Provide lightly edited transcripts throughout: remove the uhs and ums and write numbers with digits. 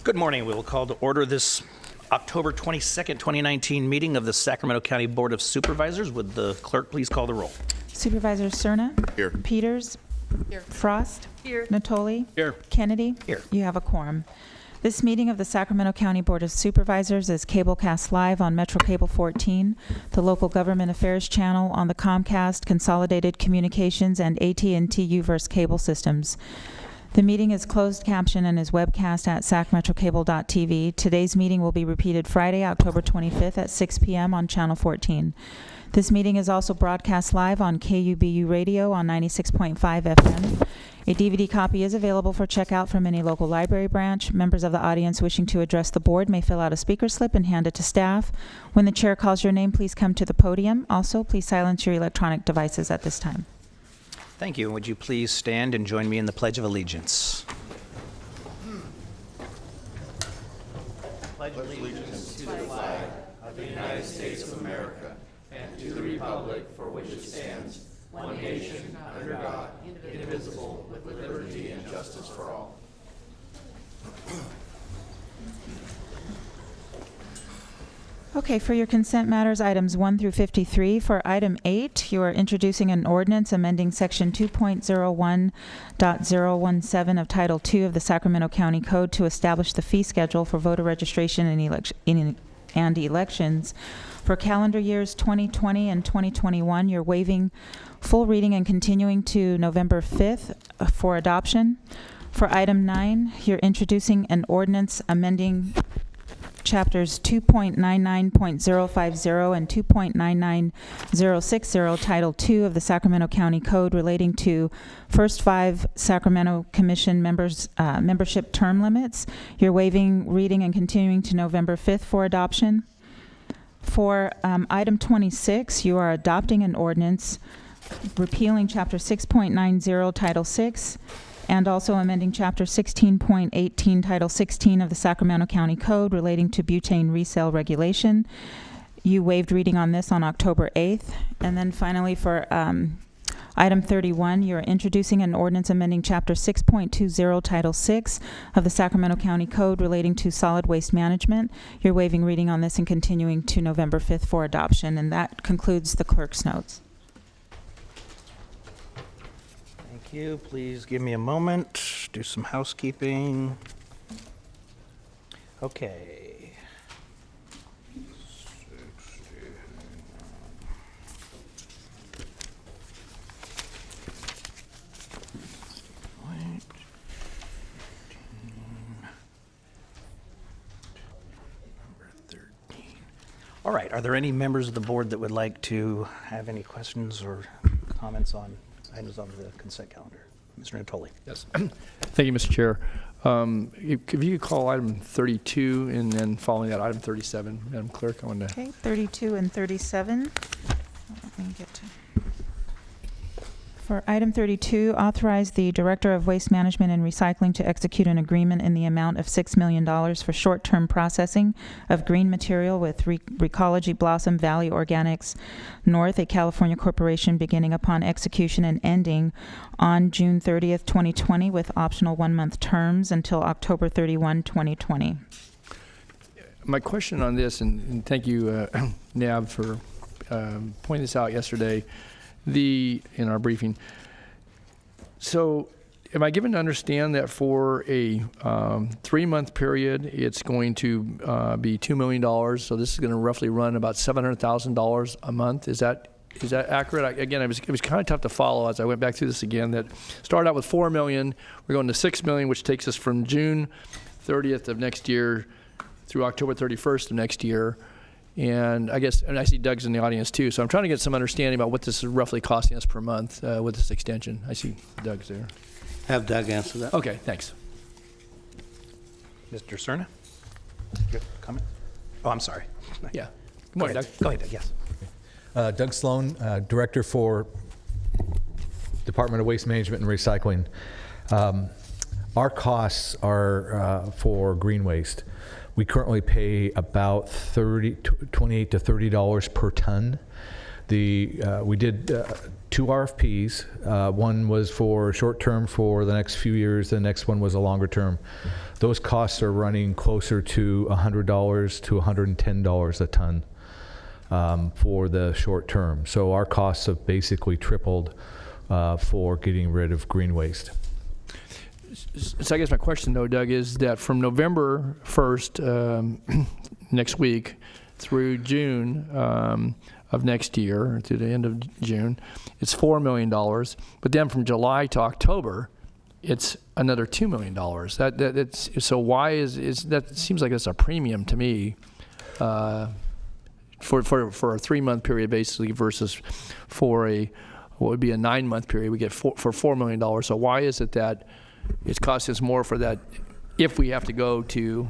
Good morning. We will call to order this October 22nd, 2019 meeting of the Sacramento County Board of Supervisors. Would the clerk please call the roll? Supervisor Cerna? Here. Peters? Here. Frost? Here. Natoli? Here. Kennedy? Here. You have a quorum. This meeting of the Sacramento County Board of Supervisors is cablecast live on Metro Cable 14, the local government affairs channel on the Comcast, Consolidated Communications, and AT&T UVerse cable systems. The meeting is closed caption and is webcast at sacmetrocable.tv. Today's meeting will be repeated Friday, October 25th at 6 p.m. on Channel 14. This meeting is also broadcast live on KUBU Radio on 96.5 FM. A DVD copy is available for checkout from any local library branch. Members of the audience wishing to address the board may fill out a speaker slip and hand it to staff. When the chair calls your name, please come to the podium. Also, please silence your electronic devices at this time. Thank you. Would you please stand and join me in the Pledge of Allegiance? Pledge allegiance to the flag of the United States of America and to the republic for which it stands, one nation, under God, indivisible, with liberty and justice for all. Okay, for your consent matters, items 1 through 53. For item 8, you are introducing an ordinance amending section 2.01.017 of Title II of the Sacramento County Code to establish the fee schedule for voter registration and elections. For calendar years 2020 and 2021, you're waiving full reading and continuing to November 5th for adoption. For item 9, you're introducing an ordinance amending Chapters 2.99.050 and 2.99060, Title II of the Sacramento County Code relating to first 5 Sacramento Commission members' membership term limits. You're waiving reading and continuing to November 5th for adoption. For item 26, you are adopting an ordinance repealing Chapter 6.90, Title VI, and also amending Chapter 16.18, Title 16 of the Sacramento County Code relating to butane resale regulation. You waived reading on this on October 8th. And then finally for item 31, you're introducing an ordinance amending Chapter 6.20, Title 6 of the Sacramento County Code relating to solid waste management. You're waiving reading on this and continuing to November 5th for adoption. And that concludes the clerk's notes. Thank you. Please give me a moment. Do some housekeeping. Okay. All right. Are there any members of the board that would like to have any questions or comments on items on the consent calendar? Mr. Natoli. Yes. Thank you, Mr. Chair. If you could call item 32 and then following that, item 37, Madam Clerk, I want to. Okay, 32 and 37. Let me get to. For item 32, authorize the Director of Waste Management and Recycling to execute an agreement in the amount of $6 million for short-term processing of green material with Recology Blossom Valley Organics North, a California corporation, beginning upon execution and ending on June 30th, 2020, with optional 1-month terms until October 31, 2020. My question on this, and thank you, Nab, for pointing this out yesterday, in our briefing. So am I given to understand that for a 3-month period, it's going to be $2 million? So this is going to roughly run about $700,000 a month. Is that accurate? Again, it was kind of tough to follow as I went back through this again. That started out with $4 million. We're going to $6 million, which takes us from June 30th of next year through October 31st of next year. And I see Doug's in the audience too, so I'm trying to get some understanding about what this is roughly costing us per month with this extension. I see Doug's there. Have Doug answer that. Okay, thanks. Mr. Cerna? Your comment? Oh, I'm sorry. Yeah. Good Go morning, ahead. Doug. Go ahead, Doug. Yes. Doug Sloan, Director for Department of Waste Management and Recycling. Our costs are for green waste. We currently pay about $28 to $30 per ton. We did 2 RFPs. One was for short term for the next few years. The next one was a longer term. Those costs are running closer to $100 to $110 a ton for the short term. So our costs have basically tripled for getting rid of green waste. So I guess my question, though, Doug, is that from November 1st, next week, through June of next year, to the end of June, it's $4 million. But then from July to October, it's another $2 million. So why is that? Seems like it's a premium to me for a 3-month period, basically, versus for what would be a 9-month period. We get for $4 million. So why is it that it's costing us more for that if we have to go to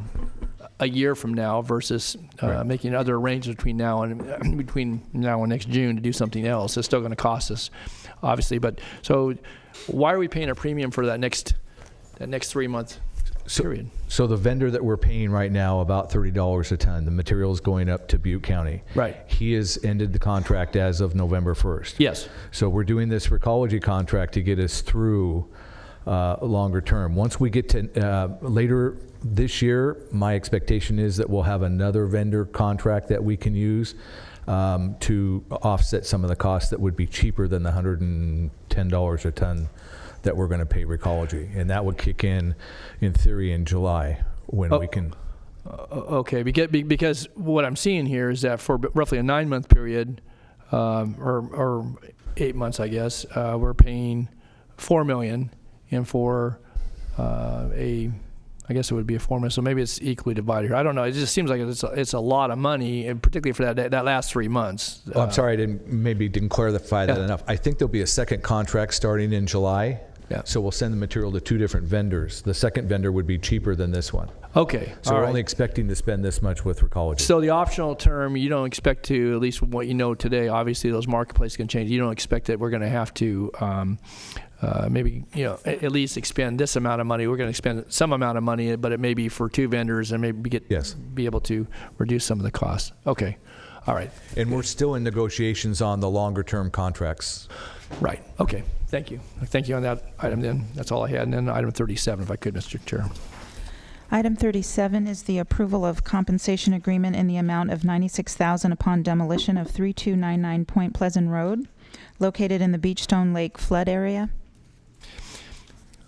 a year from now versus making other arrangements between now and next June to do something else? It's still going to cost us, obviously. But so why are we paying a premium for that next 3-month period? So the vendor that we're paying right now about $30 a ton, the material is going up to Butte County. Right. He has ended the contract as of November 1st. Yes. So we're doing this Recology contract to get us through longer term. Once we get to later this year, my expectation is that we'll have another vendor contract that we can use to offset some of the costs that would be cheaper than the $110 a ton that we're going to pay Recology. And that would kick in theory, in July when we can. Okay, because what I'm seeing here is that for roughly a 9-month period, or 8 months, I guess, we're paying $4 million. And for I guess it would be a 4 months, so maybe it's equally divided here. I don't know. It just seems like it's a lot of money, and particularly for that last 3 months. Oh, I'm sorry, I didn't clarify that enough. I think there'll be a second contract starting in July. Yeah. So we'll send the material to 2 different vendors. The second vendor would be cheaper than this one. Okay. So we're only expecting to spend this much with Recology. So the optional term, you don't expect to, at least from what you know today, obviously those marketplaces can change. You don't expect that we're going to have to maybe, at least expend this amount of money. We're going to expend some amount of money, but it may be for 2 vendors and maybe be able to reduce some of the costs. Okay. All right. And we're still in negotiations on the longer term contracts. Right. Okay. Thank you. Thank you on that item then. That's all I had. And then item 37, if I could, Mr. Chair. Item 37 is the approval of compensation agreement in the amount of $96,000 upon demolition of 3299 Point Pleasant Road, located in the Beachstone Lake flood area.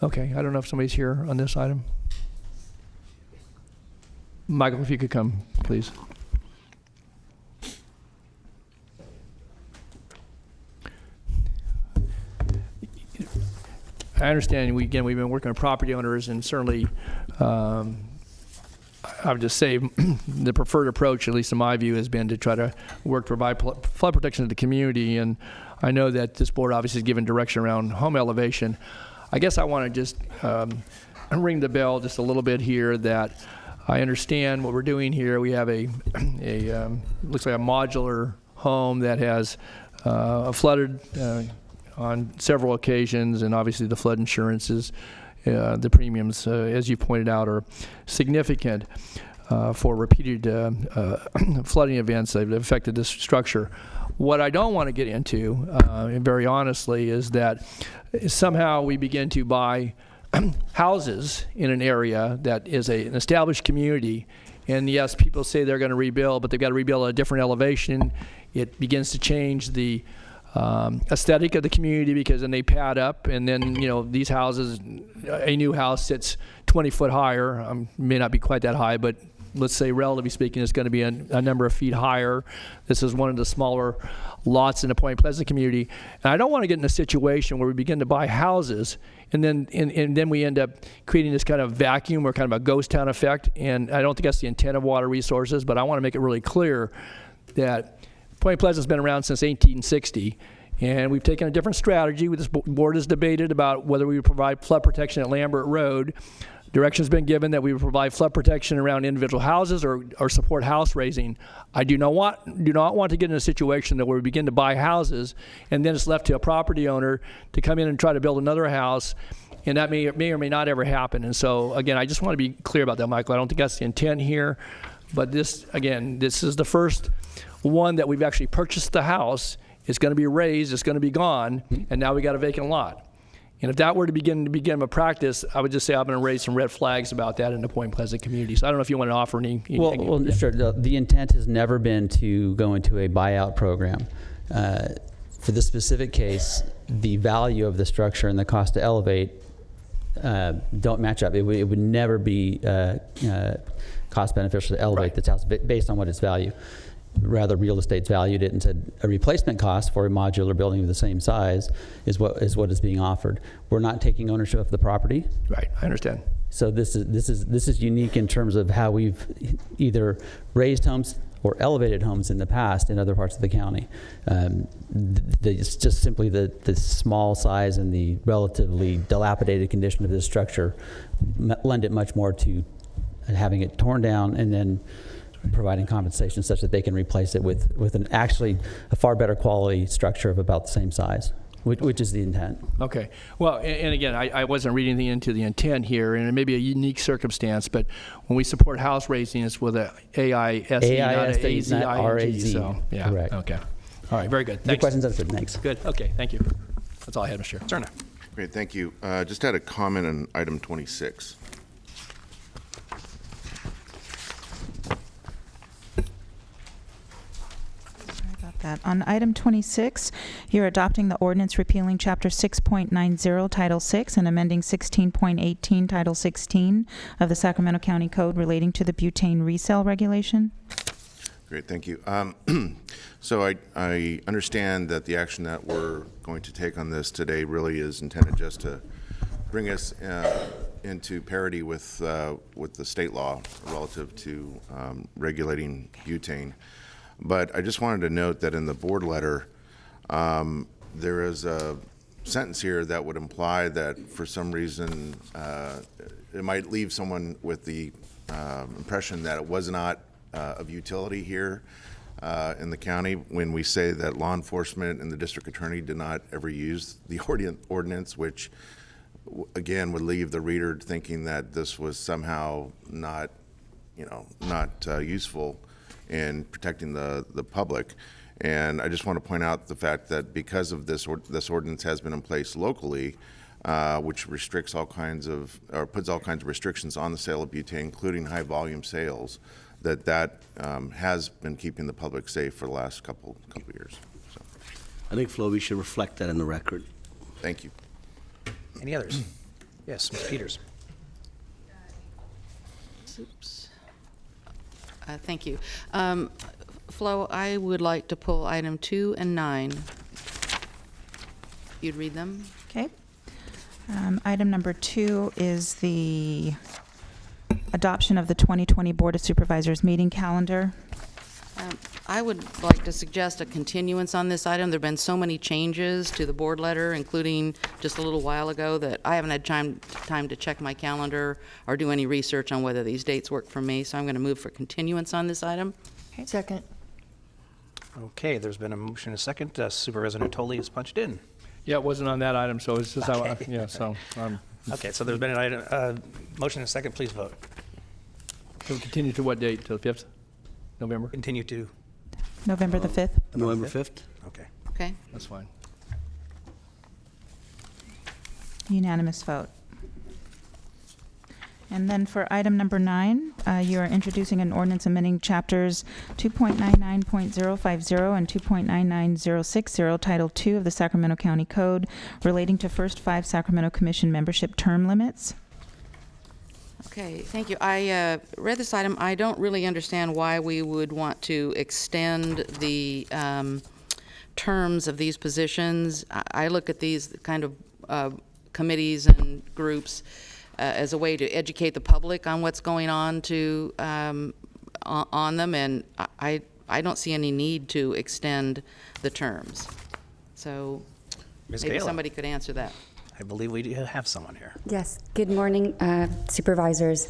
Okay. I don't know if somebody's here on this item. Michael, if you could come, please. I understand, we've been working with property owners, and certainly I would just say the preferred approach, at least in my view, has been to try to work to provide flood protection to the community. And I know that this board obviously has given direction around home elevation. I guess I want to just ring the bell just a little bit here that I understand what we're doing here. We have a looks like a modular home that has flooded on several occasions, and obviously the flood insurances, the premiums, as you pointed out, are significant for repeated flooding events that have affected this structure. What I don't want to get into, and very honestly, is that somehow we begin to buy houses in an area that is an established community, and yes, people say they're going to rebuild, but they've got to rebuild at a different elevation. It begins to change the aesthetic of the community, because then they pad up, and then these houses, a new house sits 20 foot higher, may not be quite that high, but let's say relatively speaking it's going to be a number of feet higher. This is one of the smaller lots in the Point Pleasant community, and I don't want to get in a situation where we begin to buy houses and then we end up creating this kind of vacuum or kind of a ghost town effect. And I don't think that's the intent of Water Resources, but I want to make it really clear that Point Pleasant's been around since 1860, and we've taken a different strategy. This board has debated about whether we would provide flood protection at Lambert Road. Direction has been given that we would provide flood protection around individual houses or support house raising. I do not want to get in a situation that where we begin to buy houses and then it's left to a property owner to come in and try to build another house, and that may or may not ever happen. And so, again, I just want to be clear about that, Michael. I don't think that's the intent here, but this is the first one that we've actually purchased the house, it's going to be raised, it's going to be gone, and now we got a vacant lot. And if that were to begin a practice, I would just say I'm going to raise some red flags about that in the Point Pleasant community. So I don't know if you want to offer any. Well, sure. The intent has never been to go into a buyout program. For this specific case, the value of the structure and the cost to elevate don't match up. It would never be cost beneficial to elevate this house based on what its value. Rather, real estate's valued it and said a replacement cost for a modular building of the same size is what is being offered. We're not taking ownership of the property. Right, I understand. So this is unique in terms of how we've either raised homes or elevated homes in the past in other parts of the county. It's just simply the small size and the relatively dilapidated condition of this structure lend it much more to having it torn down and then providing compensation such that they can replace it with an actually a far better quality structure of about the same size, which is the intent. Okay. Well, and again, I wasn't reading anything into the intent here, and it may be a unique circumstance, but when we support house raising, it's with a AISE, not a AZING. So, yeah. Correct. Okay. All right. Very good. Your Thanks. questions answered. Thanks. Good. Okay. Thank you. That's all I had, Mr. Chair. Cerna. Great, thank you. Just had a comment on item 26. That. On item 26, you're adopting the ordinance repealing Chapter 6.90, Title 6, and amending 16.18, Title 16 of the Sacramento County Code relating to the butane resale regulation. Great, thank you. So I understand that the action that we're going to take on this today really is intended just to bring us into parity with the state law relative to regulating butane. But I just wanted to note that in the board letter, there is a sentence here that would imply that for some reason it might leave someone with the impression that it was not of utility here in the county when we say that law enforcement and the district attorney did not ever use the ordinance, which again would leave the reader thinking that this was somehow not useful in protecting the public. And I just want to point out the fact that because of this ordinance has been in place locally, which restricts all kinds of, or puts all kinds of restrictions on the sale of butane, including high volume sales, that has been keeping the public safe for the last couple years. So, I think, Flo, we should reflect that in the record. thank you. Any others? Yes, Ms. Peters. Oops. Thank you. Flo, I would like to pull item 2 and 9. You'd read them? Okay. Item number 2 is the adoption of the 2020 Board of Supervisors meeting calendar. I would like to suggest a continuance on this item. There have been so many changes to the board letter, including just a little while ago, that I haven't had time to check my calendar or do any research on whether these dates work for me. So I'm going to move for continuance on this item. Second. Okay, there's been a motion and a second. Supervisor Natoli is punched in. Yeah, it wasn't on that item, so it's just Okay. yeah. So Okay, so there's been an item, motion and a second. Please vote. we'll continue to what date? Till the 5th, November. Continue to, November the 5th. November 5th? okay. Okay? That's fine. Unanimous vote. And then for item number 9, you are introducing an ordinance amending chapters 2.99.050 and 2.99060, Title 2 of the Sacramento County Code relating to first 5 Sacramento Commission membership term limits. Okay, thank you. I read this item. I don't really understand why we would want to extend the terms of these positions. I look at these kind of committees and groups as a way to educate the public on what's going on on them, and I don't see any need to extend the terms. So Ms. maybe Gala, somebody could answer that. I believe we do have someone here. Yes. Good morning, supervisors.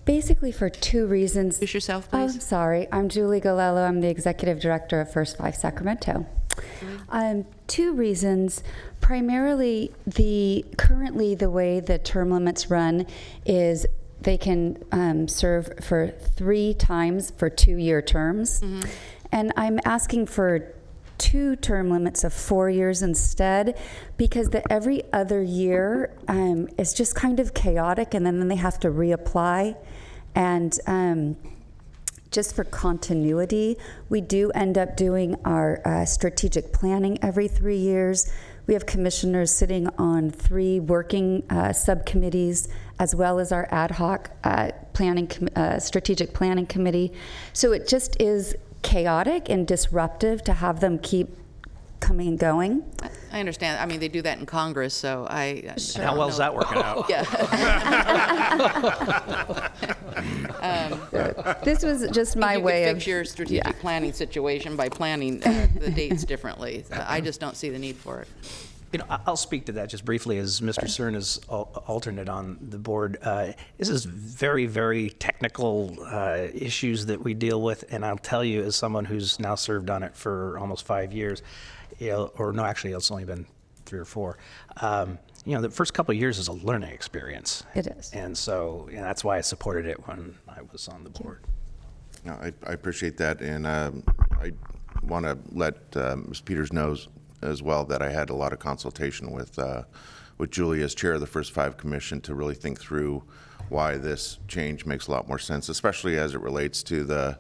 Basically for 2 reasons. Introduce yourself, Oh, please. sorry. I'm Julie Golello. I'm the executive director of First 5 Sacramento. 2 reasons. Primarily, currently the way the term limits run is they can serve for 3 times for 2-year terms. And I'm asking for 2 term limits of 4 years instead, because the every other year is just kind of chaotic, and then they have to reapply. And just for continuity, we do end up doing our strategic planning every 3 years. We have commissioners sitting on 3 working subcommittees, as well as our ad hoc strategic planning committee. So it just is chaotic and disruptive to have them keep coming and going. I understand. I mean, they do that in Congress, so I. Sure. How well is that working out? Yeah. This was just my you way could of fix your strategic yeah. planning situation by planning the dates differently. I just don't see the need for it. You know, I'll speak to that just briefly as Mr. Cern is alternate on the board. This is very, very technical issues that we deal with, and I'll tell you, as someone who's now served on it for almost 5 years, or no, actually, it's only been 3 or 4. The first couple of years is a learning experience. It is. And so that's why I supported it when I was on the board. No, I appreciate that, and I want to let Ms. Peters know as well that I had a lot of consultation with Julie as chair of the First 5 Commission to really think through why this change makes a lot more sense, especially as it relates to the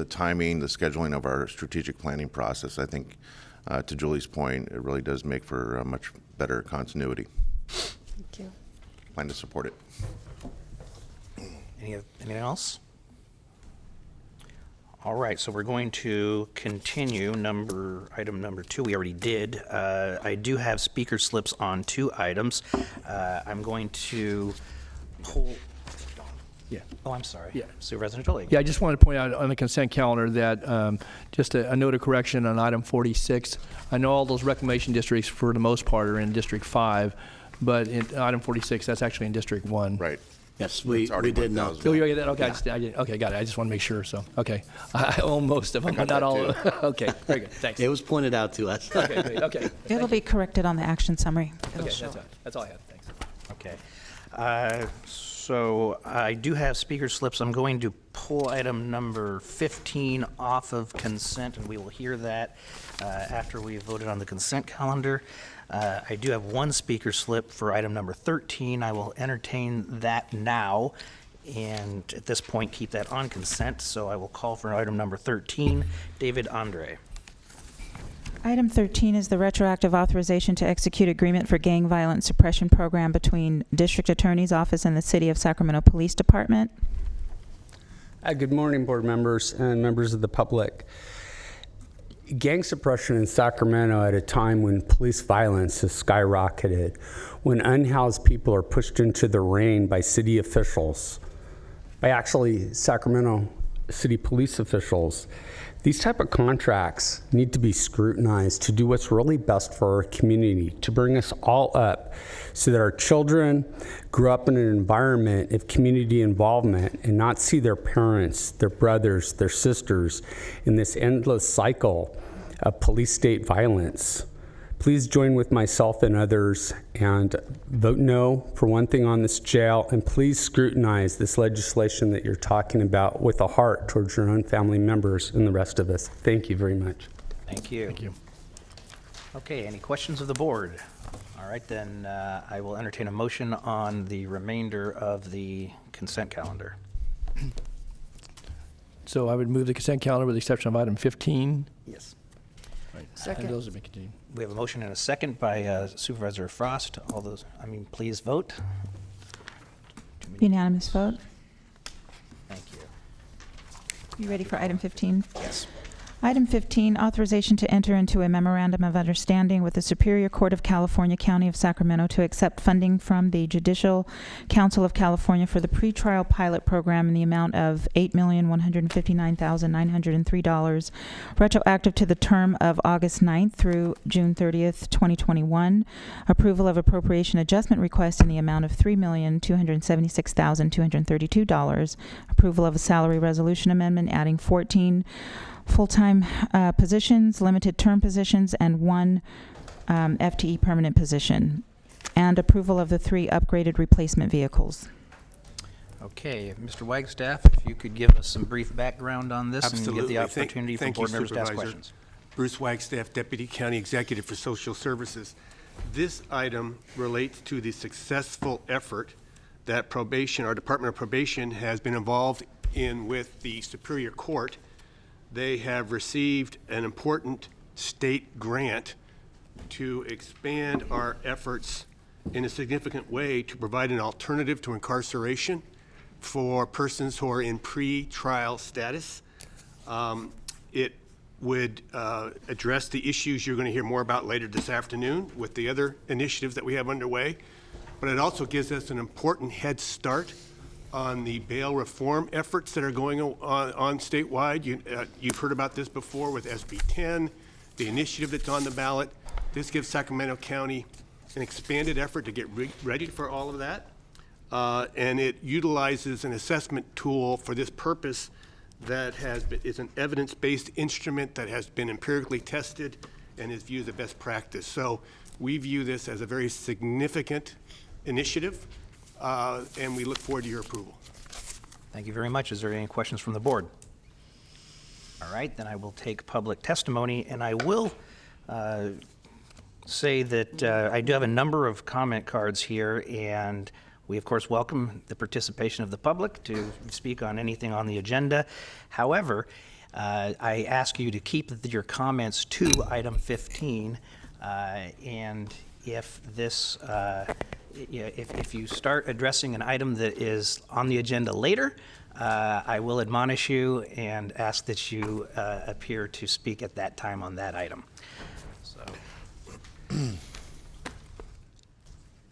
timing, the scheduling of our strategic planning process. I think, to Julie's point, it really does make for a much better continuity. Thank you. Plan to support it. Anything else? All right, so we're going to continue item number 2. We already did. I do have speaker slips on 2 items. I'm going to pull. Yeah. Oh, I'm sorry. Yeah. Supervisor Natoli. Yeah, I just wanted to point out on the consent calendar that just a note of correction on item 46. I know all those reclamation districts for the most part are in District 5, but in item 46, that's actually in District 1. Right. Yes, we It's already did know. 1,000. Oh, you get that? Okay, okay, got it. I just want to make sure. So, okay, I own most of them, but not all. Okay, very good. Thanks. It was pointed out to us. Okay, great. Okay. It'll be corrected on the action summary. It'll Okay, show. that's all I had. Thanks. Okay. So I do have speaker slips. I'm going to pull item number 15 off of consent, and we will hear that after we voted on the consent calendar. I do have 1 speaker slip for item number 13. I will entertain that now, and at this point, keep that on consent. So I will call for item number 13. David Andre. Item 13 is the retroactive authorization to execute agreement for gang violence suppression program between District Attorney's Office and the City of Sacramento Police Department. Good morning, board members and members of the public. Gang suppression in Sacramento at a time when police violence has skyrocketed, when unhoused people are pushed into the rain by city officials, by actually Sacramento city police officials. These type of contracts need to be scrutinized to do what's really best for our community, to bring us all up so that our children grow up in an environment of community involvement and not see their parents, their brothers, their sisters in this endless cycle of police state violence. Please join with myself and others and vote no for one thing on this jail, and please scrutinize this legislation that you're talking about with a heart towards your own family members and the rest of us. Thank you very much. Thank you. Thank you. Okay, any questions of the board? All right, then I will entertain a motion on the remainder of the consent calendar. So I would move the consent calendar with the exception of item 15. Yes. Right. Second. And those have been continued. We have a motion and a second by Supervisor Frost. Please vote. Unanimous vote. Thank you. You ready for item 15? Yes. Item 15, authorization to enter into a memorandum of understanding with the Superior Court of California, County of Sacramento to accept funding from the Judicial Council of California for the pretrial pilot program in the amount of $8,159,903, retroactive to the term of August 9th through June 30th, 2021. Approval of appropriation adjustment request in the amount of $3,276,232. Approval of a salary resolution amendment adding 14 full-time positions, limited term positions, and 1 FTE permanent position, and approval of the 3 upgraded replacement vehicles. Okay, Mr. Wagstaff, if you could give us some brief background on this and get Absolutely. the opportunity for Thank you, board members to ask Supervisor. questions. Bruce Wagstaff, Deputy County Executive for Social Services. This item relates to the successful effort that probation, our Department of Probation, has been involved in with the Superior Court. They have received an important state grant to expand our efforts in a significant way to provide an alternative to incarceration for persons who are in pre-trial status. It would address the issues you're going to hear more about later this afternoon with the other initiatives that we have underway. But it also gives us an important head start on the bail reform efforts that are going on statewide. You've heard about this before with SB 10, the initiative that's on the ballot. This gives Sacramento County an expanded effort to get ready for all of that. And it utilizes an assessment tool for this purpose that is an evidence-based instrument that has been empirically tested and is viewed as a best practice. So we view this as a very significant initiative, and we look forward to your approval. Thank you very much. Is there any questions from the board? All right, then I will take public testimony, and I will say that I do have a number of comment cards here, and we, of course, welcome the participation of the public to speak on anything on the agenda. However, I ask you to keep your comments to item 15, and if this, if you start addressing an item that is on the agenda later, I will admonish you and ask that you appear to speak at that time on that item. So.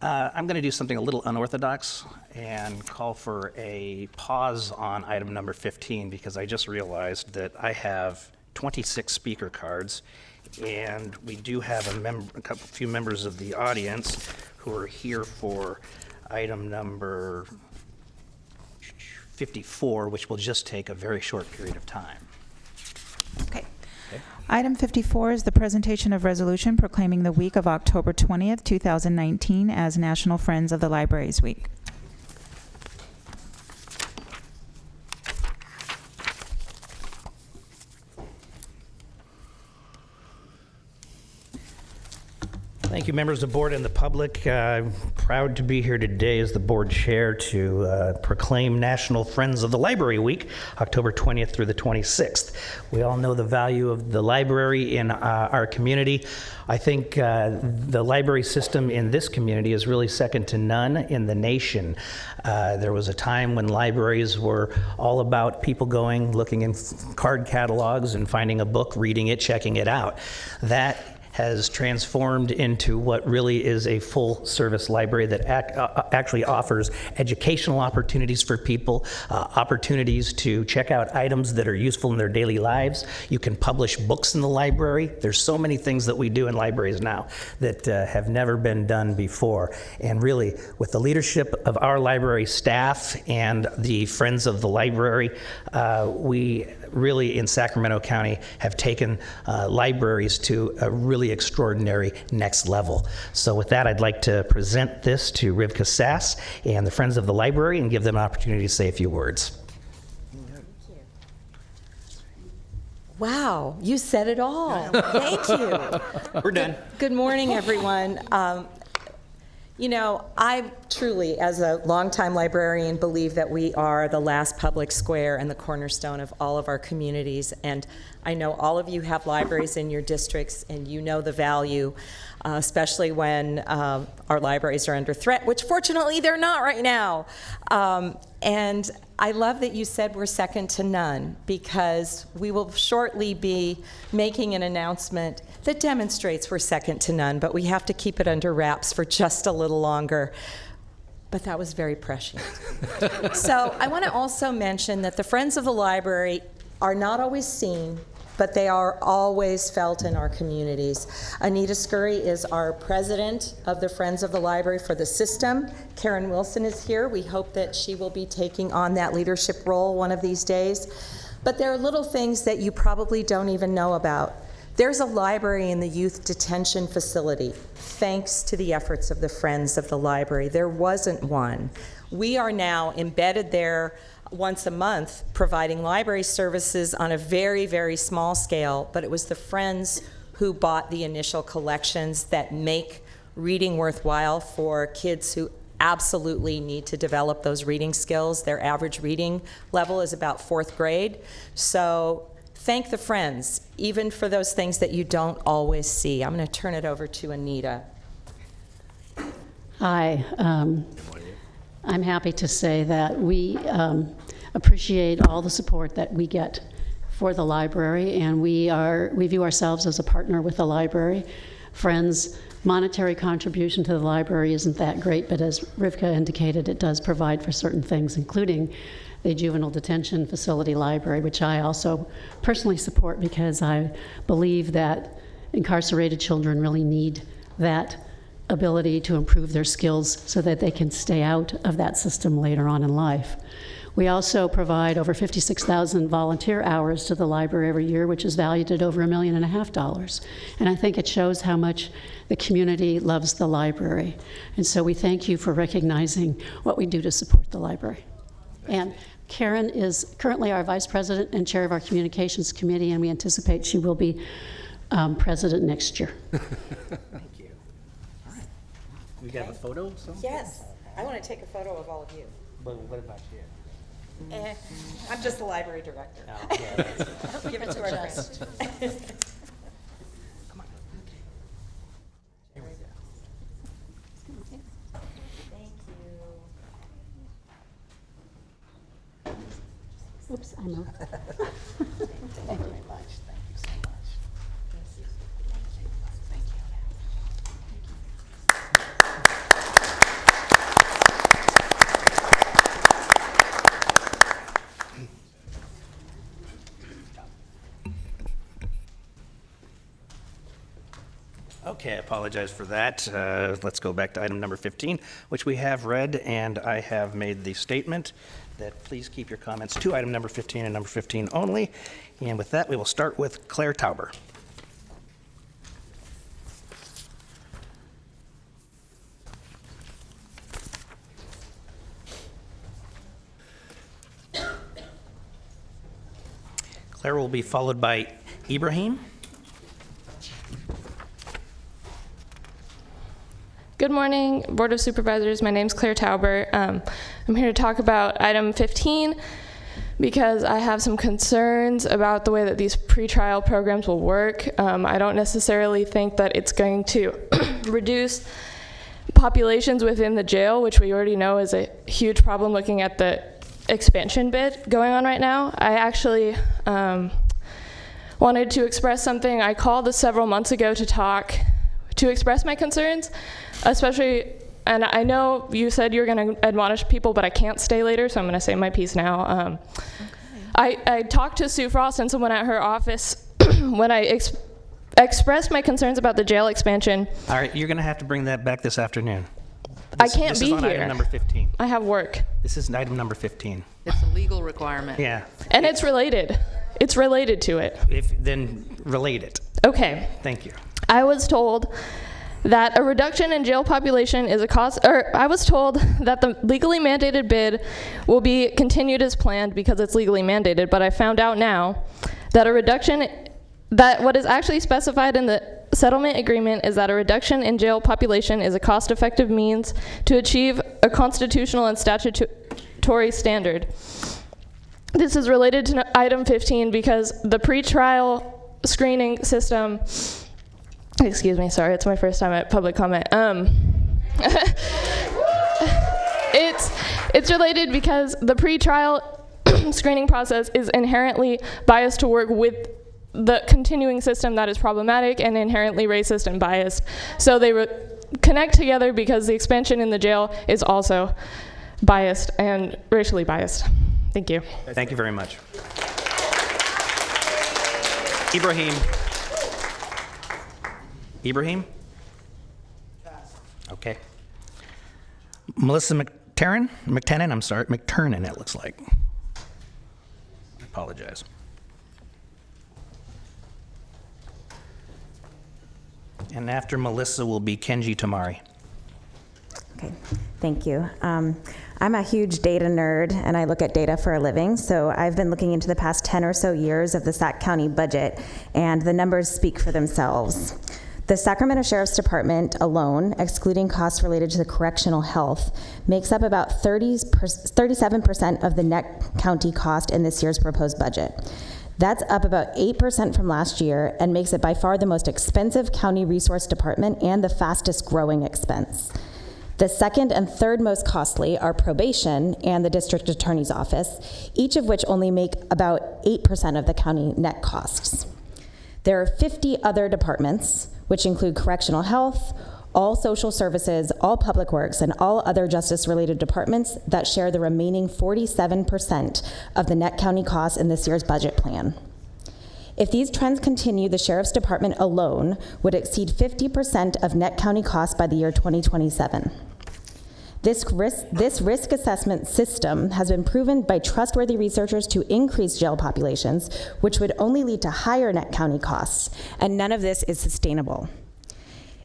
I'm going to do something a little unorthodox and call for a pause on item number 15 because I just realized that I have 26 speaker cards, and we do have a few members of the audience who are here for item number 54, which will just take a very short period of time. Okay. Item 54 is the presentation of resolution proclaiming the week of October 20th, 2019 as National Friends of the Libraries Week. Thank you, members of the board and the public. I'm proud to be here today as the board chair to proclaim National Friends of the Library Week, October 20th through the 26th. We all know the value of the library in our community. I think the library system in this community is really second to none in the nation. There was a time when libraries were all about people going, looking in card catalogs and finding a book, reading it, checking it out. That has transformed into what really is a full-service library that actually offers educational opportunities for people, opportunities to check out items that are useful in their daily lives. You can publish books in the library. There's so many things that we do in libraries now that have never been done before. And really, with the leadership of our library staff and the Friends of the Library, we really in Sacramento County have taken libraries to a really extraordinary next level. So with that, I'd like to present this to Rivka Sass and the Friends of the Library and give them an opportunity to say a few words. Wow, you said it all. Thank you. We're done. Good morning, everyone. You know, I truly, as a longtime librarian, believe that we are the last public square and the cornerstone of all of our communities. And I know all of you have libraries in your districts, and you know the value, especially when our libraries are under threat, which fortunately they're not right now. And I love that you said we're second to none, because we will shortly be making an announcement that demonstrates we're second to none, but we have to keep it under wraps for just a little longer. But that was very prescient. So I want to also mention that the Friends of the Library are not always seen, but they are always felt in our communities. Anita Scurry is our president of the Friends of the Library for the system. Karen Wilson is here. We hope that she will be taking on that leadership role one of these days. But there are little things that you probably don't even know about. There's a library in the youth detention facility, thanks to the efforts of the Friends of the Library. There wasn't one. We are now embedded there once a month, providing library services on a very, very small scale, but it was the Friends who bought the initial collections that make reading worthwhile for kids who absolutely need to develop those reading skills. Their average reading level is about 4th grade. So thank the Friends, even for those things that you don't always see. I'm going to turn it over to Anita. Hi. I'm happy to say that we appreciate all the support that we get for the library, and we view ourselves as a partner with the library. Friends' monetary contribution to the library isn't that great, but as Rivka indicated, it does provide for certain things, including the juvenile detention facility library, which I also personally support because I believe that incarcerated children really need that ability to improve their skills so that they can stay out of that system later on in life. We also provide over 56,000 volunteer hours to the library every year, which is valued at over $1.5 million. And I think it shows how much the community loves the library. And so we thank you for recognizing what we do to support the library. And Karen is currently our vice president and chair of our communications committee, and we anticipate she will be president next year. Thank you. All right. We got a photo? Yes, I want to take a photo of all of you. But what about you? I'm just the library director. Oh, yeah, that's Give it to our friends. Come on. Here we go. Thank you. Oops, I moved. Thank you very much. Thank you so much. Thank you. Okay, I apologize for that. Let's go back to item number 15, which we have read, and I have made the statement that please keep your comments to item number 15 and number 15 only. And with that, we will start with Claire Tauber. Claire will be followed by Ibrahim. Good morning, Board of Supervisors. My name's Claire Tauber. I'm here to talk about item 15 because I have some concerns about the way that these pretrial programs will work. I don't necessarily think that it's going to reduce populations within the jail, which we already know is a huge problem looking at the expansion bid going on right now. I actually wanted to express something. I called several months ago to express my concerns, especially, and I know you said you were going to admonish people, but I can't stay later, so I'm going to say my piece now. I talked to Sue Frost and someone at her office when I expressed my concerns about the jail expansion. All right, you're going to have to bring that back this afternoon. I can't be This is on here. item number 15. I have work. This is item number 15. It's a legal requirement. Yeah. And it's related. It's related to it. Then relate it. Okay. Thank you. I was told that a reduction in jail population is a cost, or I was told that the legally mandated bid will be continued as planned because it's legally mandated, but I found out now that that what is actually specified in the settlement agreement is that a reduction in jail population is a cost-effective means to achieve a constitutional and statutory standard. This is related to item 15 because the pretrial screening system, excuse me, sorry, it's my first time at public comment. It's related because the pretrial screening process is inherently biased to work with the continuing system that is problematic and inherently racist and biased. So they connect together because the expansion in the jail is also biased and racially biased. Thank you. Thank you very much. Ibrahim. Ibrahim? Okay. Melissa McTernan, it looks like. I apologize. And after Melissa will be Kenji Tamari. Okay, thank you. I'm a huge data nerd, and I look at data for a living, so I've been looking into the past 10 or so years of the Sac County budget, and the numbers speak for themselves. The Sacramento Sheriff's Department alone, excluding costs related to the correctional health, makes up about 37% of the net county cost in this year's proposed budget. That's up about 8% from last year and makes it by far the most expensive county resource department and the fastest growing expense. The second and third most costly are probation and the district attorney's office, each of which only make about 8% of the county net costs. There are 50 other departments, which include correctional health, all social services, all public works, and all other justice-related departments that share the remaining 47% of the net county costs in this year's budget plan. If these trends continue, the Sheriff's Department alone would exceed 50% of net county costs by the year 2027. This risk assessment system has been proven by trustworthy researchers to increase jail populations, which would only lead to higher net county costs, and none of this is sustainable.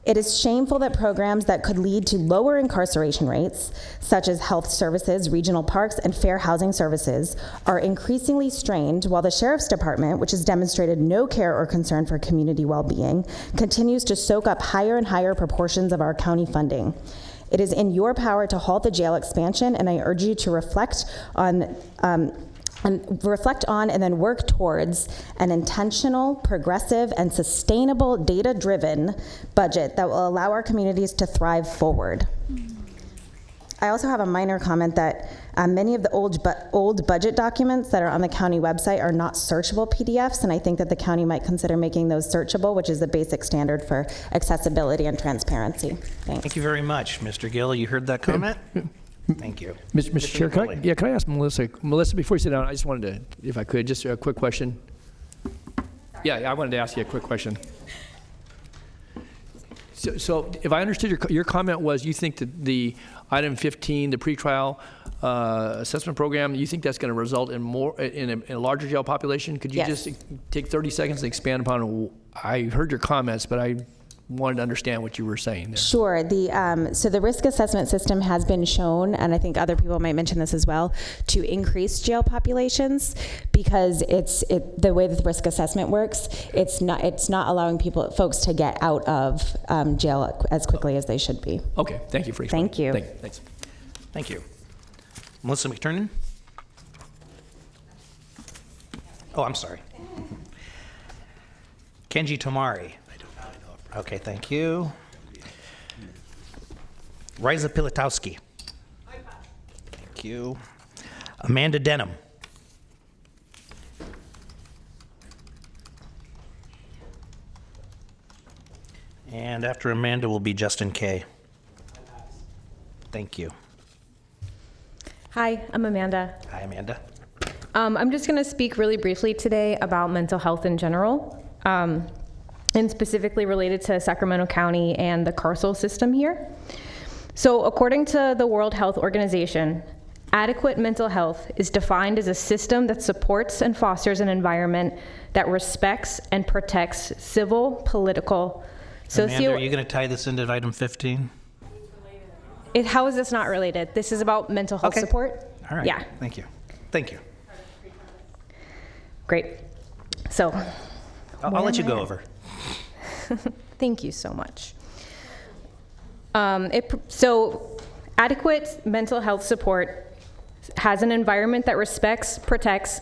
It is shameful that programs that could lead to lower incarceration rates, such as health services, regional parks, and fair housing services, are increasingly strained, while the Sheriff's Department, which has demonstrated no care or concern for community well-being, continues to soak up higher and higher proportions of our county funding. It is in your power to halt the jail expansion, and I urge you to reflect on and then work towards an intentional, progressive, and sustainable data-driven budget that will allow our communities to thrive forward. I also have a minor comment that many of the old budget documents that are on the county website are not searchable PDFs, and I think that the county might consider making those searchable, which is the basic standard for accessibility and transparency. Thanks. Thank you very much, Mr. Gill. You heard that comment? Thank you. Mr. Chair, can I ask Melissa? Melissa, before you sit down, I just wanted to, if I could, just a quick question. Yeah, I wanted to ask you a quick question. So if I understood your comment was you think that the item 15, the pretrial assessment program, you think that's going to result in a larger jail population? Could you just take 30 seconds and expand upon? I heard your comments, but I wanted to understand what you were saying there. Sure. So the risk assessment system has been shown, and I think other people might mention this as well, to increase jail populations because the way that the risk assessment works, it's not allowing folks to get out of jail as quickly as they should be. Okay. Thank you for explaining. Thank you. Thanks. Thank you. Melissa McTurnan? Oh, I'm sorry. Kenji Tomari. Okay, thank you. Riza Pilotowski. Thank you. Amanda Denham. And after Amanda will be Justin Kay. Thank you. Hi, I'm Amanda. Hi, Amanda. I'm just going to speak really briefly today about mental health in general. And specifically related to Sacramento County and the carceral system here. So according to the World Health Organization, adequate mental health is defined as a system that supports and fosters an environment that respects and protects civil, political, Amanda, are you going to tie this into item 15? How is this not related? This is about mental health support? All right. Yeah. Thank you. Thank you. Great. So I'll let you go over. Thank you so much. So adequate mental health support has an environment that respects, protects,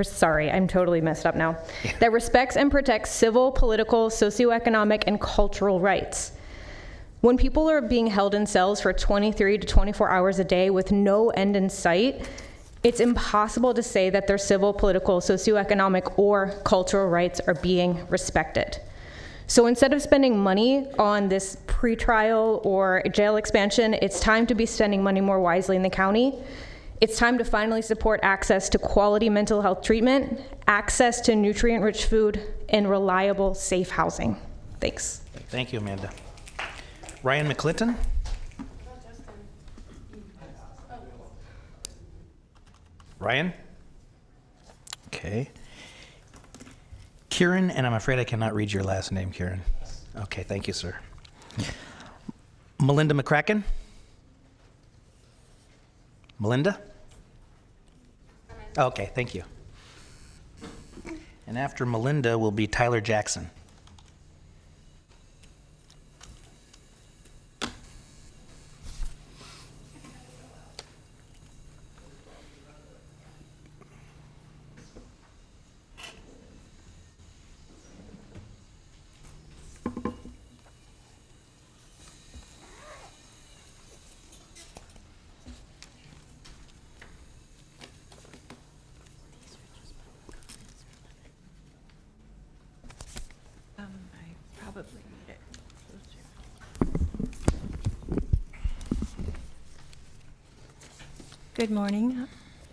sorry, I'm totally messed up now, that respects and protects civil, political, socioeconomic, and cultural rights. When people are being held in cells for 23 to 24 hours a day with no end in sight, it's impossible to say that their civil, political, socioeconomic, or cultural rights are being respected. So instead of spending money on this pretrial or jail expansion, it's time to be spending money more wisely in the county. It's time to finally support access to quality mental health treatment, access to nutrient-rich food, and reliable, safe housing. Thanks. Thank you, Amanda. Ryan McClinton? Ryan? Okay. Kieran, and I'm afraid I cannot read your last name, Kieran. Okay, thank you, sir. Melinda McCracken? Melinda? Okay, thank you. And after Melinda will be Tyler Jackson. Good morning.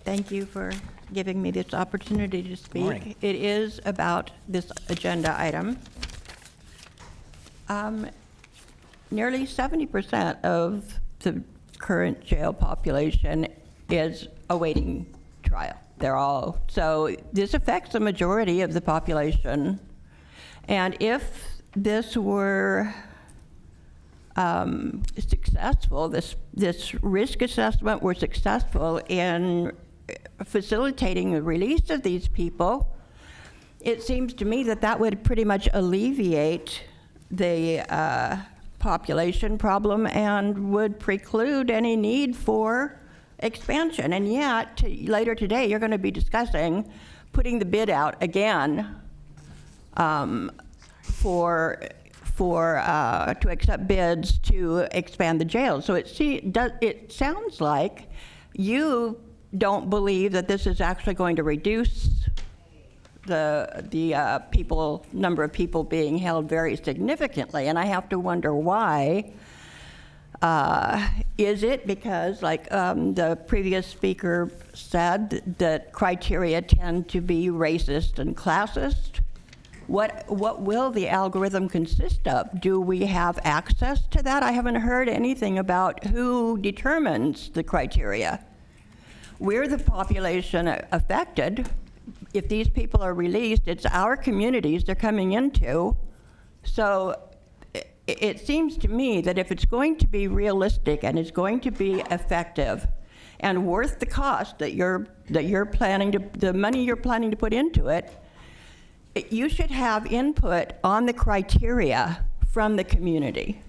Thank you for giving me this opportunity to speak. morning. It is about this agenda item. Nearly 70% of the current jail population is awaiting trial. So this affects the majority of the population. And if this were successful, this risk assessment were successful in facilitating the release of these people, it seems to me that that would pretty much alleviate the population problem and would preclude any need for expansion. And yet, later today, you're going to be discussing putting the bid out again to accept bids to expand the jail. So it sounds like you don't believe that this is actually going to reduce the number of people being held very significantly, and I have to wonder why. Is it because, like the previous speaker said, that criteria tend to be racist and classist? What will the algorithm consist of? Do we have access to that? I haven't heard anything about who determines the criteria. We're the population affected. If these people are released, it's our communities they're coming into. So it seems to me that if it's going to be realistic and it's going to be effective and worth the cost that you're planning to, the money you're planning to put into it, you should have input on the criteria from the community.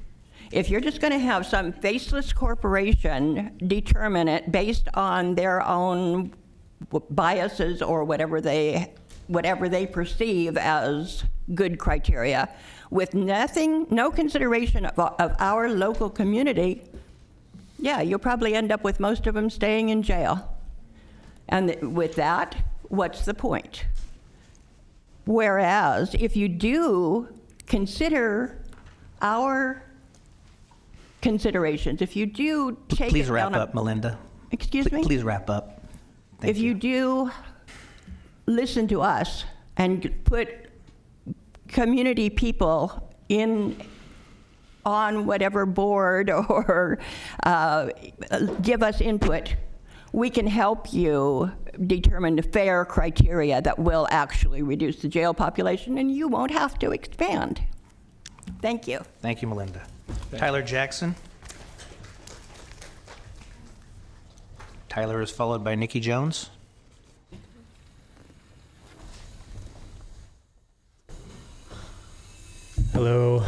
If you're just going to have some faceless corporation determine it based on their own biases or whatever they perceive as good criteria, with no consideration of our local community, yeah, you'll probably end up with most of them staying in jail. And with that, what's the point? Whereas, if you do consider our considerations, if you do take Please it wrap down up, Melinda. Excuse me? Please wrap up. If you do listen to us and put community people on whatever board or give us input, we can help you determine the fair criteria that will actually reduce the jail population, and you won't have to expand. Thank you. Thank you, Melinda. Tyler Jackson. Tyler is followed by Nikki Jones. Hello.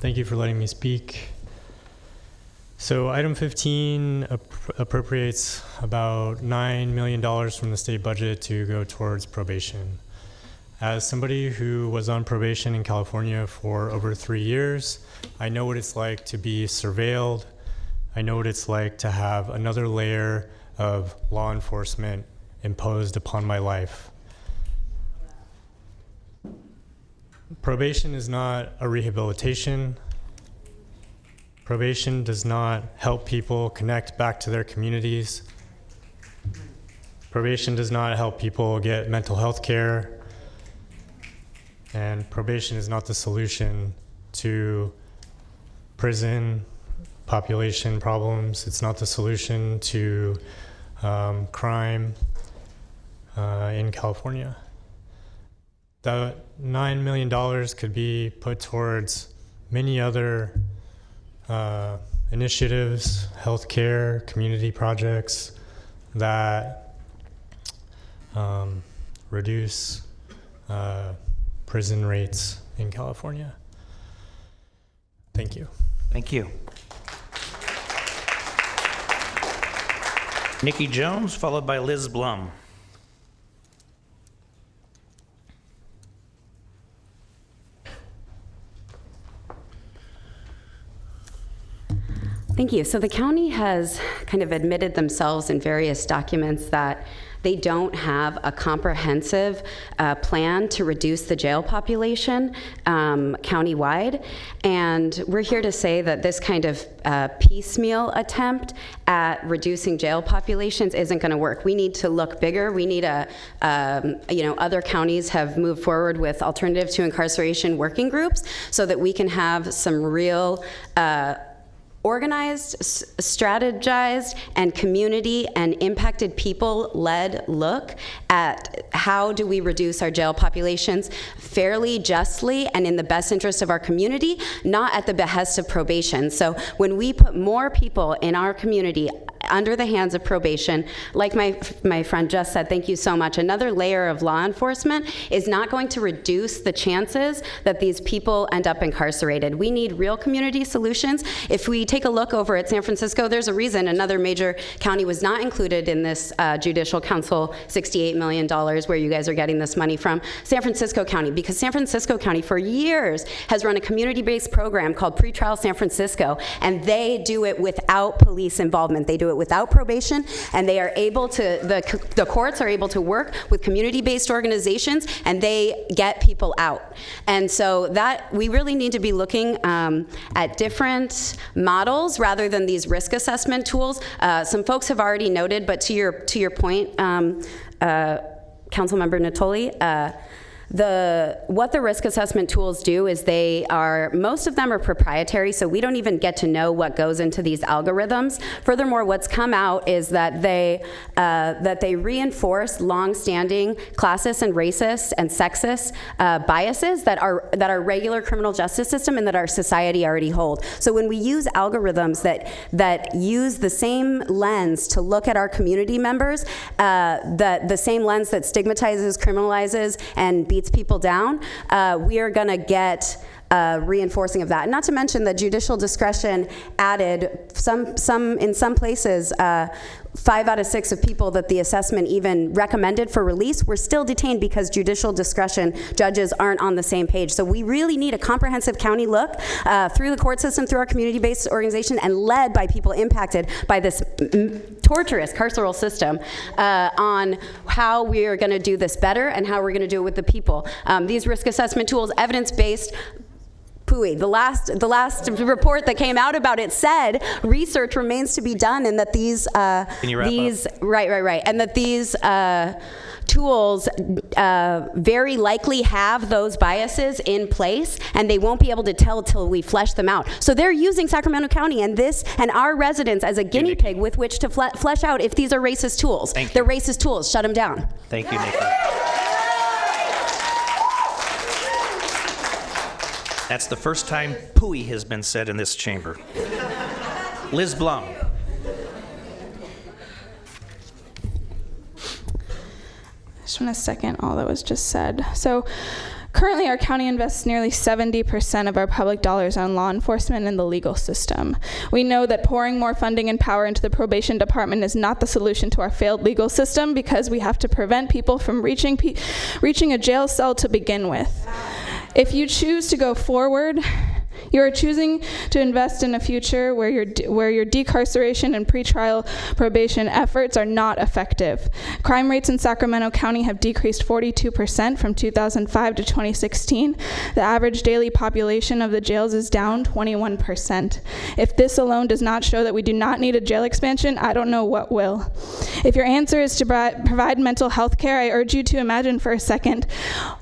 Thank you for letting me speak. So item 15 appropriates about $9 million from the state budget to go towards probation. As somebody who was on probation in California for over 3 years, I know what it's like to be surveilled. I know what it's like to have another layer of law enforcement imposed upon my life. Probation is not a rehabilitation. Probation does not help people connect back to their communities. Probation does not help people get mental health care. And probation is not the solution to prison population problems. It's not the solution to crime in California. that $9 million could be put towards many other initiatives, healthcare, community projects that reduce prison rates in California. Thank you. Thank you. Nikki Jones, followed by Liz Blum. Thank you. So the county has kind of admitted themselves in various documents that they don't have a comprehensive plan to reduce the jail population countywide. And we're here to say that this kind of piecemeal attempt at reducing jail populations isn't going to work. We need to look bigger. We need other counties have moved forward with alternative to incarceration working groups so that we can have some real organized, strategized, and community and impacted people-led look at how do we reduce our jail populations fairly, justly, and in the best interest of our community, not at the behest of probation. So when we put more people in our community under the hands of probation, like my friend just said, thank you so much, another layer of law enforcement is not going to reduce the chances that these people end up incarcerated. We need real community solutions. If we take a look over at San Francisco, there's a reason another major county was not included in this Judicial Council $68 million where you guys are getting this money from. San Francisco County, because San Francisco County for years has run a community-based program called Pretrial San Francisco, and they do it without police involvement. They do it without probation, and they are able to, the courts are able to work with community-based organizations, and they get people out. And so that we really need to be looking at different models rather than these risk assessment tools. Some folks have already noted, but to your point, Councilmember Natoli, what the risk assessment tools do is most of them are proprietary, so we don't even get to know what goes into these algorithms. Furthermore, what's come out is that they reinforce long-standing classist and racist and sexist biases that our regular criminal justice system and that our society already hold. So when we use algorithms that use the same lens to look at our community members, the same lens that stigmatizes, criminalizes, and beats people down, we are going to get reinforcing of that. And not to mention that judicial discretion added in some places, 5 out of 6 of people that the assessment even recommended for release were still detained because judicial discretion judges aren't on the same page. So we really need a comprehensive county look through the court system, through our community-based organization, and led by people impacted by this torturous carceral system on how we are going to do this better and how we're going to do it with the people. These risk assessment tools, evidence-based, the last report that came out about it said research remains to be done, and that these Can you wrap up? And that these tools very likely have those biases in place, and they won't be able to tell till we flesh them out. So they're using Sacramento County and our residents as a guinea pig with which to flesh out if these are racist tools. They're racist tools. Shut them down. Thank you, Nikki. That's the first time "pooey" has been said in this chamber. Liz Blum. I just want to second all that was just said. So currently our county invests nearly 70% of our public dollars on law enforcement and the legal system. We know that pouring more funding and power into the probation department is not the solution to our failed legal system, because we have to prevent people from reaching a jail cell to begin with. If you choose to go forward, you are choosing to invest in a future where your decarceration and pretrial probation efforts are not effective. Crime rates in Sacramento County have decreased 42% from 2005 to 2016. The average daily population of the jails is down 21%. If this alone does not show that we do not need a jail expansion, I don't know what will. If your answer is to provide mental health care, I urge you to imagine for a second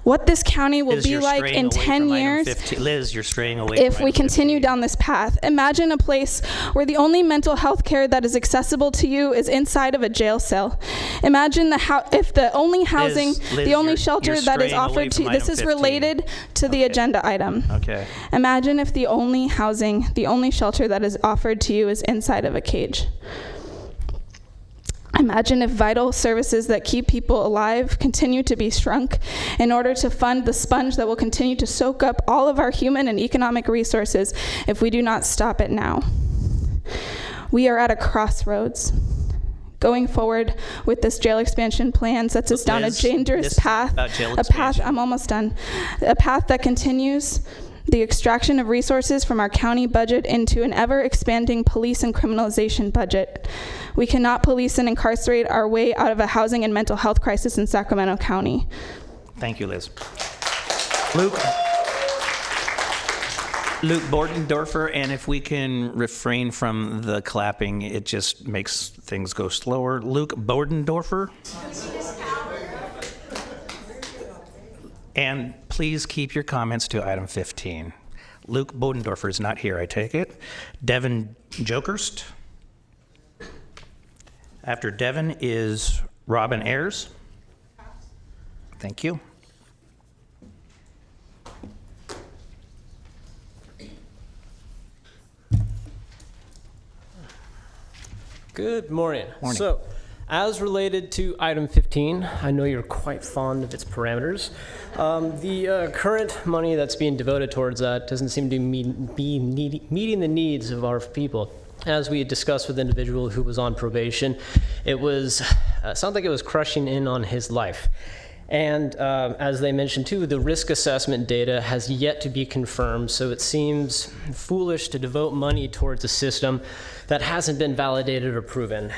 what this county will Liz, be you're like straying in away 10 from item years 15. Liz, you're straying away if from we item continue down this path. Imagine a place where the only mental health care that is accessible to you is inside of a jail cell. Imagine if the only housing, Liz, the only you're shelter that is straying away offered to from this item is 15. related to the agenda item. Okay. Imagine if the only housing, the only shelter that is offered to you is inside of a cage. Imagine if vital services that keep people alive continue to be shrunk in order to fund the sponge that will continue to soak up all of our human and economic resources if we do not stop it now. We are at a crossroads. Going forward with this jail expansion plan sets us down a dangerous path, I'm almost done, a path that continues the extraction of resources from our county budget into an ever-expanding police and criminalization budget. We cannot police and incarcerate our way out of a housing and mental health crisis in Sacramento County. Thank you, Liz. Luke Bordendorfer, and if we can refrain from the clapping, it just makes things go slower. Luke Bordendorfer. And please keep your comments to item 15. Luke Bodendorfer is not here, I take it. Devin Jokerst. After Devin is Robin Ayers. Thank you. Good morning. Morning. So, as related to item 15, I know you're quite fond of its parameters. The current money that's being devoted towards that doesn't seem to be meeting the needs of our people. As we discussed with the individual who was on probation, it was sounds like it was crushing in on his life. And as they mentioned too, the risk assessment data has yet to be confirmed, so it seems foolish to devote money towards a system that hasn't been validated or proven.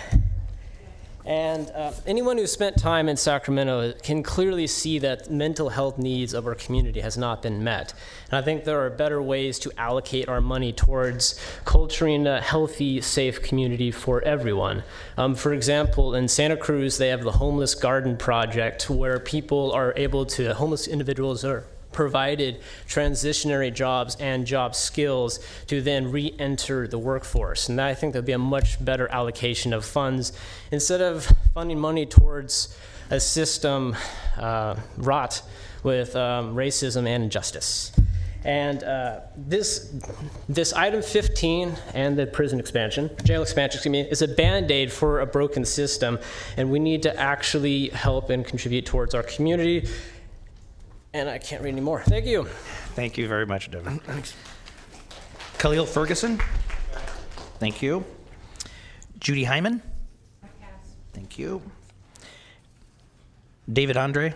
And anyone who's spent time in Sacramento can clearly see that mental health needs of our community has not been met. And I think there are better ways to allocate our money towards culturing a healthy, safe community for everyone. For example, in Santa Cruz, they have the Homeless Garden Project, where people are able to, homeless individuals are provided transitionary jobs and job skills to then re-enter the workforce. And I think there'll be a much better allocation of funds instead of funding money towards a system wrought with racism and injustice. And this item 15 and the jail expansion, is a Band-Aid for a broken system, and we need to actually help and contribute towards our community. And I can't read anymore. Thank you. Thank you very much, Devin. Khalil Ferguson. Thank you. Judy Hyman. Thank you. David Andre.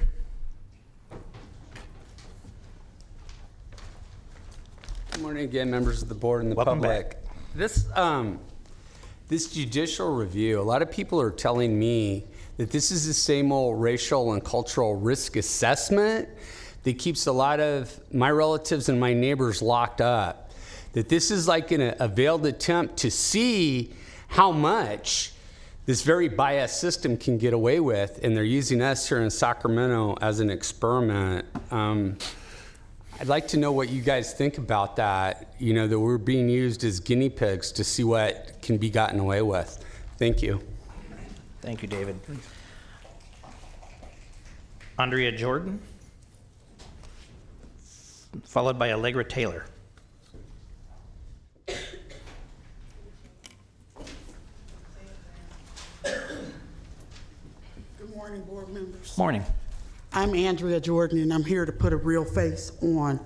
Good morning again, members of the board and the Welcome public. This judicial review, a lot of people are telling me that this is the same old racial and cultural risk assessment that keeps a lot of my relatives and my neighbors locked up. That this is like a veiled attempt to see how much this very biased system can get away with, and they're using us here in Sacramento as an experiment. I'd like to know what you guys think about that, that we're being used as guinea pigs to see what can be gotten away with. Thank you. Thank you, David. Andrea Jordan, followed by Allegra Taylor. Good morning, board members. Morning. I'm Andrea Jordan, and I'm here to put a real face on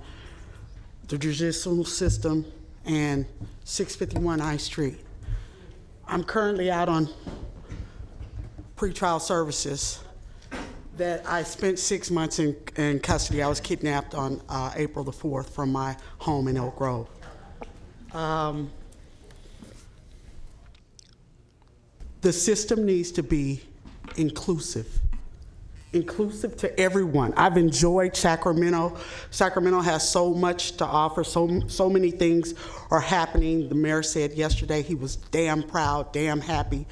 the judicial system and 651 I Street. I'm currently out on pretrial services that I spent 6 months in custody. I was kidnapped on April the 4th from my home in Elk Grove. The system needs to be inclusive to everyone. I've enjoyed Sacramento. Sacramento has so much to offer. So many things are happening. The mayor said yesterday he was damn proud, damn happy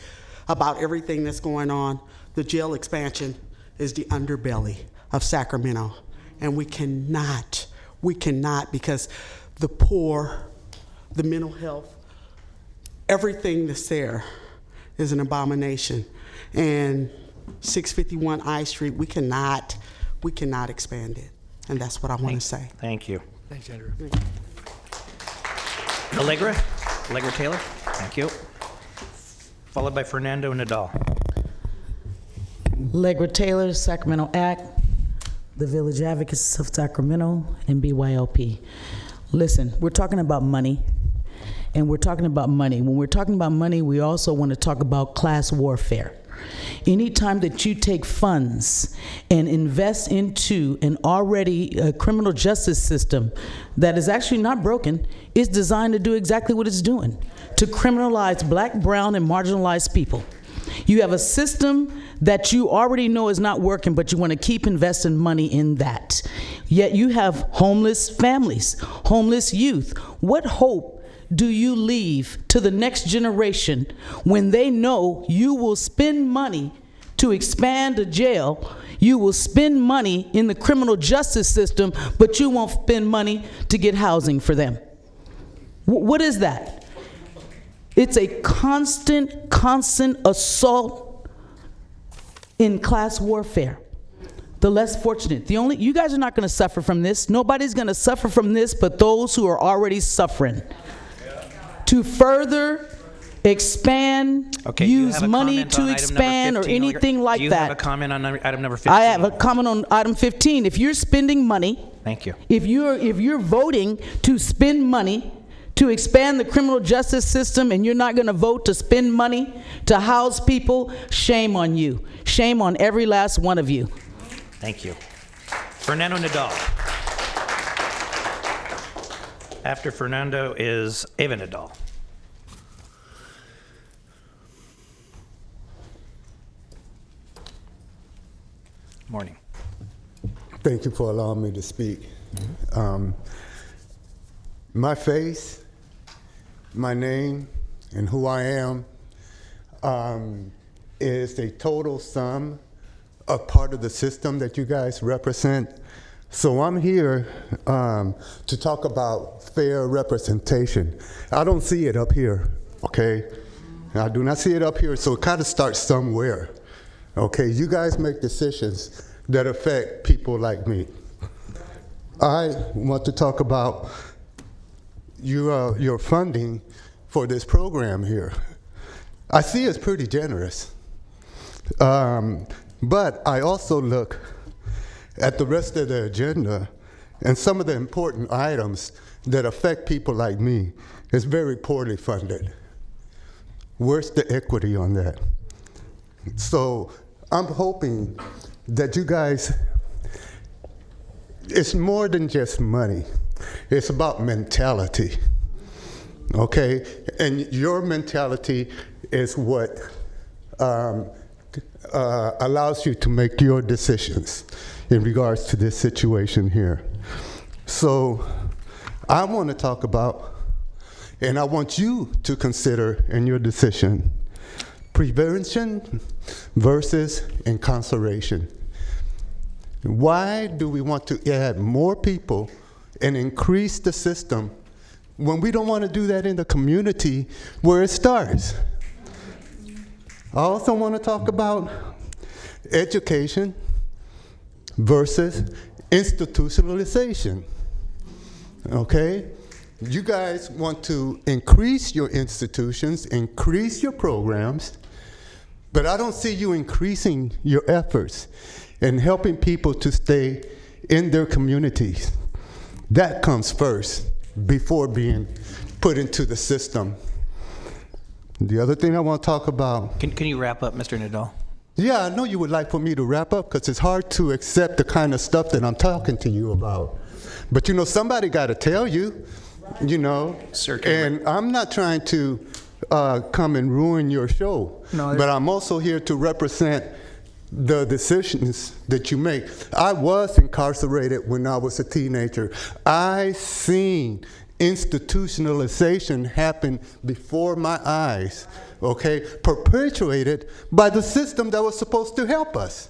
about everything that's going on. The jail expansion is the underbelly of Sacramento, And we cannot, because the poor, the mental health, everything that's there is an abomination. And 651 I Street, we cannot expand it. And that's what I want to say. Thank you. Thanks, Andrew. Allegra Taylor, thank you. Followed by Fernando Nadal. Allegra Taylor, Sacramento Act, the Village Advocates of Sacramento, and BYLP. Listen, we're talking about money, and we're talking about money. When we're talking about money, we also want to talk about class warfare. Anytime that you take funds and invest into an already criminal justice system that is actually not broken, it's designed to do exactly what it's doing, to criminalize black, brown, and marginalized people. You have a system that you already know is not working, but you want to keep investing money in that. Yet you have homeless families, homeless youth. What hope do you leave to the next generation when they know you will spend money to expand a jail, you will spend money in the criminal justice system, but you won't spend money to get housing for them? What is that? It's a constant assault in class warfare. The less fortunate. You guys are not going to suffer from this. Nobody's going to suffer from this but those who are already suffering. To further expand, use money to expand, or anything like that. Do you have a comment on item number 15? I have a comment on item 15. If you're spending money, thank you. If you're voting to spend money to expand the criminal justice system and you're not going to vote to spend money to house people, shame on you. Shame on every last one of you. Thank you. Fernando Nadal. After Fernando is Ava Nadal. Morning. Thank you for allowing me to speak. My face, my name, and who I am is a total sum of part of the system that you guys represent. So I'm here to talk about fair representation. I don't see it up here, okay? I do not see it up here, so it kind of starts somewhere. Okay, you guys make decisions that affect people like me. I want to talk about your funding for this program here. I see it's pretty generous, but I also look at the rest of the agenda and some of the important items that affect people like me. It's very poorly funded. Where's the equity on that? So I'm hoping that you guys, it's more than just money. It's about mentality, okay? And your mentality is what allows you to make your decisions in regards to this situation here. So I want to talk about, and I want you to consider in your decision, prevention versus incarceration. Why do we want to add more people and increase the system when we don't want to do that in the community where it starts? I also want to talk about education versus institutionalization, okay? You guys want to increase your institutions, increase your programs, but I don't see you increasing your efforts in helping people to stay in their communities. That comes first before being put into the system. The other thing I want to talk about. Can you wrap up, Mr. Nadal? Yeah, I know you would like for me to wrap up because it's hard to accept the kind of stuff that I'm talking to you about. But you know, somebody got to tell you, you know. Sir, and I'm not trying to come and ruin your show, but I'm also here to represent the decisions that you make. I was incarcerated when I was a teenager. I seen institutionalization happen before my eyes, okay, perpetuated by the system that was supposed to help us.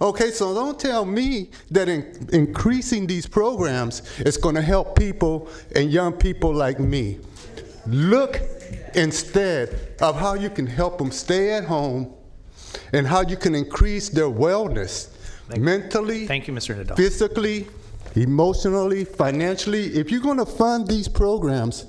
Okay, so don't tell me that increasing these programs is going to help people and young people like me. Look instead of how you can help them stay at home and how you can increase their wellness mentally, Thank you, Mr. Nadal. physically, emotionally, financially. If you're going to fund these programs,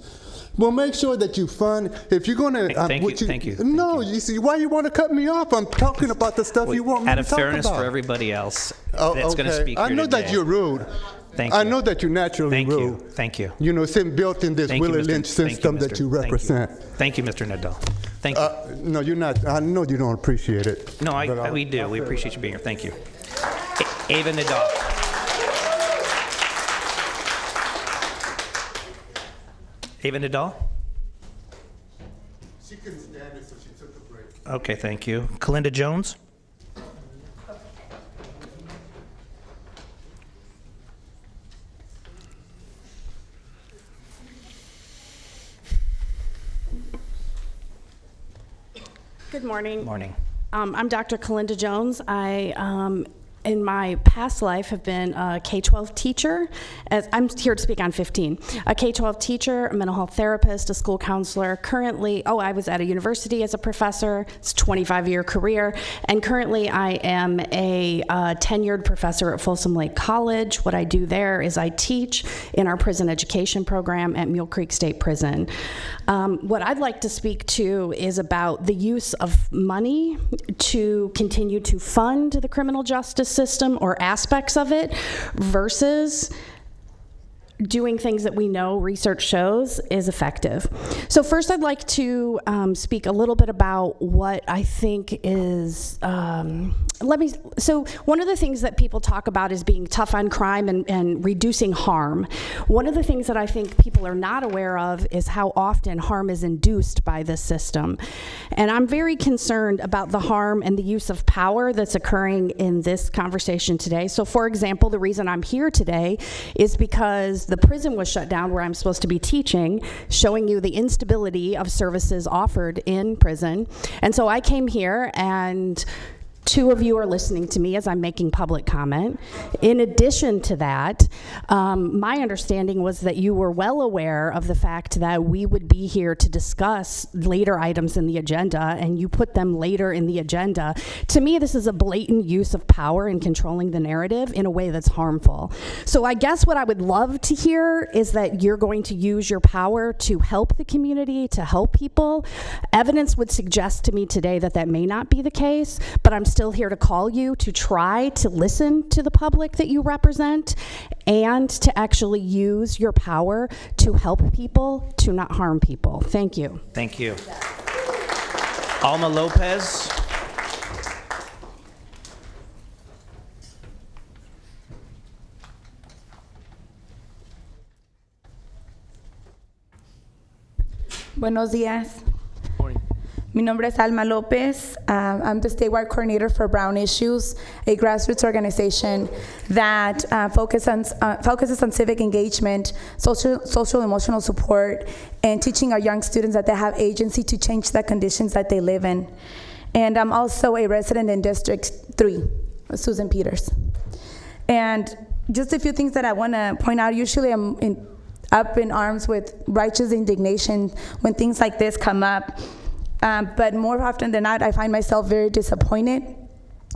well, make sure that you fund. If you're going to, Thank you. No, you see, why you want to cut me off? I'm talking about the stuff you want me Out to of talk fairness about. for everybody else Oh, that's going to okay. speak here I know today. that you're rude. Thank I you. know that you're naturally Thank rude. you. Thank you. You know, it's built in this Thank you, Willie Mr. Lynch system that you represent. Thank you, Mr. Nadal. Thank you. No, you're not. I know you don't appreciate it. No, but we do. We appreciate you being here. Thank you. Ava Nadal. Ava Nadal? She couldn't stand it, so she took a break. Okay, thank you. Kalinda Jones? Good morning. Morning. I'm Dr. Kalinda Jones. I, in my past life, have been a K-12 teacher. I'm here to speak on 15. A K-12 teacher, a mental health therapist, a school counselor. Currently, I was at a university as a professor. It's a 25-year career. And currently, I am a tenured professor at Folsom Lake College. What I do there is I teach in our prison education program at Mule Creek State Prison. What I'd like to speak to is about the use of money to continue to fund the criminal justice system or aspects of it versus doing things that we know research shows is effective. So first I'd like to speak a little bit about what I think is, so one of the things that people talk about is being tough on crime and reducing harm. One of the things that I think people are not aware of is how often harm is induced by this system. And I'm very concerned about the harm and the use of power that's occurring in this conversation today. So for example, the reason I'm here today is because the prison was shut down where I'm supposed to be teaching, showing you the instability of services offered in prison. And so I came here, and two of you are listening to me as I'm making public comment. In addition to that, my understanding was that you were well aware of the fact that we would be here to discuss later items in the agenda, and you put them later in the agenda. To me, this is a blatant use of power in controlling the narrative in a way that's harmful. So I guess what I would love to hear is that you're going to use your power to help the community, to help people. Evidence would suggest to me today that that may not be the case, but I'm still here to call you to try to listen to the public that you represent and to actually use your power to help people, to not harm people. Thank you. Thank you. Alma Lopez. Buenos días. Mi nombre es Alma Lopez. I'm the statewide coordinator for Brown Issues, a grassroots organization that focuses on civic engagement, social emotional support, and teaching our young students that they have agency to change the conditions that they live in. And I'm also a resident in District 3, Susan Peters. And just a few things that I want to point out. Usually I'm up in arms with righteous indignation when things like this come up. But more often than not, I find myself very disappointed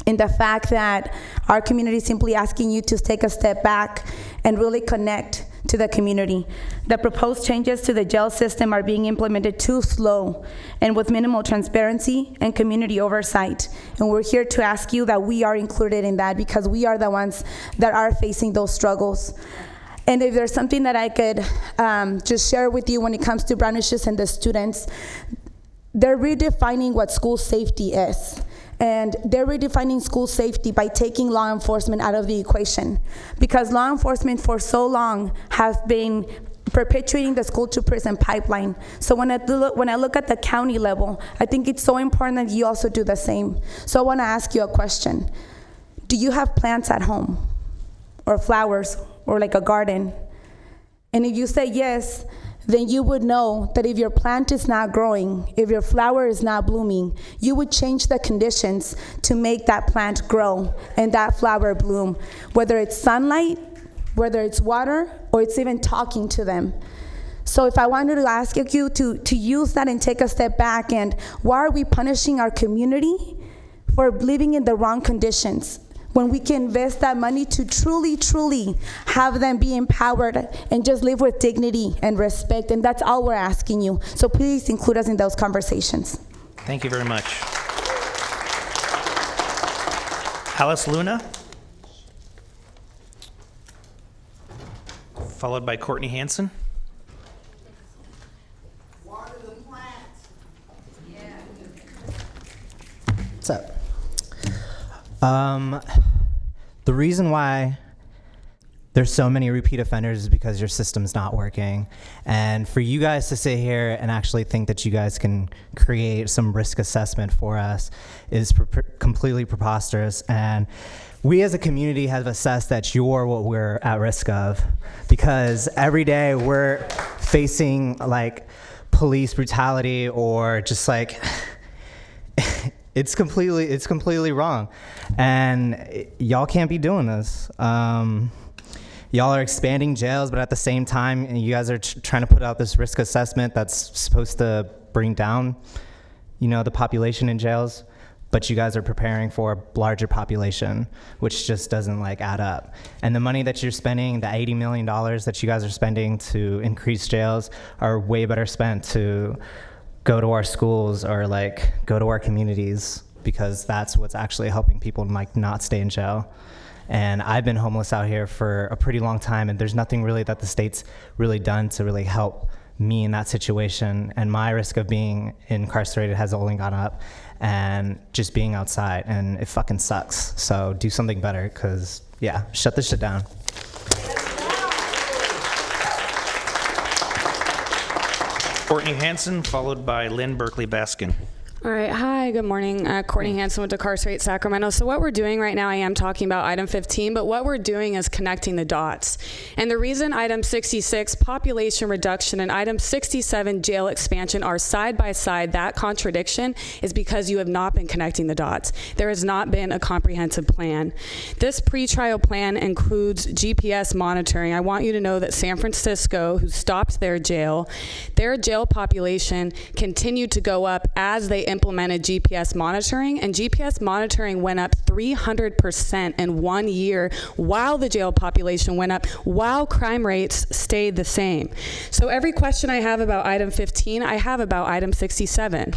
in the fact that our community is simply asking you to take a step back and really connect to the community. The proposed changes to the jail system are being implemented too slow and with minimal transparency and community oversight. And we're here to ask you that we are included in that because we are the ones that are facing those struggles. And if there's something that I could just share with you when it comes to Brown Issues and the students, they're redefining what school safety is. And they're redefining school safety by taking law enforcement out of the equation. Because law enforcement for so long has been perpetuating the school to prison pipeline. So when I look at the county level, I think it's so important that you also do the same. So I wanna ask you a question. Do you have plants at home? Or flowers, or like a garden? And if you say yes, then you would know that if your plant is not growing, if your flower is not blooming, you would change the conditions to make that plant grow and that flower bloom, whether it's sunlight, whether it's water, or it's even talking to them. So if I wanted to ask you to use that and take a step back, and why are we punishing our community for living in the wrong conditions when we can invest that money to truly, truly have them be empowered and just live with dignity and respect? And that's all we're asking you. So please include us in those conversations. Thank you very much. Alice Luna, followed by Courtney Hanson. What's up? The reason why there's so many repeat offenders is because your system's not working. And for you guys to sit here and actually think that you guys can create some risk assessment for us is completely preposterous. And we as a community have assessed that you're what we're at risk of, because every day we're facing like police brutality or just like it's completely wrong, and y'all can't be doing this. Y'all are expanding jails, but at the same time, you guys are trying to put out this risk assessment that's supposed to bring down, the population in jails, but you guys are preparing for a larger population, which just doesn't add up. And the money that you're spending, the $80 million that you guys are spending to increase jails, are way better spent to go to our schools or go to our communities, because that's what's actually helping people not stay in jail. And I've been homeless out here for a pretty long time, and there's nothing really that the state's really done to really help me in that situation. And my risk of being incarcerated has only gone up, and just being outside, and it fucking sucks. So do something better, because shut this shit down. Courtney Hanson, followed by Lynn Berkeley Baskin. All right. Hi, good morning. Courtney Hanson with Decarcerate Sacramento. So what we're doing right now, I am talking about item 15, but what we're doing is connecting the dots. And the reason item 66, population reduction, and item 67, jail expansion, are side by side, that contradiction, is because you have not been connecting the dots. There has not been a comprehensive plan. This pretrial plan includes GPS monitoring. I want you to know that San Francisco, who stopped their jail population continued to go up as they implemented GPS monitoring, and GPS monitoring went up 300% in 1 year while the jail population went up, while crime rates stayed the same. So every question I have about item 15, I have about item 67.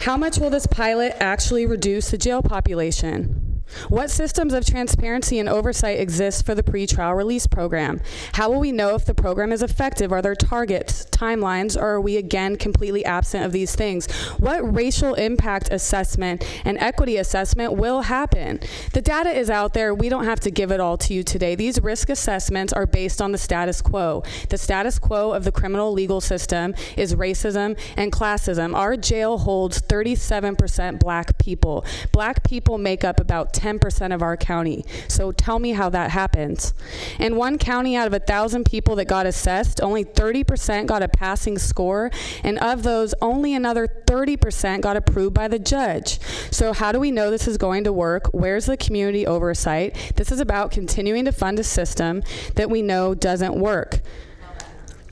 How much will this pilot actually reduce the jail population? What systems of transparency and oversight exist for the pretrial release program? How will we know if the program is effective? Are there targets, timelines, or are we again completely absent of these things? What racial impact assessment and equity assessment will happen? The data is out there. We don't have to give it all to you today. These risk assessments are based on the status quo. The status quo of the criminal legal system is racism and classism. Our jail holds 37% black people. Black people make up about 10% of our county. So tell me how that happens. In one county out of 1,000 people that got assessed, only 30% got a passing score, and of those, only another 30% got approved by the judge. So how do we know this is going to work? Where's the community oversight? This is about continuing to fund a system that we know doesn't work.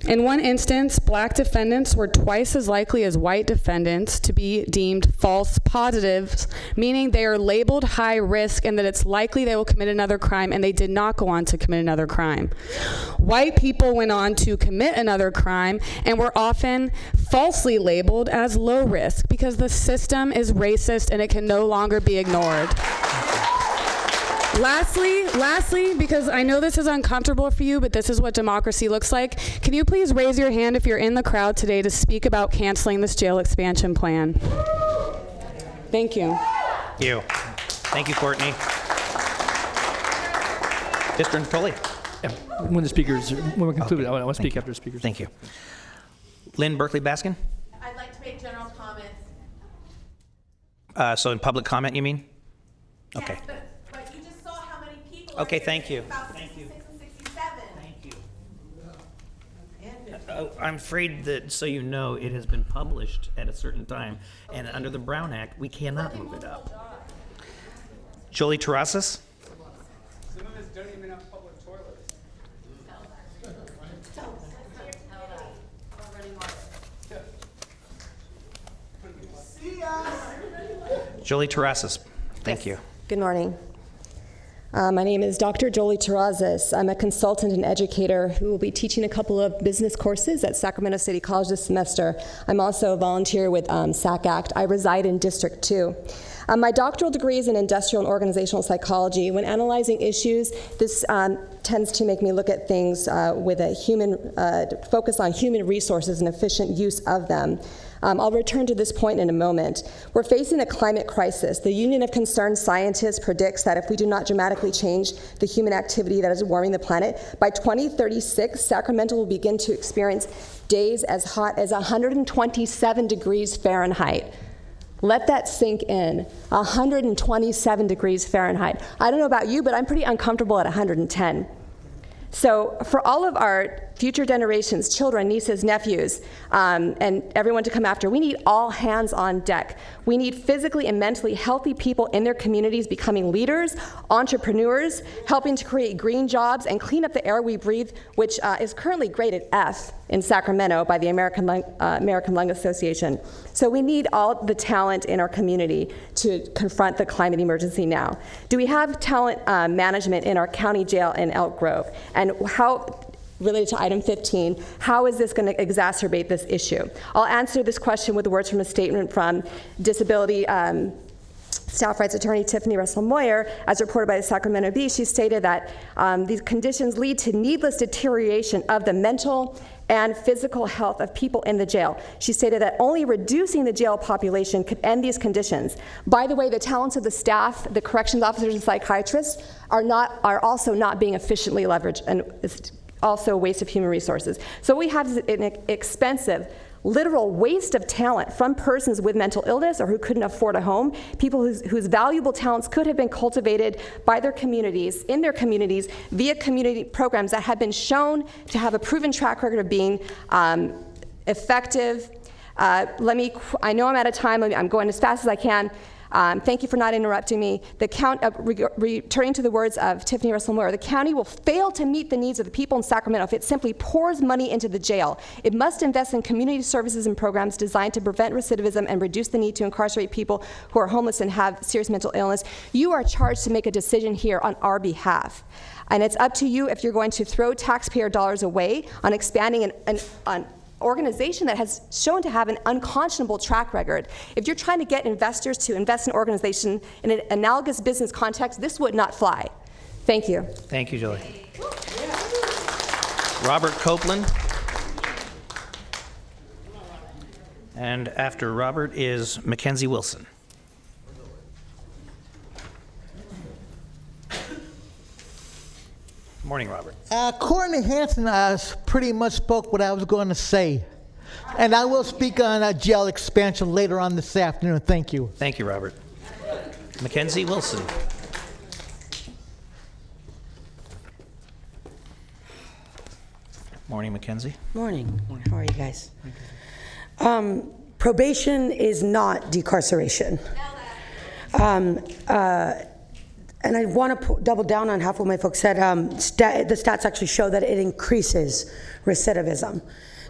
In one instance, black defendants were twice as likely as white defendants to be deemed false positives, meaning they are labeled high risk and that it's likely they will commit another crime, and they did not go on to commit another crime. White people went on to commit another crime and were often falsely labeled as low risk because the system is racist and it can no longer be ignored. Lastly, because I know this is uncomfortable for you, but this is what democracy looks like, can you please raise your hand if you're in the crowd today to speak about canceling this jail expansion plan? Thank you. Thank you, Courtney. Mr. Natoli. When we conclude, I want to speak after the speakers. Thank you. Lynn Berkeley Baskin? I'd like to make general comments. So in public comment, you mean? Okay. Yes, but you just saw how many people Okay, are here thank you. about Thank you. 66 and 67. Thank you. I'm afraid that, so you know, it has been published at a certain time, and under the Brown Act, we cannot move it up. Jolie Terrazas? Some of us don't even have public toilets. Jolie Terrazas, thank you. Good morning. My name is Dr. Jolie Terrazas. I'm a consultant and educator who will be teaching a couple of business courses at Sacramento City College this semester. I'm also a volunteer with SAC Act. I reside in District 2. My doctoral degree is in industrial and organizational psychology. When analyzing issues, this tends to make me look at things with a focus on human resources and efficient use of them. I'll return to this point in a moment. We're facing a climate crisis. The Union of Concerned Scientists predicts that if we do not dramatically change the human activity that is warming the planet, by 2036, Sacramento will begin to experience days as hot as 127 degrees Fahrenheit. Let that sink in. 127 degrees Fahrenheit. I don't know about you, but I'm pretty uncomfortable at 110. So for all of our future generations, children, nieces, nephews, and everyone to come after, we need all hands on deck. We need physically and mentally healthy people in their communities becoming leaders, entrepreneurs, helping to create green jobs and clean up the air we breathe, which is currently graded F in Sacramento by the American Lung Association. So we need all the talent in our community to confront the climate emergency now. Do we have talent management in our county jail in Elk Grove? And how, related to item 15, how is this going to exacerbate this issue? I'll answer this question with the words from a statement from disability staff rights attorney Tiffany Russell-Moyer, as reported by the Sacramento Bee. She stated that these conditions lead to needless deterioration of the mental and physical health of people in the jail. She stated that only reducing the jail population could end these conditions. By the way, the talents of the staff, the corrections officers and psychiatrists, are also not being efficiently leveraged, and it's also a waste of human resources. So we have an expensive, literal waste of talent from persons with mental illness or who couldn't afford a home, people whose valuable talents could have been cultivated by their communities, in their communities, via community programs that have been shown to have a proven track record of being effective. I know I'm out of time. I'm going as fast as I can. Thank you for not interrupting me. Returning to the words of Tiffany Russell-Moore, the county will fail to meet the needs of the people in Sacramento if it simply pours money into the jail. It must invest in community services and programs designed to prevent recidivism and reduce the need to incarcerate people who are homeless and have serious mental illness. You are charged to make a decision here on our behalf. And it's up to you if you're going to throw taxpayer dollars away on expanding an organization that has shown to have an unconscionable track record. If you're trying to get investors to invest in an organization in an analogous business context, this would not fly. Thank you. Thank you, Jolie. Robert Copeland. And after Robert is Mackenzie Wilson. Morning, Robert. Courtney Hanson pretty much spoke what I was going to say. And I will speak on jail expansion later on this afternoon. Thank you. Thank you, Robert. Mackenzie Wilson. Morning, Mackenzie. Morning. How are you guys? Probation is not decarceration. And I want to double down on half what my folks said. The stats actually show that it increases recidivism.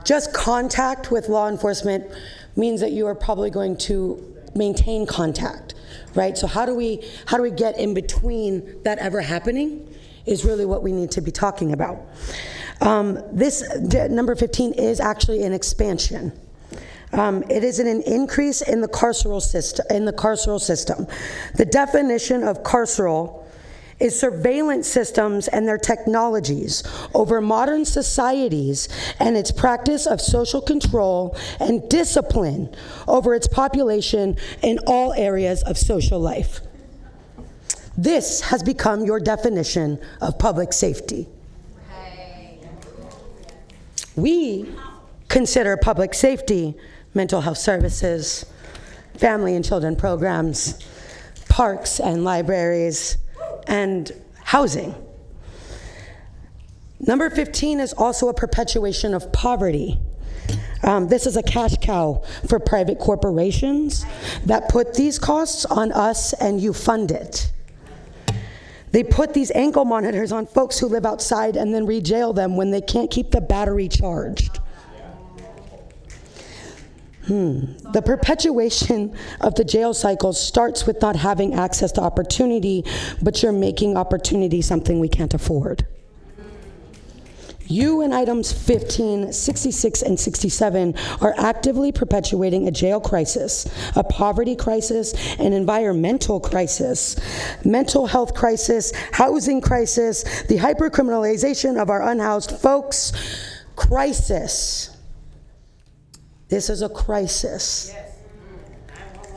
Just contact with law enforcement means that you are probably going to maintain contact, right? So how do we get in between that ever happening is really what we need to be talking about. This number 15 is actually an expansion. It is an increase in the carceral system. The definition of carceral is surveillance systems and their technologies over modern societies and its practice of social control and discipline over its population in all areas of social life. This has become your definition of public safety. We consider public safety mental health services, family and children programs, parks and libraries, and housing. Number 15 is also a perpetuation of poverty. This is a cash cow for private corporations that put these costs on us and you fund it. They put these ankle monitors on folks who live outside and then re-jail them when they can't keep the battery charged. The perpetuation of the jail cycle starts with not having access to opportunity, but you're making opportunity something we can't afford. You in items 15, 66, and 67 are actively perpetuating a jail crisis, a poverty crisis, an environmental crisis, mental health crisis, housing crisis, the hypercriminalization of our unhoused folks, crisis. This is a crisis.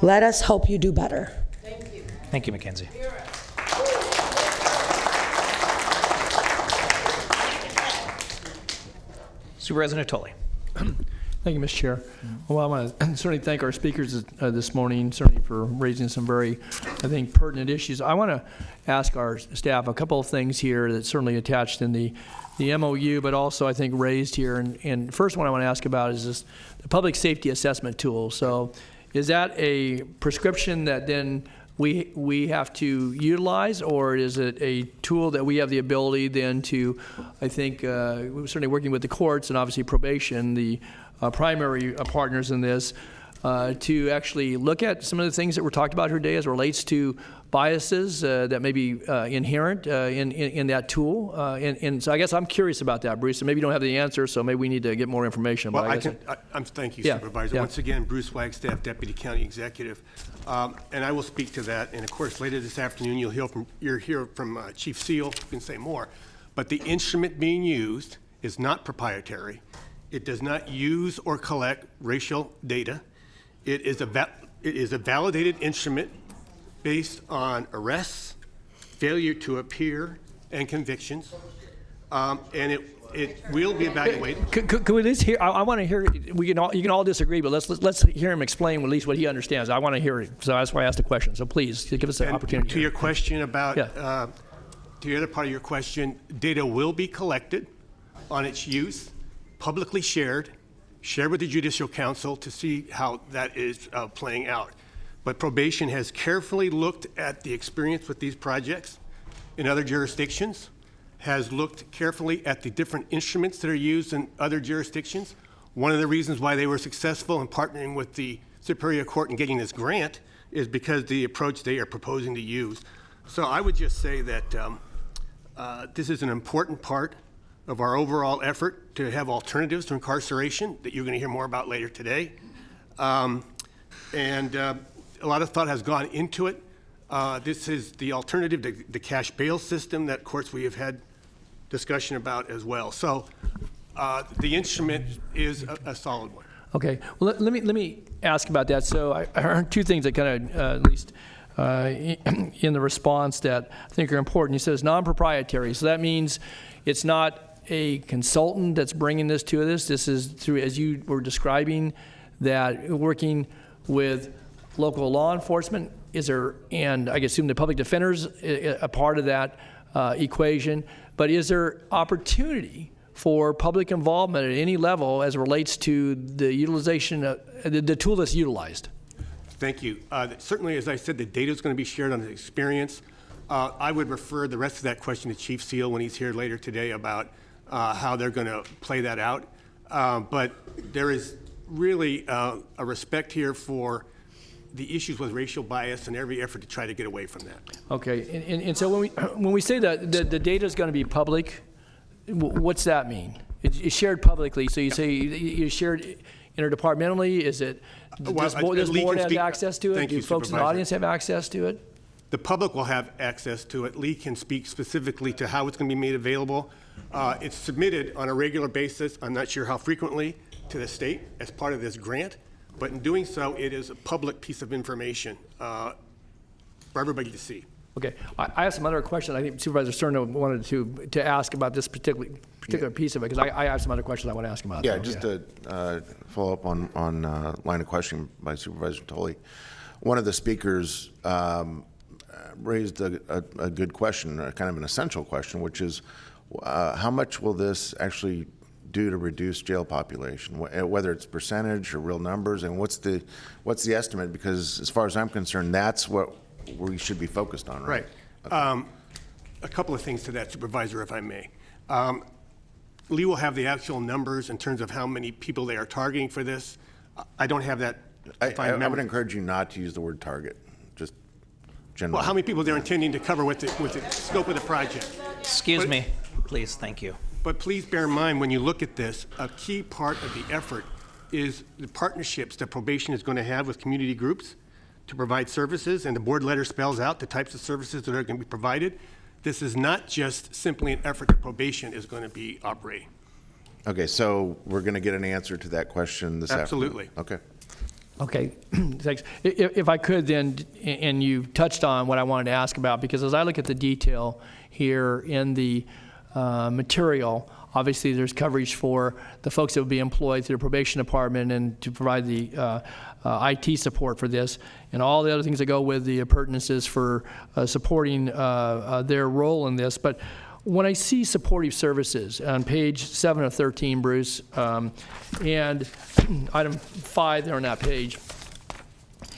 Let us help you do better. Thank you, Mackenzie. Supervisor Natoli. Thank you, Mr. Chair. Well, I want to certainly thank our speakers this morning, certainly for raising some very, I think, pertinent issues. I want to ask our staff a couple of things here that's certainly attached in the MOU, but also I think raised here. And first one I want to ask about is this, the public safety assessment tool. So is that a prescription that then we have to utilize, or is it a tool that we have the ability then to, I think, we're certainly working with the courts and obviously probation, the primary partners in this, to actually look at some of the things that were talked about here today as it relates to biases that may be inherent in that tool. And so I guess I'm curious about that, Bruce. And maybe you don't have the answer, so maybe we need to get more information. Well, but thank you, Yeah, Supervisor. yeah. Once again, Bruce Wagstaff, Deputy County Executive. And I will speak to that. And of course, later this afternoon, you'll hear from Chief Seal, who can say more. But the instrument being used is not proprietary. It does not use or collect racial data. It is a validated instrument based on arrests, failure to appear, and convictions. And it will be evaluated. Could we at least hear? I want to hear. You can all disagree, but let's hear him explain at least what he understands. I want to hear it, so that's why I asked the question. So please give us an opportunity. To your question about, to the other part of your question, data will be collected on its use, publicly shared with the Judicial Council to see how that is playing out. But probation has carefully looked at the experience with these projects in other jurisdictions, has looked carefully at the different instruments that are used in other jurisdictions. One of the reasons why they were successful in partnering with the Superior Court in getting this grant is because the approach they are proposing to use. So I would just say that this is an important part of our overall effort to have alternatives to incarceration that you're going to hear more about later today. And a lot of thought has gone into it. This is the alternative to the cash bail system that, of course, we have had discussion about as well. So the instrument is a solid one. Okay. Well, let me ask about that. So I heard two things that kind of, at least in the response, that I think are important. You said it's non-proprietary. So that means it's not a consultant that's bringing this to us. This is through, as you were describing, that working with local law enforcement. Is there, and I assume the public defenders a part of that equation, but is there opportunity for public involvement at any level as it relates to the utilization of the tool that's utilized? Thank you. Certainly, as I said, the data is going to be shared on the experience. I would refer the rest of that question to Chief Seal when he's here later today about how they're going to play that out. But there is really a respect here for the issues with racial bias and every effort to try to get away from that. Okay, and so when we say that the data is going to be public, what's that mean? It's shared publicly. So you say you shared interdepartmentally. Is it? Does the board have access to it? Do folks in the audience have access to it? The public will have access to it. Lee can speak specifically to how it's going to be made available. It's submitted on a regular basis. I'm not sure how frequently to the state as part of this grant. But in doing so, it is a public piece of information for everybody to see. Okay, I have some other questions. I think Supervisor Cerno wanted to ask about this particular piece of it, because I have some other questions I want to ask about. Yeah, just to follow up on line of questioning by Supervisor Tolley. One of the speakers raised a good question, kind of an essential question, which is, How much will this actually do to reduce jail population, whether it's percentage or real numbers, and what's the estimate? Because as far as I'm concerned, that's what we should be focused on, right? Right. A couple of things to that, Supervisor, if I may. Lee will have the actual numbers in terms of how many people they are targeting for this. I don't have that. I would encourage you not to use the word target, just generally. Well, how many people they're intending to cover with the scope of the project? Excuse me, please, thank you. But please bear in mind, when you look at this, a key part of the effort is the partnerships that probation is going to have with community groups to provide services, and the board letter spells out the types of services that are going to be provided. This is not just simply an effort that probation is going to be operating. Okay, so we're going to get an answer to that question this Absolutely. afternoon. Okay, thanks. If I could then, and you touched on what I wanted to ask about, because as I look at the detail here in the material, obviously there's coverage for the folks that would be employed through the probation department and to provide the IT support for this, and all the other things that go with the appurtenances for supporting their role in this. But when I see supportive services on page 7 of 13, Bruce, and item 5 there on that page,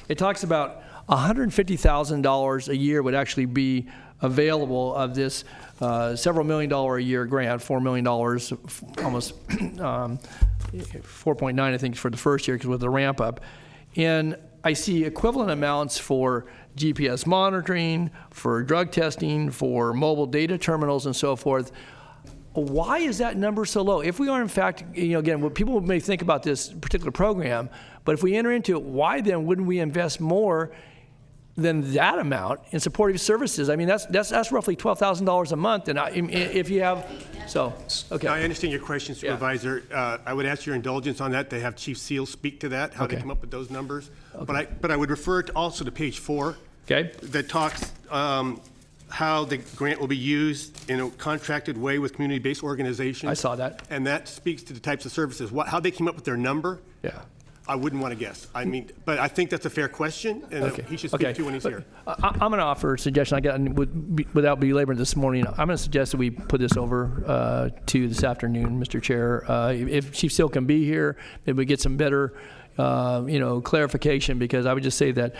it talks about $150,000 a year would actually be available of this several $1 million a year grant, $4 million, almost 4.9, I think, for the first year because with the ramp up. And I see equivalent amounts for GPS monitoring, for drug testing, for mobile data terminals, and so forth. Why is that number so low? If we are, in fact, again, what people may think about this particular program, but if we enter into it, why then wouldn't we invest more than that amount in supportive services? I mean, that's roughly $12,000 a month, and if you have, so okay. Now, I understand your question, Supervisor. Yeah. I would ask your indulgence on that. They have Chief Seal speak to that, how they come up with those numbers. Okay. But I would refer also to page 4. Okay. That talks how the grant will be used in a contracted way with community-based organizations. I saw that. And that speaks to the types of services. How they came up with their number, yeah, I wouldn't want to guess. I mean, but I think that's a fair question, and he should speak to when he's here. I'm going to offer a suggestion. Without belaboring this morning, I'm going to suggest that we put this over to this afternoon, Mr. Chair. If Chief Seal can be here, maybe we get some better, clarification, because I would just say that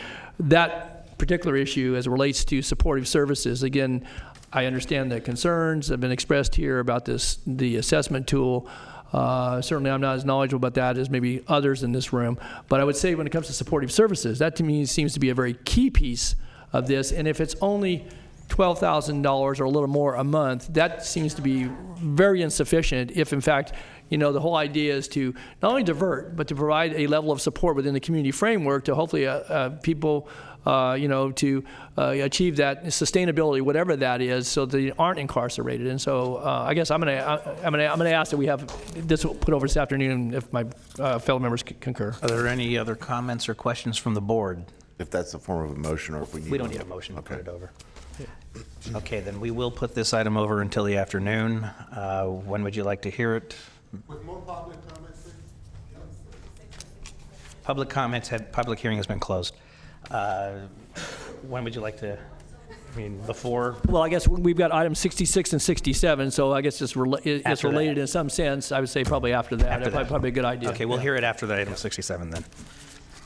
particular issue as it relates to supportive services, again, I understand the concerns that have been expressed here about the assessment tool. Certainly I'm not as knowledgeable about that as maybe others in this room, but I would say when it comes to supportive services, that to me seems to be a very key piece of this. And if it's only $12,000 or a little more a month, that seems to be very insufficient if in fact, the whole idea is to not only divert, but to provide a level of support within the community framework to hopefully people to achieve that sustainability, whatever that is, so they aren't incarcerated. And so I guess I'm gonna ask that we have this put over this afternoon if my fellow members concur. Are there any other comments or questions from the board? If that's the form of a motion, or if we need. We don't need a motion to put it over. Okay, then we will put this item over until the afternoon. When would you like to hear it? With more public comments, please. Public hearing has been closed. When would you like to, before? Well, I guess we've got items 66 and 67, so I guess it's related in some sense. I would say probably after that. That's probably a good idea. Okay, we'll hear it after the item 67 then.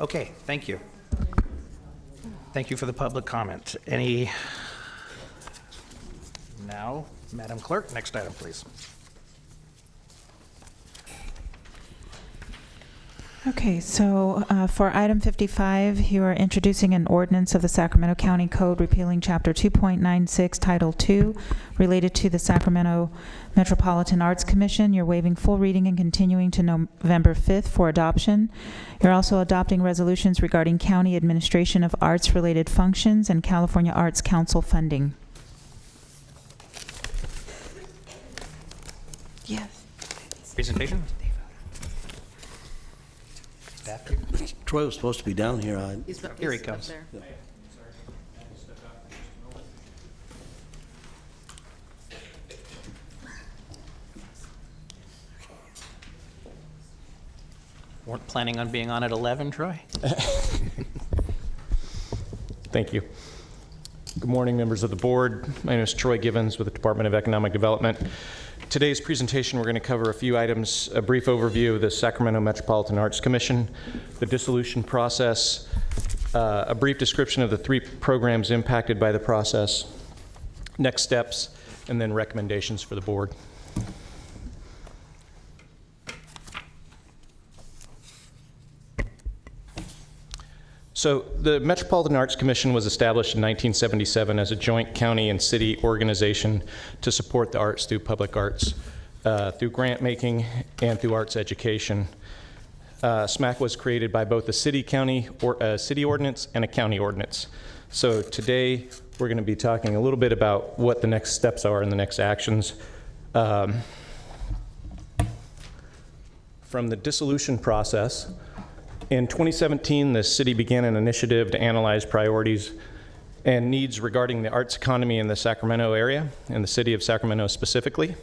Okay, thank you. Thank you for the public comment. Any? Now, Madam Clerk, next item, please. Okay, so for item 55, you are introducing an ordinance of the Sacramento County Code repealing Chapter 2.96, Title 2, related to the Sacramento Metropolitan Arts Commission. You're waiving full reading and continuing to November 5th for adoption. You're also adopting resolutions regarding county administration of arts-related functions and California Arts Council funding. Yes. Presentation? Troy was supposed to be down here. Here he comes. Weren't planning on being on at 11, Troy? Thank you. Good morning, members of the board. My name is Troy Givens with the Department of Economic Development. Today's presentation, we're going to cover a few items, a brief overview of the Sacramento Metropolitan Arts Commission, the dissolution process, a brief description of the 3 programs impacted by the process, next steps, and then recommendations for the board. So the Metropolitan Arts Commission was established in 1977 as a joint county and city organization to support the arts through public arts, through grant making and through arts education. SMAC was created by both a city ordinance and a county ordinance. So today we're going to be talking a little bit about what the next steps are and the next actions. From the dissolution process, in 2017, the city began an initiative to analyze priorities and needs regarding the arts economy in the Sacramento area, and the city of Sacramento specifically.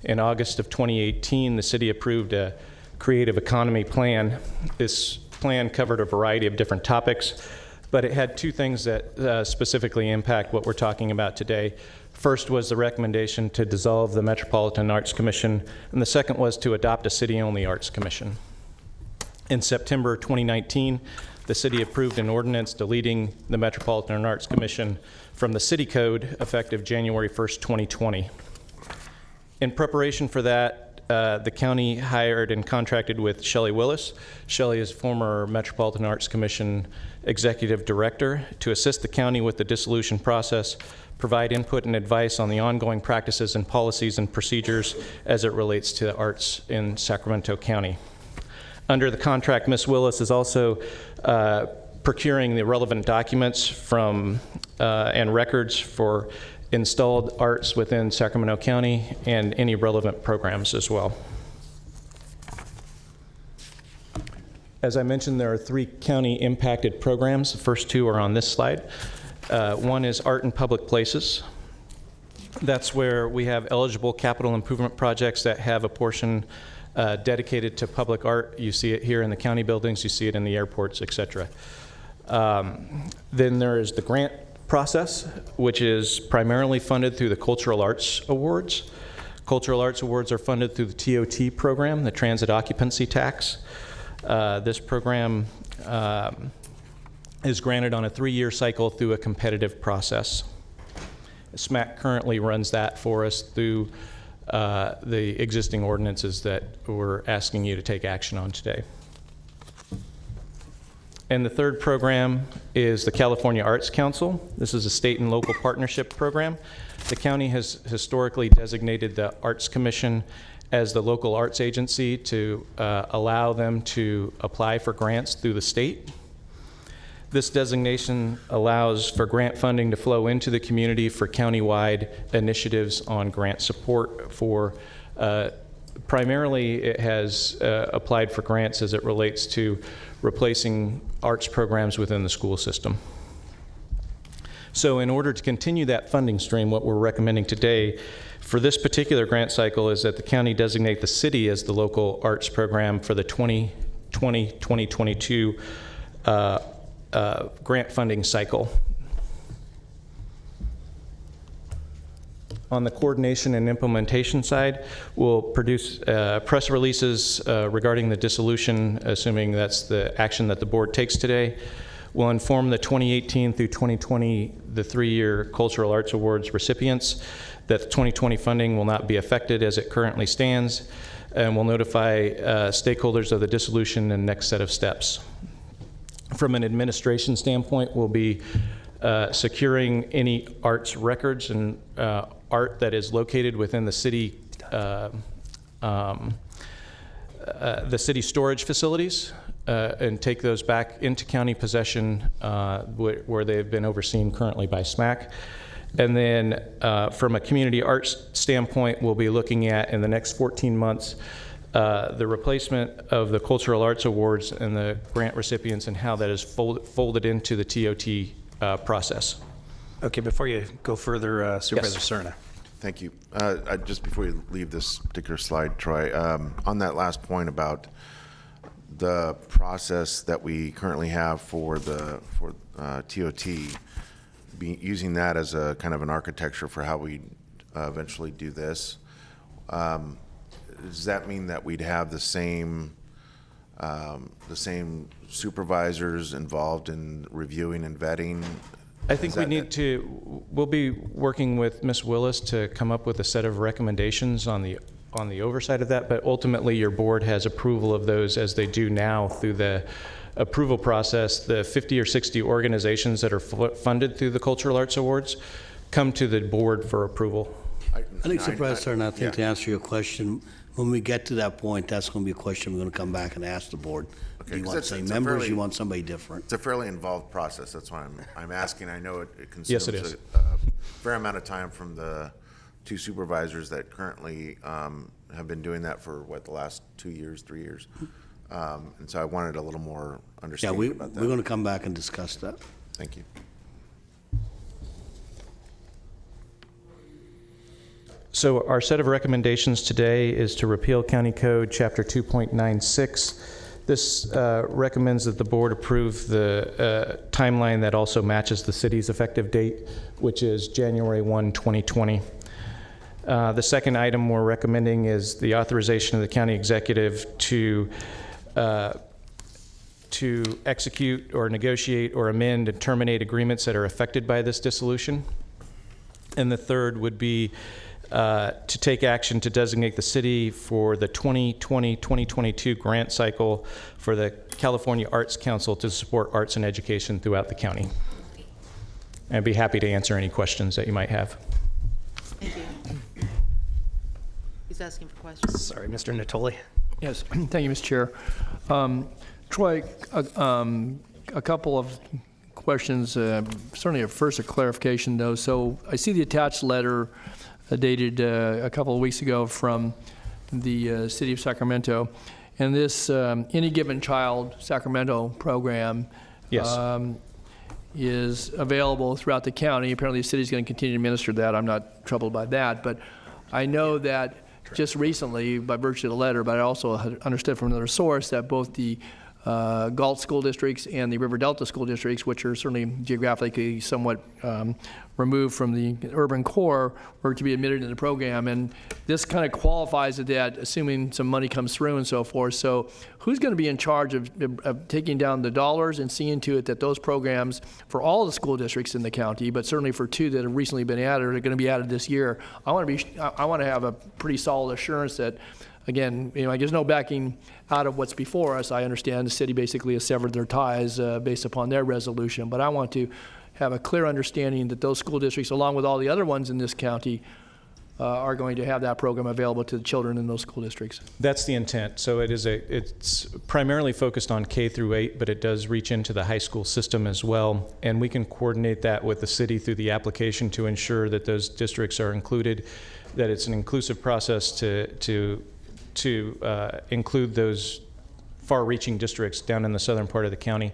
In August of 2018, the city approved a creative economy plan. This plan covered a variety of different topics, but it had 2 things that specifically impact what we're talking about today. First was the recommendation to dissolve the Metropolitan Arts Commission, and the second was to adopt a city-only arts commission. In September 2019, the city approved an ordinance deleting the Metropolitan Arts Commission from the city code effective January 1st, 2020. In preparation for that, the county hired and contracted with Shelley Willis. Shelley is former Metropolitan Arts Commission executive director to assist the county with the dissolution process, provide input and advice on the ongoing practices and policies and procedures as it relates to the arts in Sacramento County. Under the contract, Ms. Willis is also procuring the relevant documents from and records for installed arts within Sacramento County and any relevant programs as well. As I mentioned, there are 3 county impacted programs. The first 2 are on this slide. One is Art in Public Places. That's where we have eligible capital improvement projects that have a portion dedicated to public art. You see it here in the county buildings, you see it in the airports, etc. Then there is the grant process, which is primarily funded through the Cultural Arts Awards. Cultural Arts Awards are funded through the TOT program, the Transit Occupancy Tax. This program is granted on a 3-year cycle through a competitive process. SMAC currently runs that for us through the existing ordinances that we're asking you to take action on today. And the third program is the California Arts Council. This is a state and local partnership program. The county has historically designated the Arts Commission as the local arts agency to allow them to apply for grants through the state. This designation allows for grant funding to flow into the community for countywide initiatives on grant support for, primarily it has applied for grants as it relates to replacing arts programs within the school system. So in order to continue that funding stream, what we're recommending today for this particular grant cycle is that the county designate the city as the local arts program for the 2020-2022 grant funding cycle. On the coordination and implementation side, we'll produce press releases regarding the dissolution, assuming that's the action that the board takes today. We'll inform the 2018 through 2020, the 3-year Cultural Arts Awards recipients that the 2020 funding will not be affected as it currently stands, and we'll notify stakeholders of the dissolution and next set of steps. From an administration standpoint, we'll be securing any arts records and art that is located within the city storage facilities and take those back into county possession where they've been overseen currently by SMAC. And then from a community arts standpoint, we'll be looking at in the next 14 months the replacement of the Cultural Arts Awards and the grant recipients and how that is folded into the TOT process. Okay, before you go further, Supervisor Cerna. Thank you. Just before you leave this particular slide, Troy, on that last point about the process that we currently have for TOT using that as a kind of an architecture for how we eventually do this. Does that mean that we'd have the same supervisors involved in reviewing and vetting? I think we'll be working with Ms. Willis to come up with a set of recommendations on the oversight of that, but ultimately your board has approval of those as they do now through the approval process. The 50 or 60 organizations that are funded through the Cultural Arts Awards come to the board for approval. I think, Supervisor, and I think to answer your question, when we get to that point, that's going to be a question we're going to come back and ask the board. Do you want the same members? You want somebody different? It's a fairly involved process. That's why I'm asking. I know it consumes Yes, it is. a fair amount of time from the 2 supervisors that currently have been doing that for the last 2 years, 3 years. And so I wanted a little more understanding about that. We're going to come back and discuss that. Thank you. So our set of recommendations today is to repeal County Code Chapter 2.96. This recommends that the board approve the timeline that also matches the city's effective date, which is January 1, 2020. The second item we're recommending is the authorization of the county executive to execute or negotiate or amend and terminate agreements that are affected by this dissolution. And the third would be to take action to designate the city for the 2020-2022 grant cycle for the California Arts Council to support arts and education throughout the county. And I'd be happy to answer any questions that you might have. Thank you. He's asking for questions. Sorry, Mr. Natoli. Yes, thank you, Mr. Chair. Troy, a couple of questions, certainly first a clarification though. So I see the attached letter dated a couple of weeks ago from the City of Sacramento. And this Any Given Child Sacramento program is available throughout the county. Apparently the city's going to continue to administer that. I'm not troubled by that. But I know that just recently, by virtue of the letter, but I also understood from another source that both the Galt school districts and the River Delta school districts, which are certainly geographically somewhat removed from the urban core, were to be admitted in the program. And this kind of qualifies to that, assuming some money comes through and so forth. So who's going to be in charge of taking down the dollars and seeing to it that those programs for all the school districts in the county, but certainly for 2 that have recently been added, are going to be added this year? I want to have a pretty solid assurance that, again, there's no backing out of what's before us. I understand the city basically has severed their ties based upon their resolution, but I want to have a clear understanding that those school districts, along with all the other ones in this county, are going to have that program available to the children in those school districts. That's the intent. So it's primarily focused on K through 8, but it does reach into the high school system as well. And we can coordinate that with the city through the application to ensure that those districts are included, that it's an inclusive process to include those far-reaching districts down in the southern part of the county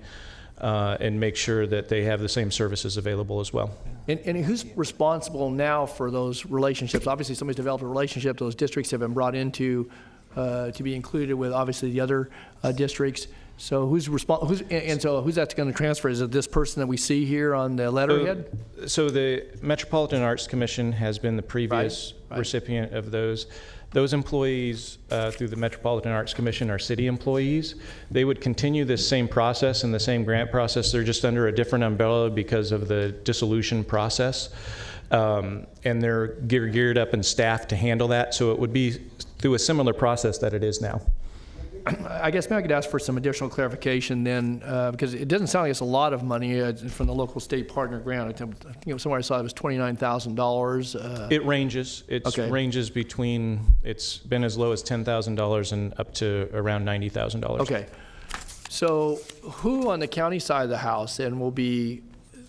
and make sure that they have the same services available as well. And who's responsible now for those relationships? Obviously, somebody's developed a relationship. Those districts have been brought into to be included with, obviously, the other districts. So who's that's going to transfer? Is it this person that we see here on the letterhead? So the Metropolitan Arts Commission has been the previous recipient of those. Those employees through the Metropolitan Arts Commission are city employees. They would continue this same process and the same grant process. They're just under a different umbrella because of the dissolution process. And they're geared up and staffed to handle that. So it would be through a similar process that it is now. I guess maybe I could ask for some additional clarification then, because it doesn't sound like it's a lot of money from the local state partner grant. I think it was somewhere I saw it was $29,000. It ranges. It ranges between, it's been as low as $10,000 and up to around $90,000. Okay. So who on the county side of the house then will be,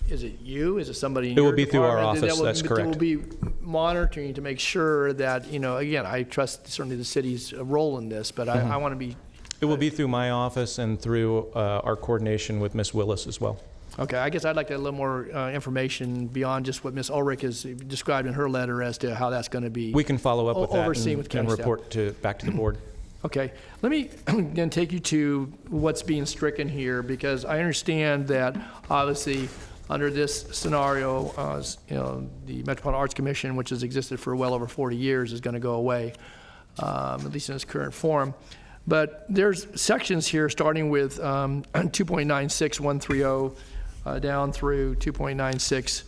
is it you? Is it somebody in your department? It will be through our office, that's correct. That will be monitoring to make sure that, again, I trust certainly the city's role in this, but I want to be. It will be through my office and through our coordination with Ms. Willis as well. Okay, I guess I'd like to have a little more information beyond just what Ms. Ulrich has described in her letter as to how that's going to be. We can follow up with that and report back to the board. Okay, let me then take you to what's being stricken here, because I understand that obviously under this scenario, the Metropolitan Arts Commission, which has existed for well over 40 years, is going to go away, at least in its current form. But there's sections here starting with 2.96130 down through 2.96,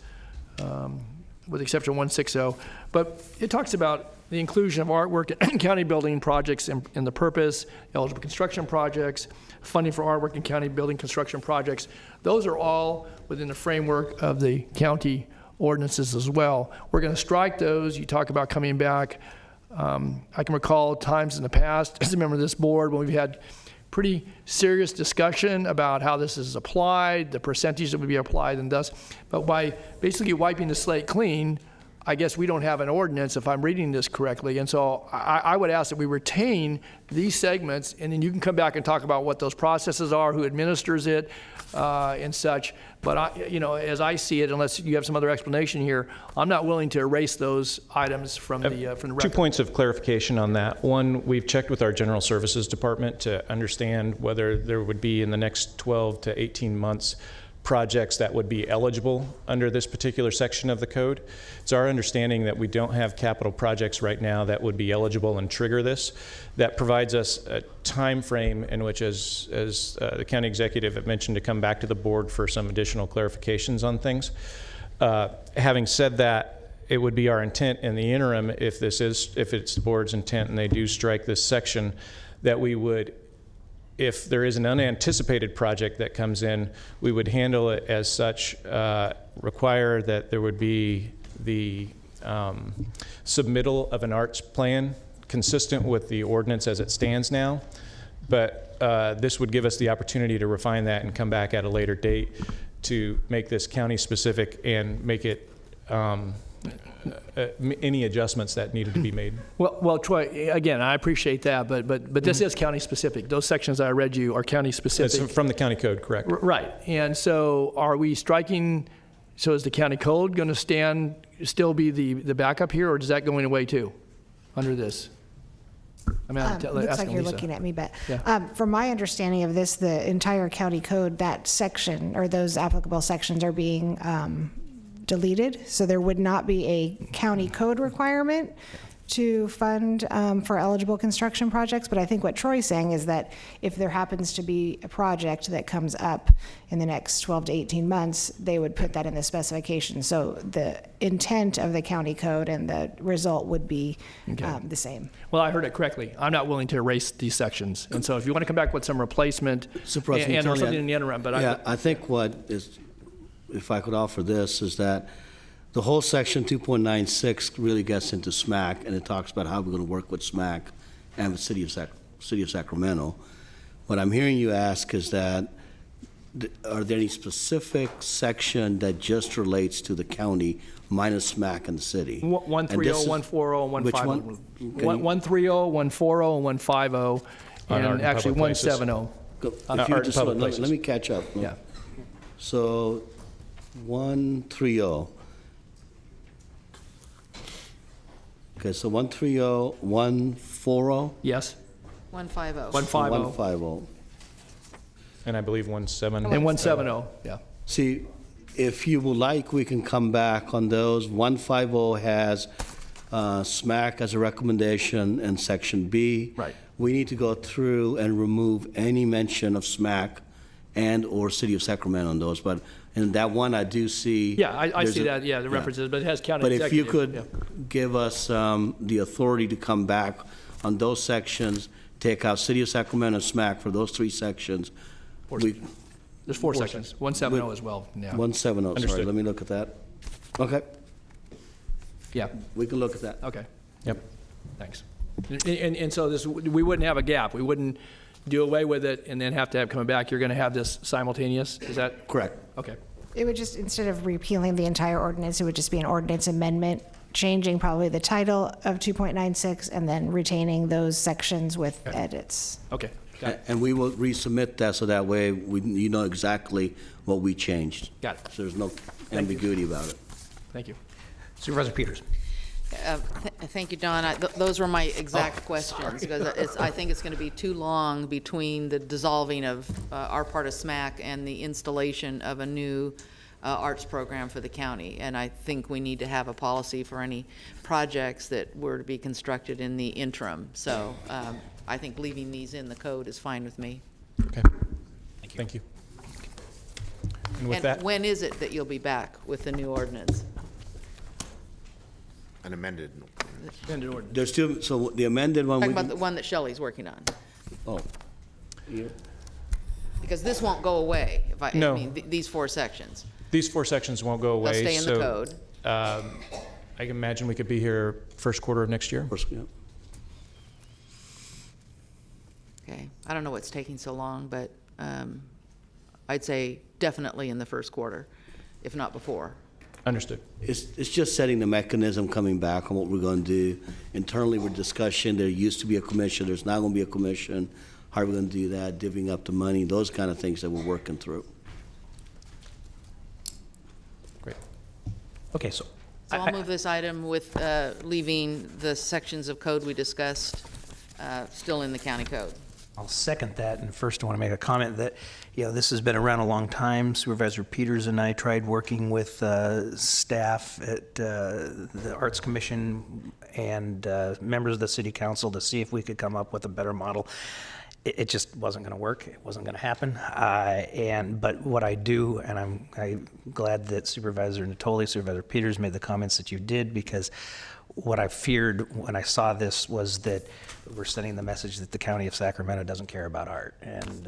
with the exception of 160. But it talks about the inclusion of artwork and county building projects in the purpose, eligible construction projects, funding for artwork and county building construction projects. Those are all within the framework of the county ordinances as well. We're going to strike those. You talk about coming back. I can recall times in the past, as a member of this board, when we've had pretty serious discussion about how this is applied, the percentage that would be applied, and thus. But by basically wiping the slate clean, I guess we don't have an ordinance, if I'm reading this correctly. And so I would ask that we retain these segments, and then you can come back and talk about what those processes are, who administers it, and such. But as I see it, unless you have some other explanation here, I'm not willing to erase those items from the record. 2 points of clarification on that. One, we've checked with our General Services Department to understand whether there would be in the next 12 to 18 months projects that would be eligible under this particular section of the code. It's our understanding that we don't have capital projects right now that would be eligible and trigger this. That provides us a time frame in which, as the county executive had mentioned, to come back to the board for some additional clarifications on things. Having said that, it would be our intent in the interim, if it's the board's intent and they do strike this section, that we would, if there is an unanticipated project that comes in, we would handle it as such, require that there would be the submittal of an arts plan consistent with the ordinance as it stands now. But this would give us the opportunity to refine that and come back at a later date to make this county specific and make it any adjustments that needed to be made. Well, Troy, again, I appreciate that, but this is county specific. Those sections I read you are county specific. It's from the county code, correct? Right. And so are we striking, so is the county code going to still be the backup here, or is that going away too under this? Looks like you're looking at me, but Yeah. from my understanding of this, the entire county code, that section or those applicable sections are being deleted. So there would not be a county code requirement to fund for eligible construction projects. But I think what Troy's saying is that if there happens to be a project that comes up in the next 12 to 18 months, they would put that in the specification. So the intent of the county code and the result would be the same. Well, I heard it correctly. I'm not willing to erase these sections. And so if you want to come back with some replacement and or something in the interim, but I think what is, if I could offer this, is that the whole section 2.96 really gets into SMAC, and it talks about how we're going to work with SMAC and the city of Sacramento. What I'm hearing you ask is that, are there any specific section that just relates to the county minus SMAC and the city? 130, 140, and 150. 130, 140, and 150, and actually 170. If you just let me catch up. Yeah. So 130. Okay, so 130, 140. Yes. 150. 150. And I believe 170. And 170, yeah. See, if you would like, we can come back on those. 150 has SMAC as a recommendation in section B. Right. We need to go through and remove any mention of SMAC and or City of Sacramento on those. But in that one, I do see. Yeah, I see that, the references, but it has county But executive. if you could give us the authority to come back on those sections, take out City of Sacramento and SMAC for those three sections. There's four sections, 170 as well now. 170, sorry, Understood. let me look at that. Okay. Yeah. We can look at that. Okay. Yep. Thanks. And so we wouldn't have a gap. We wouldn't do away with it and then have to have coming back. You're going to have this simultaneous? Is that correct? Okay. It would just, instead of repealing the entire ordinance, it would just be an ordinance amendment, changing probably the title of 2.96 and then retaining those sections with edits. Okay. And we will resubmit that so that way you know exactly what we changed. Got it. So there's no ambiguity about it. Thank you. Supervisor Peters. Thank you, Don. Those were my exact questions, because I think it's going to be too long between the dissolving of our part of SMAC and the installation of a new arts program for the county. And I think we need to have a policy for any projects that were to be constructed in the interim. So I think leaving these in the code is fine with me. Okay. Thank you. And with And that, when is it that you'll be back with the new ordinance? An amended. There's two, so the amended one. Talking about the one that Shelley's working on. Oh. Yeah. Because this won't go away. If I No. mean, these 4 sections. these 4 sections won't go away. They'll stay in the so, code. I can imagine we could be here first quarter of next year. Okay. I don't know what's taking so long, but I'd say definitely in the first quarter, if not before. Understood. It's just setting the mechanism coming back on what we're going to do. Internally, we're discussing, there used to be a commission, there's not going to be a commission. How are we going to do that, divvying up the money, those kind of things that we're working through. Great. Okay, so. So I'll move this item with leaving the sections of code we discussed still in the county code. I'll second that, and first I want to make a comment that, this has been around a long time. Supervisor Peters and I tried working with staff at the Arts Commission and members of the City Council to see if we could come up with a better model. It just wasn't going to work. It wasn't going to happen. But what I do, and I'm glad that Supervisor Natoli, Supervisor Peters made the comments that you did, because what I feared when I saw this was that we're sending the message that the County of Sacramento doesn't care about art and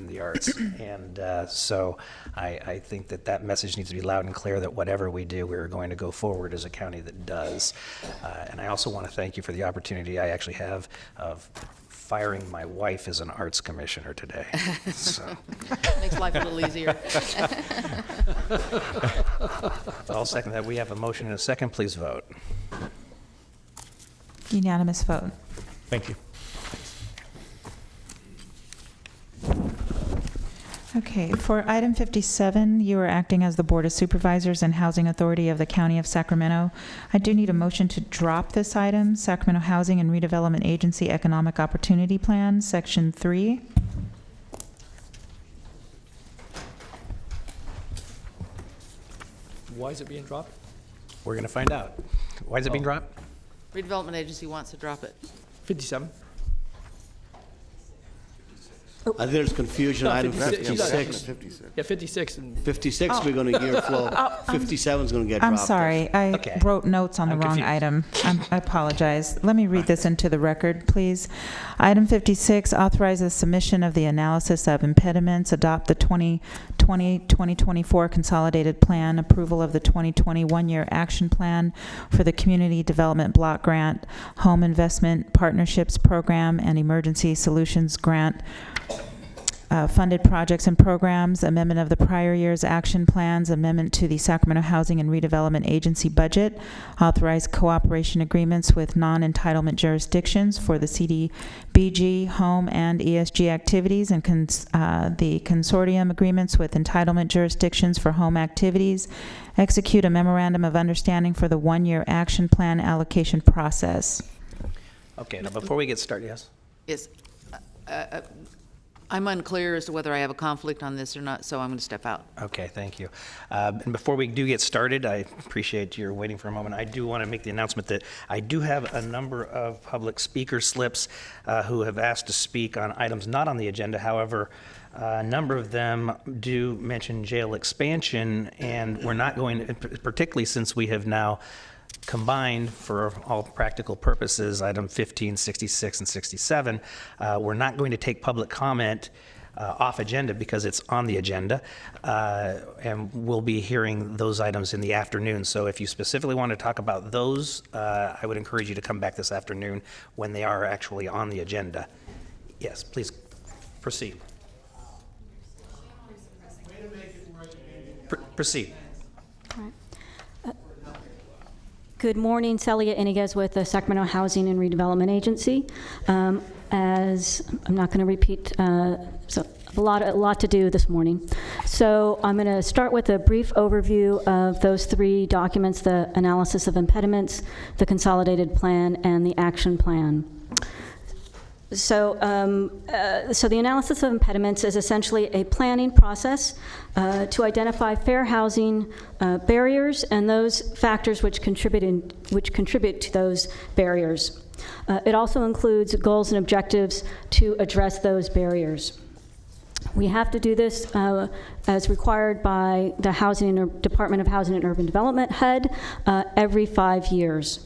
the arts. And so I think that message needs to be loud and clear, that whatever we do, we're going to go forward as a county that does. And I also want to thank you for the opportunity I actually have of firing my wife as an arts commissioner today. So. Makes life a little easier. I'll second that. We have a motion and a second. Please vote. Unanimous vote. Thank you. Okay, for item 57, you are acting as the Board of Supervisors and Housing Authority of the County of Sacramento. I do need a motion to drop this item, Sacramento Housing and Redevelopment Agency Economic Opportunity Plan, Section 3. Why is it being dropped? We're going to find out. Why is it being dropped? Redevelopment Agency wants to drop it. 57. I think there's confusion, No, item 56. 56. Yeah, 56 and 56, we're going to hear flow. 57 is going to get dropped. I'm sorry, I wrote notes on the wrong confused. item. I apologize. Let me read this into the record, please. Item 56 authorizes submission of the analysis of impediments, adopt the 2020-2024 consolidated plan, approval of the 2020 one-year action plan for the Community Development Block Grant, Home Investment Partnerships Program, and Emergency Solutions Grant funded projects and programs, amendment of the prior year's action plans, amendment to the Sacramento Housing and Redevelopment Agency budget, authorize cooperation agreements with non-entitlement jurisdictions for the CDBG, home, and ESG activities, and the consortium agreements with entitlement jurisdictions for home activities, execute a memorandum of understanding for the one-year action plan allocation process. Okay, now before we get started, yes? Yes. I'm unclear as to whether I have a conflict on this or not, so I'm going to step out. Okay, thank you. And before we do get started, I appreciate your waiting for a moment. I do want to make the announcement that I do have a number of public speaker slips who have asked to speak on items not on the agenda. However, a number of them do mention jail expansion, and we're not going to, particularly since we have now combined, for all practical purposes, item 15, 66, and 67. We're not going to take public comment off agenda because it's on the agenda, and we'll be hearing those items in the afternoon. So if you specifically want to talk about those, I would encourage you to come back this afternoon when they are actually on the agenda. Yes, please proceed. Proceed. Good morning, Celia Iniguez with the Sacramento Housing and Redevelopment Agency. As I'm not going to repeat, so a lot to do this morning. So I'm going to start with a brief overview of those 3 documents: the analysis of impediments, the consolidated plan, and the action plan. So the analysis of impediments is essentially a planning process to identify fair housing barriers and those factors which contribute to those barriers. It also includes goals and objectives to address those barriers. We have to do this as required by the Department of Housing and Urban Development HUD every 5 years.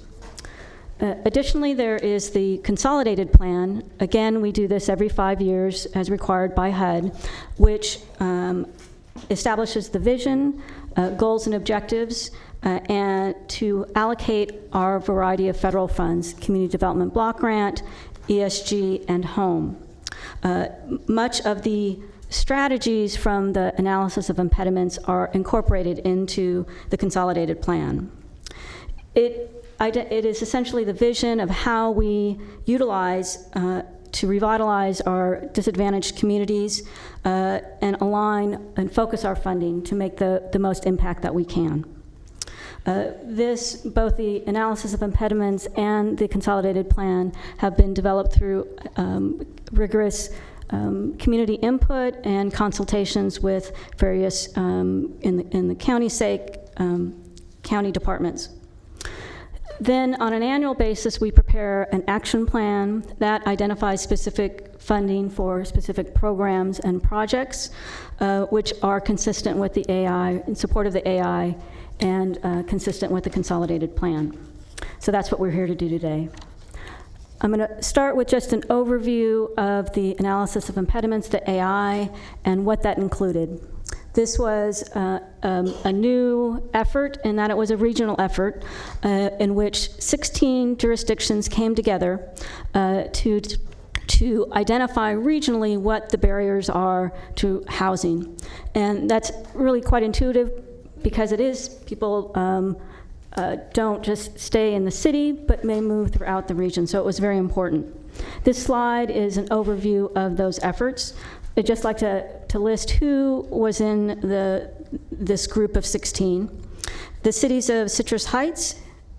Additionally, there is the consolidated plan. Again, we do this every 5 years as required by HUD, which establishes the vision, goals and objectives, and to allocate our variety of federal funds, Community Development Block Grant, ESG, and HOME. Much of the strategies from the analysis of impediments are incorporated into the consolidated plan. It is essentially the vision of how we utilize to revitalize our disadvantaged communities and align and focus our funding to make the most impact that we can. Both the analysis of impediments and the consolidated plan have been developed through rigorous community input and consultations with various, in the county's sake, county departments. Then on an annual basis, we prepare an action plan that identifies specific funding for specific programs and projects, which are consistent with the AI, in support of the AI, and consistent with the consolidated plan. So that's what we're here to do today. I'm going to start with just an overview of the analysis of impediments, the AI, and what that included. This was a new effort in that it was a regional effort in which 16 jurisdictions came together to identify regionally what the barriers are to housing. And that's really quite intuitive because it is people don't just stay in the city, but may move throughout the region. So it was very important. This slide is an overview of those efforts. I'd just like to list who was in this group of 16. The cities of Citrus Heights,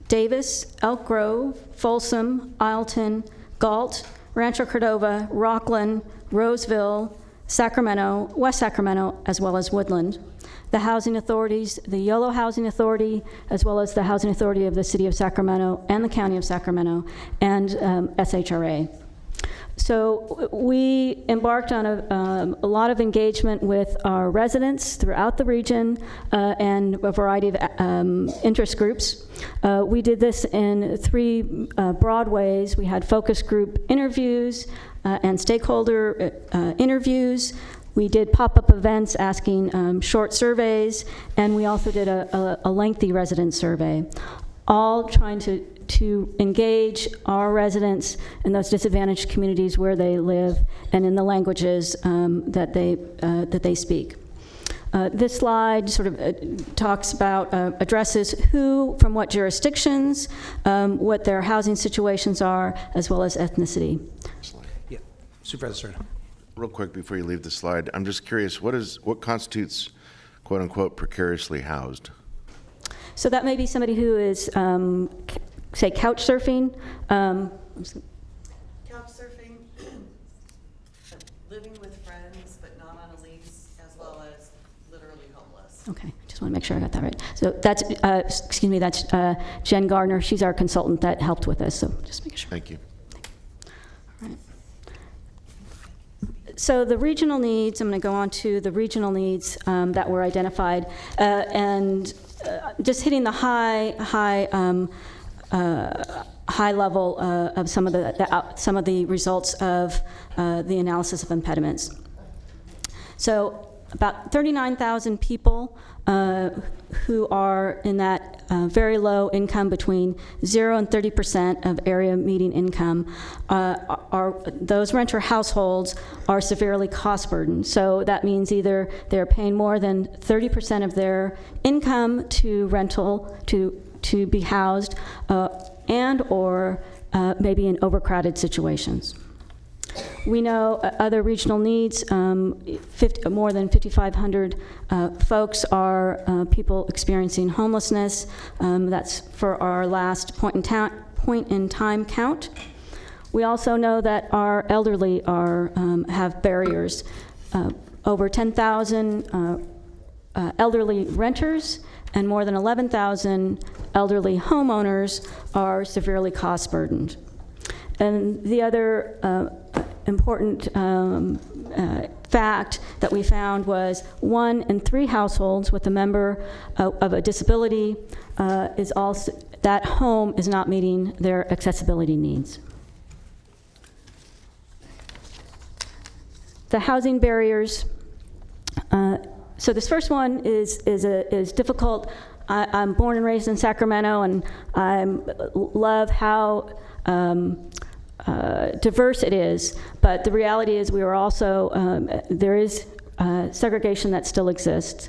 Davis, Elk Grove, Folsom, Isleton, Galt, Rancho Cordova, Rockland, Roseville, Sacramento, West Sacramento, as well as Woodland. The housing authorities, the YOLO Housing Authority, as well as the Housing Authority of the City of Sacramento and the County of Sacramento, and SHRA. So we embarked on a lot of engagement with our residents throughout the region and a variety of interest groups. We did this in 3 broad ways. We had focus group interviews and stakeholder interviews. We did pop-up events asking short surveys, and we also did a lengthy resident survey, all trying to engage our residents in those disadvantaged communities where they live and in the languages that they speak. This slide sort of talks about, addresses who from what jurisdictions, what their housing situations are, as well as ethnicity. Yeah, Supervisor Serna. Real quick before you leave the slide, I'm just curious, what constitutes quote unquote precariously housed? So that may be somebody who is, say, couch surfing. Couch surfing, living with friends but not on a lease, as well as literally homeless. Okay, just want to make sure I got that right. So that's, excuse me, that's Jen Gardner. She's our consultant that helped with this, so just make sure. Thank you. All right. So the regional needs, I'm going to go on to the regional needs that were identified, and just hitting the high level of some of the results of the analysis of impediments. So about 39,000 people who are in that very low income, between 0 and 30% of area median income, those renter households are severely cost burdened. So that means either they're paying more than 30% of their income to rental to be housed, and or maybe in overcrowded situations. We know other regional needs, more than 5,500 folks are people experiencing homelessness. That's for our last point in time count. We also know that our elderly have barriers. Over 10,000 elderly renters and more than 11,000 elderly homeowners are severely cost burdened. And the other important fact that we found was 1 in 3 households with a member of a disability that home is not meeting their accessibility needs. The housing barriers. So this first one is difficult. I'm born and raised in Sacramento, and I love how diverse it is. But the reality is, we are also there is segregation that still exists,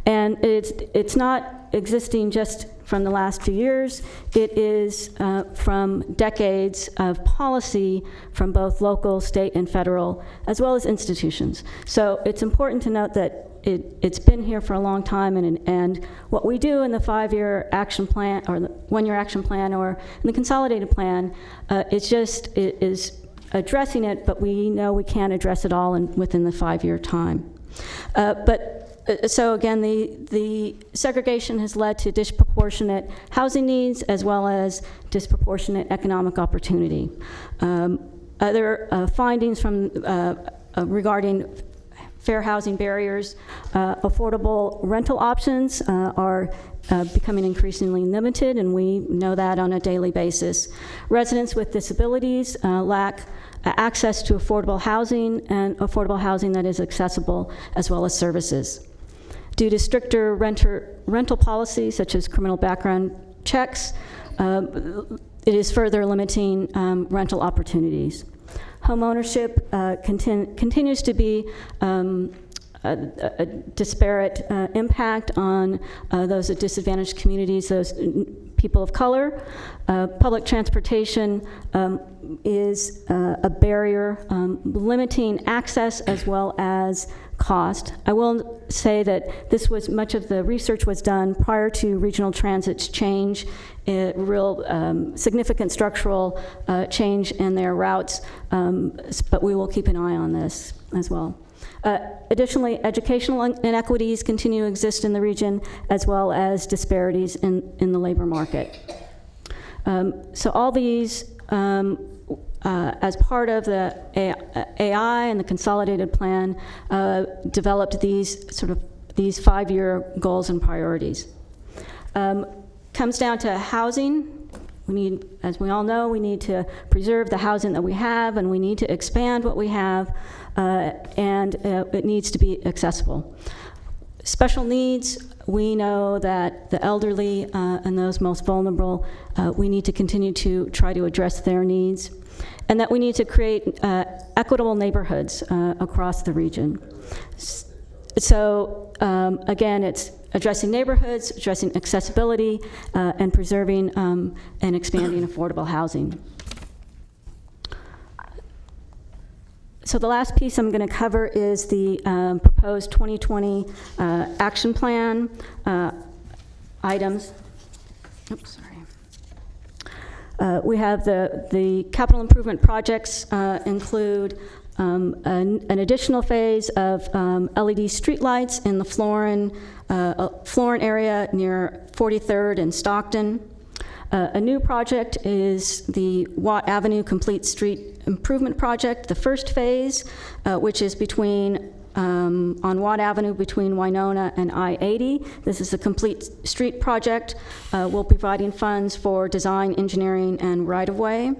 and it's not existing just from the last few years. It is from decades of policy from both local, state, and federal, as well as institutions. So it's important to note that it's been here for a long time, and what we do in the 5-year action plan, or the 1-year action plan, or in the consolidated plan, it is addressing it, but we know we can't address it all within the 5-year time. So again, the segregation has led to disproportionate housing needs as well as disproportionate economic opportunity. Other findings from regarding fair housing barriers, affordable rental options are becoming increasingly limited, and we know that on a daily basis. Residents with disabilities lack access to affordable housing, and affordable housing that is accessible, as well as services. Due to stricter rental policies, such as criminal background checks, it is further limiting rental opportunities. Homeownership continues to be a disparate impact on those disadvantaged communities, those people of color. Public transportation is a barrier, limiting access as well as cost. I will say that much of the research was done prior to regional transit's change, real significant structural change in their routes, but we will keep an eye on this as well. Additionally, educational inequities continue to exist in the region, as well as disparities in the labor market. So all these, as part of the AI and the consolidated plan, developed these 5-year goals and priorities. Comes down to housing. We need, as we all know, we need to preserve the housing that we have, and we need to expand what we have, and it needs to be accessible. Special needs, we know that the elderly and those most vulnerable, we need to continue to try to address their needs, and that we need to create equitable neighborhoods across the region. So again, it's addressing neighborhoods, addressing accessibility, and preserving and expanding affordable housing. So the last piece I'm going to cover is the proposed 2020 action plan items. Oops, sorry. We have the capital improvement projects include an additional phase of LED streetlights in the Florin area near 43rd and Stockton. A new project is the Watt Avenue Complete Street Improvement Project, the first phase, which is on Watt Avenue between Winona and I-80. This is a complete street project. We'll be providing funds for design, engineering, and right-of-way.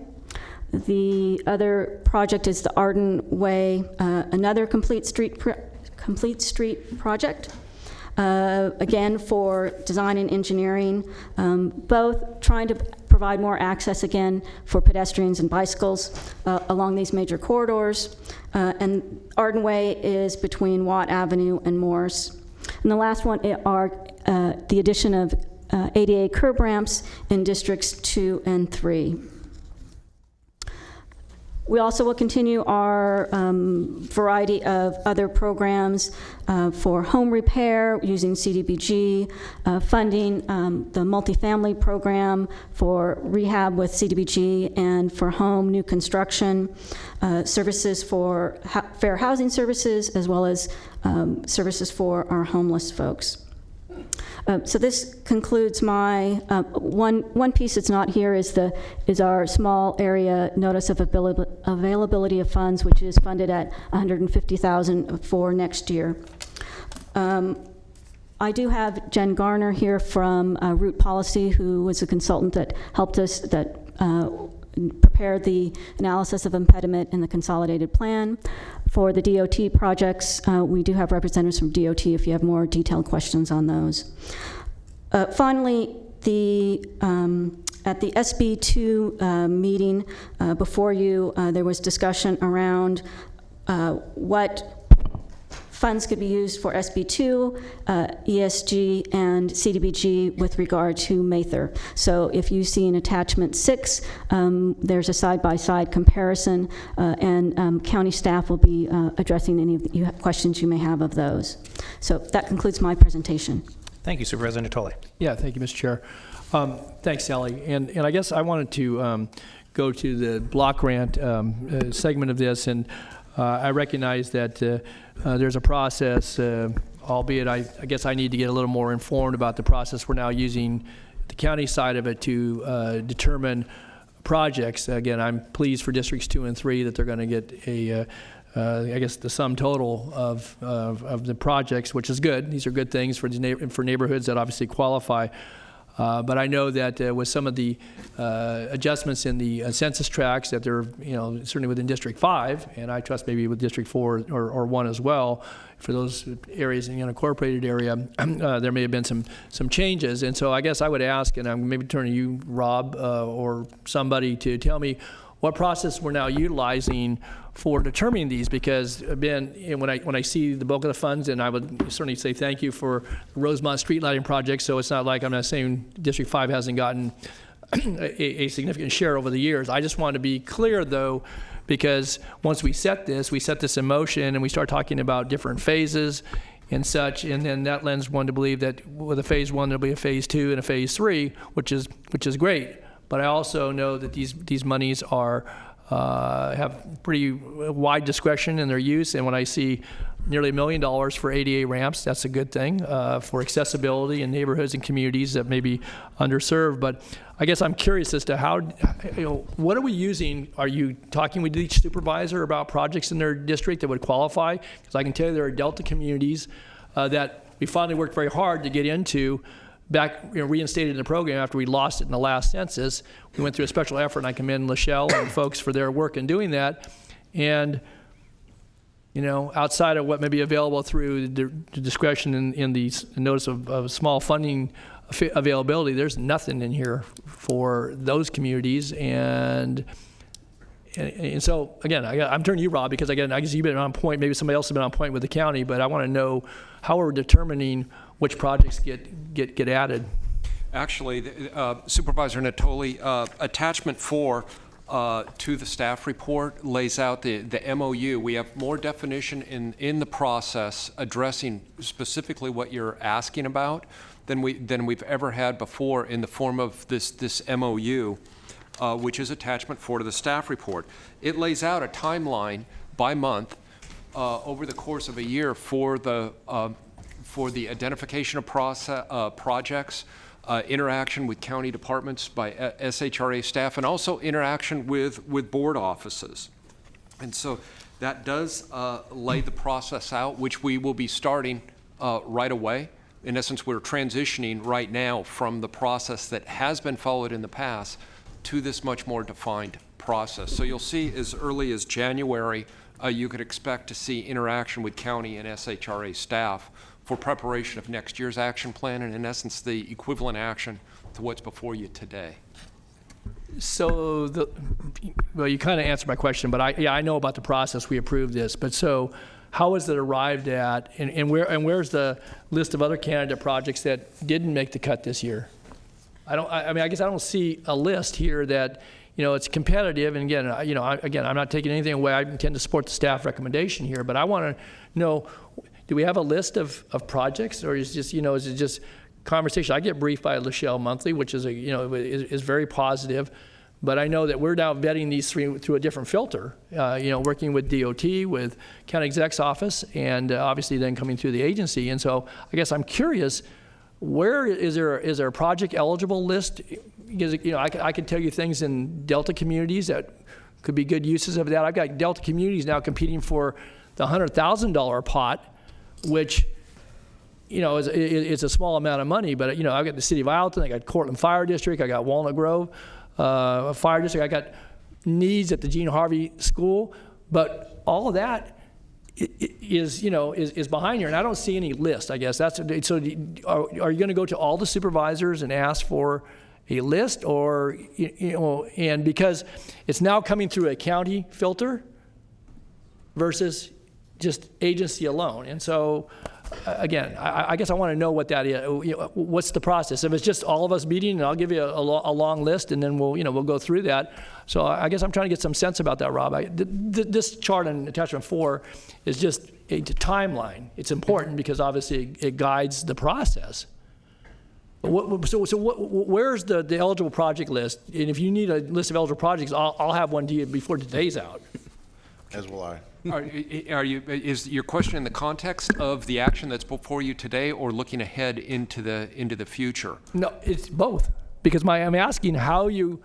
The other project is the Arden Way, another complete street project. Again, for design and engineering, both trying to provide more access again for pedestrians and bicycles along these major corridors. And Arden Way is between Watt Avenue and Morse. And the last one are the addition of ADA curb ramps in districts 2 and 3. We also will continue our variety of other programs for home repair using CDBG, funding the multifamily program for rehab with CDBG, and for home new construction, services for fair housing services, as well as services for our homeless folks. So this concludes my one piece that's not here is our small area notice of availability of funds, which is funded at $150,000 for next year. I do have Jen Garner here from Root Policy, who was a consultant that helped us prepared the analysis of impediment in the consolidated plan. For the DOT projects, we do have representatives from DOT if you have more detailed questions on those. Finally, at the SB2 meeting before you, there was discussion around what funds could be used for SB2, ESG, and CDBG with regard to Mather. So if you see in attachment 6, there's a side-by-side comparison, and county staff will be addressing any of the questions you may have of those. So that concludes my presentation. Thank you, Supervisor Natoli. Yeah, thank you, Mr. Chair. Thanks, Sally. And I guess I wanted to go to the block grant segment of this, and I recognize that there's a process, albeit I guess I need to get a little more informed about the process we're now using, the county side of it, to determine projects. Again, I'm pleased for districts 2 and 3 that they're going to get I guess the sum total of the projects, which is good. These are good things for neighborhoods that obviously qualify. But I know that with some of the adjustments in the census tracts, that they're certainly within District 5, and I trust maybe with District 4 or 1 as well, for those areas in the unincorporated area, there may have been some changes. And so I guess I would ask, and I'm maybe turning to you, Rob, or somebody, to tell me what process we're now utilizing for determining these, because Ben, when I see the bulk of the funds, and I would certainly say thank you for the Rosemont street lighting project, so it's not like I'm not saying District 5 hasn't gotten a significant share over the years. I just want to be clear, though, because once we set this in motion, and we start talking about different phases and such, and then that lends one to believe that with a phase 1 there'll be a phase 2 and a phase 3, which is great. But I also know that these monies are have pretty wide discretion in their use, and when I see nearly $1 million for ADA ramps, that's a good thing for accessibility in neighborhoods and communities that may be underserved. But I guess I'm curious as to how, what are we using? Are you talking with each supervisor about projects in their district that would qualify? Because I can tell you there are Delta communities that we finally worked very hard to get into, back, reinstated in the program after we lost it in the last census. We went through a special effort, and I commend Lachelle and folks for their work in doing that. And, outside of what may be available through the discretion in the notice of small funding availability, there's nothing in here for those communities. And so, again, I'm turning to you, Rob, because, again, I guess you've been on point. Maybe somebody else has been on point with the county, but I want to know how we're determining which projects get added. Actually, Supervisor Natoli, attachment 4 to the staff report lays out the MOU. We have more definition in the process addressing specifically what you're asking about than we've ever had before in the form of this MOU, which is attachment 4 to the staff report. It lays out a timeline by month over the course of a year for the identification of projects, interaction with county departments by SHRA staff, and also interaction with board offices. And so that does lay the process out, which we will be starting right away. In essence, we're transitioning right now from the process that has been followed in the past to this much more defined process. So you'll see as early as January, you could expect to see interaction with county and SHRA staff for preparation of next year's action plan, and in essence, the equivalent action to what's before you today. So, well, you kind of answered my question, but I know about the process. We approved this, but so how is it arrived at, and where's the list of other candidate projects that didn't make the cut this year? I mean, I guess I don't see a list here that, it's competitive. And again, I'm not taking anything away. I intend to support the staff recommendation here, but I want to know, do we have a list of projects, or is it just conversation? I get briefed by Lachelle monthly, which is is very positive. But I know that we're now vetting these three through a different filter, working with DOT, with county exec's office, and obviously then coming through the agency. And so I guess I'm curious, where is there a project eligible list? Because I could tell you things in Delta communities that could be good uses of that. I've got Delta communities now competing for the $100,000 pot, which is a small amount of money. But I've got the city of Isleton, I got Cortland Fire District, I got Walnut Grove Fire District, I got needs at the Gene Harvey School, but all of that is behind here, and I don't see any list. I guess that's so. Are you going to go to all the supervisors and ask for a list, or and because it's now coming through a county filter versus just agency alone, and so. Again, I guess I want to know what that is. What's the process? If it's just all of us meeting, and I'll give you a long list, and then we'll go through that. So I guess I'm trying to get some sense about that, Rob. This chart on attachment 4 is just a timeline. It's important because obviously it guides the process. Where's the eligible project list? And if you need a list of eligible projects, I'll have one to you before today's out. As will I. Is your question in the context of the action that's before you today, or looking ahead into the future? No, it's both. Because I'm asking how you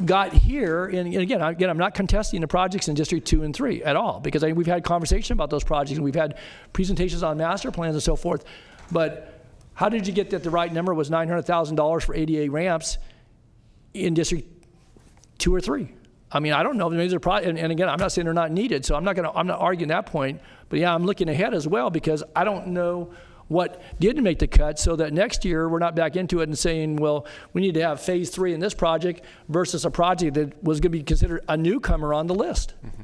got here, and again, I'm not contesting the projects in District 2 and 3 at all, because we've had conversation about those projects, and we've had presentations on master plans and so forth. But how did you get that the right number was $900,000 for ADA ramps in District 2 or 3? I mean, I don't know. Maybe and again, I'm not saying they're not needed, so I'm not arguing that point. But yeah, I'm looking ahead as well, because I don't know what didn't make the cut, so that next year we're not back into it and saying, well, we need to have phase 3 in this project versus a project that was going to be considered a newcomer on the list. Mm-hmm.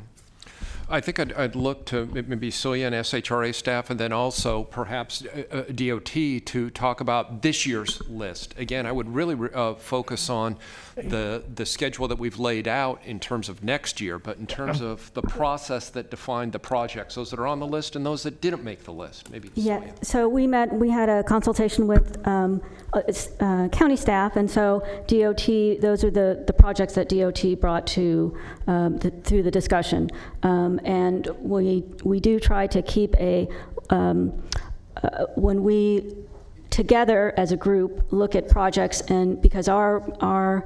I think I'd look to maybe Celia and SHRA staff, and then also perhaps DOT to talk about this year's list. Again, I would really focus on the schedule that we've laid out in terms of next year, but in terms of the process that defined the projects, those that are on the list and those that didn't make the list. Maybe Celia. So we had a consultation with county staff, and so DOT, those are the projects that DOT brought to through the discussion. And we do try to keep when we together as a group look at projects, and because our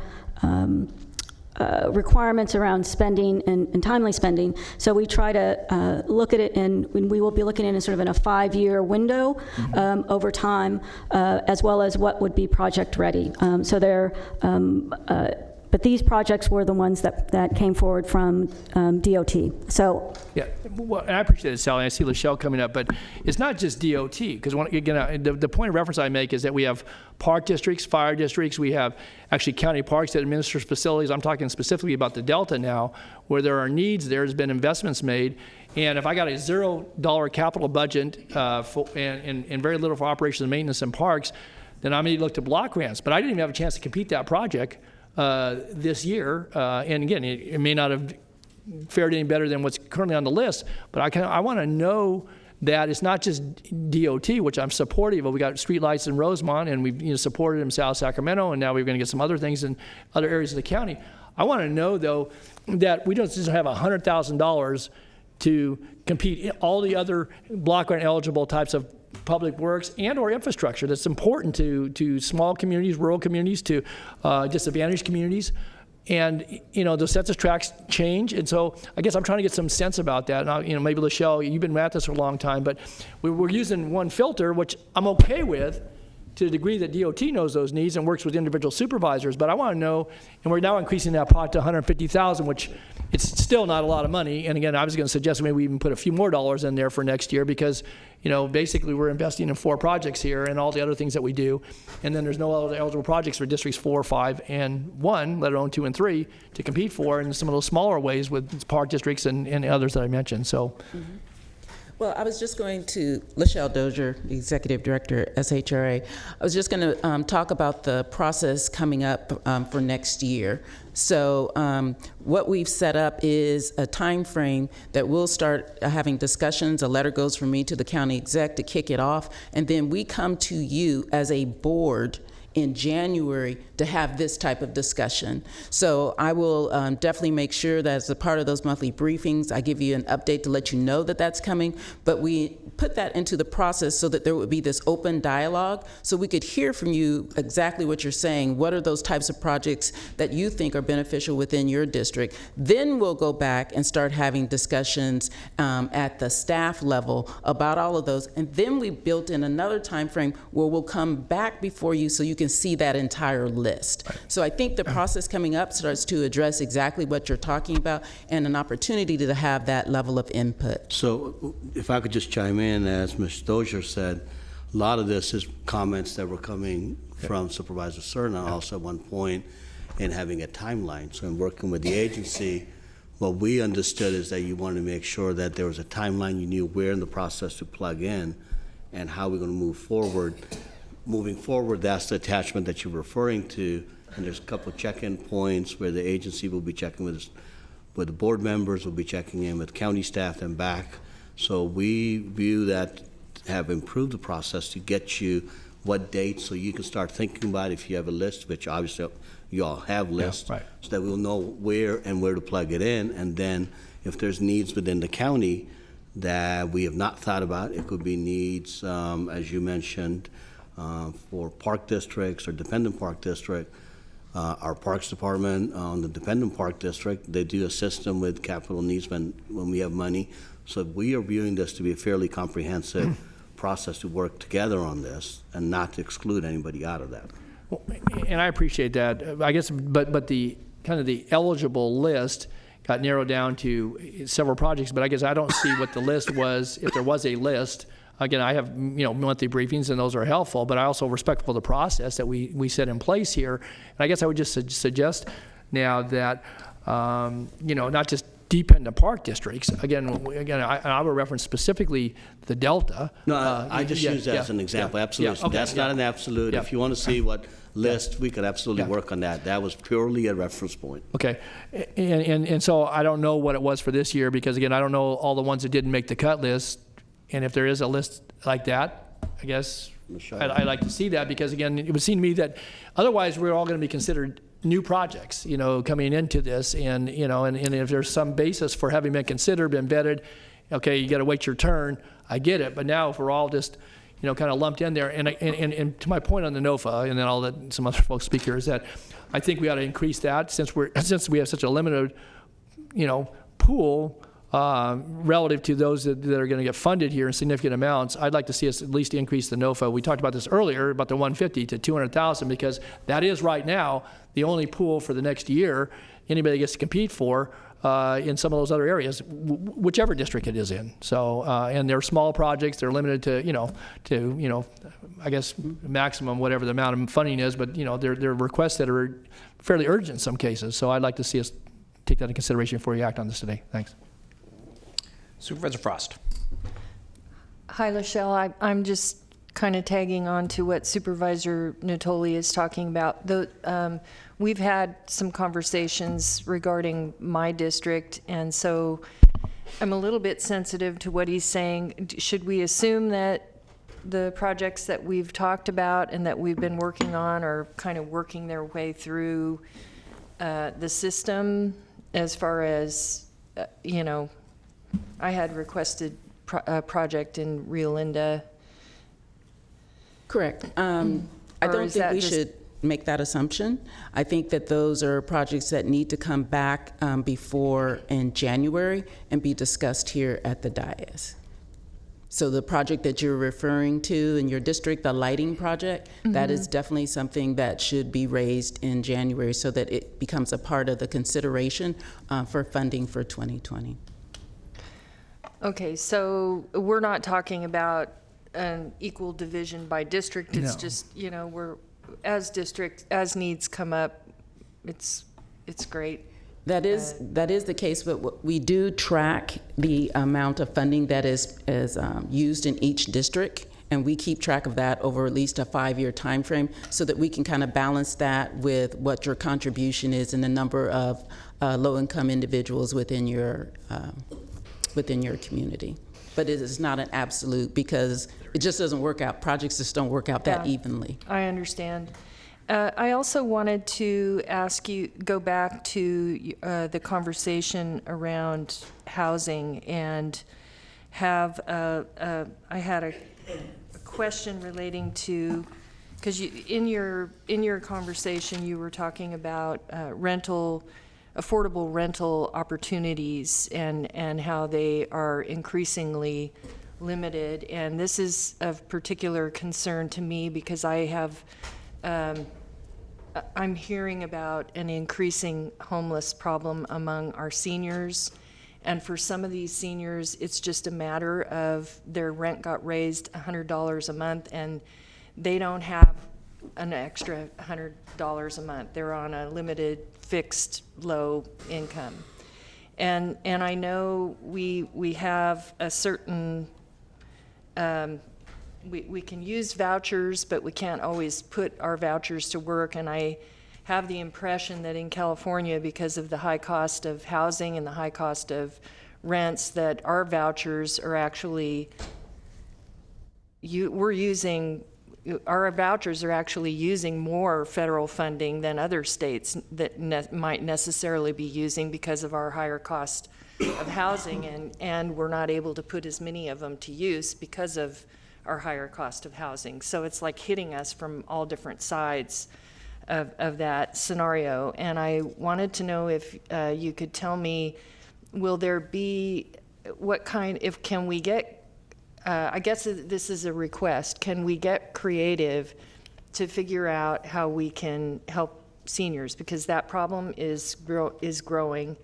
requirements around spending and timely spending, so we try to look at it, and we will be looking at it sort of in a 5-year window over time, as well as what would be project ready. So they're but these projects were the ones that came forward from DOT. So yeah, well, and I appreciate it, Sally. I see Lachelle coming up, but it's not just DOT, because again, the point of reference I make is that we have park districts, fire districts, we have actually county parks that administers facilities. I'm talking specifically about the Delta now, where there are needs, there's been investments made. And if I got a $0 capital budget and very little for operations and maintenance in parks, then I may look to block grants. But I didn't even have a chance to compete that project this year, and again, it may not have fared any better than what's currently on the list, but I want to know that it's not just DOT, which I'm supportive of. We got streetlights in Rosemont, and we've supported in South Sacramento, and now we're going to get some other things in other areas of the county. I want to know, though, that we don't just have $100,000 to compete all the other block grant eligible types of public works and or infrastructure that's important to small communities, rural communities, to disadvantaged communities. And those census tracts change, and so I guess I'm trying to get some sense about that. And maybe Lachelle, you've been at this for a long time, but we're using one filter, which I'm okay with, to the degree that DOT knows those needs and works with individual supervisors. But I want to know, and we're now increasing that pot to $150,000, which it's still not a lot of money. And again, I was going to suggest maybe we even put a few more dollars in there for next year, because basically we're investing in 4 projects here and all the other things that we do. And then there's no other eligible projects for districts 4, 5, and 1, let alone 2 and 3, to compete for in some of those smaller ways with park districts and others that I mentioned. So. Mm-hmm. Well, I was just going to, Lachelle Dozier, Executive Director, SHRA. I was just going to talk about the process coming up for next year. So what we've set up is a time frame that we'll start having discussions. A letter goes from me to the county exec to kick it off, and then we come to you as a board in January to have this type of discussion. So I will definitely make sure that as a part of those monthly briefings, I give you an update to let you know that that's coming, but we put that into the process so that there would be this open dialogue so we could hear from you exactly what you're saying. What are those types of projects that you think are beneficial within your district? Then we'll go back and start having discussions at the staff level about all of those. And then we built in another time frame where we'll come back before you so you can see that entire list. So I think the process coming up starts to address exactly what you're talking about and an opportunity to have that level of input. So if I could just chime in, as Ms. Dozier said, a lot of this is comments that were coming from Supervisor Cerna also at one point in having a timeline. So in working with the agency, what we understood is that you wanted to make sure that there was a timeline, you knew where in the process to plug in and how we're going to move forward. Moving forward, that's the attachment that you're referring to, and there's a couple of check-in points where the agency will be checking with the board members, will be checking in with county staff and back. So we view that have improved the process to get you what dates so you can start thinking about if you have a list, which obviously you all have lists, right. So that we'll know where and where to plug it in, and then if there's needs within the county that we have not thought about, it could be needs, as you mentioned, for park districts or dependent park district. Our Parks Department on the dependent park district, they do assist them with capital needs when we have money. So we are viewing this to be a fairly comprehensive process to work together on this and not to exclude anybody out of that. Well, and I appreciate that. I guess, but the kind of the eligible list got narrowed down to several projects, but I guess I don't see what the list was, if there was a list. Again, I have monthly briefings, and those are helpful, but I also respectful of the process that we set in place here. And I guess I would just suggest now that, not just dependent park districts. Again, I will reference specifically the Delta. No, I just use that as an example. Absolutely. Okay, That's not an absolute. Yeah. If you want to see what list, we could absolutely work on that. That was purely a reference point. Okay, and so I don't know what it was for this year because, again, I don't know all the ones that didn't make the cut list. And if there is a list like that, I guess I'd like to see that because, again, it would seem to me that otherwise we're all going to be considered new projects, coming into this. And, and if there's some basis for having been considered, been vetted, okay, you got to wait your turn. I get it. But now if we're all just, kind of lumped in there, and to my point on the NOFA, and then I'll let some other folks speak here, is that I think we ought to increase that since we have such a limited, pool relative to those that are going to get funded here in significant amounts. I'd like to see us at least increase the NOFA. We talked about this earlier, about the 150 to 200,000, because that is right now the only pool for the next year anybody gets to compete for in some of those other areas, whichever district it is in. So, and they're small projects. They're limited to, I guess maximum whatever the amount of funding is, but they're requests that are fairly urgent in some cases. So I'd like to see us take that into consideration before you act on this today. Thanks. Supervisor Frost. Hi, Lachelle. I'm just kind of tagging on to what Supervisor Natoli is talking about. We've had some conversations regarding my district, and so I'm a little bit sensitive to what he's saying. Should we assume that the projects that we've talked about and that we've been working on are kind of working their way through the system as far as, I had requested a project in Rio Linda. Correct. I don't think we should make that assumption. I think that those are projects that need to come back before in January and be discussed here at the dais. So the project that you're referring to in your district, the lighting project, that is definitely something that should be raised in January so that it becomes a part of the consideration for funding for 2020. Okay, so we're not talking about an equal division by district. It's just, we're, as district, as needs come up, it's great. That is the case, but we do track the amount of funding that is used in each district, and we keep track of that over at least a 5-year time frame so that we can kind of balance that with what your contribution is and the number of low-income individuals within your community. But it is not an absolute because it just doesn't work out. Projects just don't work out that evenly. I understand. I also wanted to ask you, go back to the conversation around housing and have, I had a question relating to, because in your conversation you were talking about affordable rental opportunities and how they are increasingly limited. And this is of particular concern to me because I have I'm hearing about an increasing homeless problem among our seniors. And for some of these seniors, it's just a matter of their rent got raised $100 a month and they don't have an extra $100 a month. They're on a limited, fixed, low income. And I know we have a certain we can use vouchers, but we can't always put our vouchers to work. And I have the impression that in California, because of the high cost of housing and the high cost of rents, that our vouchers are actually, our vouchers are actually using more federal funding than other states that might necessarily be using because of our higher cost of housing, and we're not able to put as many of them to use because of our higher cost of housing. So it's like hitting us from all different sides of that scenario. And I wanted to know if you could tell me, will there be, can we get, I guess this is a request, can we get creative to figure out how we can help seniors? Because that problem is growing.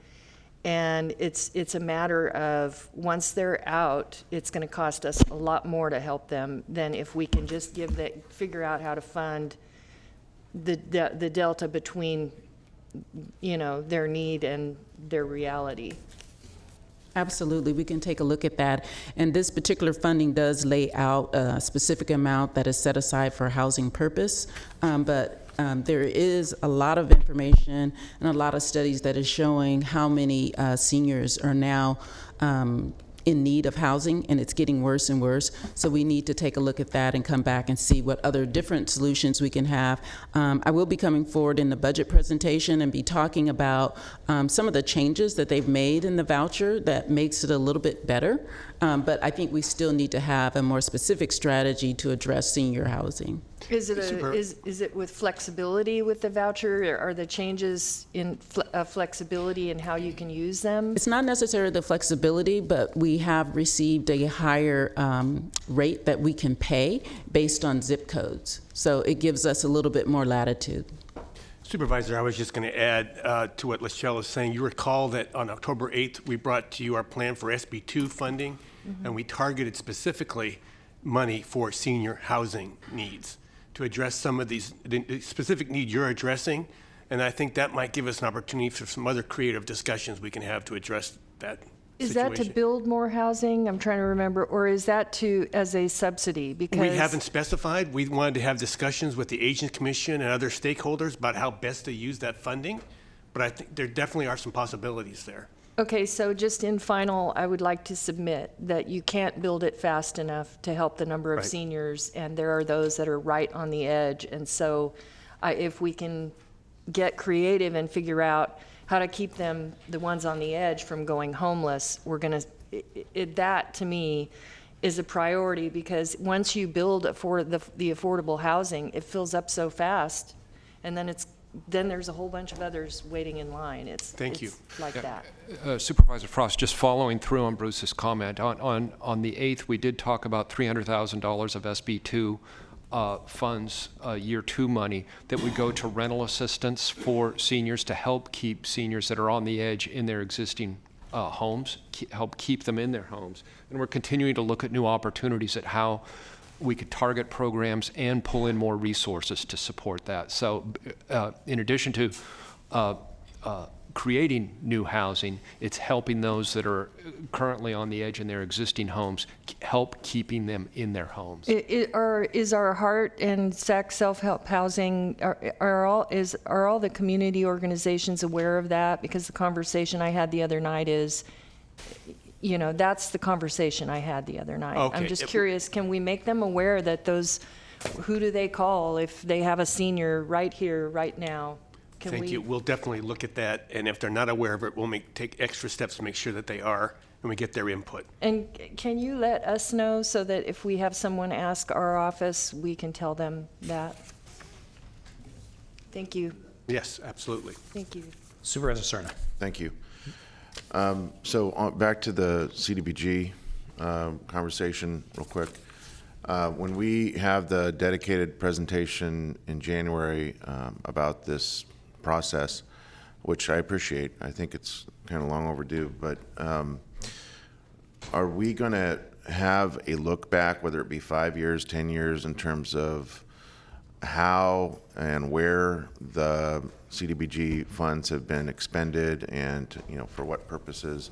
And it's a matter of once they're out, it's going to cost us a lot more to help them than if we can just figure out how to fund the delta between, their need and their reality. Absolutely, we can take a look at that. And this particular funding does lay out a specific amount that is set aside for housing purpose, but there is a lot of information and a lot of studies that is showing how many seniors are now in need of housing, and it's getting worse and worse. So we need to take a look at that and come back and see what other different solutions we can have. I will be coming forward in the budget presentation and be talking about some of the changes that they've made in the voucher that makes it a little bit better. But I think we still need to have a more specific strategy to address senior housing. Is it with flexibility with the voucher? Are the changes in flexibility in how you can use them? It's not necessarily the flexibility, but we have received a higher rate that we can pay based on zip codes. So it gives us a little bit more latitude. Supervisor, I was just going to add to what Lachelle was saying. You recall that on October 8th, we brought to you our plan for SB2 funding, and we targeted specifically money for senior housing needs to address some of the specific need you're addressing. And I think that might give us an opportunity for some other creative discussions we can have to address that Is situation. that to build more housing? I'm trying to remember. Or is that as a subsidy? Because We haven't specified. We wanted to have discussions with the Agents Commission and other stakeholders about how best to use that funding. But I think there definitely are some possibilities there. Okay, so just in final, I would like to submit that you can't build it fast enough to help the number of Right. seniors, and there are those that are right on the edge. And so if we can get creative and figure out how to keep them, the ones on the edge, from going homeless, we're going to, that to me is a priority, because once you build the affordable housing, it fills up so fast, and then there's a whole bunch of others waiting in line. Thank you. Like that. Supervisor Frost, just following through on Bruce's comment, on the 8th, we did talk about $300,000 of SB2 funds, year 2 money, that would go to rental assistance for seniors to help keep seniors that are on the edge in their existing homes, help keep them in their homes. And we're continuing to look at new opportunities at how we could target programs and pull in more resources to support that. So in addition to creating new housing. It's helping those that are currently on the edge in their existing homes, help keeping them in their homes. Is our Heart and SAC self-help housing, are all the community organizations aware of that? Because the conversation I had the other night is, you know, that's the conversation I had the other night. Okay. I'm just curious, can we make them aware that those, who do they call if they have a senior right here, right now? Thank you. We'll definitely look at that, and if they're not aware of it, we'll take extra steps to make sure that they are, and we get their input. And can you let us know so that if we have someone ask our office, we can tell them that? Thank you. Yes, absolutely. Thank you. Supervisor Cerna. Thank you. Back to the CDBG conversation real quick. When we have the dedicated presentation in January about this process, which I appreciate, I think it's kind of long overdue, but are we going to have a look back, whether it be 5 years, 10 years, in terms of how and where the CDBG funds have been expended and, you know, for what purposes?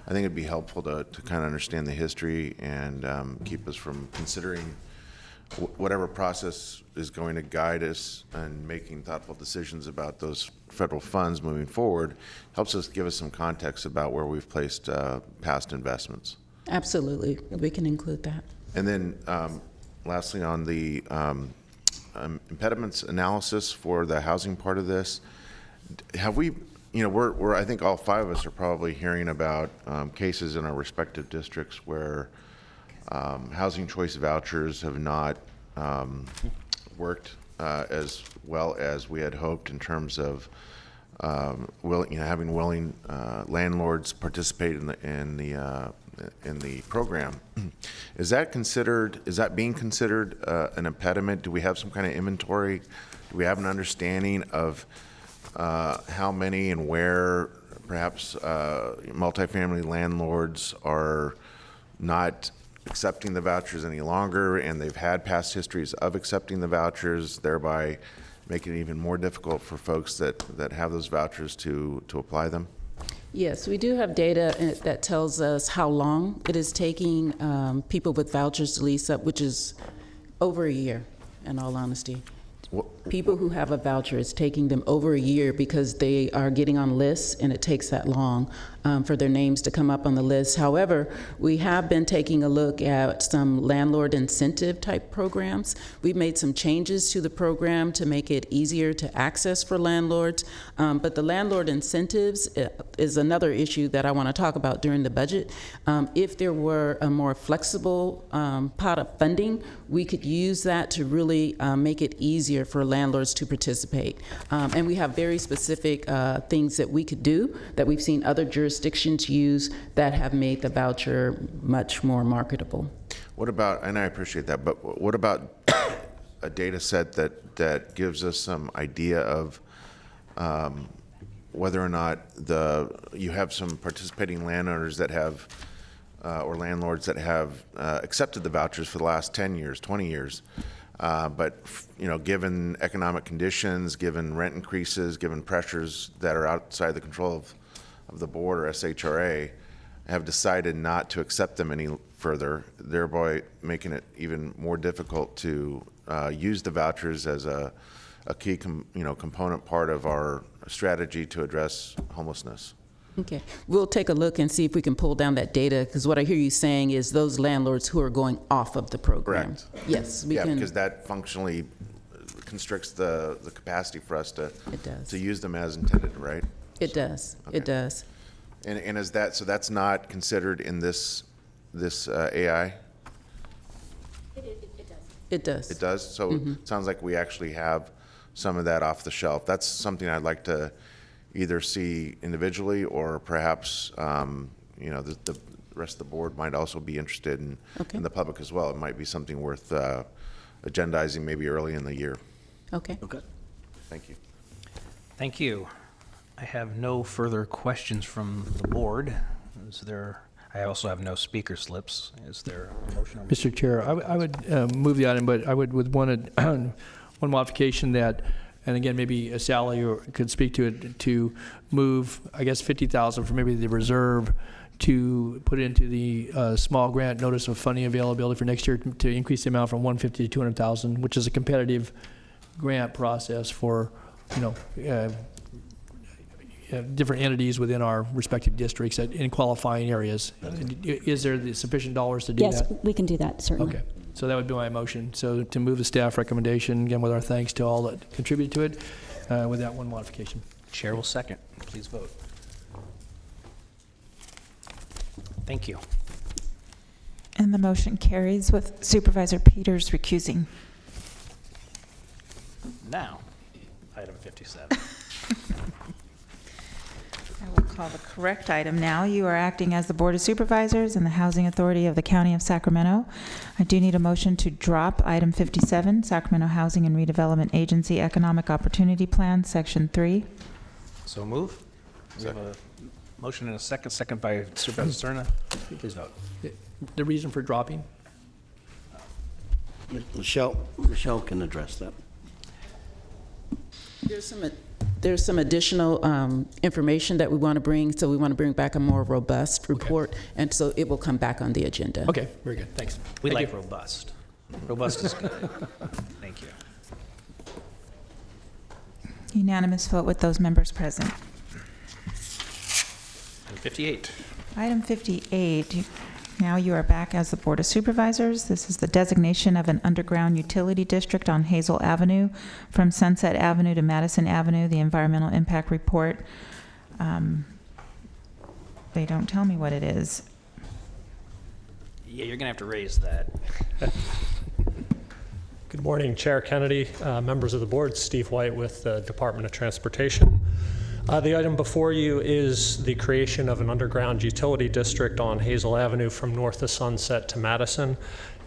I think it'd be helpful to kind of understand the history and keep us from considering whatever process is going to guide us in making thoughtful decisions about those federal funds moving forward. Helps us give us some context about where we've placed past investments. Absolutely, we can include that. And then lastly, on the impediments analysis for the housing part of this, have we, you know, we're I think all five of us are probably hearing about cases in our respective districts where housing choice vouchers have not worked as well as we had hoped in terms of having willing landlords participate in the program. Is that being considered an impediment? Do we have some kind of inventory? Do we have an understanding of how many and where perhaps multifamily landlords are not accepting the vouchers any longer, and they've had past histories of accepting the vouchers, thereby making it even more difficult for folks that have those vouchers to apply them? Yes, we do have data that tells us how long it is taking people with vouchers to lease up, which is over a year, in all honesty. People who have a voucher, it's taking them over a year because they are getting on lists, and it takes that long for their names to come up on the list. However, we have been taking a look at some landlord incentive type programs. We've made some changes to the program to make it easier to access for landlords, but the landlord incentives is another issue that I want to talk about during the budget. If there were a more flexible pot of funding, we could use that to really make it easier for landlords to participate. And we have very specific things that we could do that we've seen other jurisdictions use that have made the voucher much more marketable. What about, and I appreciate that, but what about a data set that gives us some idea of whether or not you have some participating landowners that have or landlords that have accepted the vouchers for the last 10 years, 20 years, but you know, given economic conditions, given rent increases, given pressures that are outside the control of the board or SHRA, have decided not to accept them any further, thereby making it even more difficult to use the vouchers as a key component part of our strategy to address homelessness. Okay, we'll take a look and see if we can pull down that data, because what I hear you saying is those landlords who are going off of the program. Correct. Yes, we can. Yeah, because that functionally constricts the capacity for us to use them as intended, right? It does. Okay. It does. And is that, so that's not considered in this AI? It does. It does? So it sounds like we actually have some of that off the shelf. That's something I'd like to either see individually, or perhaps the rest of the board might also be interested in, and the public as well. It might be something worth agendizing maybe early in the year. Okay. Okay. Thank you. Thank you. I have no further questions from the board. I also have no speaker slips. Is there a motion? Mr. Chair, I would move the item, but I would with one modification that and again, maybe Sally could speak to it, to move, I guess, 50,000 from maybe the reserve to put into the small grant notice of funding availability for next year to increase the amount from 150 to 200,000, which is a competitive grant process for, different entities within our respective districts in qualifying areas. Is there the sufficient dollars to do that? Yes, we can do that, certainly. Okay, so that would be my motion. So to move the staff recommendation, again, with our thanks to all that contributed to it, with that one modification. Chair will second. Please vote. Thank you. And the motion carries with Supervisor Peters recusing. Now, item 57. I will call the correct item now. You are acting as the Board of Supervisors and the Housing Authority of the County of Sacramento. I do need a motion to drop item 57, Sacramento Housing and Redevelopment Agency Economic Opportunity Plan, Section 3. So move. We have a motion and a second by Supervisor Serna. Please vote. The reason for dropping? Michelle can address that. There's some additional information that we want to bring, so we want to bring back a more robust report, and so it will come back on the agenda. Okay, very good, thanks. We Thank like you. robust. Robust is good. Thank you. Unanimous vote with those members present. Item 58. Item 58, now you are back as the Board of Supervisors. This is the designation of an underground utility district on Hazel Avenue from Sunset Avenue to Madison Avenue, the environmental impact report. They don't tell me what it is. Yeah, you're going to have to raise that. Good morning, Chair Kennedy, members of the board, Steve White with the Department of Transportation. The item before you is the creation of an underground utility district on Hazel Avenue from north of Sunset to Madison.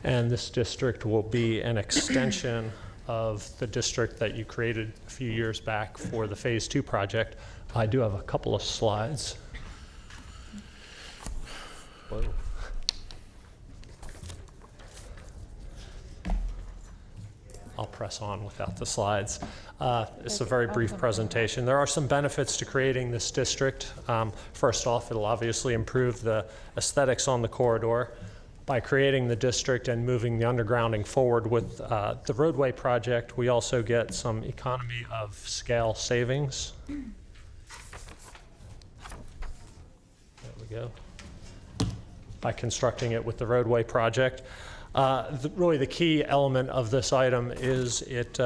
And this district will be an extension of the district that you created a few years back for the Phase 2 project. I do have a couple of slides. Whoa. I'll press on without the slides. It's a very brief presentation. There are some benefits to creating this district. First off, it'll obviously improve the aesthetics on the corridor. By creating the district and moving the undergrounding forward with the roadway project, we also get some economy of scale savings. There we go. By constructing it with the roadway project. Really the key element of this item is it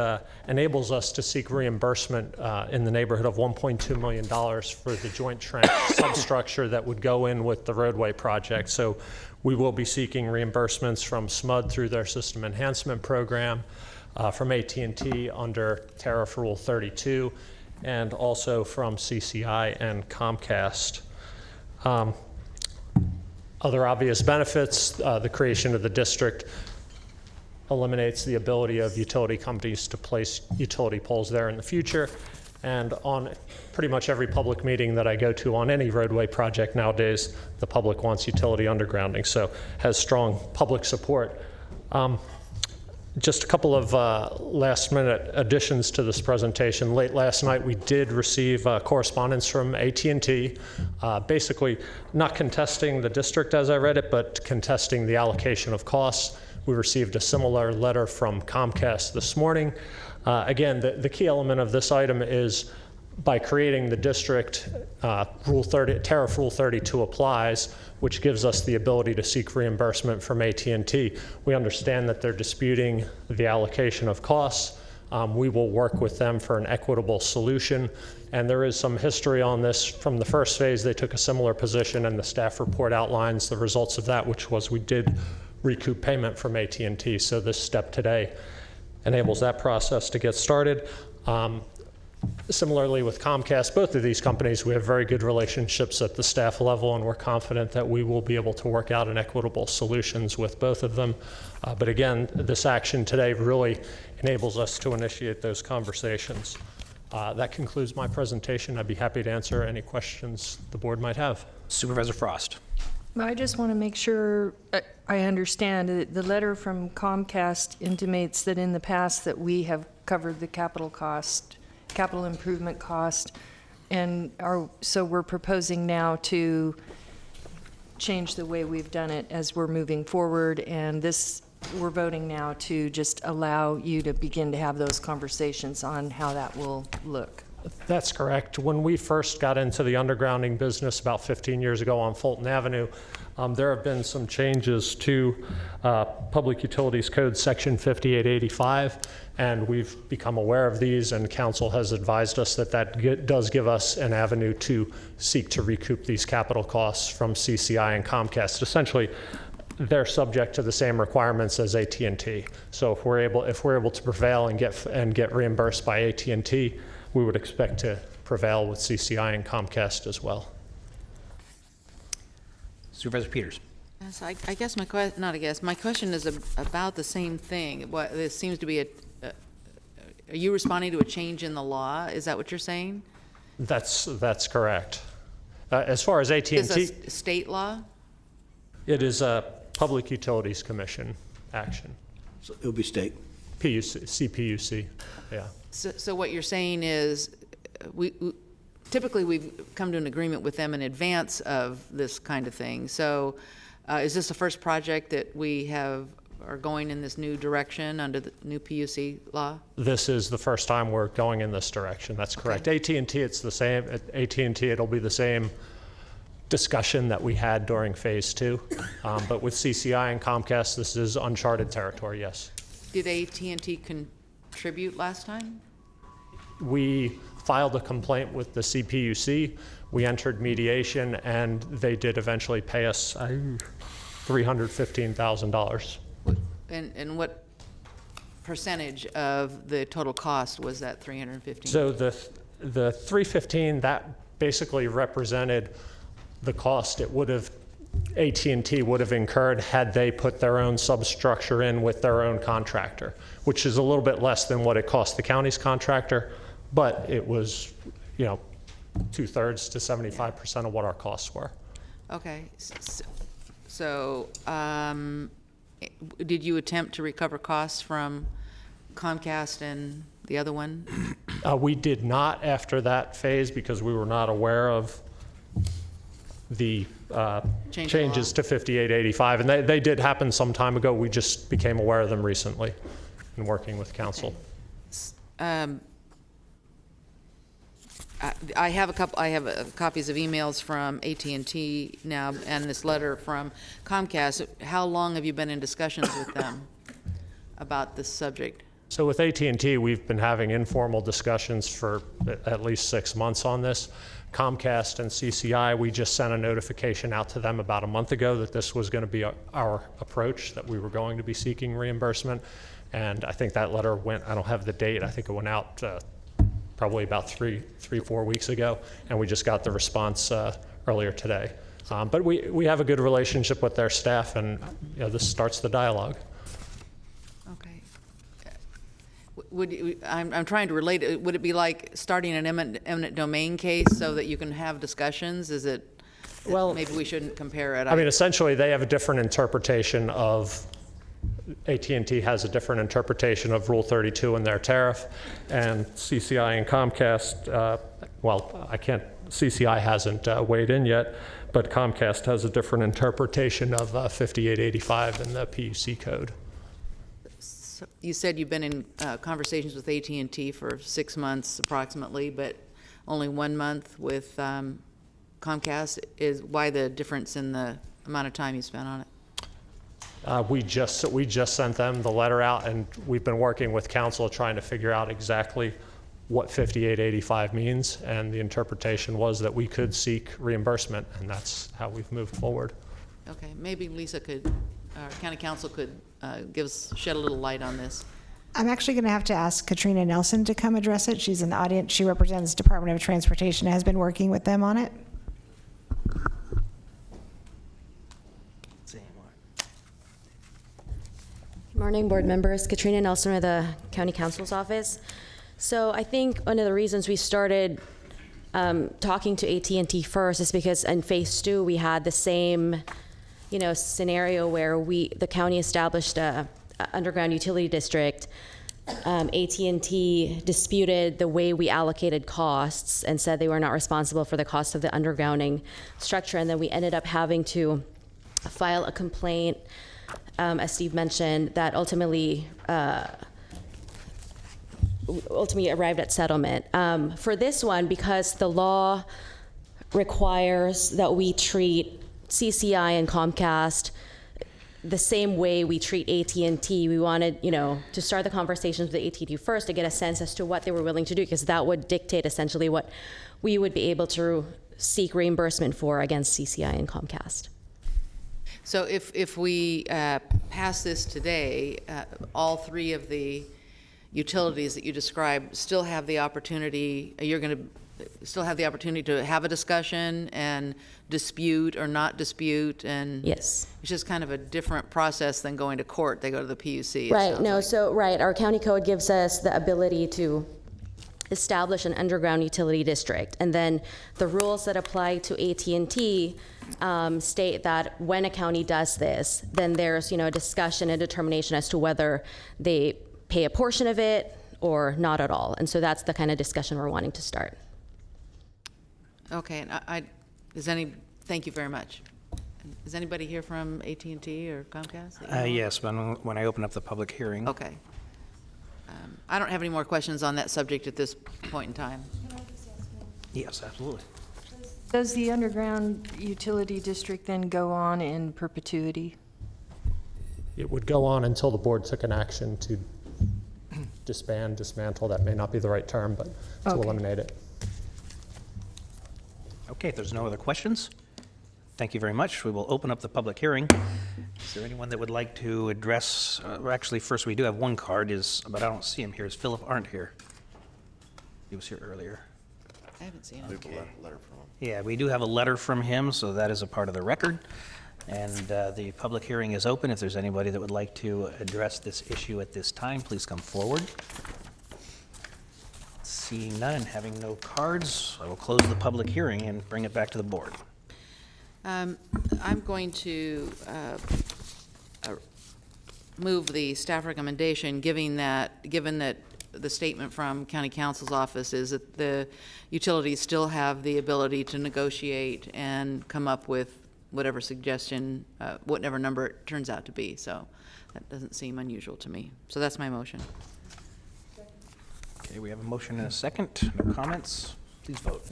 enables us to seek reimbursement in the neighborhood of $1.2 million for the joint trench substructure that would go in with the roadway project. So we will be seeking reimbursements from SMUD through their system enhancement program, from AT&T under Tariff Rule 32, and also from CCI and Comcast. Other obvious benefits, the creation of the district eliminates the ability of utility companies to place utility poles there in the future. And on pretty much every public meeting that I go to on any roadway project nowadays, the public wants utility undergrounding, so has strong public support. Just a couple of last-minute additions to this presentation. Late last night, we did receive correspondence from AT&T, basically not contesting the district as I read it, but contesting the allocation of costs. We received a similar letter from Comcast this morning. Again, the key element of this item is by creating the district, Tariff Rule 32 applies, which gives us the ability to seek reimbursement from AT&T. We understand that they're disputing the allocation of costs. We will work with them for an equitable solution. And there is some history on this. From the first phase, they took a similar position, and the staff report outlines the results of that, which was we did recoup payment from AT&T. So this step today enables that process to get started. Similarly with Comcast, both of these companies, we have very good relationships at the staff level, and we're confident that we will be able to work out an equitable solutions with both of them. But again, this action today really enables us to initiate those conversations. That concludes my presentation. I'd be happy to answer any questions the board might have. Supervisor Frost. I just want to make sure I understand. The letter from Comcast intimates that in the past that we have covered the capital cost capital improvement cost. And so we're proposing now to change the way we've done it as we're moving forward. And we're voting now to just allow you to begin to have those conversations on how that will look. That's correct. When we first got into the undergrounding business about 15 years ago on Fulton Avenue, there have been some changes to Public Utilities Code Section 5885, and we've become aware of these, and Council has advised us that does give us an avenue to seek to recoup these capital costs from CCI and Comcast. Essentially, they're subject to the same requirements as AT&T. So if we're able to prevail and get reimbursed by AT&T, we would expect to prevail with CCI and Comcast as well. Supervisor Peters. Yes, I guess my question is about the same thing. There seems to be are you responding to a change in the law? Is that what you're saying? That's correct. As far as AT&T, Is this a state law? it is a Public Utilities Commission action. So it'll be state. CPUC, yeah. So what you're saying is, typically we've come to an agreement with them in advance of this kind of thing. So is this the first project that we are going in this new direction under the new PUC law? This is the first time we're going in this direction. That's correct. Okay. AT&T, it's the same. At AT&T, it'll be the same discussion that we had during phase 2. But with CCI and Comcast, this is uncharted territory, yes. Did AT&T contribute last time? We filed a complaint with the CPUC. We entered mediation, and they did eventually pay us $315,000. And what percentage of the total cost was that 315? So the 315, that basically represented the cost it would have, AT&T would have incurred had they put their own substructure in with their own contractor, which is a little bit less than what it cost the county's contractor, but it was, 2/3 to 75% of what our costs were. Okay. So did you attempt to recover costs from Comcast and the other one? We did not after that phase because we were not aware of the changes to 5885, and they did happen some time ago. We just became aware of them recently in working with council. Okay. I have copies of emails from AT&T now and this letter from Comcast. How long have you been in discussions with them about this subject? So with AT&T, we've been having informal discussions for at least 6 months on this. Comcast and CCI, we just sent a notification out to them about a month ago that this was going to be our approach, that we were going to be seeking reimbursement. And I think that letter went, I don't have the date, I think it went out probably about 3-4 weeks ago, and we just got the response earlier today. But we have a good relationship with their staff, and this starts the dialogue. I'm trying to relate it. Would it be like starting an eminent domain case so that you can have discussions? Is it, well, maybe we shouldn't compare it? I mean, essentially, they have a different interpretation of, AT&T has a different interpretation of Rule 32 in their tariff, and CCI and Comcast, CCI hasn't weighed in yet, but Comcast has a different interpretation of 5885 in the PUC code. You said you've been in conversations with AT&T for 6 months approximately, but only 1 month with Comcast. Why the difference in the amount of time you spent on it? We just sent them the letter out, and we've been working with council trying to figure out exactly what 5885 means, and the interpretation was that we could seek reimbursement, and that's how we've moved forward. Okay, maybe Lisa could, County Council could shed a little light on this. I'm actually going to have to ask Katrina Nelson to come address it. She's in the audience. She represents Department of Transportation and has been working with them on it. Good morning, board members. Katrina Nelson with the County Council's office. So I think one of the reasons we started talking to AT&T first is because in phase 2 we had the same scenario where the county established a underground utility district AT&T disputed the way we allocated costs and said they were not responsible for the cost of the undergrounding structure. And then we ended up having to file a complaint, as Steve mentioned, that ultimately arrived at settlement. For this one, because the law requires that we treat CCI and Comcast the same way we treat AT&T, we wanted, to start the conversations with AT&T first to get a sense as to what they were willing to do, because that would dictate essentially what we would be able to seek reimbursement for against CCI and Comcast. So if we pass this today, all three of the utilities that you described still have the opportunity, you're going to still have the opportunity to have a discussion and dispute or not dispute, and yes, it's just kind of a different process than going to court. They go to the PUC. Right. No. So right, our county code gives us the ability to establish an underground utility district, and then the rules that apply to AT&T state that when a county does this, then there's a discussion and determination as to whether they pay a portion of it or not at all. And so that's the kind of discussion we're wanting to start. Okay, and thank you very much. Is anybody here from AT&T or Comcast? Yes, when I open up the public hearing. Okay. I don't have any more questions on that subject at this point in time. Yes, absolutely. Does the underground utility district then go on in perpetuity? It would go on until the board took an action to dismantle, that may not be the right term, but to eliminate it. Okay, if there's no other questions, thank you very much. We will open up the public hearing. Is there anyone that would like to address, actually, first, we do have one card, but I don't see him here. Is Philip Arndt here? He was here earlier. I haven't seen We it. have a letter from him. Yeah, we do have a letter from him, so that is a part of the record. And the public hearing is open. If there's anybody that would like to address this issue at this time, please come forward. Seeing none and having no cards, I will close the public hearing and bring it back to the board. I'm going to move the staff recommendation, given that the statement from County Counsel's office is that the utilities still have the ability to negotiate and come up with whatever suggestion, whatever number it turns out to be. So that doesn't seem unusual to me. So that's my motion. Okay, we have a motion and a second. No comments. Please vote.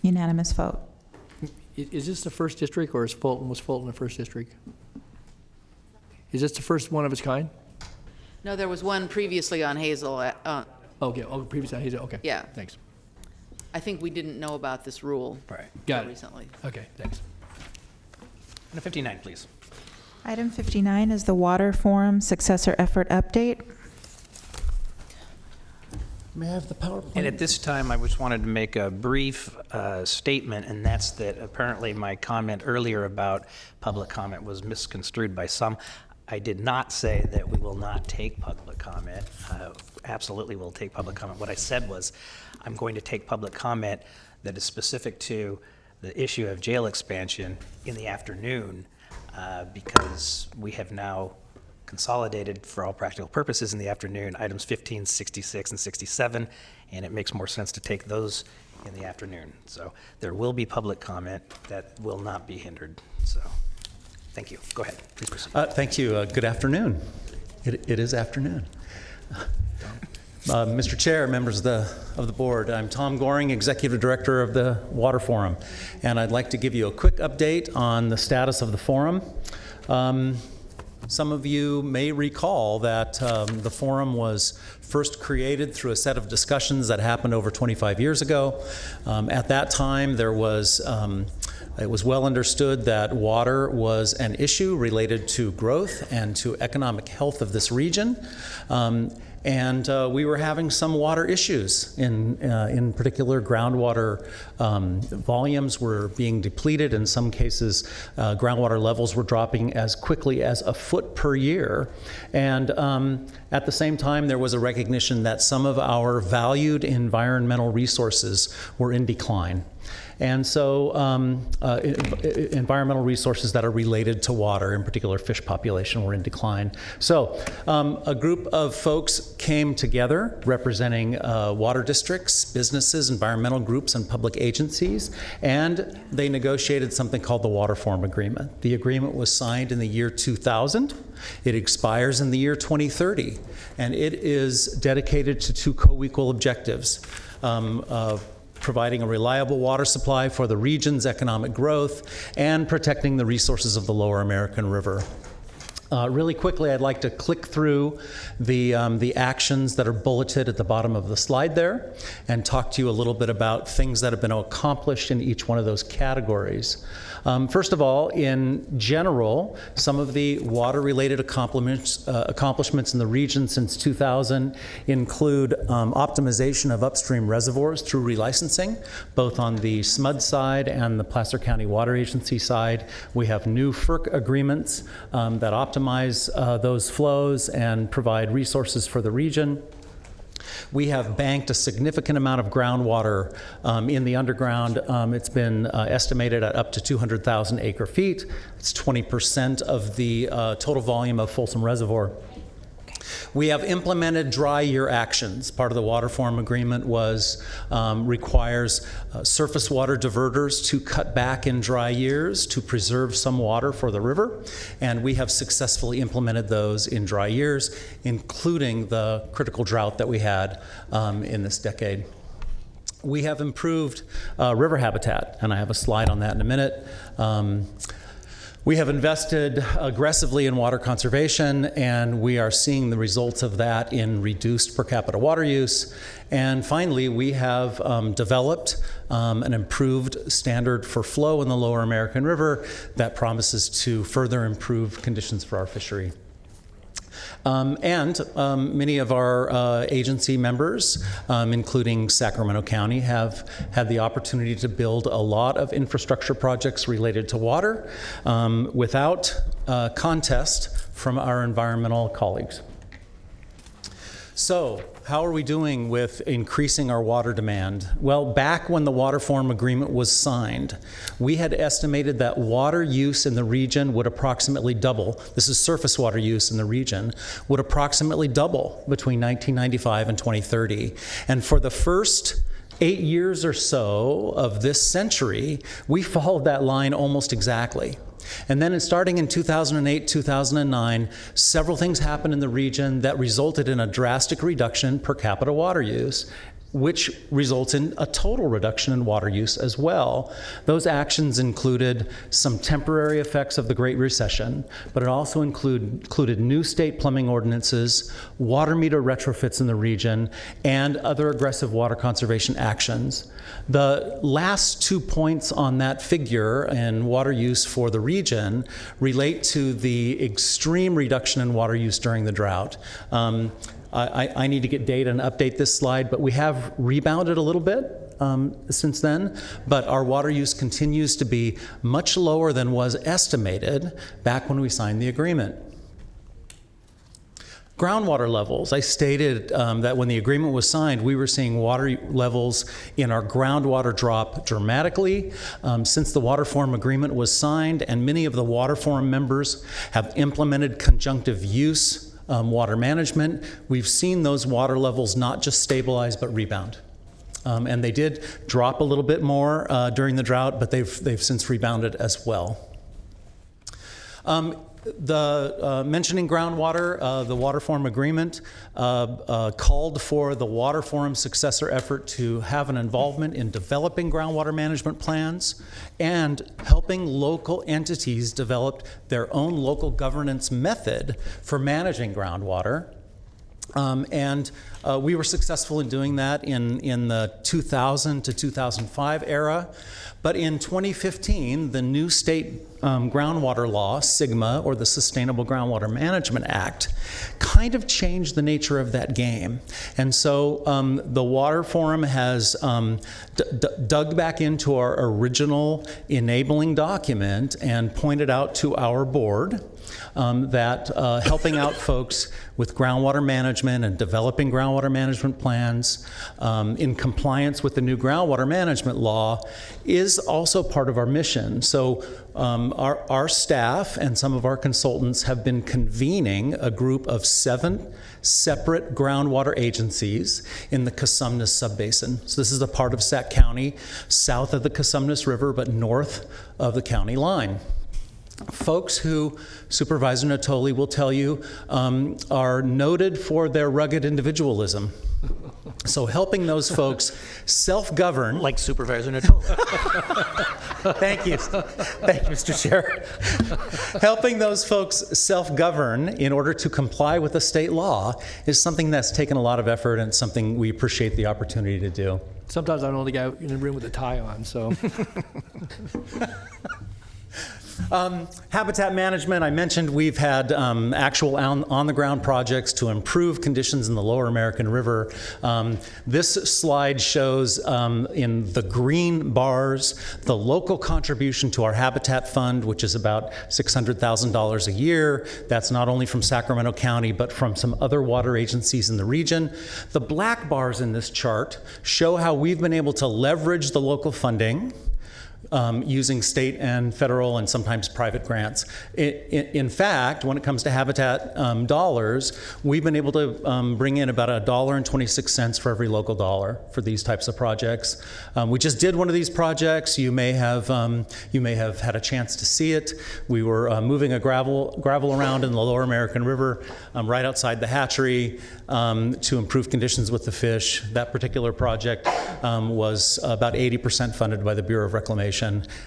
Unanimous vote. Is this the first district, or was Fulton the first district? Is this the first one of its kind? No, there was one previously on Hazel. Okay, previous, okay. Yeah. Thanks. I think we didn't know about this rule Got it. recently. Okay, thanks. Item 59, please. Item 59 is the Water Forum Successor Effort Update. May I have the PowerPoint? And at this time, I just wanted to make a brief statement, and that's that apparently my comment earlier about public comment was misconstrued by some. I did not say that we will not take public comment. Absolutely will take public comment. What I said was I'm going to take public comment that is specific to the issue of jail expansion in the afternoon because we have now consolidated for all practical purposes in the afternoon items 15, 66, and 67, and it makes more sense to take those in the afternoon. So there will be public comment that will not be hindered. So thank you. Go ahead. Please proceed. Thank you. Good afternoon. It is afternoon. Mr. Chair, members of the board, I'm Tom Goring, Executive Director of the Water Forum, and I'd like to give you a quick update on the status of the forum. Some of you may recall that the forum was first created through a set of discussions that happened over 25 years ago. At that time, it was well understood that water was an issue related to growth and to economic health of this region. And we were having some water issues. In particular, groundwater volumes were being depleted. In some cases, groundwater levels were dropping as quickly as a foot per year. And at the same time, there was a recognition that some of our valued environmental resources were in decline. And so environmental resources that are related to water, in particular fish population, were in decline. So a group of folks came together representing water districts, businesses, environmental groups, and public agencies, and they negotiated something called the Water Forum Agreement. The agreement was signed in the year 2000. It expires in the year 2030, and it is dedicated to two co-equal objectives. Providing a reliable water supply for the region's economic growth and protecting the resources of the Lower American River. Really quickly, I'd like to click through the actions that are bulleted at the bottom of the slide there and talk to you a little bit about things that have been accomplished in each one of those categories. First of all, in general, some of the water-related accomplishments in the region since 2000 include optimization of upstream reservoirs through relicensing, both on the SMUD side and the Placer County Water Agency side. We have new FERC agreements that optimize those flows and provide resources for the region. We have banked a significant amount of groundwater in the underground. It's been estimated at up to 200,000 acre feet. It's 20% of the total volume of Folsom Reservoir. We have implemented dry year actions. Part of the Water Forum Agreement requires surface water diverters to cut back in dry years to preserve some water for the river, and we have successfully implemented those in dry years, including the critical drought that we had in this decade. We have improved river habitat, and I have a slide on that in a minute. We have invested aggressively in water conservation, and we are seeing the results of that in reduced per capita water use. And finally, we have developed an improved standard for flow in the Lower American River that promises to further improve conditions for our fishery. Many of our agency members, including Sacramento County, have had the opportunity to build a lot of infrastructure projects related to water without contest from our environmental colleagues. So, how are we doing with increasing our water demand? Well, back when the Water Forum Agreement was signed, we had estimated that water use in the region would approximately double. This is surface water use in the region, would approximately double between 1995 and 2030. And for the first 8 years or so of this century, we followed that line almost exactly. And then starting in 2008, 2009, several things happened in the region that resulted in a drastic reduction per capita water use, which results in a total reduction in water use as well. Those actions included some temporary effects of the Great Recession, but it also included new state plumbing ordinances, water meter retrofits in the region, and other aggressive water conservation actions. The last 2 points on that figure in water use for the region relate to the extreme reduction in water use during the drought. I need to get data and update this slide, but we have rebounded a little bit since then, but our water use continues to be much lower than was estimated back when we signed the agreement. Groundwater levels. I stated that when the agreement was signed, we were seeing water levels in our groundwater drop dramatically. Since the Water Forum Agreement was signed, and many of the Water Forum members have implemented conjunctive use water management, we've seen those water levels not just stabilize but rebound. And they did drop a little bit more during the drought, but they've since rebounded as well. Mentioning groundwater, the Water Forum Agreement called for the Water Forum successor effort to have an involvement in developing groundwater management plans and helping local entities develop their own local governance method for managing groundwater. We were successful in doing that in the 2000 to 2005 era. But in 2015, the new state groundwater law, SGMA, or the Sustainable Groundwater Management Act, kind of changed the nature of that game. And so the Water Forum has dug back into our original enabling document and pointed out to our board that helping out folks with groundwater management and developing groundwater management plans in compliance with the new groundwater management law is also part of our mission. So our staff and some of our consultants have been convening a group of 7 separate groundwater agencies in the Cosumnes Subbasin. So this is a part of Sac County, south of the Cosumnes River, but north of the county line. Folks who Supervisor Natoli will tell you are noted for their rugged individualism. So helping those folks self-govern. Like Supervisor Natoli. Thank you. Thank you, Mr. Chair. Helping those folks self-govern in order to comply with the state law is something that's taken a lot of effort and something we appreciate the opportunity to do. Sometimes I'm the only guy in the room with a tie on, so. Habitat management, I mentioned we've had actual on-the-ground projects to improve conditions in the Lower American River. This slide shows in the green bars the local contribution to our Habitat Fund, which is about $600,000 a year. That's not only from Sacramento County, but from some other water agencies in the region. The black bars in this chart show how we've been able to leverage the local funding using state and federal and sometimes private grants. In fact, when it comes to Habitat dollars, we've been able to bring in about $1.26 for every local dollar for these types of projects. We just did one of these projects. You may have had a chance to see it. We were moving a gravel around in the Lower American River right outside the hatchery to improve conditions with the fish. That particular project was about 80% funded by the Bureau of Reclamation.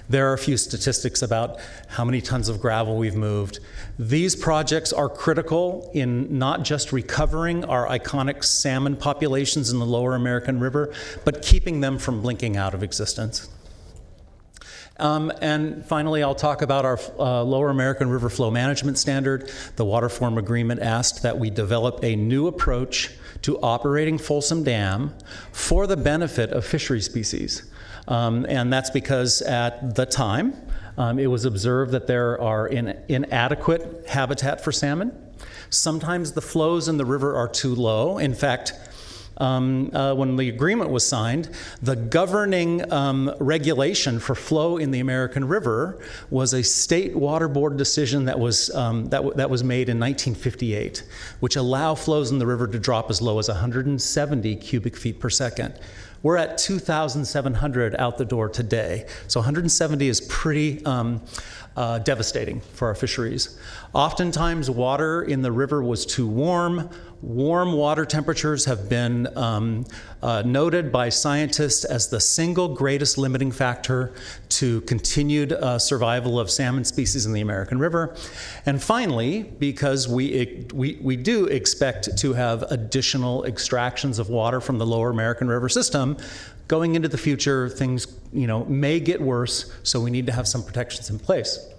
There are a few statistics about how many tons of gravel we've moved. These projects are critical in not just recovering our iconic salmon populations in the Lower American River, but keeping them from blinking out of existence. And finally, I'll talk about our Lower American River Flow Management Standard. The Waterform Agreement asked that we develop a new approach to operating Folsom Dam for the benefit of fishery species. And that's because at the time, it was observed that there are inadequate habitat for salmon. Sometimes the flows in the river are too low. In fact, when the agreement was signed, the governing regulation for flow in the American River was a state water board decision that was made in 1958, which allow flows in the river to drop as low as 170 cubic feet per second. We're at 2,700 out the door today. So 170 is pretty devastating for our fisheries. Oftentimes, water in the river was too warm. Warm water temperatures have been noted by scientists as the single greatest limiting factor to continued survival of salmon species in the American River. And finally, because we do expect to have additional extractions of water from the Lower American River system, going into the future, things may get worse, so we need to have some protections in place.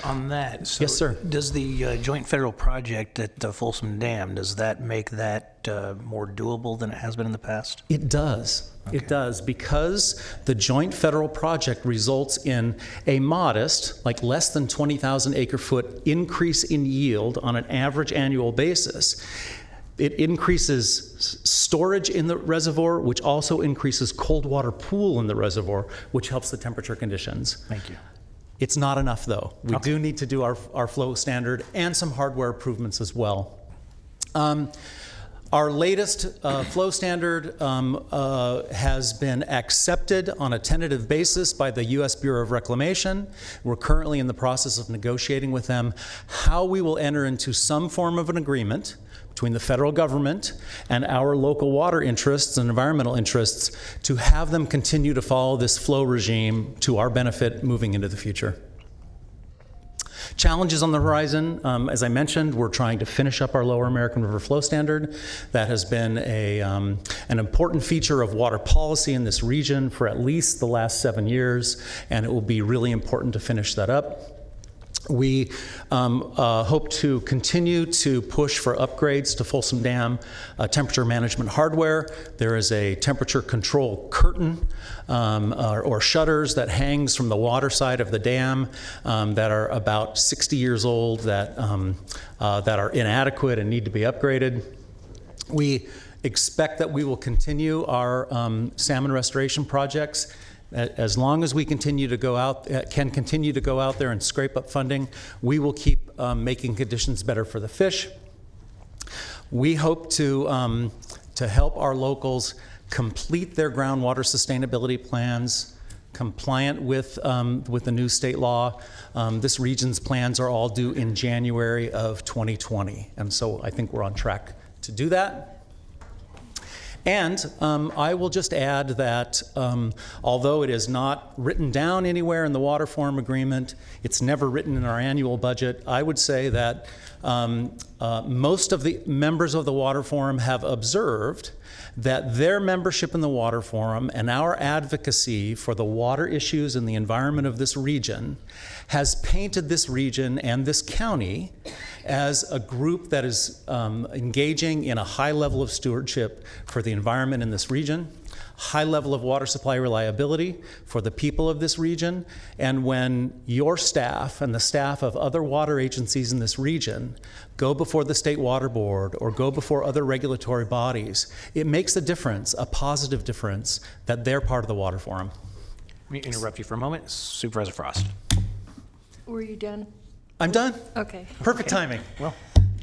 On that, so yes, sir. Does the joint federal project at the Folsom Dam, does that make that more doable than it has been in the past? It does. Okay. It does, because the joint federal project results in a modest, like less than 20,000 acre-foot increase in yield on an average annual basis. It increases storage in the reservoir, which also increases cold water pool in the reservoir, which helps the temperature conditions. Thank you. It's not enough, though. We do need to do our flow standard and some hardware improvements as well. Our latest flow standard has been accepted on a tentative basis by the U.S. Bureau of Reclamation. We're currently in the process of negotiating with them how we will enter into some form of an agreement between the federal government and our local water interests and environmental interests to have them continue to follow this flow regime to our benefit moving into the future. Challenges on the horizon, as I mentioned, we're trying to finish up our Lower American River Flow Standard. That has been an important feature of water policy in this region for at least the last 7 years, and it will be really important to finish that up. We hope to continue to push for upgrades to Folsom Dam temperature management hardware. There is a temperature control curtain or shutters that hangs from the water side of the dam that are about 60 years old that are inadequate and need to be upgraded. We expect that we will continue our salmon restoration projects. As long as we can continue to go out there and scrape up funding, we will keep making conditions better for the fish. We hope to help our locals complete their groundwater sustainability plans, compliant with the new state law. This region's plans are all due in January of 2020, and so I think we're on track to do that. And I will just add that although it is not written down anywhere in the water forum agreement, it's never written in our annual budget, I would say that most of the members of the water forum have observed that their membership in the water forum and our advocacy for the water issues and the environment of this region has painted this region and this county as a group that is engaging in a high level of stewardship for the environment in this region, high level of water supply reliability for the people of this region. And when your staff and the staff of other water agencies in this region go before the State Water Board or go before other regulatory bodies, it makes a difference, a positive difference, that they're part of the water forum. Let me interrupt you for a moment. Supervisor Frost. Were you done? I'm done. Okay. Perfect timing. Well,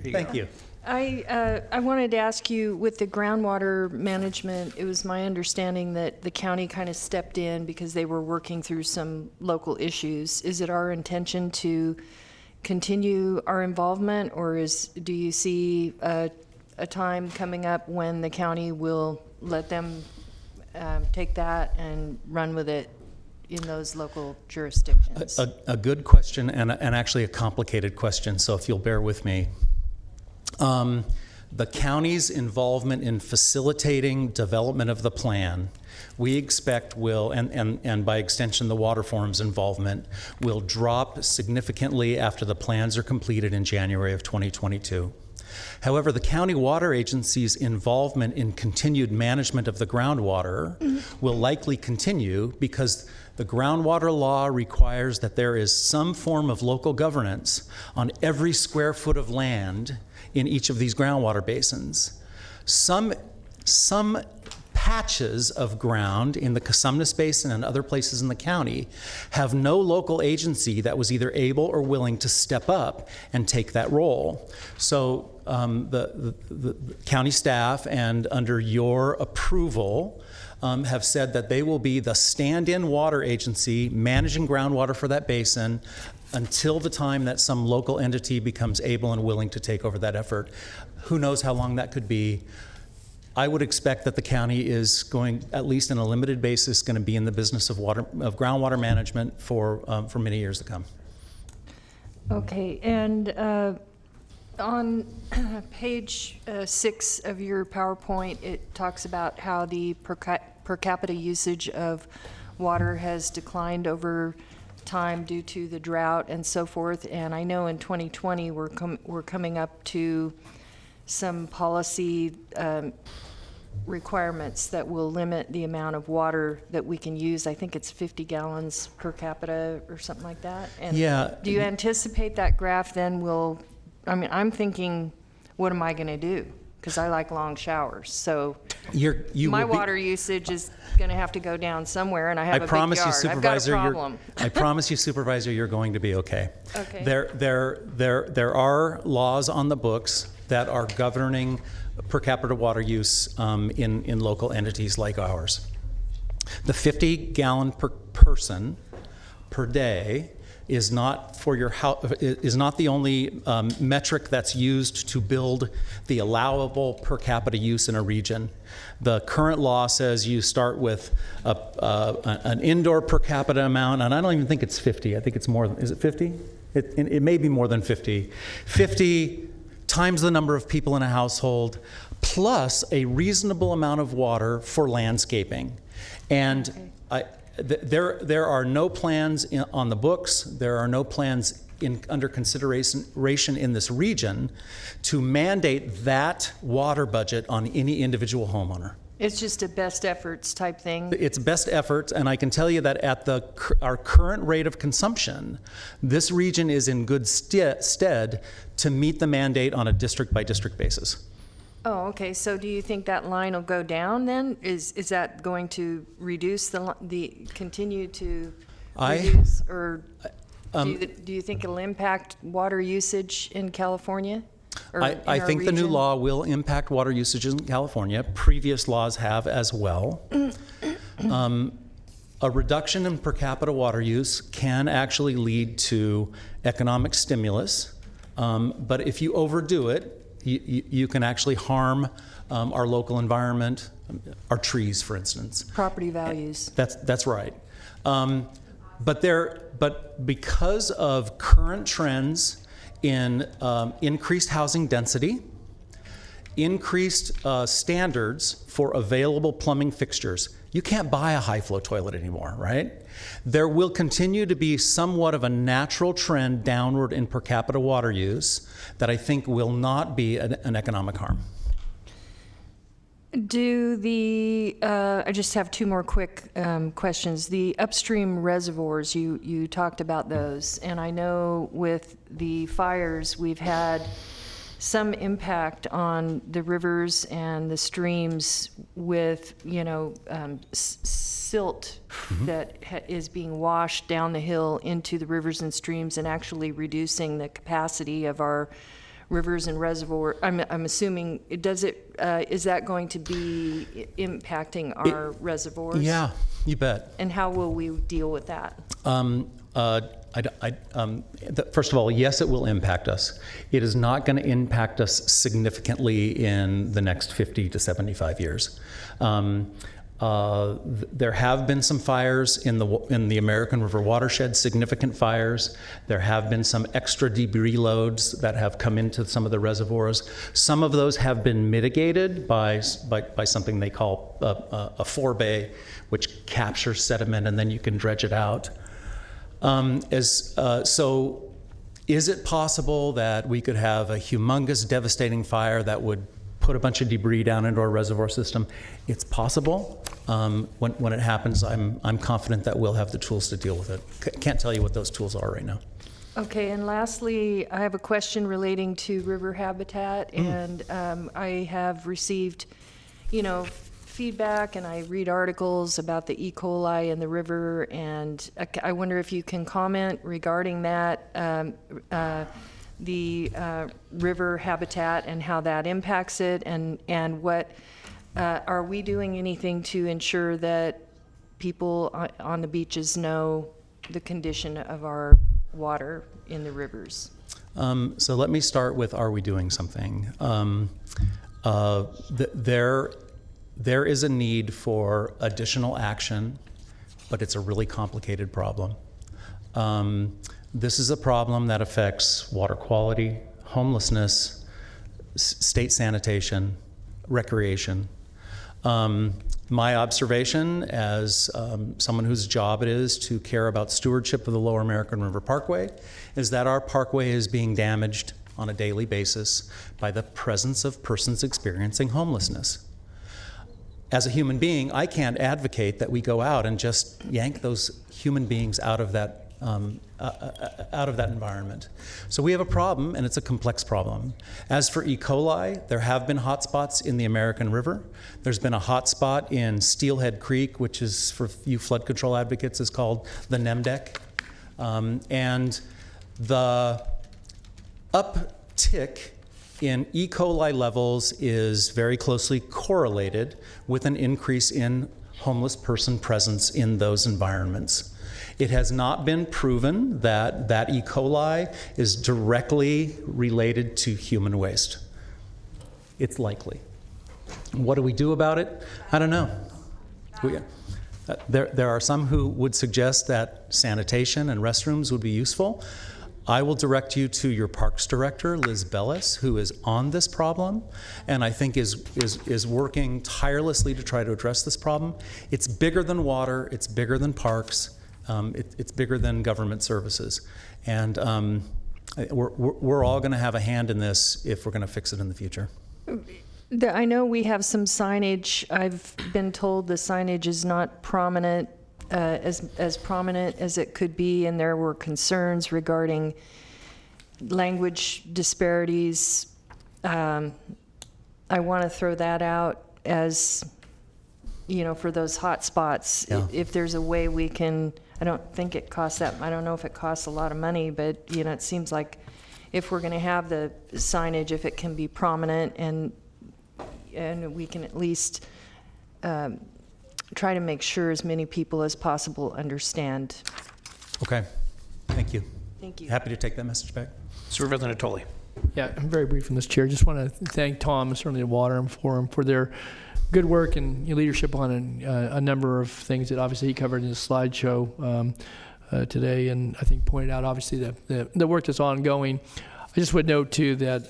thank you. I wanted to ask you, with the groundwater management, it was my understanding that the county kind of stepped in because they were working through some local issues. Is it our intention to continue our involvement, or do you see a time coming up when the county will let them take that and run with it in those local jurisdictions? A good question and actually a complicated question, so if you'll bear with me. The county's involvement in facilitating development of the plan, we expect will, and by extension the water forum's involvement, will drop significantly after the plans are completed in January of 2022. However, the county water agency's involvement in continued management of the groundwater will likely continue because the groundwater law requires that there is some form of local governance on every square foot of land in each of these groundwater basins. Some patches of ground in the Cosumnes Basin and other places in the county have no local agency that was either able or willing to step up and take that role. So the county staff, and under your approval, have said that they will be the stand-in water agency managing groundwater for that basin until the time that some local entity becomes able and willing to take over that effort. Who knows how long that could be? I would expect that the county is going, at least on a limited basis, going to be in the business of groundwater management for many years to come. Okay, and on page 6 of your PowerPoint, it talks about how the per capita usage of water has declined over time due to the drought and so forth. And I know in 2020 we're coming up to some policy requirements that will limit the amount of water that we can use. I think it's 50 gallons per capita or something like that. And yeah. Do you anticipate that graph then will, I mean, I'm thinking, what am I going to do? Because I like long showers. So my water usage is going to have to go down somewhere, and I have a big yard. I've got a problem. I promise you, Supervisor, you're going to be okay. Okay. There are laws on the books that are governing per capita water use in local entities like ours. The 50 gallon per person per day is not for your house, is not the only metric that's used to build the allowable per capita use in a region. The current law says you start with an indoor per capita amount, and I don't even think it's 50. I think it's more. Is it 50? It may be more than 50. 50 times the number of people in a household, plus a reasonable amount of water for landscaping. And there are no plans on the books. There are no plans under consideration in this region to mandate that water budget on any individual homeowner. It's just a best efforts type thing. It's best efforts, and I can tell you that at our current rate of consumption, this region is in good stead to meet the mandate on a district-by-district basis. Oh, okay. So do you think that line will go down then? Is that going to reduce continue to reduce, or do you think it'll impact water usage in California? I think the new law will impact water usage in California. Previous laws have as well. A reduction in per capita water use can actually lead to economic stimulus, but if you overdo it, you can actually harm our local environment, our trees, for instance. Property values. That's right. But because of current trends in increased housing density, increased standards for available plumbing fixtures. You can't buy a high flow toilet anymore, right? There will continue to be somewhat of a natural trend downward in per capita water use that I think will not be an economic harm. I just have two more quick questions. The upstream reservoirs, you talked about those, and I know with the fires, we've had some impact on the rivers and the streams with, silt that is being washed down the hill into the rivers and streams and actually reducing the capacity of our rivers and reservoir. I'm assuming, is that going to be impacting our reservoirs? Yeah, you bet. And how will we deal with that? First of all, yes, it will impact us. It is not going to impact us significantly in the next 50 to 75 years. There have been some fires in the American River watershed, significant fires. There have been some extra debris loads that have come into some of the reservoirs. Some of those have been mitigated by something they call a forebay, which captures sediment and then you can dredge it out. So is it possible that we could have a humongous, devastating fire that would put a bunch of debris down into our reservoir system? It's possible. When it happens, I'm confident that we'll have the tools to deal with it. Can't tell you what those tools are right now. Okay, and lastly, I have a question relating to river habitat, and I have received, feedback, and I read articles about the E. coli in the river, and I wonder if you can comment regarding that, the river habitat and how that impacts it, and what are we doing anything to ensure that people on the beaches know the condition of our water in the rivers? So let me start with, are we doing something? There is a need for additional action, but it's a really complicated problem. This is a problem that affects water quality, homelessness, state sanitation, recreation. My observation as someone whose job it is to care about stewardship of the Lower American River Parkway is that our parkway is being damaged on a daily basis by the presence of persons experiencing homelessness. As a human being, I can't advocate that we go out and just yank those human beings out of that environment. So we have a problem, and it's a complex problem. As for E. coli, there have been hotspots in the American River. There's been a hotspot in Steelhead Creek, which is, for you flood control advocates, is called the NEMDEC. And the uptick in E. coli levels is very closely correlated with an increase in homeless person presence in those environments. It has not been proven that E. coli is directly related to human waste. It's likely. What do we do about it? I don't know. There are some who would suggest that sanitation and restrooms would be useful. I will direct you to your parks director, Liz Bellis, who is on this problem and I think is working tirelessly to try to address this problem. It's bigger than water, it's bigger than parks, It's bigger than government services. And we're all going to have a hand in this if we're going to fix it in the future. I know we have some signage. I've been told the signage is not prominent, as prominent as it could be, and there were concerns regarding language disparities. I want to throw that out as, for those hot spots. Yeah. If there's a way we can, I don't think it costs that, I don't know if it costs a lot of money, but, it seems like if we're going to have the signage, if it can be prominent and we can at least try to make sure as many people as possible understand. Okay. Thank you. Thank you. Happy to take that message back. Supervisor Natoli. Yeah, I'm very brief in this, Chair. Just want to thank Tom and certainly the Water Forum for their good work and leadership on a number of things that obviously he covered in his slideshow today, and I think pointed out obviously the work that's ongoing. I just would note too that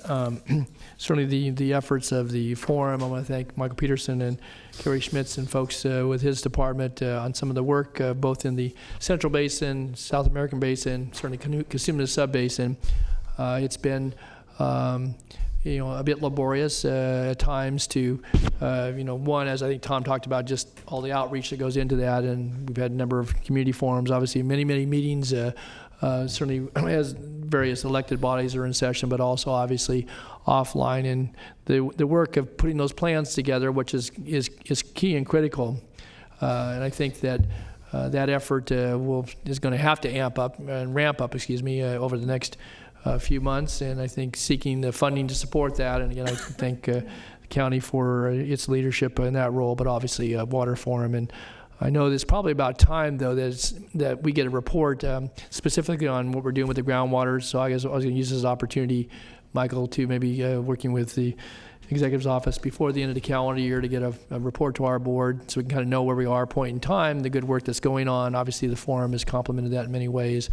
certainly the efforts of the forum. I want to thank Michael Peterson and Kerry Schmitz and folks with his department on some of the work both in the Central Basin, South American Basin, certainly Cosumnes Sub-Basin. It's been a bit laborious at times to, one, as I think Tom talked about, just all the outreach that goes into that, and we've had a number of community forums, obviously many meetings, certainly as various elected bodies are in session, but also obviously offline, and the work of putting those plans together, which is key and critical, and I think that that effort is going to have to ramp up over the next few months, and I think seeking the funding to support that. And again, I thank the county for its leadership in that role, but obviously Water Forum. And I know it's probably about time, though, that we get a report specifically on what we're doing with the groundwater. So I guess I was going to use this opportunity, Michael, to maybe working with the executive's office before the end of the calendar year to get a report to our board so we can kind of know where we are point in time, the good work that's going on. Obviously, the forum has complemented that in many ways.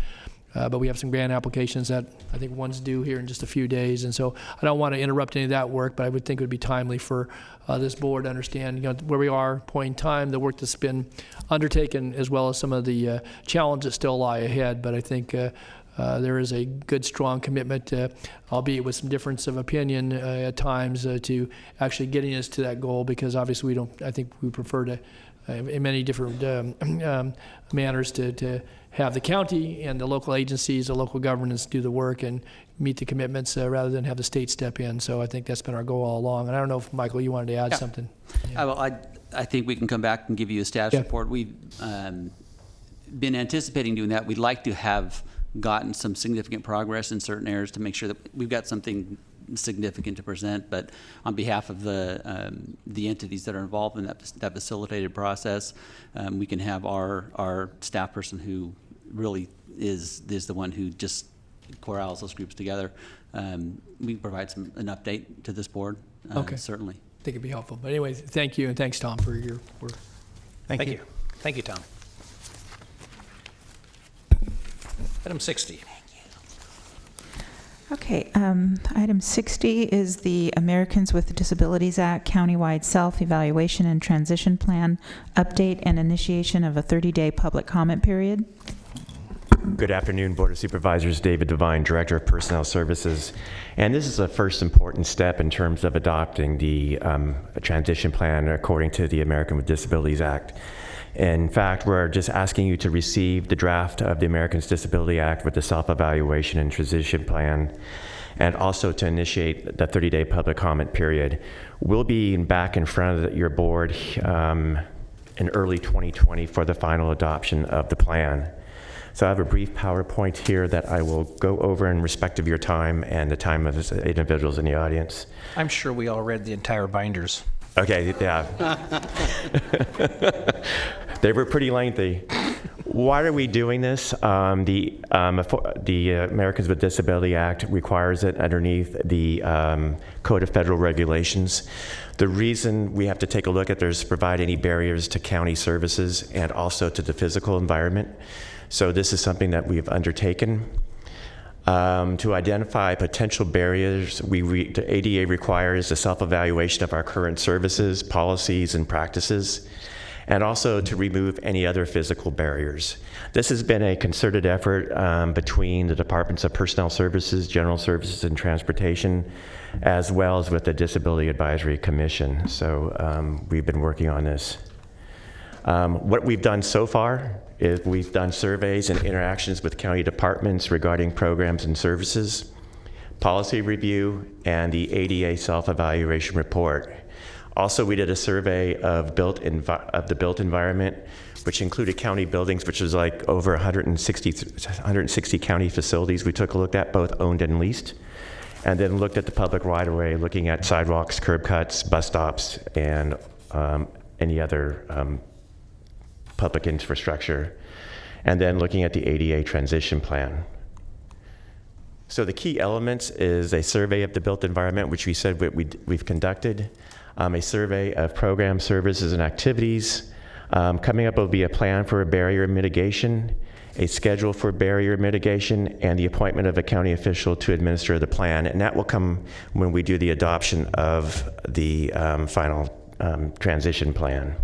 But we have some grant applications that I think one's due here in just a few days. And so I don't want to interrupt any of that work, but I would think it would be timely for this board to understand where we are, point in time, the work that's been undertaken, as well as some of the challenges that still lie ahead. But I think there is a good, strong commitment, albeit with some difference of opinion at times, to actually getting us to that goal, because obviously I think we prefer to, in many different manners, to have the county and the local agencies, the local governments do the work and meet the commitments rather than have the state step in. So I think that's been our goal all along. And I don't know if, Michael, you wanted to add something. Yeah. Well, I think we can come back and give you a status report. We've been anticipating doing that. We'd like to have gotten some significant progress in certain areas to make sure that we've got something significant to present, but on behalf of the entities that are involved in that facilitated process, we can have our staff person who really is the one who just corrals those groups together. We can provide an update to this board, certainly. I think it'd be helpful. But anyway, thank you, and thanks, Tom, for your work. Thank you. Thank you, Tom. Item 60. Okay, item 60 is the Americans with Disabilities Act Countywide Self-Evaluation and Transition Plan update and initiation of a 30-day public comment period. Good afternoon, Board of Supervisors. David Devine, Director of Personnel Services. And this is a first important step in terms of adopting the transition plan according to the Americans with Disabilities Act. In fact, we're just asking you to receive the draft of the Americans with Disabilities Act with the self-evaluation and transition plan, and also to initiate the 30-day public comment period. We'll be back in front of your board in early 2020 for the final adoption of the plan. So I have a brief PowerPoint here that I will go over in respect of your time and the time of the individuals in the audience. I'm sure we all read the entire binders. Okay, yeah. They were pretty lengthy. Why are we doing this? The Americans with Disabilities Act requires it underneath the Code of Federal Regulations. The reason we have to take a look at this is to provide any barriers to county services and also to the physical environment. So this is something that we've undertaken. To identify potential barriers, the ADA requires a self-evaluation of our current services, policies, and practices. and also to remove any other physical barriers. This has been a concerted effort between the Departments of Personnel Services, General Services, and Transportation, as well as with the Disability Advisory Commission. So we've been working on this. What we've done so far is we've done surveys and interactions with county departments regarding programs and services, policy review, and the ADA self-evaluation report. Also, we did a survey of the built environment, which included county buildings, which was like over 160 county facilities. We took a look at both owned and leased, and then looked at the public right-of-way, looking at sidewalks, curb cuts, bus stops, and any other public infrastructure, and then looking at the ADA transition plan. So the key elements is a survey of the built environment, which we said we've conducted, a survey of programs, services, and activities. Coming up will be a plan for barrier mitigation, a schedule for barrier mitigation, and the appointment of a county official to administer the plan. And that will come when we do the adoption of the final transition plan.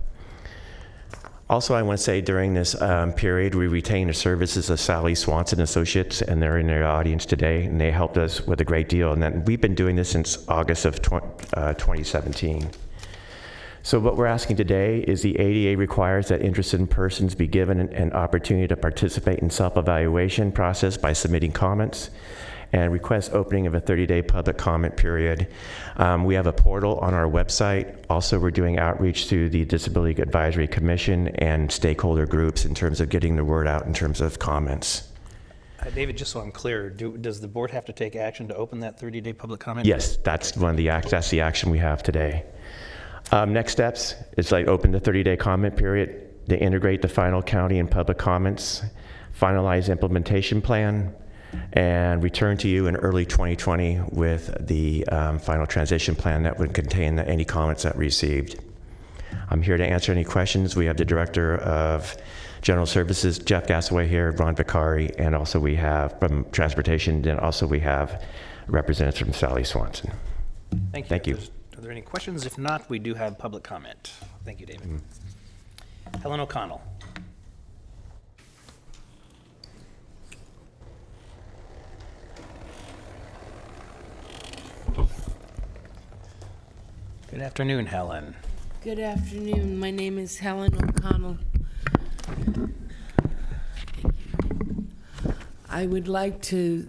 Also, I want to say during this period, we retained the services of Sally Swanson Associates, and they're in the audience today, and they helped us with a great deal. And then we've been doing this since August of 2017. So what we're asking today is the ADA requires that interested persons be given an opportunity to participate in self-evaluation process by submitting comments, and request opening of a 30-day public comment period. We have a portal on our website. Also, we're doing outreach to the Disability Advisory Commission and stakeholder groups in terms of getting the word out in terms of comments. David, just so I'm clear, does the board have to take action to open that 30-day public comment? Yes, that's that's the action we have today. Next steps is like open the 30-day comment period, to integrate the final county and public comments, finalize implementation plan, and return to you in early 2020 with the final transition plan that would contain any comments that received. I'm here to answer any questions. We have the Director of General Services, Jeff Gassaway here, Ron Vicari, and also we have from Transportation, and also we have representatives from Sally Swanson. Thank you. Thank you. Are there any questions? If not, we do have public comment. Thank you, David. Helen O'Connell. Good afternoon, Helen. Good afternoon. My name is Helen O'Connell. I would like to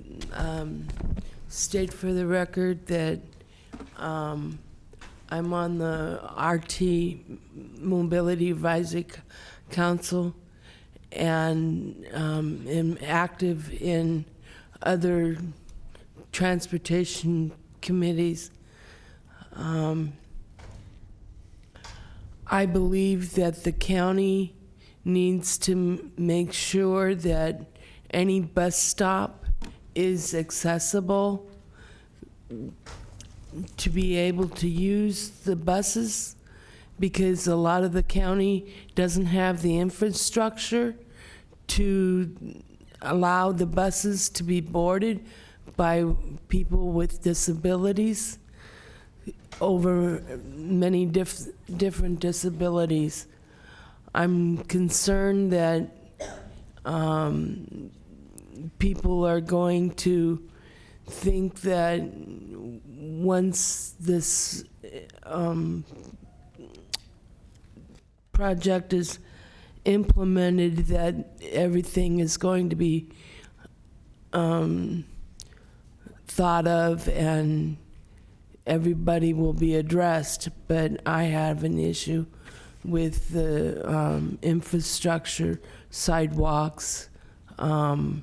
state for the record that I'm on the RT Mobility Advisory Council and am active in other transportation committees. I believe that the county needs to make sure that any bus stop is accessible to be able to use the buses, because a lot of the county doesn't have the infrastructure to allow the buses to be boarded by people with disabilities over many different disabilities. I'm concerned that people are going to think that once this project is implemented, that everything is going to be thought of and everybody will be addressed. But I have an issue with the infrastructure, sidewalks, curb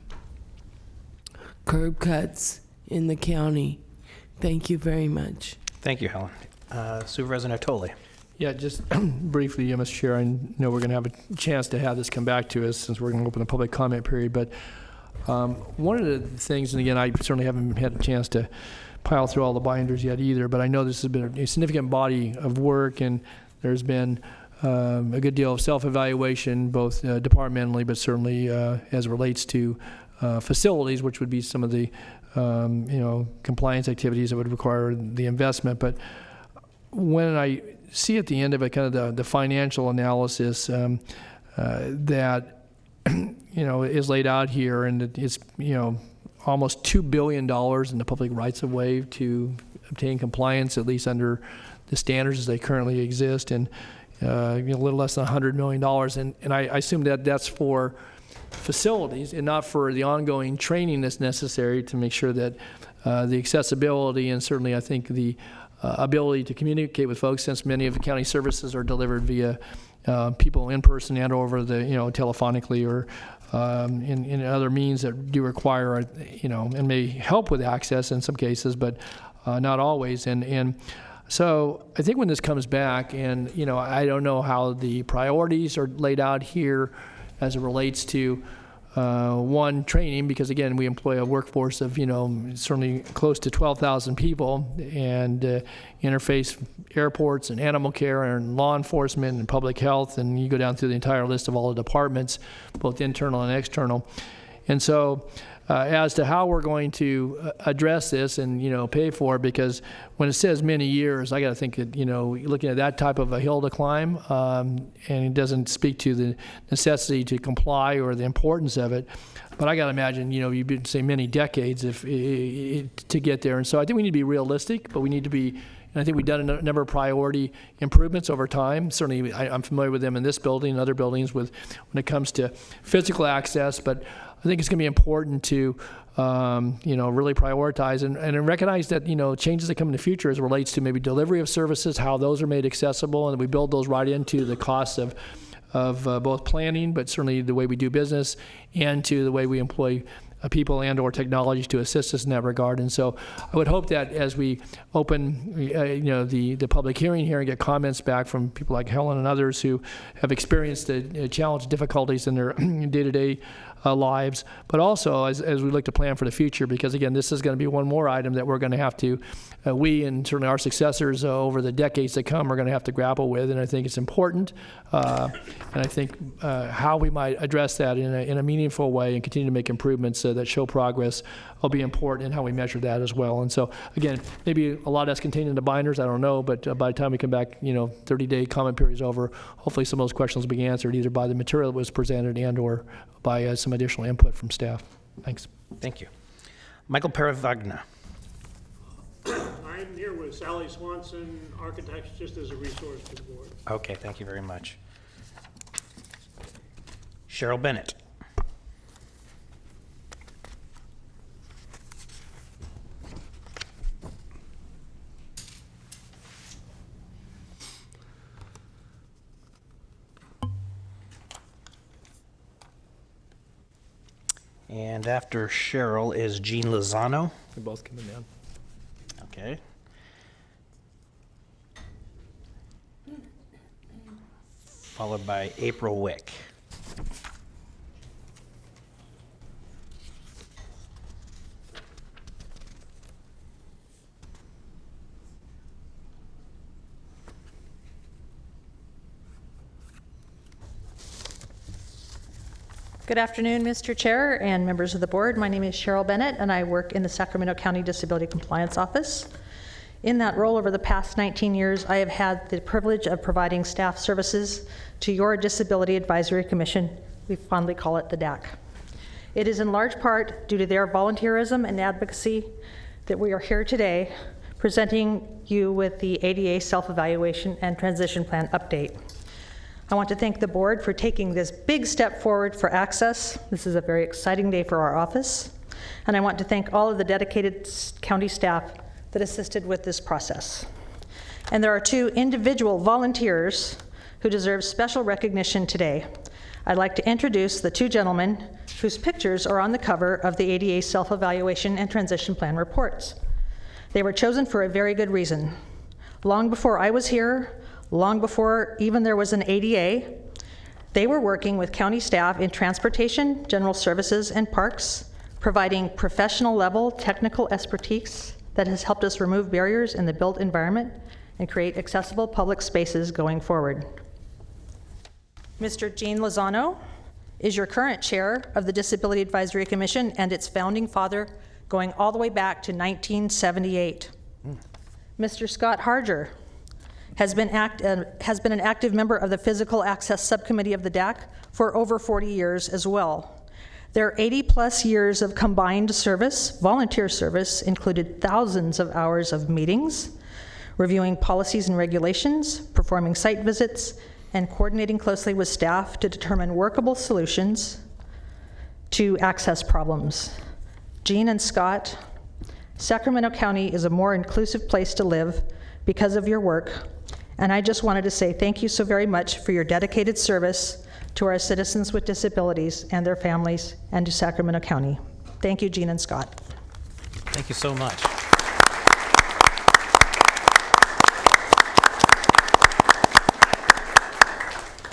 cuts in the county. Thank you very much. Thank you, Helen. Supervisor Natoli. Yeah, just briefly, Mr. Chair, I know we're going to have a chance to have this come back to us since we're going to open the public comment period, but one of the things, and again, I certainly haven't had a chance to pile through all the binders yet either, but I know this has been a significant body of work, and there's been a good deal of self-evaluation, both departmentally, but certainly as it relates to facilities, which would be some of the compliance activities that would require the investment. But when I see at the end of it kind of the financial analysis that is laid out here, and it's almost $2 billion in the public rights of way to obtain compliance, at least under the standards as they currently exist, and a little less than $100 million. And I assume that that's for facilities and not for the ongoing training that's necessary to make sure that the accessibility and certainly I think the ability to communicate with folks, since many of the county services are delivered via people in person and over the telephonically or in other means that do require and may help with access in some cases, but not always. And so I think when this comes back, and I don't know how the priorities are laid out here as it relates to one, training, because again, we employ a workforce of, certainly close to 12,000 people, and interface airports and animal care and law enforcement and public health, and you go down through the entire list of all the departments, both internal and external. And so as to how we're going to address this and, pay for it, because when it says many years, I got to think that, looking at that type of a hill to climb, and it doesn't speak to the necessity to comply or the importance of it. But I got to imagine, you'd say many decades to get there. And so I think we need to be realistic, but we need to be, and I think we've done a number of priority improvements over time. Certainly, I'm familiar with them in this building and other buildings when it comes to physical access, but I think it's going to be important to, really prioritize and recognize that, changes that come in the future as it relates to maybe delivery of services, how those are made accessible, and we build those right into the costs of both planning, but certainly the way we do business, and to the way we employ people and or technologies to assist us in that regard. And so I would hope that as we open, the public hearing here and get comments back from people like Helen and others who have experienced the challenge, difficulties in their day-to-day lives, but also as we look to plan for the future, because again, this is going to be one more item that we're going to have to, we and certainly our successors over the decades to come are going to have to grapple with, and I think it's important, and I think how we might address that in a meaningful way and continue to make improvements that show progress will be important, and how we measure that as well. And so again, maybe a lot that's contained in the binders, I don't know, but by the time we come back, 30-day comment period is over, hopefully some of those questions will be answered either by the material that was presented and or by some additional input from staff. Thanks. Thank you. Michael Paravagna. I'm here with Sally Swanson, Architects, just as a resource to the board. Okay, thank you very much. Cheryl Bennett. And after Cheryl is Jean Lozano. They're both coming down. Okay. Followed by April Wick. Good afternoon, Mr. Chair and members of the board. My name is Cheryl Bennett, and I work in the Sacramento County Disability Compliance Office. In that role over the past 19 years, I have had the privilege of providing staff services to your Disability Advisory Commission. We fondly call it the DAC. It is in large part due to their volunteerism and advocacy that we are here today presenting you with the ADA Self-Evaluation and Transition Plan update. I want to thank the board for taking this big step forward for access. This is a very exciting day for our office. And I want to thank all of the dedicated county staff that assisted with this process. And there are two individual volunteers who deserve special recognition today. I'd like to introduce the two gentlemen whose pictures are on the cover of the ADA Self-Evaluation and Transition Plan reports. They were chosen for a very good reason. Long before I was here, long before even there was an ADA, they were working with county staff in transportation, general services, and parks, providing professional level technical expertise that has helped us remove barriers in the built environment and create accessible public spaces going forward. Mr. Jean Lozano is your current chair of the Disability Advisory Commission and its founding father, going all the way back to 1978. Mr. Scott Harger has been an active member of the Physical Access Subcommittee of the DAC for over 40 years as well. Their 80-plus years of combined service, volunteer service, included thousands of hours of meetings, reviewing policies and regulations, performing site visits, and coordinating closely with staff to determine workable solutions to access problems. Jean and Scott, Sacramento County is a more inclusive place to live because of your work, and I just wanted to say thank you so very much for your dedicated service to our citizens with disabilities and their families, and to Sacramento County. Thank you, Jean and Scott. Thank you so much.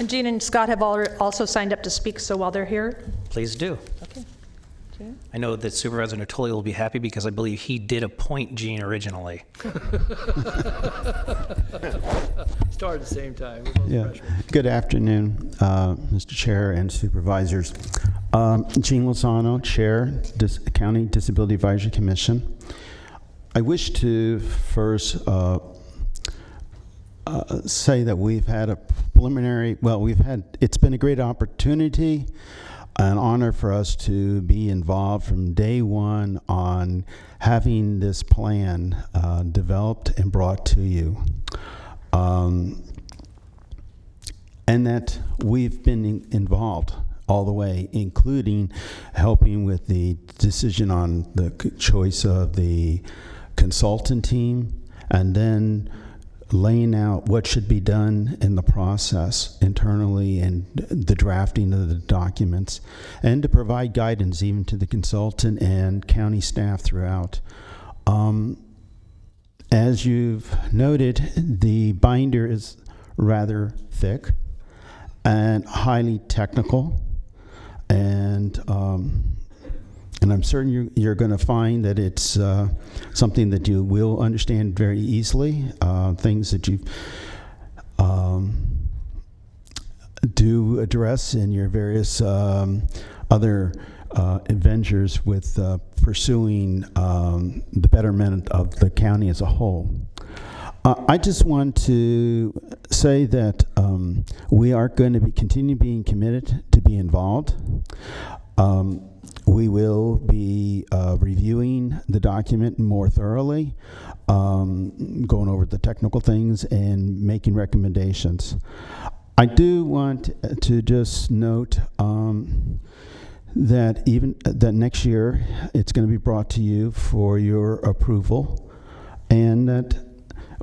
And Jean and Scott have also signed up to speak, so while they're here. Please do. Okay. I know that Supervisor Natoli will be happy because I believe he did appoint Jean originally. Start at the same time. Yeah. Good afternoon, Mr. Chair and supervisors. Jean Lozano, Chair, County Disability Advisory Commission. I wish to first say that we've had a preliminary, it's been a great opportunity, an honor for us to be involved from day one on having this plan developed and brought to you. And that we've been involved all the way, including helping with the decision on the choice of the consultant team, and then laying out what should be done in the process internally and the drafting of the documents, and to provide guidance even to the consultant and county staff throughout. As you've noted, the binder is rather thick and highly technical, and I'm certain you're going to find that it's something that you will understand very easily, things that you do address in your various other adventures with pursuing the betterment of the county as a whole. I just want to say that we are going to continue being committed to be involved. We will be reviewing the document more thoroughly, going over the technical things and making recommendations. I do want to just note that next year it's going to be brought to you for your approval, and that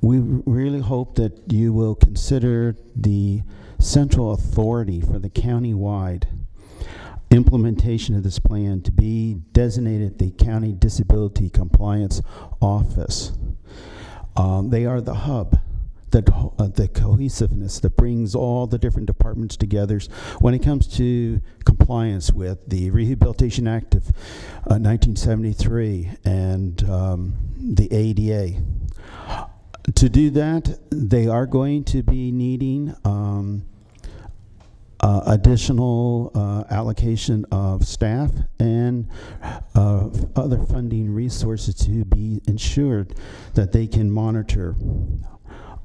we really hope that you will consider the central authority for the county-wide implementation of this plan to be designated the County Disability Compliance Office. They are the hub, the cohesiveness that brings all the different departments together when it comes to compliance with the Rehabilitation Act of 1973 and the ADA. To do that, they are going to be needing additional allocation of staff and other funding resources to be ensured that they can monitor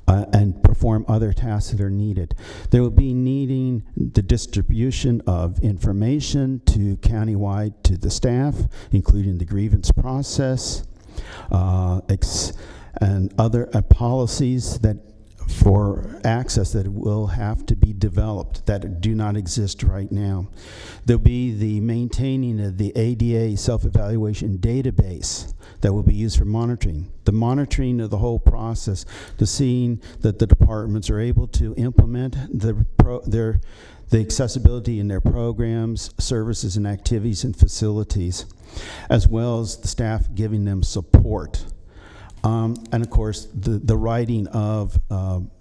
and perform other tasks that are needed. They will be needing the distribution of information to countywide to the staff, including the grievance process and other policies that for access that will have to be developed that do not exist right now. There'll be the maintaining of the ADA self-evaluation database that will be used for monitoring. The monitoring of the whole process, to seeing that the departments are able to implement the accessibility in their programs, services, and activities and facilities, as well as the staff giving them support. And of course, the writing of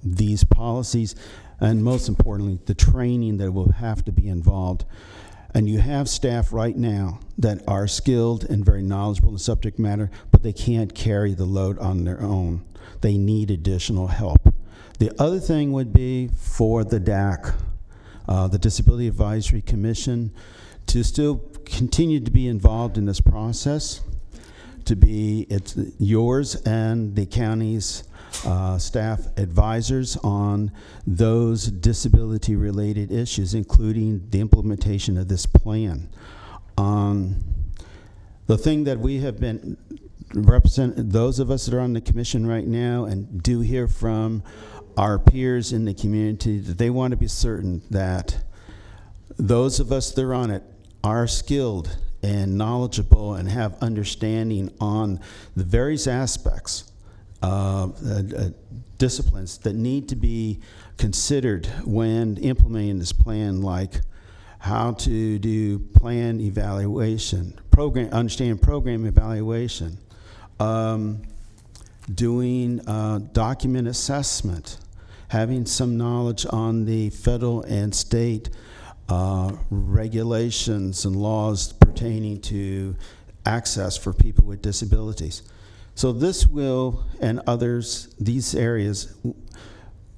these policies, and most importantly, the training that will have to be involved. And you have staff right now that are skilled and very knowledgeable in the subject matter, but they can't carry the load on their own. They need additional help. The other thing would be for the DAC, the Disability Advisory Commission, to still continue to be involved in this process, to be it's yours and the county's staff advisors on those disability-related issues, including the implementation of this plan. The thing that we have been those of us that are on the commission right now and do hear from our peers in the community that they want to be certain that those of us that are on it are skilled and knowledgeable and have understanding on the various aspects of disciplines that need to be considered when implementing this plan, like how to do plan evaluation, understand program evaluation, doing document assessment, having some knowledge on the federal and state regulations and laws pertaining to access for people with disabilities. So this will, and others, these areas,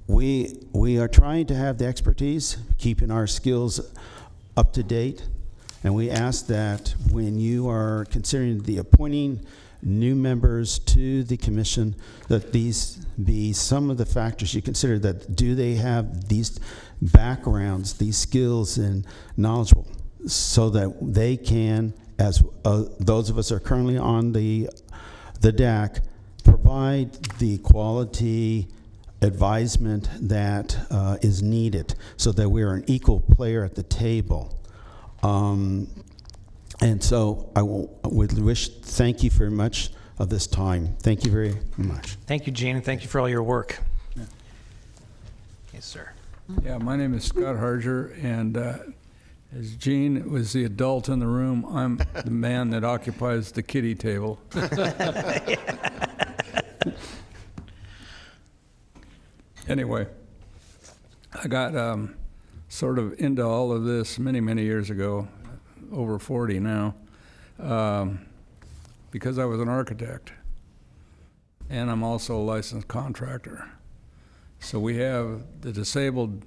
we are trying to have the expertise, keeping our skills up to date, and we ask that when you are considering the appointing new members to the commission, that these be some of the factors you consider. That do they have these backgrounds, these skills and knowledgeable, so that they can, as those of us are currently on the DAC, provide the quality advisement that is needed, so that we're an equal player at the table. And so I would thank you very much of this time. Thank you very much. Thank you, Gene, and thank you for all your work. Yes, sir. Yeah, my name is Scott Harger, and as Gene was the adult in the room, I'm the man that occupies the kiddie table. Anyway, I got sort of into all of this many, many years ago, over 40 now, because I was an architect, and I'm also a licensed contractor. So we have the disabled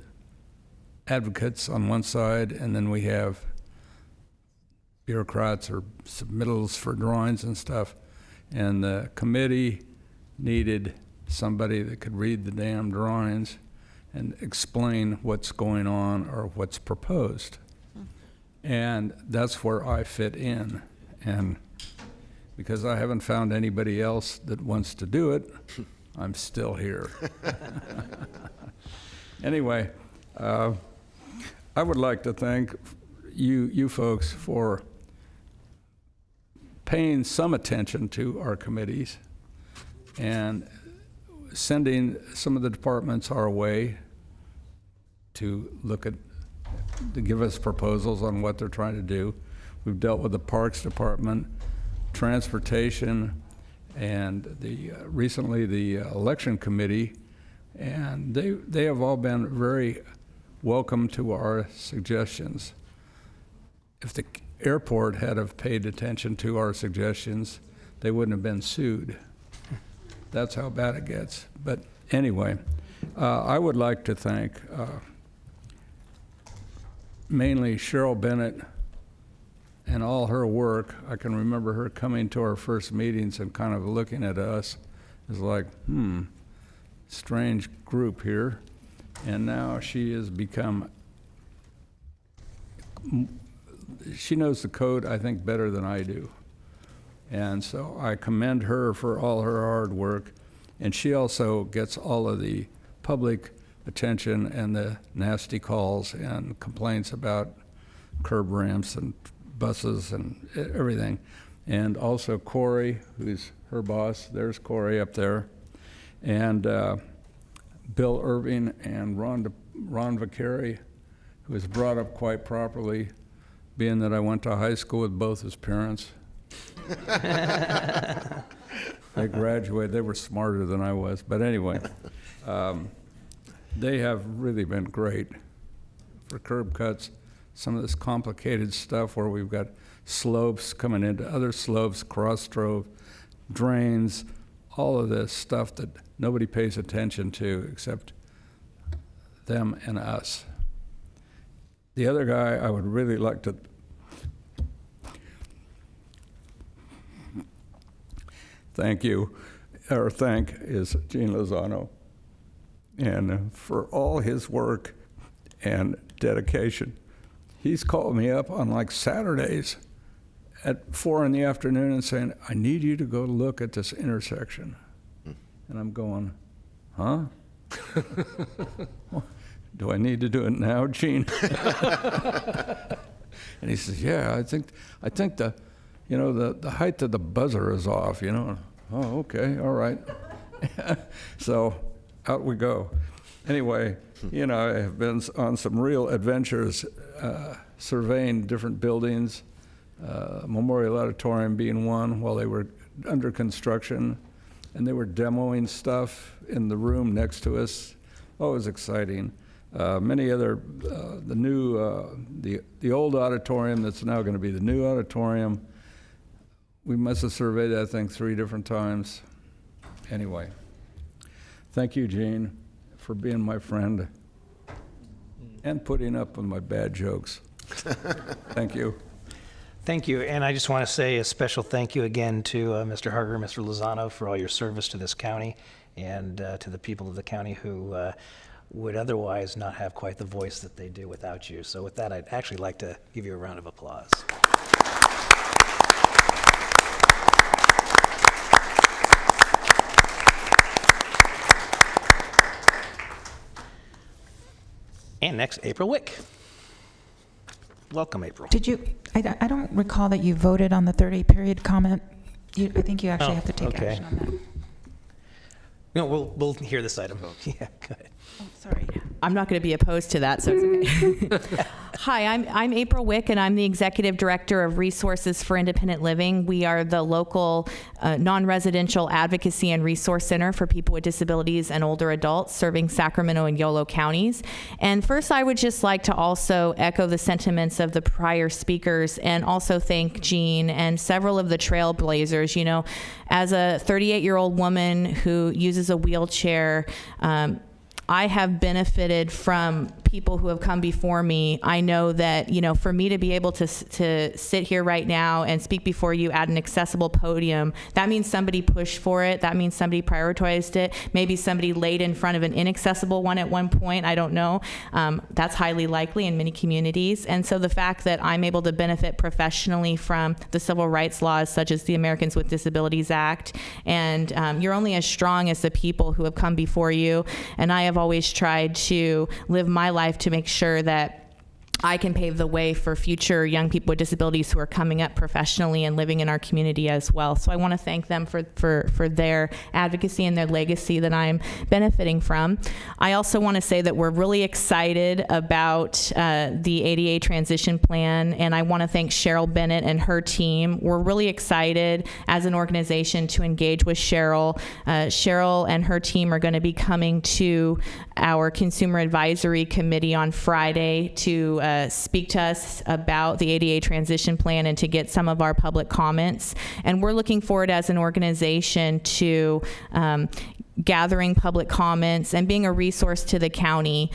advocates on one side, and then we have bureaucrats or submittals for drawings and stuff. And the committee needed somebody that could read the damn drawings and explain what's going on or what's proposed. And that's where I fit in. And because I haven't found anybody else that wants to do it, I'm still here. Anyway, I would like to thank you folks for paying some attention to our committees and sending some of the departments our way to give us proposals on what they're trying to do. We've dealt with the Parks Department, Transportation, and recently the Election Committee, and they have all been very welcome to our suggestions. If the airport had have paid attention to our suggestions, they wouldn't have been sued. That's how bad it gets. But anyway, I would like to thank mainly Cheryl Bennett and all her work. I can remember her coming to our first meetings and kind of looking at us as like, strange group here. And now she has become, she knows the code, I think, better than I do. And so I commend her for all her hard work. And she also gets all of the public attention and the nasty calls and complaints about curb ramps and buses and everything. And also Corey, who's her boss. There's Corey up there. And Bill Irving and Ron Vicari, who was brought up quite properly, being that I went to high school with both his parents. They graduated. They were smarter than I was. But anyway, they have really been great for curb cuts. Some of this complicated stuff where we've got slopes coming into other slopes, cross drove, drains, all of this stuff that nobody pays attention to except them and us. The other guy I would really like to thank is Gene Lozano. And for all his work and dedication, he's called me up on like Saturdays at 4 in the afternoon and saying, I need you to go look at this intersection. And I'm going, huh? Do I need to do it now, Gene? And he says, yeah, I think the height of the buzzer is off, Oh, okay, all right. So out we go. Anyway, I have been on some real adventures surveying different buildings, Memorial Auditorium being one while they were under construction, and they were demoing stuff in the room next to us. Oh, it was exciting. Many other, the old auditorium that's now going to be the new auditorium. We must have surveyed that thing 3 different times. Anyway, thank you, Gene, for being my friend and putting up with my bad jokes. Thank you. Thank you, and I just want to say a special thank you again to Mr. Harger, Mr. Lozano, for all your service to this county, and to the people of the county who would otherwise not have quite the voice that they do without you. So with that, I'd actually like to give you a round of applause. And next, April Wick. Welcome, April. Did you, I don't recall that you voted on the 30 period comment. I think you actually have to take action on that. No, we'll hear this item. Yeah, go ahead. Oh, sorry. I'm not going to be opposed to that, so it's okay. Hi, I'm April Wick, and I'm the Executive Director of Resources for Independent Living. We are the local non-residential advocacy and resource center for people with disabilities and older adults serving Sacramento and Yolo counties. And first, I would just like to also echo the sentiments of the prior speakers and also thank Gene and several of the trailblazers. As a 38-year-old woman who uses a wheelchair, I have benefited from people who have come before me. I know that, for me to be able to sit here right now and speak before you at an accessible podium, that means somebody pushed for it. That means somebody prioritized it. Maybe somebody laid in front of an inaccessible one at one point. I don't know. That's highly likely in many communities. And so the fact that I'm able to benefit professionally from the civil rights laws, such as the Americans with Disabilities Act, and you're only as strong as the people who have come before you. And I have always tried to live my life to make sure that I can pave the way for future young people with disabilities who are coming up professionally and living in our community as well. So I want to thank them for their advocacy and their legacy that I'm benefiting from. I also want to say that we're really excited about the ADA transition plan, and I want to thank Cheryl Bennett and her team. We're really excited as an organization to engage with Cheryl. Cheryl and her team are going to be coming to our Consumer Advisory Committee on Friday to speak to us about the ADA transition plan and to get some of our public comments. And we're looking forward as an organization to gathering public comments and being a resource to the county.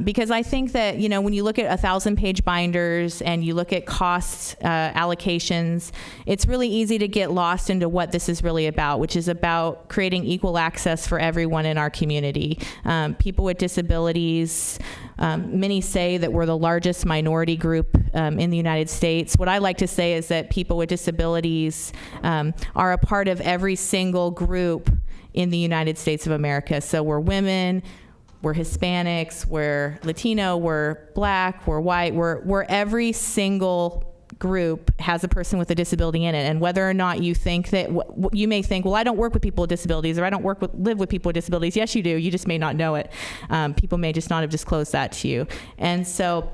Because I think that, when you look at 1,000-page binders and you look at cost allocations, it's really easy to get lost into what this is really about, which is about creating equal access for everyone in our community. People with disabilities, many say that we're the largest minority group in the United States. What I like to say is that people with disabilities are a part of every single group in the United States of America. So we're women, we're Hispanics, we're Latino, we're Black, we're white, we're every single group has a person with a disability in it. And whether or not you think that, you may think, well, I don't work with people with disabilities, or I don't live with people with disabilities. Yes, you do. You just may not know it. People may just not have disclosed that to you. And so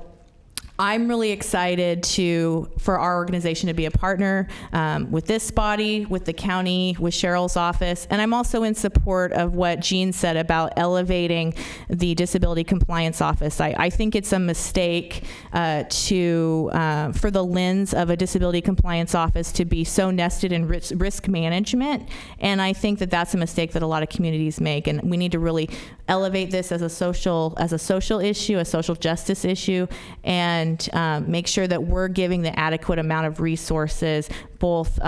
I'm really excited for our organization to be a partner with this body, with the county, with Cheryl's office, and I'm also in support of what Gene said about elevating the Disability Compliance Office. I think it's a mistake for the lens of a Disability Compliance Office to be so nested in risk management, and I think that that's a mistake that a lot of communities make, and we need to really elevate this as a social issue, a social justice issue, and and make sure that we're giving the adequate amount of resources, both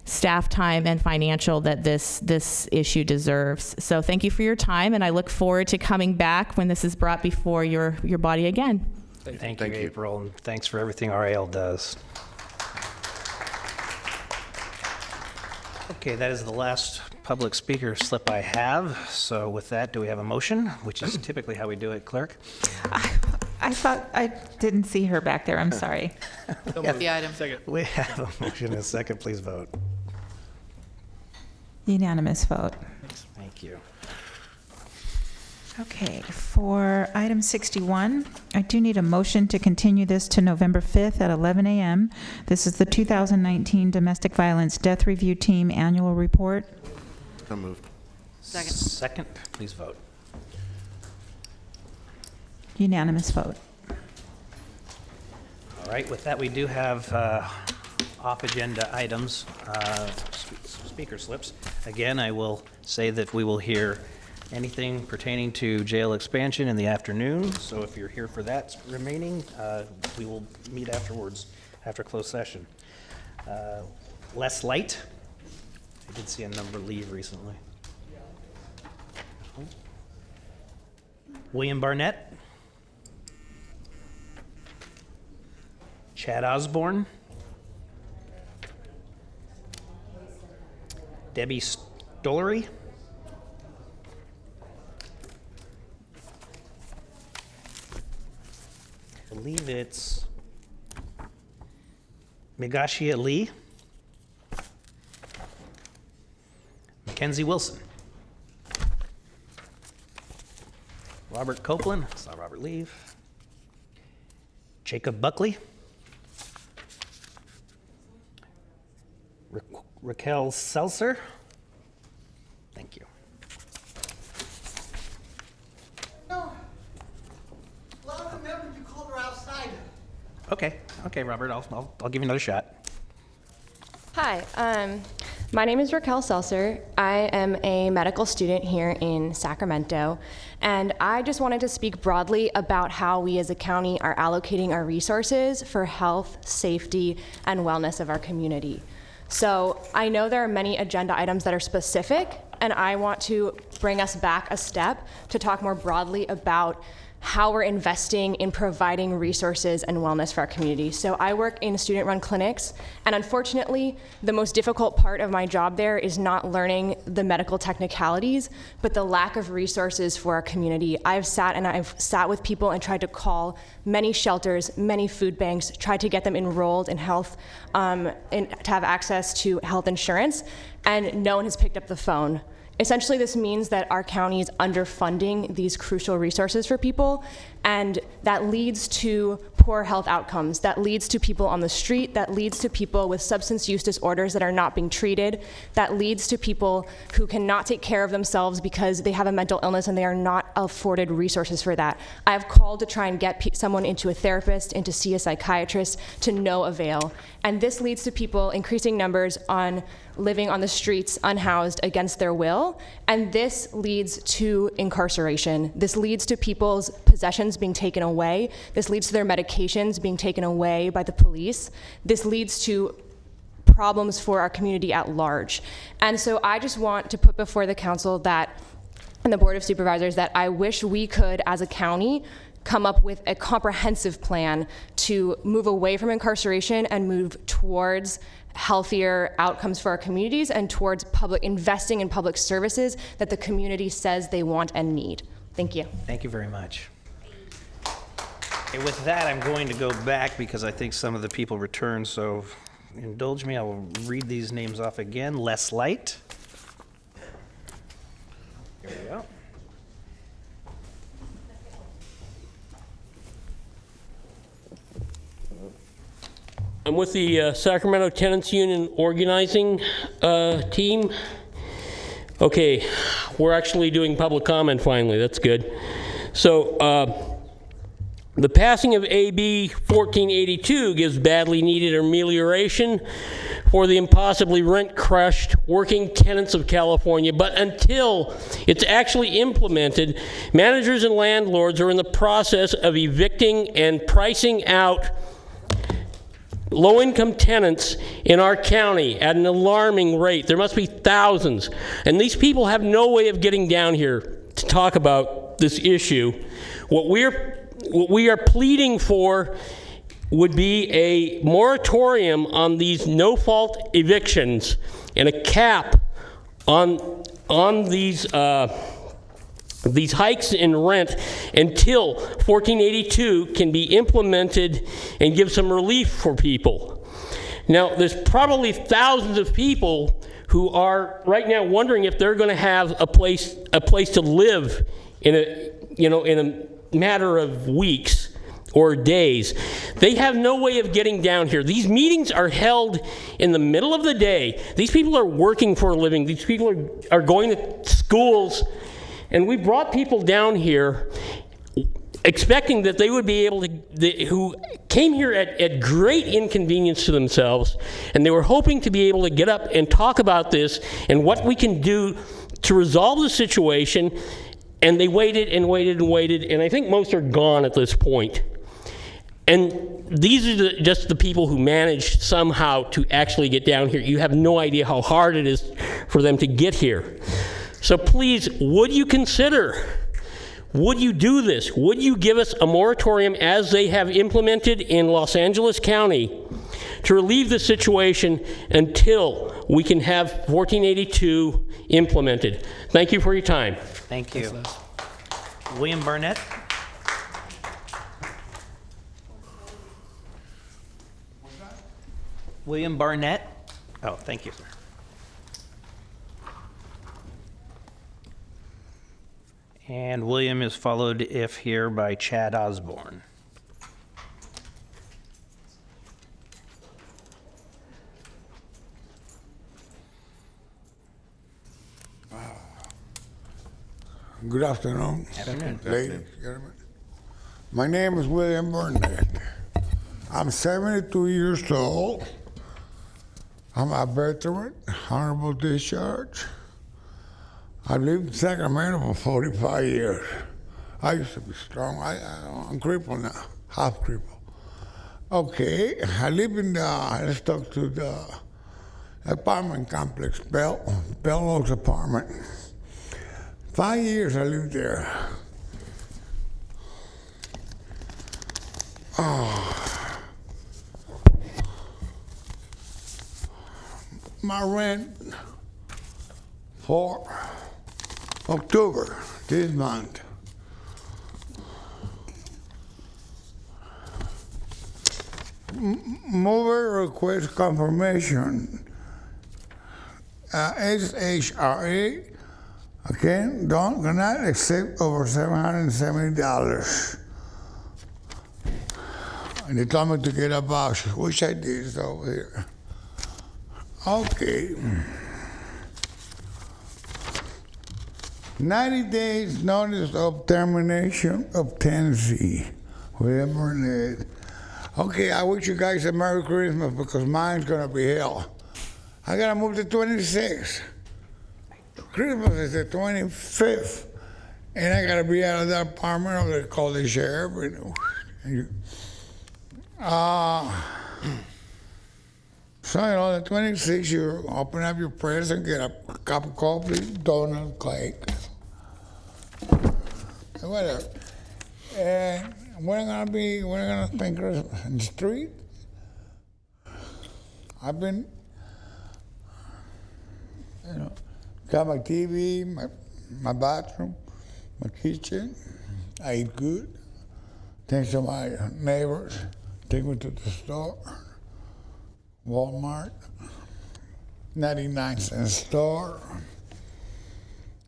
staff time and financial, that this issue deserves. So thank you for your time, and I look forward to coming back when this is brought before your body again. Thank you, April, and thanks for everything RAL does. Okay, that is the last public speaker slip I have. So with that, do we have a motion, which is typically how we do it, clerk? I thought I didn't see her back there. I'm sorry. The item. Second. We have a motion and a second. Please vote. Unanimous vote. Thank you. Okay, for item 61, I do need a motion to continue this to November 5th at 11 a.m. This is the 2019 Domestic Violence Death Review Team Annual Report. So moved. Second. Second, please vote. Unanimous vote. All right, with that, we do have off-agenda items, speaker slips. Again, I will say that we will hear anything pertaining to jail expansion in the afternoon. So if you're here for that remaining, we will meet afterwards, after closed session. Les Light. I did see a number leave recently. William Barnett. Chad Osborne. Debbie Stollery. I believe it's Megashia Lee. Mackenzie Wilson. Robert Copeland. I saw Robert leave. Jacob Buckley. Raquel Seltzer. Thank you. Okay, Robert, I'll give you another shot. Hi, my name is Raquel Seltzer. I am a medical student here in Sacramento, and I just wanted to speak broadly about how we as a county are allocating our resources for health, safety, and wellness of our community. So I know there are many agenda items that are specific, and I want to bring us back a step to talk more broadly about how we're investing in providing resources and wellness for our community. So I work in student-run clinics, and unfortunately, the most difficult part of my job there is not learning the medical technicalities, but the lack of resources for our community. I've sat with people and tried to call many shelters, many food banks, tried to get them enrolled in health, and to have access to health insurance, and no one has picked up the phone. Essentially, this means that our county is underfunding these crucial resources for people, and that leads to poor health outcomes. That leads to people on the street. That leads to people with substance use disorders that are not being treated. That leads to people who cannot take care of themselves because they have a mental illness and they are not afforded resources for that. I have called to try and get someone into a therapist, into see a psychiatrist, to no avail. And this leads to people, increasing numbers, on living on the streets unhoused against their will, and this leads to incarceration. This leads to people's possessions being taken away. This leads to their medications being taken away by the police. This leads to problems for our community at large. And so I just want to put before the council that, and the Board of Supervisors, that I wish we could, as a county, come up with a comprehensive plan to move away from incarceration and move towards healthier outcomes for our communities and towards investing in public services that the community says they want and need. Thank you. Thank you very much. Okay, with that, I'm going to go back because I think some of the people returned, so indulge me. I will read these names off again. Les Light. Here we go. I'm with the Sacramento Tenants Union organizing team. Okay, we're actually doing public comment finally. That's good. So the passing of AB 1482 gives badly needed amelioration for the impossibly rent-crushed working tenants of California, but until it's actually implemented, managers and landlords are in the process of evicting and pricing out low-income tenants in our county at an alarming rate. There must be thousands. And these people have no way of getting down here to talk about this issue. What we are pleading for would be a moratorium on these no-fault evictions and a cap on these hikes in rent until 1482 can be implemented and give some relief for people. Now, there's probably thousands of people who are right now wondering if they're going to have a place to live in a matter of weeks or days. They have no way of getting down here. These meetings are held in the middle of the day. These people are working for a living. These people are going to schools. And we brought people down here expecting that they would be able to, who came here at great inconvenience to themselves, and they were hoping to be able to get up and talk about this and what we can do to resolve the situation, and they waited and waited and waited, and I think most are gone at this point. And these are just the people who managed somehow to actually get down here. You have no idea how hard it is for them to get here. So please, would you consider, would you do this? Would you give us a moratorium as they have implemented in Los Angeles County to relieve the situation until we can have 1482 implemented? Thank you for your time. Thank you. William Barnett. William Barnett. Oh, thank you, sir. And William is followed, if here, by Chad Osborne. Good afternoon. Afternoon. Ladies and gentlemen. My name is William Burnett. I'm 72 years old. I'm a veteran, honorable discharge. I lived in Sacramento for 45 years. I used to be strong. I'm crippled now, half crippled. Okay, I live in let's talk to the apartment complex, Bell Oaks apartment. 5 years I lived there. My rent for October, this month, mover request confirmation, SHRA, okay, cannot accept over $770. And they told me to get a voucher, which I did, it's over here. Okay. 90 days notice of termination of tenancy. William Burnett. Okay, I wish you guys a Merry Christmas because mine's gonna be hell. I gotta move to 26. Christmas is the 25th. And I gotta be out of that apartment, I'm gonna call the sheriff. So, the 26th, you open up your present, get a cup of coffee, donut, cake, whatever. And we're gonna spend Christmas in the street. I've been, got my TV, my bathroom, my kitchen. I eat good. Thanks to my neighbors, take me to the store. Walmart, 99-cent store,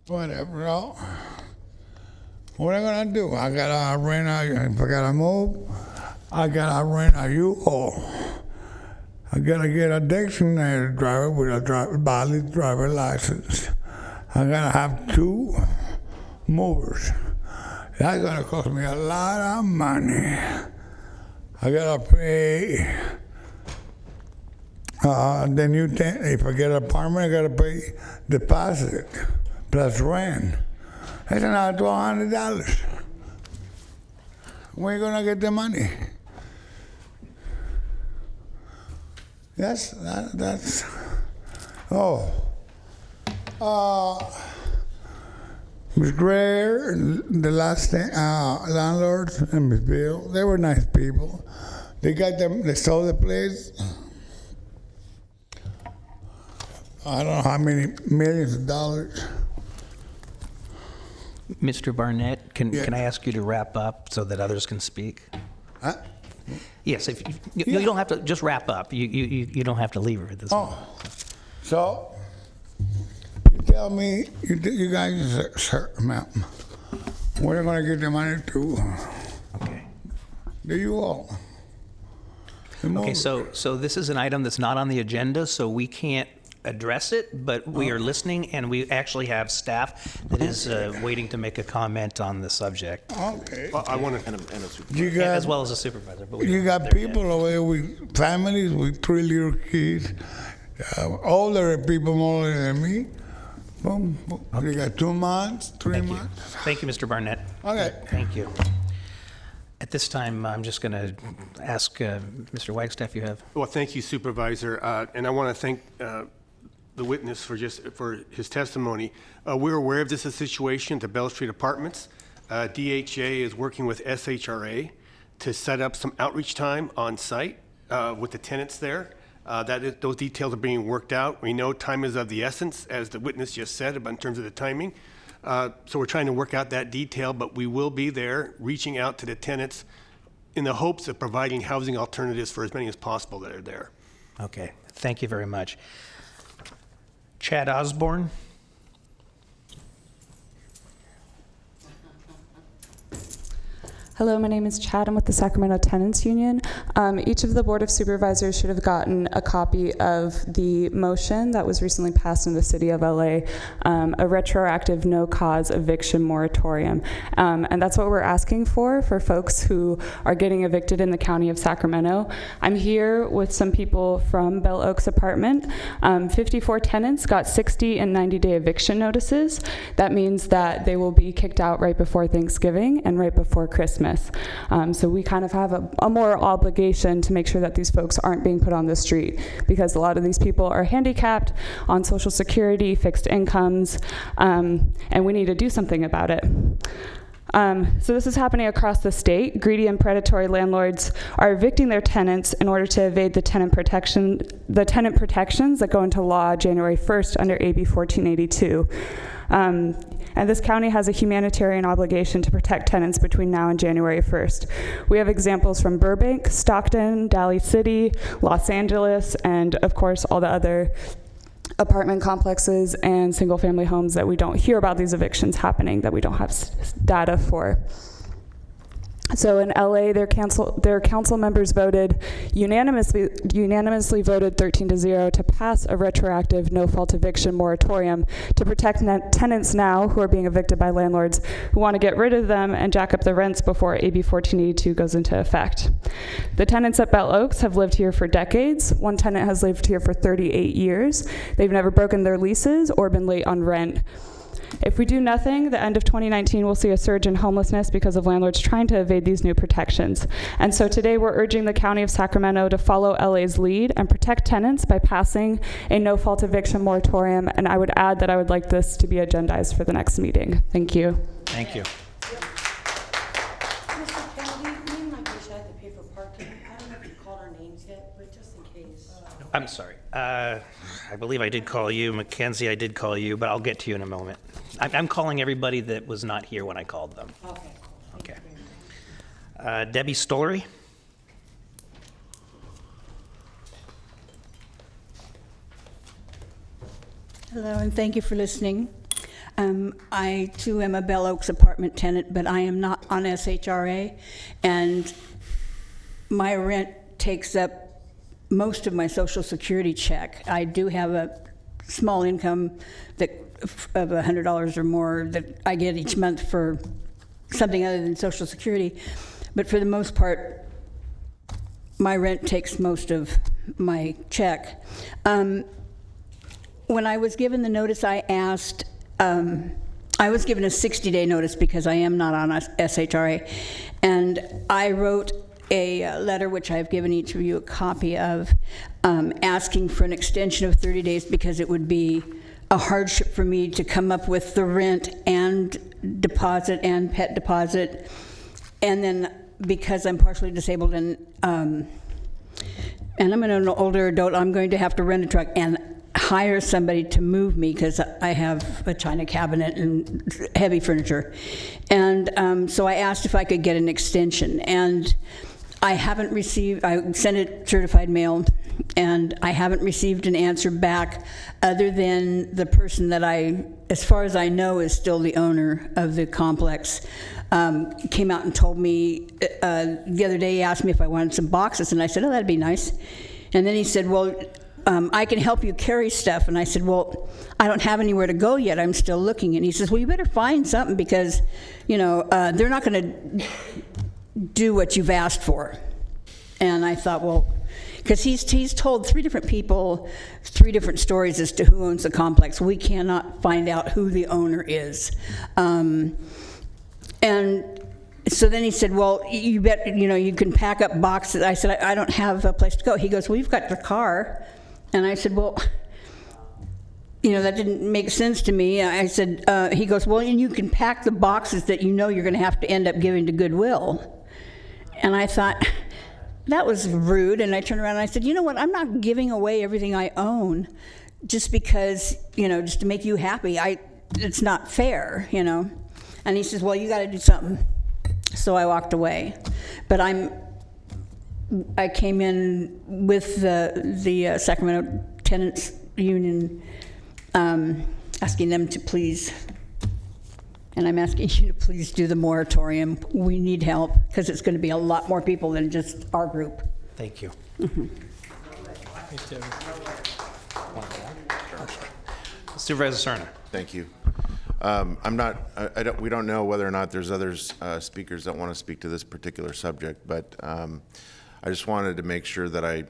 whatever. What am I gonna do? I gotta rent if I gotta move, I gotta rent a U-Haul. I gotta get a dictionary driver with a valid driver license. I gotta have 2 movers. That's gonna cost me a lot of money. I gotta pay Then if I get an apartment, I gotta pay deposit plus rent. That's another $1,200. Where you gonna get the money? That's. Ms. Greer, the last landlords, and Ms. Bill, they were nice people. They sold the place. I don't know how many millions of dollars. Mr. Barnett, can I ask you to wrap up so that others can speak? Huh? Yes, if you don't have to just wrap up. You don't have to leave her at this moment. So, you tell me, you guys, sir, ma'am, where are you going to get the money to? Okay. Do you all? Okay, so this is an item that's not on the agenda, so we can't address it, but we are listening, and we actually have staff that is waiting to make a comment on the subject. Okay. Well, I want to, And a supervisor. As well as a supervisor. But You got people over there with families with 3 little kids, older people more than me. Boom, boom. They got 2 months, 3 months. Thank you, Mr. Barnett. Okay. Thank you. At this time, I'm just going to ask Mr. Wagstaff, you have? well, thank you, Supervisor, and I want to thank the witness for his testimony. We're aware of this situation at the Bell Street Apartments. DHA is working with SHRA to set up some outreach time on site with the tenants there. Those details are being worked out. We know time is of the essence, as the witness just said, in terms of the timing. So we're trying to work out that detail, but we will be there reaching out to the tenants in the hopes of providing housing alternatives for as many as possible that are there. Okay, thank you very much. Chad Osborne? Hello, my name is Chad. I'm with the Sacramento Tenants Union. Each of the Board of Supervisors should have gotten a copy of the motion that was recently passed in the City of LA, a retroactive no-cause eviction moratorium. And that's what we're asking for folks who are getting evicted in the County of Sacramento. I'm here with some people from Bell Oaks Apartment. 54 tenants got 60 and 90-day eviction notices. That means that they will be kicked out right before Thanksgiving and right before Christmas. So we kind of have a moral obligation to make sure that these folks aren't being put on the street, because a lot of these people are handicapped, on Social Security, fixed incomes, and we need to do something about it. So this is happening across the state. Greedy and predatory landlords are evicting their tenants in order to evade the tenant protections that go into law January 1st under AB 1482. And this county has a humanitarian obligation to protect tenants between now and January 1st. We have examples from Burbank, Stockton, Daly City, Los Angeles, and of course all the other apartment complexes and single-family homes that we don't hear about these evictions happening, that we don't have data for. So in LA, their council members voted unanimously voted 13-0 to pass a retroactive no-fault eviction moratorium to protect tenants now who are being evicted by landlords who want to get rid of them and jack up the rents before AB 1482 goes into effect. The tenants at Bell Oaks have lived here for decades. One tenant has lived here for 38 years. They've never broken their leases or been late on rent. If we do nothing, the end of 2019 will see a surge in homelessness because of landlords trying to evade these new protections. And so today we're urging the County of Sacramento to follow LA's lead and protect tenants by passing a no-fault eviction moratorium. And I would add that I would like this to be agendized for the next meeting. Thank you. Thank you. Mr. Kennedy, me and my patient have to pay for parking. I don't know if you called our names yet, but just in case. I'm sorry. I believe I did call you. Mackenzie, I did call you, but I'll get to you in a moment. I'm calling everybody that was not here when I called them. Okay. Okay. Debbie Stollery? Hello, and thank you for listening. I, too, am a Bell Oaks apartment tenant, but I am not on SHRA, and my rent takes up most of my Social Security check. I do have a small income of $100 or more that I get each month for something other than Social Security, but for the most part, my rent takes most of my check. When I was given the notice, I asked, I was given a 60-day notice because I am not on SHRA, and I wrote a letter, which I've given each of you a copy of, asking for an extension of 30 days because it would be a hardship for me to come up with the rent and deposit and pet deposit. And then because I'm partially disabled and I'm an older adult, I'm going to have to rent a truck and hire somebody to move me because I have a china cabinet and heavy furniture. And so I asked if I could get an extension. And I haven't received, I sent it certified mail, and I haven't received an answer back other than the person that as far as I know, is still the owner of the complex. Came out and told me the other day, he asked me if I wanted some boxes, and I said, oh, that'd be nice. And then he said, well, I can help you carry stuff. And I said, well, I don't have anywhere to go yet. I'm still looking. And he says, well, you better find something because, they're not going to do what you've asked for. And I thought, well, because he's told 3 different people 3 different stories as to who owns the complex. We cannot find out who the owner is. And so then he said, well, you bet, you can pack up boxes. I said, I don't have a place to go. He goes, well, you've got your car. And I said, well, that didn't make sense to me. I said, he goes, well, and you can pack the boxes that you're going to have to end up giving to Goodwill. And I thought, that was rude. And I turned around and I said, you know what, I'm not giving away everything I own just because, just to make you happy. It's not fair, And he says, well, you got to do something. So I walked away. But I came in with the Sacramento Tenants Union, asking them to please, and I'm asking you to please do the moratorium. We need help because it's going to be a lot more people than just our group. Thank you. Mm-hmm. Supervisor Cerna. Thank you. We don't know whether or not there's other speakers that want to speak to this particular subject, but I just wanted to make sure that I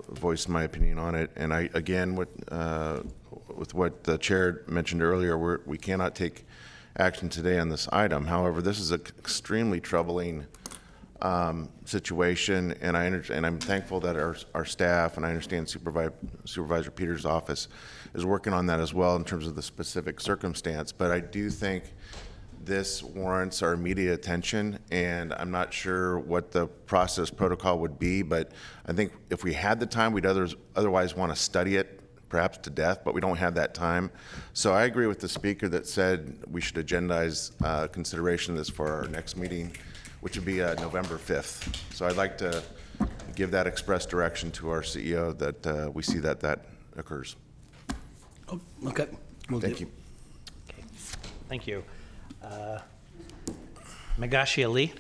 voiced my opinion on it. And again, with what the chair mentioned earlier, we cannot take action today on this item. However, this is an extremely troubling situation, and I'm thankful that our staff, and I understand Supervisor Peters' office is working on that as well in terms of the specific circumstance. But I do think this warrants our immediate attention, and I'm not sure what the process protocol would be, but I think if we had the time, we'd otherwise want to study it perhaps to death, but we don't have that time. So I agree with the speaker that said we should agendize consideration of this for our next meeting, which would be November 5th. So I'd like to give that express direction to our CEO that we see that occurs. Oh, okay. Thank you. Okay. Thank you. Magashi Ali.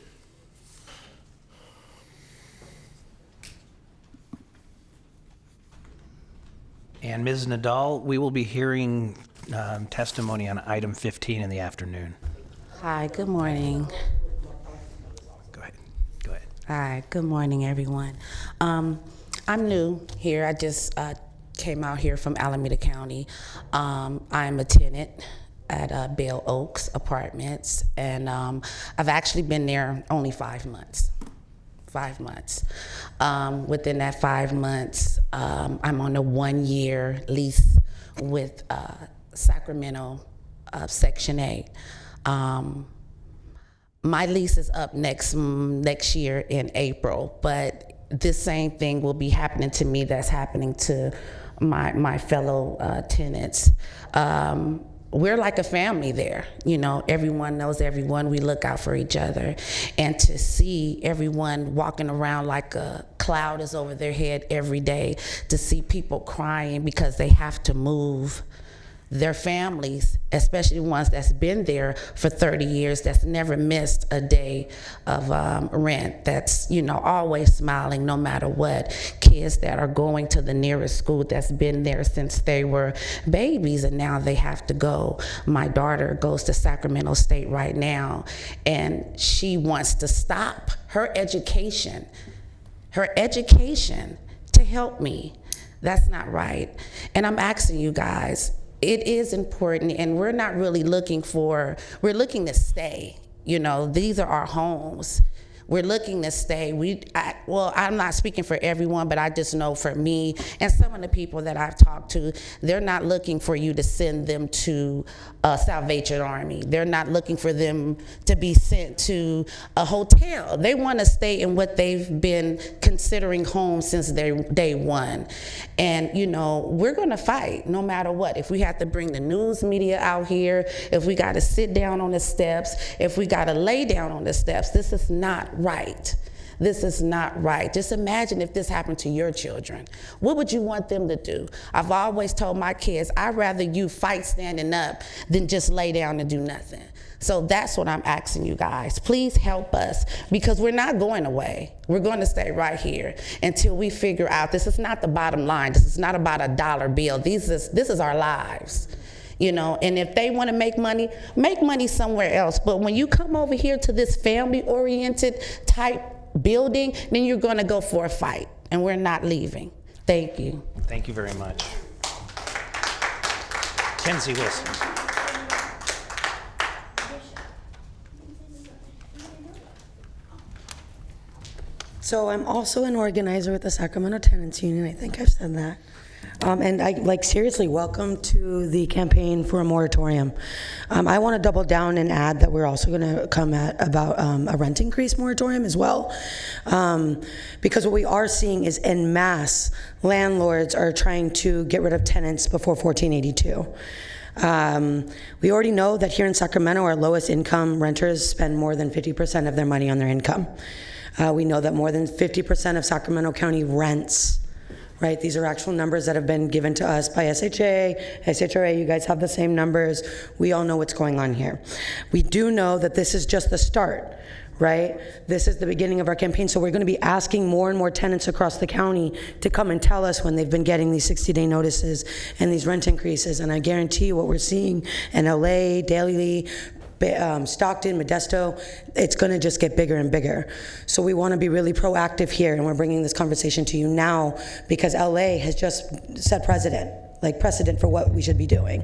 And Ms. Nadal, we will be hearing testimony on item 15 in the afternoon. Hi, good morning. Go ahead. Hi, good morning, everyone. I'm new here. I just came out here from Alameda County. I'm a tenant at Bell Oaks Apartments, and I've actually been there only 5 months. 5 months. Within that 5 months, I'm on a 1-year lease with Sacramento Section 8. My lease is up next year in April, but this same thing will be happening to me that's happening to my fellow tenants. We're like a family there, everyone knows everyone, we look out for each other. And to see everyone walking around like a cloud is over their head every day, to see people crying because they have to move their families, especially ones that's been there for 30 years, that's never missed a day of rent, that's, always smiling no matter what. Kids that are going to the nearest school that's been there since they were babies and now they have to go. My daughter goes to Sacramento State right now, and she wants to stop her education her education to help me. That's not right. And I'm asking you guys, it is important, and we're not really looking to stay. You know, these are our homes. We're looking to stay. I'm not speaking for everyone, but I just know for me and some of the people that I've talked to, they're not looking for you to send them to a Salvation Army. They're not looking for them to be sent to a hotel. They want to stay in what they've been considering home since day one. And, you know, we're going to fight no matter what. If we have to bring the news media out here, if we got to sit down on the steps, if we got to lay down on the steps, this is not right. This is not right. Just imagine if this happened to your children. What would you want them to do? I've always told my kids, I'd rather you fight standing up than just lay down and do nothing. So that's what I'm asking you guys. Please help us, because we're not going away. We're going to stay right here until we figure out this is not the bottom line. This is not about a dollar bill. This is our lives. You know, and if they want to make money somewhere else. But when you come over here to this family-oriented type building, then you're going to go for a fight, and we're not leaving. Thank you. Thank you very much. Kenzie Wilson. So I'm also an organizer with the Sacramento Tenants Union. I think I've said that. And I seriously welcome to the campaign for a moratorium. I want to double down and add that we're also going to come at about a rent increase moratorium as well. Because what we are seeing is en masse, landlords are trying to get rid of tenants before 1482. We already know that here in Sacramento, our lowest income renters spend more than 50% of their money on their income. We know that more than 50% of Sacramento County rents. Right, these are actual numbers that have been given to us by SHA, SHRA. You guys have the same numbers. We all know what's going on here. We do know that this is just the start, right? This is the beginning of our campaign, so we're going to be asking more and more tenants across the county to come and tell us when they've been getting these 60-day notices and these rent increases. And I guarantee you what we're seeing in LA, Daly, Stockton, Modesto, it's going to just get bigger and bigger. So we want to be really proactive here, and we're bringing this conversation to you now because LA has just set precedent for what we should be doing.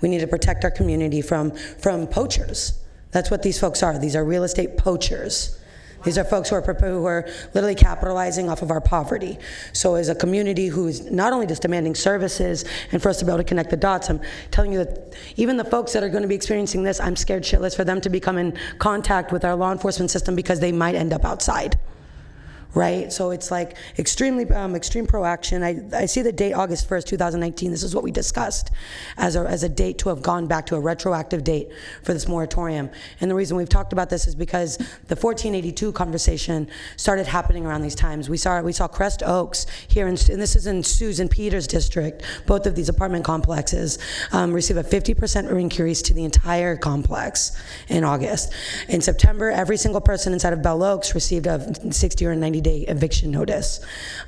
We need to protect our community from poachers. That's what these folks are. These are real estate poachers. These are folks who are literally capitalizing off of our poverty. So as a community who's not only just demanding services and for us to be able to connect the dots, I'm telling you that even the folks that are going to be experiencing this, I'm scared shitless for them to become in contact with our law enforcement system because they might end up outside. Right? So it's like extreme proaction. I see the date August 1st, 2019. This is what we discussed as a date to have gone back to a retroactive date for this moratorium. And the reason we've talked about this is because the 1482 conversation started happening around these times. We saw Crest Oaks here, and this is in Susan Peters' district, both of these apartment complexes receive a 50% increase to the entire complex in August. In September, every single person inside of Bell Oaks received a 60 or 90-day eviction notice.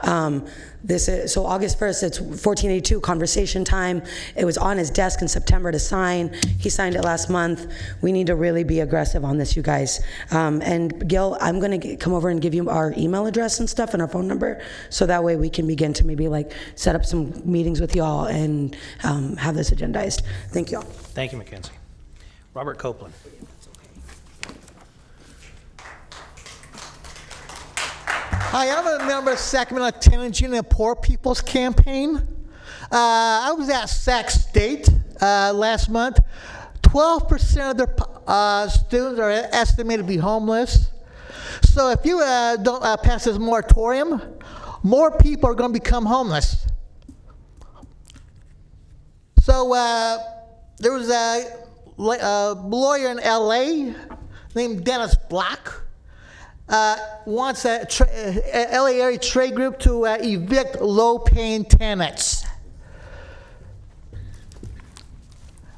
So August 1st, it's 1482 conversation time. It was on his desk in September to sign. He signed it last month. We need to really be aggressive on this, you guys. And Gil, I'm going to come over and give you our email address and stuff and our phone number, so that way we can begin to maybe set up some meetings with y'all and have this agendized. Thank y'all. Thank you, Mackenzie. Robert Copeland. Hi, I'm a member of Sacramento Tenants Union Poor People's Campaign. I was at Sac State last month. 12% of their students are estimated to be homeless. So if you don't pass this moratorium, more people are going to become homeless. So there was a lawyer in LA named Dennis Black. Wants a LA area trade group to evict low-paying tenants.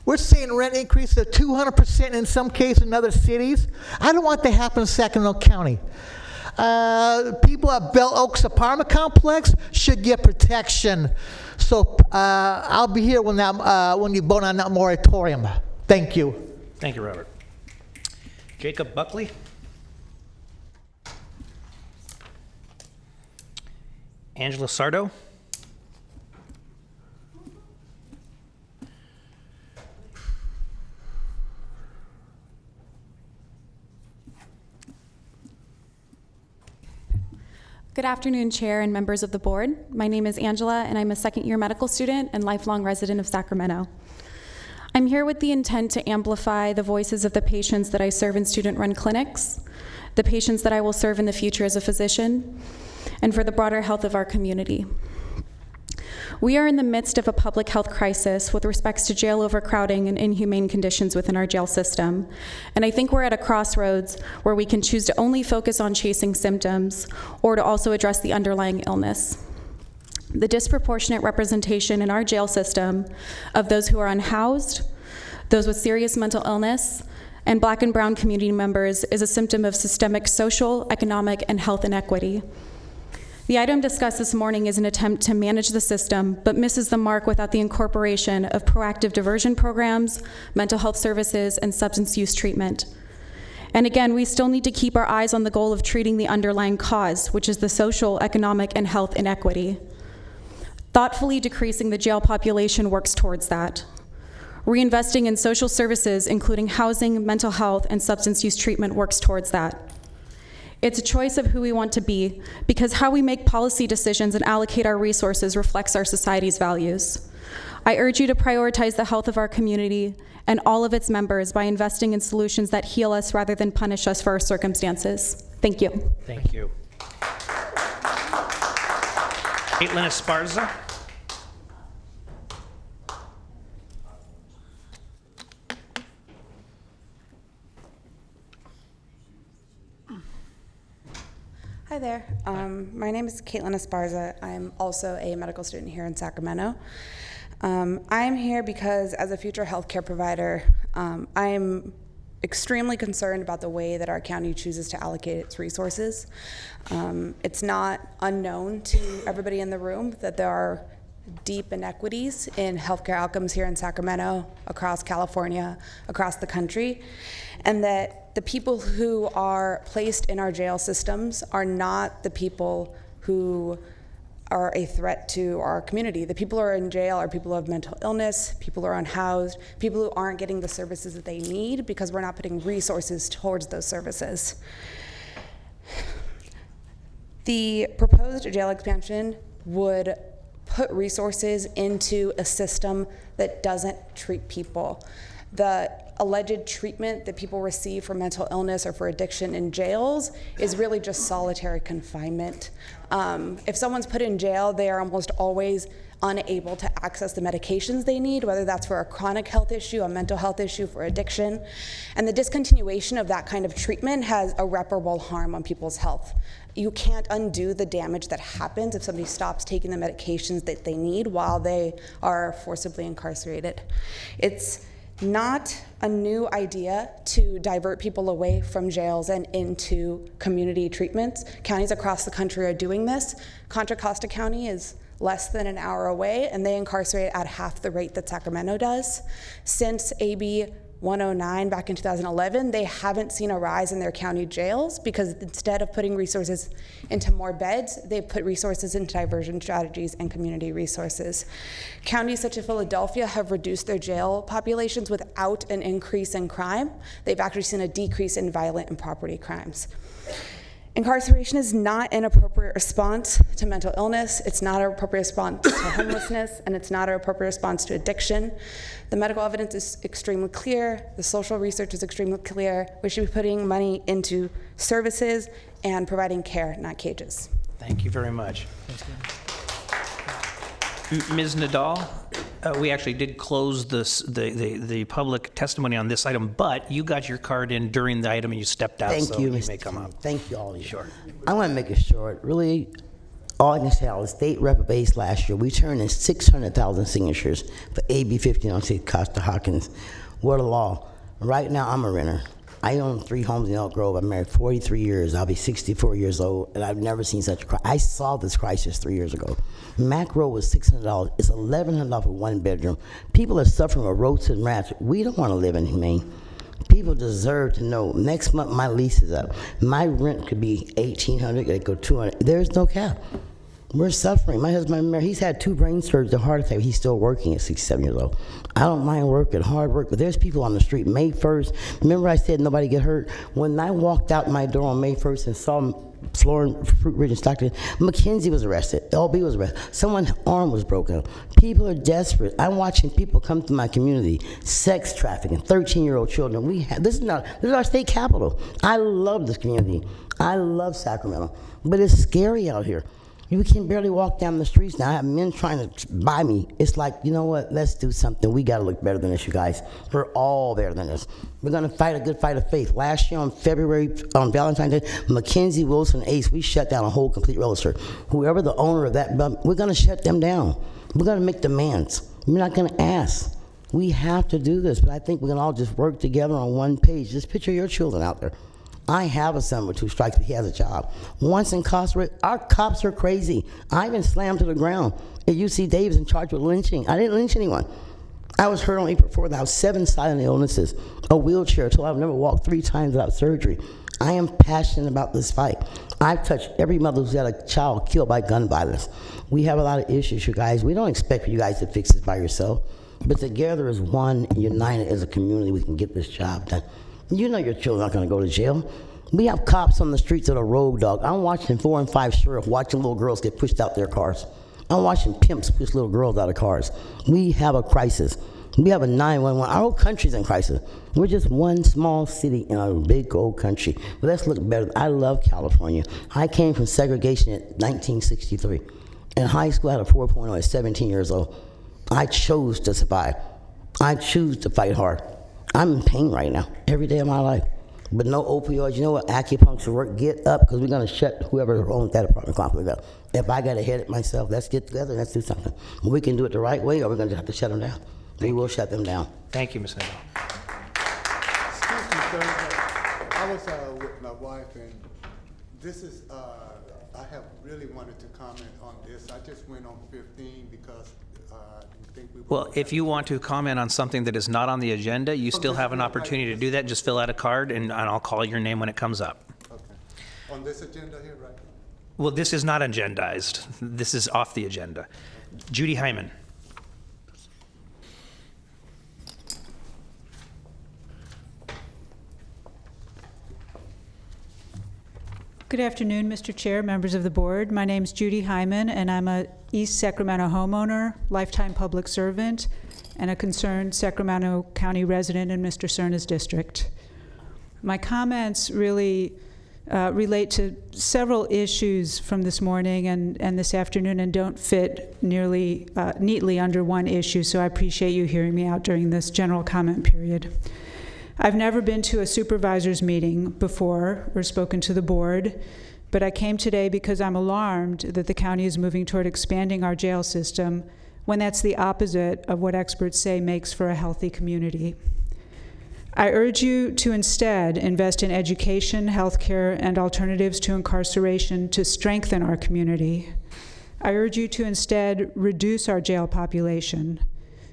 We're seeing rent increase of 200% in some cases in other cities. I don't want that to happen in Sacramento County. People at Bell Oaks apartment complex should get protection. So I'll be here when you vote on that moratorium. Thank you. Thank you, Robert. Jacob Buckley. Angela Sardo. Good afternoon, Chair and members of the board. My name is Angela, and I'm a second-year medical student and lifelong resident of Sacramento. I'm here with the intent to amplify the voices of the patients that I serve in student-run clinics, the patients that I will serve in the future as a physician, and for the broader health of our community. We are in the midst of a public health crisis with respects to jail overcrowding and inhumane conditions within our jail system. And I think we're at a crossroads where we can choose to only focus on chasing symptoms or to also address the underlying illness. The disproportionate representation in our jail system of those who are unhoused, those with serious mental illness, and Black and brown community members is a symptom of systemic social, economic, and health inequity. The item discussed this morning is an attempt to manage the system, but misses the mark without the incorporation of proactive diversion programs, mental health services, and substance use treatment. And again, we still need to keep our eyes on the goal of treating the underlying cause, which is the social, economic, and health inequity. Thoughtfully decreasing the jail population works towards that. Reinvesting in social services, including housing, mental health, and substance use treatment, works towards that. It's a choice of who we want to be, because how we make policy decisions and allocate our resources reflects our society's values. I urge you to prioritize the health of our community and all of its members by investing in solutions that heal us rather than punish us for our circumstances. Thank you. Thank you. Caitlin Esparza. Hi there. My name is Caitlin Esparza. I'm also a medical student here in Sacramento. I'm here because as a future healthcare provider, I'm extremely concerned about the way that our county chooses to allocate its resources. It's not unknown to everybody in the room that there are deep inequities in healthcare outcomes here in Sacramento, across California, across the country, and that the people who are placed in our jail systems are not the people who are a threat to our community. The people who are in jail are people who have mental illness, people who are unhoused, people who aren't getting the services that they need because we're not putting resources towards those services. The proposed jail expansion would put resources into a system that doesn't treat people. The alleged treatment that people receive for mental illness or for addiction in jails is really just solitary confinement. If someone's put in jail, they are almost always unable to access the medications they need, whether that's for a chronic health issue, a mental health issue, for addiction. And the discontinuation of that kind of treatment has irreparable harm on people's health. You can't undo the damage that happens if somebody stops taking the medications that they need while they are forcibly incarcerated. It's not a new idea to divert people away from jails and into community treatments. Counties across the country are doing this. Contra Costa County is less than an hour away, and they incarcerate at half the rate that Sacramento does. Since AB 109 back in 2011, they haven't seen a rise in their county jails because instead of putting resources into more beds, they've put resources into diversion strategies and community resources. Counties such as Philadelphia have reduced their jail populations without an increase in crime. They've actually seen a decrease in violent and property crimes. Incarceration is not an appropriate response to mental illness, it's not an appropriate response to homelessness, and it's not an appropriate response to addiction. The medical evidence is extremely clear, the social research is extremely clear. We should be putting money into services and providing care, not cages. Thank you very much. Ms. Nadal, we actually did close the public testimony on this item, but you got your card in during the item and you stepped out. Thank so you, may Mr. come up. Thank you, all of you. Sure. I want to make it short. Really, all I can say, I was state rep base last year. We turned in 600,000 signatures for AB 1506 Costa-Hawkins. What a law. Right now, I'm a renter. I own 3 homes in Elk Grove. I'm married 43 years. I'll be 64 years old, and I've never seen such a crisis. I saw this crisis 3 years ago. Mac Road was $600. It's $1,100 for 1 bedroom. People are suffering with roaches and rats. We don't want to live in Humane. People deserve to know. Next month, my lease is up. My rent could be $1,800. It could go $200. There's no cap. We're suffering. My husband, he's had 2 brain surgeries, a heart attack. He's still working at 67 years old. I don't mind working, hard work, but there's people on the street. May 1st, remember I said nobody get hurt? When I walked out my door on May 1st and saw Florin, Fruit Ridge, and Stockton, McKenzie was arrested. LB was arrested. Someone's arm was broken. People are desperate. I'm watching people come to my community, sex trafficking, 13-year-old children. This is our state capital. I love this community. I love Sacramento, but it's scary out here. You can barely walk down the streets now. I have men trying to buy me. It's like, you know what? Let's do something. We got to look better than this, you guys. We're all better than this. We're going to fight a good fight of faith. Last year on Valentine's Day, Mackenzie, Wilson, Ace, we shut down a whole complete register. Whoever the owner of that, we're going to shut them down. We're going to make demands. We're not going to ask. We have to do this, but I think we're going to all just work together on one page. Just picture your children out there. I have a son with 2 strikes, but he has a job. Once incarcerated, our cops are crazy. I've been slammed to the ground at UC Davis in charge with lynching. I didn't lynch anyone. I was hurt on April 4th. I have 7 silent illnesses, a wheelchair till I've never walked 3 times without surgery. I am passionate about this fight. I've touched every mother who's had a child killed by gun violence. We have a lot of issues, you guys. We don't expect you guys to fix this by yourself, but together as one, united as a community, we can get this job done. You know your children aren't going to go to jail. We have cops on the streets that are road dog. I'm watching 4 and 5 sheriffs watching little girls get pushed out their cars. I'm watching pimps push little girls out of cars. We have a crisis. We have a 911. Our whole country's in crisis. We're just one small city in a big old country. But let's look better. I love California. I came from segregation in 1963. In high school, I had a 4.0 at 17 years old. I chose to survive. I choose to fight hard. I'm in pain right now, every day of my life. But no opioids. You know what? Acupuncture work. Get up, because we're going to shut whoever owns that apartment complex up. If I got to hit it myself, let's get together and let's do something. We can do it the right way, or we're going to have to shut them down. We will shut them down. Thank you, Ms. Nagle. Excuse me, sir. I was with my wife, and this is, I have really wanted to comment on this. I just went on 15 because I think we were... Well, if you want to comment on something that is not on the agenda, you still have an opportunity to do that. Just fill out a card, and I'll call your name when it comes up. Okay. On this agenda here, right? Well, this is not agendized. This is off the agenda. Judy Hyman. Good afternoon, Mr. Chair, members of the board. My name is Judy Hyman, and I'm a East Sacramento homeowner, lifetime public servant, and a concerned Sacramento County resident in Mr. Cerna's district. My comments really relate to several issues from this morning and this afternoon, and don't fit nearly neatly under one issue, so I appreciate you hearing me out during this general comment period. I've never been to a supervisor's meeting before or spoken to the board, but I came today because I'm alarmed that the county is moving toward expanding our jail system when that's the opposite of what experts say makes for a healthy community. I urge you to instead invest in education, healthcare, and alternatives to incarceration to strengthen our community. I urge you to instead reduce our jail population.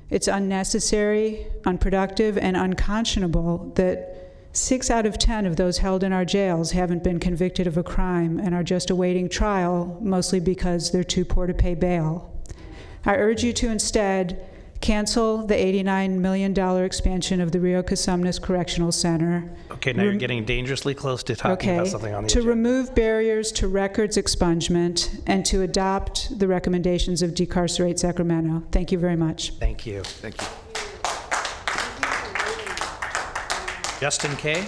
It's unnecessary, unproductive, and unconscionable that 6 out of 10 of those held in our jails haven't been convicted of a crime and are just awaiting trial, mostly because they're too poor to pay bail. I urge you to instead cancel the $89 million expansion of the Rio Casumnas Correctional Center. Okay, now you're getting dangerously close to talking about something on the to agenda. remove barriers to records expungement and to adopt the recommendations of Decarcerate Sacramento. Thank you very much. Thank you. Thank you. Justin Kay.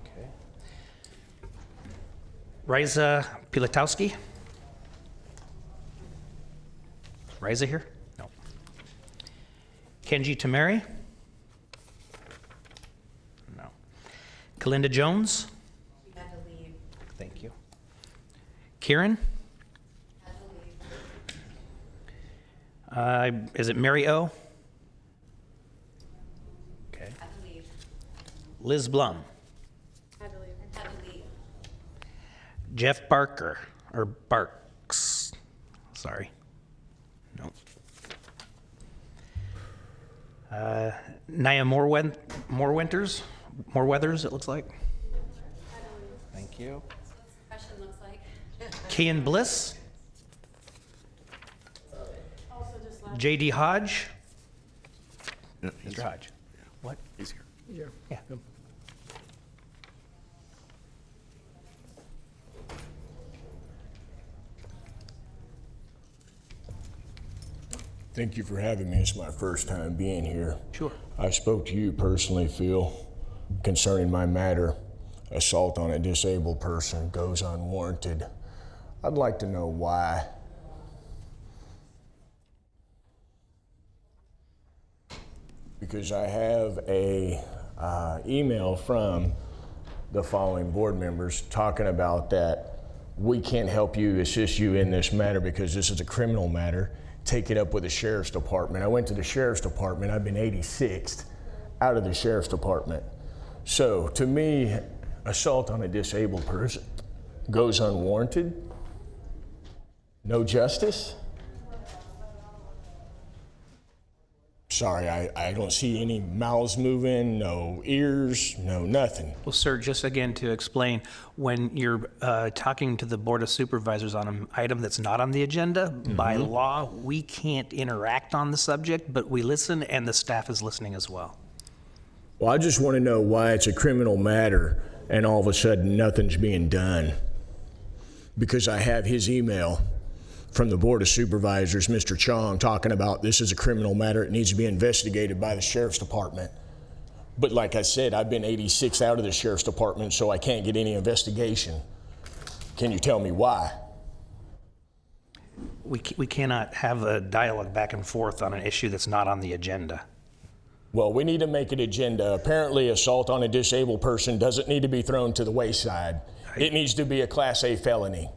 Okay. Riza Pilatowski. Riza here? No. Kenji Tamari? No. Kalinda Jones? She had to leave. Thank you. Kieran? Had to leave. Is it Mary O? Okay. Had to leave. Liz Blum? Had to leave. Had to leave. Jeff Barker, or Barks, sorry. No. Naya Moorweathers, it looks like. you. Question looks like. Kian Bliss. J.D. Hodge. Mr. Hodge. What? He's here. He's here. Yeah. Thank you for having me. It's my first time being here. Sure. I spoke to you personally, Phil, concerning my matter. Assault on a disabled person goes unwarranted. I'd like to know why. Because I have a email from the following board members talking about that we can't help you, assist you in this matter because this is a criminal matter. Take it up with the sheriff's department. I went to the sheriff's department. I've been 86th out of the sheriff's department. So to me, assault on a disabled person goes unwarranted. No justice. Sorry, I don't see any mouths moving, no ears, no nothing. Well, sir, just again to explain, when you're talking to the Board of Supervisors on an item that's not on the agenda, by law, we can't interact on the subject, but we listen and the staff is listening as well. Well, I just want to know why it's a criminal matter and all of a sudden nothing's being done. Because I have his email from the Board of Supervisors, Mr. Chong, talking about this is a criminal matter. It needs to be investigated by the Sheriff's Department. But like I said, I've been 86 out of the Sheriff's Department, so I can't get any investigation. Can you tell me why? We cannot have a dialogue back and forth on an issue that's not on the agenda. Well, we need to make an agenda. Apparently, assault on a disabled person doesn't need to be thrown to the wayside. It needs to be a Class A felony.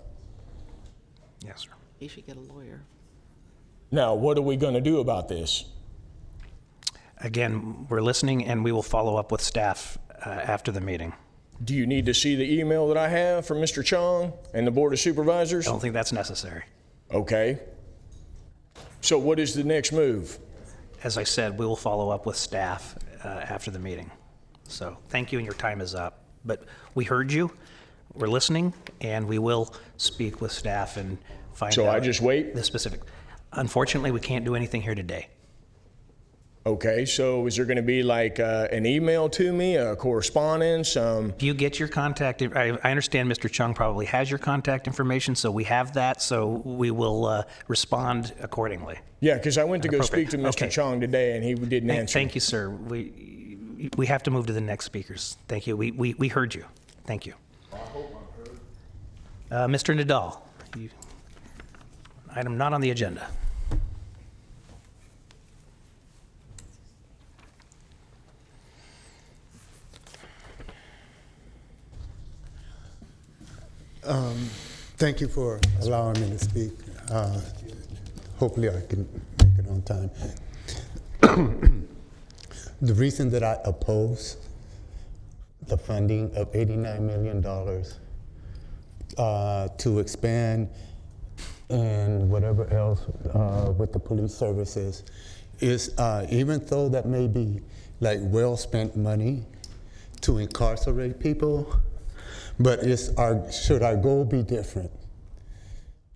Yes, sir. You should get a lawyer. Now, what are we going to do about this? Again, we're listening and we will follow up with staff after the meeting. Do you need to see the email that I have from Mr. Chong and the Board of Supervisors? I don't think that's necessary. Okay. So what is the next move? As I said, we will follow up with staff after the meeting. So thank you and your time is up. But we heard you, we're listening, and we will speak with staff and find out. So I just wait? The specific. Unfortunately, we can't do anything here today. Okay, so is there going to be like an email to me, a correspondence? If you get your contact, I understand Mr. Chung probably has your contact information, so we have that, so we will respond accordingly. Yeah, because I went to go speak to Mr. Okay. Chung today and he didn't answer. Thank you, sir. We have to move to the next speakers. Thank you. We heard you. Thank you. Mr. Nadal, item not on the agenda. Thank you for allowing me to speak. Hopefully I can make it on time. The reason that I oppose the funding of $89 million to expand and whatever else with the police services is even though that may be like well-spent money to incarcerate people, but should our goal be different?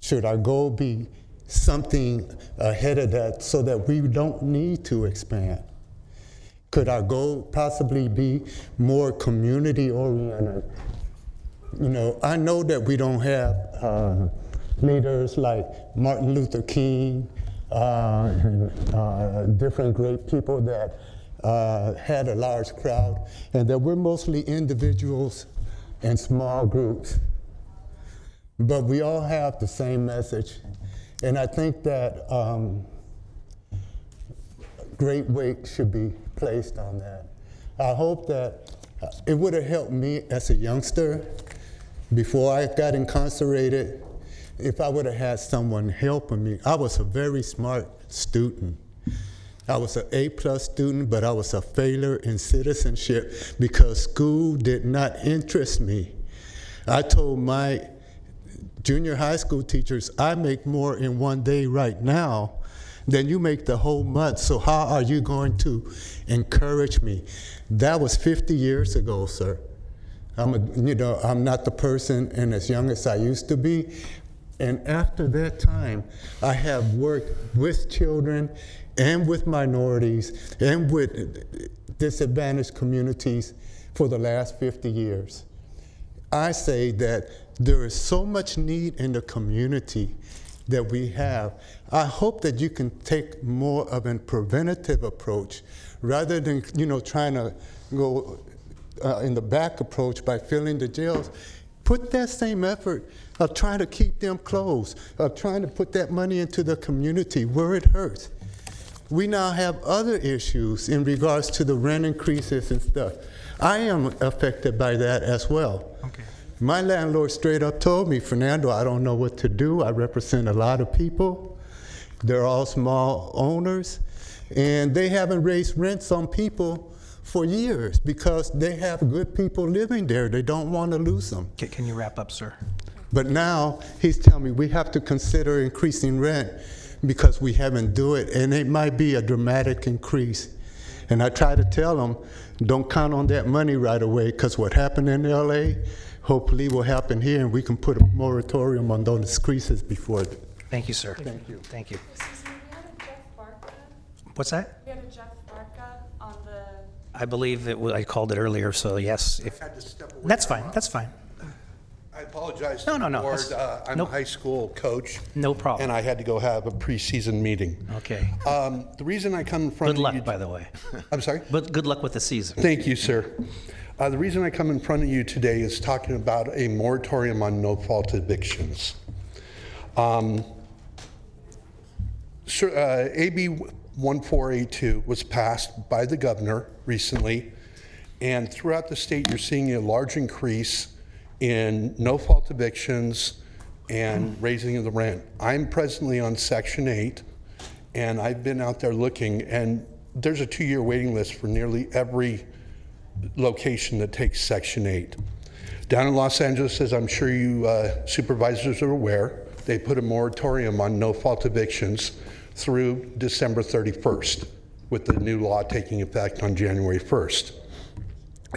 Should our goal be something ahead of that so that we don't need to expand? Could our goal possibly be more community-oriented? You know, I know that we don't have leaders like Martin Luther King and different great people that had a large crowd, and that we're mostly individuals and small groups. But we all have the same message. And I think that great weight should be placed on that. I hope that it would have helped me as a youngster before I got incarcerated if I would have had someone helping me. I was a very smart student. I was an A+ student, but I was a failure in citizenship because school did not interest me. I told my junior high school teachers, I make more in one day right now than you make the whole month, so how are you going to encourage me? That was 50 years ago, sir. I'm not the person and as young as I used to be. And after that time, I have worked with children and with minorities and with disadvantaged communities for the last 50 years. I say that there is so much need in the community that we have. I hope that you can take more of a preventative approach rather than trying to go in the back approach by filling the jails. Put that same effort of trying to keep them closed, of trying to put that money into the community where it hurts. We now have other issues in regards to the rent increases and stuff. I am affected by that as well. Okay. My landlord straight up told me, Fernando, I don't know what to do. I represent a lot of people. They're all small owners, and they haven't raised rents on people for years because they have good people living there. They don't want to lose them. Can you wrap up, sir? But now he's telling me we have to consider increasing rent because we haven't do it, and it might be a dramatic increase. And I try to tell them, don't count on that money right away, because what happened in LA hopefully will happen here, and we can put a moratorium on those increases before. Thank you, sir. Thank you. Thank you. Excuse me, we had a Jeff Barca. What's that? We had a Jeff Barca on the. I believe I called it earlier, so yes. If, that's fine. That's fine. I apologize No, to no, the no. board. I'm Nope. a high school coach. No problem. And I had to go have a preseason meeting. Okay. The reason I come in front Good of you... luck, by the way. I'm sorry? But good luck with the season. Thank you, sir. The reason I come in front of you today is talking about a moratorium on no-fault evictions. AB 1482 was passed by the governor recently, and throughout the state you're seeing a large increase in no-fault evictions and raising of the rent. I'm presently on Section 8, and I've been out there looking, and there's a 2-year waiting list for nearly every location that takes Section 8. Down in Los Angeles, as I'm sure you supervisors are aware, they put a moratorium on no-fault evictions through December 31st, with the new law taking effect on January 1st.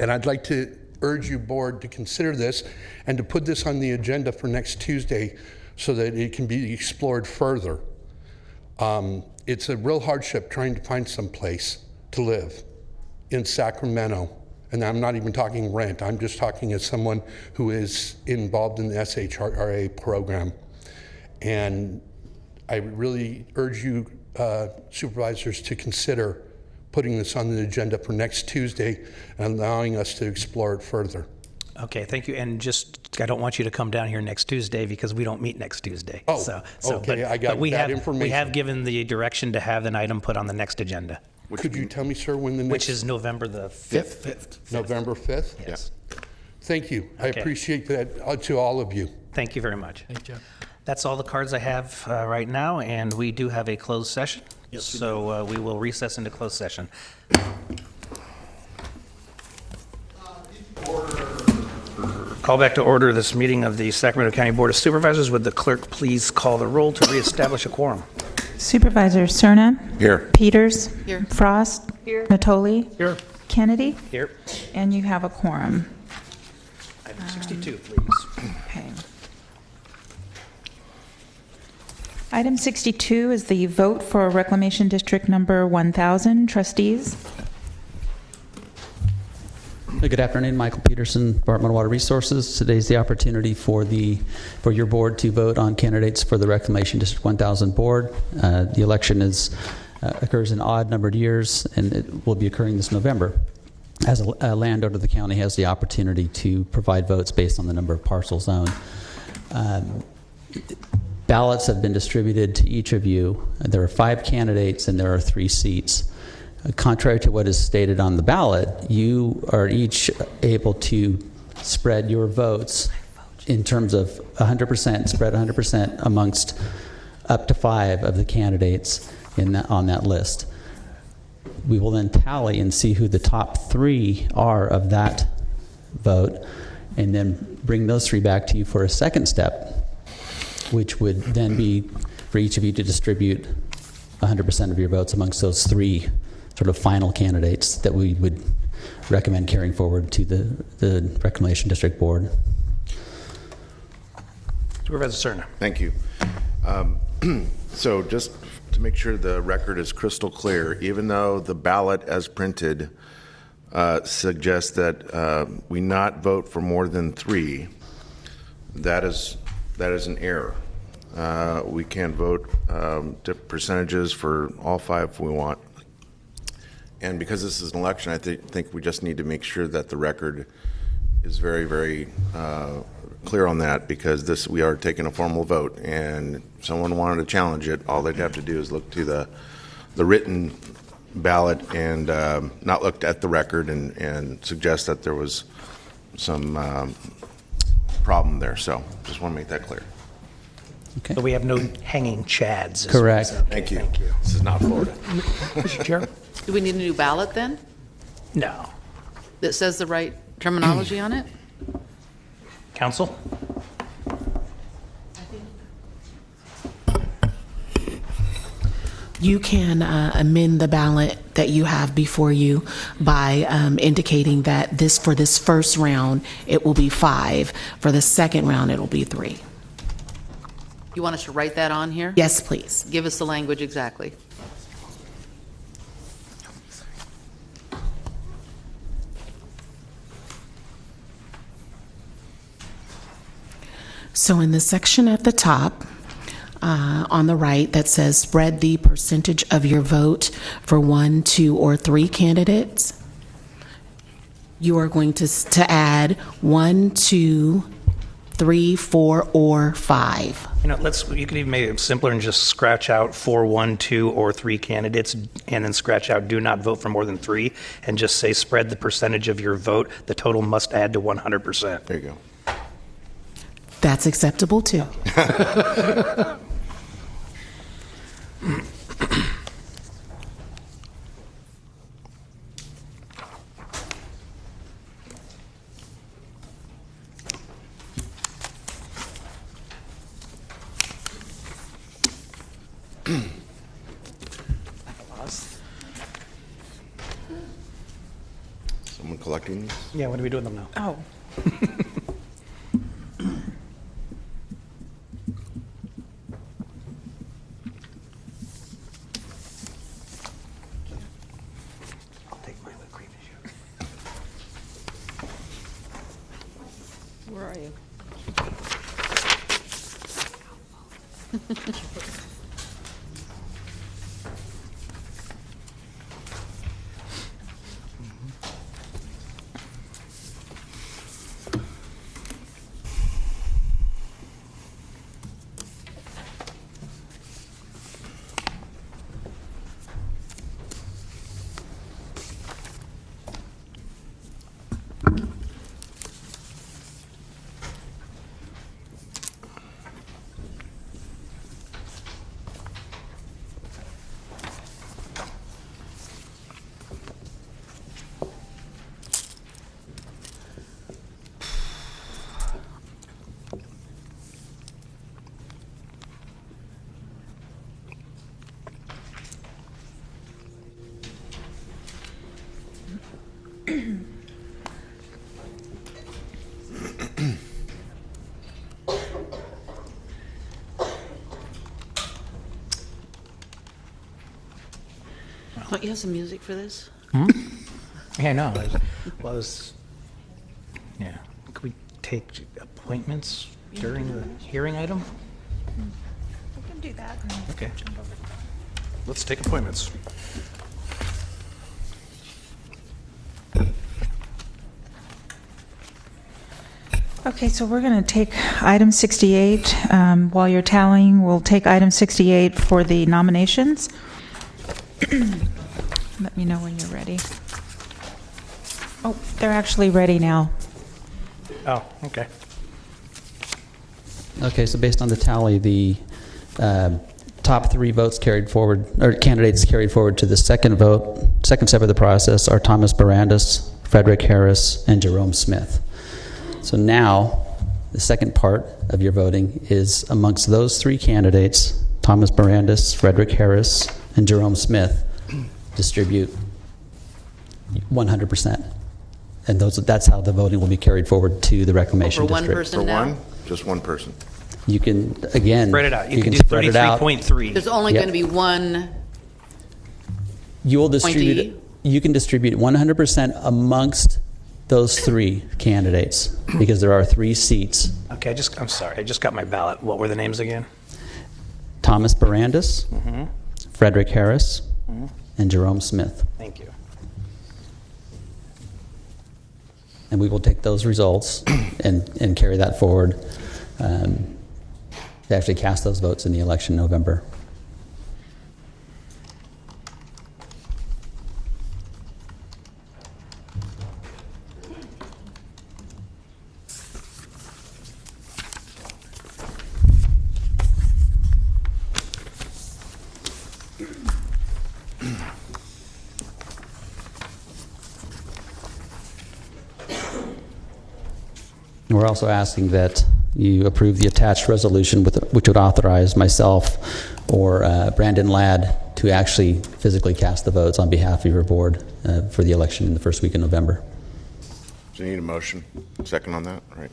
And I'd like to urge you, board, to consider this and to put this on the agenda for next Tuesday so that it can be explored further. It's a real hardship trying to find some place to live in Sacramento. And I'm not even talking rent. I'm just talking as someone who is involved in the SHRA program. And I really urge you, supervisors, to consider putting this on the agenda for next Tuesday and allowing us to explore it further. Okay, thank you. And just, I don't want you to come down here next Tuesday because we don't meet next Tuesday. Oh, but okay, I got that information. We have given the direction to have an item put on the next agenda. Could you tell me, sir, when the next... Which is November the 5th. November 5th? Yes. Thank you. I Okay. appreciate that to all of you. Thank you very much. That's all the cards I have right now, and we do have a closed session. So we will recess into closed session. Call back to order this meeting of the Sacramento County Board of Supervisors. Would the clerk please call the roll to reestablish a quorum? Supervisors Cerna. Here. Peters. Here. Frost. Here. Natoli. Here. Kennedy. Here. And you have a quorum. Item 62, please. Okay. Item 62 is the vote for Reclamation District Number 1000. Trustees. Good afternoon, Michael Peterson, Department of Water Resources. Today's the opportunity for your board to vote on candidates for the Reclamation District 1000 board. The election occurs in odd-numbered years, and it will be occurring this November. As a landowner, the county has the opportunity to provide votes based on the number of parcels owned. Ballots have been distributed to each of you. There are 5 candidates, and there are 3 seats. Contrary to what is stated on the ballot, you are each able to spread your votes in terms of 100%, spread 100% amongst up to 5 of the candidates on that list. We will then tally and see who the top 3 are of that vote, and then bring those 3 back to you for a second step, which would then be for each of you to distribute 100% of your votes amongst those 3 sort of final candidates that we would recommend carrying forward to the Reclamation District Board. Supervisor Cerna. Thank you. So just to make sure the record is crystal clear, even though the ballot as printed suggests that we not vote for more than 3, that is an error. We can vote percentages for all 5 if we want. And because this is an election, I think we just need to make sure that the record is very, very clear on that, because we are taking a formal vote, and if someone wanted to challenge it, all they'd have to do is look to the written ballot and not looked at the record and suggest that there was some problem there. So just want to make that clear. Okay. So we have no hanging chads. Correct. Thank you. This is not Florida. Mr. Chair? Do we need a new ballot then No. that says the right terminology on it? Council? You can amend the ballot that you have before you by indicating that for this first round, it will be 5. For the second round, it'll be 3. You want us to write that on here? Yes, please. Give us the language exactly. So in the section at the top, on the right that says spread the percentage of your vote for 1, 2, or 3 candidates, you are going to add 1, 2, 3, 4, or 5. You could even make it simpler and just scratch out 4, 1, 2, or 3 candidates, and then scratch out do not vote for more than 3, and just say spread the percentage of your vote. The total must add to 100%. There you go. That's acceptable too. Someone collecting these? Yeah, what are we doing them now? Oh. Where are you? Don't you have some music for this? Yeah, I know. Yeah. Could we take appointments during the hearing item? We can do that. Okay. Let's take appointments. Okay, so we're going to take item 68. While you're tallying, we'll take item 68 for the nominations. Let me know when you're ready. Oh, they're actually ready now. Oh, okay. Okay, so based on the tally, the top 3 votes carried forward, or candidates carried forward to the second step of the process are Thomas Barandis, Frederick Harris, and Jerome Smith. So now, the second part of your voting is amongst those 3 candidates, Thomas Barandis, Frederick Harris, and Jerome Smith, distribute 100%. And that's how the voting will be carried forward to the reclamation For one district. person For now? one? Just one person. You can, again, Spread it out. You can do spread it out. 33.3. There's only Yep. going to be one You will distribute appointee? You can distribute 100% amongst those 3 candidates because there are 3 seats. Okay, I'm sorry. I just got my ballot. What were the names again? Thomas Barandis, Mm-hmm. Frederick Harris, Mhm. and Jerome Smith. Thank you. And we will take those results and carry that forward to actually cast those votes in the election in November. We're also asking that you approve the attached resolution which would authorize myself or Brandon Ladd to actually physically cast the votes on behalf of your board for the election in the first week in November. So you need a motion, second on that, right?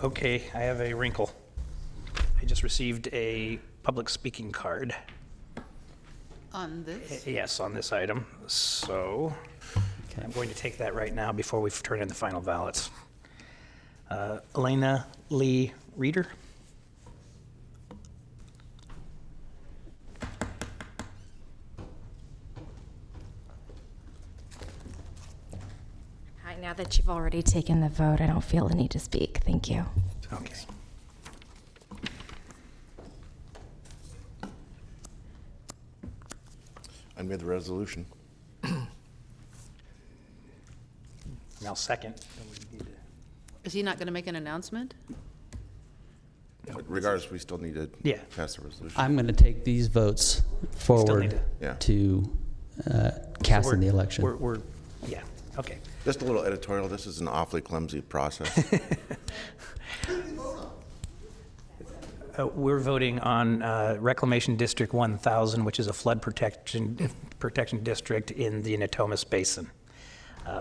Okay, I have a wrinkle. I just received a public speaking card. On this? Yes, on this item. So I'm going to take that right now before we turn in the final ballots. Elena Lee Reeder. Hi, now that you've already taken the vote, I don't feel the need to speak. Thank you. Okay. I made the resolution. Now second. Is he not going to make an announcement? But regardless, we still need to Yeah. pass the resolution. I'm going to take these votes forward need to- Yeah. to cast in the election. Yeah, okay. Just a little editorial. This is an awfully clumsy process. We're voting on Reclamation District 1000, which is a flood protection district in the Natomas Basin,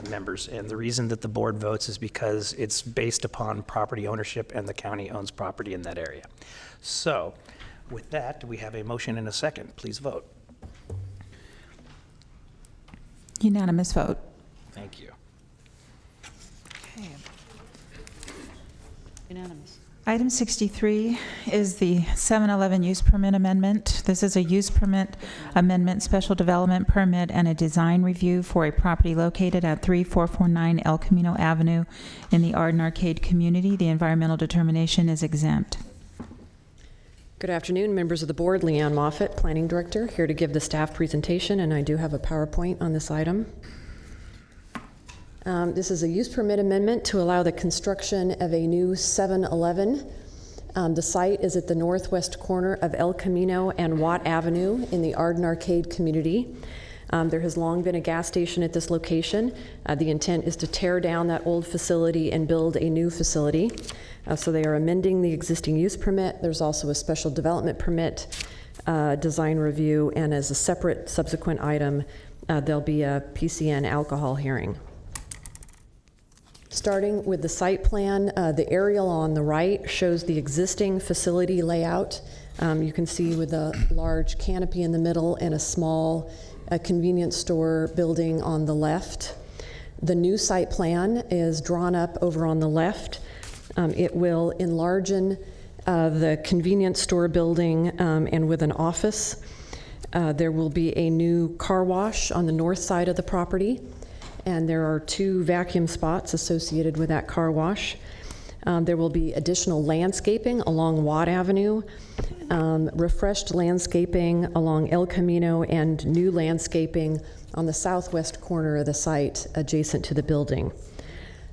members. And the reason that the board votes is because it's based upon property ownership and the county owns property in that area. So with that, do we have a motion and a second? Please vote. Unanimous vote. Thank you. Okay. Unanimous. Item 63 is the 7-Eleven use permit amendment. This is a use permit amendment, special development permit, and a design review for a property located at 3449 El Camino Avenue in the Arden Arcade community. The environmental determination is exempt. Good afternoon, members of the board. Leanne Moffett, Planning Director, here to give the staff presentation, and I do have a PowerPoint on this item. This is a use permit amendment to allow the construction of a new 7-Eleven. The site is at the northwest corner of El Camino and Watt Avenue in the Arden Arcade community. There has long been a gas station at this location. The intent is to tear down that old facility and build a new facility. So they are amending the existing use permit. There's also a special development permit, design review, and as a separate subsequent item, there'll be a PCN alcohol hearing. Starting with the site plan, the aerial on the right shows the existing facility layout. You can see with a large canopy in the middle and a small convenience store building on the left. The new site plan is drawn up over on the left. It will enlarge the convenience store building and with an office. There will be a new car wash on the north side of the property, and there are 2 vacuum spots associated with that car wash. There will be additional landscaping along Watt Avenue, refreshed landscaping along El Camino, and new landscaping on the southwest corner of the site adjacent to the building.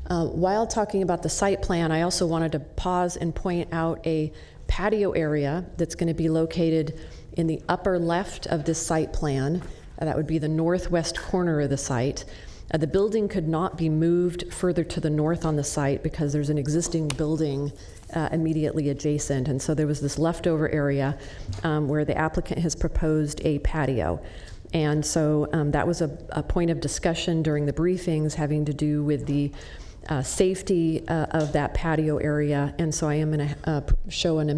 While talking about the site plan, I also wanted to pause and point out a patio area that's going to be located in the upper left of this site plan. That would be the northwest corner of the site. The building could not be moved further to the north on the site because there's an existing building immediately adjacent. And so there was this leftover area where the applicant has proposed a patio. And so that was a point of discussion during the briefings having to do with the safety of that patio area. And so I am going to show an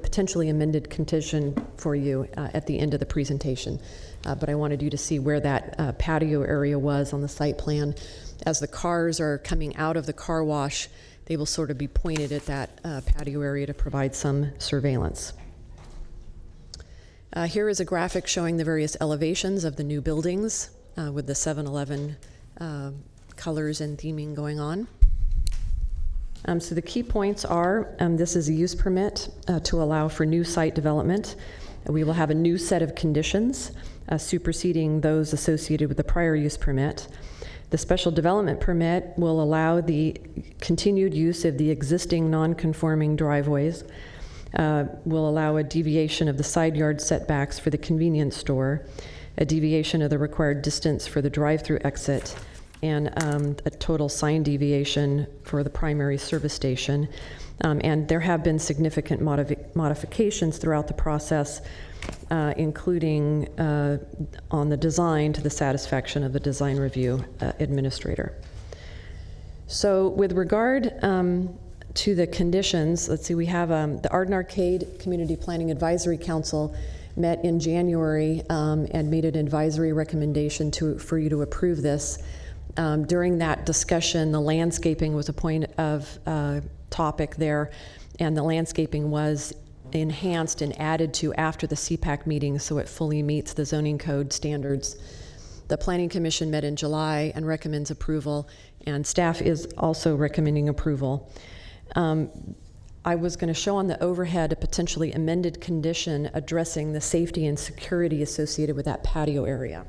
potentially amended condition for you at the end of the presentation. But I wanted you to see where that patio area was on the site plan. As the cars are coming out of the car wash, they will sort of be pointed at that patio area to provide some surveillance. Here is a graphic showing the various elevations of the new buildings with the 7-Eleven colors and theming going on. So the key points are, this is a use permit to allow for new site development. We will have a new set of conditions superseding those associated with the prior use permit. The special development permit will allow the continued use of the existing non-conforming driveways, will allow a deviation of the side yard setbacks for the convenience store, a deviation of the required distance for the drive-through exit, and a total sign deviation for the primary service station. And there have been significant modifications throughout the process, including on the design to the satisfaction of the design review administrator. So with regard to the conditions, let's see, we have the Arden Arcade Community Planning Advisory Council met in January and made an advisory recommendation for you to approve this. During that discussion, the landscaping was a point of topic there, and the landscaping was enhanced and added to after the CPAC meeting so it fully meets the zoning code standards. The Planning Commission met in July and recommends approval, and staff is also recommending approval. I was going to show on the overhead a potentially amended condition addressing the safety and security associated with that patio area.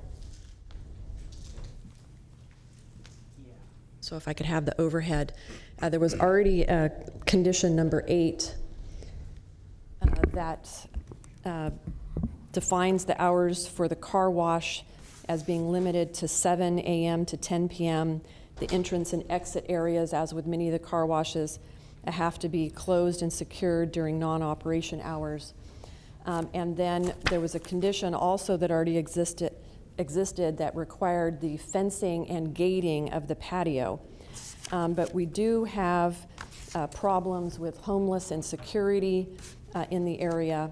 So if I could have the overhead. There was already condition number 8 that defines the hours for the car wash as being limited to 7 a.m. to 10 p.m. The entrance and exit areas, as with many of the car washes, have to be closed and secured during non-operation hours. And then there was a condition also that already existed that required the fencing and gating of the patio. But we do have problems with homeless and security in the area,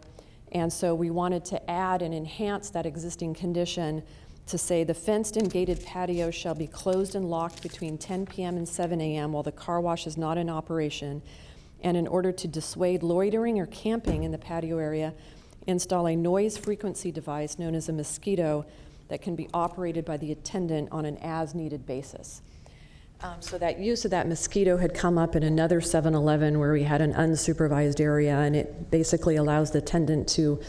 and so we wanted to add and enhance that existing condition to say the fenced and gated patio shall be closed and locked between 10 p.m. and 7 a.m. while the car wash is not in operation, and in order to dissuade loitering or camping in the patio area, install a noise frequency device known as a mosquito that can be operated by the attendant on an as-needed basis. So that use of that mosquito had come up in another 7-Eleven where we had an unsupervised area, and it basically allows the attendant to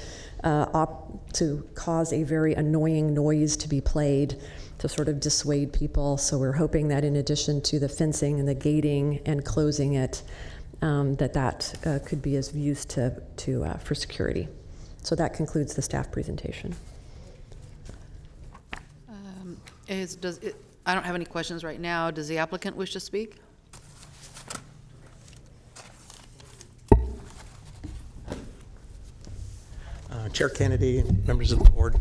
cause a very annoying noise to be played to sort of dissuade people. So we're hoping that in addition to the fencing and the gating and closing it, that could be as used for security. So that concludes the staff presentation. I don't have any questions right now. Does the applicant wish to speak? Chair Kennedy, members of the board,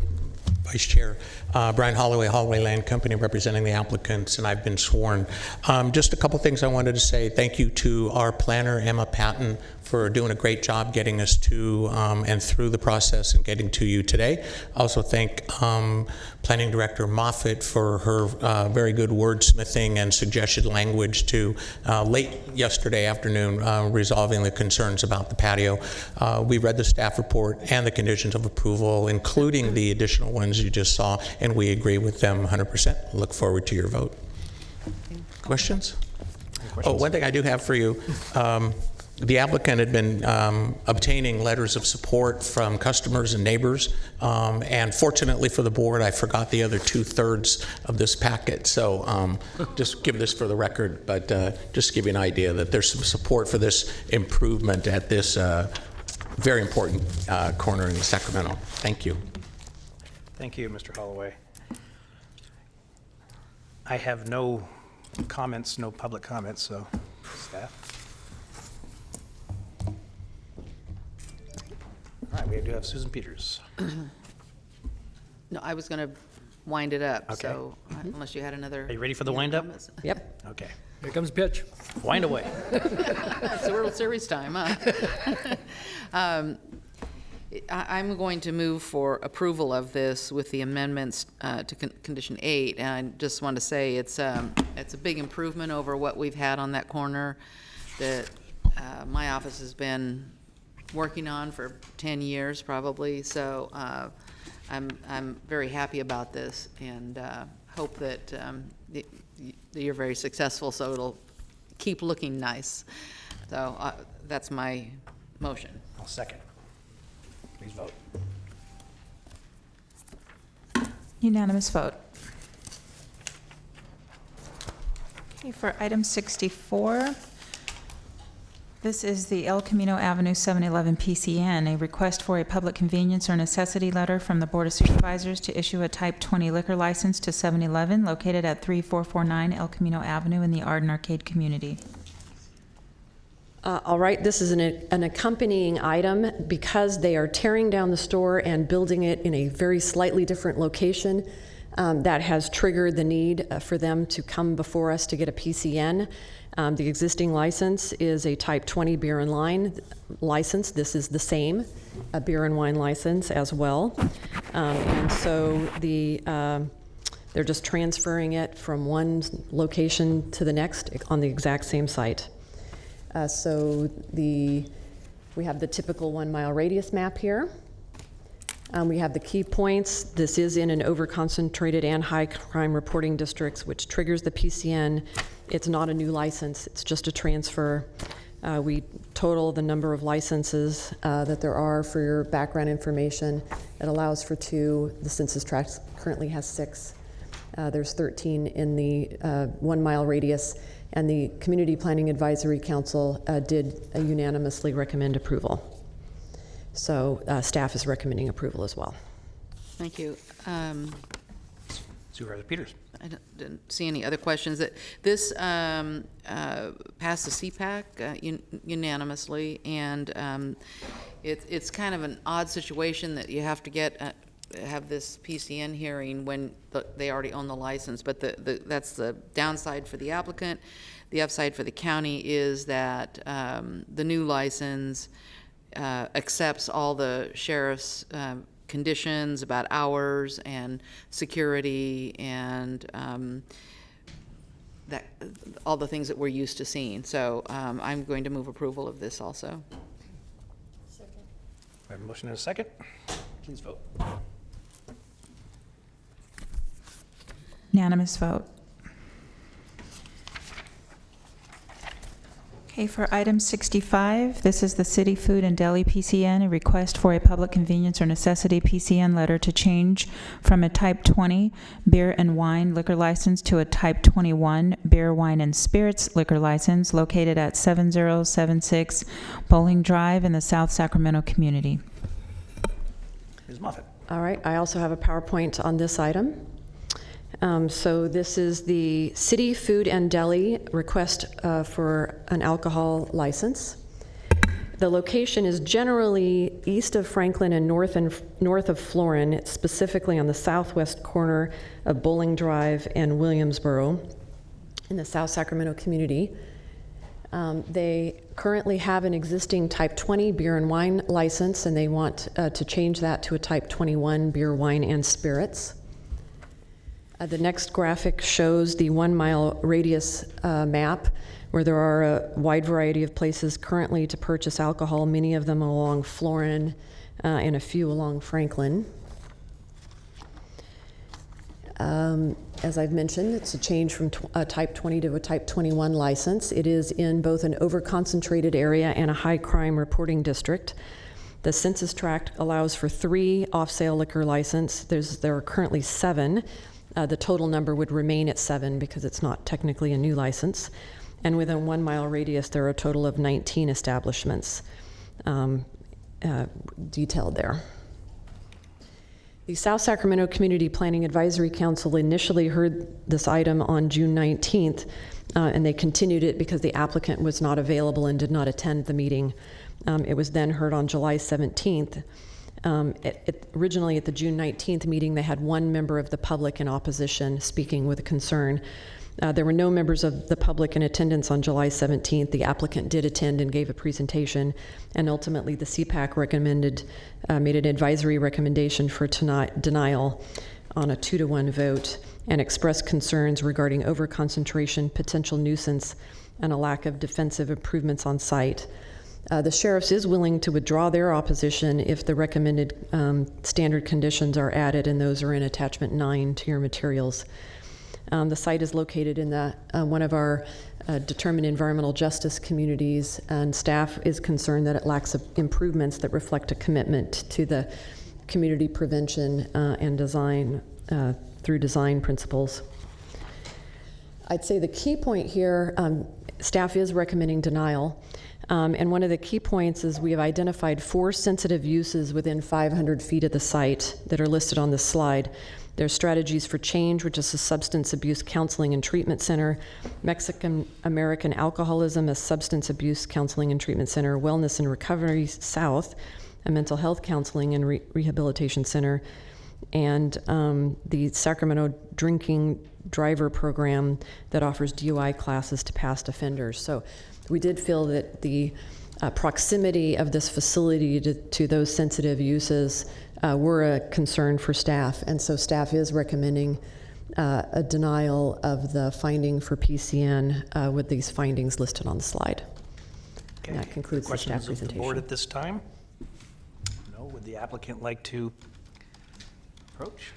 Vice Chair, Brian Holloway, Holloway Land Company, representing the applicants, and I've been sworn. Just a couple things I wanted to say. Thank you to our planner, Emma Patton, for doing a great job getting us to and through the process and getting to you today. Also thank Planning Director Moffitt for her very good wordsmithing and suggested language to late yesterday afternoon resolving the concerns about the patio. We read the staff report and the conditions of approval, including the additional ones you just saw, and we agree with them 100%. Look forward to your vote. Questions? Oh, one thing I do have for you. The applicant had been obtaining letters of support from customers and neighbors, and fortunately for the board, I forgot the other 2/3 of this packet, so just give this for the record, but just to give you an idea that there's some support for this improvement at this very important corner in Sacramento. Thank you. Thank you, Mr. Holloway. I have no comments, no public comments, so staff. All right, we do have Susan Peters. No, I was going to wind it up, Okay. so unless you had another. Are you ready for the wind-up? Yep. Okay. Here comes pitch. Wind away. It's a World Series time, huh? I'm going to move for approval of this with the amendments to Condition 8, and I just want to say it's a big improvement over what we've had on that corner that my office has been working on for 10 years probably, so I'm very happy about this and hope that you're very successful so it'll keep looking nice. So that's my motion. I'll second. Please vote. Unanimous vote. Okay, for item 64, this is the El Camino Avenue 711 PCN, a request for a public convenience or necessity letter from the Board of Supervisors to issue a Type 20 liquor license to 7-Eleven located at 3449 El Camino Avenue in the Arden Arcade community. All right, this is an accompanying item because they are tearing down the store and building it in a very slightly different location. That has triggered the need for them to come before us to get a PCN. The existing license is a Type 20 beer and wine license. This is the same, a beer and wine license as well. And so they're just transferring it from one location to the next on the exact same site. So we have the typical 1 mile radius map here. We have the key points. This is in an over-concentrated and high crime reporting districts, which triggers the PCN. It's not a new license, it's just a transfer. We total the number of licenses that there are for your background information. It allows for 2. The census tract currently has 6. There's 13 in the 1 mile radius, and the Community Planning Advisory Council did unanimously recommend approval. So staff is recommending approval as well. Thank you. Supervisor Peters. I didn't see any other questions. This passed the CPAC unanimously, and it's kind of an odd situation that you have to have this PCN hearing when they already own the license, but that's the downside for the applicant. The upside for the county is that the new license accepts all the sheriff's conditions about hours and security and all the things that we're used to seeing. So I'm going to move approval of this also. Second. We have a motion and a second. Please vote. Unanimous vote. Okay, for item 65, this is the City Food and Deli PCN, a request for a public convenience or necessity PCN letter to change from a Type 20 beer and wine liquor license to a Type 21 beer, wine, and spirits liquor license located at 7076 Bowling Drive in the South Sacramento community. Ms. Moffitt. All right, I also have a PowerPoint on this item. So this is the City Food and Deli request for an alcohol license. The location is generally east of Franklin and north of Florin. It's specifically on the southwest corner of Bowling Drive and Williamsboro in the South Sacramento community. They currently have an existing Type 20 beer and wine license, and they want to change that to a Type 21 beer, wine, and spirits. The next graphic shows the 1 mile radius map, where there are a wide variety of places currently to purchase alcohol, many of them along Florin and a few along Franklin. As I've mentioned, it's a change from a Type 20 to a Type 21 license. It is in both an overconcentrated area and a high crime reporting district. The census tract allows for 3 off-sale liquor licenses. There are currently 7. The total number would remain at 7 because it's not technically a new license. And within a 1-mile radius, there are a total of 19 establishments detailed there. The South Sacramento Community Planning Advisory Council initially heard this item on June 19th, and they continued it because the applicant was not available and did not attend the meeting. It was then heard on July 17th. Originally at the June 19th meeting, they had 1 member of the public in opposition speaking with a concern. There were no members of the public in attendance on July 17th. The applicant did attend and gave a presentation, and ultimately the CPAC made an advisory recommendation for denial on a 2-to-1 vote and expressed concerns regarding overconcentration, potential nuisance, and a lack of defensive improvements on site. The sheriff's is willing to withdraw their opposition if the recommended standard conditions are added, and those are in attachment 9 to your materials. The site is located in one of our determined environmental justice communities, and staff is concerned that it lacks improvements that reflect a commitment to the community prevention and design through design principles. I'd say the key point here, staff is recommending denial. And one of the key points is we have identified 4 sensitive uses within 500 feet of the site that are listed on this slide. There's Strategies for Change, which is a substance abuse counseling and treatment center, Mexican American Alcoholism, a substance abuse counseling and treatment center, Wellness and Recovery South, a mental health counseling and rehabilitation center, and the Sacramento Drinking Driver Program that offers DUI classes to past offenders. So we did feel that the proximity of this facility to those sensitive uses were a concern for staff, and so staff is recommending a denial of the finding for PCN with these findings listed on the slide. Okay. And that concludes the staff Questions of the presentation. board at this time? No. Would the applicant like to approach?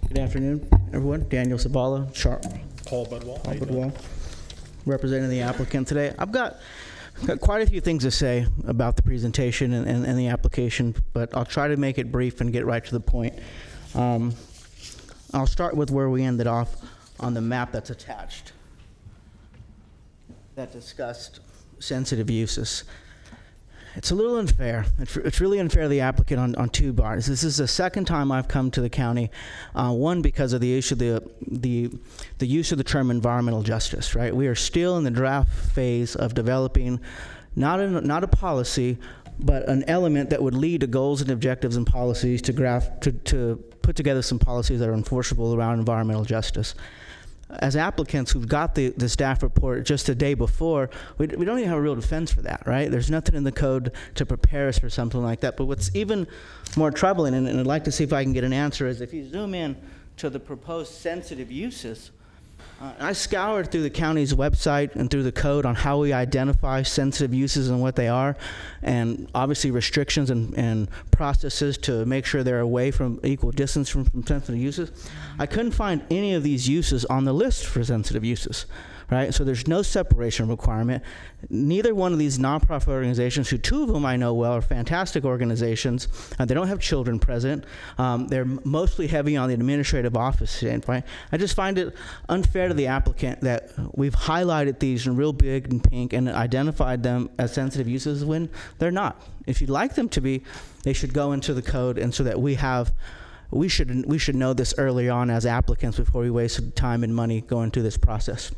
Good afternoon, everyone. Daniel Sabala, Paul Budwall. Paul Budwall, representing the applicant today. I've got quite a few things to say about the presentation and the application, but I'll try to make it brief and get right to the point. I'll start with where we ended off on the map that's attached that discussed sensitive uses. It's a little unfair. It's really unfair to the applicant on 2 bars. This is the second time I've come to the county, one because of the issue, the use of the term environmental justice, right? We are still in the draft phase of developing not a policy, but an element that would lead to goals and objectives and policies to put together some policies that are enforceable around environmental justice. As applicants who've got the staff report just a day before, we don't even have a real defense for that, right? There's nothing in the code to prepare us for something like that. But what's even more troubling, and I'd like to see if I can get an answer, is if you zoom in to the proposed sensitive uses, I scoured through the county's website and through the code on how we identify sensitive uses and what they are, and obviously restrictions and processes to make sure they're away from equal distance from sensitive uses. I couldn't find any of these uses on the list for sensitive uses, right? So there's no separation requirement. Neither one of these nonprofit organizations, who 2 of them I know well, are fantastic organizations. They don't have children present. They're mostly heavy on the administrative office standpoint. I just find it unfair to the applicant that we've highlighted these in real big and pink and identified them as sensitive uses when they're not. If you'd like them to be, they should go into the code, and so that we should know this early on as applicants before we waste time and money going through this process.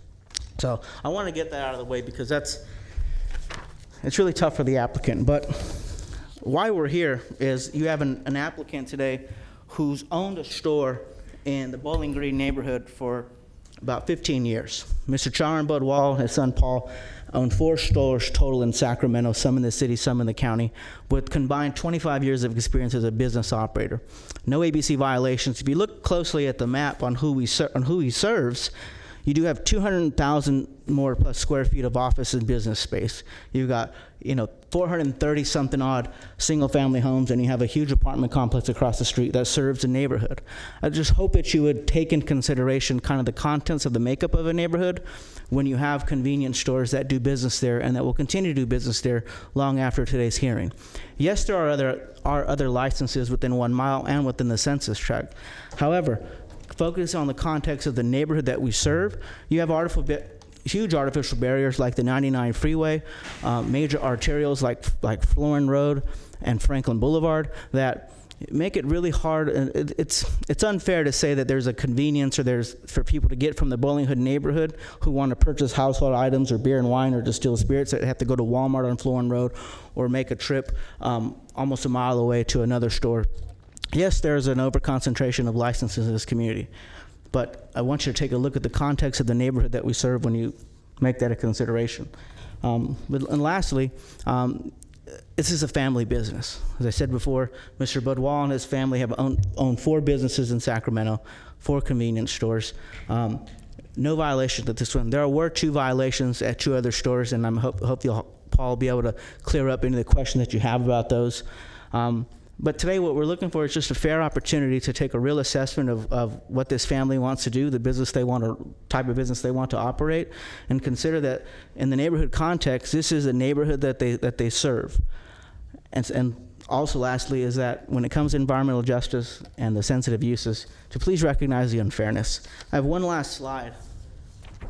So I want to get that out of the way because it's really tough for the applicant. But why we're here is you have an applicant today who's owned a store in the Bowling Green neighborhood for about 15 years. Mr. Charan Budwall, his son Paul, owned 4 stores total in Sacramento, some in the city, some in the county, with combined 25 years of experience as a business operator. No ABC violations. If you look closely at the map on who he serves, You do have 200,000 more plus square feet of office and business space. You've got, 430 something odd single family homes, and you have a huge apartment complex across the street that serves the neighborhood. I just hope that you would take in consideration kind of the contents of the makeup of a neighborhood when you have convenience stores that do business there and that will continue to do business there long after today's hearing. Yes, there are other licenses within 1 mile and within the census tract. However, focus on the context of the neighborhood that we serve. You have huge artificial barriers like the 99 freeway, major arterials like Florin Road and Franklin Boulevard that make it really hard. And it's unfair to say that there's a convenience for people to get from the Bowling Hood neighborhood who want to purchase household items or beer and wine or distilled spirits that have to go to Walmart on Florin Road or make a trip almost a mile away to another store. Yes, there's an overconcentration of licenses in this community, but I want you to take a look at the context of the neighborhood that we serve when you make that a consideration. And lastly, this is a family business. As I said before, Mr. Budwal and his family have owned 4 businesses in Sacramento, 4 convenience stores. No violations at this one. There were 2 violations at 2 other stores, and I hope Paul will be able to clear up any of the questions that you have about those. But today what we're looking for is just a fair opportunity to take a real assessment of what this family wants to do, the business they want to, type of business they want to operate, and consider that in the neighborhood context, this is a neighborhood that they serve. And also lastly is that when it comes to environmental justice and the sensitive uses, to please recognize the unfairness. I have one last slide,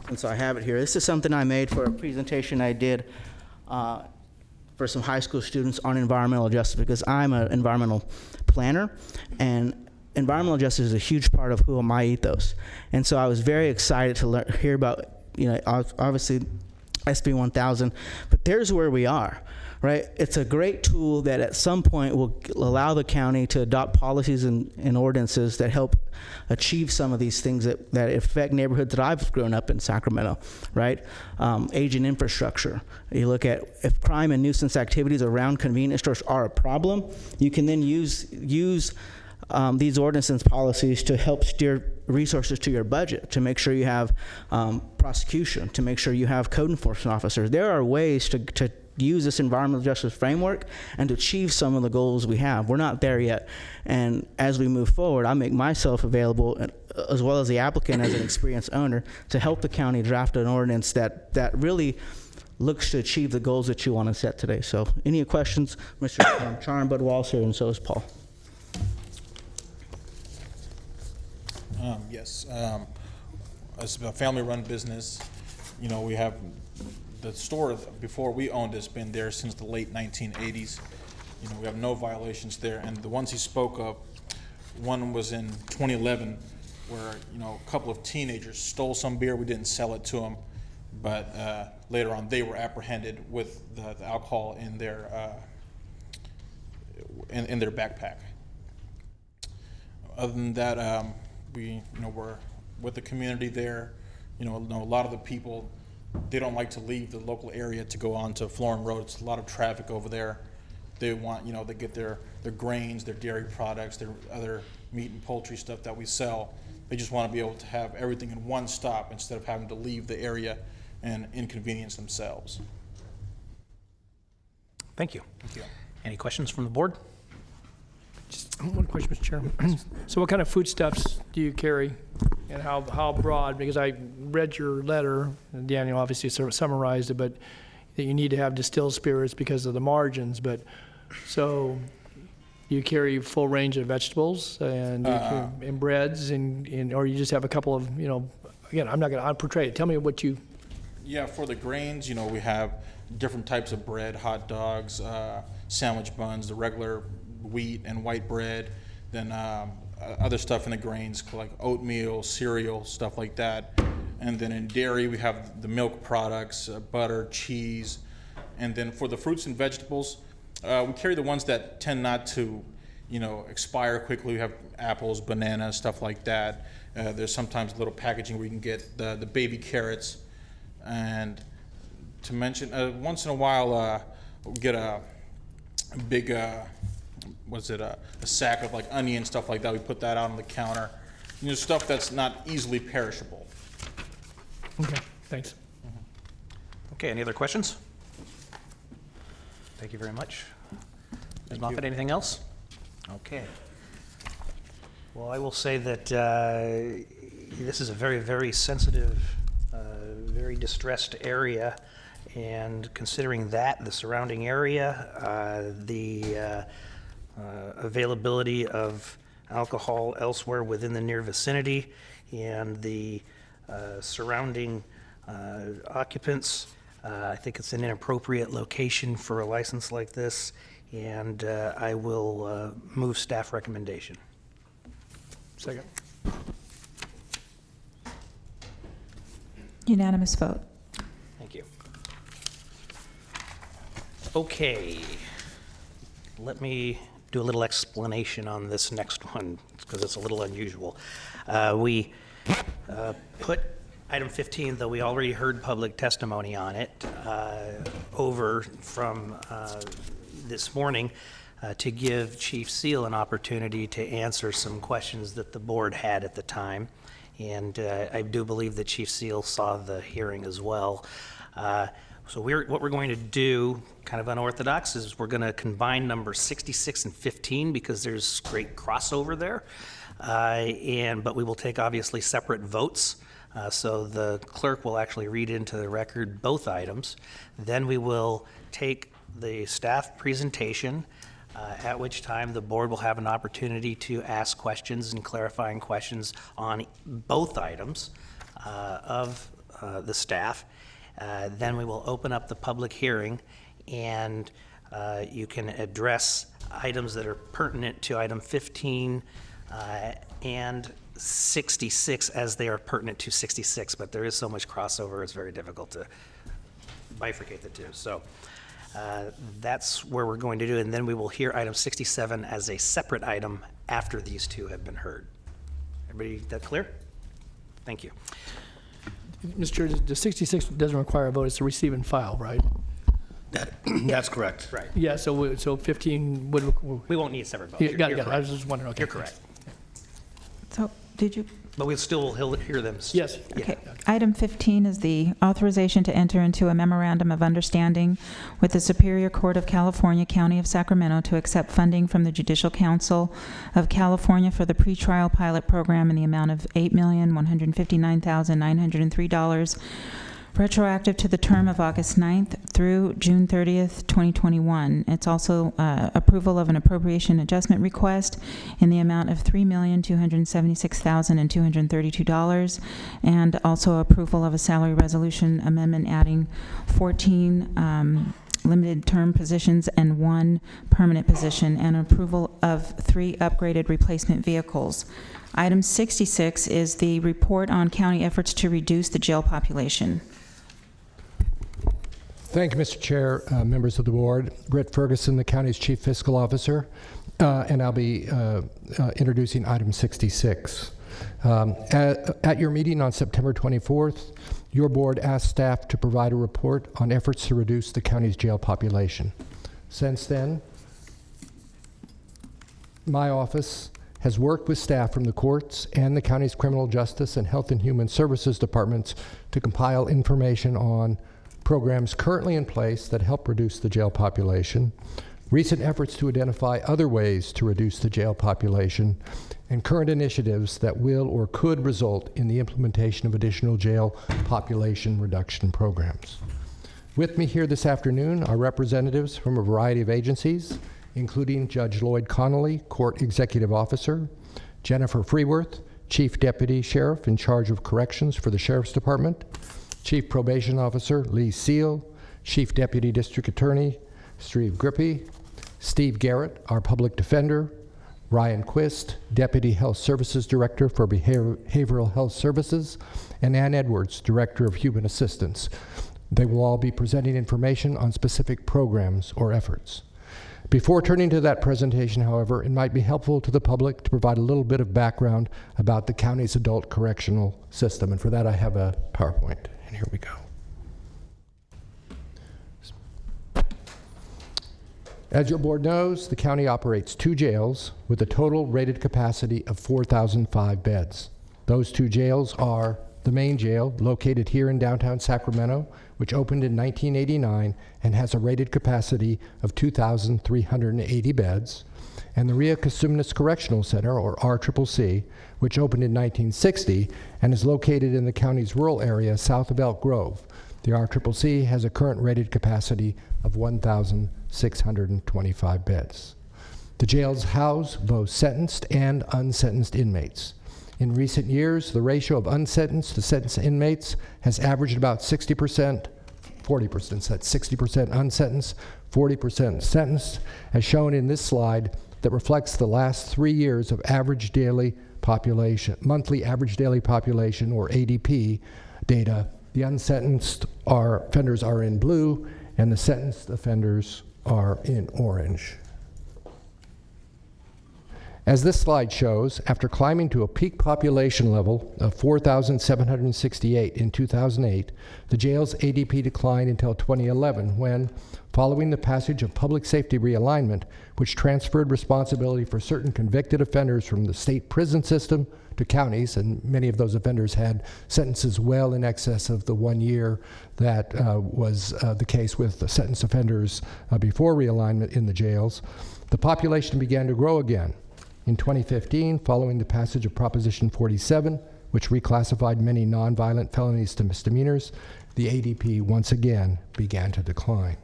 and so I have it here. This is something I made for a presentation I did for some high school students on environmental justice, because I'm an environmental planner, and environmental justice is a huge part of who my ethos. And so I was very excited to hear about, obviously SB 1000, but there's where we are, right? It's a great tool that at some point will allow the county to adopt policies and ordinances that help achieve some of these things that affect neighborhoods that I've grown up in Sacramento, right? Aging infrastructure. You look at if crime and nuisance activities around convenience stores are a problem, you can then use these ordinances and policies to help steer resources to your budget, to make sure you have prosecution, to make sure you have code enforcement officers. There are ways to use this environmental justice framework and to achieve some of the goals we have. We're not there yet. And as we move forward, I make myself available, as well as the applicant as an experienced owner, to help the county draft an ordinance that really looks to achieve the goals that you want to set today. So any questions? Mr. Charan Budwal's here, and so is Paul. Yes, it's a family-run business. We have the store before we owned it's been there since the late 1980s. We have no violations there, and the ones he spoke of, one was in 2011 where a couple of teenagers stole some beer. We didn't sell it to them, but later on they were apprehended with the alcohol in their in their backpack. Other than that, we're with the community there. A lot of the people, they don't like to leave the local area to go on to Florin Road. It's a lot of traffic over there. They want, they get their grains, their dairy products, their other meat and poultry stuff that we sell. They just want to be able to have everything in one stop instead of having to leave the area and inconvenience themselves. Thank you. Thank you. Any questions from the board? Just one question, Mr. Chairman. So what kind of foodstuffs do you carry, and how broad? Because I read your letter, and Daniel obviously sort of summarized it, but that you need to have distilled spirits because of the margins. But so you carry full range of vegetables and and breads, or you just have a couple of, again, I'm not going to portray it. Tell me what you. Yeah, for the grains, we have different types of bread, hot dogs, sandwich buns, the regular wheat and white bread, then other stuff in the grains like oatmeal, cereal, stuff like that. And then in dairy, we have the milk products, butter, cheese. And then for the fruits and vegetables, we carry the ones that tend not to, expire quickly. We have apples, bananas, stuff like that. There's sometimes little packaging where you can get the baby carrots. And to mention, once in a while, we'll get a big, a sack of like onion, stuff like that. We put that out on the counter. Stuff that's not easily perishable. Okay, thanks. Okay, any other questions? Thank you very much. Ms. Moffett, anything else? Okay. Well, I will say that this is a very, very sensitive, very distressed area, and considering that, the surrounding area, the availability of alcohol elsewhere within the near vicinity, and the surrounding occupants, I think it's an inappropriate location for a license like this, and I will move staff recommendation. Second. Unanimous vote. Thank you. Okay, let me do a little explanation on this next one, because it's a little unusual. We put item 15, though we already heard public testimony on it, over from this morning to give Chief Seal an opportunity to answer some questions that the board had at the time. And I do believe that Chief Seal saw the hearing as well. So what we're going to do, kind of unorthodox, is we're going to combine numbers 66 and 15 because there's great crossover there. But we will take obviously separate votes. So the clerk will actually read into the record both items. Then we will take the staff presentation, at which time the board will have an opportunity to ask questions and clarifying questions on both items of the staff. Then we will open up the public hearing, and you can address items that are pertinent to item 15 and 66 as they are pertinent to 66, but there is so much crossover, it's very difficult to bifurcate the two. So that's where we're going to do, and then we will hear item 67 as a separate item after these two have been heard. Everybody that clear? Thank you. Mr. Chair, the 66 doesn't require a vote, it's a receive and file, right? That's correct. Right. Yeah, so 15 would. We won't need a separate vote. Yeah, got it. You're I was just wondering. Okay. You're correct. So, did you? But we'll still hear them. Yes. Okay. Item 15 is the authorization to enter into a memorandum of understanding with the Superior Court of California, County of Sacramento, to accept funding from the Judicial Council of California for the pretrial pilot program in the amount of $8,159,903, retroactive to the term of August 9th through June 30th, 2021. It's also approval of an appropriation adjustment request in the amount of $3,276,232, and also approval of a salary resolution amendment adding 14 limited term positions and 1 permanent position, and approval of 3 upgraded replacement vehicles. Item 66 is the report on county efforts to reduce the jail population. Thank you, Mr. Chair, members of the board. Britt Ferguson, the county's Chief Fiscal Officer, and I'll be introducing item 66. At your meeting on September 24th, your board asked staff to provide a report on efforts to reduce the county's jail population. Since then, my office has worked with staff from the courts and the county's criminal justice and health and human services departments to compile information on programs currently in place that help reduce the jail population, recent efforts to identify other ways to reduce the jail population, and current initiatives that will or could result in the implementation of additional jail population reduction programs. With me here this afternoon are representatives from a variety of agencies, including Judge Lloyd Connolly, Court Executive Officer, Jennifer Freeworth, Chief Deputy Sheriff in charge of corrections for the Sheriff's Department, Chief Probation Officer Lee Seal, Chief Deputy District Attorney Steve Grippy, Steve Garrett, our Public Defender, Ryan Quist, Deputy Health Services Director for Behavioral Health Services, and Ann Edwards, Director of Human Assistance. They will all be presenting information on specific programs or efforts. Before turning to that presentation, however, it might be helpful to the public to provide a little bit of background about the county's adult correctional system, and for that I have a PowerPoint. And here we go. As your board knows, the county operates 2 jails with a total rated capacity of 4,005 beds. Those 2 jails are the main jail, located here in downtown Sacramento, which opened in 1989 and has a rated capacity of 2,380 beds, and the Rio Cosumnes Correctional Center, or RCCC, which opened in 1960 and is located in the county's rural area south of Elk Grove. The RCCC has a current rated capacity of 1,625 beds. The jails house both sentenced and unsentenced inmates. In recent years, the ratio of unsentenced to sentenced inmates has averaged about 60%, 40%, so that's 60% unsentenced, 40% sentenced, as shown in this slide that reflects the last 3 years of average daily population, monthly average daily population, or ADP data. The unsentenced offenders are in blue, and the sentenced offenders are in orange. As this slide shows, after climbing to a peak population level of 4,768 in 2008, the jail's ADP declined until 2011 when, following the passage of public safety realignment, which transferred responsibility for certain convicted offenders from the state prison system to counties, and many of those offenders had sentences well in excess of the 1 year that was the case with the sentenced offenders before realignment in the jails, the population began to grow again. In 2015, following the passage of Proposition 47, which reclassified many nonviolent felonies to misdemeanors, the ADP once again began to decline.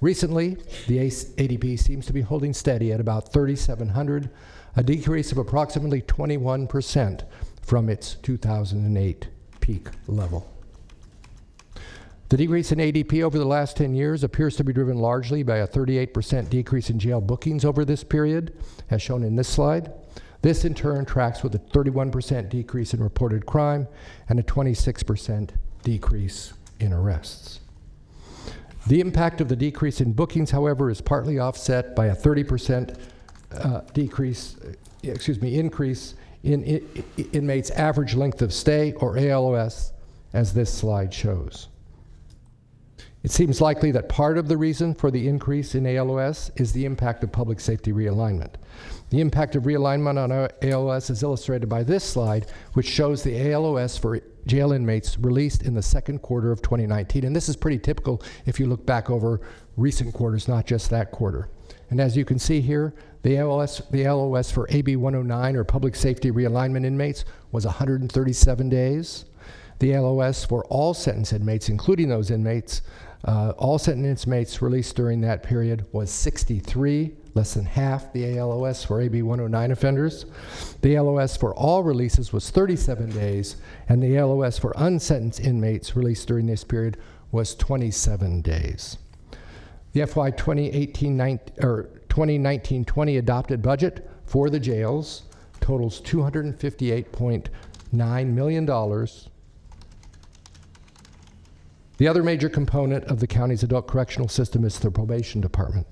Recently, the ADP seems to be holding steady at about 3,700, a decrease of approximately 21% from its 2008 peak level. The decrease in ADP over the last 10 years appears to be driven largely by a 38% decrease in jail bookings over this period, as shown in this slide. This in turn tracks with a 31% decrease in reported crime and a 26% decrease in arrests. The impact of the decrease in bookings, however, is partly offset by a 30% increase in inmates' average length of stay, or ALOS, as this slide shows. It seems likely that part of the reason for the increase in ALOS is the impact of public safety realignment. The impact of realignment on ALOS is illustrated by this slide, which shows the ALOS for jail inmates released in the second quarter of 2019. And this is pretty typical if you look back over recent quarters, not just that quarter. And as you can see here, the ALOS for AB 109, or public safety realignment inmates, was 137 days. The ALOS for all sentence inmates, including those inmates, all sentence inmates released during that period, was 63, less than half the ALOS for AB 109 offenders. The ALOS for all releases was 37 days, and the ALOS for unsentenced inmates released during this period was 27 days. The FY 2019-20 adopted budget for the jails totals $258.9 million. The other major component of the county's adult correctional system is the probation department.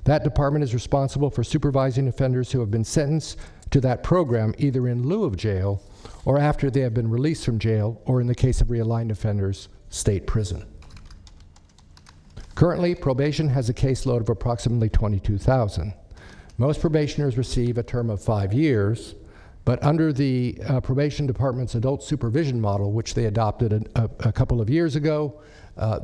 That department is responsible for supervising offenders who have been sentenced to that program either in lieu of jail or after they have been released from jail, or in the case of realigned offenders, state prison. Currently, probation has a caseload of approximately 22,000. Most probationers receive a term of 5 years, but under the probation department's adult supervision model, which they adopted a couple of years ago,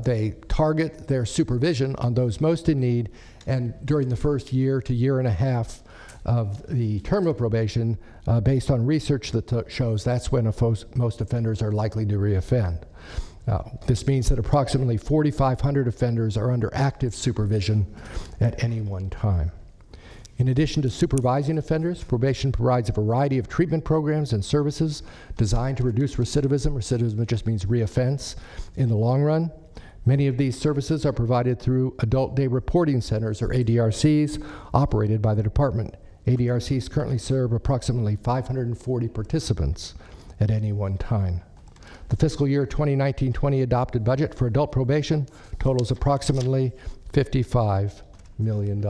they target their supervision on those most in need, and during the first year to year and a half of the term of probation, based on research that shows that's when most offenders are likely to reoffend. This means that approximately 4,500 offenders are under active supervision at any one time. In addition to supervising offenders, probation provides a variety of treatment programs and services designed to reduce recidivism. Recidivism just means reoffense in the long run. Many of these services are provided through Adult Day Reporting Centers, or ADRCs, operated by the department. ADRCs currently serve approximately 540 participants at any one time. The fiscal year 2019-20 adopted budget for adult probation totals approximately $55 million.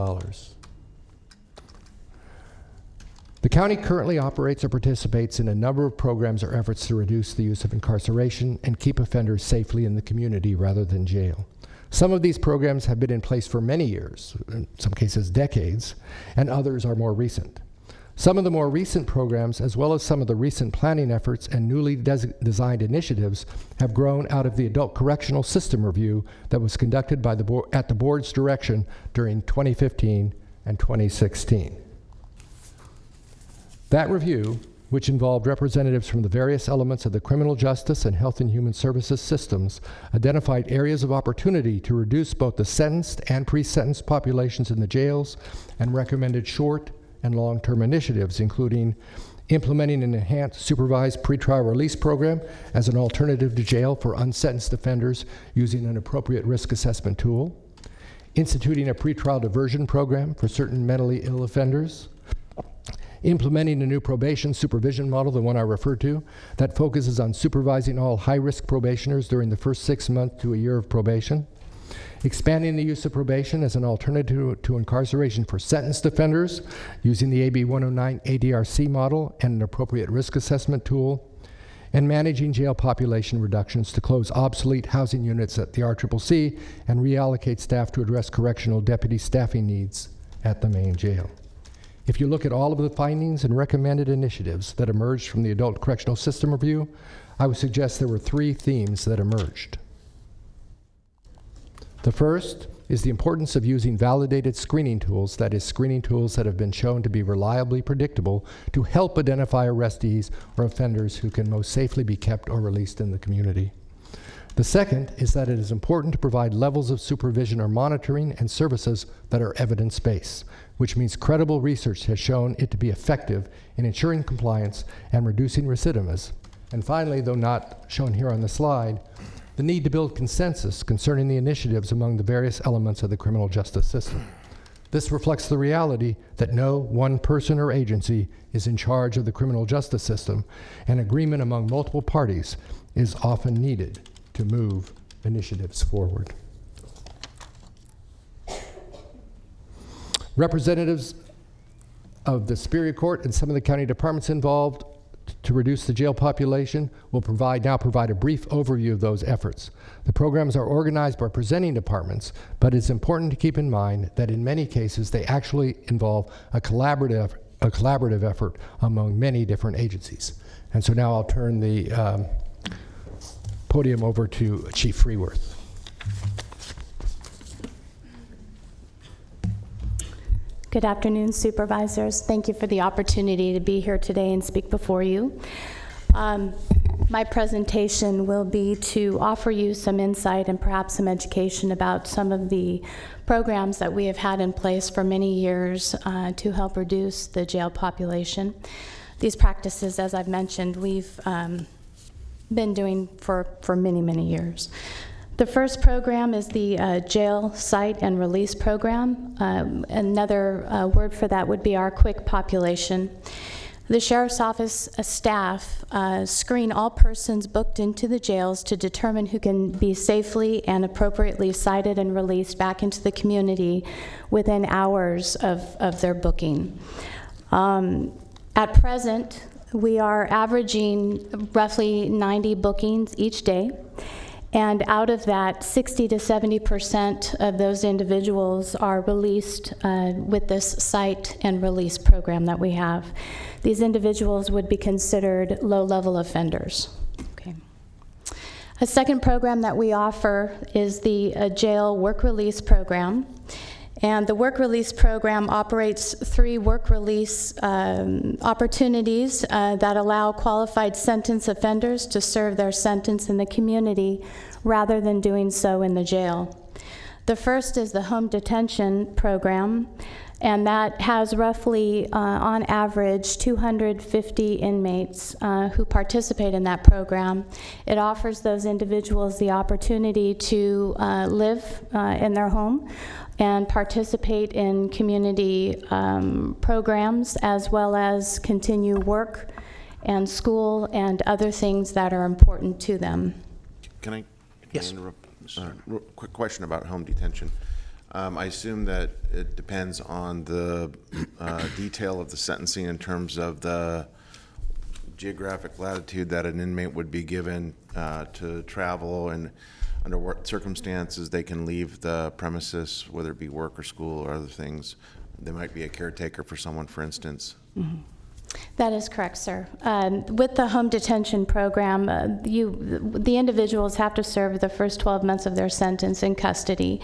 The county currently operates or participates in a number of programs or efforts to reduce the use of incarceration and keep offenders safely in the community rather than jail. Some of these programs have been in place for many years, in some cases decades, and others are more recent. Some of the more recent programs, as well as some of the recent planning efforts and newly designed initiatives, have grown out of the Adult Correctional System Review that was conducted by at the board's direction during 2015 and 2016. That review, which involved representatives from the various elements of the criminal justice and health and human services systems, identified areas of opportunity to reduce both the sentenced and pre-sentenced populations in the jails and recommended short and long-term initiatives, including implementing an enhanced supervised pretrial release program as an alternative to jail for unsentenced offenders using an appropriate risk assessment tool, instituting a pretrial diversion program for certain mentally ill offenders, implementing a new probation supervision model, the one I referred to, that focuses on supervising all high-risk probationers during the first 6 months to a year of probation, expanding the use of probation as an alternative to incarceration for sentenced offenders using the AB 109 ADRC model and an appropriate risk assessment tool, and managing jail population reductions to close obsolete housing units at the RCCC and reallocate staff to address correctional deputy staffing needs at the main jail. If you look at all of the findings and recommended initiatives that emerged from the Adult Correctional System Review, I would suggest there were 3 themes that emerged. The first is the importance of using validated screening tools, that is, screening tools that have been shown to be reliably predictable, to help identify arrestees or offenders who can most safely be kept or released in the community. The second is that it is important to provide levels of supervision or monitoring and services that are evidence-based, which means credible research has shown it to be effective in ensuring compliance and reducing recidivism. And finally, though not shown here on the slide, the need to build consensus concerning the initiatives among the various elements of the criminal justice system. This reflects the reality that no one person or agency is in charge of the criminal justice system, and agreement among multiple parties is often needed to move initiatives forward. Representatives of the Superior Court and some of the county departments involved to reduce the jail population will now provide a brief overview of those efforts. The programs are organized by presenting departments, but it's important to keep in mind that in many cases they actually involve a collaborative effort among many different agencies. And so now I'll turn the podium over to Chief Freeworth. Good afternoon, supervisors. Thank you for the opportunity to be here today and speak before you. My presentation will be to offer you some insight and perhaps some education about some of the programs that we have had in place for many years to help reduce the jail population. These practices, as I've mentioned, we've been doing for many, many years. The first program is the Jail Site and Release Program. Another word for that would be our quick population. The Sheriff's Office staff screen all persons booked into the jails to determine who can be safely and appropriately cited and released back into the community within hours of their booking. At present, we are averaging roughly 90 bookings each day. And out of that, 60 to 70% of those individuals are released with this cite and release program that we have. These individuals would be considered low-level offenders. Okay. A second program that we offer is the Jail Work Release Program. And the work release program operates 3 work release opportunities that allow qualified sentence offenders to serve their sentence in the community rather than doing so in the jail. The first is the home detention program, and that has roughly, on average, 250 inmates who participate in that program. It offers those individuals the opportunity to live in their home and participate in community programs, as well as continue work and school and other things that are important to them. Can I Yes. interrupt? Quick question about home detention. I assume that it depends on the detail of the sentencing in terms of the geographic latitude that an inmate would be given to travel, and under what circumstances they can leave the premises, whether it be work or school or other things. There might be a caretaker for someone, for instance. That is correct, sir. With the home detention program, the individuals have to serve the first 12 months of their sentence in custody.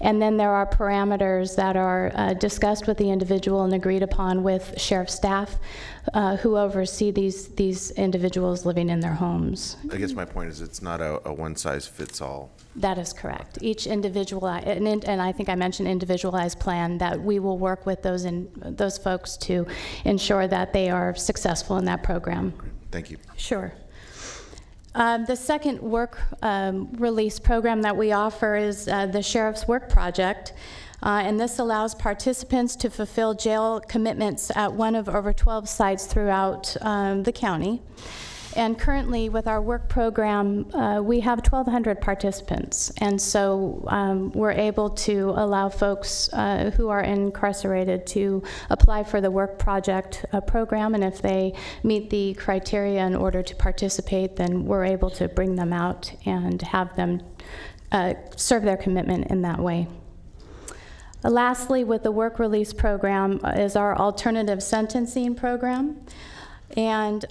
And then there are parameters that are discussed with the individual and agreed upon with sheriff staff who oversee these individuals living in their homes. I guess my point is it's not a one-size-fits-all. That is correct. Each individual, and I think I mentioned individualized plan, that we will work with those folks to ensure that they are successful in that program. Thank you. Sure. The second work release program that we offer is the Sheriff's Work Project. And this allows participants to fulfill jail commitments at one of over 12 sites throughout the county. And currently, with our work program, we have 1,200 participants. And so we're able to allow folks who are incarcerated to apply for the work project program. And if they meet the criteria in order to participate, then we're able to bring them out and have them serve their commitment in that way. Lastly, with the work release program is our alternative sentencing program. And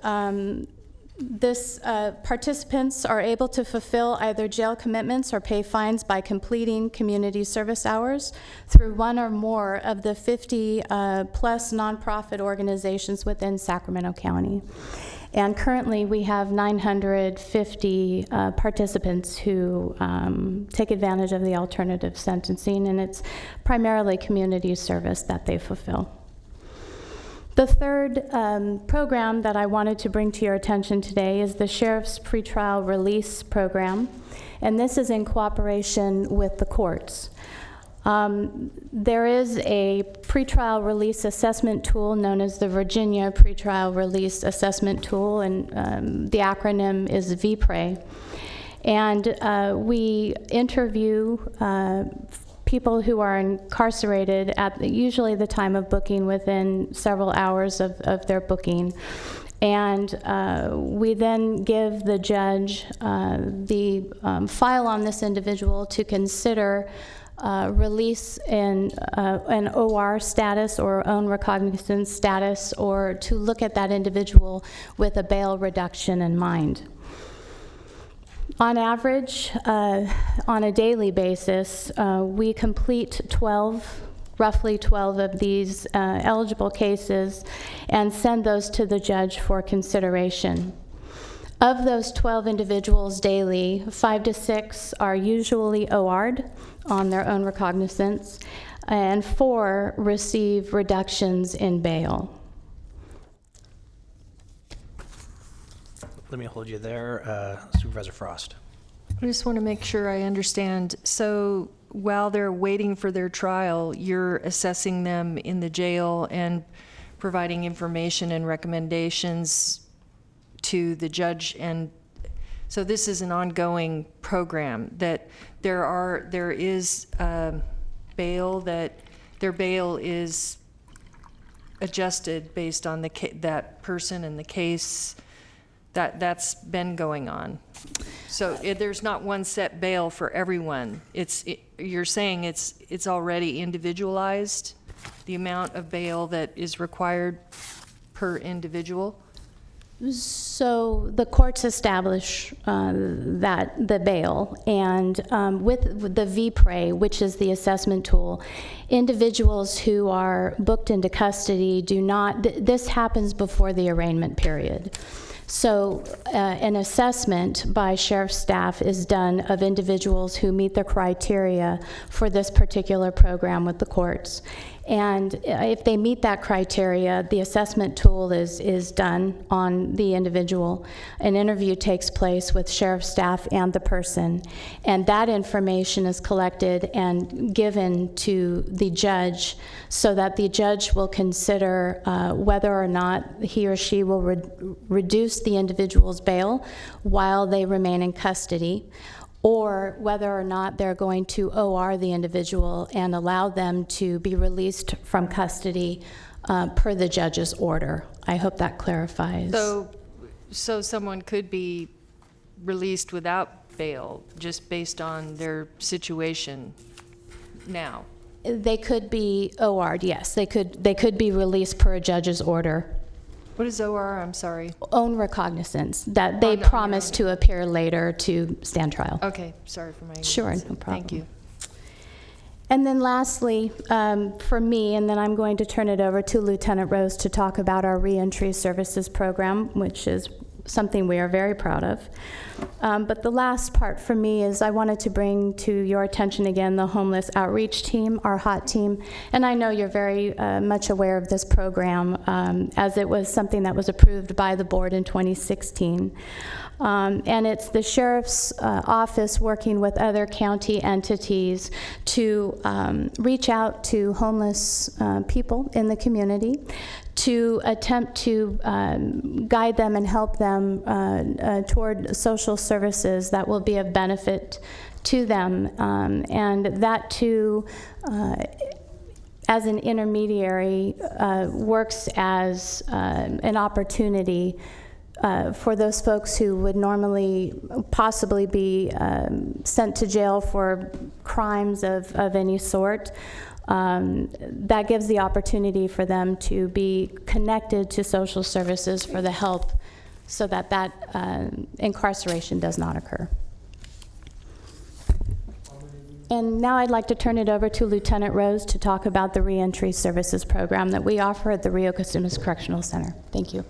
this participants are able to fulfill either jail commitments or pay fines by completing community service hours through one or more of the 50 plus nonprofit organizations within Sacramento County. And currently we have 950 participants who take advantage of the alternative sentencing, and it's primarily community service that they fulfill. The third program that I wanted to bring to your attention today is the Sheriff's Pretrial Release Program, and this is in cooperation with the courts. There is a pretrial release assessment tool known as the Virginia Pretrial Release Assessment Tool, and the acronym is VPRA. And we interview people who are incarcerated at usually the time of booking, within several hours of their booking. And we then give the judge the file on this individual to consider release in an OR status or own recognizance status, or to look at that individual with a bail reduction in mind. On average, on a daily basis, we complete roughly 12 of these eligible cases and send those to the judge for consideration. Of those 12 individuals daily, 5 to 6 are usually OR'd on their own recognizance, and 4 receive reductions in bail. Let me hold you there. Supervisor Frost. I just want to make sure I understand. So while they're waiting for their trial, you're assessing them in the jail and providing information and recommendations to the judge. And so this is an ongoing program, that there is bail, that their bail is adjusted based on that person and the case. That's been going on. So there's not one set bail for everyone. You're saying it's already individualized, the amount of bail that is required per individual? So the courts establish that the bail, and with the VPRA, which is the assessment tool, individuals who are booked into custody do not, this happens before the arraignment period. So an assessment by sheriff's staff is done of individuals who meet the criteria for this particular program with the courts. And if they meet that criteria, the assessment tool is done on the individual. An interview takes place with sheriff's staff and the person, and that information is collected and given to the judge so that the judge will consider whether or not he or she will reduce the individual's bail while they remain in custody, or whether or not they're going to OR the individual and allow them to be released from custody per the judge's order. I hope that clarifies. So someone could be released without bail just based on their situation now? They could be OR'd, yes. They could be released per a judge's order. What is OR? I'm sorry. Own recognizance, that they no, promise to appear later to stand trial. Okay, sorry for my ignorance. Sure, no problem. Thank you. And then lastly, for me, and then I'm going to turn it over to Lieutenant Rose to talk about our reentry services program, which is something we are very proud of. But the last part for me is I wanted to bring to your attention again the homeless outreach team, our HOT team. And I know you're very much aware of this program as it was something that was approved by the board in 2016. And it's the sheriff's office working with other county entities to reach out to homeless people in the community, to attempt to guide them and help them toward social services that will be of benefit to them. And that too, as an intermediary, works as an opportunity for those folks who would normally possibly be sent to jail for crimes of any sort. That gives the opportunity for them to be connected to social services for the help so that incarceration does not occur. And now I'd like to turn it over to Lieutenant Rose to talk about the reentry services program that we offer at the Rio Cosumnes Correctional Center. Thank you.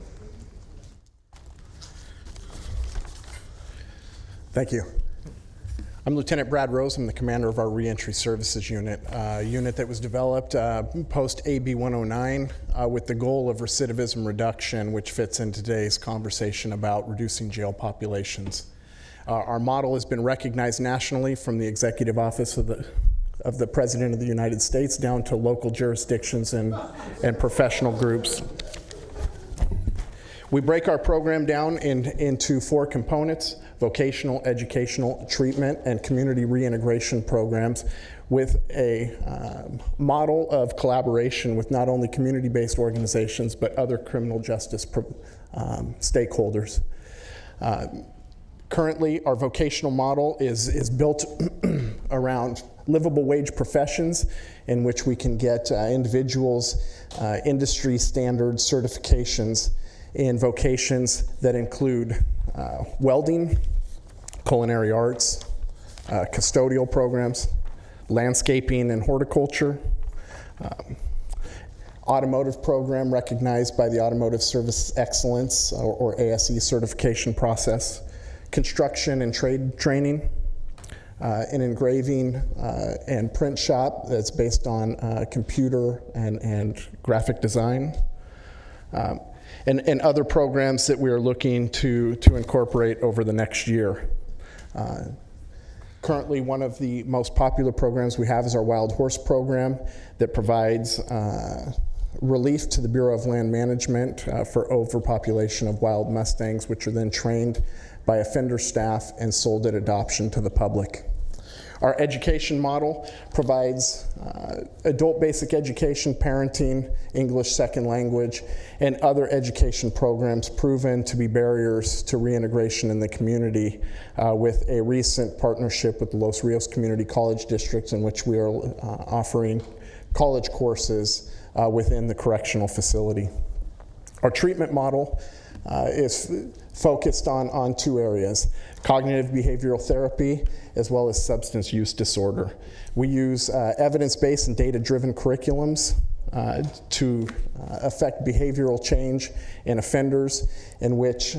Thank you. I'm Lieutenant Brad Rose. I'm the commander of our Reentry Services Unit, a unit that was developed post AB 109 with the goal of recidivism reduction, which fits in today's conversation about reducing jail populations. Our model has been recognized nationally from the Executive Office of the President of the United States down to local jurisdictions and professional groups. We break our program down into 4 components: vocational, educational, treatment, and community reintegration programs, with a model of collaboration with not only community-based organizations but other criminal justice stakeholders. Currently, our vocational model is built around livable wage professions in which we can get individuals industry standard certifications in vocations that include welding, culinary arts, custodial programs, landscaping and horticulture, automotive program recognized by the Automotive Service Excellence or ASE certification process, construction and trade training, an engraving and print shop that's based on computer and graphic design, and other programs that we are looking to incorporate over the next year. Currently, one of the most popular programs we have is our Wild Horse program that provides relief to the Bureau of Land Management for overpopulation of wild Mustangs, which are then trained by offender staff and sold at adoption to the public. Our education model provides adult basic education, parenting, English second language, and other education programs proven to be barriers to reintegration in the community, with a recent partnership with the Los Rios Community College District in which we are offering college courses within the correctional facility. Our treatment model is focused on 2 areas: cognitive behavioral therapy as well as substance use disorder. We use evidence-based and data-driven curriculums to affect behavioral change in offenders, in which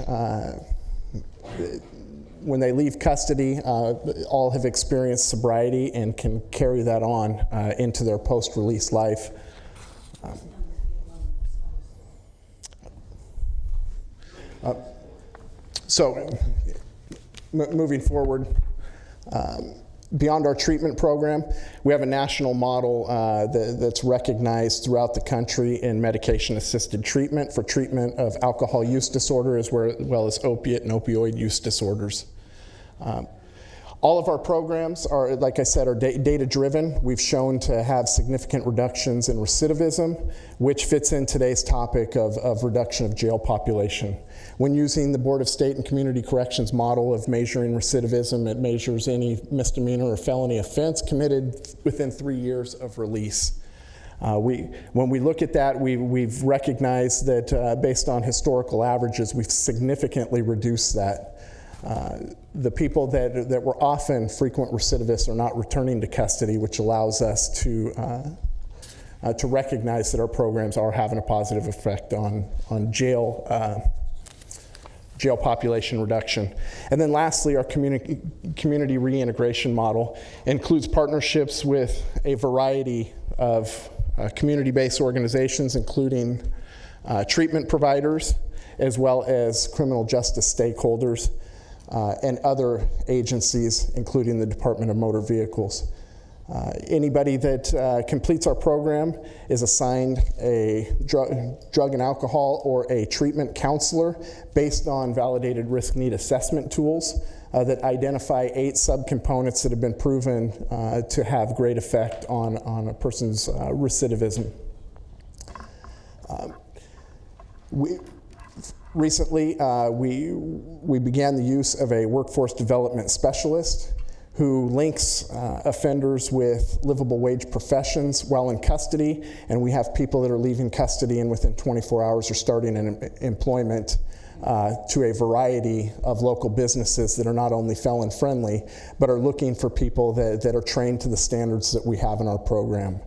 when they leave custody, all have experienced sobriety and can carry that on into their post-release life. Moving forward, beyond our treatment program, we have a national model that's recognized throughout the country in medication-assisted treatment for treatment of alcohol use disorder as well as opiate and opioid use disorders. All of our programs are, like I said, are data-driven. We've shown to have significant reductions in recidivism, which fits in today's topic of reduction of jail population. When using the Board of State and Community Corrections model of measuring recidivism, it measures any misdemeanor or felony offense committed within 3 years of release. When we look at that, we've recognized that based on historical averages, we've significantly reduced that. The people that were often frequent recidivists are not returning to custody, which allows us to recognize that our programs are having a positive effect on jail population reduction. And then lastly, our community reintegration model includes partnerships with a variety of community-based organizations, including treatment providers, as well as criminal justice stakeholders, and other agencies, including the Department of Motor Vehicles. Anybody that completes our program is assigned a drug and alcohol or a treatment counselor based on validated risk need assessment tools that identify 8 subcomponents that have been proven to have great effect on a person's recidivism. Recently, we began the use of a workforce development specialist who links offenders with livable wage professions while in custody, and we have people that are leaving custody and within 24 hours are starting an employment to a variety of local businesses that are not only felon-friendly, but are looking for people that are trained to the standards that we have in our program.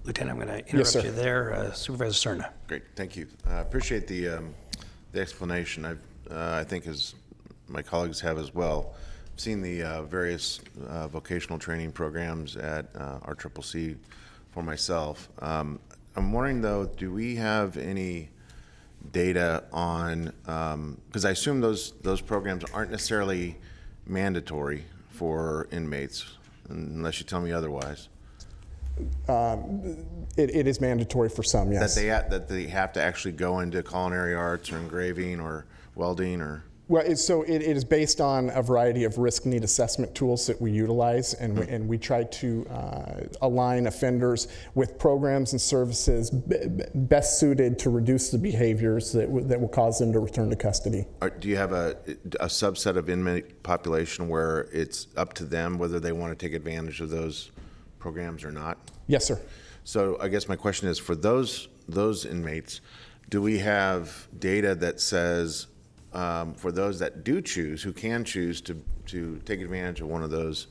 Lieutenant, I'm going to Yes, interrupt sir. you there. Supervisor Cerna. Great, thank you. I appreciate the explanation. I think, as my colleagues have as well, seen the various vocational training programs at RCCC for myself. I'm wondering, though, do we have any data on, because I assume those programs aren't necessarily mandatory for inmates, unless you tell me otherwise. It is mandatory for some, yes. That they have to actually go into culinary arts or engraving or welding or? Well, it is based on a variety of risk need assessment tools that we utilize, and we try to align offenders with programs and services best suited to reduce the behaviors that will cause them to return to custody. Do you have a subset of inmate population where it's up to them whether they want to take advantage of those programs or not? Yes, sir. So I guess my question is, for those inmates, do we have data that says for those that do choose, who can choose to take advantage of one of those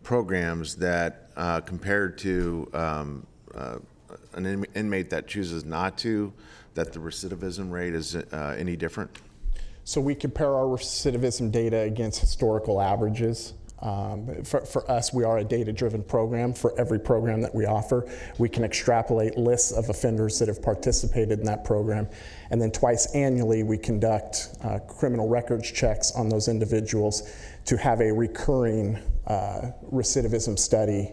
programs, that compared to an inmate that chooses not to, that the recidivism rate is any different? So we compare our recidivism data against historical averages. For us, we are a data-driven program. For every program that we offer, we can extrapolate lists of offenders that have participated in that program. And then twice annually, we conduct criminal records checks on those individuals to have a recurring recidivism study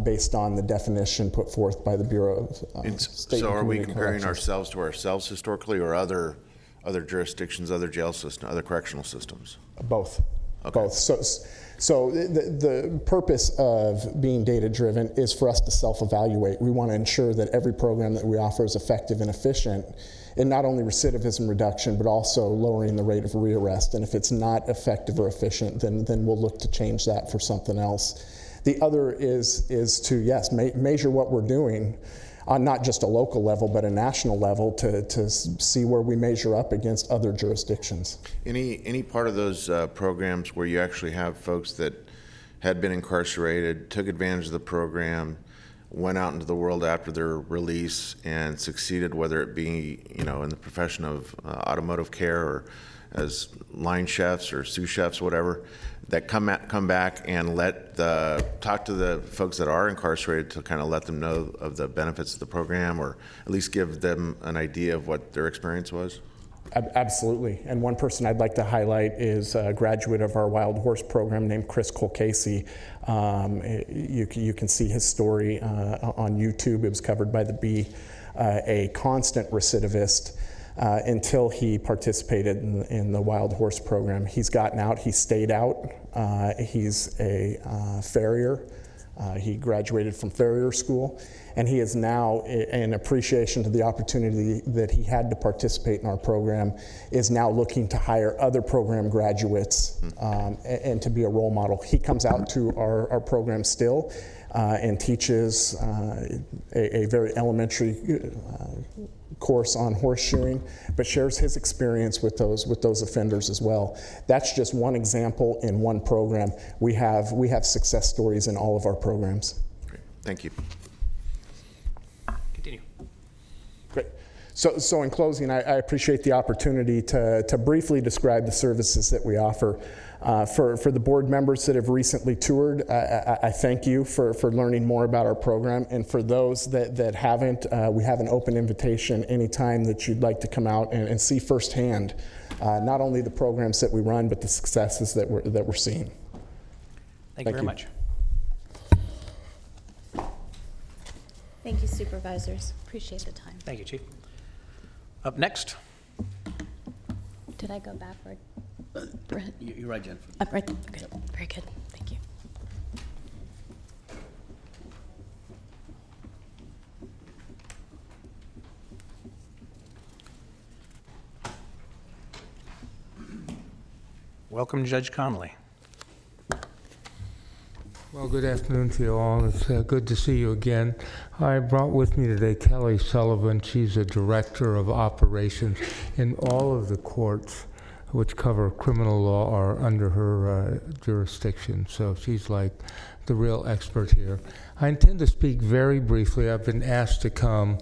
based on the definition put forth by the Bureau of State. So are we comparing Corrections. ourselves to ourselves historically, or other jurisdictions, other jail systems, other correctional systems? Both. Okay. Both. So the purpose of being data-driven is for us to self-evaluate. We want to ensure that every program that we offer is effective and efficient in not only recidivism reduction, but also lowering the rate of rearrest. And if it's not effective or efficient, then we'll look to change that for something else. The other is to, yes, measure what we're doing on not just a local level, but a national level to see where we measure up against other jurisdictions. Any part of those programs where you actually have folks that had been incarcerated, took advantage of the program, went out into the world after their release and succeeded, whether it be in the profession of automotive care or as line chefs or sous chefs, whatever, that come back and talk to the folks that are incarcerated to kind of let them know of the benefits of the program, or at least give them an idea of what their experience was? Absolutely. And one person I'd like to highlight is a graduate of our Wild Horse program named Chris Colcasey. You can see his story on YouTube. It was covered by the Bee. A constant recidivist. until he participated in the wild horse program. He's gotten out, he stayed out. He's a farrier. He graduated from farrier school, and he is now, in appreciation to the opportunity that he had to participate in our program, is now looking to hire other program graduates and to be a role model. He comes out to our program still and teaches a very elementary course on horseshoeing, but shares his experience with those offenders as well. That's just one example in one program. We have success stories in all of our programs. Great. Thank you. Continue. Great. So in closing, I appreciate the opportunity to briefly describe the services that we offer. For the board members that have recently toured, I thank you for learning more about our program. And for those that haven't, we have an open invitation anytime that you'd like to come out and see firsthand not only the programs that we run, but the successes that we're seeing. Thank you very much. Thank you, supervisors. Appreciate the time. Thank you, Chief. Up next. Did I go backward? Brent? You're right, Jennifer. Up right there. Okay. Very good. Thank you. Welcome, Judge Connolly. Well, good afternoon to you all. It's good to see you again. I brought with me today Kelly Sullivan. She's a director of operations in all of the courts which cover criminal law are under her jurisdiction. So she's like the real expert here. I intend to speak very briefly. I've been asked to come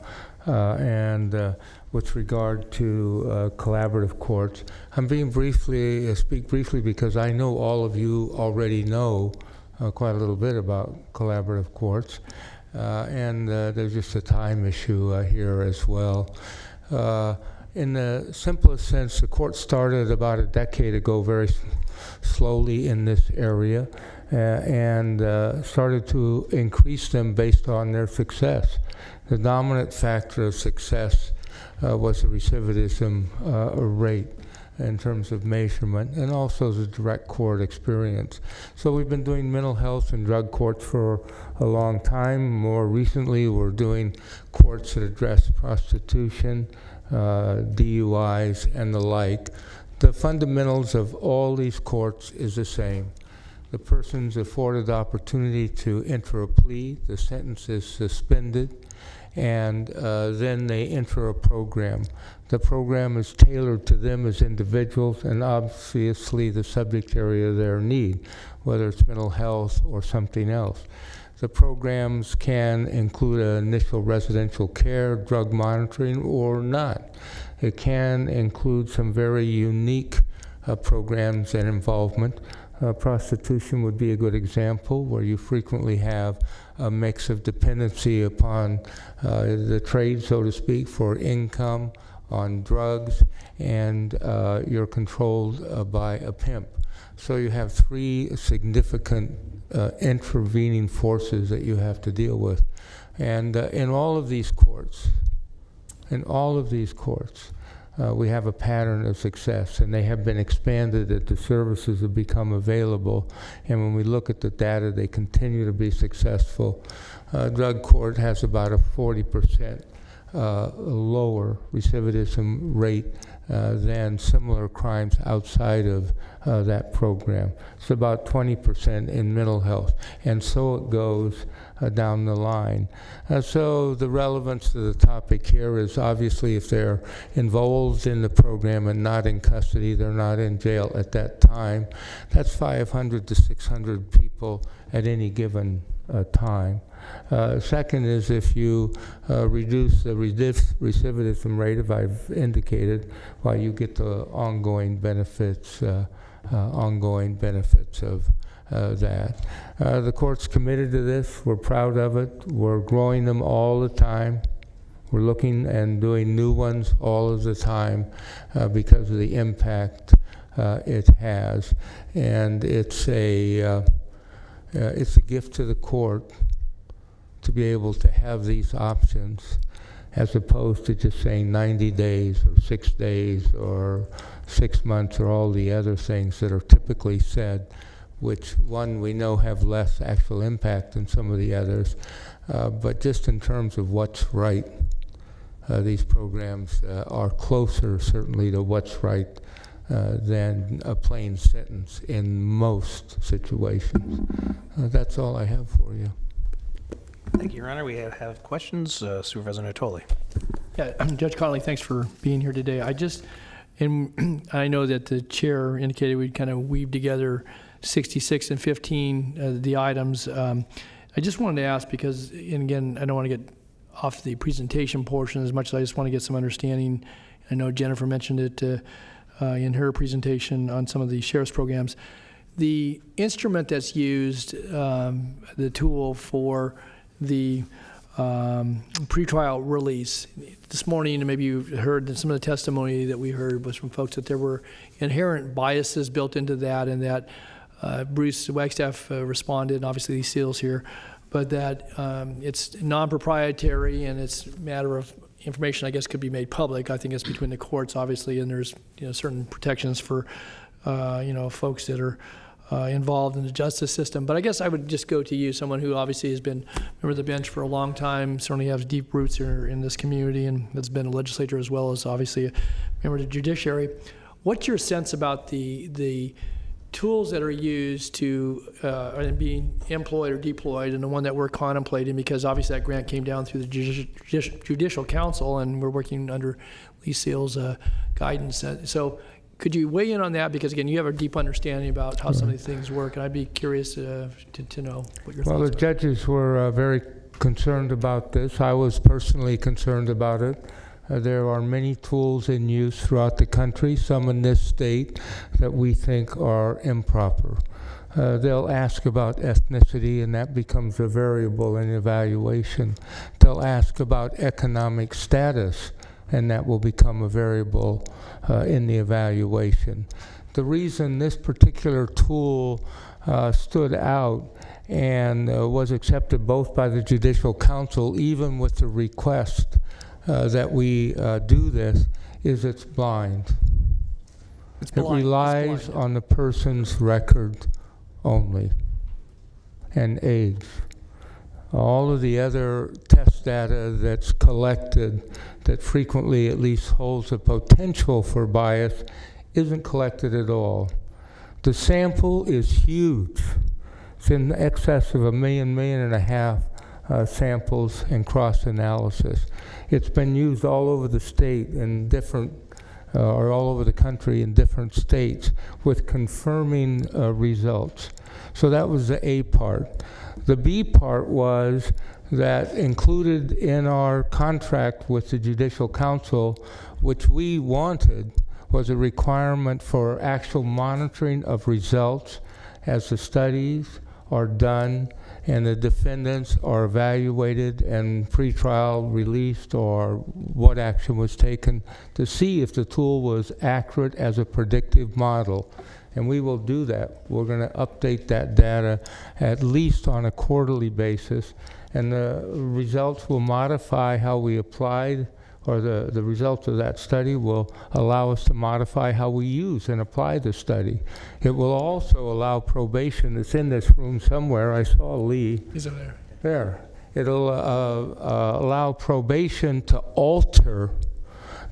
with regard to collaborative courts. I'm being speak briefly because I know all of you already know quite a little bit about collaborative courts, and there's just a time issue here as well. In the simplest sense, the court started about a decade ago very slowly in this area and started to increase them based on their success. The dominant factor of success was the recidivism rate in terms of measurement, and also the direct court experience. So we've been doing mental health and drug courts for a long time. More recently, we're doing courts that address prostitution, DUIs, and the like. The fundamentals of all these courts is the same. The person's afforded the opportunity to enter a plea, the sentence is suspended, and then they enter a program. The program is tailored to them as individuals and obviously the subject area of their need, whether it's mental health or something else. The programs can include initial residential care, drug monitoring, or not. It can include some very unique programs and involvement. Prostitution would be a good example, where you frequently have a mix of dependency upon the trade, so to speak, for income, on drugs, and you're controlled by a pimp. So you have three significant intervening forces that you have to deal with. And in all of these courts, we have a pattern of success, and they have been expanded as the services have become available. And when we look at the data, they continue to be successful. Drug court has about a 40% lower recidivism rate than similar crimes outside of that program. It's about 20% in mental health, and so it goes down the line. So the relevance to the topic here is obviously if they're involved in the program and not in custody, they're not in jail at that time. That's 500 to 600 people at any given time. Second is if you reduce the recidivism rate, as I've indicated, while you get the ongoing benefits of that. The court's committed to this. We're proud of it. We're growing them all the time. We're looking and doing new ones all of the time because of the impact it has. And it's a gift to the court to be able to have these options as opposed to just saying 90 days or 6 days or 6 months or all the other things that are typically said, which one we know have less actual impact than some of the others. But just in terms of what's right, these programs are closer certainly to what's right than a plain sentence in most situations. That's all I have for you. Thank you, Your Honor. We have questions. Supervisor Natoli. Yeah, Judge Connolly, thanks for being here today. I know that the chair indicated we'd kind of weave together 66 and 15, the items. I just wanted to ask because, and again, I don't want to get off the presentation portion as much as I just want to get some understanding. I know Jennifer mentioned it in her presentation on some of the sheriff's programs. The instrument that's used, the tool for the pretrial release. This morning, and maybe you heard that some of the testimony that we heard was from folks that there were inherent biases built into that, and that Bruce Wagstaff responded, and obviously he seals here, but that it's non-proprietary and it's a matter of information, I guess, could be made public. I think it's between the courts, obviously, and there's certain protections for folks that are involved in the justice system. But I guess I would just go to you, someone who obviously has been a member of the bench for a long time, certainly has deep roots here in this community, and has been a legislator as well as obviously a member of the judiciary. What's your sense about the tools that are used to being employed or deployed, and the one that we're contemplating, because obviously that grant came down through the Judicial Council, and we're working under Lee Seal's guidance. So could you weigh in on that? Because again, you have a deep understanding about how some of these things work, and I'd be curious to know what your thoughts are. Well, the judges were very concerned about this. I was personally concerned about it. There are many tools in use throughout the country, some in this state, that we think are improper. They'll ask about ethnicity, and that becomes a variable in evaluation. They'll ask about economic status, and that will become a variable in the evaluation. The reason this particular tool stood out and was accepted both by the Judicial Council, even with the request that we do this, is it's blind. It's blind. It relies blind. on the person's record only and age. All of the other test data that's collected that frequently at least holds a potential for bias isn't collected at all. The sample is huge. It's in excess of 1.5 million samples and cross-analysis. It's been used all over the state in different, or all over the country in different states with confirming results. So that was the A part. The B part was that included in our contract with the Judicial Council, which we wanted, was a requirement for actual monitoring of results as the studies are done and the defendants are evaluated and pretrial released, or what action was taken, to see if the tool was accurate as a predictive model. And we will do that. We're going to update that data at least on a quarterly basis, and the results will modify how we applied, or the results of that study will allow us to modify how we use and apply the study. It will also allow probation. It's in this room somewhere. I saw Lee. He's over there. There. It'll allow probation to alter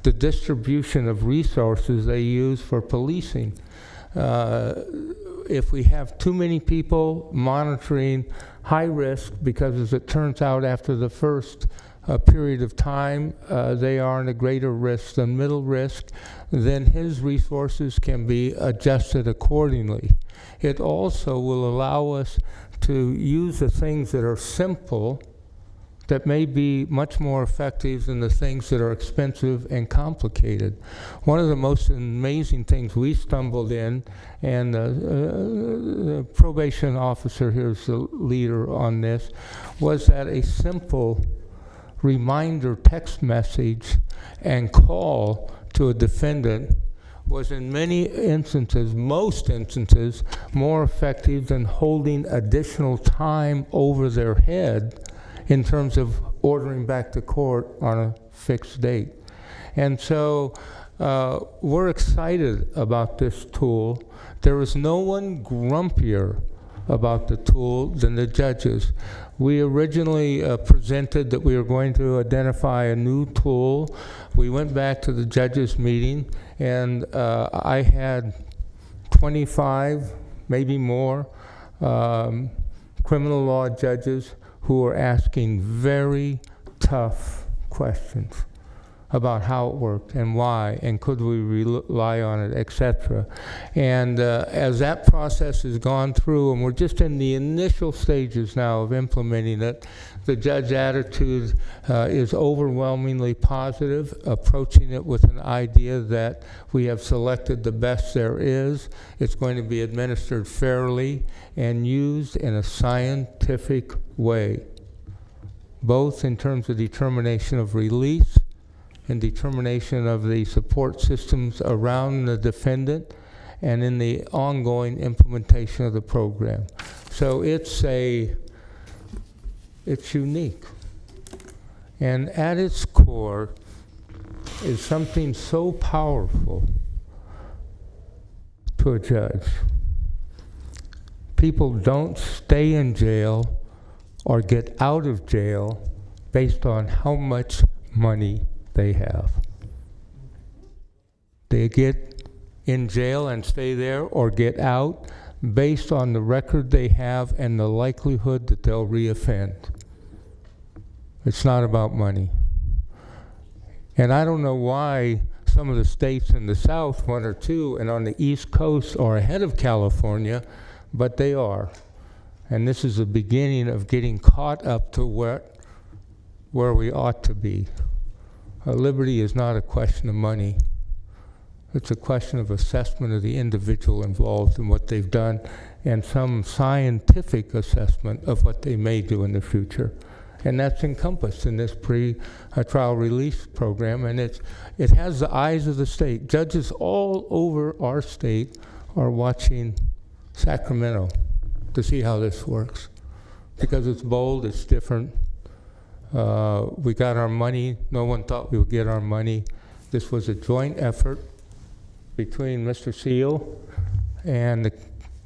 the distribution of resources they use for policing. If we have too many people monitoring high risk, because as it turns out after the first period of time, they are in a greater risk than middle risk, then his resources can be adjusted accordingly. It also will allow us to use the things that are simple that may be much more effective than the things that are expensive and complicated. One of the most amazing things we stumbled in, and the probation officer here is the leader on this, was that a simple reminder text message and call to a defendant was in many instances, most instances, more effective than holding additional time over their head in terms of ordering back to court on a fixed date. And so we're excited about this tool. There is no one grumpier about the tool than the judges. We originally presented that we were going to identify a new tool. We went back to the judges' meeting, and I had 25, maybe more, criminal law judges who were asking very tough questions about how it worked and why, and could we rely on it, etc. And as that process has gone through, and we're just in the initial stages now of implementing it, the judge attitude is overwhelmingly positive, approaching it with an idea that we have selected the best there is. It's going to be administered fairly and used in a scientific way, both in terms of determination of release and determination of the support systems around the defendant, and in the ongoing implementation of the program. So it's unique. And at its core is something so powerful to a judge. People don't stay in jail or get out of jail based on how much money they have. They get in jail and stay there or get out based on the record they have and the likelihood that they'll reoffend. It's not about money. And I don't know why some of the states in the South, one or two, and on the East Coast are ahead of California, but they are. And this is the beginning of getting caught up to where we ought to be. Liberty is not a question of money. It's a question of assessment of the individual involved in what they've done and some scientific assessment of what they may do in the future. And that's encompassed in this pre-trial release program, and it has the eyes of the state. Judges all over our state are watching Sacramento to see how this works, because it's bold, it's different. We got our money. No one thought we would get our money. This was a joint effort between Mr. Seal and the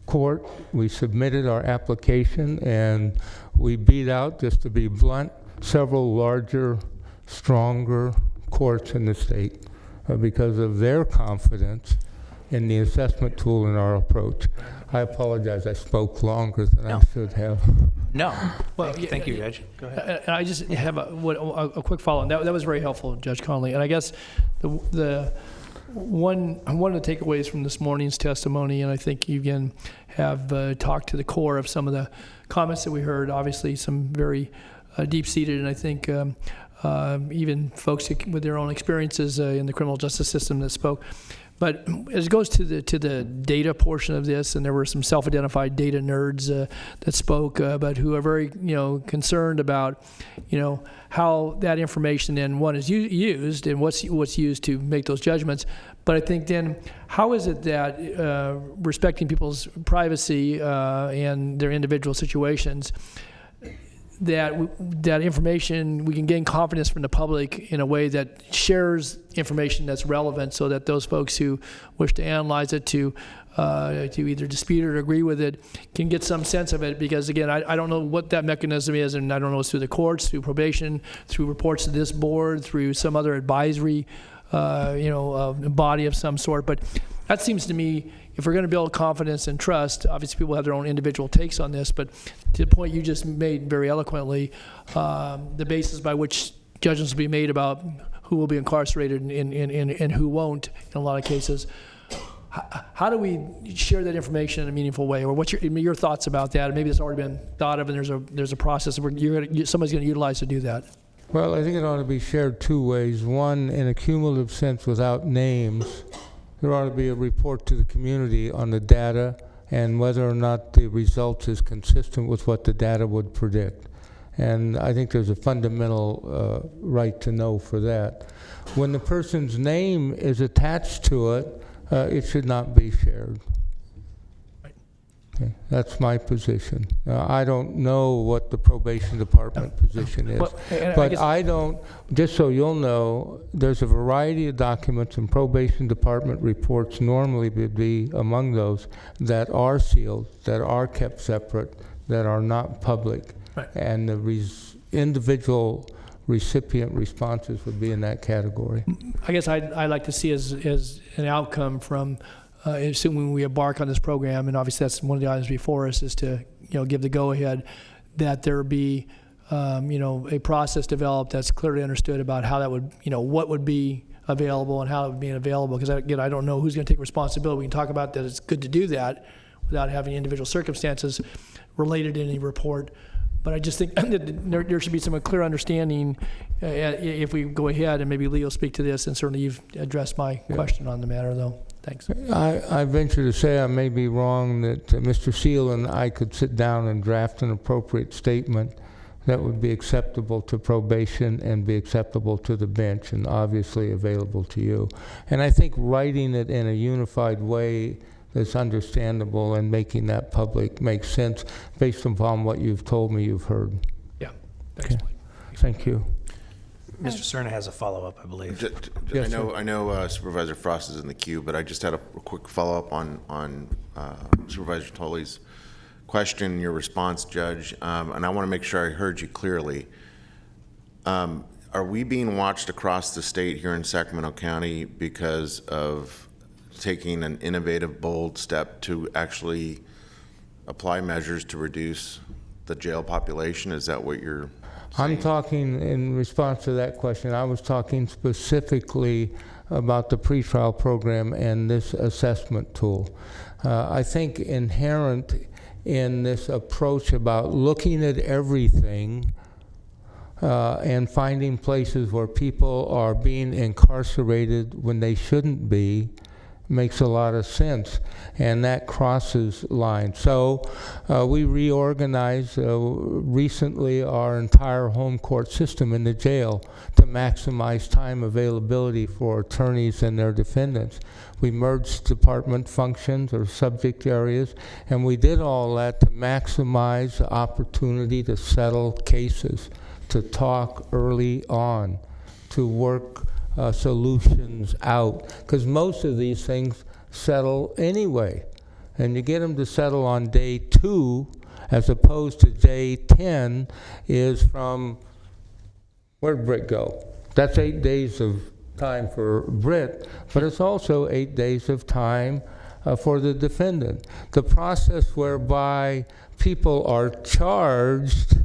court. We submitted our application, and we beat out, just to be blunt, several larger, stronger courts in the state because of their confidence in the assessment tool and our approach. I apologize, I spoke longer than I should have. No. Well, Thank you, Judge. Go ahead. I just have a quick follow-on. That was very helpful, Judge Conley. And I guess one of the takeaways from this morning's testimony, and I think you again have talked to the core of some of the comments that we heard, obviously some very deep-seated, and I think even folks with their own experiences in the criminal justice system that spoke. But as it goes to the data portion of this, and there were some self-identified data nerds that spoke, but who are very concerned about how that information then one is used and what's used to make those judgments. But I think then how is it that respecting people's privacy and their individual situations, that information, we can gain confidence from the public in a way that shares information that's relevant, so that those folks who wish to analyze it, to either dispute it or agree with it, can get some sense of it. Because again, I don't know what that mechanism is, and I don't know if it's through the courts, through probation, through reports to this board, through some other advisory body of some sort. But that seems to me, if we're going to build confidence and trust, obviously people have their own individual takes on this, but to the point you just made very eloquently, the basis by which judgments will be made about who will be incarcerated and who won't in a lot of cases. How do we share that information in a meaningful way? Or what's your thoughts about that? Maybe it's already been thought of, and there's a process where somebody's going to utilize to do that. Well, I think it ought to be shared two ways. One, in a cumulative sense, without names. There ought to be a report to the community on the data and whether or not the results is consistent with what the data would predict. And I think there's a fundamental right to know for that. When the person's name is attached to it, it should not be shared. Okay, that's my position. I don't know what the probation department position is, Well, and I but guess- I don't, just so you'll know, there's a variety of documents and probation department reports normally would be among those that are sealed, that are kept separate, that are not public. Right. And the individual recipient responses would be in that category. I guess I'd like to see as an outcome from, assuming we embark on this program, and obviously that's one of the items before us, is to, give the go-ahead, that there be, a process developed that's clearly understood about how that would, what would be available and how it would be available. Because again, I don't know who's going to take responsibility. We can talk about that. It's good to do that without having individual circumstances related in any report. But I just think that there should be some clear understanding if we go ahead, and maybe Lee will speak to this, and certainly you've addressed my question on the matter, though. Thanks. I venture to say, I may be wrong, that Mr. Seal and I could sit down and draft an appropriate statement that would be acceptable to probation and be acceptable to the bench and obviously available to you. And I think writing it in a unified way that's understandable and making that public makes sense based upon what you've told me you've heard. Yeah. Okay. Thank you. Mr. Cerna has a follow-up, I believe. Yes, I know Supervisor Frost is in the queue, but I just had a quick follow-up on Supervisor Tully's question, your response, Judge, and I want to make sure I heard you clearly. Are we being watched across the state here in Sacramento County because of taking an innovative, bold step to actually apply measures to reduce the jail population? Is that what you're saying? I'm talking in response to that question. I was talking specifically about the pretrial program and this assessment tool. I think inherent in this approach about looking at everything and finding places where people are being incarcerated when they shouldn't be makes a lot of sense, and that crosses lines. So we reorganized recently our entire home court system in the jail to maximize time availability for attorneys and their defendants. We merged department functions or subject areas, and we did all that to maximize the opportunity to settle cases, to talk early on, to work solutions out, because most of these things settle anyway, and you get them to settle on day 2 as opposed to day 10 is from, where'd Britt go? That's 8 days of time for Britt, but it's also 8 days of time for the defendant. The process whereby people are charged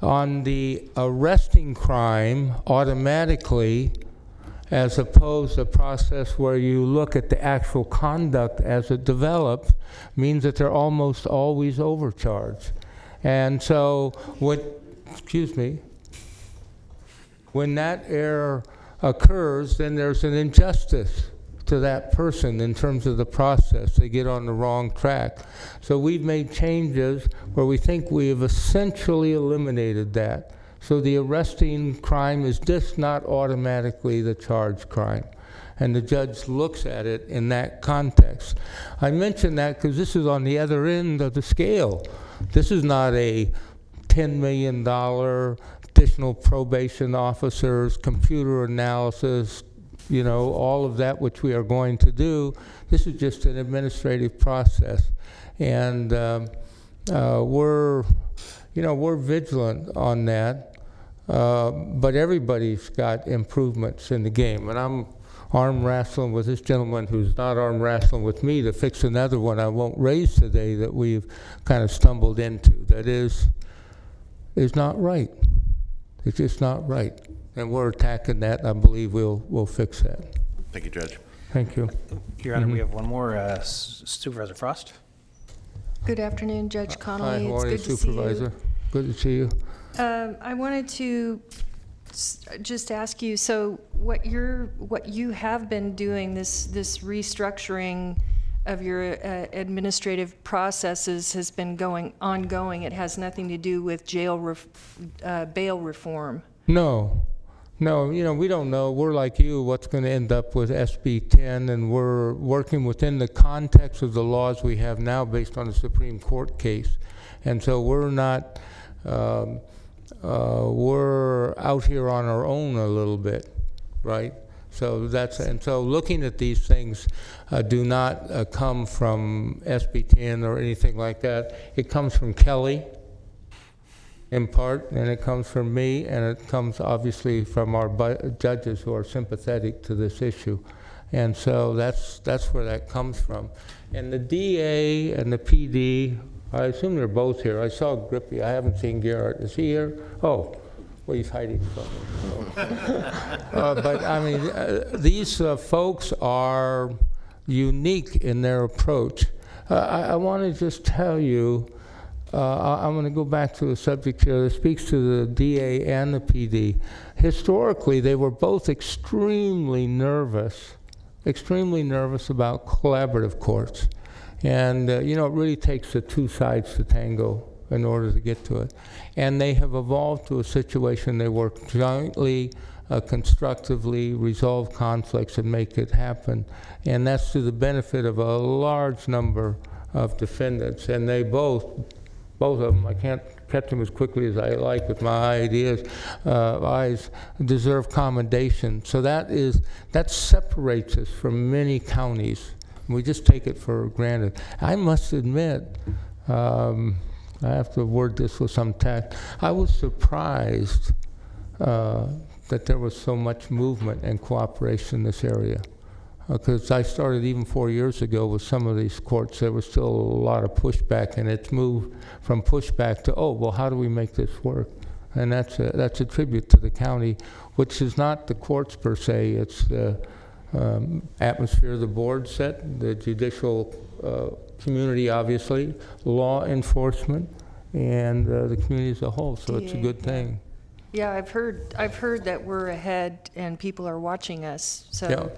on the arresting crime automatically, as opposed to a process where you look at the actual conduct as it develops, means that they're almost always overcharged. And so, when that error occurs, then there's an injustice to that person in terms of the process. They get on the wrong track. So we've made changes where we think we have essentially eliminated that. So the arresting crime is just not automatically the charged crime. And the judge looks at it in that context. I mention that because this is on the other end of the scale. This is not a $10 million additional probation officers, computer analysis, all of that which we are going to do. This is just an administrative process. And we're vigilant on that. But everybody's got improvements in the game. And I'm arm wrestling with this gentleman who's not arm wrestling with me to fix another one I won't raise today that we've kind of stumbled into that is not right. It's just not right. And we're attacking that, and I believe we'll fix that. Thank you, Judge. Thank you. Your Honor, we have one more. Supervisor Frost? Good afternoon, Judge Connolly. Hi, how It's are you, good to see you. Supervisor? Good to see you. I wanted to just ask you, so what you have been doing, this restructuring of your administrative processes has been ongoing. It has nothing to do with bail reform. No, No, we don't know. We're like you, what's going to end up with SB 10, and we're working within the context of the laws we have now based on the Supreme Court case. And so we're not, we're out here on our own a little bit, right? So so looking at these things do not come from SB 10 or anything like that. It comes from Kelly, in part, and it comes from me, and it comes obviously from our judges who are sympathetic to this issue. And so that's where that comes from. And the DA and the PD, I assume they're both here. I saw Grippy. I haven't seen Garrett. Is he here? Oh, well, he's hiding somewhere. But I mean, these folks are unique in their approach. I want to just tell you, I'm going to go back to the subject here that speaks to the DA and the PD. Historically, they were both extremely nervous about collaborative courts. And, it really takes the two sides to tango in order to get to it. And they have evolved to a situation they work jointly, constructively, resolve conflicts, and make it happen. And that's to the benefit of a large number of defendants. And they both of them, I can't catch them as quickly as I like with my eyes, deserve commendation. So that separates us from many counties. We just take it for granted. I must admit, I have to word this with some tact, I was surprised that there was so much movement and cooperation in this area. Because I started even 4 years ago with some of these courts, there was still a lot of pushback, and it's moved from pushback to, oh, well, how do we make this work? And that's a tribute to the county, which is not the courts per se, it's the atmosphere the board set, the judicial community, obviously, law enforcement, and the community as a whole, so it's a good thing. Yeah, I've heard that we're ahead and people are watching us, so. Yeah.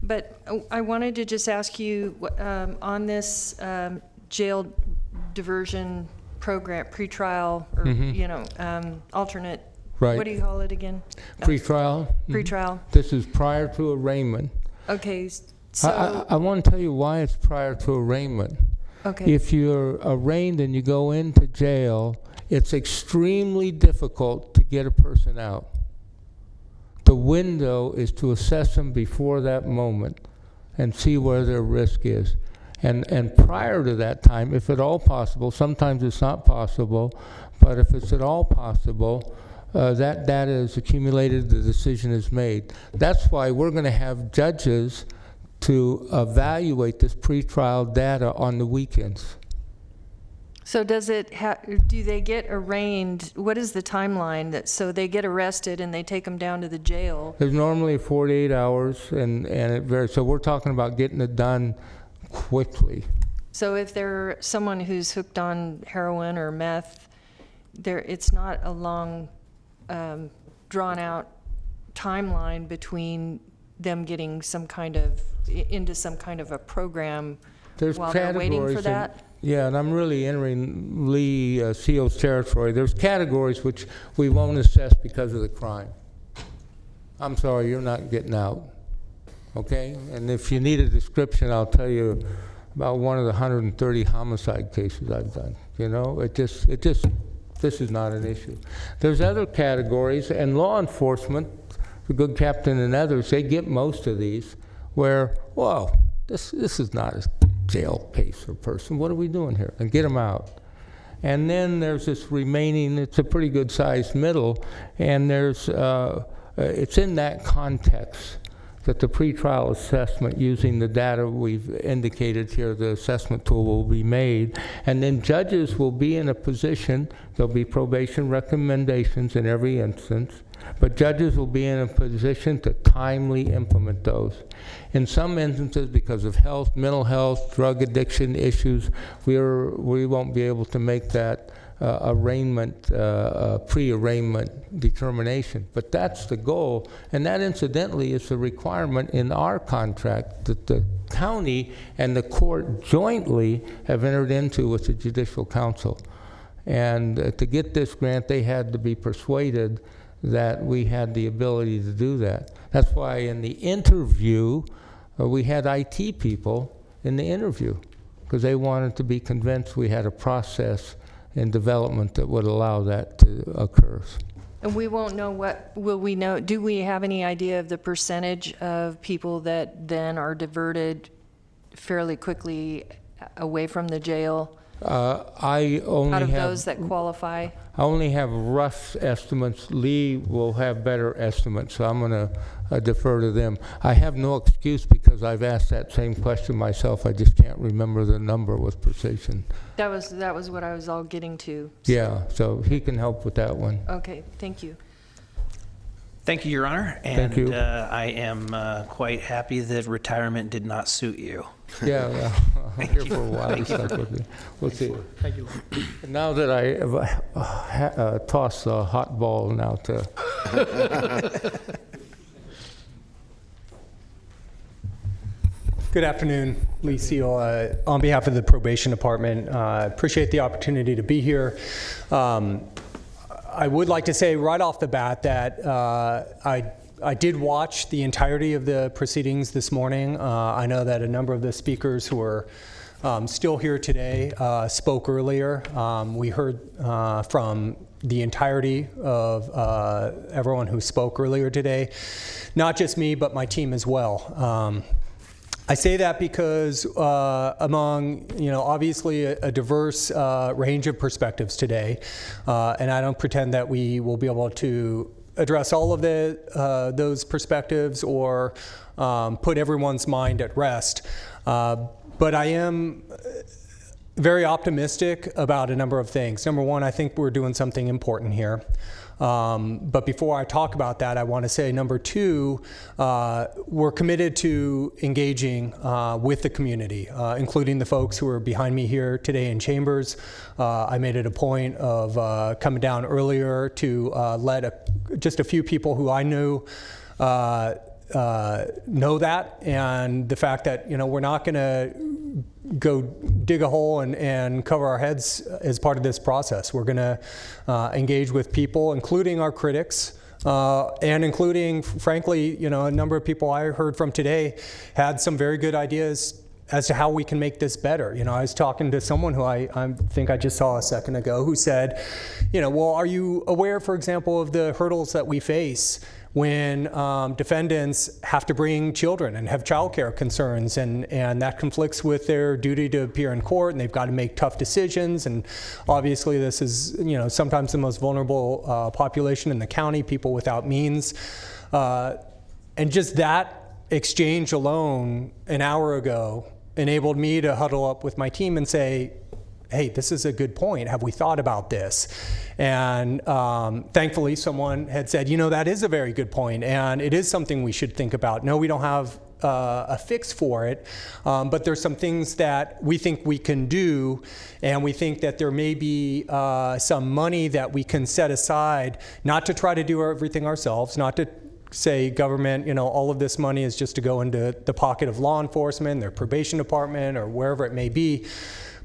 But I wanted to just ask you, on this jail diversion program, pretrial, or, alternate, Right. what do you call it again? Pretrial? Pretrial. This is prior to arraignment. Okay, so. I want to tell you why it's prior to arraignment. Okay. If you're arraigned and you go into jail, it's extremely difficult to get a person out. The window is to assess them before that moment and see where their risk is. And prior to that time, if at all possible, sometimes it's not possible, but if it's at all possible, that data is accumulated, the decision is made. That's why we're going to have judges to evaluate this pretrial data on the weekends. So do they get arraigned? What is the timeline so they get arrested and they take them down to the jail? There's normally 48 hours, and it varies. So we're talking about getting it done quickly. So if they're someone who's hooked on heroin or meth, it's not a long, drawn-out timeline between them getting into some kind of a program while they're waiting for that? Yeah, and I'm really entering Lee Seal's territory. There's categories which we won't assess because of the crime. I'm sorry, you're not getting out, okay? And if you need a description, I'll tell you about one of the 130 homicide cases I've done. This is not an issue. There's other categories, and law enforcement, the good captain and others, they get most of these, where, whoa, this is not a jail case or person. What are we doing here? And get them out. And then there's this remaining, it's a pretty good sized middle, and there's, it's in that context that the pretrial assessment using the data we've indicated here, the assessment tool will be made. And then judges will be in a position, there'll be probation recommendations in every instance, but judges will be in a position to timely implement those. In some instances, because of health, mental health, drug addiction issues, we won't be able to make that pre-arraignment determination. But that's the goal, and that incidentally is a requirement in our contract that the county and the court jointly have entered into with the Judicial Council. And to get this grant, they had to be persuaded that we had the ability to do that. That's why in the interview, we had IT people in the interview, because they wanted to be convinced we had a process in development that would allow that to occur. And we won't know will we know, do we have any idea of the percentage of people that then are diverted fairly quickly away from the jail? I only Out of have those that qualify? I only have rough estimates. Lee will have better estimates, so I'm going to defer to them. I have no excuse because I've asked that same question myself. I just can't remember the number with precision. That was what I was all getting to. So. Yeah, so he can help with that one. Okay, thank you. Thank you, Your Honor. Thank you. I am quite happy that retirement did not suit you. Yeah, I'm here for a while. Stuck with me. We'll see. Thank you. Now that I have tossed the hot ball now to... Good afternoon, Lee Seal. On behalf of the Probation Department, appreciate the opportunity to be here. I would like to say right off the bat that I did watch the entirety of the proceedings this morning. I know that a number of the speakers who are still here today spoke earlier. We heard from the entirety of everyone who spoke earlier today, not just me, but my team as well. I say that because among, obviously a diverse range of perspectives today, and I don't pretend that we will be able to address all of those perspectives or put everyone's mind at rest. But I am very optimistic about a number of things. Number one, I think we're doing something important here. But before I talk about that, I want to say, number two, we're committed to engaging with the community, including the folks who are behind me here today in chambers. I made it a point of coming down earlier to let just a few people who I knew know that, and the fact that we're not going to go dig a hole and cover our heads as part of this process. We're going to engage with people, including our critics, and including, frankly, a number of people I heard from today had some very good ideas as to how we can make this better. I was talking to someone who I think I just saw a second ago who said, well, are you aware, for example, of the hurdles that we face when defendants have to bring children and have childcare concerns, and that conflicts with their duty to appear in court, and they've got to make tough decisions. And obviously this is sometimes the most vulnerable population in the county, people without means. And just that exchange alone an hour ago enabled me to huddle up with my team and say, hey, this is a good point. Have we thought about this? And thankfully, someone had said, that is a very good point, and it is something we should think about. No, we don't have a fix for it, but there's some things that we think we can do, and we think that there may be some money that we can set aside, not to try to do everything ourselves, not to say government, all of this money is just to go into the pocket of law enforcement, their probation department, or wherever it may be,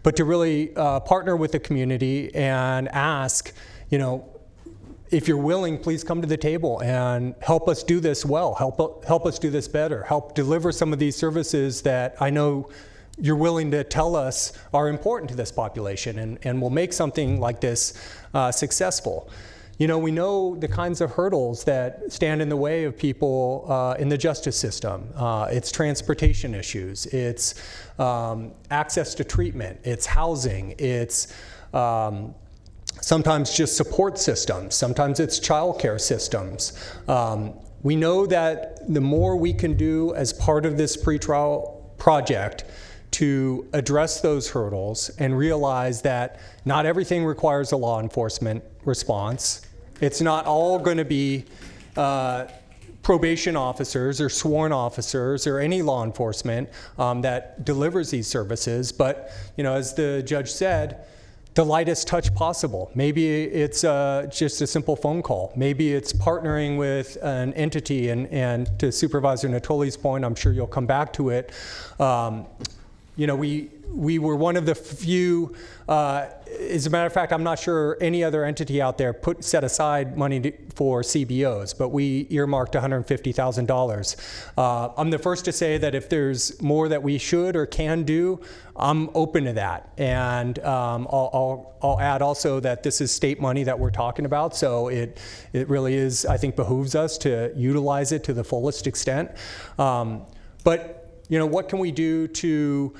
but to really partner with the community and ask, if you're willing, please come to the table and help us do this well, help us do this better, help deliver some of these services that I know you're willing to tell us are important to this population and will make something like this successful. We know the kinds of hurdles that stand in the way of people in the justice system. It's transportation issues, it's access to treatment, it's housing, it's sometimes just support systems, sometimes it's childcare systems. We know that the more we can do as part of this pretrial project to address those hurdles and realize that not everything requires a law enforcement response. It's not all going to be probation officers or sworn officers or any law enforcement that delivers these services. But, as the judge said, the lightest touch possible. Maybe it's just a simple phone call. Maybe it's partnering with an entity, and to Supervisor Natoli's point, I'm sure you'll come back to it, we were one of the few, as a matter of fact, I'm not sure any other entity out there set aside money for CBOs, but we earmarked $150,000. I'm the first to say that if there's more that we should or can do, I'm open to that. And I'll add also that this is state money that we're talking about, so it really is, I think, behooves us to utilize it to the fullest extent. But what can we do to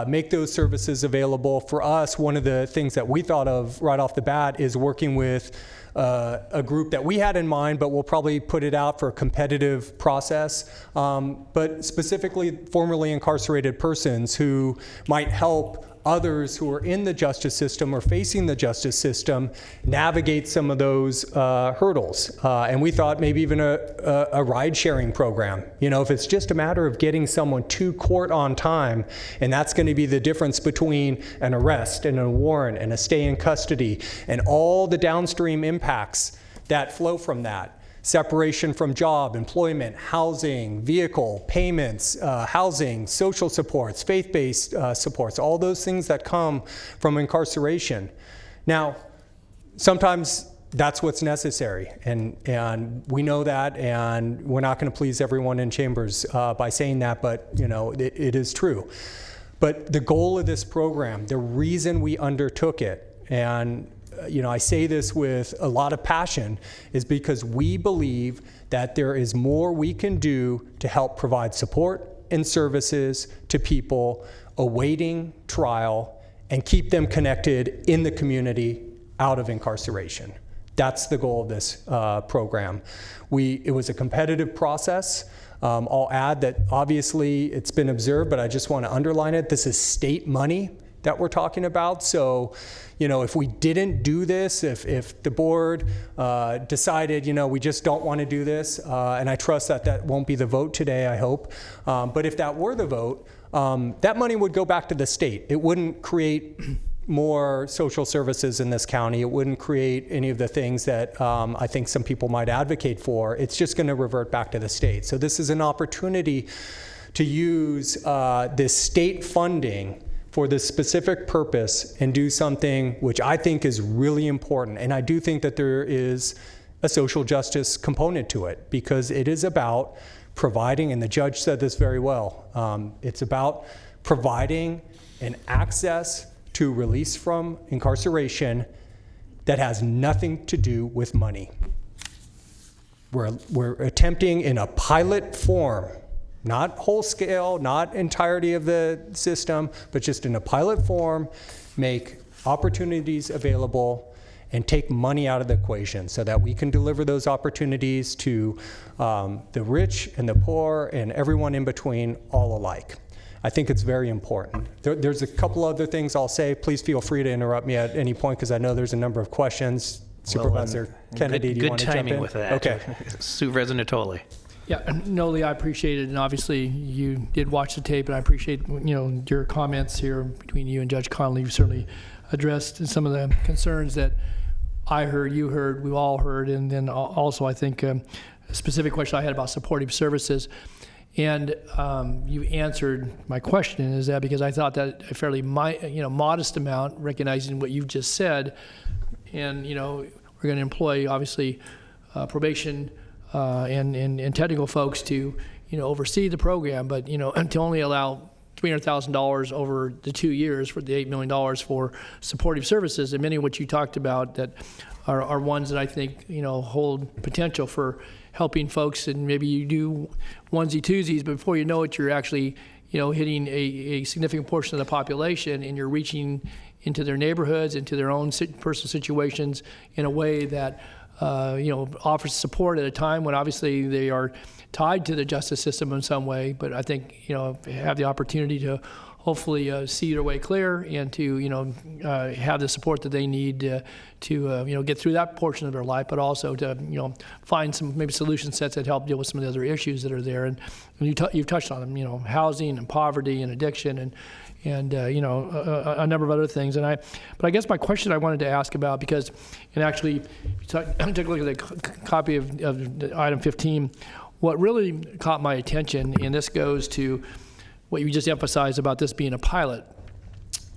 make those services available? For us, one of the things that we thought of right off the bat is working with a group that we had in mind, but we'll probably put it out for a competitive process, but specifically formerly incarcerated persons who might help others who are in the justice system or facing the justice system navigate some of those hurdles. And we thought maybe even a ride-sharing program. If it's just a matter of getting someone to court on time, and that's going to be the difference between an arrest and a warrant and a stay in custody and all the downstream impacts that flow from that. Separation from job, employment, housing, vehicle, payments, housing, social supports, faith-based supports, all those things that come from incarceration. Now, sometimes that's what's necessary, and we know that, and we're not going to please everyone in chambers by saying that, but it is true. But the goal of this program, the reason we undertook it, and I say this with a lot of passion, is because we believe that there is more we can do to help provide support and services to people awaiting trial and keep them connected in the community out of incarceration. That's the goal of this program. It was a competitive process. I'll add that obviously it's been observed, but I just want to underline it. This is state money that we're talking about. So, if we didn't do this, if the board decided, we just don't want to do this, and I trust that won't be the vote today, I hope. But if that were the vote, that money would go back to the state. It wouldn't create more social services in this county. It wouldn't create any of the things that I think some people might advocate for. It's just going to revert back to the state. So this is an opportunity to use this state funding for this specific purpose and do something which I think is really important. And I do think that there is a social justice component to it, because it is about providing, and the judge said this very well, it's about providing an access to release from incarceration that has nothing to do with money. We're attempting in a pilot form, not whole scale, not entirety of the system, but just in a pilot form, make opportunities available and take money out of the equation so that we can deliver those opportunities to the rich and the poor and everyone in between, all alike. I think it's very important. There's a couple other things I'll say. Please feel free to interrupt me at any point, because I know there's a number of questions. Supervisor Kennedy, do you want to jump in? Good timing with that. Okay. Supervisor Natoli. Yeah, Noli, I appreciate it, and obviously you did watch the tape, and I appreciate your comments here between you and Judge Connolly. You certainly addressed some of the concerns that I heard, you heard, we've all heard, and then also I think a specific question I had about supportive services. And you answered my question, is that because I thought that a fairly modest amount, recognizing what you've just said, and we're going to employ obviously probation and technical folks to oversee the program, but to only allow $300,000 over the 2 years for the $8 million for supportive services, and many of what you talked about that are ones that I think hold potential for helping folks, and maybe you do onesie-twosies, but before you know it, you're actually hitting a significant portion of the population, and you're reaching into their neighborhoods, into their own personal situations in a way that offers support at a time when obviously they are tied to the justice system in some way. But I think have the opportunity to hopefully see their way clear and to have the support that they need to get through that portion of their life, but also to find some maybe solution sets that help deal with some of the other issues that are there. And you've touched on them, housing and poverty and addiction and a number of other things. But I guess my question I wanted to ask about, actually I took a look at the copy of item 15. What really caught my attention, and this goes to what you just emphasized about this being a pilot.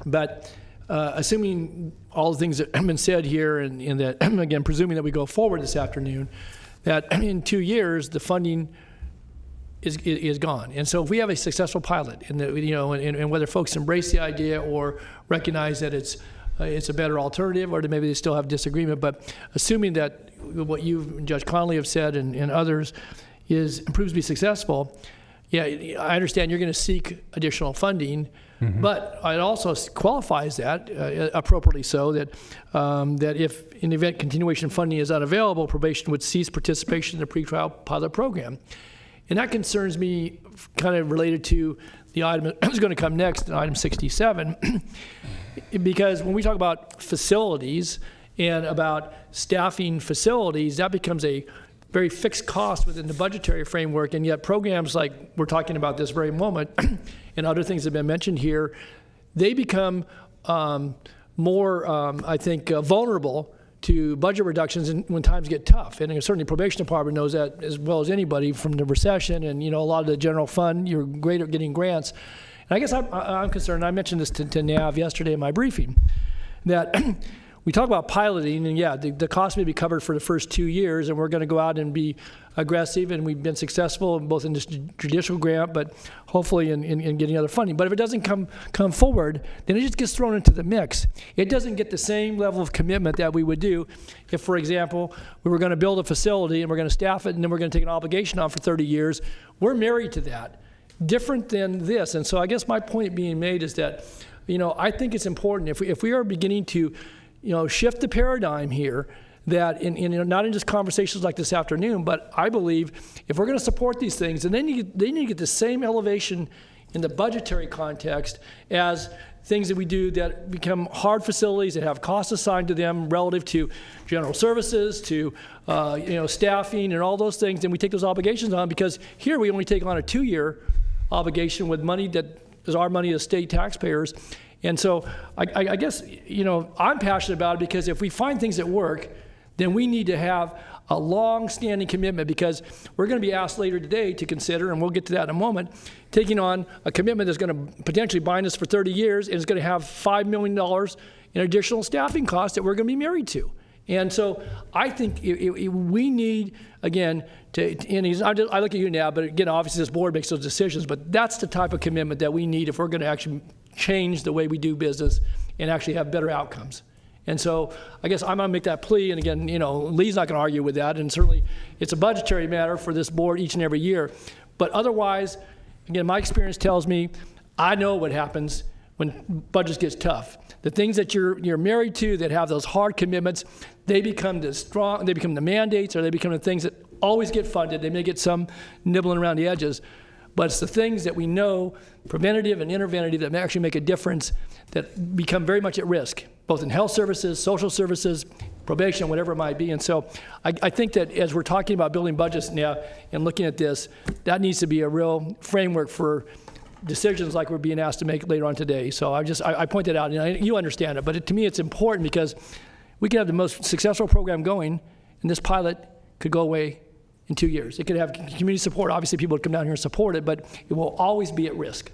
But assuming all the things that have been said here, and that, again, presuming that we go forward this afternoon, that in 2 years, the funding is gone. And so if we have a successful pilot, and whether folks embrace the idea or recognize that it's a better alternative, or maybe they still have disagreement, but assuming that what you and Judge Connolly have said and others proves to be successful, yeah, I understand you're going to seek additional funding, but it also qualifies that appropriately so that if in the event continuation funding is unavailable, probation would cease participation in the pretrial pilot program. And that concerns me, kind of related to the item that's going to come next, item 67, because when we talk about facilities and about staffing facilities, that becomes a very fixed cost within the budgetary framework, and yet programs like we're talking about this very moment and other things that have been mentioned here, they become more, I think, vulnerable to budget reductions when times get tough. And certainly the probation department knows that as well as anybody from the recession and a lot of the general fund, you're great at getting grants. And I guess I'm concerned, I mentioned this to Nav yesterday in my briefing, that we talk about piloting, and yeah, the cost may be covered for the first 2 years, and we're going to go out and be aggressive, and we've been successful both in this judicial grant, but hopefully in getting other funding. But if it doesn't come forward, then it just gets thrown into the mix. It doesn't get the same level of commitment that we would do if, for example, we were going to build a facility and we're going to staff it, and then we're going to take an obligation on for 30 years. We're married to that. Different than this. And so I guess my point being made is that, I think it's important if we are beginning to shift the paradigm here, that not in just conversations like this afternoon, but I believe if we're going to support these things, then they need to get the same elevation in the budgetary context as things that we do that become hard facilities that have costs assigned to them relative to general services, to staffing and all those things, and we take those obligations on, because here we only take on a 2-year obligation with money that is our money as state taxpayers. And so I guess, I'm passionate about it because if we find things that work, then we need to have a long-standing commitment, because we're going to be asked later today to consider, and we'll get to that in a moment, taking on a commitment that's going to potentially bind us for 30 years and is going to have $5 million in additional staffing costs that we're going to be married to. And so I think we need, again, I look at you now, but again, obviously this board makes those decisions, but that's the type of commitment that we need if we're going to actually change the way we do business and actually have better outcomes. And so I guess I'm going to make that plea, and again, Lee's not going to argue with that, and certainly it's a budgetary matter for this board each and every year. But otherwise, again, my experience tells me I know what happens when budgets gets tough. The things that you're married to that have those hard commitments, they become the mandates, or they become the things that always get funded. They may get some nibbling around the edges, but it's the things that we know, preventative and interventive, that may actually make a difference, that become very much at risk, both in health services, social services, probation, whatever it might be. And so I think that as we're talking about building budgets now and looking at this, that needs to be a real framework for decisions like we're being asked to make later on today. So I point that out, and you understand it, but to me it's important because we can have the most successful program going, and this pilot could go away in 2 years. It could have community support. Obviously, people would come down here and support it, but it will always be at risk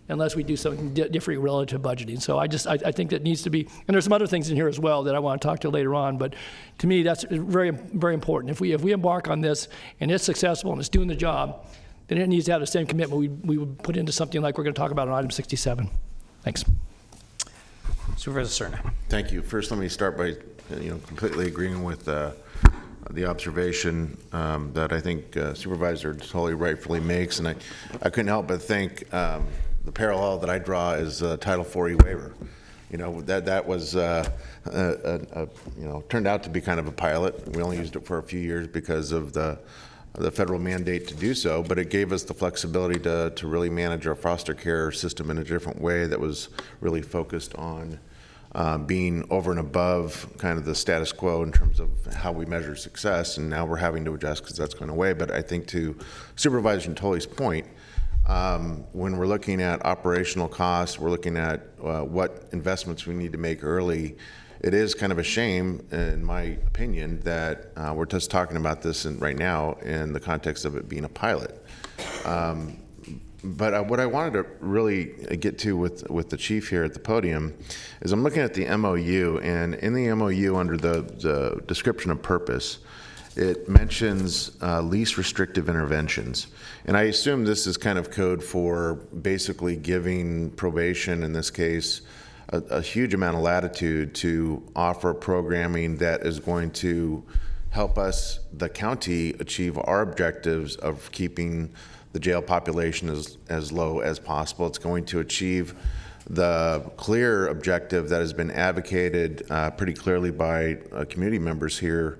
unless we do something different relative to budgeting. So I think that needs to be, and there's some other things in here as well that I want to talk to later on, but to me, that's very, very important. If we embark on this and it's successful and it's doing the job, then it needs to have the same commitment we would put into something like we're going to talk about on item 67. Thanks. Supervisor Cerna. Thank you. First, let me start by completely agreeing with the observation that I think Supervisor Tully rightfully makes, and I couldn't help but think the parallel that I draw is Title 4E waiver. That was turned out to be kind of a pilot. We only used it for a few years because of the federal mandate to do so, but it gave us the flexibility to really manage our foster care system in a different way that was really focused on being over and above kind of the status quo in terms of how we measure success, and now we're having to adjust because that's going away. But I think to Supervisor Tully's point, when we're looking at operational costs, we're looking at what investments we need to make early. It is kind of a shame, in my opinion, that we're just talking about this right now in the context of it being a pilot. But what I wanted to really get to with the chief here at the podium is I'm looking at the MOU, and in the MOU under the description of purpose, it mentions least restrictive interventions. And I assume this is kind of code for basically giving probation, in this case, a huge amount of latitude to offer programming that is going to help us, the county, achieve our objectives of keeping the jail population as low as possible. It's going to achieve the clear objective that has been advocated pretty clearly by community members here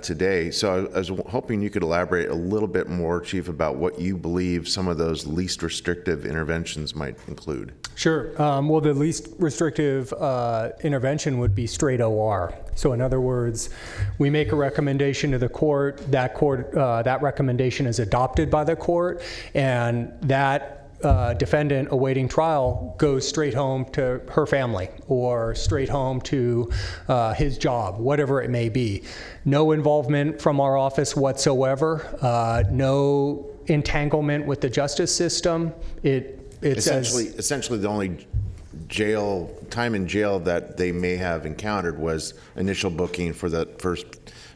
today. So I was hoping you could elaborate a little bit more, Chief, about what you believe some of those least restrictive interventions might include. Sure. Well, the least restrictive intervention would be straight OR. So in other words, we make a recommendation to the court, that recommendation is adopted by the court, and that defendant awaiting trial goes straight home to her family or straight home to his job, whatever it may be. No involvement from our office whatsoever, no entanglement with the justice system. Essentially the only time in jail that they may have encountered was initial booking for the first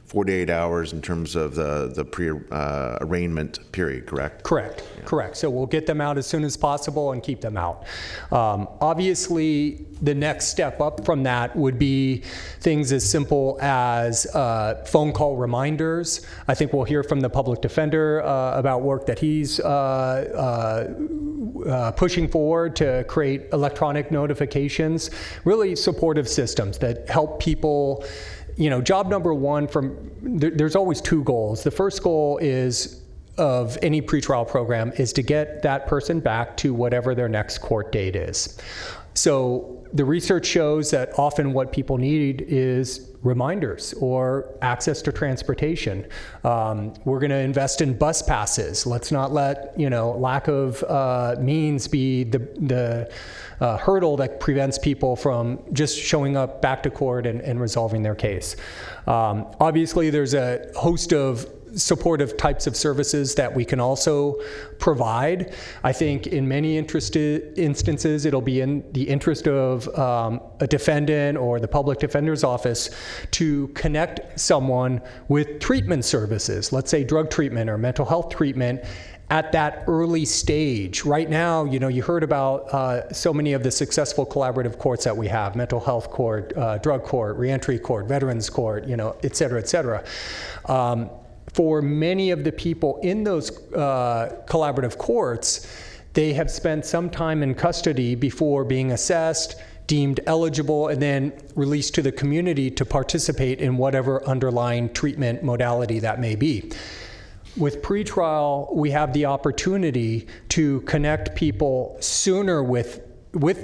48 hours in terms of the pre-arraignment period, correct? Correct, yeah. Correct. So we'll get them out as soon as possible and keep them out. Obviously, the next step up from that would be things as simple as phone call reminders. I think we'll hear from the public defender about work that he's pushing forward to create electronic notifications, really supportive systems that help people. You know, job number one there's always two goals. The first goal is of any pretrial program is to get that person back to whatever their next court date is. So the research shows that often what people need is reminders or access to transportation. We're going to invest in bus passes. Let's not let lack of means be the hurdle that prevents people from just showing up back to court and resolving their case. Obviously, there's a host of supportive types of services that we can also provide. I think in many instances, it'll be in the interest of a defendant or the public defender's office to connect someone with treatment services, let's say drug treatment or mental health treatment, at that early stage. Right now, you heard about so many of the successful collaborative courts that we have: mental health court, drug court, reentry court, veterans court, et cetera, et cetera. For many of the people in those collaborative courts, they have spent some time in custody before being assessed, deemed eligible, and then released to the community to participate in whatever underlying treatment modality that may be. With pretrial, we have the opportunity to connect people sooner with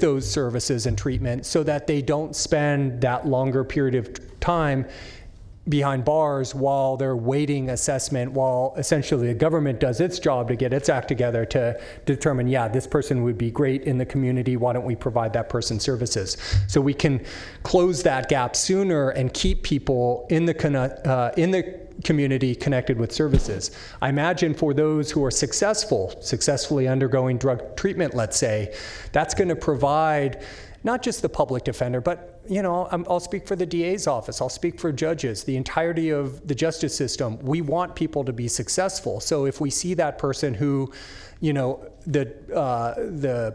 those services and treatment so that they don't spend that longer period of time behind bars while they're waiting assessment, while essentially the government does its job to get its act together to determine, yeah, this person would be great in the community, why don't we provide that person services? So we can close that gap sooner and keep people in the community connected with services. I imagine for those who are successfully undergoing drug treatment, let's say, that's going to provide not just the public defender, but I'll speak for the DA's office, I'll speak for judges, the entirety of the justice system. We want people to be successful. So if we see that person who, the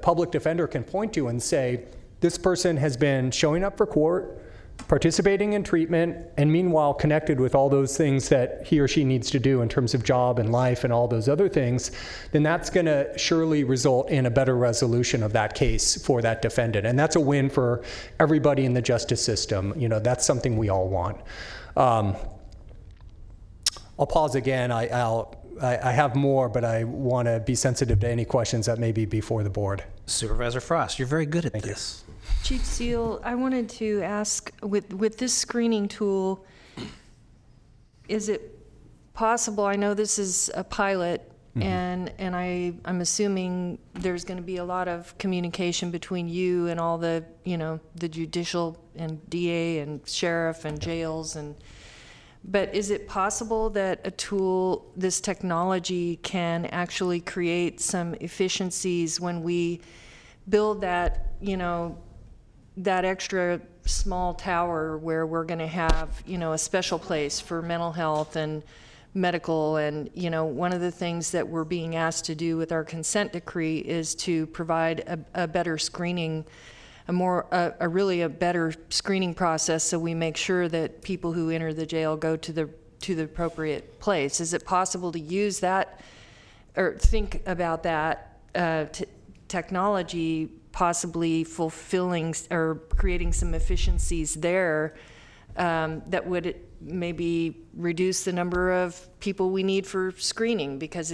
public defender can point to and say, this person has been showing up for court, participating in treatment, and meanwhile connected with all those things that he or she needs to do in terms of job and life and all those other things, then that's going to surely result in a better resolution of that case for that defendant. And that's a win for everybody in the justice system. That's something we all want. I'll pause again. I have more, but I want to be sensitive to any questions that may be before the board. Supervisor Frost, you're very good at this. Chief Seal, I wanted to ask, with this screening tool, is it possible, I know this is a pilot, and I'm assuming there's going to be a lot of communication between you and all the, the judicial and DA and sheriff and jails, But is it possible that a tool, this technology, can actually create some efficiencies when we build that, that extra small tower where we're going to have, a special place for mental health and medical? And, one of the things that we're being asked to do with our consent decree is to provide a better screening, a better screening process, so we make sure that people who enter the jail go to the appropriate place. Is it possible to use that or think about that technology possibly fulfilling or creating some efficiencies there that would maybe reduce the number of people we need for screening because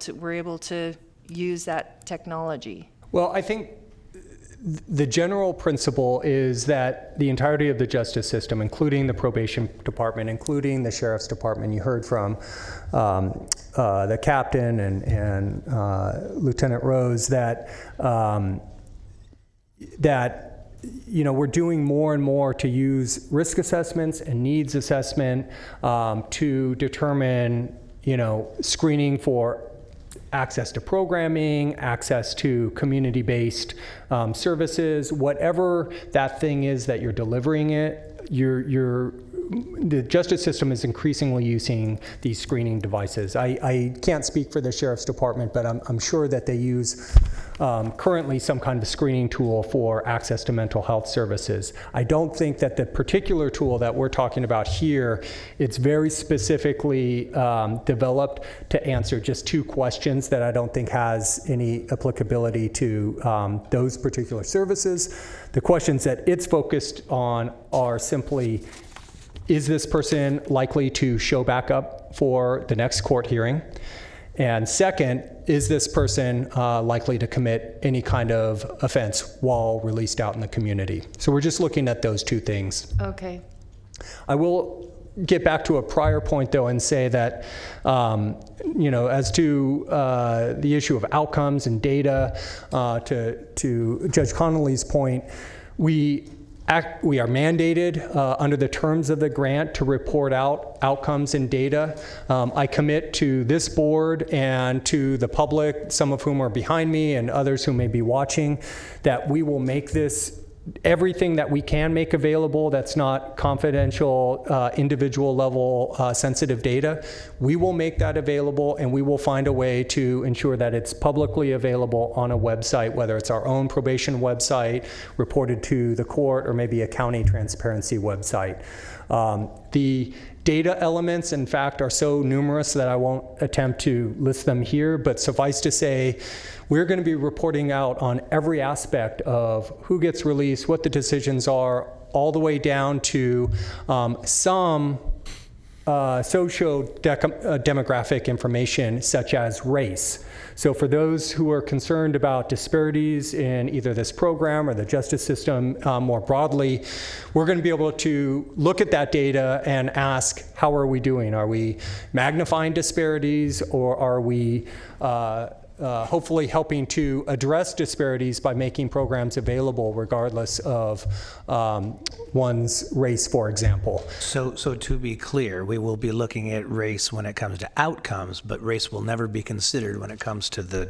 we're able to use that technology? Well, I think the general principle is that the entirety of the justice system, including the probation department, including the sheriff's department, you heard from the captain and Lieutenant Rose that we're doing more and more to use risk assessments and needs assessment to determine, screening for access to programming, access to community-based services, whatever that thing is that you're delivering it, the justice system is increasingly using these screening devices. I can't speak for the sheriff's department, but I'm sure that they use currently some kind of screening tool for access to mental health services. I don't think that the particular tool that we're talking about here, it's very specifically developed to answer just 2 questions that I don't think has any applicability to those particular services. The questions that it's focused on are simply, is this person likely to show back up for the next court hearing? And second, is this person likely to commit any kind of offense while released out in the community? So we're just looking at those 2 things. Okay. I will get back to a prior point, though, and say that, as to the issue of outcomes and data, to Judge Connolly's point, we are mandated under the terms of the grant to report out outcomes and data. I commit to this board and to the public, some of whom are behind me and others who may be watching, that we will make this everything that we can make available that's not confidential, individual level sensitive data. We will make that available, and we will find a way to ensure that it's publicly available on a website, whether it's our own probation website, reported to the court, or maybe a county transparency website. The data elements, in fact, are so numerous that I won't attempt to list them here, but suffice to say, we're going to be reporting out on every aspect of who gets released, what the decisions are, all the way down to some socio-demographic information such as race. So for those who are concerned about disparities in either this program or the justice system more broadly, we're going to be able to look at that data and ask, how are we doing? Are we magnifying disparities, or are we hopefully helping to address disparities by making programs available regardless of one's race, for example? So to be clear, we will be looking at race when it comes to outcomes, but race will never be considered when it comes to the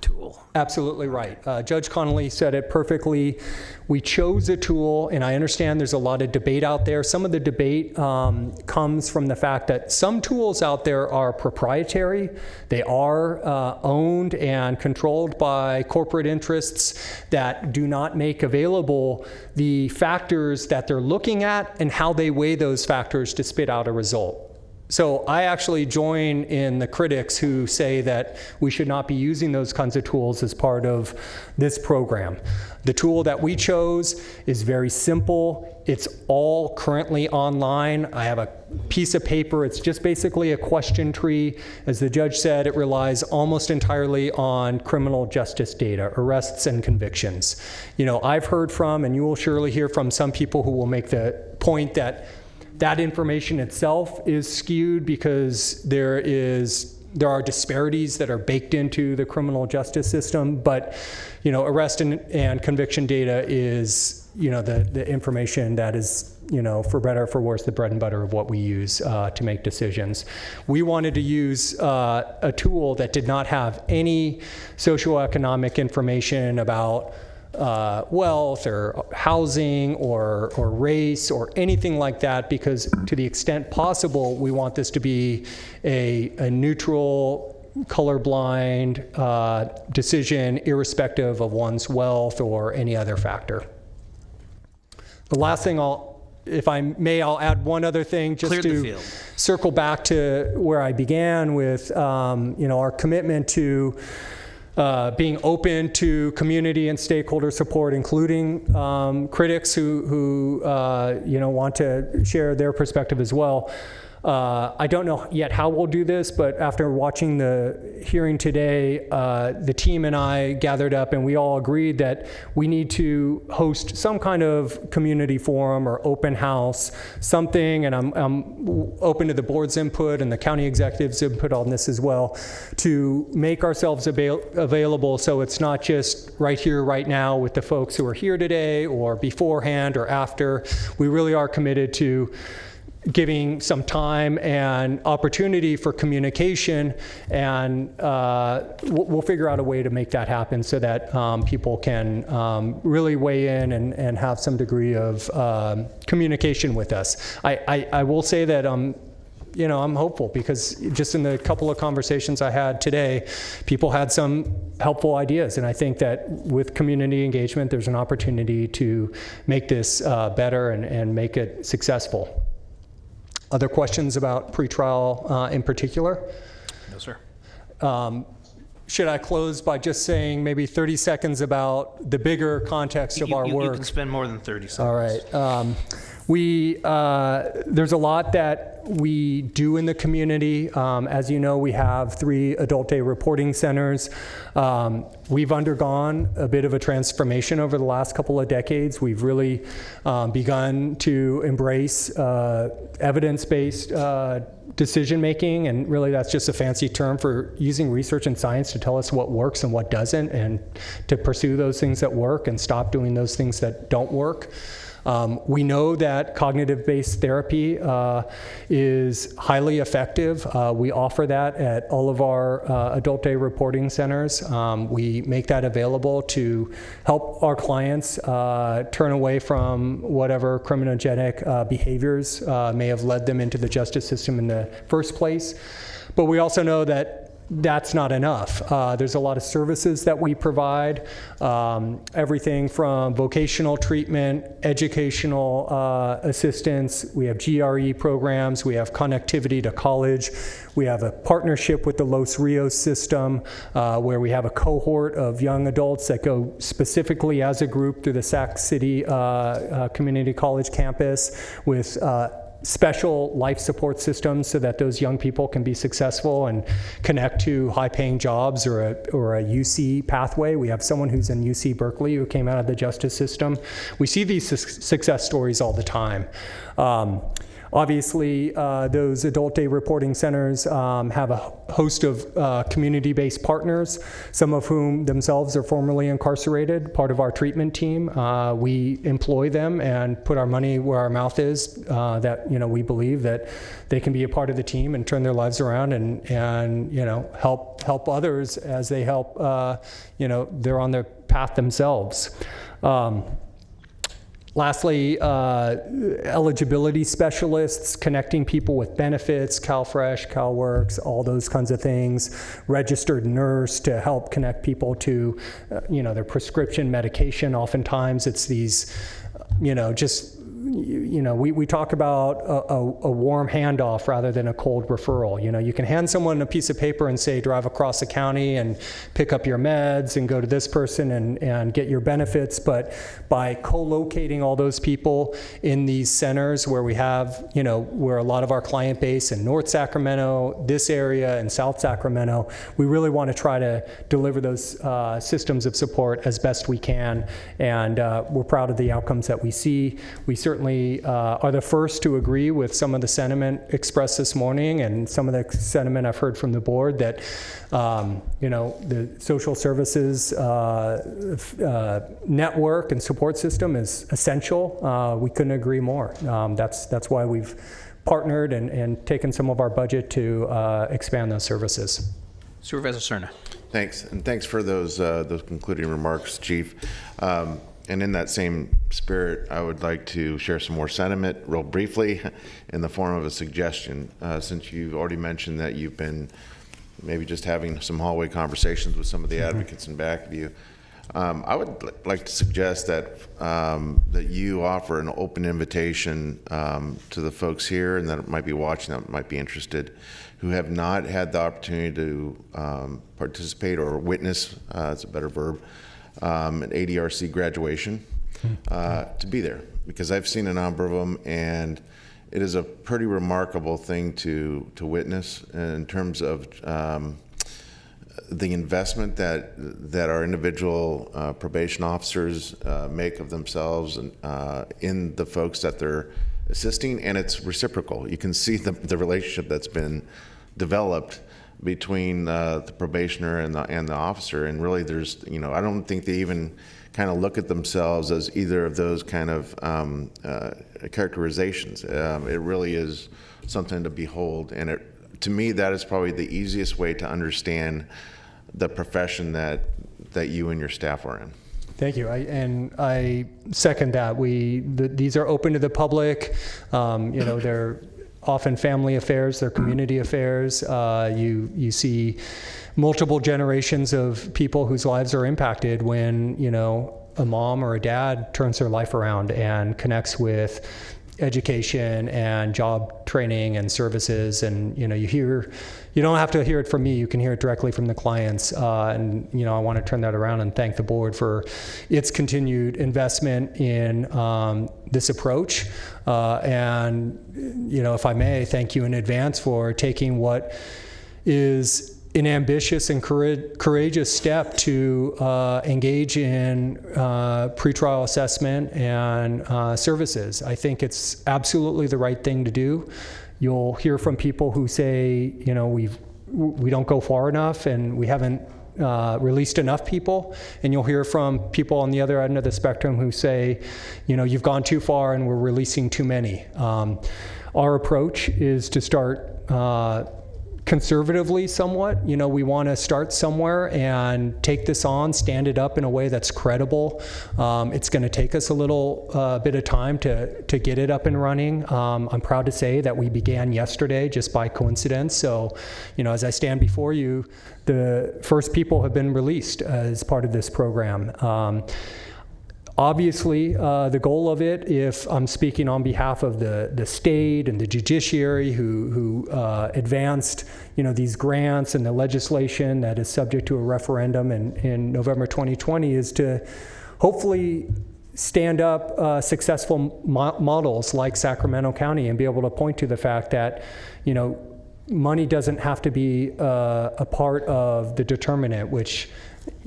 tool. Absolutely right. Judge Connolly said it perfectly. We chose a tool, and I understand there's a lot of debate out there. Some of the debate comes from the fact that some tools out there are proprietary. They are owned and controlled by corporate interests that do not make available the factors that they're looking at and how they weigh those factors to spit out a result. So I actually join in the critics who say that we should not be using those kinds of tools as part of this program. The tool that we chose is very simple. It's all currently online. I have a piece of paper. It's just basically a question tree. As the judge said, it relies almost entirely on criminal justice data, arrests and convictions. I've heard from, and you will surely hear from, some people who will make the point that that information itself is skewed because there is there are disparities that are baked into the criminal justice system, but, you know, arrest and conviction data is, you know, the information that is, you know, for better or for worse, the bread and butter of what we use to make decisions. We wanted to use a tool that did not have any socioeconomic information about wealth or housing or race or anything like that, because to the extent possible, we want this to be a neutral, colorblind decision, irrespective of one's wealth or any other factor. The last thing if I may, I'll add one other thing just to circle back to where I began with, you know, our commitment to being open to community and stakeholder support, including critics who you know, want to share their perspective as well. I don't know yet how we'll do this, but after watching the hearing today, the team and I gathered up and we all agreed that we need to host some kind of community forum or open house, something, and I'm open to the board's input and the county executive's input on this as well, to make ourselves available so it's not just right here, right now with the folks who are here today or beforehand or after. We really are committed to giving some time and opportunity for communication, and we'll figure out a way to make that happen so that people can really weigh in and have some degree of communication with us. I will say that you know, I'm hopeful, because just in the couple of conversations I had today, people had some helpful ideas, and I think that with community engagement, there's an opportunity to make this better and make it successful. Other questions about pretrial in particular? No, sir. Should I close by just saying maybe 30 seconds about the bigger context of our work? You can spend more than 30 seconds. All right. There's a lot that we do in the community. As you know, we have 3 adult day reporting centers. We've undergone a bit of a transformation over the last couple of decades. We've really begun to embrace evidence-based decision-making, and really that's just a fancy term for using research and science to tell us what works and what doesn't, and to pursue those things that work and stop doing those things that don't work. We know that cognitive-based therapy is highly effective. We offer that at all of our adult day reporting centers. We make that available to help our clients turn away from whatever criminogenic behaviors may have led them into the justice system in the first place. But we also know that that's not enough. There's a lot of services that we provide, everything from vocational treatment, educational assistance. We have GRE programs. We have connectivity to college. We have a partnership with the Los Rios system where we have a cohort of young adults that go specifically as a group through the Sac City Community College campus with special life support systems so that those young people can be successful and connect to high-paying jobs or a UC pathway. We have someone who's in UC Berkeley who came out of the justice system. We see these success stories all the time. Obviously, those adult day reporting centers have a host of community-based partners, some of whom themselves are formerly incarcerated, part of our treatment team. We employ them and put our money where our mouth is, that, you know, we believe that they can be a part of the team and turn their lives around and you know, help others as they help, you know, they're on their path themselves. Lastly, eligibility specialists, connecting people with benefits, CalFresh, CalWorks, all those kinds of things. Registered nurse to help connect people to, you know, their prescription medication. Oftentimes it's these, you know, just, you know, we talk about a warm handoff rather than a cold referral. You know, you can hand someone a piece of paper and say, drive across the county and pick up your meds and go to this person and get your benefits. But by co-locating all those people in these centers where we have, you know, where a lot of our client base in North Sacramento, this area, and South Sacramento, we really want to try to deliver those systems of support as best we can. And we're proud of the outcomes that we see. We certainly certainly are the first to agree with some of the sentiment expressed this morning and some of the sentiment I've heard from the board that, the social services network and support system is essential. We couldn't agree more. That's why we've partnered and taken some of our budget to expand those services. Supervisor Cerna. Thanks, and thanks for those concluding remarks, Chief. And in that same spirit, I would like to share some more sentiment real briefly in the form of a suggestion. Since you've already mentioned that you've been maybe just having some hallway conversations with some of the advocates in back of you, I would like to suggest that that you offer an open invitation to the folks here and that might be watching, that might be interested, who have not had the opportunity to participate or witness, it's a better verb, an ADRC graduation, to be there, because I've seen a number of them, and it is a pretty remarkable thing to witness in terms of the investment that our individual probation officers make of themselves and in the folks that they're assisting, and it's reciprocal. You can see the relationship that's been developed between the probationer and the officer, and really there's, I don't think they even kind of look at themselves as either of those kind of characterizations. It really is something to behold, and to me that is probably the easiest way to understand the profession that you and your staff are in. Thank you. I second that. These are open to the public. They're often family affairs, they're community affairs. You see multiple generations of people whose lives are impacted when, a mom or a dad turns their life around and connects with education and job training and services. And, you don't have to hear it from me, you can hear it directly from the clients. I want to turn that around and thank the board for its continued investment in this approach. If I may, thank you in advance for taking what is an ambitious and courageous step to engage in pretrial assessment and services. I think it's absolutely the right thing to do. You'll hear from people who say, we don't go far enough and we haven't released enough people, and you'll hear from people on the other end of the spectrum who say, you've gone too far and we're releasing too many. Our approach is to start conservatively somewhat. We want to start somewhere and take this on, stand it up in a way that's credible. It's going to take us a little bit of time to get it up and running. I'm proud to say that we began yesterday just by coincidence. So, as I stand before you, the first people have been released as part of this program. Obviously, the goal of it, if I'm speaking on behalf of the state and the judiciary who advanced, these grants and the legislation that is subject to a referendum in November 2020, is to hopefully stand up successful models like Sacramento County and be able to point to the fact that, money doesn't have to be a part of the determinant, which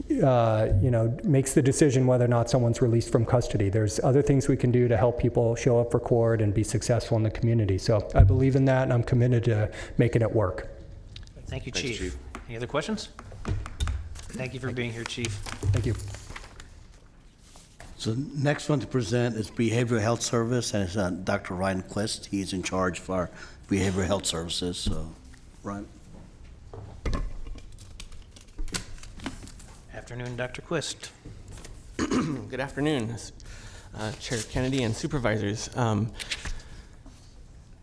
makes the decision whether or not someone's released from custody. There's other things we can do to help people show up for court and be successful in the community. So I believe in that, and I'm committed to making it work. Thank you, Thanks, Chief. Any other questions? Thank you for being here, Chief. Thank you. So next one to present is Behavioral Health Service, and it's Dr. Ryan Quist. He's in charge for our behavioral health services. So, Ryan. Afternoon, Dr. Quist. Good afternoon, Chair Kennedy and supervisors.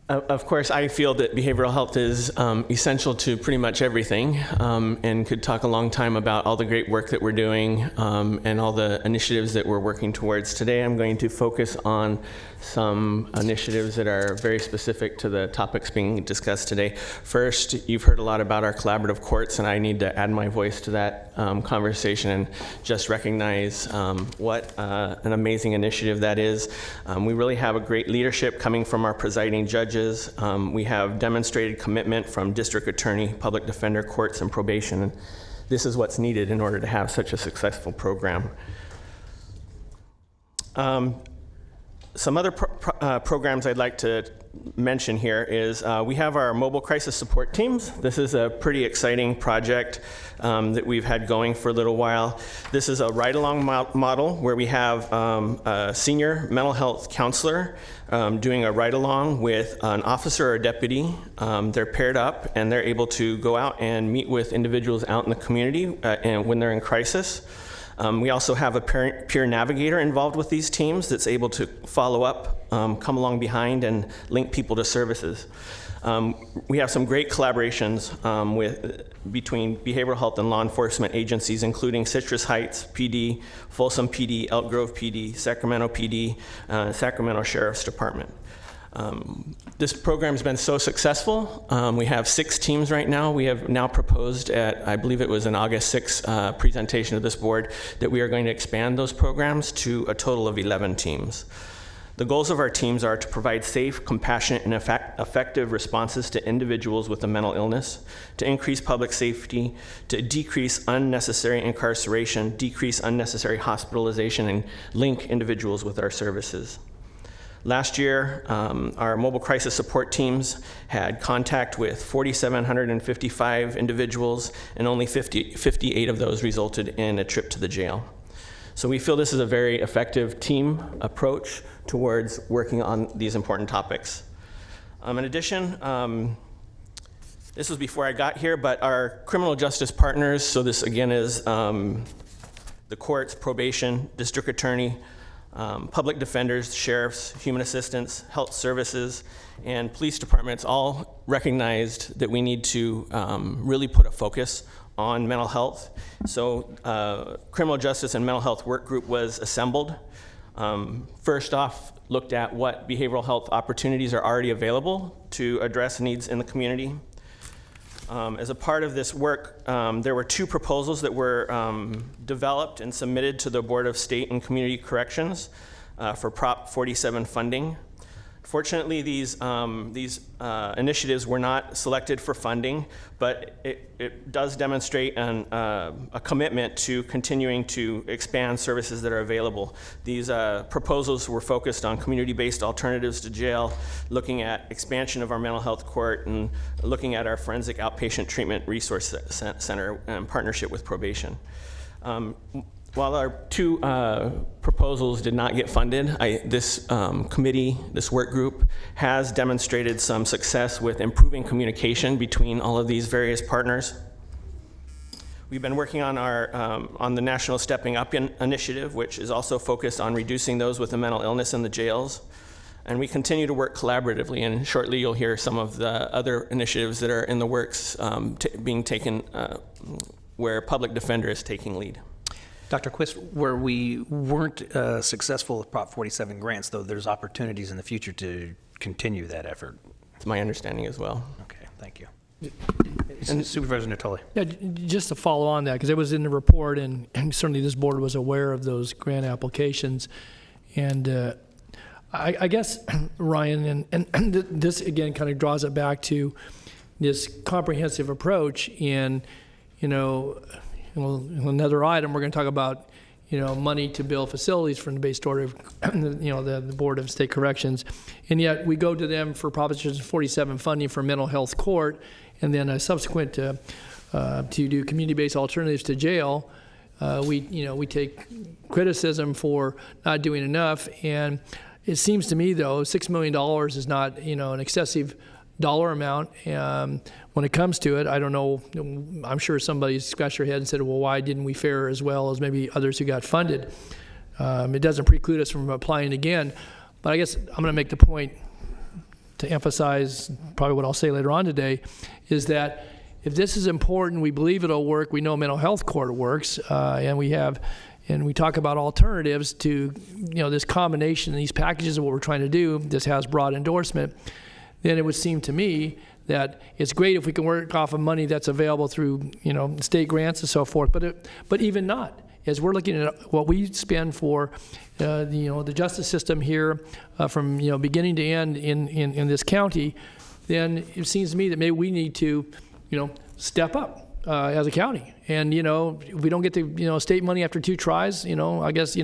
Of course, I feel that behavioral health is essential to pretty much everything, and could talk a long time about all the great work that we're doing and all the initiatives that we're working towards. Today, I'm going to focus on some initiatives that are very specific to the topics being discussed today. First, you've heard a lot about our collaborative courts, and I need to add my voice to that conversation and just recognize what an amazing initiative that is. We really have a great leadership coming from our presiding judges. We have demonstrated commitment from district attorney, public defender, courts, and probation. And this is what's needed in order to have such a successful program. Some other programs I'd like to mention here is we have our mobile crisis support teams. This is a pretty exciting project that we've had going for a little while. This is a ride-along model where we have a senior mental health counselor doing a ride-along with an officer or a deputy. They're paired up and they're able to go out and meet with individuals out in the community and when they're in crisis. We also have a peer navigator involved with these teams that's able to follow up, come along behind, and link people to services. We have some great collaborations between behavioral health and law enforcement agencies, including Citrus Heights PD, Folsom PD, Elk Grove PD, Sacramento PD, Sacramento Sheriff's Department. This program has been so successful. We have 6 teams right now. We have now proposed at, I believe it was an August 6th presentation of this board, that we are going to expand those programs to a total of 11 teams. The goals of our teams are to provide safe, compassionate, and effective responses to individuals with a mental illness, to increase public safety, to decrease unnecessary incarceration, decrease unnecessary hospitalization, and link individuals with our services. Last year, our mobile crisis support teams had contact with 4,755 individuals, and only 58 of those resulted in a trip to the jail. So we feel this is a very effective team approach towards working on these important topics. In addition, this was before I got here, but our criminal justice partners, so this again is the courts, probation, district attorney, public defenders, sheriffs, human assistants, health services, and police departments all recognized that we need to really put a focus on mental health. So criminal justice and mental health work group was assembled. First off, looked at what behavioral health opportunities are already available to address needs in the community. As a part of this work, there were 2 proposals that were developed and submitted to the Board of State and Community Corrections for Prop 47 funding. Fortunately, these initiatives were not selected for funding, but it does demonstrate a commitment to continuing to expand services that are available. These proposals were focused on community-based alternatives to jail, looking at expansion of our mental health court, and looking at our forensic outpatient treatment resource center in partnership with probation. While our 2 proposals did not get funded, this committee, this work group, has demonstrated some success with improving communication between all of these various partners. We've been working on on the National Stepping Up initiative, which is also focused on reducing those with a mental illness in the jails. And we continue to work collaboratively, and shortly you'll hear some of the other initiatives that are in the works being taken where public defender is taking lead. Dr. Quist, where we weren't successful with Prop 47 grants, though, there's opportunities in the future to continue that effort. It's my understanding as well. Okay, thank you. And Supervisor Natoli. Yeah, just to follow on that, because it was in the report, and certainly this board was aware of those grant applications. And I guess, Ryan, and this again kind of draws it back to this comprehensive approach. And, another item, we're going to talk about, money to build facilities from the Bay Story, the Board of State Corrections. And yet we go to them for Proposition 47 funding for mental health court, and then a subsequent to do community-based alternatives to jail. We take criticism for not doing enough. And it seems to me, though, $6 million is not, an excessive dollar amount. When it comes to it, I don't know, I'm sure somebody scratched their head and said, well, why didn't we fare as well as maybe others who got funded? It doesn't preclude us from applying again. But I guess I'm going to make the point to emphasize probably what I'll say later on today, is that if this is important, we believe it'll work, we know mental health court works, and we talk about alternatives to, this combination, these packages of what we're trying to do, this has broad endorsement, then it would seem to me that it's great if we can work off of money that's available through, state grants and so forth, but even not. As we're looking at what we spend for, the justice system here from, beginning to end in this county, then it seems to me that maybe we need to, step up as a county. And, if we don't get the, state money after 2 tries, I guess,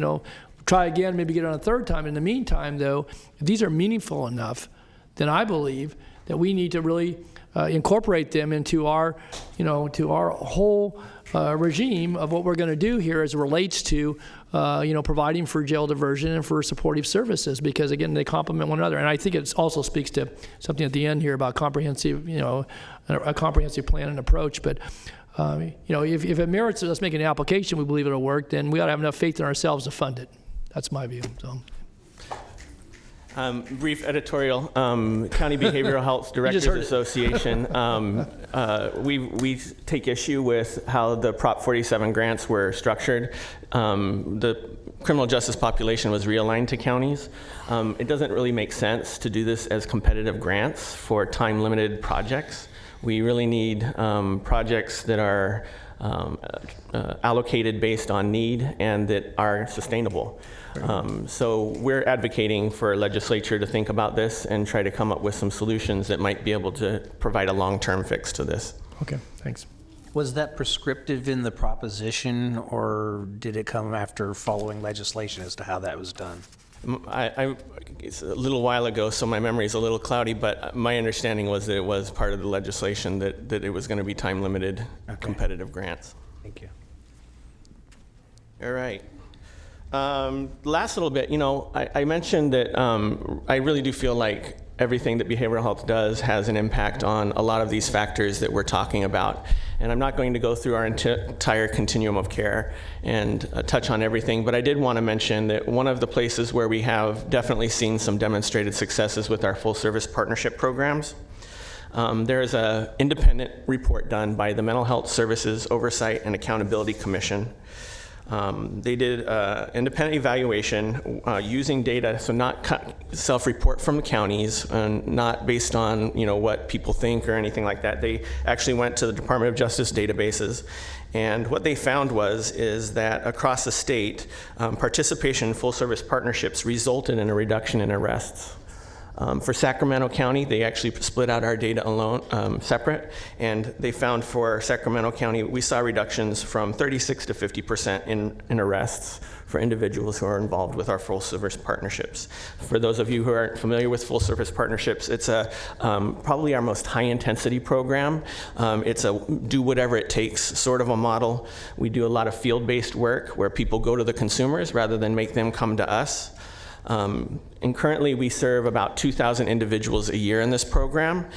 try again, maybe get it on a third time. In the meantime, though, if these are meaningful enough, then I believe that we need to really incorporate them into our, to our whole regime of what we're going to do here as it relates to, providing for jail diversion and for supportive services, because again, they complement one another. And I think it also speaks to something at the end here about comprehensive, a comprehensive plan and approach. But if it merits us making an application, we believe it'll work, then we ought to have enough faith in ourselves to fund it. That's my view. So. Brief editorial. County Behavioral Health Directors Association. We take issue with how the Prop 47 grants were structured. The criminal justice population was realigned to counties. It doesn't really make sense to do this as competitive grants for time-limited projects. We really need projects that are allocated based on need and that are sustainable. So we're advocating for legislature to think about this and try to come up with some solutions that might be able to provide a long-term fix to this. Okay, thanks. Was that prescriptive in the proposition, or did it come after following legislation as to how that was done? It's a little while ago, so my memory is a little cloudy, but my understanding was that it was part of the legislation that it was going to be time-limited competitive grants. Thank you. All right. Last little bit, I mentioned that I really do feel like everything that behavioral health does has an impact on a lot of these factors that we're talking about. And I'm not going to go through our entire continuum of care and touch on everything, but I did want to mention that one of the places where we have definitely seen some demonstrated successes with our full service partnership programs. There is an independent report done by the Mental Health Services Oversight and Accountability Commission. They did independent evaluation using data, so not self-report from the counties and not based on what people think or anything like that. They actually went to the Department of Justice databases, and what they found is that across the state, participation in full-service partnerships resulted in a reduction in arrests. For Sacramento County, they actually split out our data alone, separate, and they found for Sacramento County, we saw reductions from 36 to 50% in arrests for individuals who are involved with our full service partnerships. For those of you who aren't familiar with full service partnerships, it's probably our most high intensity program. It's a do whatever it takes sort of a model. We do a lot of field-based work where people go to the consumers rather than make them come to us. And currently we serve about 2,000 individuals a year in this program.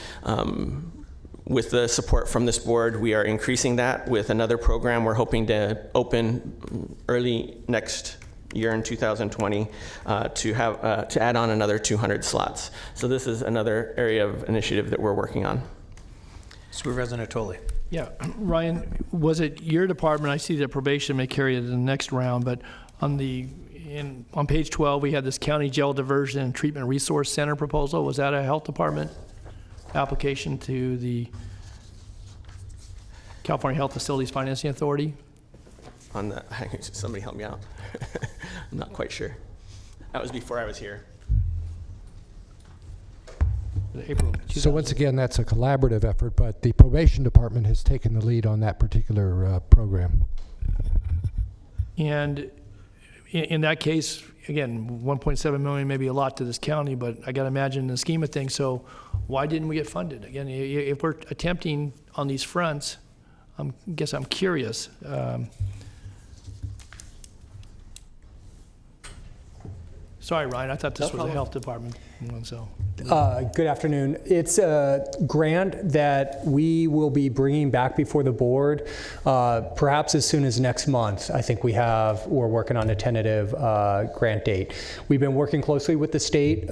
With the support from this board, we are increasing that with another program we're hoping to open early next year in 2020 to add on another 200 slots. So this is another area of initiative that we're working on. Supervisor Natoli. Yeah, Ryan, was it your department? I see that probation may carry it to the next round, but on page 12, we had this County Jail Diversion and Treatment Resource Center proposal. Was that a health department application to the California Health Facilities Financing Authority? Somebody help me out. I'm not quite sure. That was before I was here. April. So once again, that's a collaborative effort, but the probation department has taken the lead on that particular program. And in that case, again, 1.7 million may be a lot to this county, but I got to imagine in the scheme of things, so why didn't we get funded? Again, if we're attempting on these fronts, I guess I'm curious. Sorry, Ryan, I thought this was a health department one, so. Good afternoon. It's a grant that we will be bringing back before the board, perhaps as soon as next month. I think we're working on a tentative grant date. We've been working closely with the state.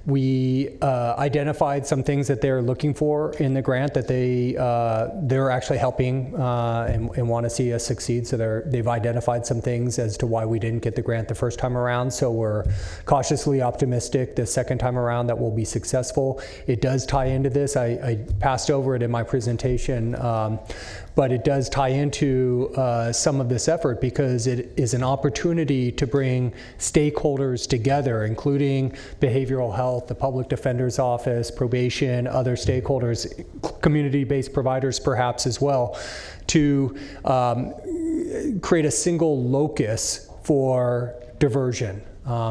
We identified some things that they're looking for in the grant that they're actually helping and want to see us succeed. So they've identified some things as to why we didn't get the grant the first time around. So we're cautiously optimistic the second time around that we'll be successful. It does tie into this. I passed over it in my presentation, but it does tie into some of this effort because it is an opportunity to bring stakeholders together, including behavioral health, the public defender's office, probation, other stakeholders, community-based providers perhaps as well, to create a single locus for diversion.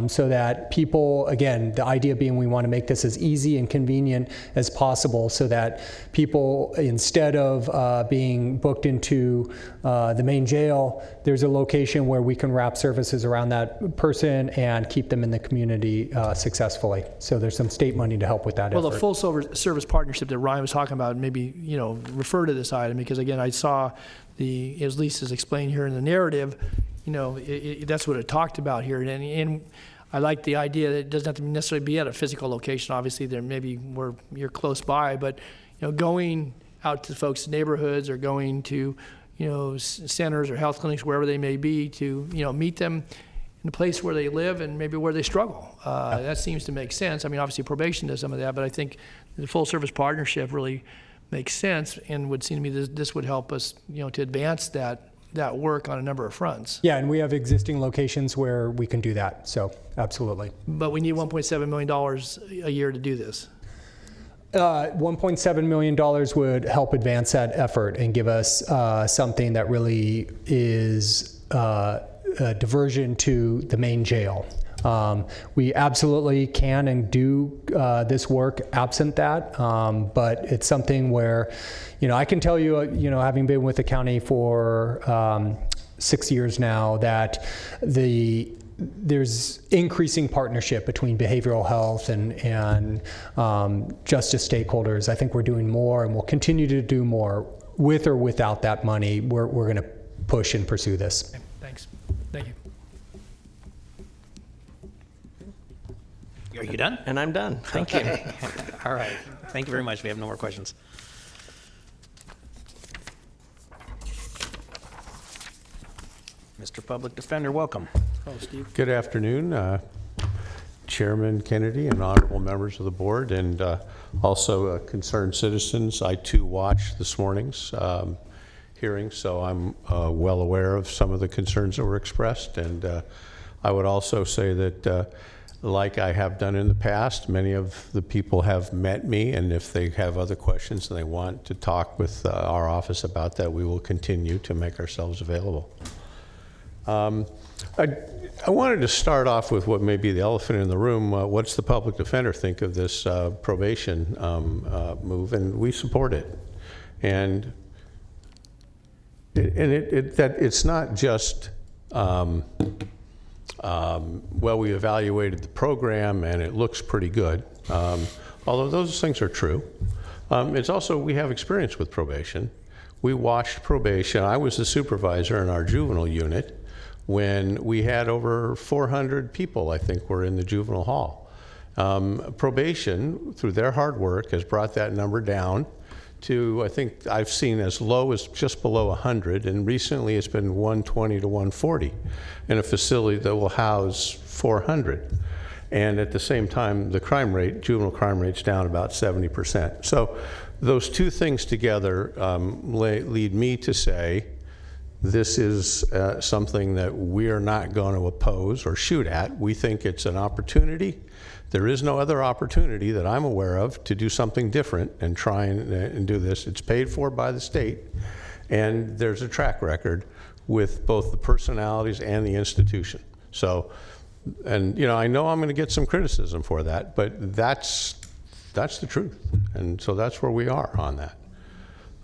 So that people, again, the idea being we want to make this as easy and convenient as possible so that people, instead of being booked into the main jail, there's a location where we can wrap services around that person and keep them in the community successfully. So there's some state money to help with that Well, effort. the full service partnership that Ryan was talking about, maybe, refer to this item, because again, I saw as Lisa's explained here in the narrative, that's what it talked about here. And I like the idea that it doesn't have to necessarily be at a physical location. Obviously, there may be where you're close by, but going out to folks' neighborhoods or going to centers or health clinics, wherever they may be, to meet them in the place where they live and maybe where they struggle. That seems to make sense. I mean, obviously probation does some of that, but I think the full service partnership really makes sense and would seem to me this would help us to advance that work on a number of fronts. Yeah, and we have existing locations where we can do that, so absolutely. But we need $1.7 million a year to do this. $1.7 million would help advance that effort and give us something that really is a diversion to the main jail. We absolutely can and do this work absent that, but it's something where, I can tell you, having been with the county for 6 years now, that there's increasing partnership between behavioral health and justice stakeholders. I think we're doing more, and we'll continue to do more with or without that money. We're going to push and pursue this. Okay, thanks. Thank you. Are you done? And I'm done. Thank you. All right. Thank you very much. We have no more questions. Mr. Public Defender, welcome. Oh, Steve. Good afternoon, Chairman Kennedy and honorable members of the board, and also concerned citizens. I too watched this morning's hearing, so I'm well aware of some of the concerns that were expressed. And I would also say that like I have done in the past, many of the people have met me, and if they have other questions and they want to talk with our office about that, we will continue to make ourselves available. I wanted to start off with what may be the elephant in the room. What's the public defender think of this probation move? And we support it. And it's not just well, we evaluated the program and it looks pretty good, although those things are true. It's also, we have experience with probation. We watched probation. I was the supervisor in our juvenile unit when we had over 400 people, I think, were in the juvenile hall. Probation, through their hard work, has brought that number down to, I think I've seen as low as just below 100, and recently it's been 120 to 140 in a facility that will house 400. And at the same time, the crime rate, juvenile crime rate's down about 70%. So those two things together lead me to say this is something that we're not going to oppose or shoot at. We think it's an opportunity. There is no other opportunity that I'm aware of to do something different and try and do this. It's paid for by the state, and there's a track record with both the personalities and the institution. So, and I know I'm going to get some criticism for that, but that's the truth, and so that's where we are on that.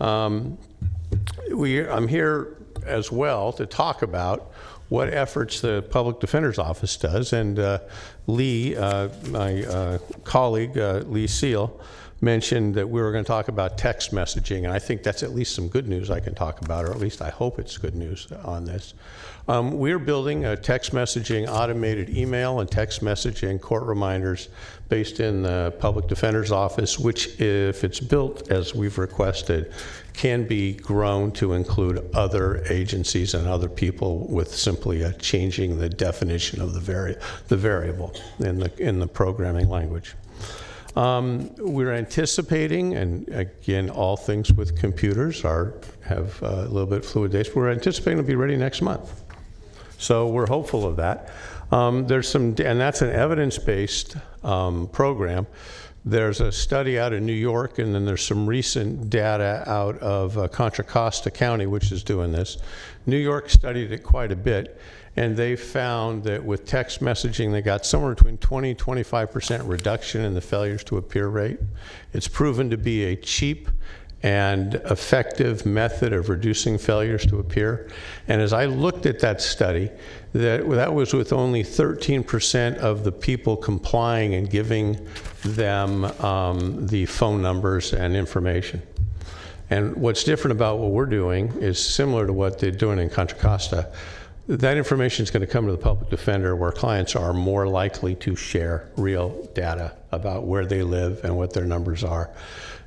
I'm here as well to talk about what efforts the Public Defender's Office does, and Lee, my colleague, Lee Seal, mentioned that we were going to talk about text messaging, and I think that's at least some good news I can talk about, or at least I hope it's good news on this. We're building a text messaging, automated email and text messaging court reminders based in the Public Defender's Office, which, if it's built as we've requested, can be grown to include other agencies and other people with simply changing the definition of the variable in the programming language. We're anticipating, and again, all things with computers have a little bit fluid dates. We're anticipating to be ready next month. So we're hopeful of that. And that's an evidence-based program. There's a study out of New York, and then there's some recent data out of Contra Costa County, which is doing this. New York studied it quite a bit, and they found that with text messaging, they got somewhere between 20 and 25% reduction in the failures to appear rate. It's proven to be a cheap and effective method of reducing failures to appear. And as I looked at that study, that was with only 13% of the people complying and giving them the phone numbers and information. And what's different about what we're doing is similar to what they're doing in Contra Costa. That information is going to come to the public defender, where clients are more likely to share real data about where they live and what their numbers are.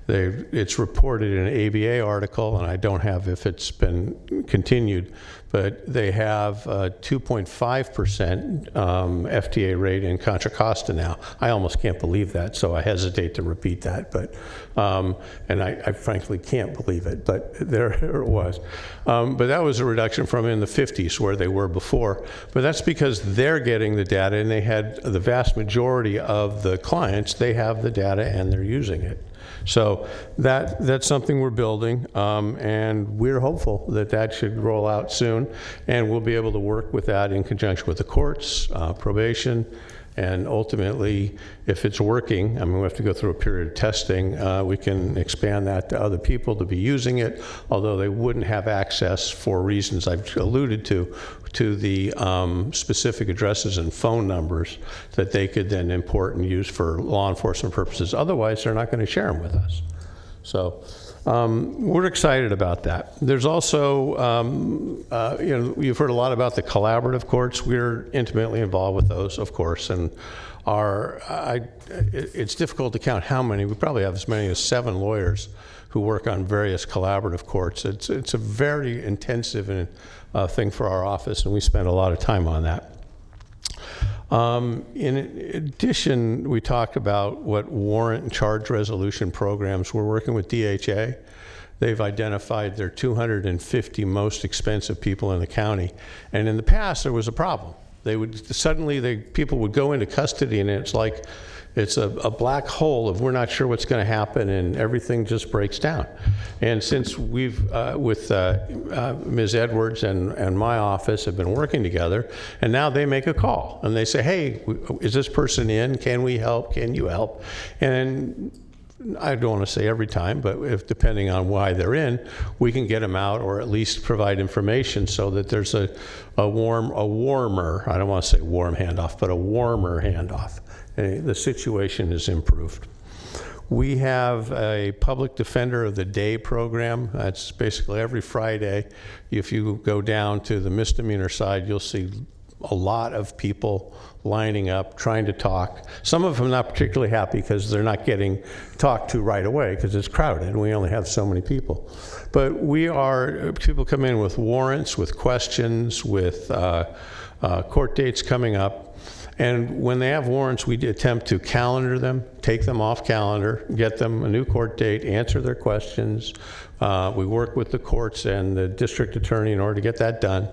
It's reported in an ABA article, and I don't have if it's been continued, but they have a 2.5% FTA rate in Contra Costa now. I almost can't believe that, so I hesitate to repeat that, but and I frankly can't believe it, but there it was. But that was a reduction from in the 50s where they were before. But that's because they're getting the data, and they had the vast majority of the clients, they have the data and they're using it. So that's something we're building, and we're hopeful that that should roll out soon, and we'll be able to work with that in conjunction with the courts, probation, and ultimately, if it's working, I mean, we have to go through a period of testing, we can expand that to other people to be using it, although they wouldn't have access for reasons I've alluded to the specific addresses and phone numbers that they could then import and use for law enforcement purposes. Otherwise, they're not going to share them with us. So we're excited about that. There's also, you've heard a lot about the collaborative courts. We're intimately involved with those, of course, and it's difficult to count how many. We probably have as many as 7 lawyers who work on various collaborative courts. It's a very intensive thing for our office, and we spend a lot of time on that. In addition, we talked about what warrant and charge resolution programs. We're working with DHA. They've identified their 250 most expensive people in the county. And in the past, there was a problem. People would go into custody, and it's like, it's a black hole of we're not sure what's going to happen, and everything just breaks down. And since we've, with Ms. Edwards and my office have been working together, and now they make a call, and they say, hey, is this person in? Can we help? Can you help? And I don't want to say every time, but if depending on why they're in, we can get them out or at least provide information so that there's a warmer, I don't want to say warm handoff, but a warmer handoff. The situation is improved. We have a Public Defender of the Day program. That's basically every Friday. If you go down to the misdemeanor side, you'll see a lot of people lining up, trying to talk. Some of them not particularly happy because they're not getting talked to right away because it's crowded and we only have so many people. But people come in with warrants, with questions, with court dates coming up. And when they have warrants, we attempt to calendar them, take them off calendar, get them a new court date, answer their questions. We work with the courts and the district attorney in order to get that done.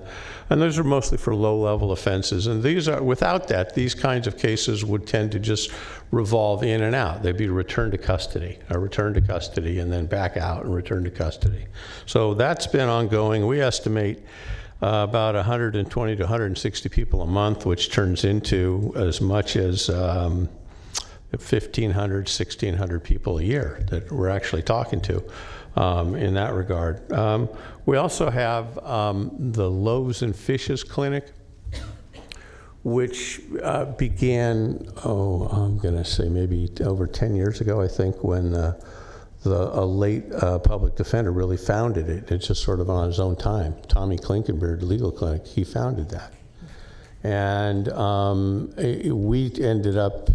And those are mostly for low-level offenses. And without that, these kinds of cases would tend to just revolve in and out. They'd be returned to custody, and then back out and return to custody. So that's been ongoing. We estimate about 120 to 160 people a month, which turns into as much as 1,500, 1,600 people a year that we're actually talking to in that regard. We also have the Loaves and Fishes Clinic, which began, I'm going to say maybe over 10 years ago, I think, when a late public defender really founded it. It's just sort of on his own time. Tommy Klinkenbeard Legal Clinic, he founded that. And we ended up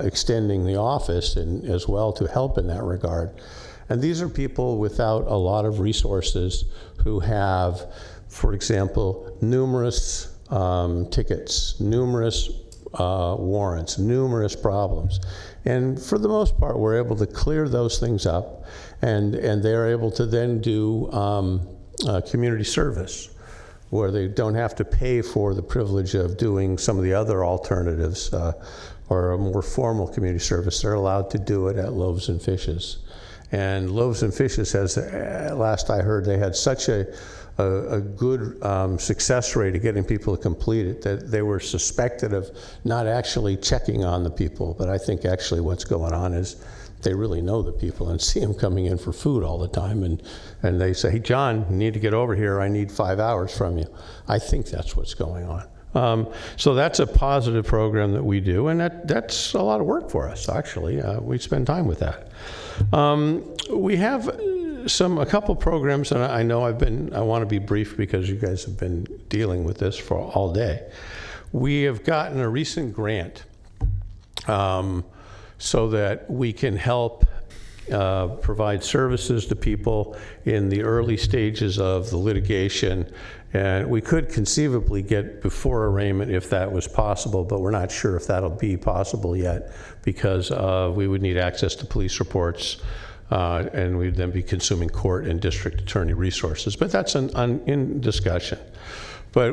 extending the office as well to help in that regard. And these are people without a lot of resources who have, for example, numerous tickets, numerous warrants, numerous problems. And for the most part, we're able to clear those things up, and they're able to then do community service, where they don't have to pay for the privilege of doing some of the other alternatives or a more formal community service, they're allowed to do it at Loaves and Fishes. And Loaves and Fishes has, last I heard, they had such a good success rate of getting people to complete it that they were suspected of not actually checking on the people. But I think actually what's going on is they really know the people and see them coming in for food all the time. And they say, hey, John, you need to get over here. I need 5 hours from you. I think that's what's going on. So that's a positive program that we do, and that's a lot of work for us, actually. We spend time with that. We have a couple programs, and I know I want to be brief because you guys have been dealing with this for all day. We have gotten a recent grant so that we can help provide services to people in the early stages of the litigation. And we could conceivably get before arraignment if that was possible, but we're not sure if that'll be possible yet because we would need access to police reports and we'd then be consuming court and district attorney resources. But that's in discussion. But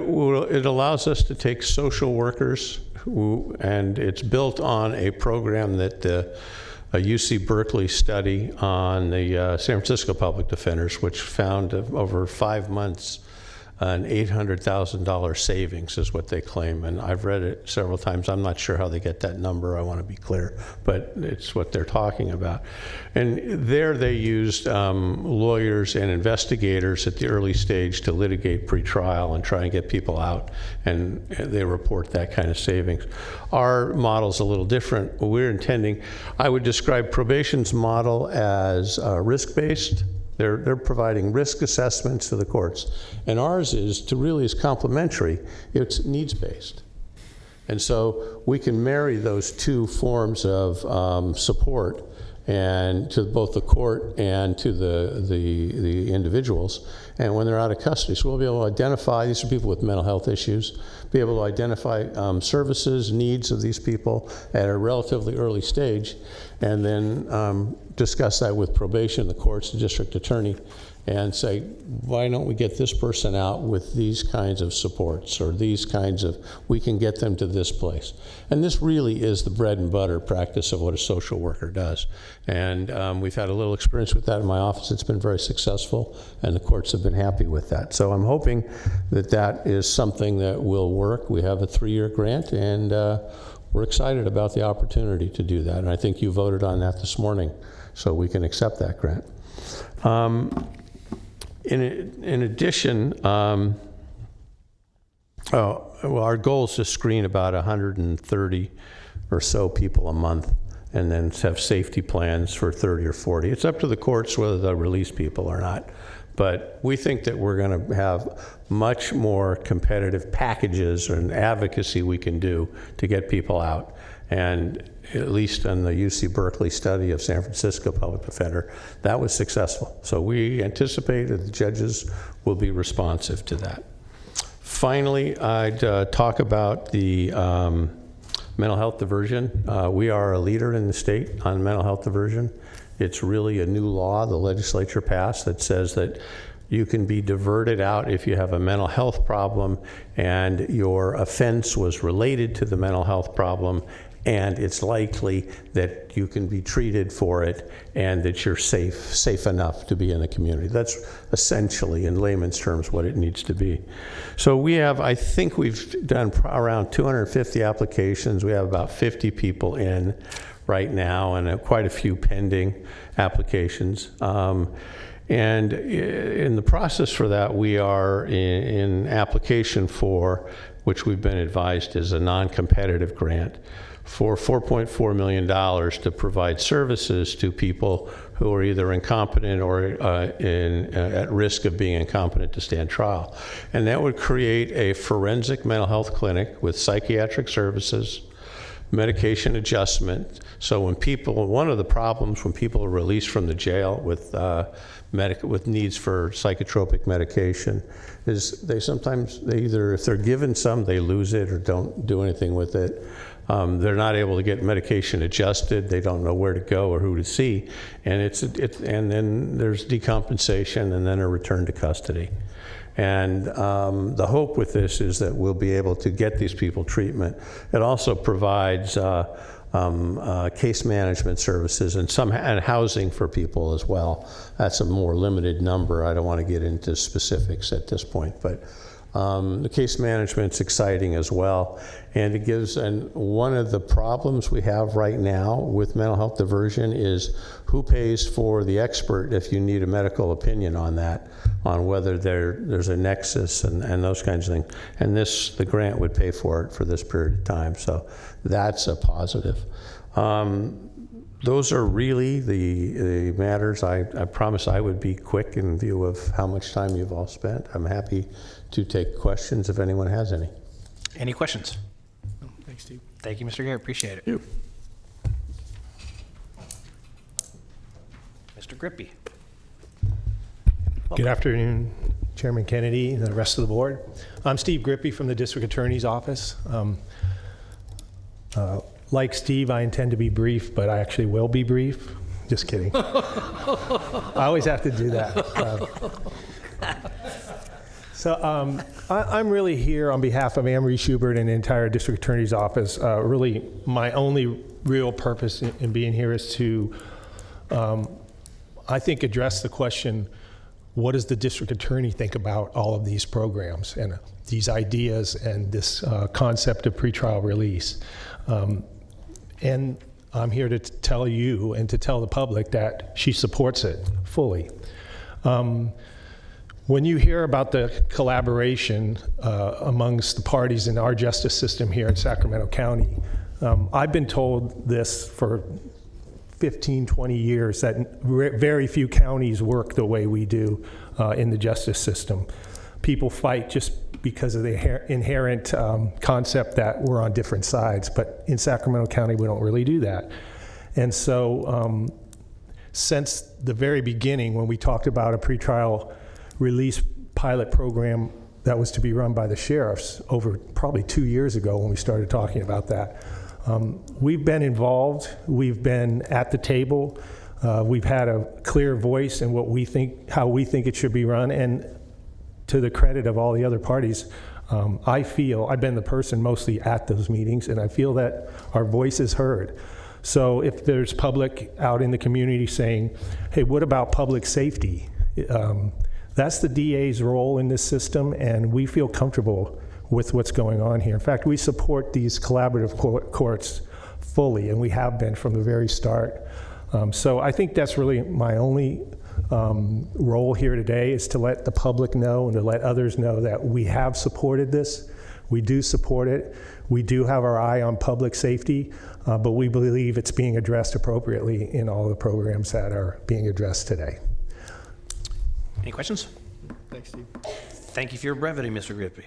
it allows us to take social workers and it's built on a program that a UC Berkeley study on the San Francisco public defenders, which found over 5 months an $800,000 savings is what they claim. And I've read it several times. I'm not sure how they get that number, I want to be clear, but it's what they're talking about. And there they used lawyers and investigators at the early stage to litigate pretrial and try and get people out, and they report that kind of savings. Our model's a little different. We're intending, I would describe probation's model as risk-based. They're providing risk assessments to the courts. And ours is complementary. It's needs-based. And so we can marry those two forms of support and to both the court and to the individuals. And when they're out of custody, so we'll be able to identify, these are people with mental health issues, be able to identify services, needs of these people at a relatively early stage, and then discuss that with probation, the courts, the district attorney, and say, why don't we get this person out with these kinds of supports or these kinds of, we can get them to this place. And this really is the bread and butter practice of what a social worker does. And we've had a little experience with that in my office. It's been very successful, and the courts have been happy with that. So I'm hoping that that is something that will work. We have a 3-year grant, and we're excited about the opportunity to do that. And I think you voted on that this morning, so we can accept that grant. In addition, our goal is to screen about 130 or so people a month and then have safety plans for 30 or 40. It's up to the courts whether they'll release people or not. But we think that we're going to have much more competitive packages and advocacy we can do to get people out. And at least in the UC Berkeley study of San Francisco public defender, that was successful. So we anticipate that the judges will be responsive to that. Finally, I'd talk about the mental health diversion. We are a leader in the state on mental health diversion. It's really a new law the legislature passed that says that you can be diverted out if you have a mental health problem and your offense was related to the mental health problem, and it's likely that you can be treated for it and that you're safe enough to be in the community. That's essentially, in layman's terms, what it needs to be. So we have, I think we've done around 250 applications. We have about 50 people in right now and quite a few pending applications. And in the process for that, we are in application for, which we've been advised is a non-competitive grant, for $4.4 million to provide services to people who are either incompetent or at risk of being incompetent to stand trial. And that would create a forensic mental health clinic with psychiatric services, medication adjustment. So when people, one of the problems when people are released from the jail with needs for psychotropic medication is they either, if they're given some, they lose it or don't do anything with it. They're not able to get medication adjusted. They don't know where to go or who to see, and and then there's decompensation and then a return to custody. And the hope with this is that we'll be able to get these people treatment. It also provides case management services and housing for people as well. That's a more limited number. I don't want to get into specifics at this point, but the case management's exciting as well, and it gives. And one of the problems we have right now with mental health diversion is who pays for the expert if you need a medical opinion on that, on whether there's a nexus and those kinds of things. And the grant would pay for it for this period of time, so that's a positive. Those are really the matters. I promise I would be quick in view of how much time you've all spent. I'm happy to take questions if anyone has any. Any questions? Thanks, Steve. Thank you, Mr. Garrett. Appreciate it. You. Mr. Grippy. Good afternoon, Chairman Kennedy and the rest of the board. I'm Steve Grippy from the District Attorney's Office. Like Steve, I intend to be brief, but I actually will be brief. Just kidding. I always have to do that. I'm really here on behalf of Anne Marie Schubert and the entire District Attorney's Office. Really, my only real purpose in being here is to, I think, address the question, what does the District Attorney think about all of these programs and these ideas and this concept of pretrial release? And I'm here to tell you and to tell the public that she supports it fully. When you hear about the collaboration amongst the parties in our justice system here in Sacramento County, I've been told this for 15, 20 years, that very few counties work the way we do in the justice system. People fight just because of the inherent concept that we're on different sides, but in Sacramento County, we don't really do that. And so since the very beginning, when we talked about a pretrial release pilot program that was to be run by the sheriffs over probably 2 years ago when we started talking about that, we've been involved, we've been at the table, we've had a clear voice in what we think, how we think it should be run, and to the credit of all the other parties, I feel, I've been the person mostly at those meetings, and I feel that our voice is heard. So if there's public out in the community saying, hey, what about public safety? That's the DA's role in this system, and we feel comfortable with what's going on here. In fact, we support these collaborative courts fully, and we have been from the very start. So I think that's really my only role here today, is to let the public know and to let others know that we have supported this. We do support it. We do have our eye on public safety, but we believe it's being addressed appropriately in all the programs that are being addressed today. Any questions? Thanks, Steve. Thank you for your brevity, Mr. Grippy.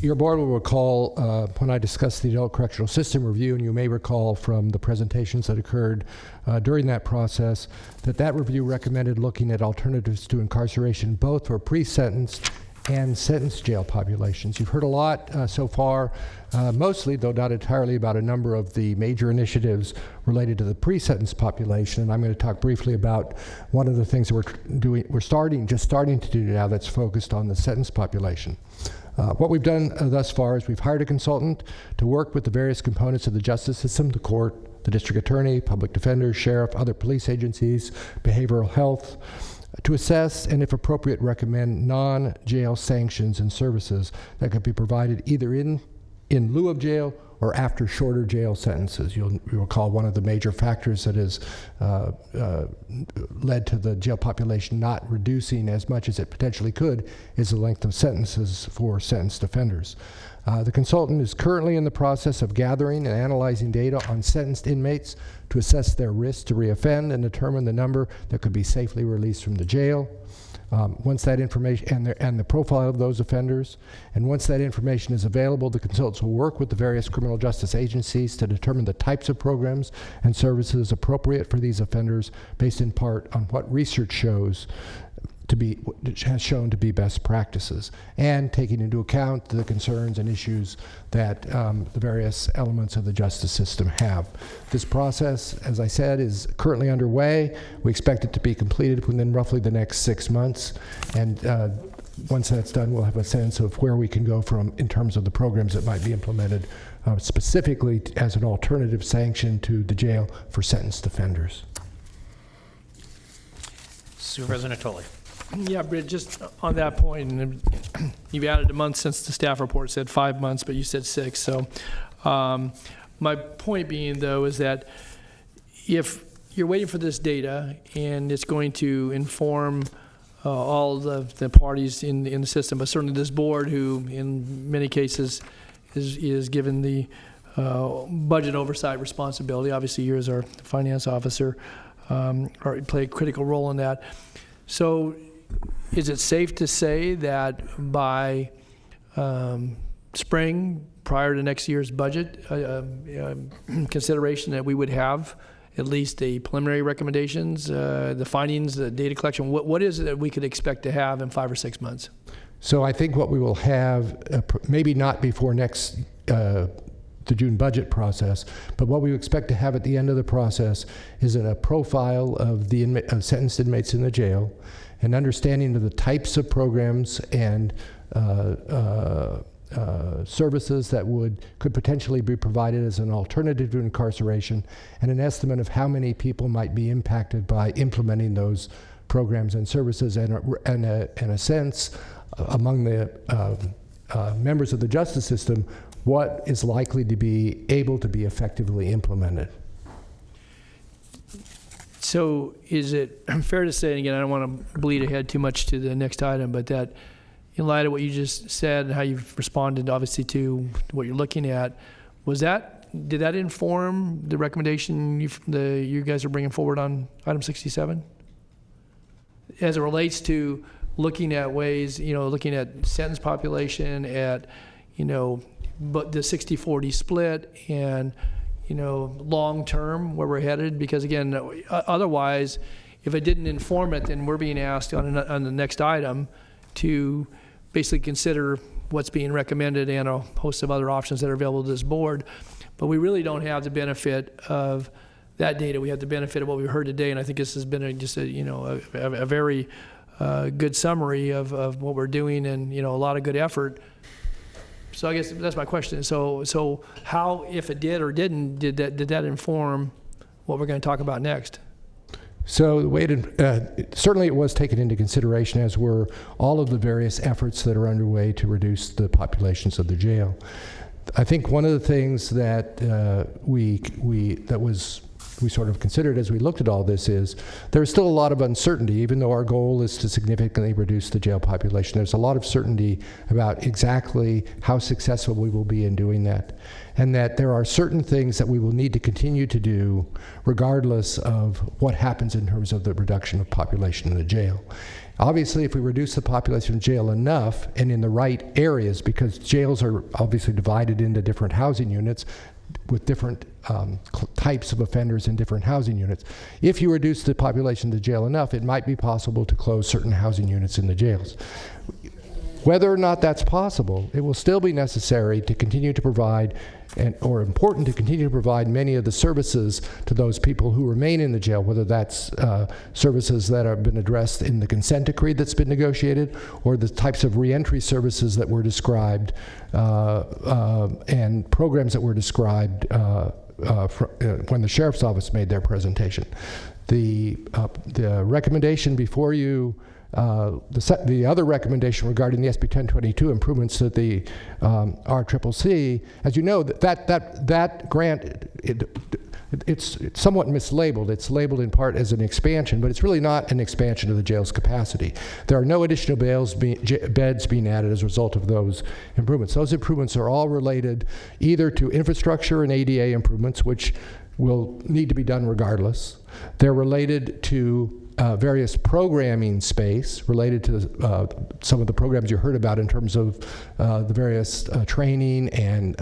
Your board will recall when I discussed the Adult Correctional System Review, and you may recall from the presentations that occurred during that process, that review recommended looking at alternatives to incarceration, both for pre-sentenced and sentenced jail populations. You've heard a lot so far, mostly, though not entirely, about a number of the major initiatives related to the pre-sentence population, and I'm going to talk briefly about one of the things that we're just starting to do now that's focused on the sentenced population. What we've done thus far is we've hired a consultant to work with the various components of the justice system, the court, the district attorney, public defender, sheriff, other police agencies, behavioral health, to assess and, if appropriate, recommend non-jail sanctions and services that could be provided either in lieu of jail or after shorter jail sentences. You'll recall one of the major factors that has led to the jail population not reducing as much as it potentially could is the length of sentences for sentenced offenders. The consultant is currently in the process of gathering and analyzing data on sentenced inmates to assess their risk to reoffend and determine the number that could be safely released from the jail. Once that information and the profile of those offenders, and once that information is available, the consultants will work with the various criminal justice agencies to determine the types of programs and services appropriate for these offenders, based in part on what research shows has shown to be best practices, and taking into account the concerns and issues that the various elements of the justice system have. This process, as I said, is currently underway. We expect it to be completed within roughly the next 6 months, and once that's done, we'll have a sense of where we can go from in terms of the programs that might be implemented, specifically as an alternative sanction to the jail for sentenced offenders. Supervisor Natoli. Yeah, Britt, just on that point, and you've added a month since the staff report said 5 months, but you said 6. So my point being, though, is that if you're waiting for this data and it's going to inform all the parties in the system, but certainly this board, who in many cases is given the budget oversight responsibility, obviously you as our finance officer play a critical role in that. So is it safe to say that by spring, prior to next year's budget consideration, that we would have at least the preliminary recommendations, the findings, the data collection? What is it that we could expect to have in 5 or 6 months? So I think what we will have, maybe not before next the June budget process, but what we expect to have at the end of the process is a profile of the sentenced inmates in the jail, an understanding of the types of programs and services that could potentially be provided as an alternative to incarceration, and an estimate of how many people might be impacted by implementing those programs and services, and a sense among the members of the justice system what is likely to be able to be effectively implemented. So is it fair to say, and again, I don't want to bleed ahead too much to the next item, but that in light of what you just said and how you've responded obviously to what you're looking at, did that inform the recommendation you guys are bringing forward on item 67? As it relates to looking at ways, looking at sentence population, at, but the 60-40 split, and, long-term where we're headed, because again, otherwise, if it didn't inform it, then we're being asked on the next item to basically consider what's being recommended and a host of other options that are available to this board. But we really don't have the benefit of that data. We have the benefit of what we heard today, and I think this has been a very good summary of what we're doing, and a lot of good effort. So I guess that's my question. So how, if it did or didn't, did that inform what we're going to talk about next? So the way certainly it was taken into consideration, as were all of the various efforts that are underway to reduce the populations of the jail. I think one of the things that we sort of considered as we looked at all this is there's still a lot of uncertainty, even though our goal is to significantly reduce the jail population. There's a lot of certainty about exactly how successful we will be in doing that, and that there are certain things that we will need to continue to do regardless of what happens in terms of the reduction of population in the jail. Obviously, if we reduce the population of jail enough and in the right areas, because jails are obviously divided into different housing units with different types of offenders in different housing units. If you reduce the population of the jail enough, it might be possible to close certain housing units in the jails. Whether or not that's possible, it will still be necessary to continue to provide, or important to continue to provide, many of the services to those people who remain in the jail, whether that's services that have been addressed in the consent decree that's been negotiated, or the types of reentry services that were described, and programs that were described when the Sheriff's Office made their presentation. The recommendation before you, the other recommendation regarding the SB 1022 improvements to the RCCC, as you know, that grant, it's somewhat mislabeled. It's labeled in part as an expansion, but it's really not an expansion of the jail's capacity. There are no additional beds being added as a result of those improvements. Those improvements are all related either to infrastructure and ADA improvements, which will need to be done regardless. They're related to various programming space, related to some of the programs you heard about in terms of the various training and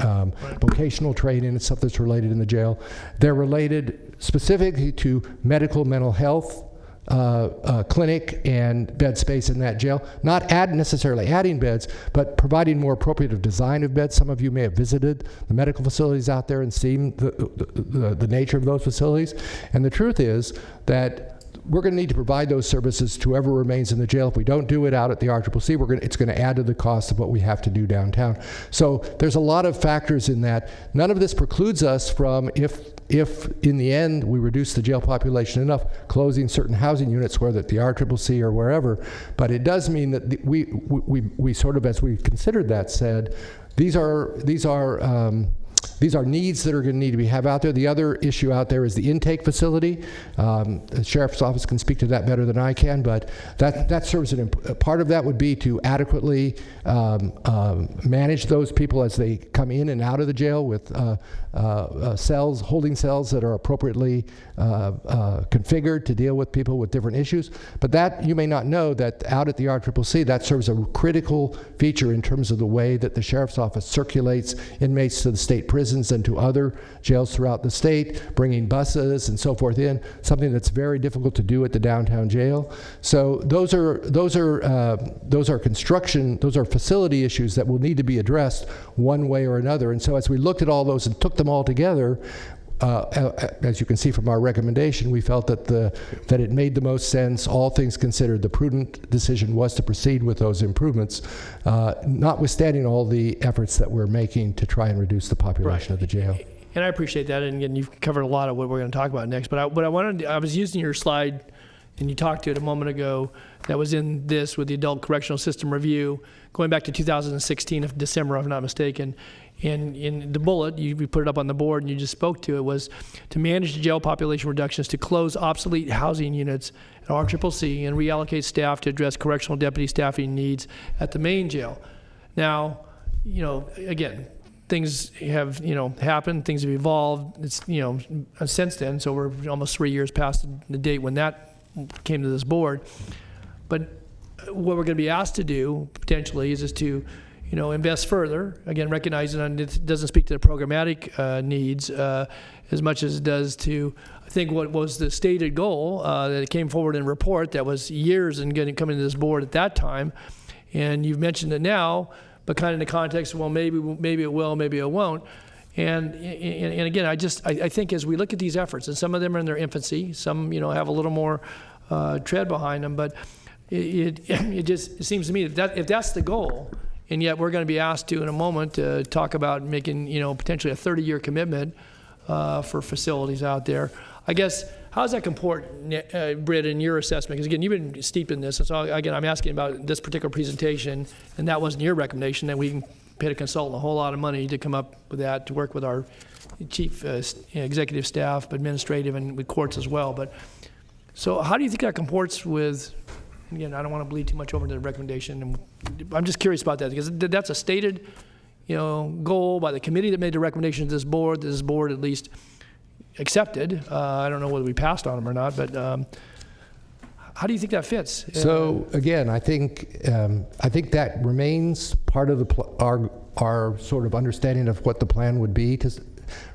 vocational training and stuff that's related in the jail. They're related specifically to medical mental health clinic and bed space in that jail. Not necessarily adding beds, but providing more appropriate design of beds. Some of you may have visited the medical facilities out there and seen the nature of those facilities. And the truth is that we're going to need to provide those services to whoever remains in the jail. If we don't do it out at the RCCC, it's going to add to the cost of what we have to do downtown. So there's a lot of factors in that. None of this precludes us from, if in the end we reduce the jail population enough, closing certain housing units, whether at the RCCC or wherever. But it does mean that we sort of, as we considered that, said these are needs that are going to need to be out there. The other issue out there is the intake facility. The sheriff's office can speak to that better than I can, but that serves part of that would be to adequately manage those people as they come in and out of the jail with holding cells that are appropriately configured to deal with people with different issues. But that, you may not know that out at the RCCC, that serves a critical feature in terms of the way that the sheriff's office circulates inmates to the state prisons and to other jails throughout the state, bringing buses and so forth in, something that's very difficult to do at the downtown jail. So those are facility issues that will need to be addressed one way or another. And so as we looked at all those and took them all together, as you can see from our recommendation, we felt that it made the most sense. All things considered, the prudent decision was to proceed with those improvements, notwithstanding all the efforts that we're making to try and reduce the population of the jail. And I appreciate that. And again, you've covered a lot of what we're going to talk about next. But I was using your slide, and you talked to it a moment ago, that was in this with the Adult Correctional System Review, going back to 2016 of December, if I'm not mistaken. And in the bullet, we put it up on the board and you just spoke to it, was to manage the jail population reductions, to close obsolete housing units at RCCC and reallocate staff to address correctional deputy staffing needs at the main jail. Now, again, things have, happened, things have evolved. It's, since then, so we're almost 3 years past the date when that came to this board. But what we're going to be asked to do potentially is to invest further, again, recognizing that it doesn't speak to the programmatic needs as much as it does to, I think, what was the stated goal that it came forward in a report that was years in coming to this board at that time. And you've mentioned it now, but kind of in the context of, well, maybe it will, maybe it won't. And again, I think as we look at these efforts, and some of them are in their infancy, some have a little more tread behind them, but it seems to me that if that's the goal, and yet we're going to be asked to, in a moment, talk about making, potentially a 30-year commitment for facilities out there. I guess, how does that comport, Britt, in your assessment? Because, again, you've been steeped in this. And so, again, I'm asking about this particular presentation, and that wasn't your recommendation, that we can pay a consultant a whole lot of money to come up with that, to work with our chief executive staff, administrative, and with courts as well. But so how do you think that comports with... Again, I don't want to bleed too much over to the recommendation. And I'm just curious about that, because that's a stated, goal by the committee that made the recommendation to this board at least accepted. I don't know whether we passed on them or not, but how do you think that fits? So again, I think that remains part of our sort of understanding of what the plan would be. To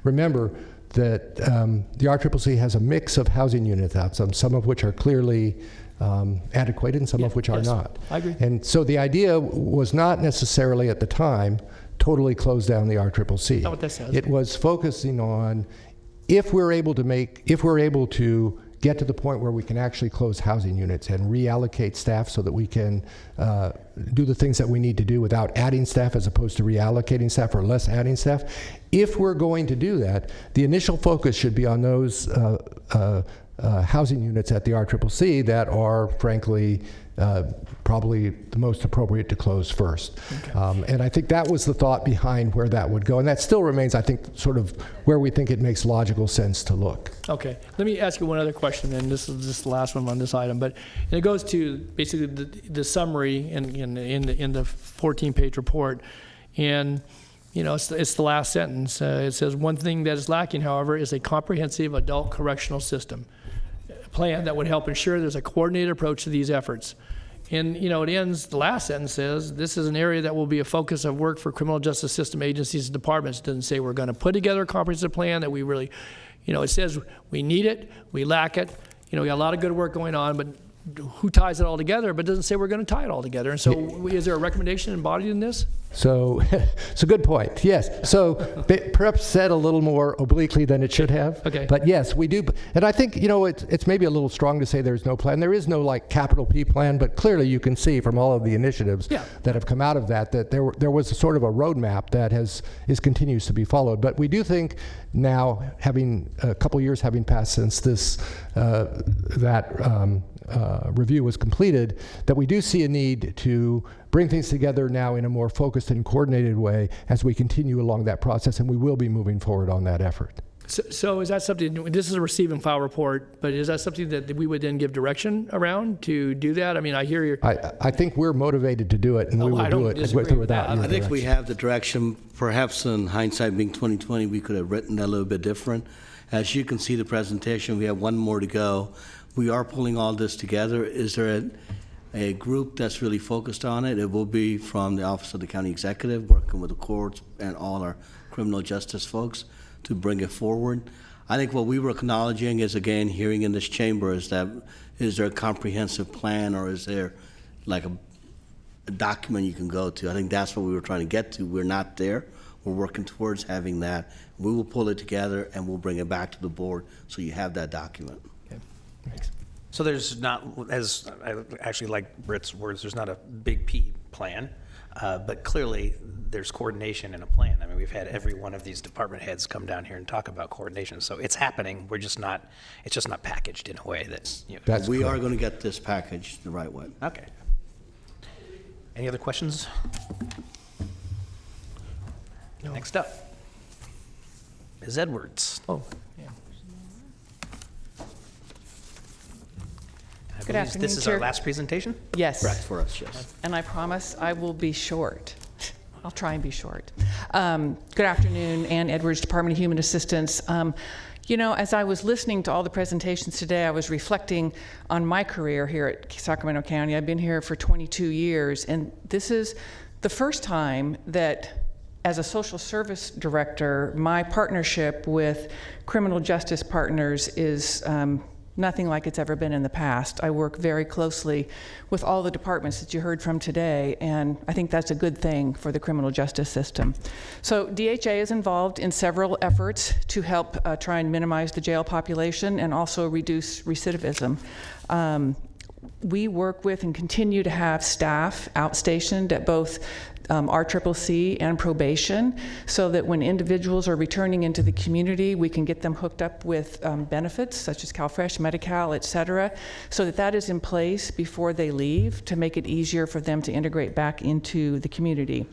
remember that the RCCC has a mix of housing units out, some of which are clearly adequated and some of which are not. I agree. And so the idea was not necessarily at the time totally close down the RCCC. Not what that says. It was focusing on if we're able to get to the point where we can actually close housing units and reallocate staff so that we can do the things that we need to do without adding staff as opposed to reallocating staff or less adding staff. If we're going to do that, the initial focus should be on those housing units at the RCCC that are, frankly, probably the most appropriate to close first. Okay. And I think that was the thought behind where that would go. And that still remains, I think, sort of where we think it makes logical sense to look. Okay. Let me ask you one other question, and this is just the last one on this item. But it goes to basically the summary in the 14-page report. And it's the last sentence. It says, one thing that is lacking, however, is a comprehensive adult correctional system plan that would help ensure there's a coordinated approach to these efforts. And, it ends, the last sentence says, this is an area that will be a focus of work for criminal justice system agencies and departments. It doesn't say we're going to put together a comprehensive plan that we really, it says we need it, we lack it, we got a lot of good work going on, but who ties it all together? But doesn't say we're going to tie it all together. And so is there a recommendation embodied in this? So it's a good point. Yes. So perhaps said a little more obliquely than it should have. Okay. But yes, we do. And I think, it's maybe a little strong to say there's no plan. There is no capital P plan, but clearly you can see from all of the initiatives that have come out of that there was a sort of a roadmap that continues to be followed. But we do think now, having a couple years having passed since this review was completed, that we do see a need to bring things together now in a more focused and coordinated way as we continue along that process, and we will be moving forward on that effort. So is that something, this is a receive and file report, but is that something that we would then give direction around to do that? I mean, I hear you. I think we're motivated to do it, and we will do it without your I think we direction. have the direction. Perhaps in hindsight being 2020, we could have written that a little bit different. As you can see the presentation, we have one more to go. We are pulling all this together. Is there a group that's really focused on it? It will be from the Office of the County Executive, working with the courts and all our criminal justice folks to bring it forward. I think what we were acknowledging is, again, hearing in this chamber is that, is there a comprehensive plan, or is there like a document you can go to? I think that's what we were trying to get to. We're not there. We're working towards having that. We will pull it together and we'll bring it back to the board so you have that document. So there's not, as I actually like Britt's words, there's not a big P plan, but clearly there's coordination in a plan. I mean, we've had every one of these department heads come down here and talk about coordination. So it's happening. It's just not packaged in a way that's, We are going to get this packaged the right way. Okay. Any other questions? No. Next up, Ms. Edwards. Oh, yeah. Good afternoon, this is our last presentation? Yes. Correct, for us, yes. And I promise I will be short. I'll try and be short. Good afternoon, Ann Edwards, Department of Human Assistance. As I was listening to all the presentations today, I was reflecting on my career here at Sacramento County. I've been here for 22 years, and this is the first time that, as a social service director, my partnership with criminal justice partners is nothing like it's ever been in the past. I work very closely with all the departments that you heard from today, and I think that's a good thing for the criminal justice system. So DHA is involved in several efforts to help try and minimize the jail population and also reduce recidivism. We work with and continue to have staff outstationed at both RCCC and probation, so that when individuals are returning into the community, we can get them hooked up with benefits such as CalFresh, Medi-Cal, et cetera, so that is in place before they leave to make it easier for them to integrate back into the community.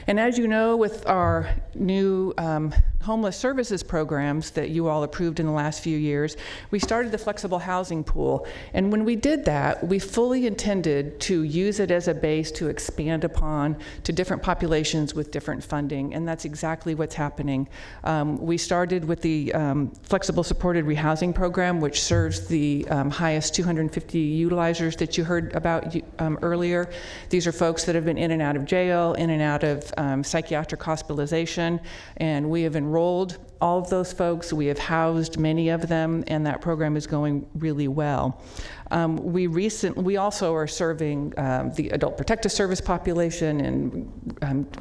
And as you know, with our new homeless services programs that you all approved in the last few years, we started the flexible housing pool. And when we did that, we fully intended to use it as a base to expand upon to different populations with different funding. And that's exactly what's happening. We started with the flexible supported rehousing program, which serves the highest 250 utilizers that you heard about earlier. These are folks that have been in and out of jail, in and out of psychiatric hospitalization, and we have enrolled all of those folks. We have housed many of them, and that program is going really well. We also are serving the Adult Protective Service population and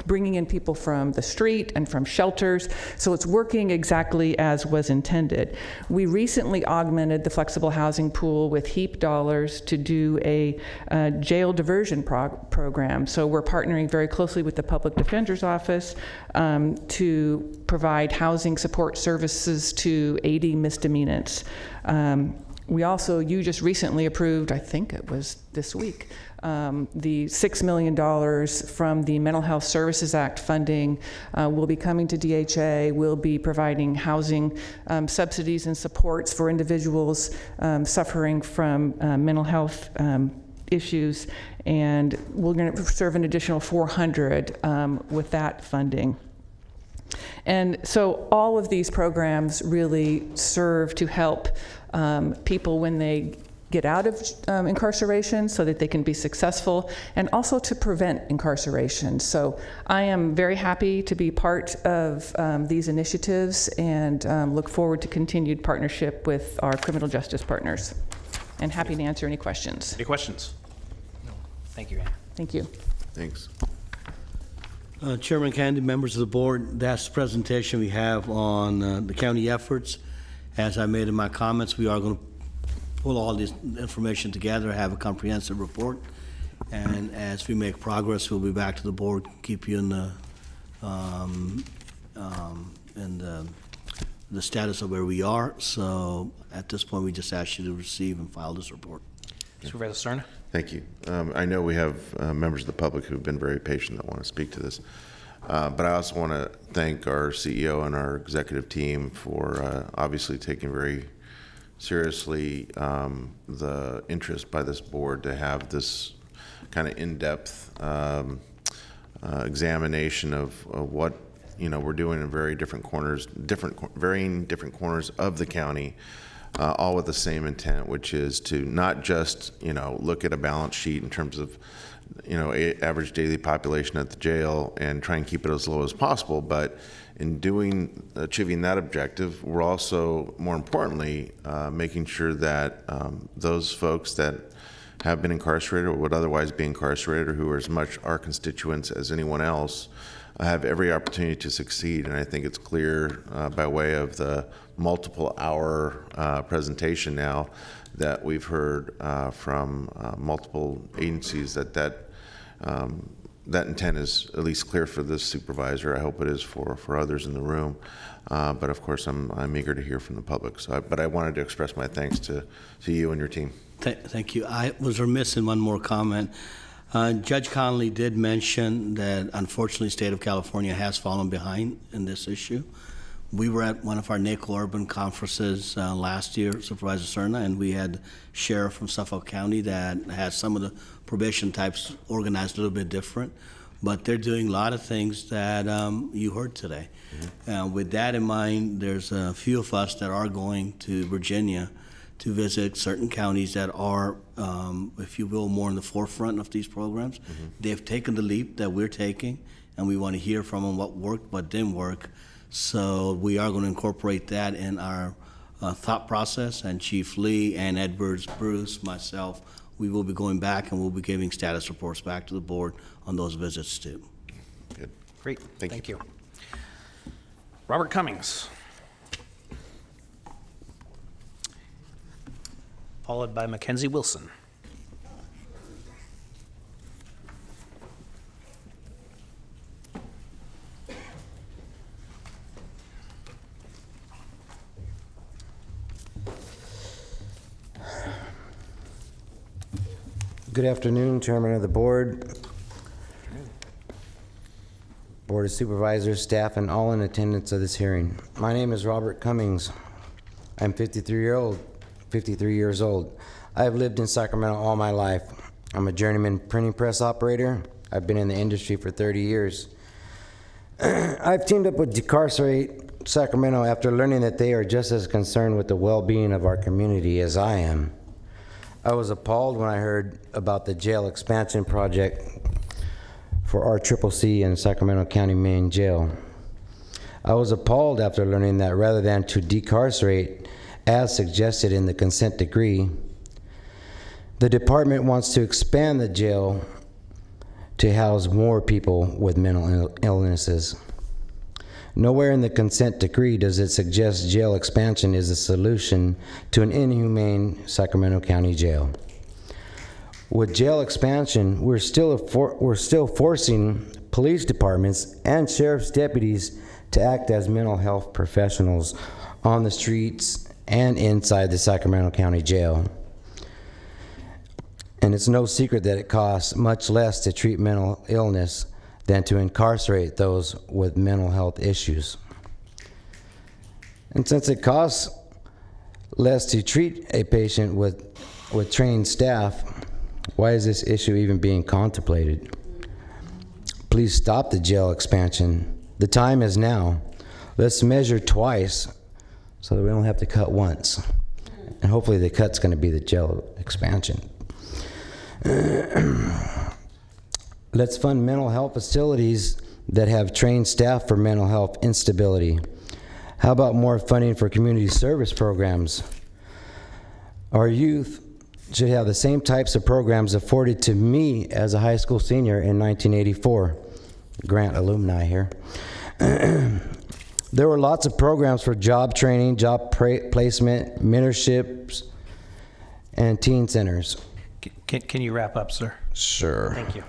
bringing in people from the street and from shelters, so it's working exactly as was intended. We recently augmented the flexible housing pool with HEAP dollars to do a jail diversion program. So we're partnering very closely with the Public Defender's Office to provide housing support services to 80 misdemeanants. We also, you just recently approved, I think it was this week, the $6 million from the Mental Health Services Act funding will be coming to DHA. We'll be providing housing subsidies and supports for individuals suffering from mental health issues, and we're going to serve an additional 400 with that funding. And so all of these programs really serve to help people when they get out of incarceration so that they can be successful, and also to prevent incarceration. So I am very happy to be part of these initiatives and look forward to continued partnership with our criminal justice partners. And happy to answer any questions. Any questions? No. Thank you, Ann. Thank you. Thanks. Chairman Kennedy, members of the board, that's the presentation we have on the county efforts. As I made in my comments, we are going to pull all this information together, have a comprehensive report, and as we make progress, we'll be back to the board, keep you in the status of where we are. So at this point, we just ask you to receive and file this report. Supervisor Serna? Thank you. I know we have members of the public who've been very patient that want to speak to this. But I also want to thank our CEO and our executive team for obviously taking very seriously the interest by this board to have this kind of in-depth examination of what we're doing in very different corners, varying different corners of the county, all with the same intent, which is to not just look at a balance sheet in terms of average daily population at the jail and try and keep it as low as possible, but in achieving that objective, we're also, more importantly, making sure that those folks that have been incarcerated or would otherwise be incarcerated, or who are as much our constituents as anyone else, have every opportunity to succeed. And I think it's clear by way of the multiple hour presentation now that we've heard from multiple agencies that intent is at least clear for this supervisor. I hope it is for others in the room. But of course, I'm eager to hear from the public. But I wanted to express my thanks to you and your team. Thank you. I was remiss in one more comment. Judge Connolly did mention that unfortunately the state of California has fallen behind in this issue. We were at one of our NACO urban conferences last year, Supervisor Serna, and we had sheriff from Suffolk County that has some of the probation types organized a little bit different, but they're doing a lot of things that you heard today. Mm-hmm. With that in mind, there's a few of us that are going to Virginia to visit certain counties that are, if you will, more in the forefront of these programs. Mm-hmm. They've taken the leap that we're taking, and we want to hear from them what worked, what didn't work. So we are going to incorporate that in our thought process, and Chief Lee, Ann Edwards, Bruce, myself, we will be going back and we'll be giving status reports back to the board on those visits too. Good. Great. Thank you. Robert Cummings. Followed by Mackenzie Wilson. Good afternoon, Chairman of the Board, Board of Supervisors, staff, and all in attendance of this hearing. My name is Robert Cummings. I'm 53 years old. I have lived in Sacramento all my life. I'm a journeyman printing press operator. I've been in the industry for 30 years. I've teamed up with Decarcerate Sacramento after learning that they are just as concerned with the well-being of our community as I am. I was appalled when I heard about the jail expansion project for RCCC in Sacramento County Main Jail. I was appalled after learning that rather than to decarcerate, as suggested in the consent decree, the department wants to expand the jail to house more people with mental illnesses. Nowhere in the consent decree does it suggest jail expansion is a solution to an inhumane Sacramento County jail. With jail expansion, we're still forcing police departments and sheriff's deputies to act as mental health professionals on the streets and inside the Sacramento County Jail. And it's no secret that it costs much less to treat mental illness than to incarcerate those with mental health issues. And since it costs less to treat a patient with trained staff, why is this issue even being contemplated? Please stop the jail expansion. The time is now. Let's measure twice so that we don't have to cut once. And hopefully the cut's going to be the jail expansion. Let's fund mental health facilities that have trained staff for mental health instability. How about more funding for community service programs? Our youth should have the same types of programs afforded to me as a high school senior in 1984. Grant alumni here. There were lots of programs for job training, job placement, mentorships, and teen centers. Can you wrap up, sir? Sure. Thank you.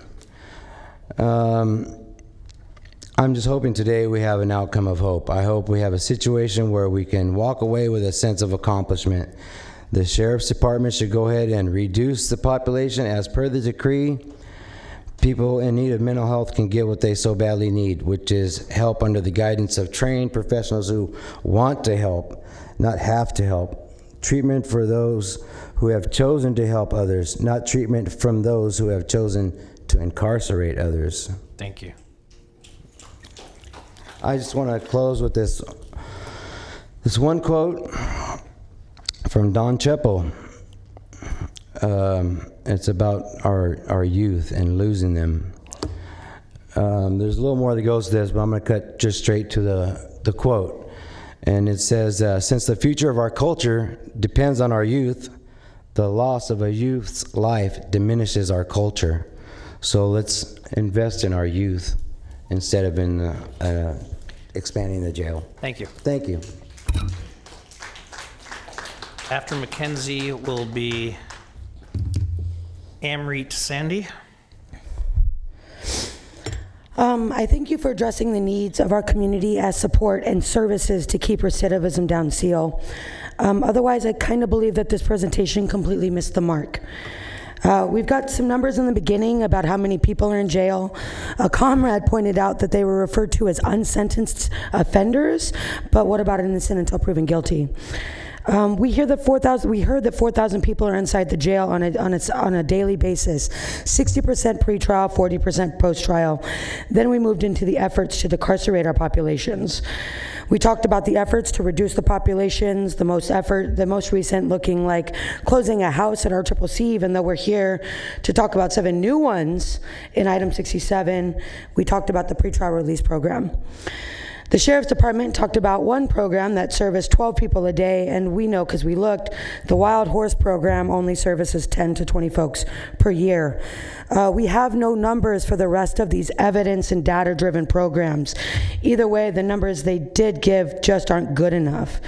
I'm just hoping today we have an outcome of hope. I hope we have a situation where we can walk away with a sense of accomplishment. The Sheriff's Department should go ahead and reduce the population as per the decree. People in need of mental health can get what they so badly need, which is help under the guidance of trained professionals who want to help, not have to help. Treatment for those who have chosen to help others, not treatment from those who have chosen to incarcerate others. Thank you. I just want to close with this one quote from Don Cheppel. It's about our youth and losing them. There's a little more that goes to this, but I'm going to cut just straight to the quote. And it says, since the future of our culture depends on our youth, the loss of a youth's life diminishes our culture. So let's invest in our youth instead of in expanding the jail. Thank you. Thank you. After Mackenzie will be Amrit Sandy. I thank you for addressing the needs of our community as support and services to keep recidivism down, Seal. Otherwise, I kind of believe that this presentation completely missed the mark. We've got some numbers in the beginning about how many people are in jail. A comrade pointed out that they were referred to as unsentenced offenders, but what about innocent until proven guilty? We heard that 4,000 people are inside the jail on a daily basis, 60% pretrial, 40% post-trial. Then we moved into the efforts to decarcerate our populations. We talked about the efforts to reduce the populations, the most recent looking like closing a house at RCCC, even though we're here to talk about 7 new ones in item 67. We talked about the pretrial release program. The Sheriff's Department talked about one program that serviced 12 people a day, and we know because we looked, the Wild Horse program only services 10 to 20 folks per year. We have no numbers for the rest of these evidence and data-driven programs. Either way, the numbers they did give just aren't good enough.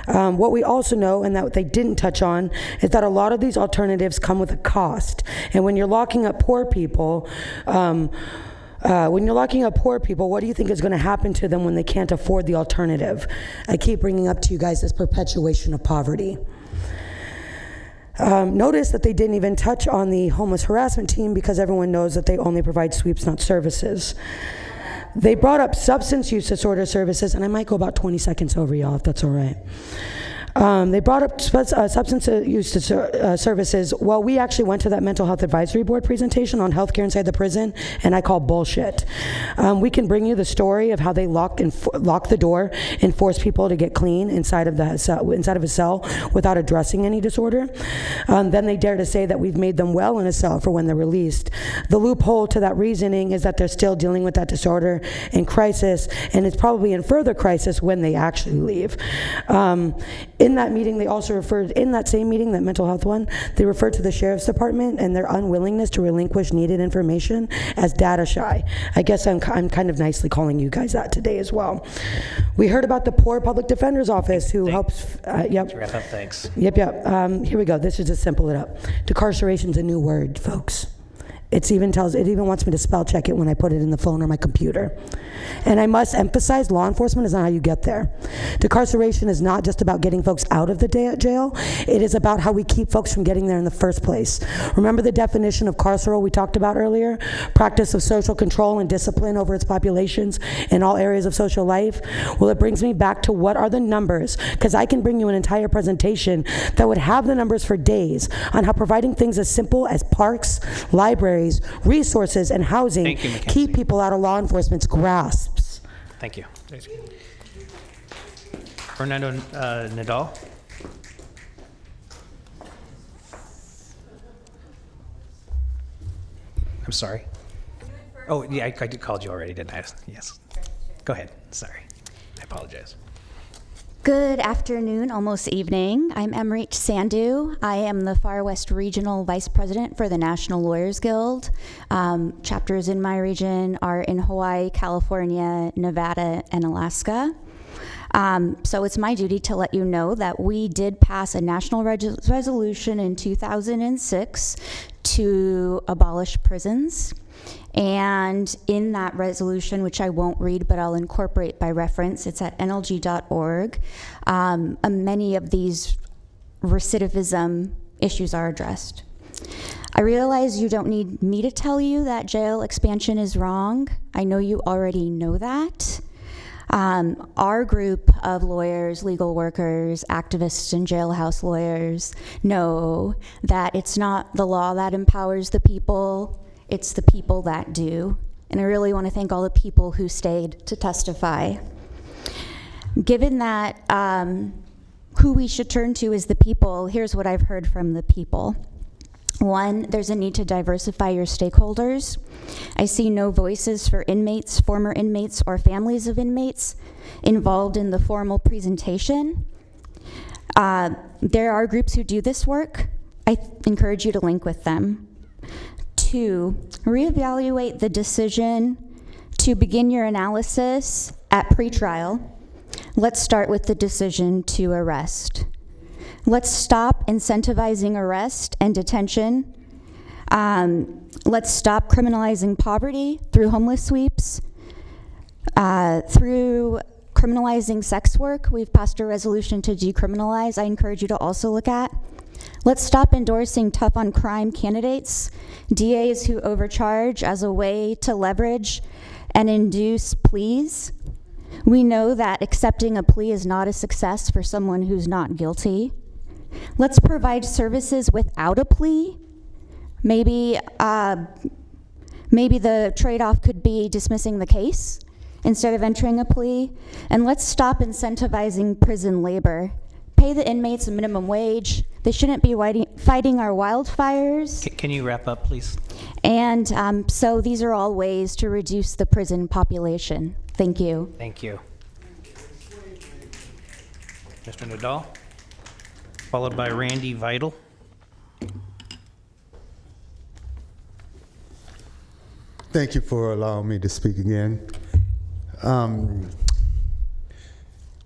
What we also know, and that they didn't touch on, is that a lot of these alternatives come with a cost. And when you're locking up poor people, what do you think is going to happen to them when they can't afford the alternative? I keep bringing up to you guys this perpetuation of poverty. Notice that they didn't even touch on the homeless harassment team because everyone knows that they only provide sweeps, not services. They brought up substance use disorder services, and I might go about 20 seconds over, y'all, if that's all right. They brought up substance use services. Well, we actually went to that mental health advisory board presentation on healthcare inside the prison, and I call bullshit. We can bring you the story of how they lock the door and force people to get clean inside of a cell without addressing any disorder. Then they dare to say that we've made them well in a cell for when they're released. The loophole to that reasoning is that they're still dealing with that disorder in crisis, and it's probably in further crisis when they actually leave. In that meeting, they also referred, in that same meeting, that mental health one, they referred to the Sheriff's Department and their unwillingness to relinquish needed information as data shy. I guess I'm kind of nicely calling you guys that today as well. We heard about the Poor Public Defender's Office who helps, yep. To wrap up, thanks. Yep. Here we go. This is to simple it up. Decarceration's a new word, folks. It even wants me to spell check it when I put it in the phone or my computer. And I must emphasize, law enforcement is not how you get there. Decarceration is not just about getting folks out of the jail. It is about how we keep folks from getting there in the first place. Remember the definition of carceral we talked about earlier? Practice of social control and discipline over its populations in all areas of social life? Well, it brings me back to what are the numbers, because I can bring you an entire presentation that would have the numbers for days on how providing things as simple as parks, libraries, resources, and housing keep people out of law enforcement's grasps. Thank you. Fernando Nadal. I'm sorry. Oh, yeah, I called you already, didn't I? Yes. Go ahead. Sorry. I apologize. Good afternoon, almost evening. I'm Emrich Sandhu. I am the Far West Regional Vice President for the National Lawyers Guild. Chapters in my region are in Hawaii, California, Nevada, and Alaska. So it's my duty to let you know that we did pass a national resolution in 2006 to abolish prisons. And in that resolution, which I won't read, but I'll incorporate by reference, it's at nlg.org, many of these recidivism issues are addressed. I realize you don't need me to tell you that jail expansion is wrong. I know you already know that. Our group of lawyers, legal workers, activists, and jailhouse lawyers know that it's not the law that empowers the people, it's the people that do. And I really want to thank all the people who stayed to testify. Given that who we should turn to is the people, here's what I've heard from the people. One, there's a need to diversify your stakeholders. I see no voices for inmates, former inmates, or families of inmates involved in the formal presentation. There are groups who do this work. I encourage you to link with them. 2, reevaluate the decision to begin your analysis at pretrial. Let's start with the decision to arrest. Let's stop incentivizing arrest and detention. Let's stop criminalizing poverty through homeless sweeps, through criminalizing sex work. We've passed a resolution to decriminalize. I encourage you to also look at. Let's stop endorsing tough on crime candidates, DAs who overcharge as a way to leverage and induce pleas. We know that accepting a plea is not a success for someone who's not guilty. Let's provide services without a plea. Maybe the trade-off could be dismissing the case instead of entering a plea. And let's stop incentivizing prison labor. Pay the inmates a minimum wage. They shouldn't be fighting our wildfires. Can you wrap up, please? And so these are all ways to reduce the prison population. Thank you. Thank you. Mr. Nadal, followed by Randy Vital. Thank you for allowing me to speak again.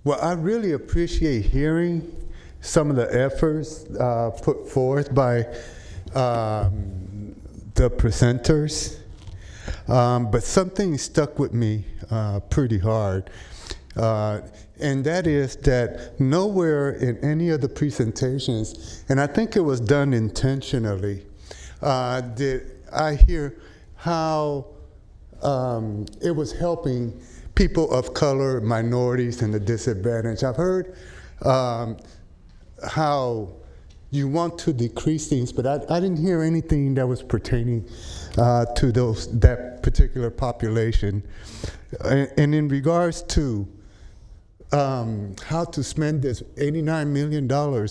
Well, I really appreciate hearing some of the efforts put forth by the presenters, but something stuck with me pretty hard, and that is that nowhere in any of the presentations, and I think it was done intentionally, did I hear how it was helping people of color, minorities, and the disadvantaged. I've heard how you want to decrease things, but I didn't hear anything that was pertaining to that particular population. And in regards to how to spend this $89 million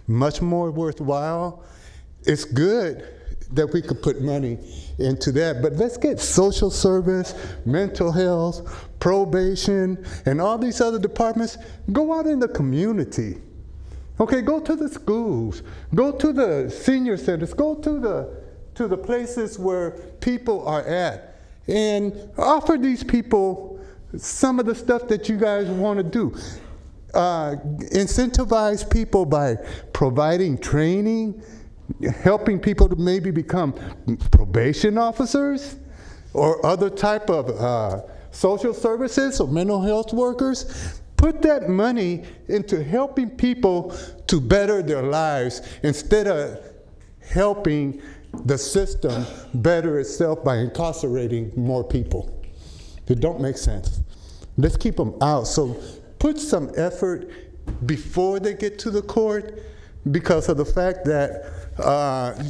much more worthwhile, it's good that we could put money into that, but let's get social service, mental health, probation, and all these other departments, go out in the community. Okay, go to the schools, go to the senior centers, go to the places where people are at, and offer these people some of the stuff that you guys want to do. Incentivize people by providing training, helping people to maybe become probation officers or other type of social services or mental health workers. Put that money into helping people to better their lives instead of helping the system better itself by incarcerating more people. It don't make sense. Let's keep them out. So put some effort before they get to the court, because of the fact that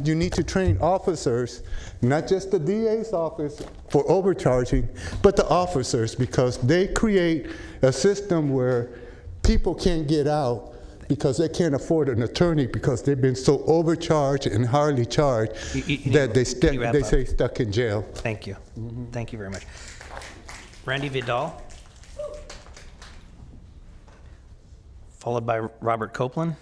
you need to train officers, not just the DA's office for overcharging, but the officers, because they create a system where people can't get out because they can't afford an attorney because they've been so overcharged and hardly charged that they stay stuck in jail. Thank you. Thank you very much. Randy Vidal, followed by Robert Copeland.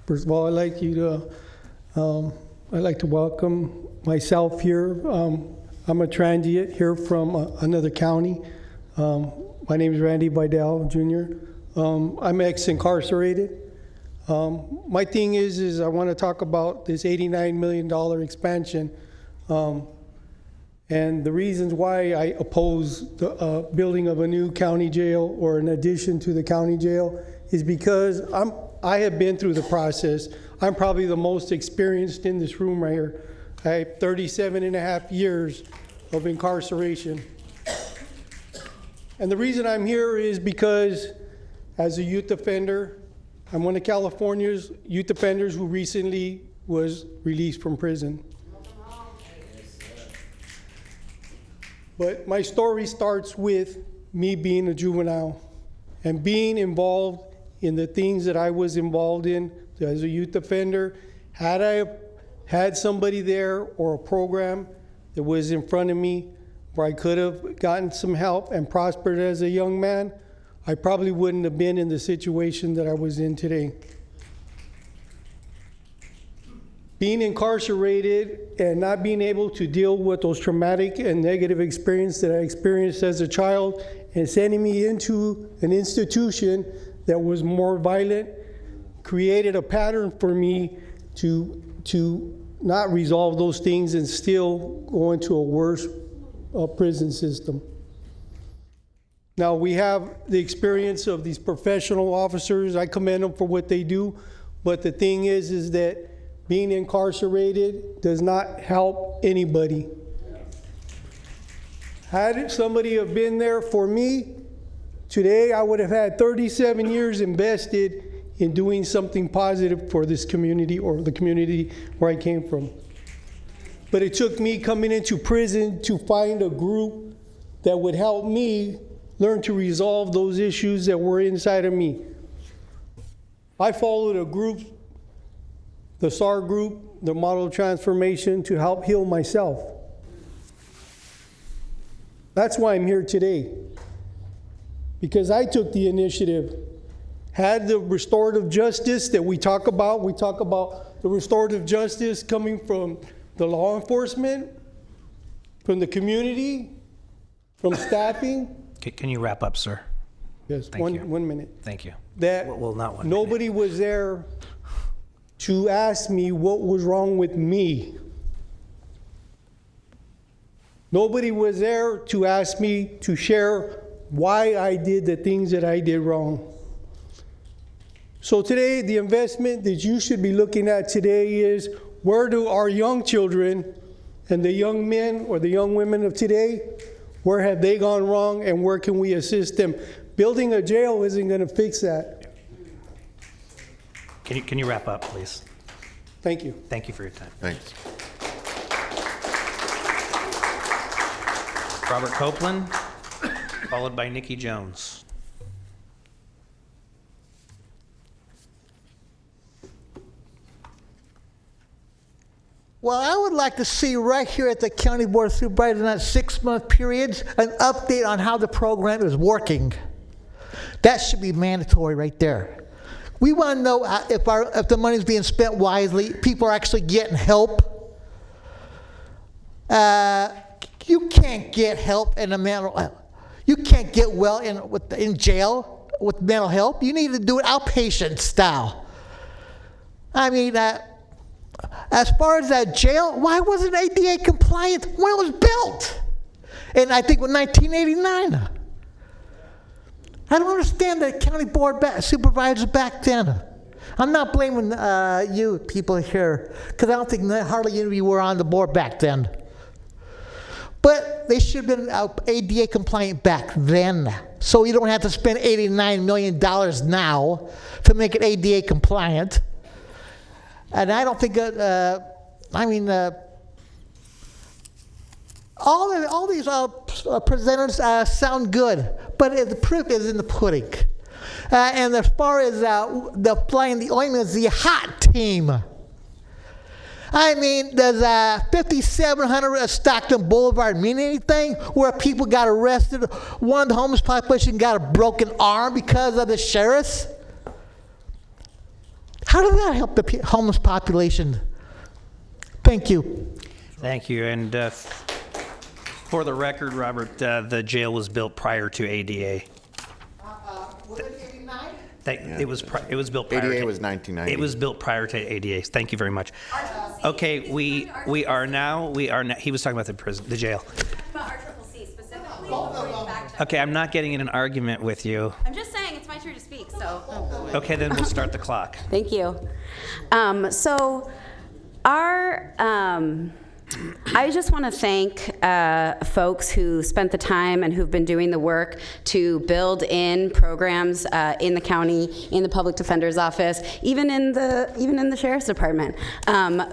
First of all, I'd like to welcome myself here. I'm a transient here from another county. My name is Randy Vidal Jr. I'm ex-incarcerated. My thing is I want to talk about this $89 million expansion and the reasons why I oppose the building of a new county jail or an addition to the county jail is because I have been through the process. I'm probably the most experienced in this room right here. I have 37 and a half years of incarceration. And the reason I'm here is because as a youth offender, I'm one of California's youth offenders who recently was released from prison. But my story starts with me being a juvenile and being involved in the things that I was involved in as a youth offender. Had I had somebody there or a program that was in front of me where I could have gotten some help and prospered as a young man, I probably wouldn't have been in the situation that I was in today. Being incarcerated and not being able to deal with those traumatic and negative experiences that I experienced as a child and sending me into an institution that was more violent created a pattern for me to not resolve those things and still go into a worse prison system. Now, we have the experience of these professional officers. I commend them for what they do. But the thing is that being incarcerated does not help anybody. Had somebody have been there for me, today I would have had 37 years invested in doing something positive for this community or the community where I came from. But it took me coming into prison to find a group that would help me learn to resolve those issues that were inside of me. I followed a group, the SAR group, the Model of Transformation, to help heal myself. That's why I'm here today. Because I took the initiative, had the restorative justice that we talk about the restorative justice coming from the law enforcement, from the community, from staffing. Can you wrap up, sir? Yes, Thank you. 1 minute. Thank you. That Well, not 1 nobody was there to ask me what was wrong with me. Nobody was there to ask me to share why I did the things that I did wrong. So today, the investment that you should be looking at today is, where do our young children and the young men or the young women of today, where have they gone wrong and where can we assist them? Building a jail isn't going to fix that. Can you wrap up, please? Thank you. Thank you for your time. Thanks. Robert Copeland, followed by Nikki Jones. Well, I would like to see right here at the County Board of Supervisors in that 6-month period an update on how the program is working. That should be mandatory right there. We want to know if the money is being spent wisely, people are actually getting help. You can't get help in a mental. You can't get well in jail with mental health. You need to do it outpatient style. I mean, as far as that jail, why wasn't ADA compliant when it was built? And I think in 1989. I don't understand the county board supervisors back then. I'm not blaming you people here, because I don't think hardly any of you were on the board back then. But they should have been ADA compliant back then, so you don't have to spend $89 million now to make it ADA compliant. And I don't think, All these presenters sound good, but the proof is in the pudding. And as far as the applying the ointment is the hot team. I mean, does 5700 Stockton Boulevard mean anything? Where people got arrested, one of the homeless population got a broken arm because of the sheriffs? How does that help the homeless population? Thank you. Thank you. And for the record, Robert, the jail was built prior to ADA. Was it 89? It was built prior ADA to, was 1990. It was built prior to ADA. Thank you very much. Okay, we are now, he was talking about the jail. About RCCC specifically. Okay, I'm not getting in an argument with you. I'm just saying it's my turn to speak, so. Okay, then we'll start the clock. Thank you. So I just want to thank folks who spent the time and who've been doing the work to build in programs in the county, in the public defender's office, even in the sheriff's department,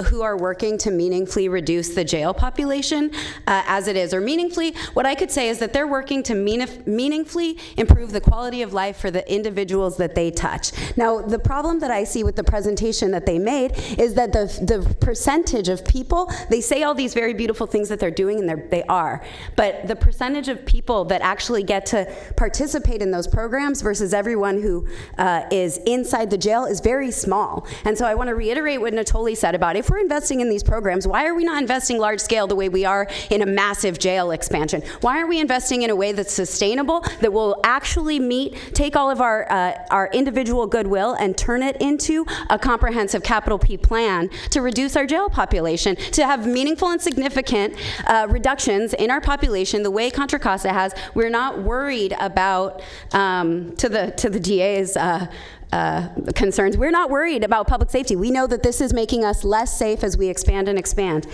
who are working to meaningfully reduce the jail population as it is, or meaningfully. What I could say is that they're working to meaningfully improve the quality of life for the individuals that they touch. Now, the problem that I see with the presentation that they made is that the percentage of people, they say all these very beautiful things that they're doing, and they are, but the percentage of people that actually get to participate in those programs versus everyone who is inside the jail is very small. And so I want to reiterate what Natoli said about if we're investing in these programs, why are we not investing large scale the way we are in a massive jail expansion? Why aren't we investing in a way that's sustainable, that will actually take all of our individual goodwill and turn it into a comprehensive capital P plan to reduce our jail population, to have meaningful and significant reductions in our population the way Contra Costa has? We're not worried about, to the DA's concerns, we're not worried about public safety. We know that this is making us less safe as we expand and expand.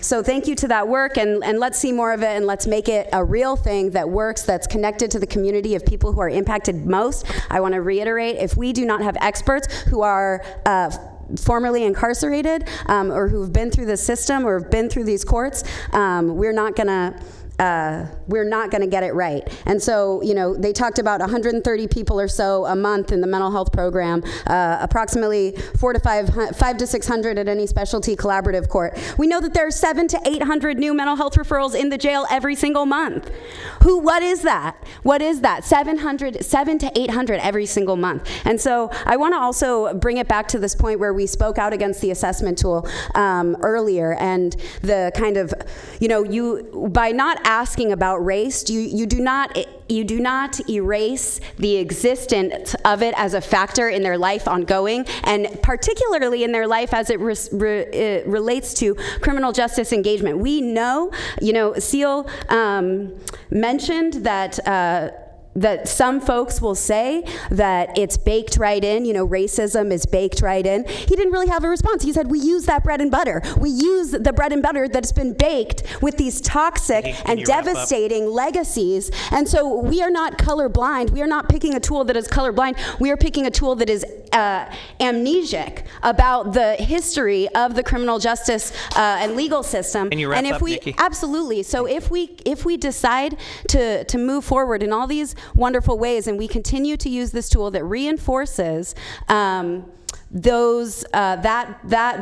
So thank you to that work, and let's see more of it, and let's make it a real thing that works, that's connected to the community of people who are impacted most. I want to reiterate, if we do not have experts who are formerly incarcerated or who've been through the system or have been through these courts, we're not gonna get it right. And so, they talked about 130 people or so a month in the mental health program, approximately 500 to 600 at any specialty collaborative court. We know that there are 700 to 800 new mental health referrals in the jail every single month. What is that? What is that? 7 to 800 every single month. And so I want to also bring it back to this point where we spoke out against the assessment tool earlier, and the kind of, by not asking about race, you do not erase the existence of it as a factor in their life ongoing, and particularly in their life as it relates to criminal justice engagement. We know, Seal mentioned that some folks will say that it's baked right in, racism is baked right in. He didn't really have a response. He said, we use that bread and butter. We use the bread and butter that's been baked with these toxic and devastating legacies. And so we are not colorblind. We are not picking a tool that is colorblind. We are picking a tool that is amnesic about the history of the criminal justice and legal system. Can you wrap up, Nikki? Absolutely. So if we decide to move forward in all these wonderful ways, and we continue to use this tool that reinforces that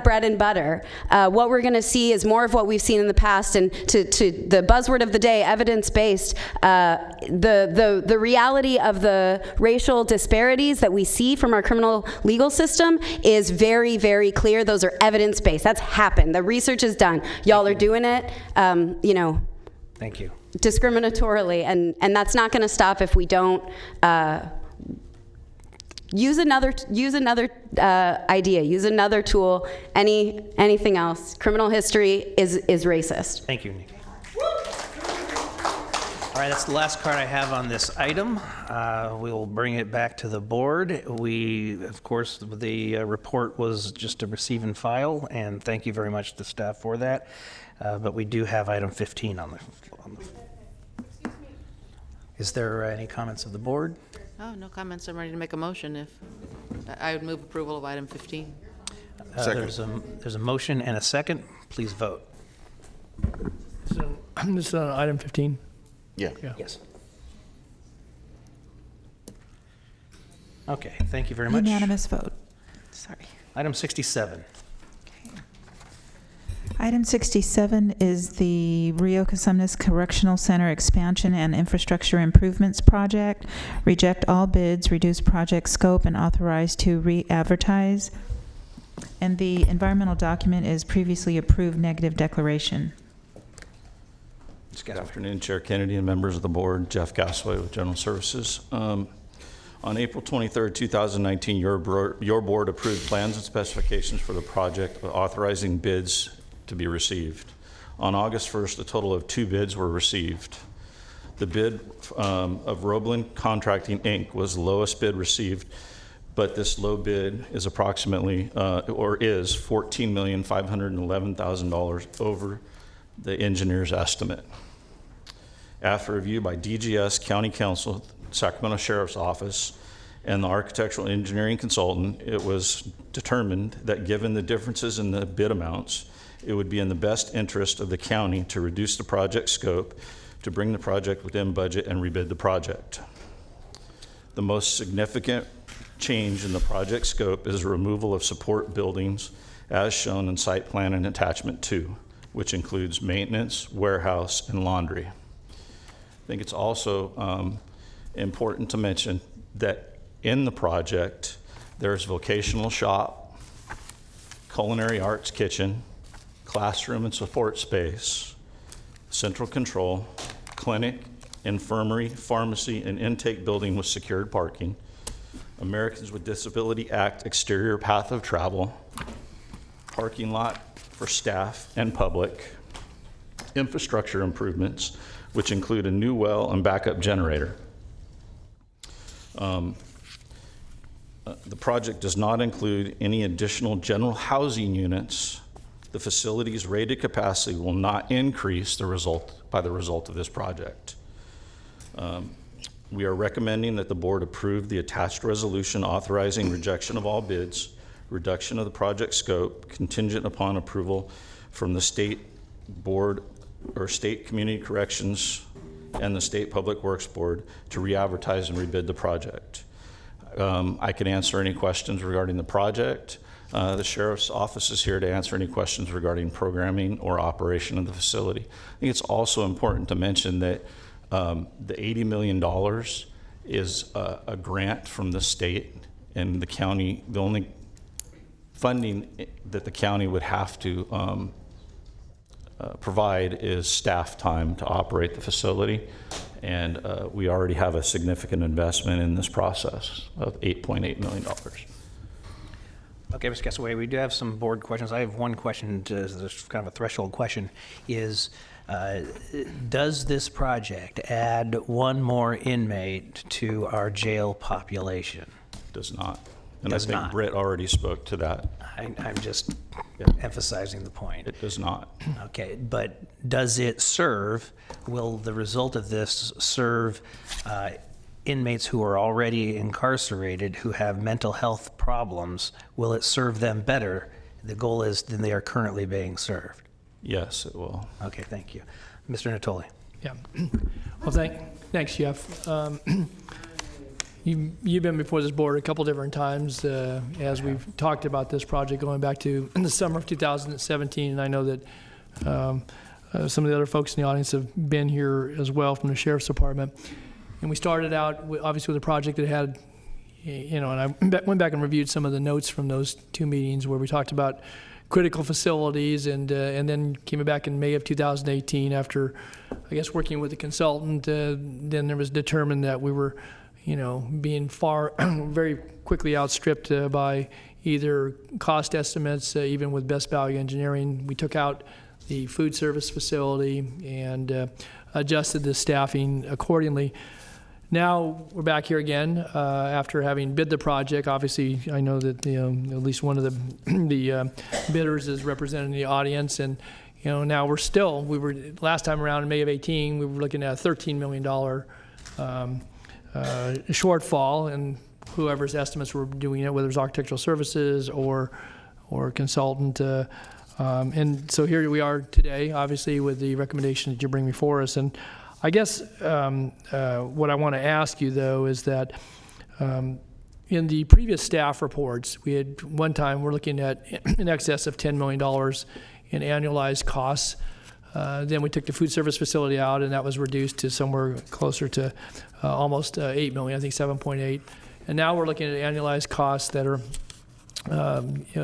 bread and butter, what we're going to see is more of what we've seen in the past. And to the buzzword of the day, evidence-based, the reality of the racial disparities that we see from our criminal legal system is very, very clear. Those are evidence-based. That's happened. The research is done. Y'all are doing it, Thank you. discriminatorily, and that's not going to stop if we don't use another idea, use another tool, anything else. Criminal history is racist. Thank you, Nikki. All right, that's the last card I have on this item. We will bring it back to the board. Of course, the report was just a receive and file, and thank you very much to staff for that. But we do have item 15 on the Is there any comments of the board? Oh, no comments. I'm ready to make a motion. If I would move approval of item 15. There's a motion and a second. Please vote. This is on item 15. Yeah. Yes. Okay, thank you very much. Unanimous vote. Sorry. Item 67. Item 67 is the Rio Cosumnes Correctional Center Expansion and Infrastructure Improvements Project. Reject all bids, reduce project scope, and authorize to re-advertise. And the environmental document is previously approved negative declaration. Good afternoon, Chair Kennedy and members of the board. Jeff Gasaway with General Services. On April 23rd, 2019, your board approved plans and specifications for the project authorizing bids to be received. On August 1st, a total of 2 bids were received. The bid of Roblin Contracting, Inc. was the lowest bid received, but this low bid is approximately, or is $14,511,000 over the engineer's estimate. After review by DGS, County Council, Sacramento Sheriff's Office, and the architectural engineering consultant, it was determined that given the differences in the bid amounts, it would be in the best interest of the county to reduce the project scope, to bring the project within budget and rebid the project. The most significant change in the project scope is removal of support buildings as shown in site plan and attachment 2, which includes maintenance, warehouse, and laundry. I think it's also important to mention that in the project, there's vocational shop, culinary arts kitchen, classroom and support space, central control, clinic, infirmary, pharmacy, and intake building with secured parking, Americans with Disability Act exterior path of travel, parking lot for staff and public, infrastructure improvements, which include a new well and backup generator. The project does not include any additional general housing units. The facility's rated capacity will not increase by the result of this project. We are recommending that the board approve the attached resolution authorizing rejection of all bids, reduction of the project scope, contingent upon approval from the state board or state community corrections and the state public works board to re-advertise and rebid the project. I can answer any questions regarding the project. The sheriff's office is here to answer any questions regarding programming or operation of the facility. I think it's also important to mention that the $80 million is a grant from the state, and the county, the only funding that the county would have to provide is staff time to operate the facility, and we already have a significant investment in this process of $8.8 million. Okay, Mr. Gasaway, we do have some board questions. I have one question, there's kind of a threshold question, is does this project add one more inmate to our jail population? Does not. And Does I think not. Britt already spoke to that. I'm just emphasizing the point. It does not. Okay, but does it serve, will the result of this serve inmates who are already incarcerated who have mental health problems? Will it serve them better, the goal is, than they are currently being served? Yes, it will. Okay, thank you. Mr. Natoli. Yeah. Well, thanks, Jeff. You've been before this board a couple different times as we've talked about this project going back to the summer of 2017, and I know that some of the other folks in the audience have been here as well from the Sheriff's Department. And we started out, obviously, with a project that had, and I went back and reviewed some of the notes from those 2 meetings where we talked about critical facilities, and then came back in May of 2018 after, I guess, working with the consultant. Then there was determined that we were, being very quickly outstripped by either cost estimates, even with Best Value Engineering. We took out the food service facility and adjusted the staffing accordingly. Now we're back here again after having bid the project. Obviously, I know that at least one of the bidders is representing the audience, and now we were last time around in May of 18, we were looking at a $13 million shortfall, and whoever's estimates were doing it, whether it was architectural services or consultant, And so here we are today, obviously, with the recommendation that you bring before us. And I guess what I want to ask you, though, is that in the previous staff reports, we had one time we're looking at in excess of $10 million in annualized costs. Then we took the food service facility out, and that was reduced to somewhere closer to almost 8 million, I think 7.8. And now we're looking at annualized costs that are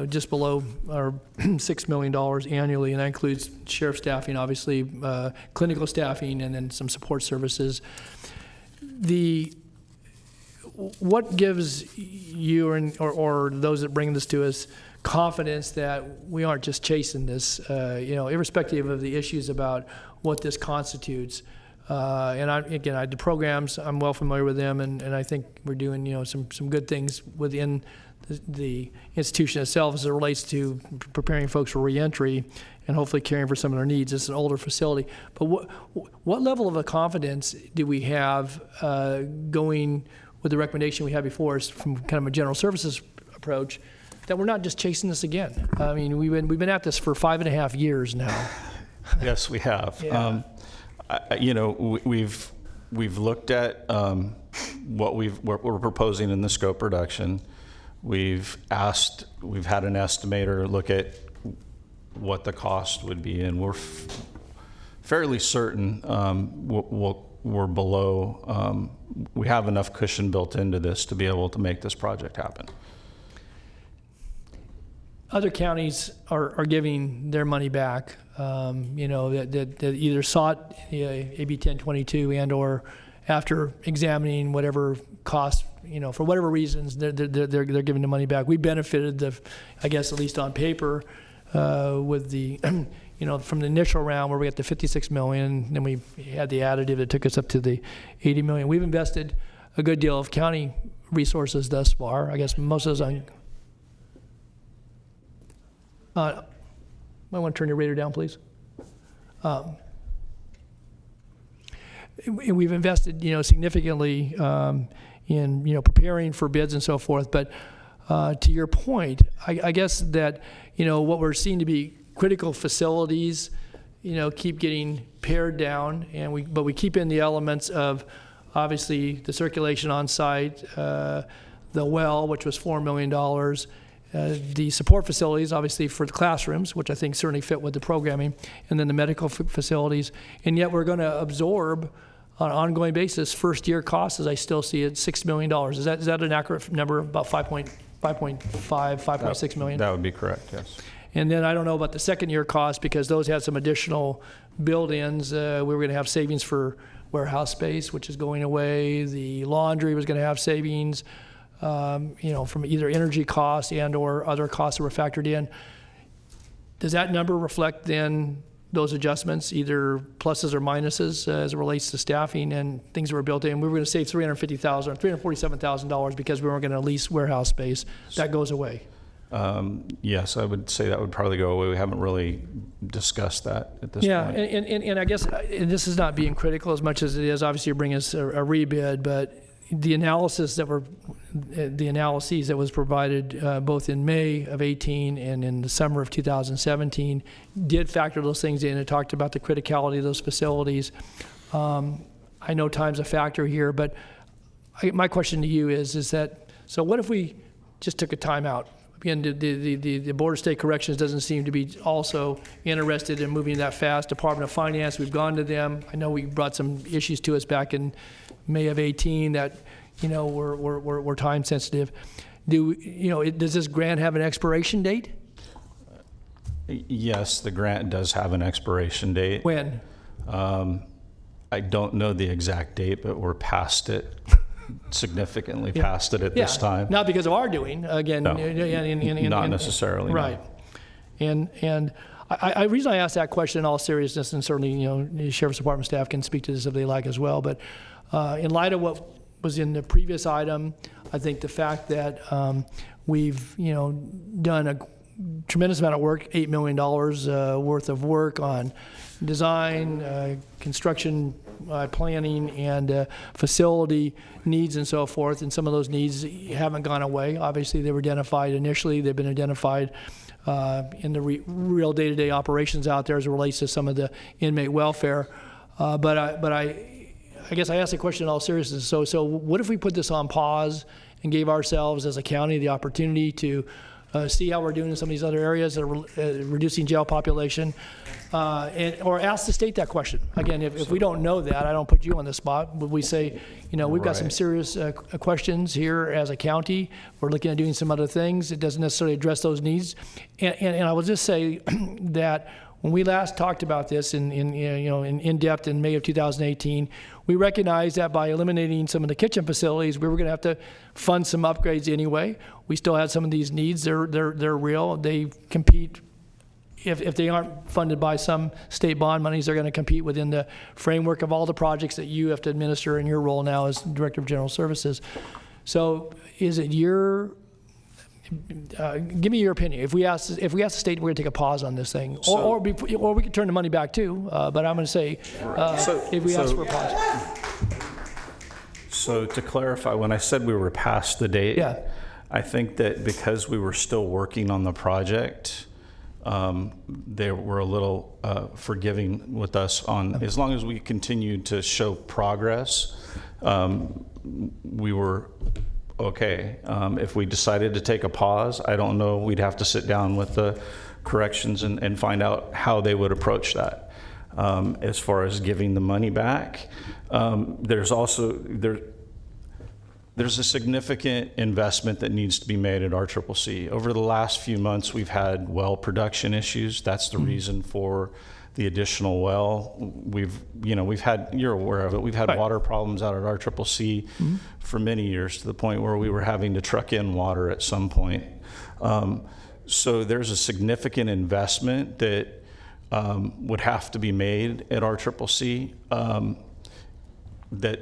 just below or $6 million annually, and that includes sheriff staffing, obviously, clinical staffing, and then some support services. What gives you or those that bring this to us confidence that we aren't just chasing this, irrespective of the issues about what this constitutes? The programs, I'm well familiar with them, and I think we're doing, some good things within the institution itself as it relates to preparing folks for reentry and hopefully caring for some of their needs. It's an older facility. But what level of a confidence do we have going with the recommendation we had before us from kind of a general services approach that we're not just chasing this again? I mean, we've been at this for 5.5 years now. Yes, we have. Yeah. We've looked at what we're proposing in the scope reduction. We've had an estimator look at what the cost would be, and we're fairly certain we're below. We have enough cushion built into this to be able to make this project happen. Other counties are giving their money back, that either sought AB 1022 and or after examining whatever cost, for whatever reasons, they're giving the money back. We benefited, I guess, at least on paper, with the, from the initial round where we got the 56 million, then we had the additive that took us up to the 80 million. We've invested a good deal of county resources thus far. I guess most of those on. I want to turn your radar down, please. We've invested, significantly in, preparing for bids and so forth. But to your point, I guess that, what we're seeing to be critical facilities, keep getting pared down, but we keep in the elements of, obviously, the circulation on site, the well, which was $4 million. The support facilities, obviously, for the classrooms, which I think certainly fit with the programming, and then the medical facilities. And yet we're going to absorb, on an ongoing basis, first-year costs, as I still see it, $6 million. Is that an accurate number, about 5.6 million? That would be correct, yes. And then I don't know about the second-year costs, because those had some additional build-ins. We were going to have savings for warehouse space, which is going away. The laundry was going to have savings. From either energy costs and or other costs that were factored in. Does that number reflect then those adjustments, either pluses or minuses, as it relates to staffing and things that were built in? We were going to save $347,000 because we weren't going to lease warehouse space. That goes away. Yes, I would say that would probably go away. We haven't really discussed that at this point. Yeah, and I guess, and this is not being critical as much as it is obviously bring us a rebid, but the analyses that was provided both in May of 18 and in the summer of 2017 did factor those things in and talked about the criticality of those facilities. I know time's a factor here, but my question to you is that, so what if we just took a timeout? Again, the Board of State Corrections doesn't seem to be also interested in moving that fast. Department of Finance, we've gone to them. I know we brought some issues to us back in May of 18 that, were time sensitive. Does this grant have an expiration date? Yes, the grant does have an expiration date. When? I don't know the exact date, but we're past it, significantly past it at this time. Not because of our doing, again. No, not necessarily. Right. No. And the reason I asked that question in all seriousness, and certainly, the Sheriff's Department staff can speak to this if they like as well, but in light of what was in the previous item, I think the fact that we've, done a tremendous amount of work, $8 million worth of work on design, construction, planning, and facility needs and so forth, and some of those needs haven't gone away. Obviously, they were identified initially. They've been identified in the real day-to-day operations out there as it relates to some of the inmate welfare. But I guess I asked the question in all seriousness. So what if we put this on pause and gave ourselves as a county the opportunity to see how we're doing in some of these other areas that are reducing jail population, or ask the state that question. Again, if we don't know that, I don't put you on the spot, but we say, we've got some serious questions here as a county. We're looking at doing some other things. It doesn't necessarily address those needs. And I will just say that when we last talked about this in depth in May of 2018, we recognized that by eliminating some of the kitchen facilities, we were going to have to fund some upgrades anyway. We still had some of these needs. They're real. They compete. If they aren't funded by some state bond monies, they're going to compete within the framework of all the projects that you have to administer in your role now as Director of General Services. So, is it your? Give me your opinion. If we ask the state, we're going to take a pause on this thing, or we could turn the money back too. But I'm going to say, if we ask for a pause. So to clarify, when I said we were past the date, I think that because we were still working on the project, they were a little forgiving with us on, as long as we continued to show progress, we were okay. If we decided to take a pause, I don't know, we'd have to sit down with the corrections and find out how they would approach that. As far as giving the money back, there's a significant investment that needs to be made at RCCC. Over the last few months, we've had well production issues. That's the reason for the additional well. We've had, you're aware of it, we've had water problems out at RCCC for many years, to the point where we were having to truck in water at some point. So there's a significant investment that would have to be made at RCCC that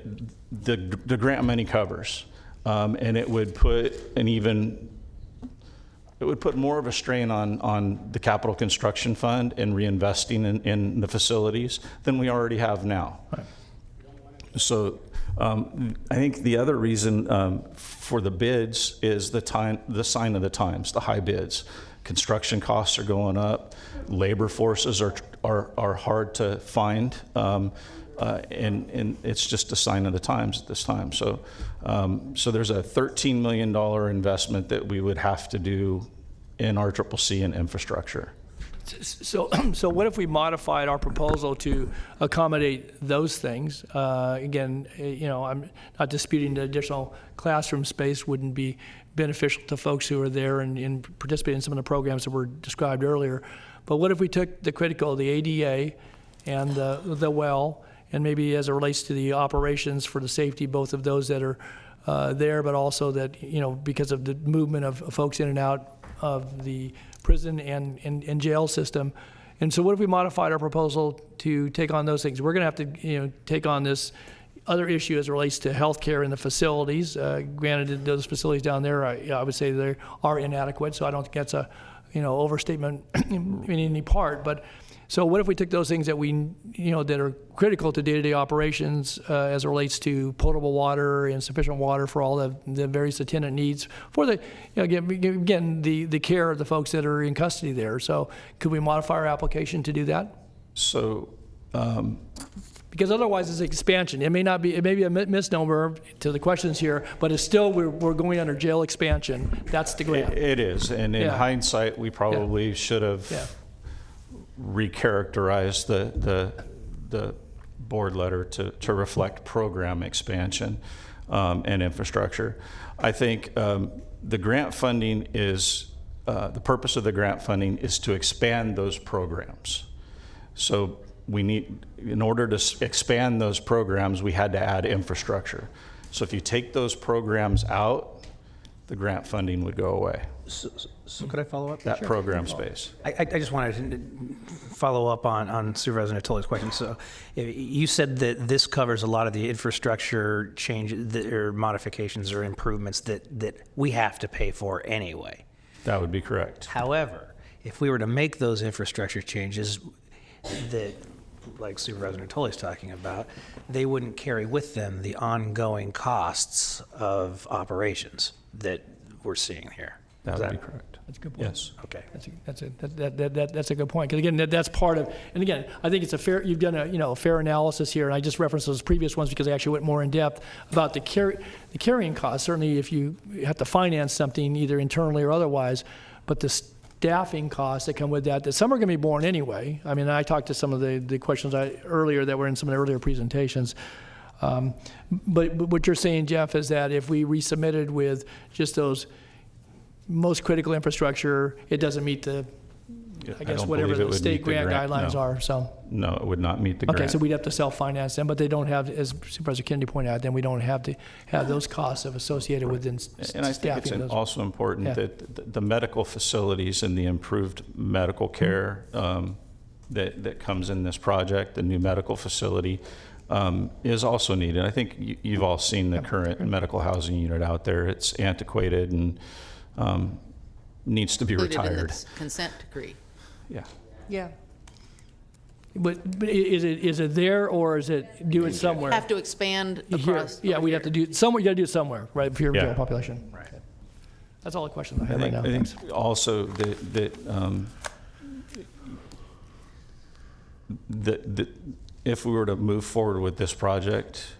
the grant money covers. And it would put more of a strain on the capital construction fund and reinvesting in the facilities than we already have now. Right. So I think the other reason for the bids is the sign of the times, the high bids. Construction costs are going up, labor forces are hard to find, and it's just a sign of the times at this time. So there's a $13 million investment that we would have to do in RCCC and infrastructure. So what if we modified our proposal to accommodate those things? Again, I'm not disputing the additional classroom space wouldn't be beneficial to folks who are there and participate in some of the programs that were described earlier. But what if we took the critical, the ADA and the well, and maybe as it relates to the operations for the safety, both of those that are there, but also that, because of the movement of folks in and out of the prison and jail system. And so what if we modified our proposal to take on those things? We're going to have to, take on this other issue as it relates to healthcare in the facilities. Granted, those facilities down there, I would say they are inadequate, so I don't think that's a, overstatement in any part. But so what if we took those things that that are critical to day-to-day operations as it relates to potable water and sufficient water for all the various attendant needs for the, again, the care of the folks that are in custody there. So could we modify our application to do that? So, because otherwise it's expansion. It may be a misnomer to the questions here, but it's still, we're going under jail expansion. That's the grant. It is, and in hindsight, we probably should have recharacterized the board letter to reflect program expansion and infrastructure. I think the grant funding is, the purpose of the grant funding is to expand those programs. So we need, in order to expand those programs, we had to add infrastructure. So if you take those programs out, the grant funding would go away. So could I follow up? That program space. I just wanted to follow up on Supervisor Natoli's question. So you said that this covers a lot of the infrastructure changes or modifications or improvements that we have to pay for anyway. That would be correct. However, if we were to make those infrastructure changes that, like Supervisor Natoli's talking about, they wouldn't carry with them the ongoing costs of operations that we're seeing here. That Is would be that- correct. That's a good point. Yes. Okay. That's a good point. Because again, that's part of, and again, I think it's a fair, you've done a fair analysis here, and I just referenced those previous ones because I actually went more in depth about the carrying costs. Certainly if you have to finance something either internally or otherwise, but the staffing costs that come with that some are going to be borne anyway. I mean, I talked to some of the questions earlier that were in some of the earlier presentations. But what you're saying, Jeff, is that if we resubmitted with just those most critical infrastructure, it doesn't meet the, I guess, don't whatever believe it the would state meet the grant grant, guidelines no. are, so. No, it would not meet the grant. Okay, so we'd have to self-finance them, but they don't have, as Supervisor Kennedy pointed out, then we don't have to have those costs associated with And I think staffing it's those. also important Yeah. that the medical facilities and the improved medical care that comes in this project, the new medical facility, is also needed. I think you've all seen the current medical housing unit out there. It's antiquated and needs to be Included in the retired. consent decree. Yeah. Yeah. But is it there, or is it do it somewhere? Have to expand Here. across. Yeah, we have to do, somewhere, you gotta do it somewhere, right, for your Yeah. population. Right. That's all the questions I have right now. I Thanks. think also that if we were to move forward with this project,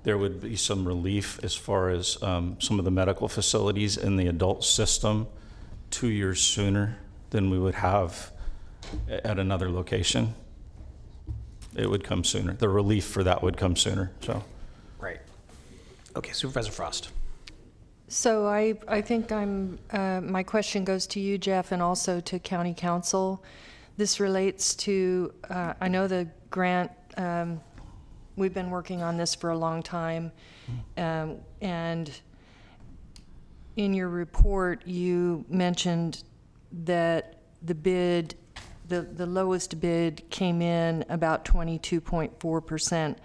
there would be some relief as far as some of the medical facilities in the adult system 2 years sooner than we would have at another location. It would come sooner. The relief for that would come sooner, so. Right. Okay, Supervisor Frost. So I think my question goes to you, Jeff, and also to County Council. This relates to, I know the grant, we've been working on this for a long time, and in your report, you mentioned that the bid, the lowest bid came in about 22.4%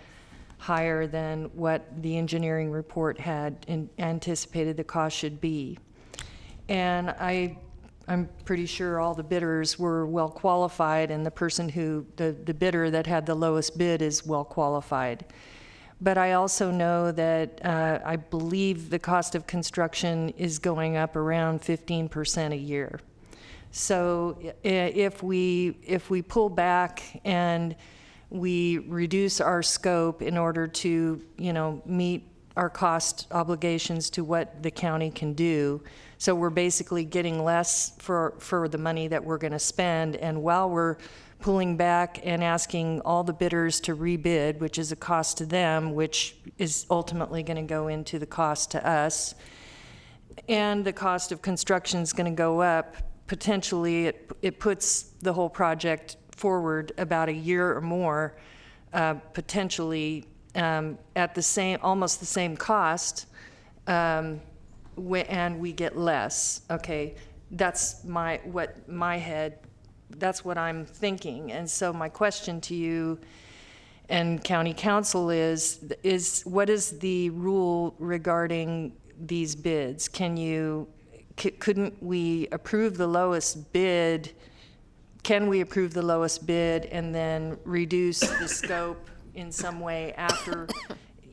higher than what the engineering report had anticipated the cost should be. And I'm pretty sure all the bidders were well qualified, and the person the bidder that had the lowest bid is well qualified. But I also know that I believe the cost of construction is going up around 15% a year. So if we pull back and we reduce our scope in order to, meet our cost obligations to what the county can do, so we're basically getting less for the money that we're going to spend, and while we're pulling back and asking all the bidders to rebid, which is a cost to them, which is ultimately going to go into the cost to us, and the cost of construction is going to go up, potentially it puts the whole project forward about a year or more, potentially at almost the same cost, and we get less. Okay, that's that's what I'm thinking. And so my question to you and County Council is what is the rule regarding these bids? Couldn't we approve the lowest bid? Can we approve the lowest bid and then reduce the scope in some way after,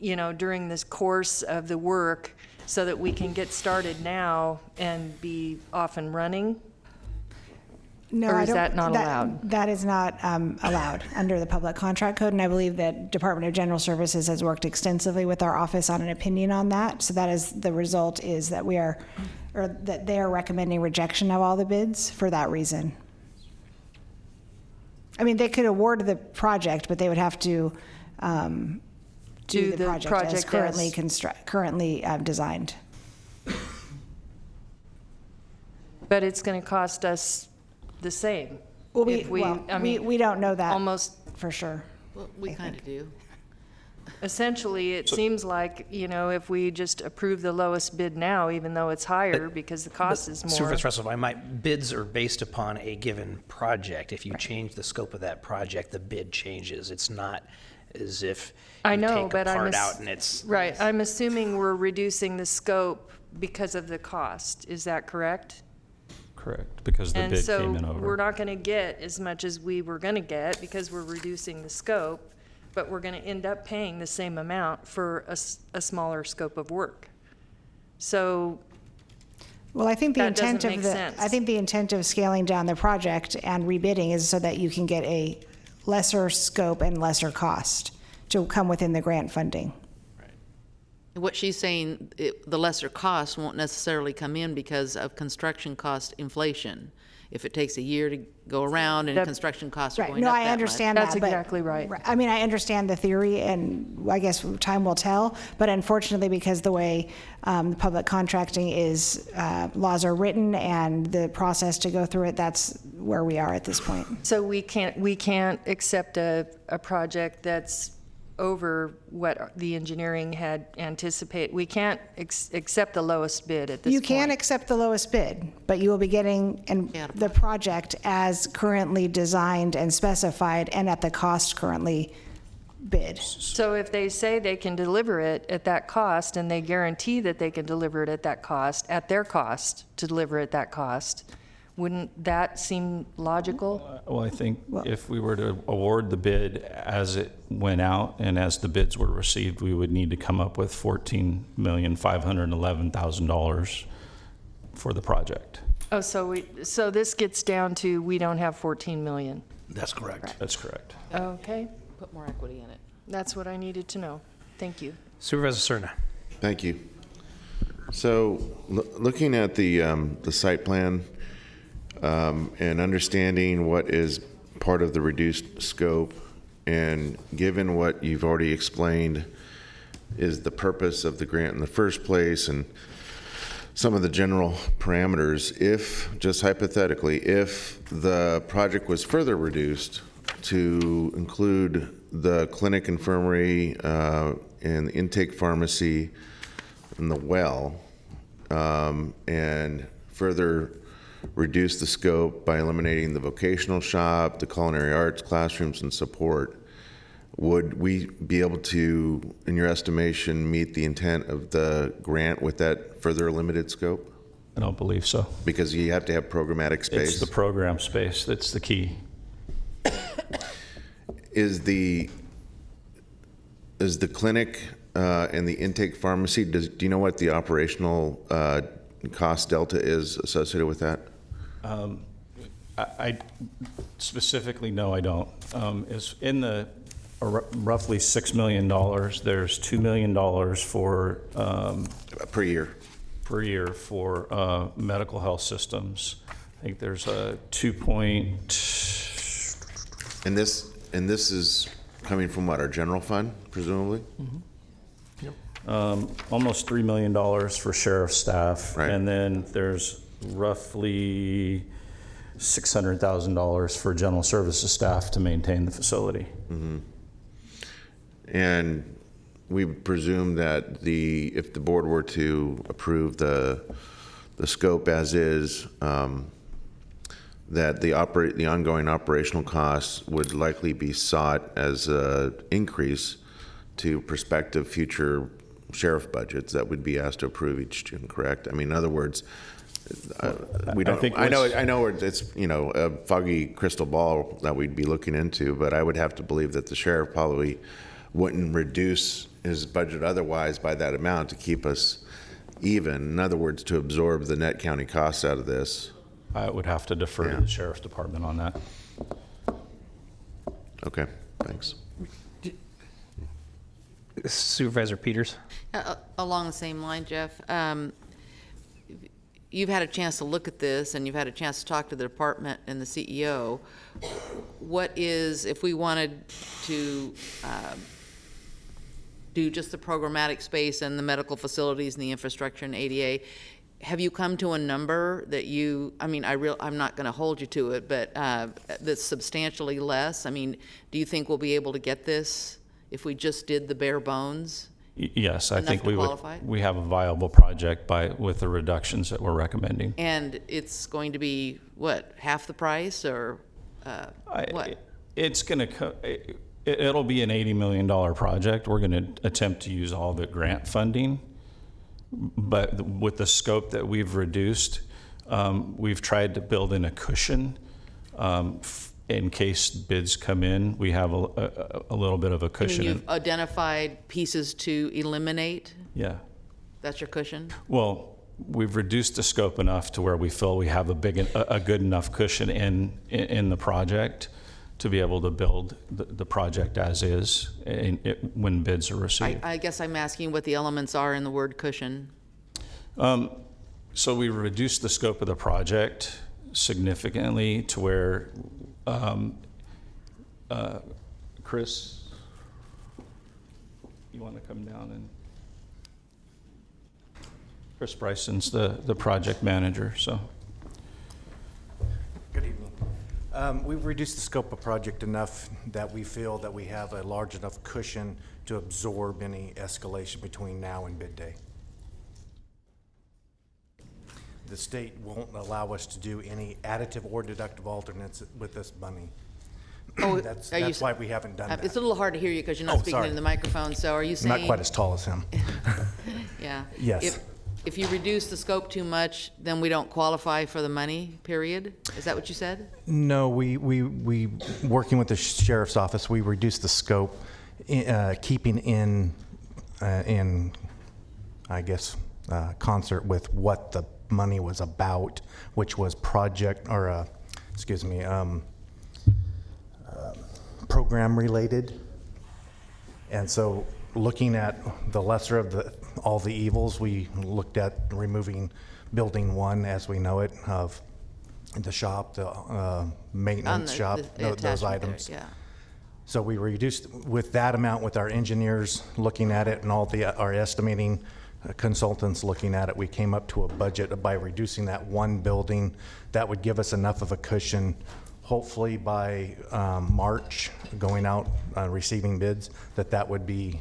during this course of the work, so that we can get started now and be off and running? No, Or I is don't- that not allowed? That is not allowed under the Public Contract Code, and I believe that Department of General Services has worked extensively with our office on an opinion on that. So that is, the result is that that they are recommending rejection of all the bids for that reason. I mean, they could award the project, but they would have to do the project as currently designed. But it's going to cost us the same. Well, if we don't know that almost for sure. Well, we kind of do. Essentially, it seems like, if we just approve the lowest bid now, even though it's higher because the cost is more. Supervisor Russell, bids are based upon a given project. If you change the scope of that project, the bid changes. It's not as if I you know, take but a part out and it's. Right, I'm assuming we're reducing the scope because of the cost. Is that correct? Correct, because the bid came in And so over. we're not going to get as much as we were going to get because we're reducing the scope, but we're going to end up paying the same amount for a smaller scope of work. So Well, I think the That doesn't intent of make the, sense. I think the intent of scaling down the project and rebidding is so that you can get a lesser scope and lesser cost to come within the grant funding. What she's saying, the lesser cost won't necessarily come in because of construction cost inflation. If it takes a year to go around and construction costs are Right, going no, up I that understand much. that. That's but- exactly right. I mean, I understand the theory, and I guess time will tell, but unfortunately, because the way the public contracting is, laws are written and the process to go through it, that's where we are at this point. So we can't accept a project that's over what the engineering had anticipated. We can't accept the lowest bid at this You point. can accept the lowest bid, but you will be getting the project as currently designed and specified and at the cost currently bid. So if they say they can deliver it at that cost, and they guarantee that they can deliver it at that cost, at their cost to deliver at that cost, wouldn't that seem logical? Well, I think if we were to award the bid as it went out and as the bids were received, we would need to come up with $14,511,000 for the project. Oh, so this gets down to, we don't have 14 million. That's correct. That's correct. Okay, Put more equity in it. that's what I needed to know. Thank you. Supervisor Cerna. Thank you. So, looking at the site plan and understanding what is part of the reduced scope, and given what you've already explained is the purpose of the grant in the first place, and some of the general parameters, if, just hypothetically, if the project was further reduced to include the clinic, infirmary, and intake pharmacy, and the well, and further reduce the scope by eliminating the vocational shop, the culinary arts classrooms, and support, would we be able to, in your estimation, meet the intent of the grant with that further limited scope? I don't believe so. Because you have to have programmatic space? It's the program space that's the key. Is the clinic and the intake pharmacy, do you know what the operational cost delta is associated with that? I specifically, no, I don't. Is in the roughly $6 million, there's $2 million for per year for medical health systems. I think there's a 2 point. And this is coming from what, our general fund, presumably? Almost $3 million for sheriff's staff, Right. and then there's roughly $600,000 for general services staff to maintain the facility. Mm-hmm. And we would presume that if the board were to approve the scope as is, that the ongoing operational costs would likely be sought as an increase to prospective future sheriff budgets that would be asked to approve each June, correct? I mean, in other words, we don't. I know it's a foggy crystal ball that we'd be looking into, but I would have to believe that the sheriff probably wouldn't reduce his budget otherwise by that amount to keep us even. In other words, to absorb the net county costs out of this. I would have to defer to the sheriff's department on that. Okay, thanks. Supervisor Peters. Along the same line, Jeff, you've had a chance to look at this and you've had a chance to talk to the department and the CEO. What is, if we wanted to do just the programmatic space and the medical facilities and the infrastructure and ADA, have you come to a number that I'm not going to hold you to it, but that's substantially less? I mean, do you think we'll be able to get this if we just did the bare bones? Yes, I think we qualify? we have a viable project with the reductions that we're recommending. And it's going to be, what, half the price or what? It's going to, it'll be an $80 million project. We're going to attempt to use all the grant funding. But with the scope that we've reduced, we've tried to build in a cushion in case bids come in. We have a little bit of a cushion. You mean you've identified pieces to eliminate? Yeah. That's your cushion? Well, we've reduced the scope enough to where we feel we have a good enough cushion in the project to be able to build the project as is when bids are received. I guess I'm asking what the elements are in the word cushion. So we reduced the scope of the project significantly to where, Chris, you want to come down and? Chris Bryson's the project manager, so. Good evening. We've reduced the scope of project enough that we feel that we have a large enough cushion to absorb any escalation between now and bid day. The state won't allow us to do any additive or deductive alternates with this money. Oh, that's you why we haven't done that. It's a little hard to hear you because you're not speaking sorry. into the microphone. So are you I'm saying? not quite as tall as him. Yeah. Yes. If you reduce the scope too much, then we don't qualify for the money, period? Is that what you said? No, we working with the sheriff's office, we reduced the scope, keeping in I guess, concert with what the money was about, which was program related. And so looking at the lesser of all the evils, we looked at removing building 1 as we know it, of the shop, the maintenance shop, those items. There, yeah. So we reduced with that amount with our engineers looking at it and our estimating consultants looking at it, we came up to a budget by reducing that one building that would give us enough of a cushion, hopefully by March, going out receiving bids, that would be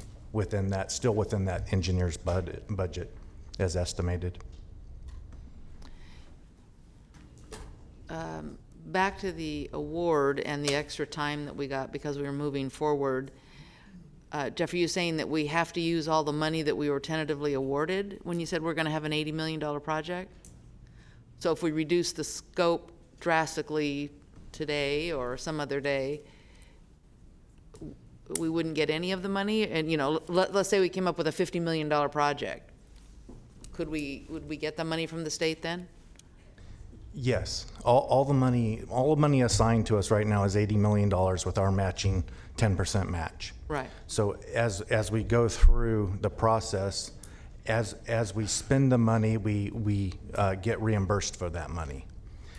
still within that engineer's budget as estimated. Back to the award and the extra time that we got because we were moving forward. Jeff, are you saying that we have to use all the money that we were tentatively awarded when you said we're going to have an $80 million project? So if we reduce the scope drastically today or some other day, we wouldn't get any of the money? And, let's say we came up with a $50 million project. Would we get the money from the state then? Yes. All the money assigned to us right now is $80 million with our matching 10% match. Right. So as we go through the process, as we spend the money, we get reimbursed for that money.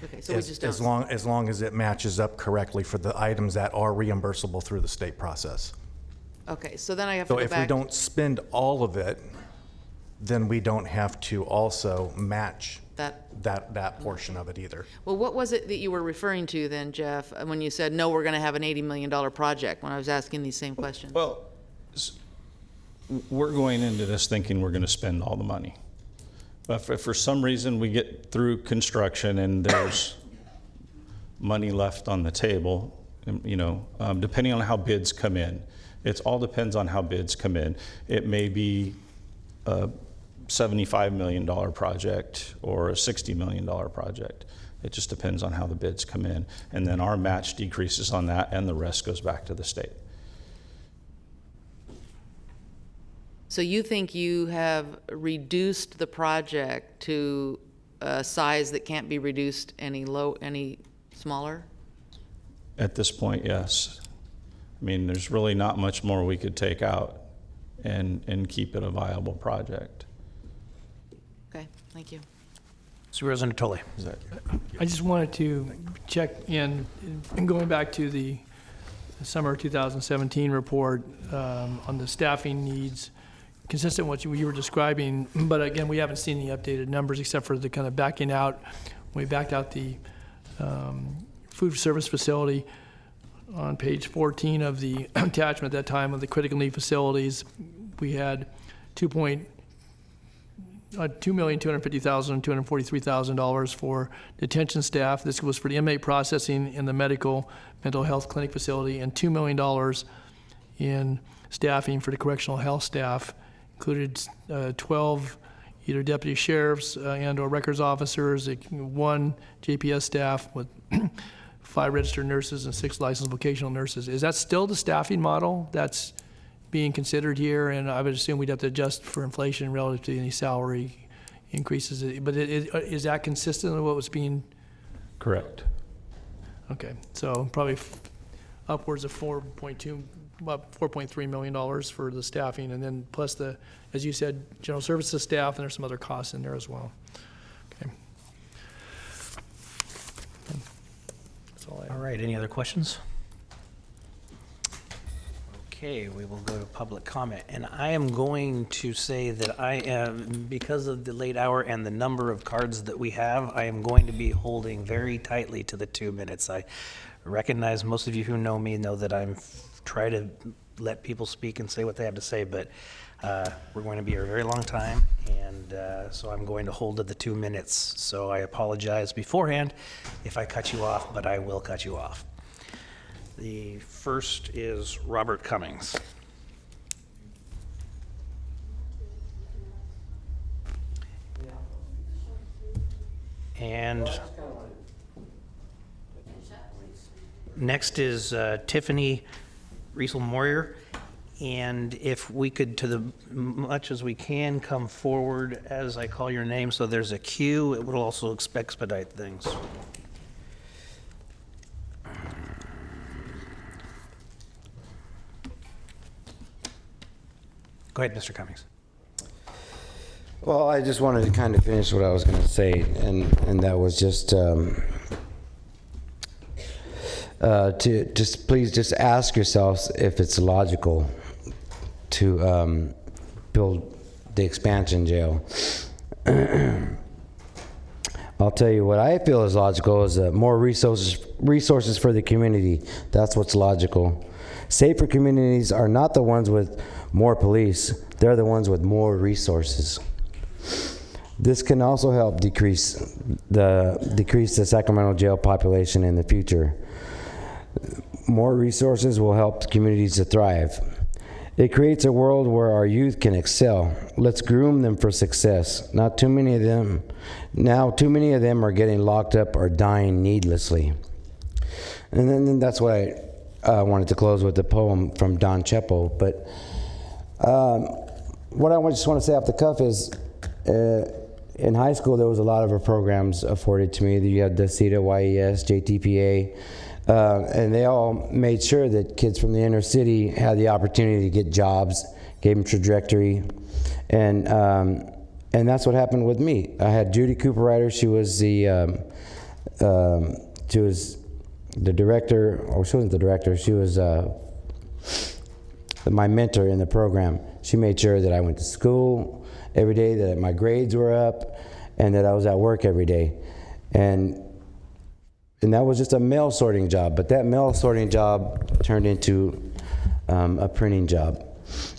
Okay, so we just don't. As long as it matches up correctly for the items that are reimbursable through the state process. Okay, so then I have to So go if back. we don't spend all of it, then we don't have to also match that portion of it either. Well, what was it that you were referring to then, Jeff, when you said, no, we're going to have an $80 million project, when I was asking these same questions? Well, we're going into this thinking we're going to spend all the money. But if for some reason we get through construction and there's money left on the table, depending on how bids come in, it all depends on how bids come in. It may be a $75 million project or a $60 million project. It just depends on how the bids come in. And then our match decreases on that and the rest goes back to the state. So you think you have reduced the project to a size that can't be reduced any smaller? At this point, yes. I mean, there's really not much more we could take out and keep it a viable project. Okay, thank you. Supervisor Natoli. I just wanted to check in, and going back to the summer 2017 report on the staffing needs, consistent with what you were describing, but again, we haven't seen the updated numbers except for the kind of backing out. We backed out the food service facility on page 14 of the attachment at that time of the critical need facilities. We had $2,250,000, $243,000 for detention staff. This was for the inmate processing in the mental health clinic facility, and $2 million in staffing for the correctional health staff. Included 12 either deputy sheriffs and or records officers, 1 JPS staff with 5 registered nurses and 6 licensed vocational nurses. Is that still the staffing model that's being considered here? And I would assume we'd have to adjust for inflation relative to any salary increases, but is that consistent with what was being? Correct. Okay, so probably upwards of $4.3 million for the staffing, and then plus the, as you said, general services staff, and there's some other costs in there as well. Okay. That's all I have. All right, any other questions? Okay, we will go to public comment, and I am going to say that I am, because of the late hour and the number of cards that we have, I am going to be holding very tightly to the 2 minutes. I recognize most of you who know me know that I'm try to let people speak and say what they have to say, but we're going to be here a very long time, and so I'm going to hold to the 2 minutes. So I apologize beforehand if I cut you off, but I will cut you off. The first is Robert Cummings. And next is Tiffany Riesel-Moyer. And if we could, to the much as we can, come forward as I call your name, so there's a queue. It would also expedite things. Go ahead, Mr. Cummings. Well, I just wanted to kind of finish what I was going to say, and that was just to please just ask yourselves if it's logical to build the expansion jail. I'll tell you what I feel is logical is more resources for the community. That's what's logical. Safer communities are not the ones with more police. They're the ones with more resources. This can also help decrease the Sacramento jail population in the future. More resources will help communities to thrive. It creates a world where our youth can excel. Let's groom them for success. Too many of them are getting locked up or dying needlessly. And then that's why I wanted to close with the poem from Don Chepo. But what I just want to say off the cuff is, in high school, there was a lot of programs afforded to me. You had the CETA, YES, JTPA, and they all made sure that kids from the inner city had the opportunity to get jobs, gave them trajectory, and that's what happened with me. I had Judy Cooper Ryder. She was the director, or she wasn't the director. She was my mentor in the program. She made sure that I went to school every day, that my grades were up, and that I was at work every day. And that was just a mail sorting job, but that mail sorting job turned into a printing job.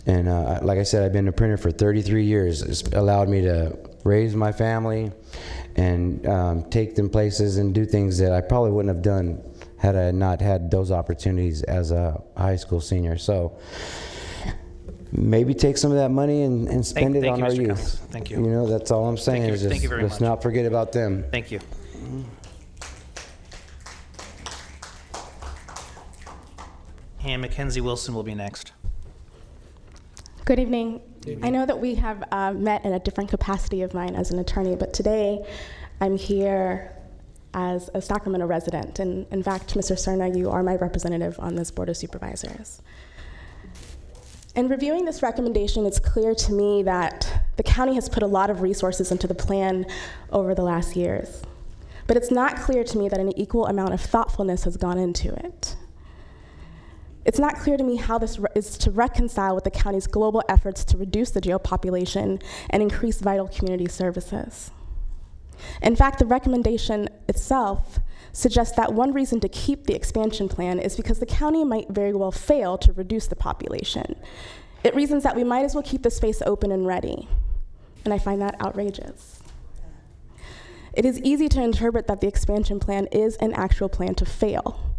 And like I said, I've been a printer for 33 years. It's allowed me to raise my family and take them places and do things that I probably wouldn't have done had I not had those opportunities as a high school senior. So maybe take some of that money and spend it on our youth. Cummings. Thank you. You know, that's all I'm saying. Is Thank you very let's much. not forget about them. Thank you. And Mackenzie Wilson will be next. Good evening. I know that we have met in a different capacity of mine as an attorney, but today I'm here as a Sacramento resident. And in fact, Mr. Cerna, you are my representative on this Board of Supervisors. In reviewing this recommendation, it's clear to me that the county has put a lot of resources into the plan over the last years. But it's not clear to me that an equal amount of thoughtfulness has gone into it. It's not clear to me how this is to reconcile with the county's global efforts to reduce the jail population and increase vital community services. In fact, the recommendation itself suggests that one reason to keep the expansion plan is because the county might very well fail to reduce the population. It reasons that we might as well keep the space open and ready, and I find that outrageous. It is easy to interpret that the expansion plan is an actual plan to fail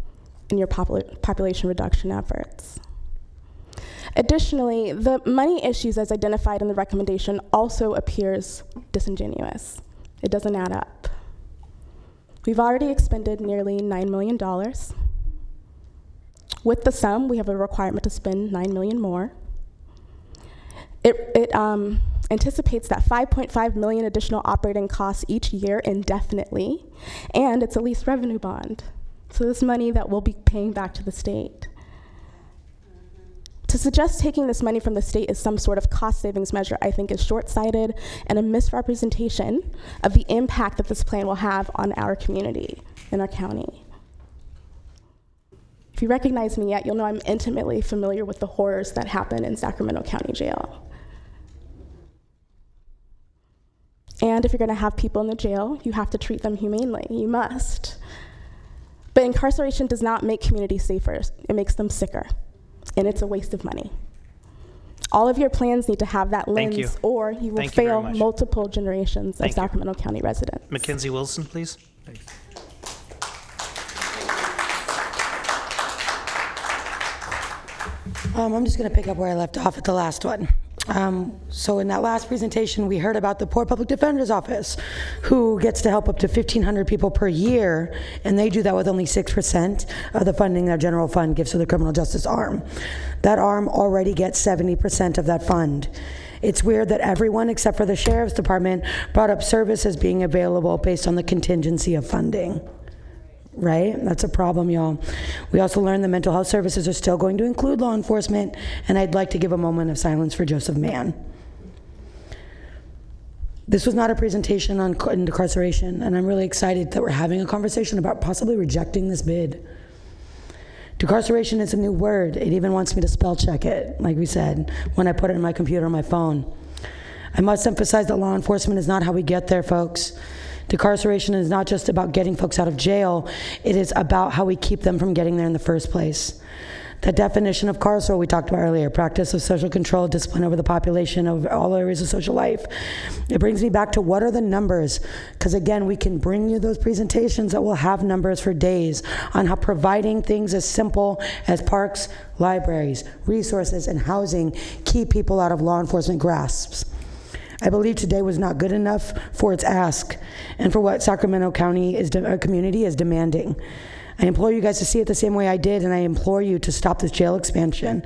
in your population reduction efforts. Additionally, the money issues as identified in the recommendation also appears disingenuous. It doesn't add up. We've already expended nearly $9 million. With the sum, we have a requirement to spend $9 million more. anticipates that $5.5 million additional operating costs each year indefinitely, and it's a lease revenue bond. So this money that we'll be paying back to the state. To suggest taking this money from the state is some sort of cost savings measure, I think is short-sighted and a misrepresentation of the impact that this plan will have on our community in our county. If you recognize me yet, you'll know I'm intimately familiar with the horrors that happen in Sacramento County Jail. And if you're gonna have people in the jail, you have to treat them humanely, you must. But incarceration does not make communities safer, it makes them sicker. And it's a waste of money. All of your plans need to have that Thank you. lens, or you will Thank you very fail much. multiple generations Thank of you. Sacramento County residents. Mackenzie Wilson, please. I'm just going to pick up where I left off at the last one. So in that last presentation, we heard about the Poor Public Defender's Office, who gets to help up to 1,500 people per year, and they do that with only 6% of the funding their general fund gives to the criminal justice arm. That arm already gets 70% of that fund. It's weird that everyone except for the Sheriff's Department brought up services being available based on the contingency of funding. Right? That's a problem, y'all. We also learned that mental health services are still going to include law enforcement, and I'd like to give a moment of silence for Joseph Mann. This was not a presentation on incarceration, and I'm really excited that we're having a conversation about possibly rejecting this bid. Decarceration is a new word. It even wants me to spell check it, like we said, when I put it in my computer on my phone. I must emphasize that law enforcement is not how we get there, folks. Decarceration is not just about getting folks out of jail, it is about how we keep them from getting there in the first place. The definition of carceral we talked about earlier, practice of social control, discipline over the population of all areas of social life. It brings me back to what are the numbers? Because again, we can bring you those presentations that will have numbers for days on how providing things as simple as parks, libraries, resources, and housing keep people out of law enforcement grasps. I believe today was not good enough for its ask and for what Sacramento County community is demanding. I implore you guys to see it the same way I did, and I implore you to stop this jail expansion,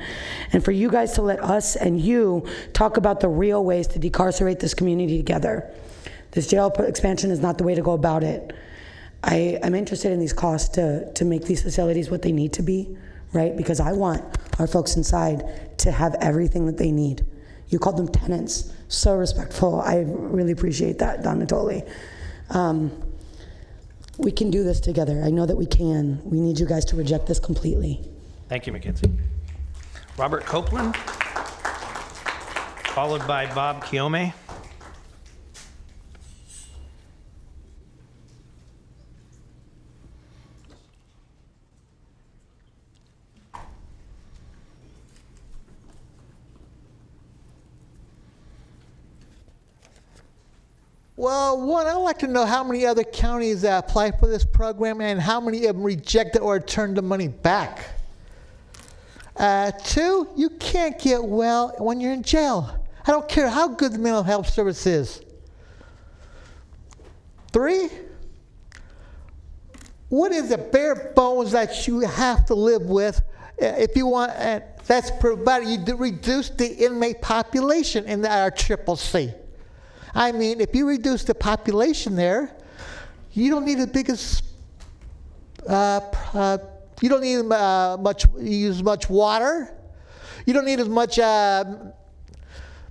and for you guys to let us and you talk about the real ways to decarcerate this community together. This jail expansion is not the way to go about it. I'm interested in these costs to make these facilities what they need to be, right? Because I want our folks inside to have everything that they need. You called them tenants. So respectful. I really appreciate that, Don Natoli. We can do this together. I know that we can. We need you guys to reject this completely. Thank you, Mackenzie. Robert Copeland, followed by Bob Kiome. Well, one, I'd like to know how many other counties apply for this program and how many of them rejected or turned the money back. Two, you can't get well when you're in jail. I don't care how good the mental health service is. Three, what is the bare bones that you have to live with if you want, that's provided you to reduce the inmate population in our CCC. I mean, if you reduce the population there, you don't need the biggest, you don't need use much water. You don't need as much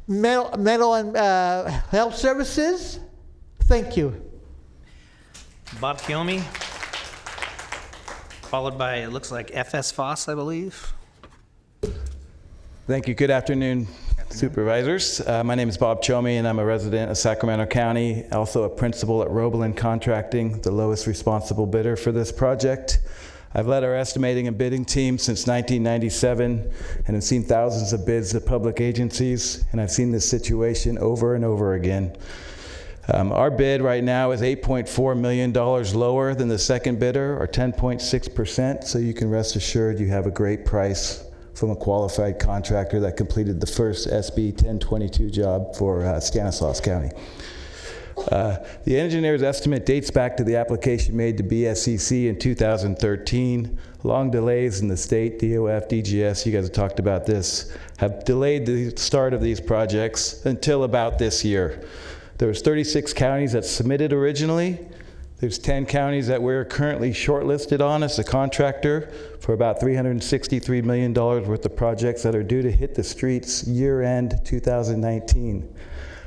mental and health services. Thank you. Bob Kiome, followed by, it looks like FS Foss, I believe. Thank you. Good afternoon, supervisors. My name is Bob Chomey, and I'm a resident of Sacramento County, also a principal at Roebelin Contracting, the lowest responsible bidder for this project. I've led our estimating and bidding team since 1997 and have seen thousands of bids at public agencies, and I've seen this situation over and over again. Our bid right now is $8.4 million lower than the second bidder, or 10.6%, so you can rest assured you have a great price from a qualified contractor that completed the first SB 1022 job for Stanislaus County. The engineer's estimate dates back to the application made to BSCC in 2013. Long delays in the state, DOF, DGS, you guys have talked about this, have delayed the start of these projects until about this year. There was 36 counties that submitted originally. There's 10 counties that we're currently shortlisted on as a contractor for about $363 million worth of projects that are due to hit the streets year-end 2019.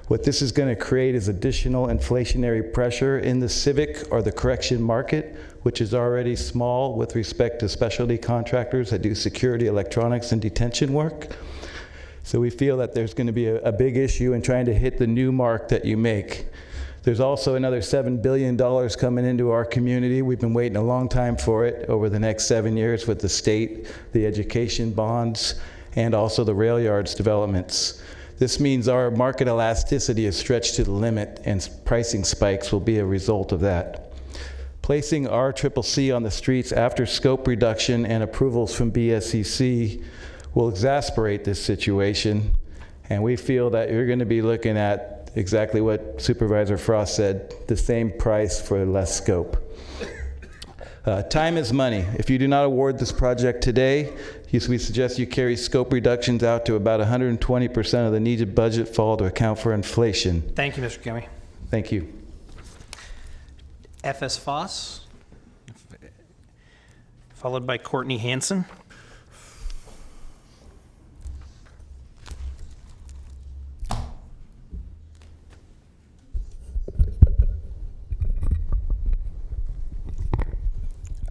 What this is going to create is additional inflationary pressure in the civic or the correction market, which is already small with respect to specialty contractors that do security, electronics, and detention work. So we feel that there's going to be a big issue in trying to hit the new mark that you make. There's also another $7 billion coming into our community. We've been waiting a long time for it over the next 7 years with the state, the education bonds, and also the rail yards developments. This means our market elasticity is stretched to the limit, and pricing spikes will be a result of that. Placing RCCC on the streets after scope reduction and approvals from BSCC will exacerbate this situation, and we feel that you're going to be looking at exactly what Supervisor Frost said, the same price for less scope. Time is money. If you do not award this project today, we suggest you carry scope reductions out to about 120% of the needed budget fall to account for inflation. Thank you, Mr. Kemme. Thank you. FS Foss, followed by Courtney Hanson.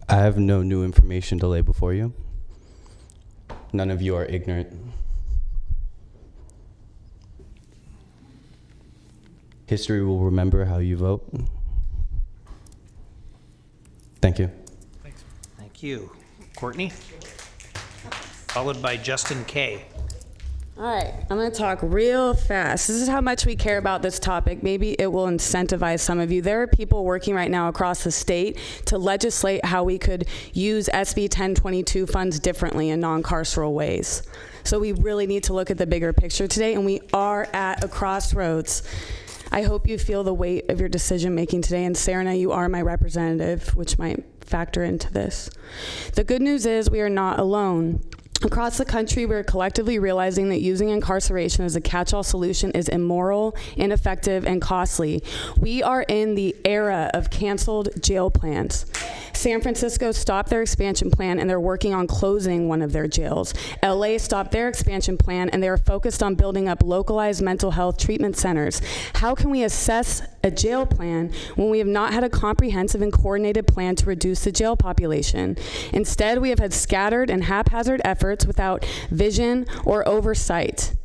I have no new information to lay before you. None of you are ignorant. History will remember how you vote. Thank you. Thank you. Courtney, followed by Justin Kay. All right, I'm going to talk real fast. This is how much we care about this topic. Maybe it will incentivize some of you. There are people working right now across the state to legislate how we could use SB 1022 funds differently in non-carceral ways. So we really need to look at the bigger picture today, and we are at a crossroads. I hope you feel the weight of your decision making today, and Serena, you are my representative, which might factor into this. The good news is we are not alone. Across the country, we're collectively realizing that using incarceration as a catch-all solution is immoral, ineffective, and costly. We are in the era of canceled jail plans. San Francisco stopped their expansion plan, and they're working on closing one of their jails. LA stopped their expansion plan, and they're focused on building up localized mental health treatment centers. How can we assess a jail plan when we have not had a comprehensive and coordinated plan to reduce the jail population? Instead, we have had scattered and haphazard efforts without vision or oversight.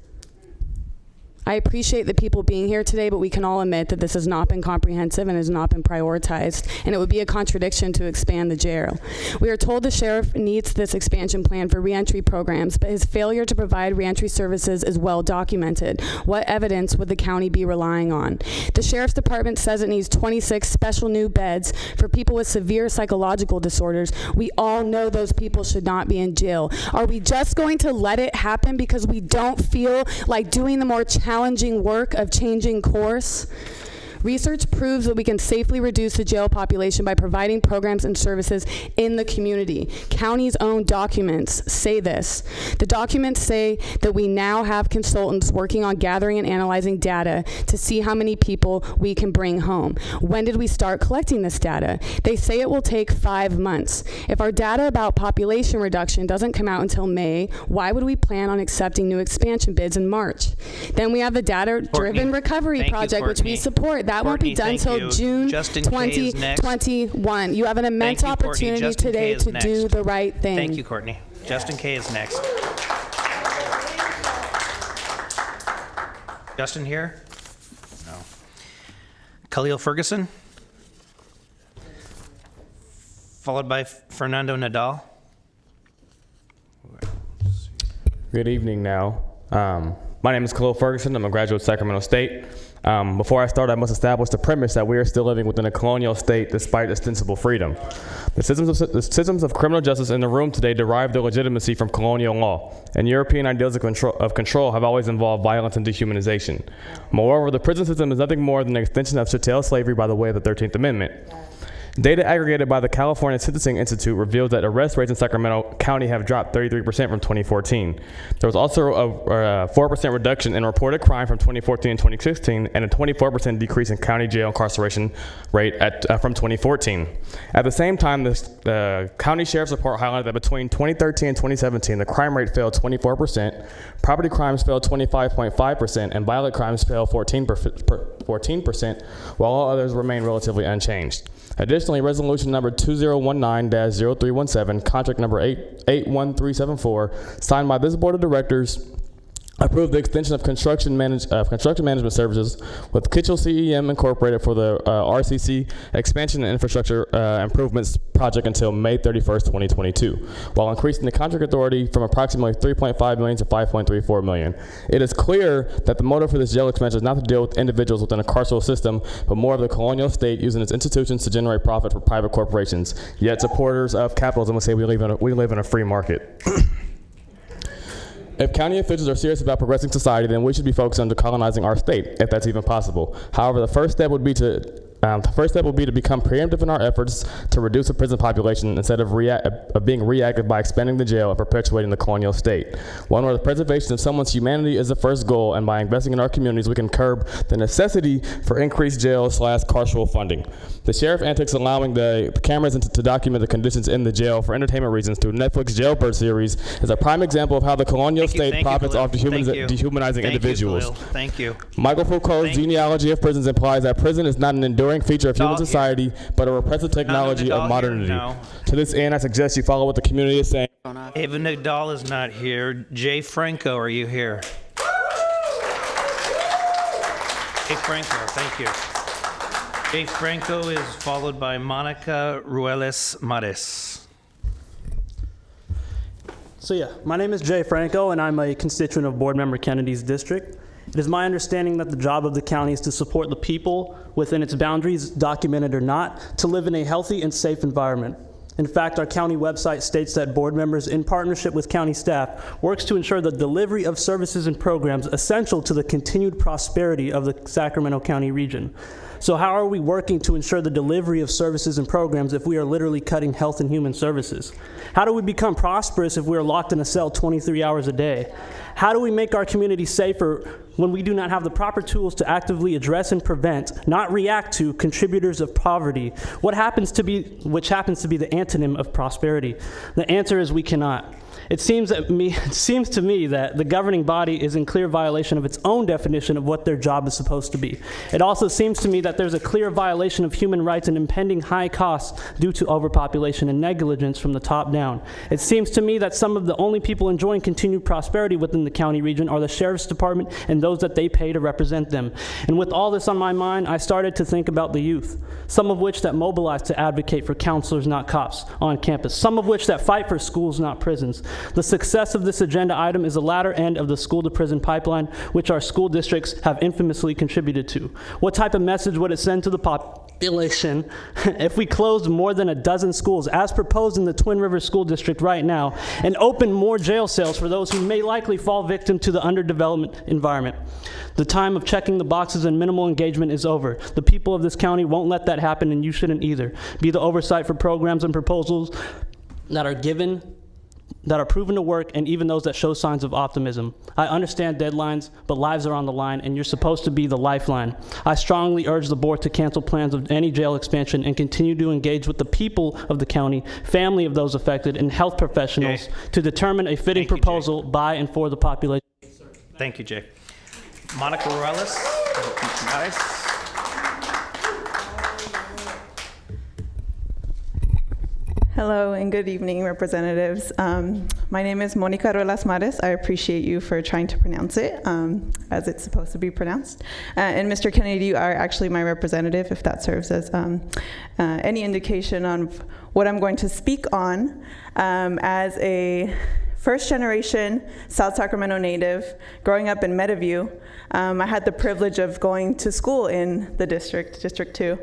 I appreciate the people being here today, but we can all admit that this has not been comprehensive and has not been prioritized, and it would be a contradiction to expand the jail. We are told the sheriff needs this expansion plan for reentry programs, but his failure to provide reentry services is well documented. What evidence would the county be relying on? The sheriff's department says it needs 26 special new beds for people with severe psychological disorders. We all know those people should not be in jail. Are we just going to let it happen because we don't feel like doing the more challenging work of changing course? Research proves that we can safely reduce the jail population by providing programs and services in the community. County's own documents say this. The documents say that we now have consultants working on gathering and analyzing data to see how many people we can bring home. When did we start collecting this data? They say it will take 5 months. If our data about population reduction doesn't come out until May, why would we plan on accepting new expansion bids in March? Then we have the data-driven recovery project, which we support. That won't be done until June 2021. You have an immense opportunity today to do the right thing. Thank you, Courtney. Justin Kay is next. Justin here? No. Khalil Ferguson? Followed by Fernando Nadal. Good evening now. My name is Khalil Ferguson. I'm a graduate of Sacramento State. Before I start, I must establish the premise that we are still living within a colonial state despite ostensible freedom. The systems of criminal justice in the room today derive their legitimacy from colonial law, and European ideals of control have always involved violence and dehumanization. Moreover, the prison system is nothing more than an extension of chattel slavery by the way of the 13th Amendment. Data aggregated by the California Sentencing Institute reveals that arrest rates in Sacramento County have dropped 33% from 2014. There was also a 4% reduction in reported crime from 2014 to 2016 and a 24% decrease in county jail incarceration rate from 2014. At the same time, the county sheriff's report highlighted that between 2013 and 2017, the crime rate fell 24%, property crimes fell 25.5%, and violent crimes fell 14%, while all others remain relatively unchanged. Additionally, resolution number 2019-0317, contract number 81374, signed by this board of directors, approved the extension of construction management services with Kitchell CEM Incorporated for the RCC Expansion and Infrastructure Improvements Project until May 31st, 2022, while increasing the contract authority from approximately $3.5 million to $5.34 million. It is clear that the motive for this jail expansion is not to deal with individuals within a carceral system, but more of the colonial state using its institutions to generate profit for private corporations. Yet supporters of capitalism will say we live in a free market. If county officials are serious about progressing society, then we should be focused on decolonizing our state, if that's even possible. However, the first step would be to become preemptive in our efforts to reduce the prison population instead of being reactive by expanding the jail and perpetuating the colonial state. One where the preservation of someone's humanity is the first goal, and by investing in our communities, we can curb the necessity for increased jail/carceral funding. The sheriff antics allowing the cameras to document the conditions in the jail for entertainment reasons through Netflix Jailbird series is a prime example of how the colonial state profits off dehumanizing individuals. Thank you. Michael Foucault's genealogy of prisons implies that prison is not an enduring feature of human society, but a repressive technology of modernity. To this end, I suggest you follow what the community is saying. Ava Nagdal is not here. Jay Franco, are you here? Jay Franco, thank you. Jay Franco is followed by Monica Ruelas Mares. So yeah, my name is Jay Franco, and I'm a constituent of Board Member Kennedy's district. It is my understanding that the job of the county is to support the people within its boundaries, documented or not, to live in a healthy and safe environment. In fact, our county website states that board members, in partnership with county staff, works to ensure the delivery of services and programs essential to the continued prosperity of the Sacramento County region. So how are we working to ensure the delivery of services and programs if we are literally cutting health and human services? How do we become prosperous if we are locked in a cell 23 hours a day? How do we make our community safer when we do not have the proper tools to actively address and prevent, not react to, contributors of poverty, which happens to be the antonym of prosperity? The answer is we cannot. It seems to me that the governing body is in clear violation of its own definition of what their job is supposed to be. It also seems to me that there's a clear violation of human rights and impending high costs due to overpopulation and negligence from the top down. It seems to me that some of the only people enjoying continued prosperity within the county region are the sheriff's department and those that they pay to represent them. And with all this on my mind, I started to think about the youth, some of which that mobilize to advocate for counselors, not cops, on campus, some of which that fight for schools, not prisons. The success of this agenda item is the latter end of the school-to-prison pipeline, which our school districts have infamously contributed to. What type of message would it send to the population if we closed more than a dozen schools, as proposed in the Twin Rivers School District right now, and opened more jail cells for those who may likely fall victim to the underdevelopment environment? The time of checking the boxes and minimal engagement is over. The people of this county won't let that happen, and you shouldn't either. Be the oversight for programs and proposals that are proven to work, and even those that show signs of optimism. I understand deadlines, but lives are on the line, and you're supposed to be the lifeline. I strongly urge the board to cancel plans of any jail expansion and continue to engage with the people of the county, family of those affected, and health professionals to determine a fitting proposal by and for the population. Thank you, Jay. Monica Ruelas. Nice. Hello and good evening, representatives. My name is Monica Ruelas Mares. I appreciate you for trying to pronounce it as it's supposed to be pronounced. And Mr. Kennedy, you are actually my representative, if that serves as any indication on what I'm going to speak on. As a first-generation South Sacramento native growing up in Meadowview, I had the privilege of going to school in the district, District 2.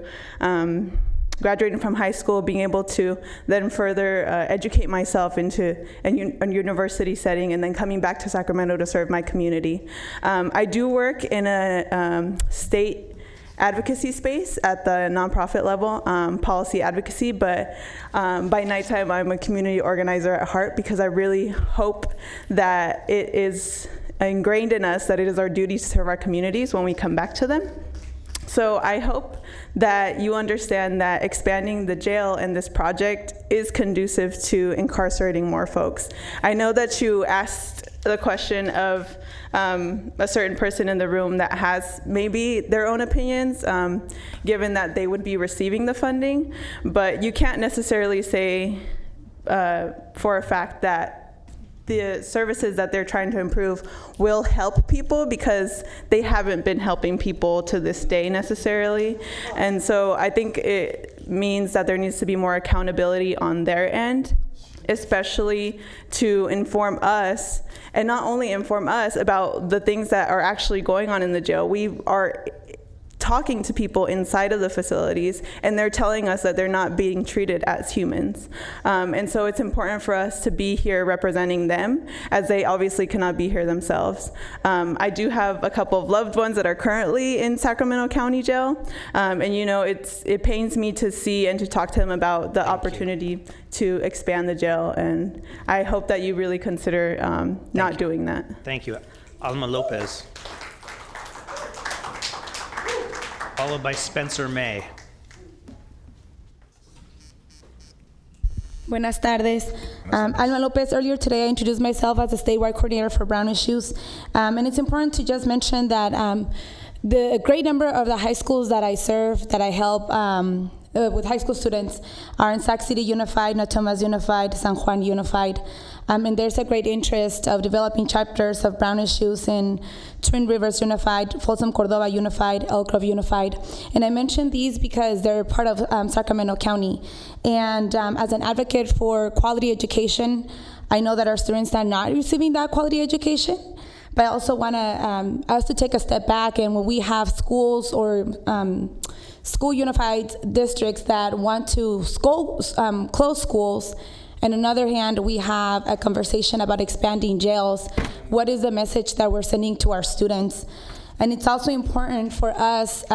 Graduating from high school, being able to then further educate myself into a university setting, and then coming back to Sacramento to serve my community. I do work in a state advocacy space at the nonprofit level, policy advocacy, but by nighttime I'm a community organizer at heart, because I really hope that it is ingrained in us that it is our duty to serve our communities when we come back to them. So I hope that you understand that expanding the jail and this project is conducive to incarcerating more folks. I know that you asked the question of a certain person in the room that has maybe their own opinions, given that they would be receiving the funding, but you can't necessarily say for a fact that the services that they're trying to improve will help people, because they haven't been helping people to this day necessarily. And so I think it means that there needs to be more accountability on their end, especially to inform us, and not only inform us about the things that are actually going on in the jail. We are talking to people inside of the facilities, and they're telling us that they're not being treated as humans. And so it's important for us to be here representing them, as they obviously cannot be here themselves. I do have a couple of loved ones that are currently in Sacramento County Jail, and you know, it pains me to see and to talk to them about the opportunity to expand the jail, and I hope that you really consider not doing that. Thank you. Alma Lopez. Followed by Spencer May. Buenas tardes. Alma Lopez. Earlier today I introduced myself as a statewide coordinator for Brown issues. And it's important to just mention that the great number of the high schools that I serve, that I help with high school students, are in Sac City Unified, Natomas Unified, San Juan Unified. And there's a great interest of developing chapters of Brown issues in Twin Rivers Unified, Folsom Cordova Unified, Elk Grove Unified. And I mention these because they're part of Sacramento County. And as an advocate for quality education, I know that our students are not receiving that quality education. But I also want us to take a step back, and when we have schools or school unified districts that want to close schools, and on the other hand, we have a conversation about expanding jails, what is the message that we're sending to our students? And it's also important for us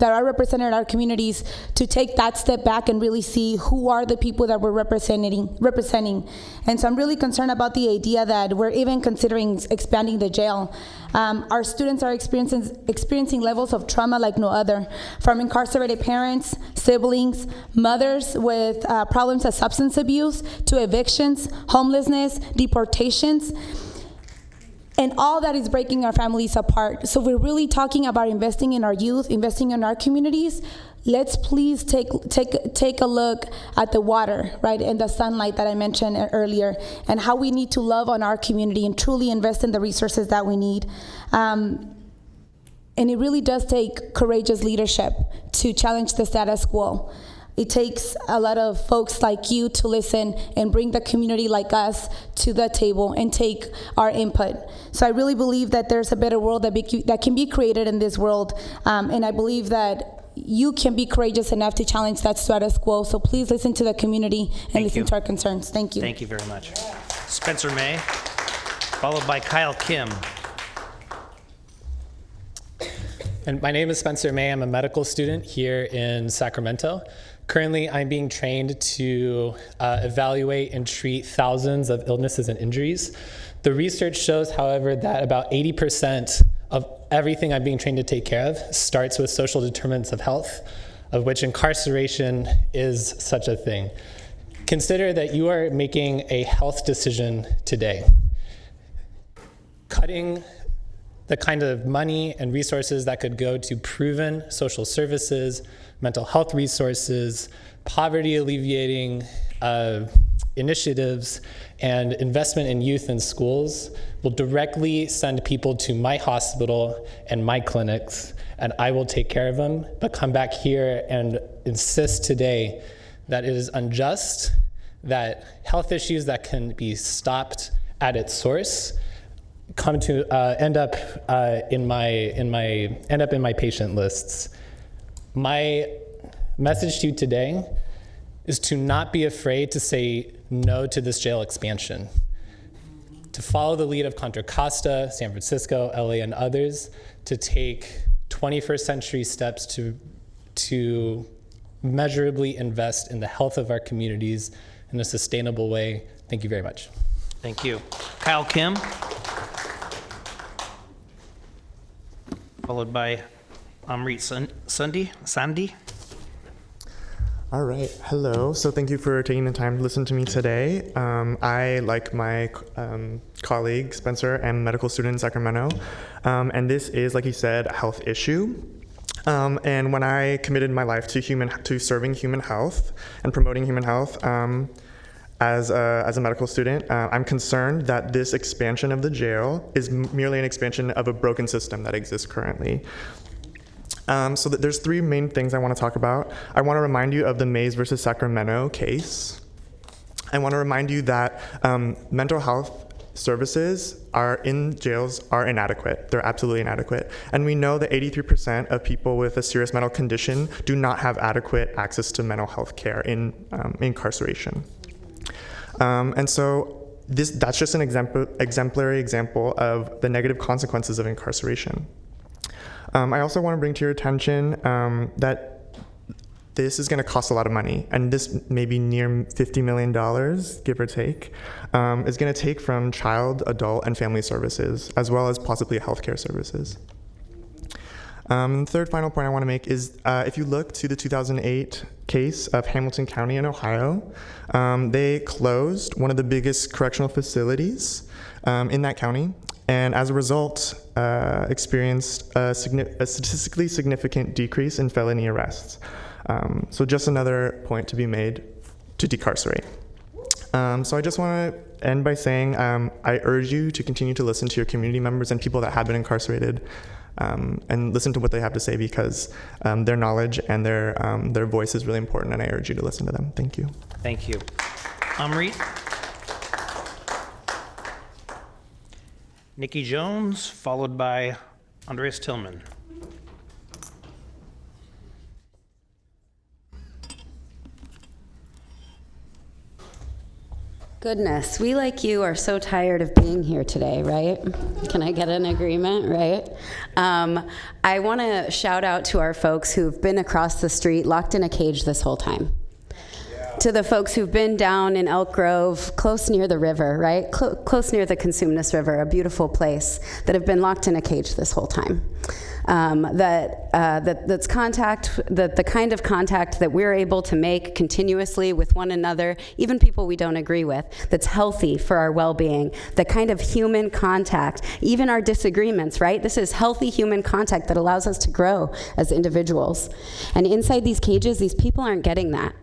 that are represented in our communities to take that step back and really see who are the people that we're representing. And so I'm really concerned about the idea that we're even considering expanding the jail. Our students are experiencing levels of trauma like no other, from incarcerated parents, siblings, mothers with problems of substance abuse, to evictions, homelessness, deportations. And all that is breaking our families apart. So we're really talking about investing in our youth, investing in our communities. Let's please take a look at the water, right, and the sunlight that I mentioned earlier, and how we need to love on our community and truly invest in the resources that we need. And it really does take courageous leadership to challenge the status quo. It takes a lot of folks like you to listen and bring the community like us to the table and take our input. So I really believe that there's a better world that can be created in this world, and I believe that you can be courageous enough to challenge that status quo. So please listen to the community and listen to our concerns. Thank you. Thank you very much. Spencer May, followed by Kyle Kim. And my name is Spencer May. I'm a medical student here in Sacramento. Currently, I'm being trained to evaluate and treat thousands of illnesses and injuries. The research shows, however, that about 80% of everything I'm being trained to take care of starts with social determinants of health, of which incarceration is such a thing. Consider that you are making a health decision today. Cutting the kind of money and resources that could go to proven social services, mental health resources, poverty alleviating initiatives, and investment in youth and schools will directly send people to my hospital and my clinics, and I will take care of them, but come back here and insist today that it is unjust, that health issues that can be stopped at its source come to end up in my patient lists. My message to you today is to not be afraid to say no to this jail expansion, to follow the lead of Contra Costa, San Francisco, LA, and others, to take 21st century steps to measurably invest in the health of our communities in a sustainable way. Thank you very much. Thank you. Kyle Kim, followed by Amrit Sandi. All right, hello. So thank you for taking the time to listen to me today. I, like my colleague Spencer, am a medical student in Sacramento. And this is, like he said, a health issue. And when I committed my life to serving human health and promoting human health as a medical student, I'm concerned that this expansion of the jail is merely an expansion of a broken system that exists currently. So there's three main things I want to talk about. I want to remind you of the Mays versus Sacramento case. I want to remind you that mental health services in jails are inadequate. They're absolutely inadequate. And we know that 83% of people with a serious mental condition do not have adequate access to mental health care in incarceration. And so that's just an exemplary example of the negative consequences of incarceration. I also want to bring to your attention that this is going to cost a lot of money, and this may be near $50 million, give or take, is going to take from child, adult, and family services, as well as possibly healthcare services. The third final point I want to make is if you look to the 2008 case of Hamilton County in Ohio, they closed one of the biggest correctional facilities in that county, and as a result, experienced a statistically significant decrease in felony arrests. So just another point to be made to decarcerate. So I just want to end by saying I urge you to continue to listen to your community members and people that have been incarcerated, and listen to what they have to say, because their knowledge and their voice is really important, and I urge you to listen to them. Thank you. Thank you. Amrit. Nikki Jones, followed by Andreas Tillman. Goodness, we like you are so tired of being here today, right? Can I get an agreement, right? I want to shout out to our folks who've been across the street, locked in a cage this whole time. To the folks who've been down in Elk Grove, close near the river, right? Close near the Cosumnes River, a beautiful place, that have been locked in a cage this whole time. That's contact, the kind of contact that we're able to make continuously with one another, even people we don't agree with, that's healthy for our well-being, the kind of human contact, even our disagreements, right? This is healthy human contact that allows us to grow as individuals. And inside these cages, these people aren't getting that.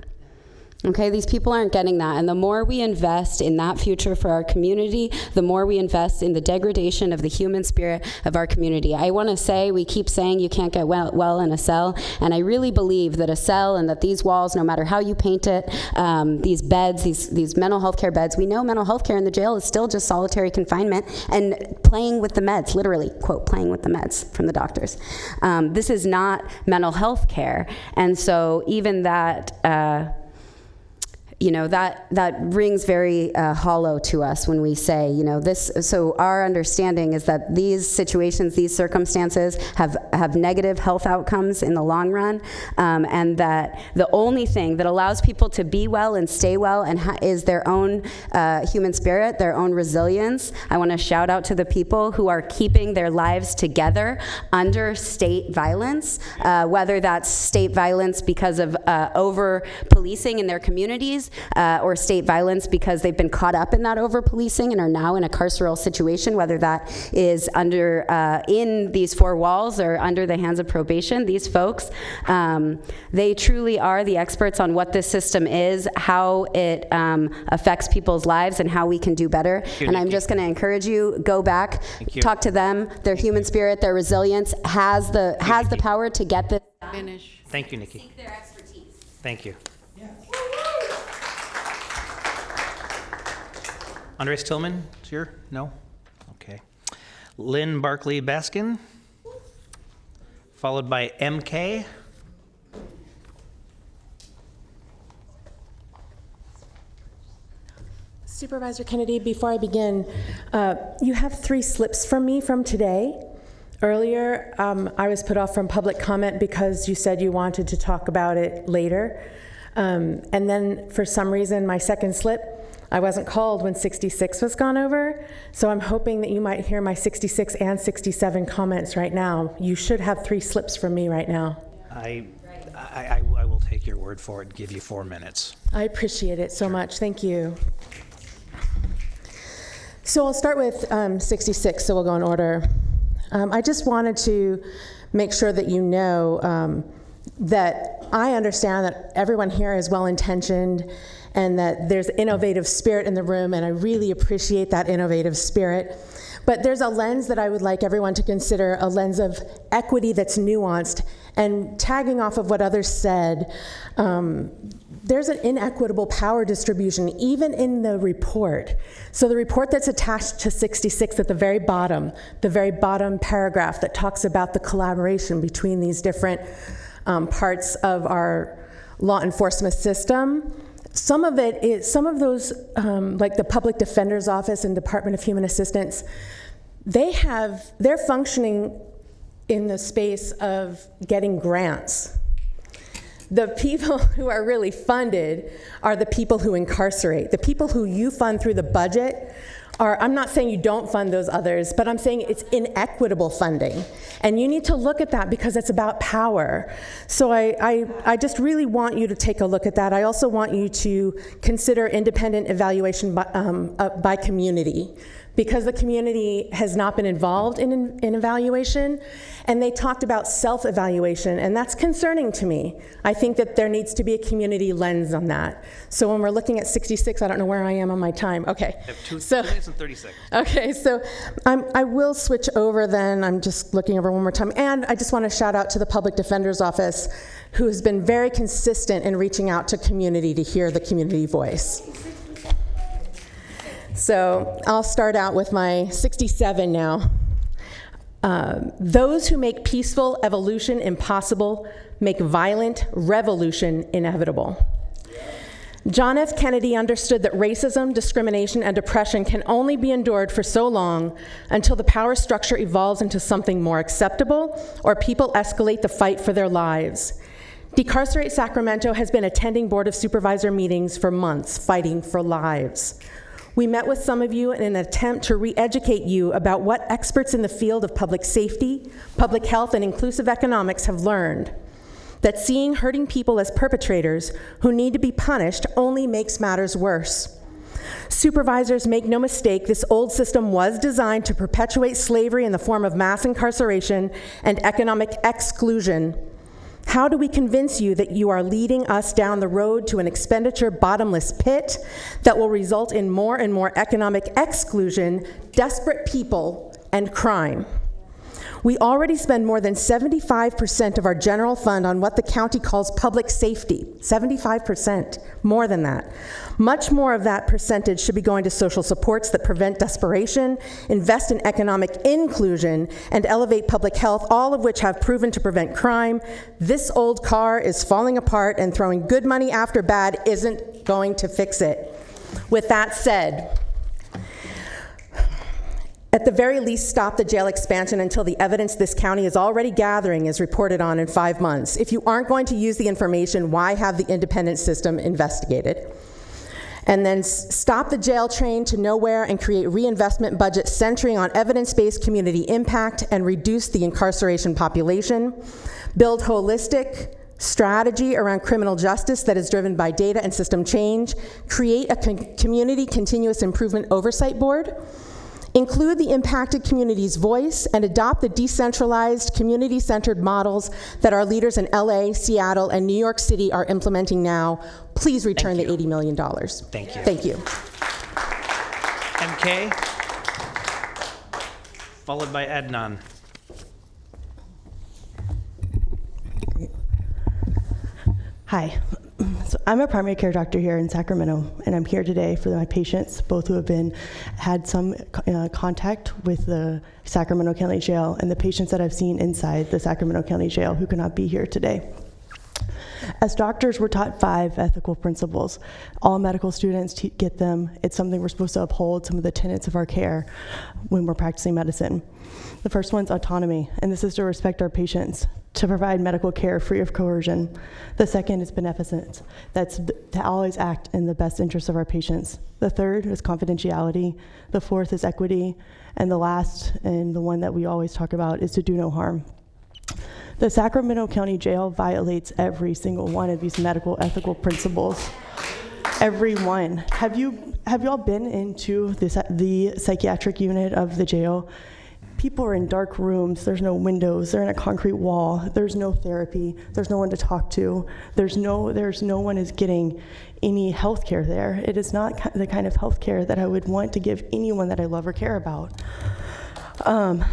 Okay, these people aren't getting that. And the more we invest in that future for our community, the more we invest in the degradation of the human spirit of our community. I want to say, we keep saying you can't get well in a cell, and I really believe that a cell and that these walls, no matter how you paint it, these beds, these mental health care beds, we know mental health care in the jail is still just solitary confinement and playing with the meds, literally, quote, playing with the meds from the doctors. This is not mental health care. And so even that, that rings very hollow to us when we say, this. So our understanding is that these situations, these circumstances have negative health outcomes in the long run, and that the only thing that allows people to be well and stay well and is their own human spirit, their own resilience. I want to shout out to the people who are keeping their lives together under state violence, whether that's state violence because of over-policing in their communities, or state violence because they've been caught up in that over-policing and are now in a carceral situation, whether that is under in these four walls or under the hands of probation. These folks, they truly are the experts on what this system is, how it affects people's lives, and how we can do better. And I'm just going to encourage you, go back, talk to them. Their human spirit, their resilience has the power to get this done. Finish. Thank you, Nikki. Seek their expertise. Thank you. Andreas Tillman is here? No? Okay. Lynn Barkley Baskin, followed by MK. Supervisor Kennedy, before I begin, you have 3 slips from me from today. Earlier, I was put off from public comment because you said you wanted to talk about it later. And then for some reason, my second slip, I wasn't called when 66 was gone over. So I'm hoping that you might hear my 66 and 67 comments right now. You should have 3 slips from me right now. I will take your word for it and give you 4 minutes. I appreciate it so much. Thank you. So I'll start with 66, so we'll go in order. I just wanted to make sure that you know that I understand that everyone here is well-intentioned and that there's innovative spirit in the room, and I really appreciate that innovative spirit. But there's a lens that I would like everyone to consider, a lens of equity that's nuanced. And tagging off of what others said, there's an inequitable power distribution, even in the report. So the report that's attached to 66 at the very bottom paragraph that talks about the collaboration between these different parts of our law enforcement system. Some of those, like the Public Defender's Office and Department of Human Assistance, they're functioning in the space of getting grants. The people who are really funded are the people who incarcerate. The people who you fund through the budget I'm not saying you don't fund those others, but I'm saying it's inequitable funding. And you need to look at that because it's about power. So I just really want you to take a look at that. I also want you to consider independent evaluation by community, because the community has not been involved in evaluation, and they talked about self-evaluation, and that's concerning to me. I think that there needs to be a community lens on that. So when we're looking at 66, I don't know where I am on my time. Okay. I have 2 minutes and 30 seconds. Okay, so I will switch over then. I'm just looking over one more time. And I just want to shout out to the Public Defender's Office, who has been very consistent in reaching out to community to hear the community voice. So I'll start out with my 67 now. Those who make peaceful evolution impossible make violent revolution inevitable. John F. Kennedy understood that racism, discrimination, and oppression can only be endured for so long until the power structure evolves into something more acceptable or people escalate the fight for their lives. Decarcerate Sacramento has been attending Board of Supervisor meetings for months, fighting for lives. We met with some of you in an attempt to re-educate you about what experts in the field of public safety, public health, and inclusive economics have learned. That seeing hurting people as perpetrators who need to be punished only makes matters worse. Supervisors, make no mistake, this old system was designed to perpetuate slavery in the form of mass incarceration and economic exclusion. How do we convince you that you are leading us down the road to an expenditure bottomless pit that will result in more and more economic exclusion, desperate people, and crime? We already spend more than 75% of our general fund on what the county calls public safety. 75%, more than that. Much more of that percentage should be going to social supports that prevent desperation, invest in economic inclusion, and elevate public health, all of which have proven to prevent crime. This old car is falling apart, and throwing good money after bad isn't going to fix it. With that said, at the very least, stop the jail expansion until the evidence this county is already gathering is reported on in 5 months. If you aren't going to use the information, why have the independent system investigated? And then stop the jail train to nowhere and create reinvestment budgets centering on evidence-based community impact and reduce the incarceration population. Build holistic strategy around criminal justice that is driven by data and system change. Create a community continuous improvement oversight board. Include the impacted community's voice and adopt the decentralized, community-centered models that our leaders in LA, Seattle, and New York City are implementing now. Please return the $80 million. Thank you. Thank you. MK, followed by Adnan. Hi, So I'm a primary care doctor here in Sacramento, and I'm here today for my patients, both who have had some contact with the Sacramento County Jail, and the patients that I've seen inside the Sacramento County Jail who cannot be here today. As doctors, we're taught 5 ethical principles. All medical students get them. It's something we're supposed to uphold, some of the tenets of our care when we're practicing medicine. The first one's autonomy, and this is to respect our patients, to provide medical care free of coercion. The second is beneficence. That's to always act in the best interest of our patients. The third is confidentiality. The fourth is equity. And the last, and the one that we always talk about, is to do no harm. The Sacramento County Jail violates every single one of these medical ethical principles. Every one. Have you all been into the psychiatric unit of the jail? People are in dark rooms, there's no windows, they're in a concrete wall, there's no therapy, there's no one to talk to, there's no one is getting any health care there. It is not the kind of health care that I would want to give anyone that I love or care about. And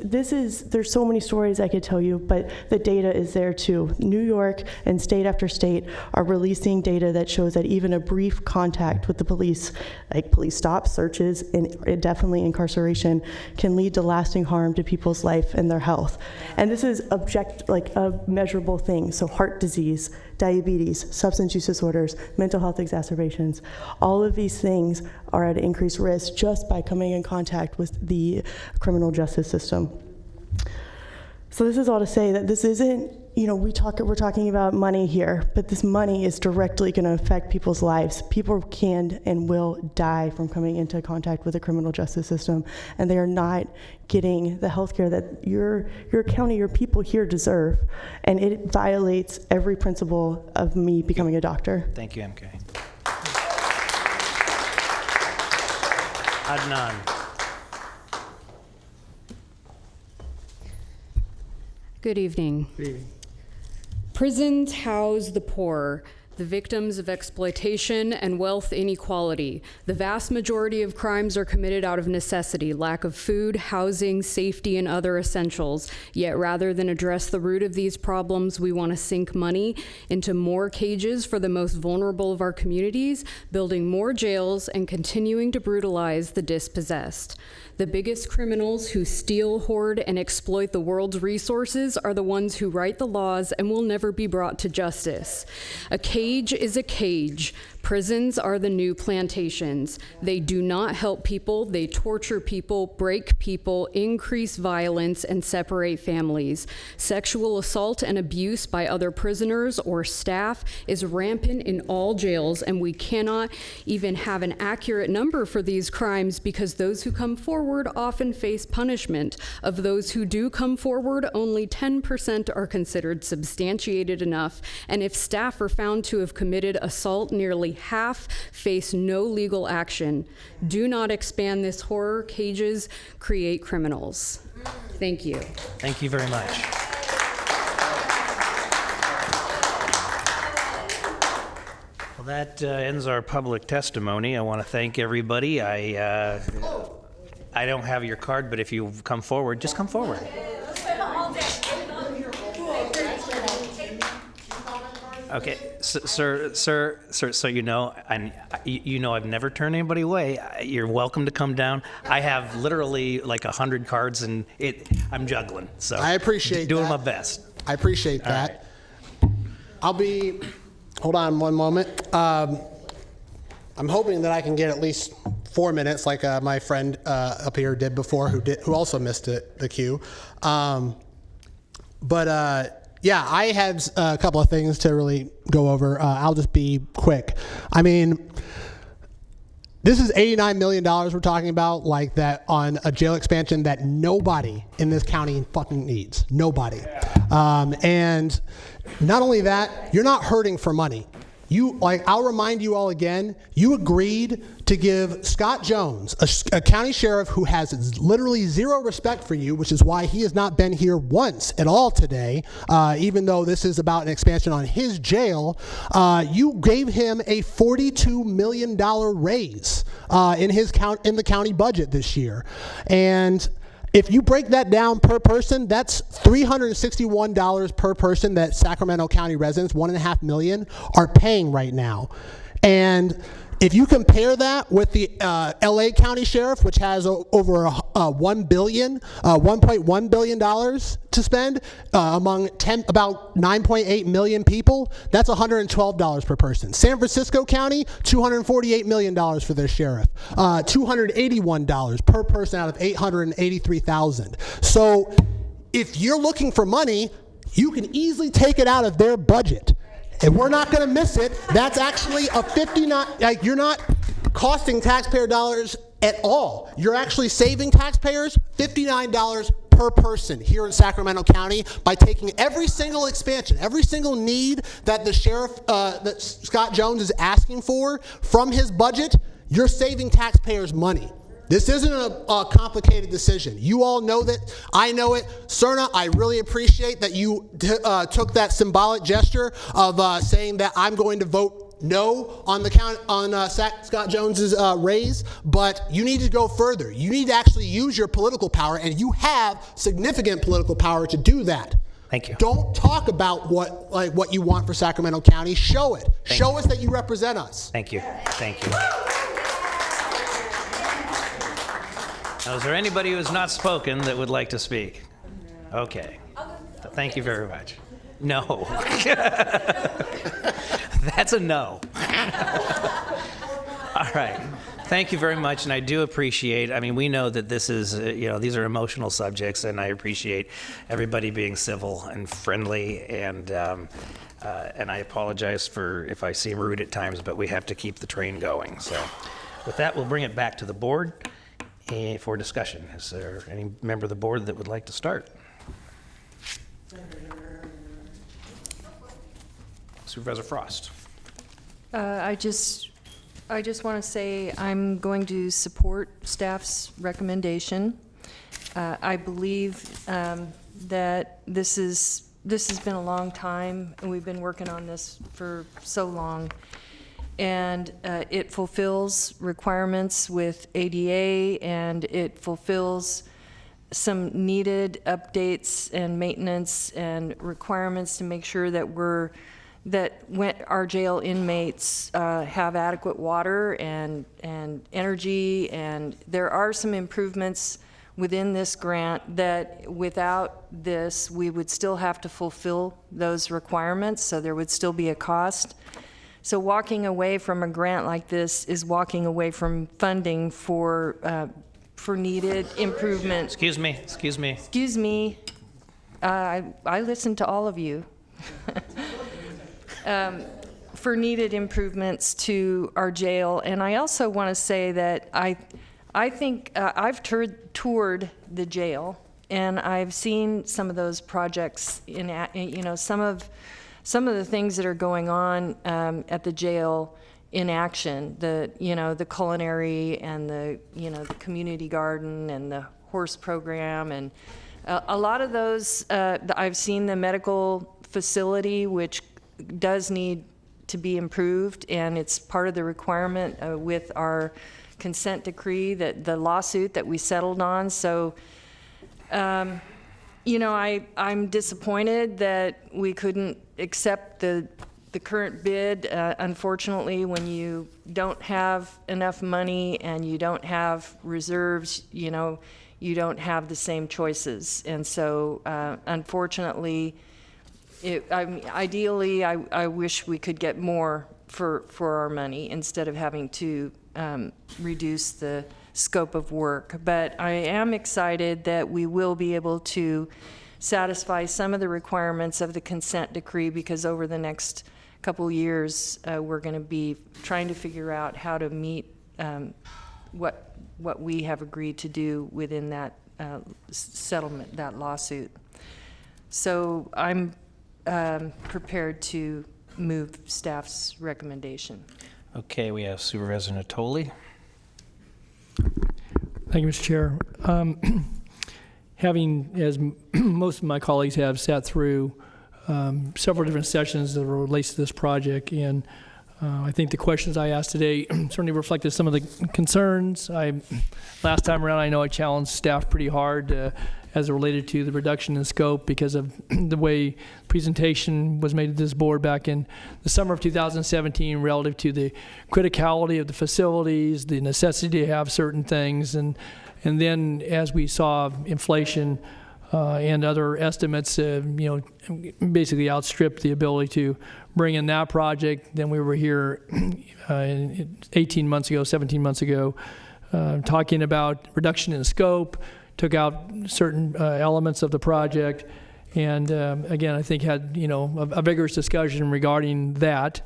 there's so many stories I could tell you, but the data is there too. New York and state after state are releasing data that shows that even a brief contact with the police, like police stops, searches, and definitely incarceration, can lead to lasting harm to people's life and their health. And this is a measurable thing. So heart disease, diabetes, substance use disorders, mental health exacerbations, all of these things are at increased risk just by coming in contact with the criminal justice system. So this is all to say that this isn't, we're talking about money here, but this money is directly going to affect people's lives. People can and will die from coming into contact with the criminal justice system, and they are not getting the health care that your county, your people here deserve. And it violates every principle of me becoming a doctor. Thank you, MK. Adnan. Good evening. Good evening. Prisons house the poor, the victims of exploitation and wealth inequality. The vast majority of crimes are committed out of necessity, lack of food, housing, safety, and other essentials. Yet rather than address the root of these problems, we want to sink money into more cages for the most vulnerable of our communities, building more jails, and continuing to brutalize the dispossessed. The biggest criminals who steal, hoard, and exploit the world's resources are the ones who write the laws and will never be brought to justice. A cage is a cage. Prisons are the new plantations. They do not help people, they torture people, break people, increase violence, and separate families. Sexual assault and abuse by other prisoners or staff is rampant in all jails, and we cannot even have an accurate number for these crimes because those who come forward often face punishment. Of those who do come forward, only 10% are considered substantiated enough, and if staff are found to have committed assault, nearly half face no legal action. Do not expand this horror. Cages create criminals. Thank you. Thank you very much. Well, that ends our public testimony. I want to thank everybody. I don't have your card, but if you come forward, just come forward. Okay, sir, so you know I've never turned anybody away. You're welcome to come down. I have literally like 100 cards, and I'm juggling. So I appreciate doing that. my best. I appreciate that. Right. Hold on one moment. I'm hoping that I can get at least 4 minutes, like my friend up here did before, who also missed the queue. Yeah, I have a couple of things to really go over. I'll just be quick. I mean, this is $89 million we're talking about, like that, on a jail expansion that nobody in this county fucking needs. Nobody. And not only that, you're not hurting for money. I'll remind you all again, you agreed to give Scott Jones, a county sheriff who has literally zero respect for you, which is why he has not been here once at all today, even though this is about an expansion on his jail. You gave him a $42 million raise in the county budget this year. And If you break that down per person, that's $361 per person that Sacramento County residents, 1.5 million, are paying right now. And if you compare that with the LA County Sheriff, which has over $1.1 billion to spend among about 9.8 million people, that's $112 per person. San Francisco County, $248 million for their sheriff, $281 per person out of 883,000. So if you're looking for money, you can easily take it out of their budget. And we're not going to miss it. That's actually a 59, like, you're not costing taxpayer dollars at all. You're actually saving taxpayers $59 per person here in Sacramento County by taking every single expansion, every single need that the sheriff, that Scott Jones is asking for from his budget. You're saving taxpayers money. This isn't a complicated decision. You all know that. I know it. Serna, I really appreciate that you took that symbolic gesture of saying that I'm going to vote no on the Scott Jones's raise, but you need to go further. You need to actually use your political power, and you have significant political power to do that. Thank you. Don't talk about what you want for Sacramento County. Show it. Show us that you represent us. Thank you. Thank you. Now, is there anybody who has not spoken that would like to speak? Okay. Thank you very much. No. That's a no. All right. Thank you very much, and I do appreciate, I mean, we know that this is, these are emotional subjects, and I appreciate everybody being civil and friendly, and I apologize for if I seem rude at times, but we have to keep the train going. So with that, we'll bring it back to the board for discussion. Is there any member of the board that would like to start? Supervisor Frost. I just want to say I'm going to support staff's recommendation. I believe that this has been a long time, and we've been working on this for so long. And it fulfills requirements with ADA, and it fulfills some needed updates and maintenance and requirements to make sure that when our jail inmates have adequate water and energy, and there are some improvements within this grant that without this we would still have to fulfill those requirements, so there would still be a cost. So walking away from a grant like this is walking away from funding for needed improvement. Excuse me. Excuse me. I listened to all of you. For needed improvements to our jail. And I also want to say that I think I've toured the jail, and I've seen some of those projects some of the things that are going on at the jail in action, the culinary and the community garden and the horse program, and a lot of those, I've seen the medical facility, which does need to be improved, and it's part of the requirement with our consent decree, that the lawsuit that we settled on. So I'm disappointed that we couldn't accept the current bid. Unfortunately, when you don't have enough money and you don't have reserves, you don't have the same choices. And so, unfortunately, ideally, I wish we could get more for our money instead of having to reduce the scope of work. But I am excited that we will be able to satisfy some of the requirements of the consent decree, because over the next couple years, we're going to be trying to figure out how to meet what we have agreed to do within that settlement, that lawsuit. So I'm prepared to move staff's recommendation. Okay, we have Supervisor Natoli. Thank you, Mr. Chair. Having, as most of my colleagues have, sat through several different sessions that relates to this project, and I think the questions I asked today certainly reflected some of the concerns. Last time around, I know I challenged staff pretty hard as it related to the reduction in scope because of the way presentation was made to this board back in the summer of 2017 relative to the criticality of the facilities, the necessity to have certain things, and then as we saw inflation and other estimates, basically outstripped the ability to bring in that project. Then we were here 17 months ago, talking about reduction in scope, took out certain elements of the project, and again, I think had a vigorous discussion regarding that.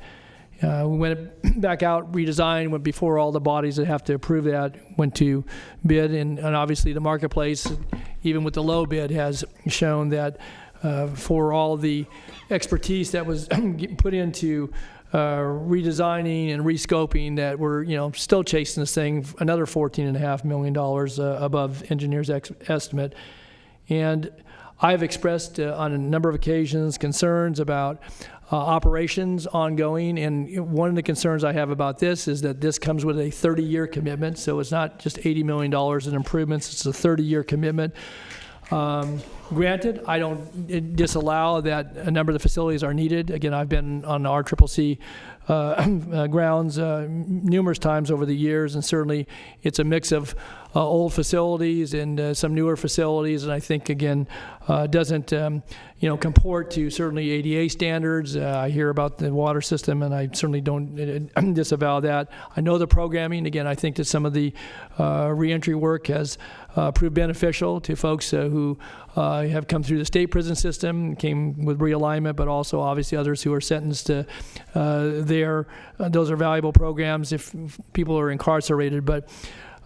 We went back out, redesigned, went before all the bodies that have to approve that, went to bid, and obviously the marketplace, even with the low bid, has shown that for all the expertise that was put into redesigning and rescoping, that we're still chasing this thing another $14.5 million above engineers' estimate. And I've expressed on a number of occasions concerns about operations ongoing, and one of the concerns I have about this is that this comes with a 30-year commitment, so it's not just $80 million in improvements, it's a 30-year commitment. Granted, I don't disallow that a number of the facilities are needed. Again, I've been on the RCCC grounds numerous times over the years, and certainly it's a mix of old facilities and some newer facilities, and I think, again, doesn't comport to certainly ADA standards. I hear about the water system, and I certainly don't disavow that. I know the programming. Again, I think that some of the reentry work has proved beneficial to folks who have come through the state prison system, came with realignment, but also obviously others who are sentenced to there. Those are valuable programs if people are incarcerated. But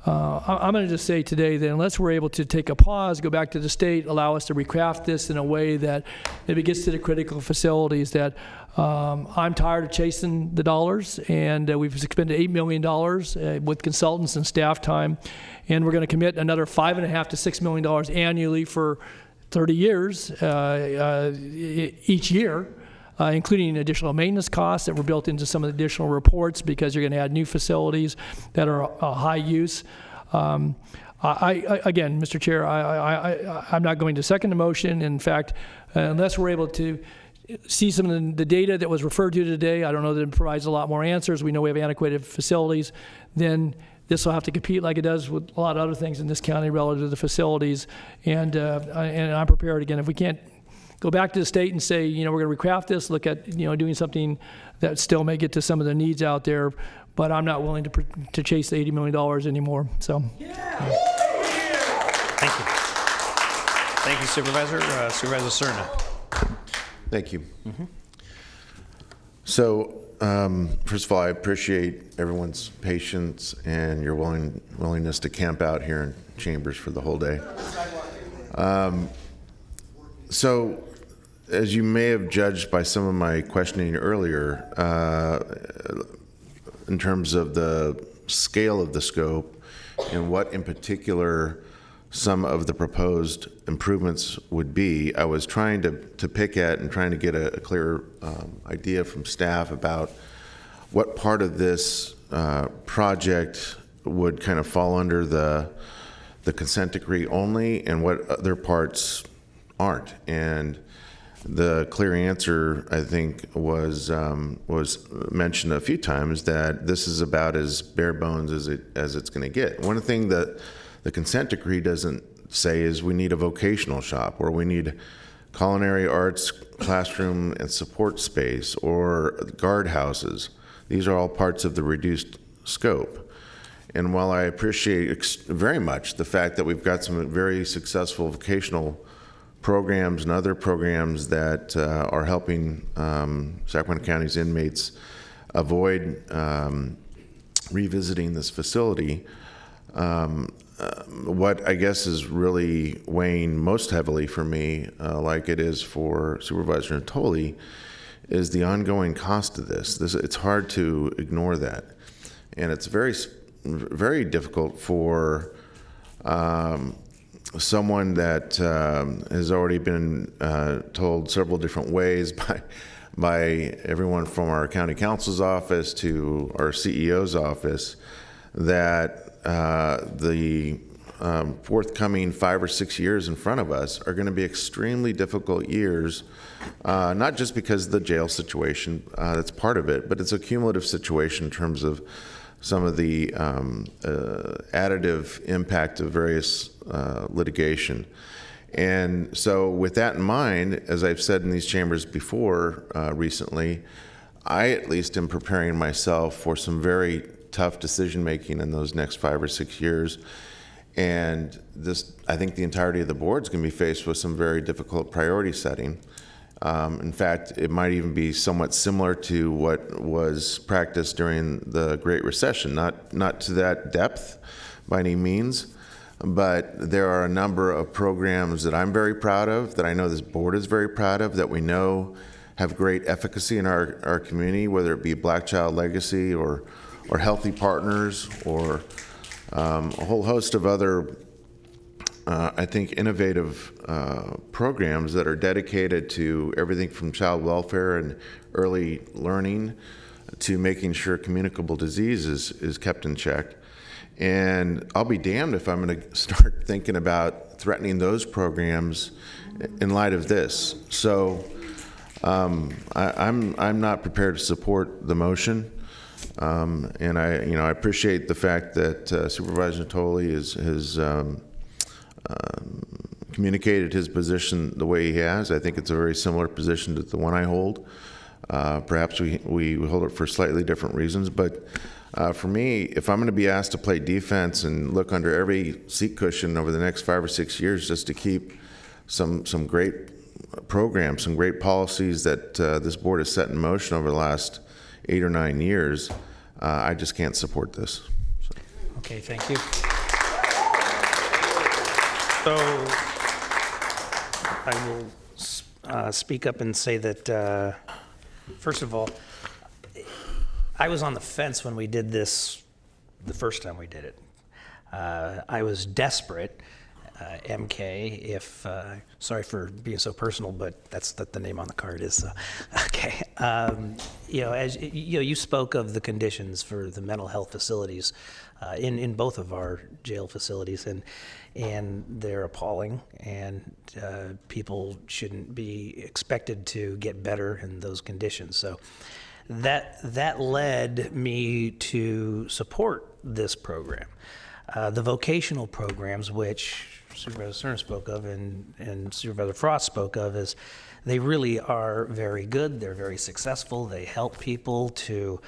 I'm going to just say today that unless we're able to take a pause, go back to the state, allow us to recraft this in a way that maybe gets to the critical facilities, that I'm tired of chasing the dollars, and we've expended $8 million with consultants and staff time, and we're going to commit another $5.5 to $6 million annually for 30 years each year. Including additional maintenance costs that were built into some of the additional reports, because you're going to add new facilities that are high use. Again, Mr. Chair, I'm not going to second the motion. In fact, unless we're able to see some of the data that was referred to today, I don't know that it provides a lot more answers. We know we have antiquated facilities. Then this will have to compete like it does with a lot of other things in this county relative to the facilities. And I'm prepared, again, if we can't go back to the state and say, we're going to recraft this, look at, doing something that still may get to some of the needs out there, but I'm not willing to chase the $80 million anymore, so. Thank you. Thank you, Supervisor. Supervisor Cerna. Thank you. So, first of all, I appreciate everyone's patience and your willingness to camp out here in chambers for the whole day. So, as you may have judged by some of my questioning earlier, in terms of the scale of the scope and what in particular some of the proposed improvements would be, I was trying to pick at and trying to get a clear idea from staff about what part of this project would kind of fall under the consent decree only and what other parts aren't. And the clear answer, I think, was mentioned a few times, that this is about as bare bones as it's going to get. One thing that the consent decree doesn't say is we need a vocational shop, or we need culinary arts classroom and support space, or guard houses. These are all parts of the reduced scope. And while I appreciate very much the fact that we've got some very successful vocational programs and other programs that are helping Sacramento County's inmates avoid revisiting this facility, what I guess is really weighing most heavily for me, like it is for Supervisor Natoli, is the ongoing cost of this. It's hard to ignore that. And it's very, very difficult for someone that has already been told several different ways by everyone from our county council's office to our CEO's office that the forthcoming 5 or 6 years in front of us are going to be extremely difficult years, not just because of the jail situation, that's part of it, but it's a cumulative situation in terms of some of the additive impact of various litigation. And so with that in mind, as I've said in these chambers before recently, I at least am preparing myself for some very tough decision making in those next 5 or 6 years. And this, I think the entirety of the board's going to be faced with some very difficult priority setting. In fact, it might even be somewhat similar to what was practiced during the Great Recession, not to that depth by any means, but there are a number of programs that I'm very proud of, that I know this board is very proud of, that we know have great efficacy in our community, whether it be Black Child Legacy or Healthy Partners or a whole host of other, I think, innovative programs that are dedicated to everything from child welfare and early learning to making sure communicable disease is kept in check. And I'll be damned if I'm going to start thinking about threatening those programs in light of this. So I'm not prepared to support the motion. And I appreciate the fact that Supervisor Natoli has communicated his position the way he has. I think it's a very similar position to the one I hold. Perhaps we hold it for slightly different reasons, but for me, if I'm going to be asked to play defense and look under every seat cushion over the next 5 or 6 years just to keep some great programs, some great policies that this board has set in motion over the last 8 or 9 years, I just can't support this. So. Okay, thank you. So I will speak up and say that, first of all, I was on the fence when we did this the first time we did it. I was desperate, MK, if, sorry for being so personal, but that's the name on the card is, so, okay. As you spoke of the conditions for the mental health facilities in both of our jail facilities, and they're appalling, and people shouldn't be expected to get better in those conditions. So that led me to support this program. The vocational programs, which Supervisor Cerna spoke of and Supervisor Frost spoke of, is they really are very good. They're very successful. They help people to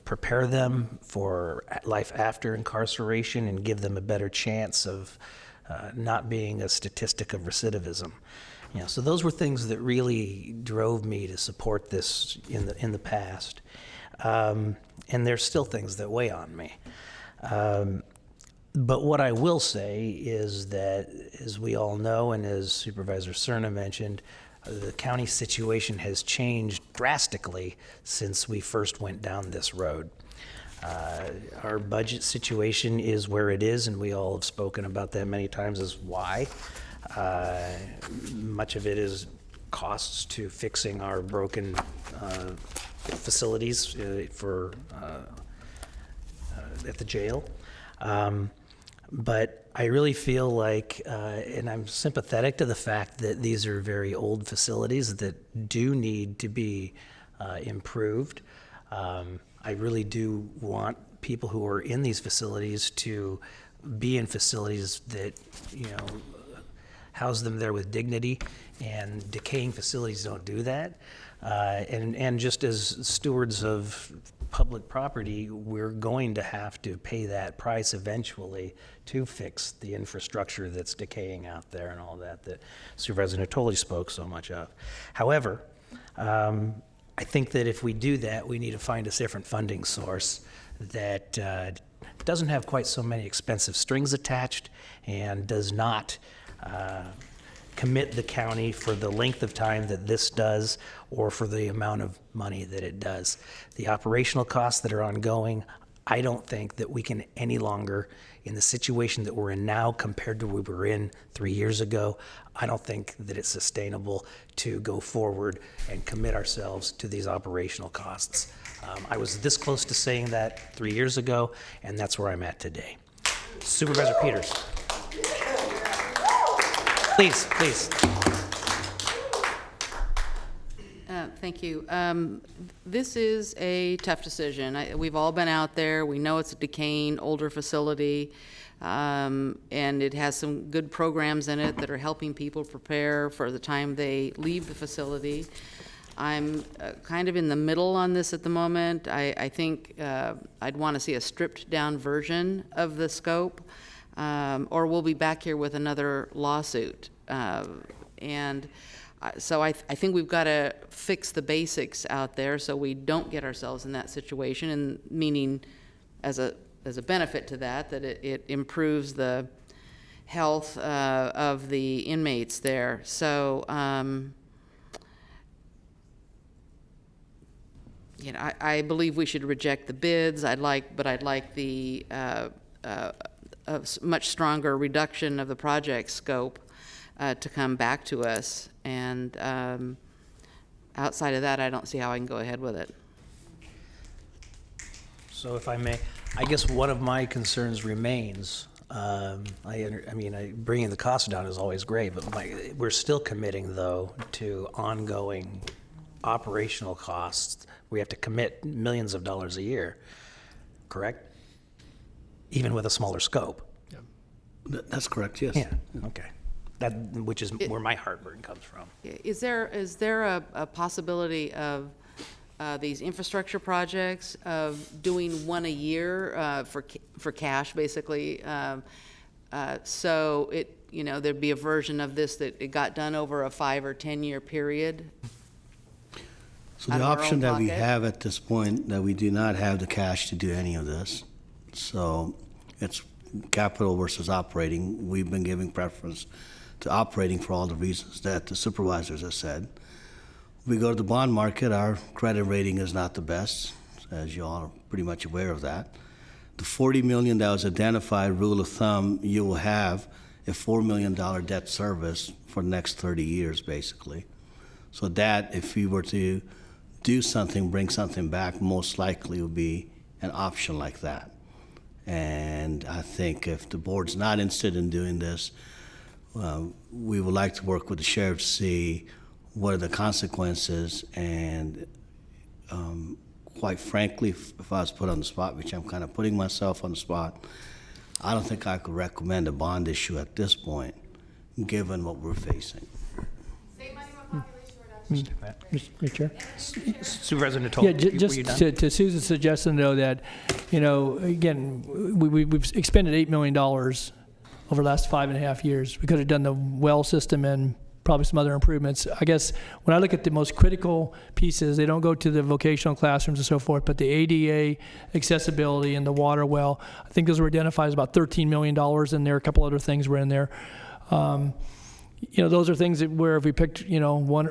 prepare them for life after incarceration and give them a better chance of not being a statistic of recidivism. So those were things that really drove me to support this in the past, and there's still things that weigh on me. But what I will say is that, as we all know, and as Supervisor Cerna mentioned, the county situation has changed drastically since we first went down this road. Our budget situation is where it is, and we all have spoken about that many times as why. Much of it is costs to fixing our broken facilities at the jail. But I really feel like, and I'm sympathetic to the fact that these are very old facilities that do need to be improved. I really do want people who are in these facilities to be in facilities that, house them there with dignity, and decaying facilities don't do that. And just as stewards of public property, we're going to have to pay that price eventually to fix the infrastructure that's decaying out there and all that Supervisor Natoli spoke so much of. However, I think that if we do that, we need to find a different funding source that doesn't have quite so many expensive strings attached and does not commit the county for the length of time that this does or for the amount of money that it does. The operational costs that are ongoing, I don't think that we can any longer, in the situation that we're in now compared to what we were in 3 years ago, I don't think that it's sustainable to go forward and commit ourselves to these operational costs. I was this close to saying that 3 years ago, and that's where I'm at today. Supervisor Peters. Please, please. Thank you. This is a tough decision. We've all been out there. We know it's a decaying, older facility, and it has some good programs in it that are helping people prepare for the time they leave the facility. I'm kind of in the middle on this at the moment. I think I'd want to see a stripped-down version of the scope, or we'll be back here with another lawsuit. So I think we've got to fix the basics out there so we don't get ourselves in that situation, and meaning as a benefit to that it improves the health of the inmates there. So I believe we should reject the bids. I'd like the a much stronger reduction of the project scope to come back to us. And outside of that, I don't see how I can go ahead with it. So if I may, I guess one of my concerns remains, bringing the cost down is always great, but we're still committing, though, to ongoing operational costs. We have to commit millions of dollars a year, correct? Even with a smaller scope. Yeah. That's correct, yes. Yeah, okay. Which is where my heartburn comes from. Is there a possibility of these infrastructure projects of doing one a year for cash, basically? So there'd be a version of this that it got done over a 5 or 10 year period. So the option that we have at this point, that we do not have the cash to do any of this. So it's capital versus operating. We've been giving preference to operating for all the reasons that the supervisors have said. We go to the bond market, our credit rating is not the best, as you all are pretty much aware of that. The $40 million that was identified, rule of thumb, you will have a $4 million debt service for the next 30 years, basically. So that, if we were to do something, bring something back, most likely would be an option like that. And I think if the board's not interested in doing this, we would like to work with the sheriff to see what are the consequences, and quite frankly, if I was put on the spot, which I'm kind of putting myself on the spot, I don't think I could recommend a bond issue at this point, given what we're facing. Mr. Chair? Supervisor Natoli, yeah, just to Susan's suggestion, though, that, again, we've expended $8 million over the last 5.5 years. We could have done the well system and probably some other improvements. I guess when I look at the most critical pieces, they don't go to the vocational classrooms and so forth, but the ADA accessibility and the water well, I think those were identified as about $13 million in there. A couple other things were in there. Those are things that where if we picked, one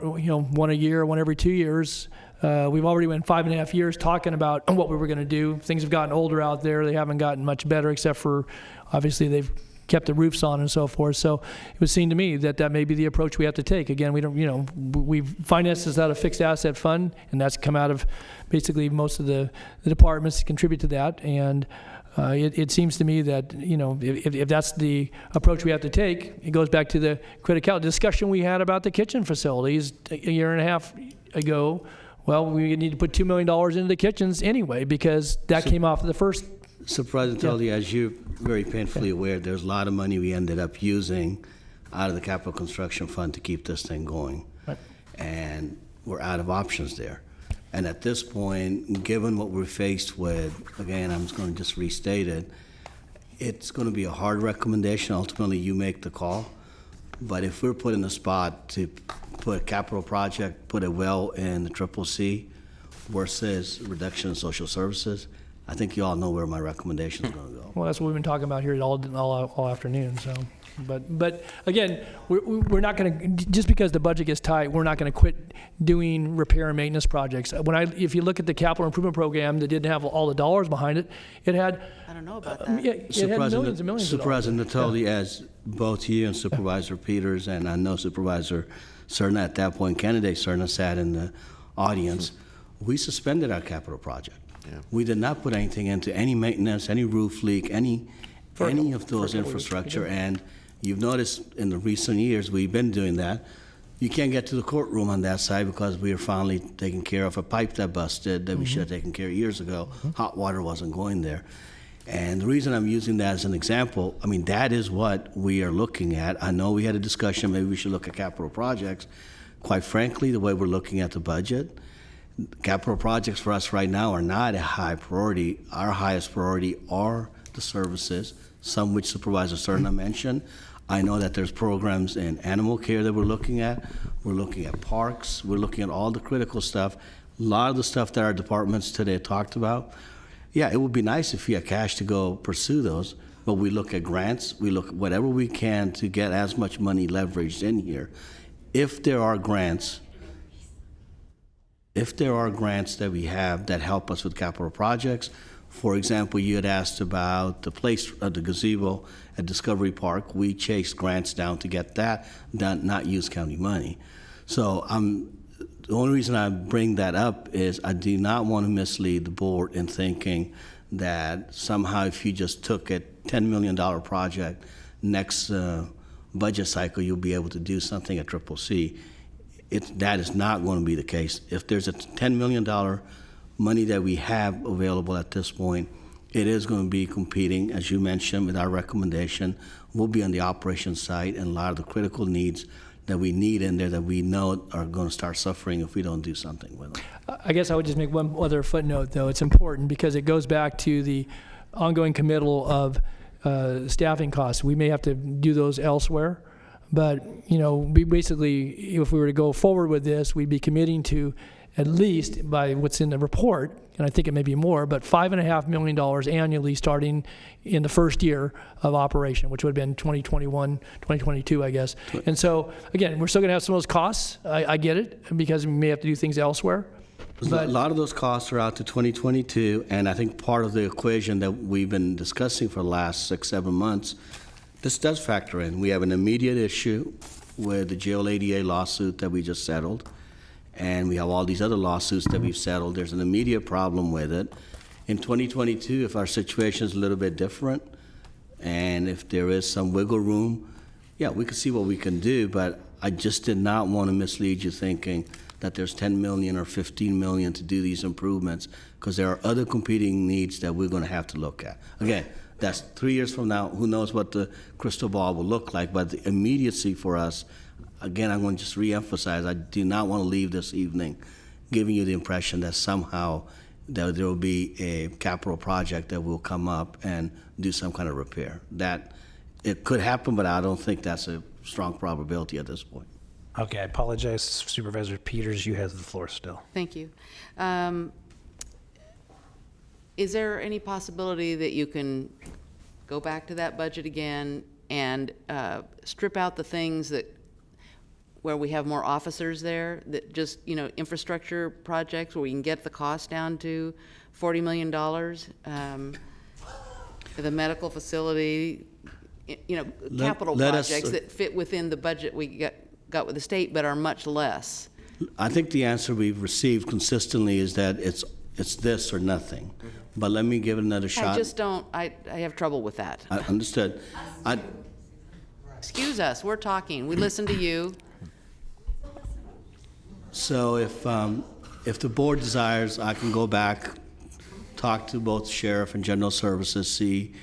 a year, one every 2 years, we've already been 5.5 years talking about what we were going to do. Things have gotten older out there. They haven't gotten much better, except for obviously they've kept the roofs on and so forth. So it would seem to me that may be the approach we have to take. Again, we don't, we've financed this out of fixed asset fund, and that's come out of basically most of the departments contribute to that. And it seems to me that, if that's the approach we have to take, it goes back to the critical discussion we had about the kitchen facilities a year and a half ago. Well, we need to put $2 million into the kitchens anyway, because that came off of the first. Surprising, Tully, as you're very painfully aware, there's a lot of money we ended up using out of the capital construction fund to keep this thing going. Right. And we're out of options there. And at this point, given what we're faced with, again, I'm just going to just restate it, it's going to be a hard recommendation. Ultimately, you make the call. But if we're put in the spot to put a capital project, put a well in the CCC versus reduction in social services, I think you all know where my recommendation is going to go. Well, that's what we've been talking about here all afternoon, so. But again, we're not going to, just because the budget gets tight, we're not going to quit doing repair and maintenance projects. If you look at the capital improvement program that didn't have all the dollars behind it, it had. I don't know about that. It had millions and millions of dollars. Supervisor Natoli, as both you and Supervisor Peters, and I know Supervisor Cerna at that point, candidate Cerna sat in the audience, we suspended our capital project. Yeah. We did not put anything into any maintenance, any roof leak, any of those infrastructure, and you've noticed in the recent years we've been doing that. You can't get to the courtroom on that side because we are finally taking care of a pipe that busted that we should have taken care of years ago. Hot water wasn't going there. And the reason I'm using that as an example, I mean, that is what we are looking at. I know we had a discussion, maybe we should look at capital projects. Quite frankly, the way we're looking at the budget, capital projects for us right now are not a high priority. Our highest priority are the services, some which Supervisor Cerna mentioned. I know that there's programs in animal care that we're looking at. We're looking at parks. We're looking at all the critical stuff. A lot of the stuff that our departments today talked about. Yeah, it would be nice if we had cash to go pursue those, but we look at grants. We look at whatever we can to get as much money leveraged in here. If there are grants that we have that help us with capital projects, for example, you had asked about the place, the gazebo at Discovery Park. We chased grants down to get that done, not use county money. So the only reason I bring that up is I do not want to mislead the board in thinking that somehow if you just took a $10 million project, next budget cycle you'll be able to do something at CCC. That is not going to be the case. If there's a $10 million money that we have available at this point, it is going to be competing, as you mentioned, with our recommendation. We'll be on the operations side, and a lot of the critical needs that we need in there that we know are going to start suffering if we don't do something with them. I guess I would just make one other footnote, though. It's important because it goes back to the ongoing committal of staffing costs. We may have to do those elsewhere, but we basically, if we were to go forward with this, we'd be committing to, at least by what's in the report, and I think it may be more, but $5.5 million annually starting in the first year of operation, which would have been 2021, 2022, I guess. And so, again, we're still going to have some of those costs. I get it, because we may have to do things elsewhere. But a lot of those costs are out to 2022, and I think part of the equation that we've been discussing for the last 6-7 months, this does factor in. We have an immediate issue with the jail ADA lawsuit that we just settled. And we have all these other lawsuits that we've settled. There's an immediate problem with it. In 2022, if our situation is a little bit different, and if there is some wiggle room, yeah, we can see what we can do, but I just did not want to mislead you thinking that there's 10 million or 15 million to do these improvements, because there are other competing needs that we're going to have to look at. Again, that's 3 years from now. Who knows what the crystal ball will look like, but the immediacy for us, again, I'm going to just reemphasize, I do not want to leave this evening giving you the impression that somehow that there will be a capital project that will come up and do some kind of repair. That it could happen, but I don't think that's a strong probability at this point. Okay, I apologize. Supervisor Peters, you have the floor still. Thank you. Is there any possibility that you can go back to that budget again and strip out the things that where we have more officers there, that just, infrastructure projects where we can get the cost down to $40 million? The medical facility, capital projects that fit within the budget we got with the state, but are much less. I think the answer we've received consistently is that it's this or nothing. But let me give it another shot. I have trouble with that. I understood. Excuse us, we're talking. We listen to you. So if the board desires, I can go back, talk to both sheriff and general services, see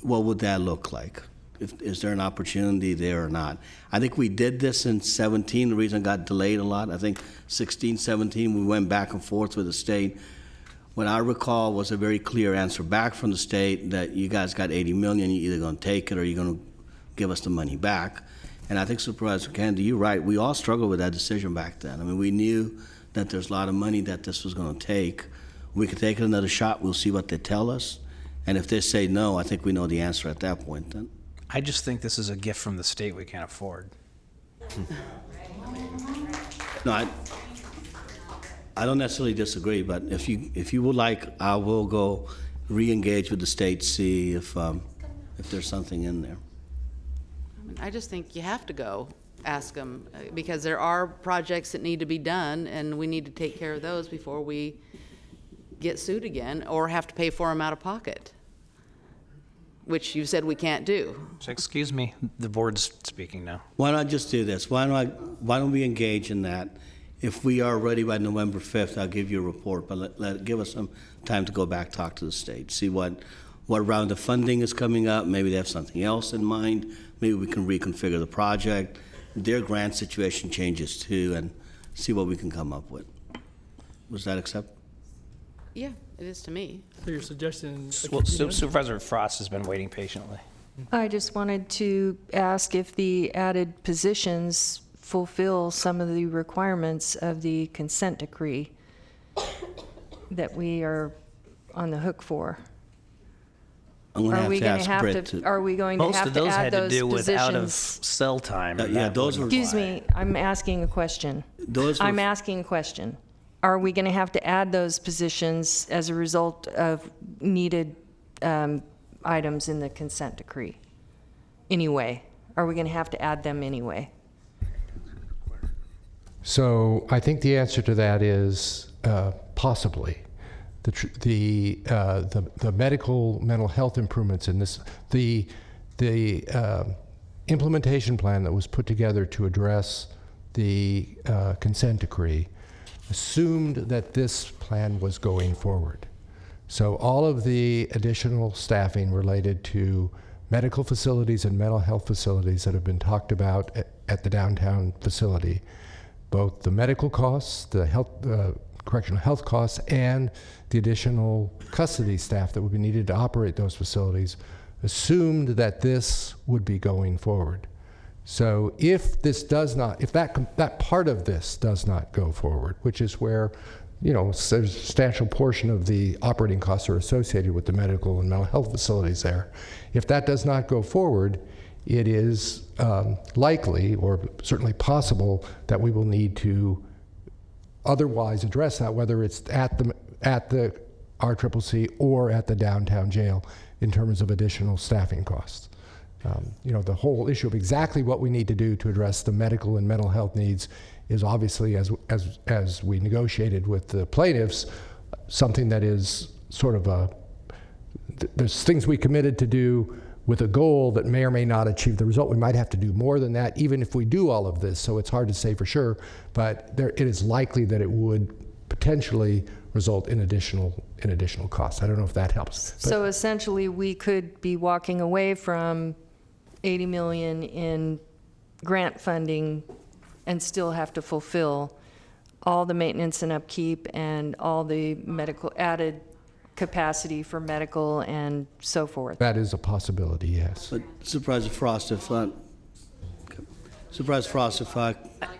what would that look like. Is there an opportunity there or not? I think we did this in 17. The reason it got delayed a lot, I think 16, 17, we went back and forth with the state. What I recall was a very clear answer back from the state that you guys got 80 million, you're either going to take it or you're going to give us the money back. And I think Supervisor Kennedy, you're right. We all struggled with that decision back then. I mean, we knew that there's a lot of money that this was going to take. We can take it another shot, we'll see what they tell us. And if they say no, I think we know the answer at that point then. I just think this is a gift from the state we can't afford. No, I don't necessarily disagree, but if you would like, I will go re-engage with the state, see if there's something in there. I just think you have to go ask them, because there are projects that need to be done, and we need to take care of those before we get sued again or have to pay for them out of pocket, which you said we can't do. So excuse me, the board's speaking now. Why not just do this? Why don't we engage in that? If we are ready by November 5th, I'll give you a report, but give us some time to go back, talk to the state, see what round of funding is coming up. Maybe they have something else in mind. Maybe we can reconfigure the project. Their grant situation changes too, and see what we can come up with. Was that acceptable? Yeah, it is to me. So you're suggesting... Well, Supervisor Frost has been waiting patiently. I just wanted to ask if the added positions fulfill some of the requirements of the consent decree that we are on the hook for. I'm going to have to ask Britt to... Are we going to Most have of to those add had to those do with out of positions? cell time. yeah, those were... Excuse me, I'm asking a question. Those were... I'm asking a question. Are we going to have to add those positions as a result of needed items in the consent decree? Anyway, are we going to have to add them anyway? So I think the answer to that is possibly. The medical mental health improvements in this, the implementation plan that was put together to address the consent decree assumed that this plan was going forward. So all of the additional staffing related to medical facilities and mental health facilities that have been talked about at the downtown facility, both the medical costs, the correctional health costs, and the additional custody staff that would be needed to operate those facilities, assumed that this would be going forward. So if this does not, if that part of this does not go forward, which is where, a substantial portion of the operating costs are associated with the medical and mental health facilities there, if that does not go forward, it is likely, or certainly possible, that we will need to otherwise address that, whether it's at the RCCC or at the downtown jail, in terms of additional staffing costs. The whole issue of exactly what we need to do to address the medical and mental health needs is obviously, as we negotiated with the plaintiffs, something that is sort of there's things we committed to do with a goal that may or may not achieve the result. We might have to do more than that, even if we do all of this, so it's hard to say for sure, but it is likely that it would potentially result in additional costs. I don't know if that helps. So essentially, we could be walking away from $80 million in grant funding and still have to fulfill all the maintenance and upkeep and all the medical added capacity for medical and so forth. That is a possibility, yes. But Supervisor Frost,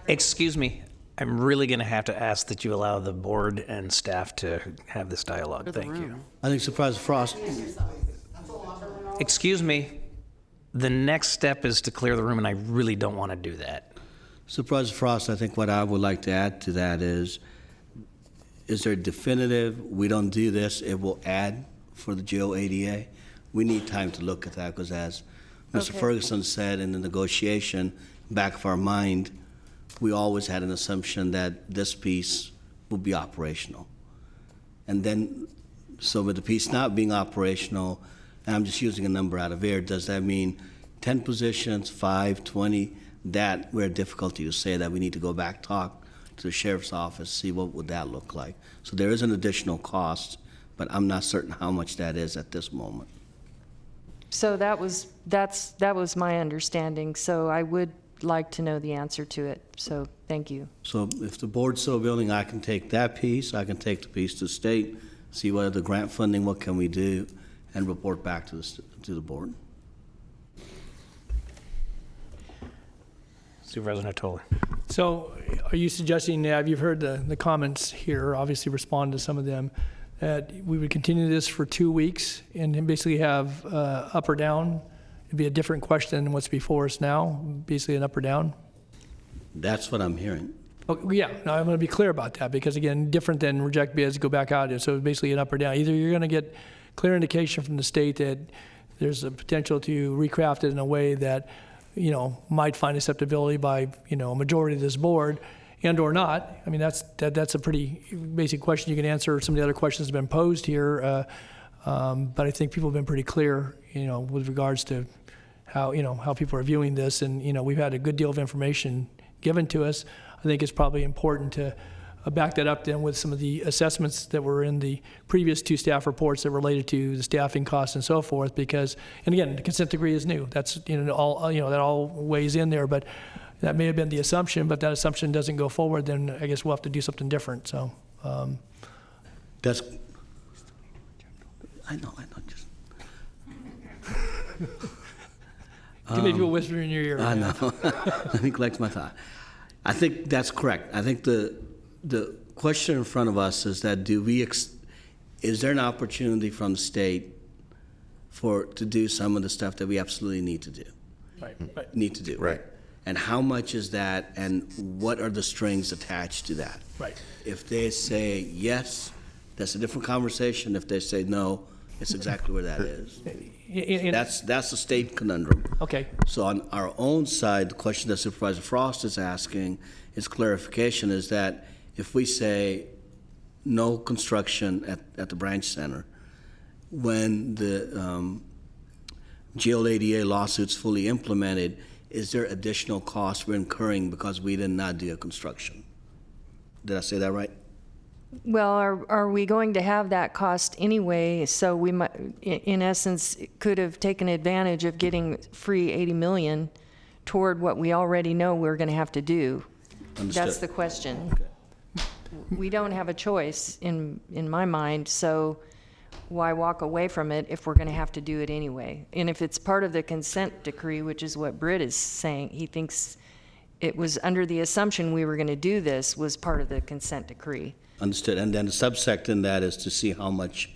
Excuse me, I'm really going to have to ask that you allow the board and staff to have this dialogue. Thank you. I think Supervisor Frost... Excuse me, the next step is to clear the room, and I really don't want to do that. Supervisor Frost, I think what I would like to add to that is there definitive, we don't do this, it will add for the jail ADA? We need time to look at that, because as Mr. Ferguson said in the negotiation, back of our mind, we always had an assumption that this piece would be operational. And then, so with the piece not being operational, and I'm just using a number out of air, does that mean 10 positions, 5, 20? That we're difficulty to say that. We need to go back, talk to the sheriff's office, see what would that look like. So there is an additional cost, but I'm not certain how much that is at this moment. So that was my understanding. So I would like to know the answer to it. So thank you. So if the board's so willing, I can take that piece, I can take the piece to the state, see what are the grant funding, what can we do, and report back to the board. Supervisor Natoli. So are you suggesting, Nav, you've heard the comments here, obviously respond to some of them, that we would continue this for 2 weeks and then basically have up or down. It'd be a different question than what's before us now, basically an up or down. That's what I'm hearing. Oh, yeah, no, I'm going to be clear about that because, again, different than reject bids, go back out. So basically an up or down. Either you're going to get clear indication from the state that there's a potential to recraft it in a way that, might find acceptability by, a majority of this board and or not. I mean, that's a pretty basic question. You can answer some of the other questions that have been posed here. But I think people have been pretty clear, with regards to how people are viewing this. And, we've had a good deal of information given to us. I think it's probably important to back that up then with some of the assessments that were in the previous 2 staff reports that related to the staffing costs and so forth, because, and again, the consent decree is new. That's, that all weighs in there, but that may have been the assumption, but that assumption doesn't go forward, then I guess we'll have to do something different, so. That's, I know, just. Too many people whispering in your ear. I know. Let me collect my thought. I think that's correct. I think the question in front of us is that is there an opportunity from the state to do some of the stuff that we absolutely need to do? Right. Need to do. Right. And how much is that, and what are the strings attached to that? Right. If they say yes, that's a different conversation. If they say no, it's exactly where that is. That's the state conundrum. Okay. So on our own side, the question that Supervisor Frost is asking is clarification, is that if we say no construction at the branch center, when the GLADA lawsuit's fully implemented, is there additional costs we're incurring because we did not do a construction? Did I say that right? Well, are we going to have that cost anyway? So we might, in essence, could have taken advantage of getting free $80 million toward what we already know we're going to have to do. Understood. That's the question. Okay. We don't have a choice in my mind, so why walk away from it if we're going to have to do it anyway? And if it's part of the consent decree, which is what Britt is saying, he thinks it was under the assumption we were going to do this was part of the consent decree. Understood. And then the subsect in that is to see how much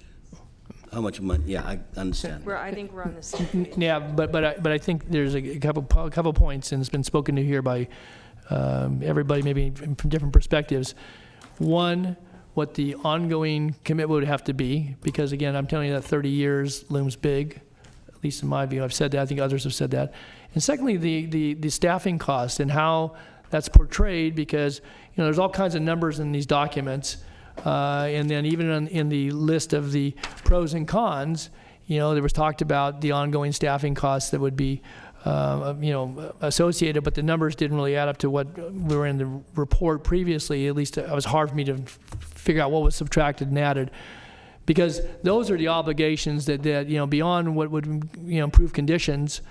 money. Yeah, I understand. I think we're on the same page. Yeah, but I think there's a couple points, and it's been spoken to here by everybody, maybe from different perspectives. One, what the ongoing commitment would have to be, because again, I'm telling you that 30 years looms big, at least in my view. I've said that. I think others have said that. And secondly, the staffing cost and how that's portrayed, because there's all kinds of numbers in these documents, and then even in the list of the pros and cons, there was talked about the ongoing staffing costs that would be associated, but the numbers didn't really add up to what we were in the report previously. At least it was hard for me to figure out what was subtracted and added, because those are the obligations that beyond what would improve conditions.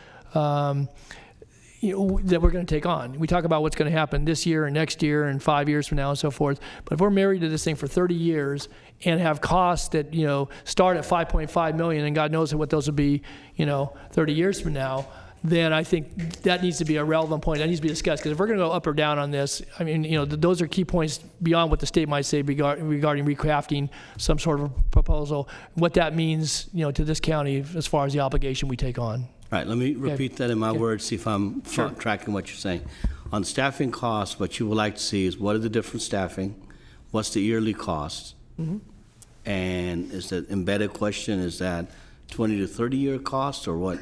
That we're going to take on. We talk about what's going to happen this year and next year and 5 years from now and so forth. But if we're married to this thing for 30 years and have costs that start at $5.5 million, and God knows what those will be 30 years from now, then I think that needs to be a relevant point. That needs to be discussed, because if we're going to go up or down on this, I mean, those are key points beyond what the state might say regarding recrafting some sort of proposal. What that means, to this county as far as the obligation we take on. All right, let me repeat that in my words, see if I'm tracking what you're saying. On staffing costs, what you would like to see is what are the different staffing, what's the yearly cost, and is the embedded question, is that 20 to 30 year cost or what?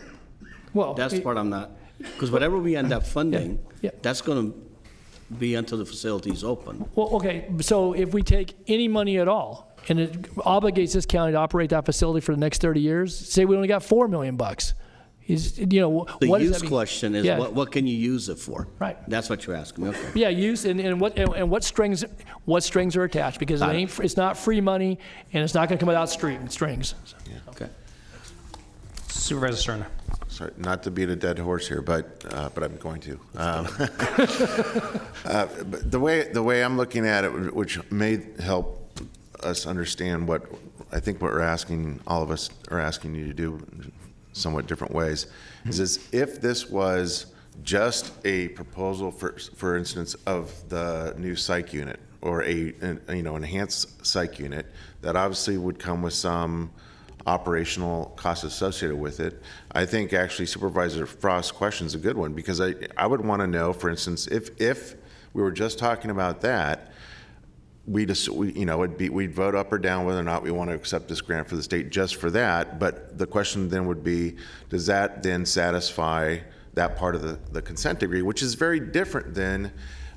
Well, that's the part I'm not, because whatever we end up funding, that's going to be until the facility is open. Well, okay, so if we take any money at all, and it obligates this county to operate that facility for the next 30 years, say we only got $4 million. The use question is what can you use it for? Right. That's what you're asking me. Okay. Yeah, use and what strings are attached, because it's not free money, and it's not going to come without strings. Yeah. Okay. Supervisor Sterner. Sorry, not to beat a dead horse here, but I'm going to. But the way I'm looking at it, which may help us understand what we're asking, all of us are asking you to do in somewhat different ways, is if this was just a proposal, for instance, of the new psych unit, or an enhanced psych unit, that obviously would come with some operational costs associated with it. I think actually Supervisor Frost's question is a good one, because I would want to know, for instance, if we were just talking about that, we'd vote up or down whether or not we want to accept this grant for the state just for that. But the question then would be, does that then satisfy that part of the consent decree, which is very different than,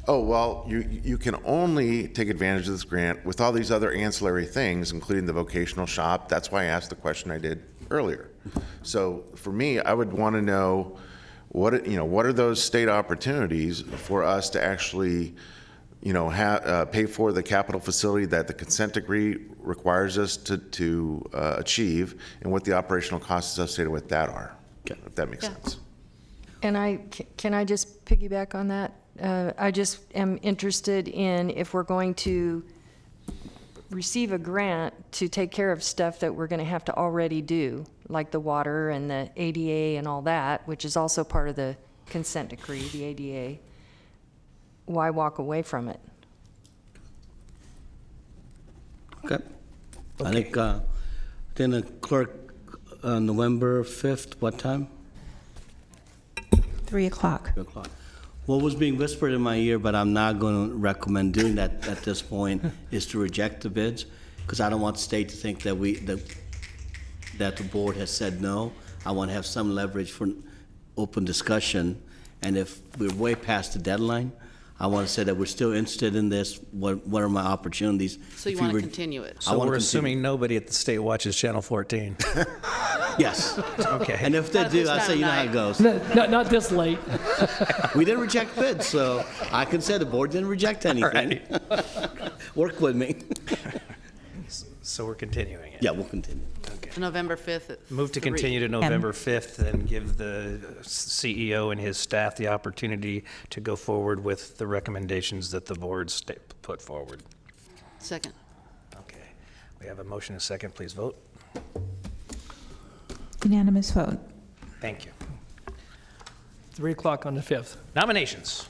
oh, well, you can only take advantage of this grant with all these other ancillary things, including the vocational shop. That's why I asked the question I did earlier. So for me, I would want to know what are those state opportunities for us to actually pay for the capital facility that the consent decree requires us to achieve, and what the operational costs associated with that are, if that makes sense. And can I just piggyback on that? I just am interested in if we're going to receive a grant to take care of stuff that we're going to have to already do, like the water and the ADA and all that, which is also part of the consent decree, the ADA. Why walk away from it? Okay. I think then the clerk, November 5th, what time? 3 o'clock. 3 o'clock. What was being whispered in my ear, but I'm not going to recommend doing that at this point, is to reject the bids, because I don't want the state to think that that the board has said no. I want to have some leverage for open discussion, and if we're way past the deadline, I want to say that we're still interested in this. What are my opportunities? So you want to continue it? So we're assuming nobody at the state watches Channel 14. Yes. Okay. And if they do, I say you know how it goes. Not this late. We didn't reject bids, so I can say the board didn't reject anything. Work with me. So we're continuing it. Yeah, we'll continue. Okay. November 5th at Move to 3. continue to November 5th and give the CEO and his staff the opportunity to go forward with the recommendations that the board put forward. Second. Okay. We have a motion and a second. Please vote. Unanimous vote. Thank you. 3 o'clock on the 5th. Nominations.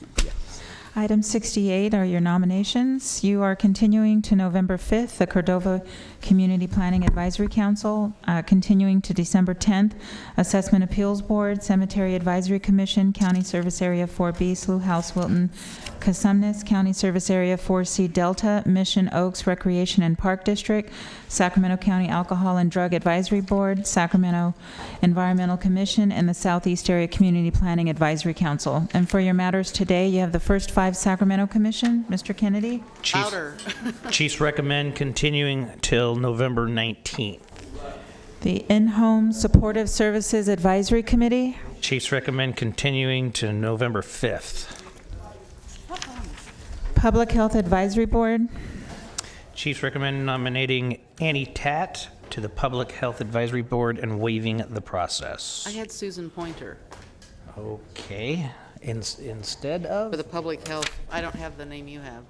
Item 68 are your nominations. You are continuing to November 5th, the Cordova Community Planning Advisory Council, continuing to December 10th, Assessment Appeals Board, Cemetery Advisory Commission, County Service Area 4B, Slough House, Wilton, Casumnes, County Service Area 4C, Delta, Mission Oaks Recreation and Park District, Sacramento County Alcohol and Drug Advisory Board, Sacramento Environmental Commission, and the Southeast Area Community Planning Advisory Council. And for your matters today, you have the first 5 Sacramento Commission. Mr. Kennedy? Chiefs recommend continuing till November 19th. The In-Home Supportive Services Advisory Committee. Chiefs recommend continuing to November 5th. Public Health Advisory Board. Chiefs recommend nominating Annie Tatt to the Public Health Advisory Board and waiving the process. I had Susan Pointer. Okay. Instead of? For the public health, I don't have the name you have.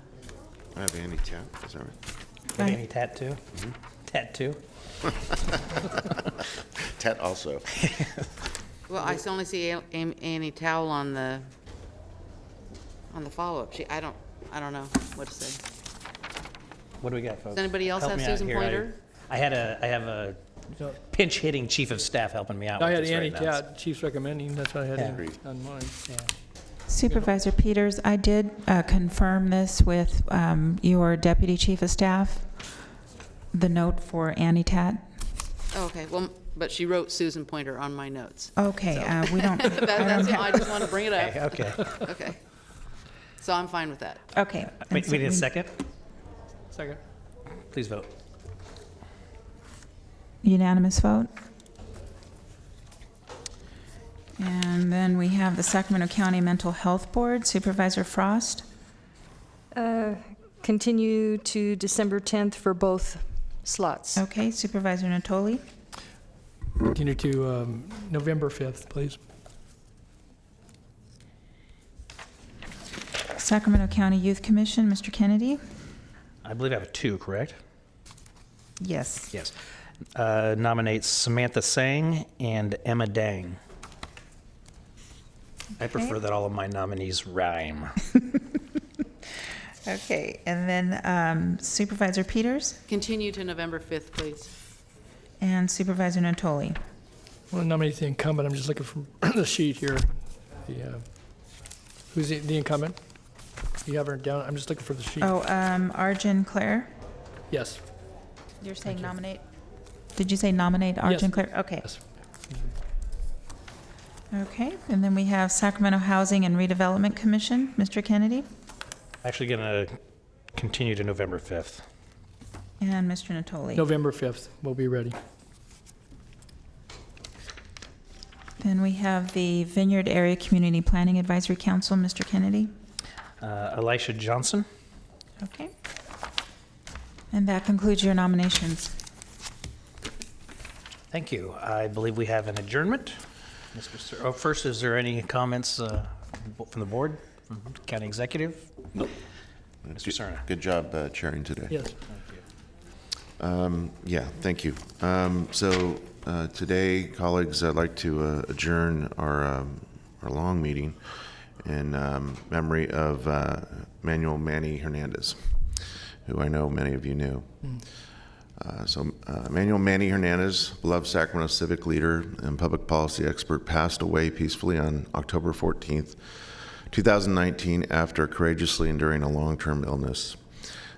I have Annie Tatt. Is that right? You have Annie Tatt too? Mm-hmm. Tatt too? Tat also. Well, I only see Annie Towle on the follow-up. I don't know what to say. What do we got, folks? Does anybody else Help have me out Susan here. Pointer? I have a pinch hitting chief of staff helping me out. I with had this Annie right now. Tatt, Chiefs recommending. That's what I had on mine. Yeah. Supervisor Peters, I did confirm this with your Deputy Chief of Staff, the note for Annie Tatt. Oh, okay. Well, but she wrote Susan Pointer on my notes. Okay, So- we don't. I just want to bring it up. Okay. Okay. So I'm fine with that. Okay. Wait, we need a second? Second. Please vote. Unanimous vote. And then we have the Sacramento County Mental Health Board, Supervisor Frost. Continue to December 10th for both slots. Okay, Supervisor Natoli. Continue to November 5th, please. Sacramento County Youth Commission, Mr. Kennedy. I believe I have 2, correct? Yes. Yes. Nominates Samantha Sang and Emma Dang. I prefer that all of my nominees rhyme. Okay, and then Supervisor Peters Continue to November 5th, please. and Supervisor Natoli. I want to nominate the incumbent. I'm just looking for the sheet here. Who's the incumbent? You have her down. I'm just looking for the sheet. Oh, Arjun Claire? Yes. You're saying nominate? Did you say nominate Arjun Claire? Okay. Yes. Okay, and then we have Sacramento Housing and Redevelopment Commission. Mr. Kennedy? Actually going to continue to November 5th. And Mr. Natoli? November 5th. We'll be ready. Then we have the Vineyard Area Community Planning Advisory Council. Mr. Kennedy? Elisha Johnson. Okay. And that concludes your nominations. Thank you. I believe we have an adjournment. First, is there any comments from the board, from county executive? No. Mr. Cerna. Good job chairing today. Yes. Yeah, thank you. So today, colleagues, I'd like to adjourn our long meeting in memory of Manuel Manny Hernandez, who I know many of you knew. Manuel Manny Hernandez, beloved Sacramento civic leader and public policy expert, passed away peacefully on October 14th, 2019, after courageously enduring a long-term illness.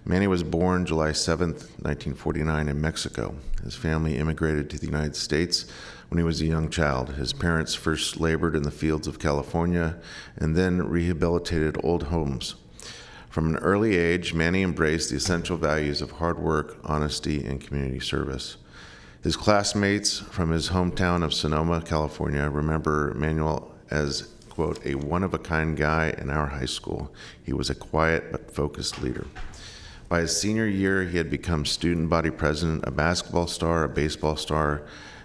Manny was born July 7th, 1949 in Mexico. His family immigrated to the United States when he was a young child. His parents first labored in the fields of California and then rehabilitated old homes. From an early age, Manny embraced the essential values of hard work, honesty, and community service. His classmates from his hometown of Sonoma, California, remember Manuel as, quote, a one-of-a-kind guy in our high school. He was a quiet but focused leader. By his senior year, he had become student body president, a basketball star, a baseball star,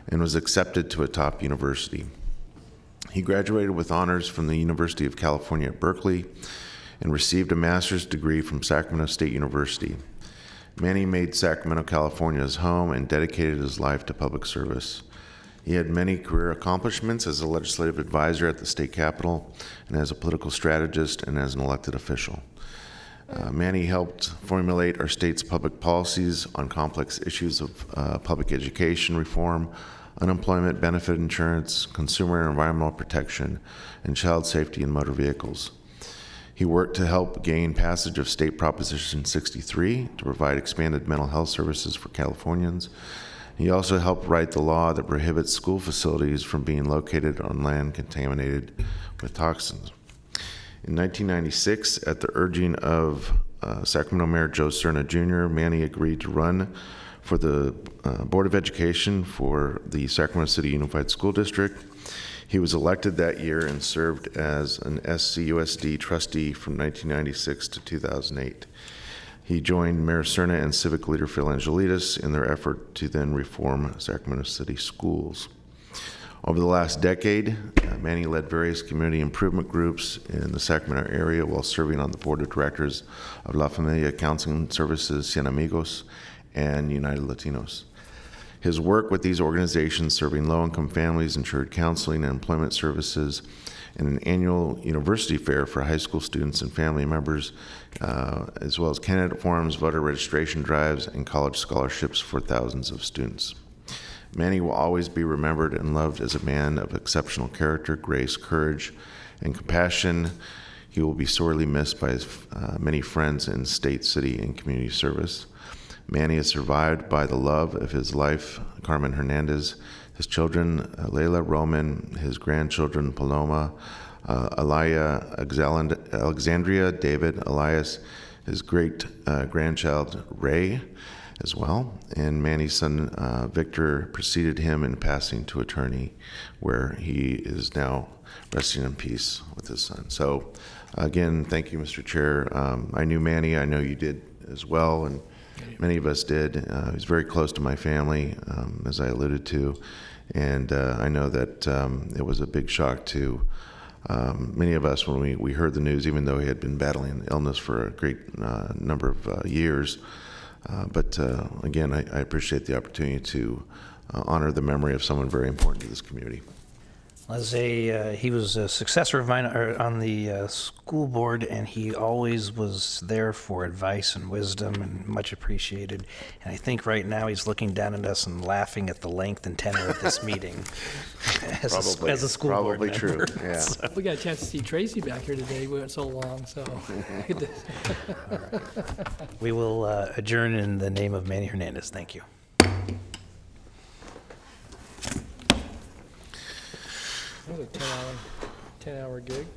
and was accepted to a top university. He graduated with honors from the University of California at Berkeley and received a master's degree from Sacramento State University. Manny made Sacramento, California his home and dedicated his life to public service. He had many career accomplishments as a legislative advisor at the state capitol and as a political strategist and as an elected official. Manny helped formulate our state's public policies on complex issues of public education reform, unemployment benefit insurance, consumer and environmental protection, and child safety in motor vehicles. He worked to help gain passage of State Proposition 63 to provide expanded mental health services for Californians. He also helped write the law that prohibits school facilities from being located on land contaminated with toxins. In 1996, at the urging of Sacramento Mayor Joe Cerna Jr., Manny agreed to run for the Board of Education for the Sacramento City Unified School District. He was elected that year and served as an SCUSD trustee from 1996 to 2008. He joined Mayor Cerna and civic leader Phil Angelides in their effort to then reform Sacramento City schools. Over the last decade, Manny led various community improvement groups in the Sacramento area while serving on the board of directors of La Familia Counseling Services, Cien Amigos, and United Latinos. His work with these organizations, serving low-income families, ensured counseling and employment services, and an annual university fair for high school students and family members, as well as candidate forums, voter registration drives, and college scholarships for thousands of students. Manny will always be remembered and loved as a man of exceptional character, grace, courage, and compassion. He will be sorely missed by his many friends in state, city, and community service. Manny is survived by the love of his wife, Carmen Hernandez, his children, Layla, Roman, his grandchildren, Paloma, Alaya, Alexandria, David, Elias, his great-grandchild, Ray, as well. And Manny's son, Victor, preceded him in passing to eternity, where he is now resting in peace with his son. So, again, thank you, Mr. Chair. I knew Manny. I know you did as well, and many of us did. He was very close to my family, as I alluded to, and I know that it was a big shock to many of us when we heard the news, even though he had been battling illness for a great number of years. But again, I appreciate the opportunity to honor the memory of someone very important to this community. He was a successor of mine on the school board, and he always was there for advice and wisdom, and much appreciated. And I think right now he's looking down at us and laughing at the length and tenor of this meeting as a school board member. True. Yeah. So, We got a chance to see Tracy back here today. We went so long, so. we will adjourn in the name of Manny Hernandez. Thank you. That was a 10-hour gig.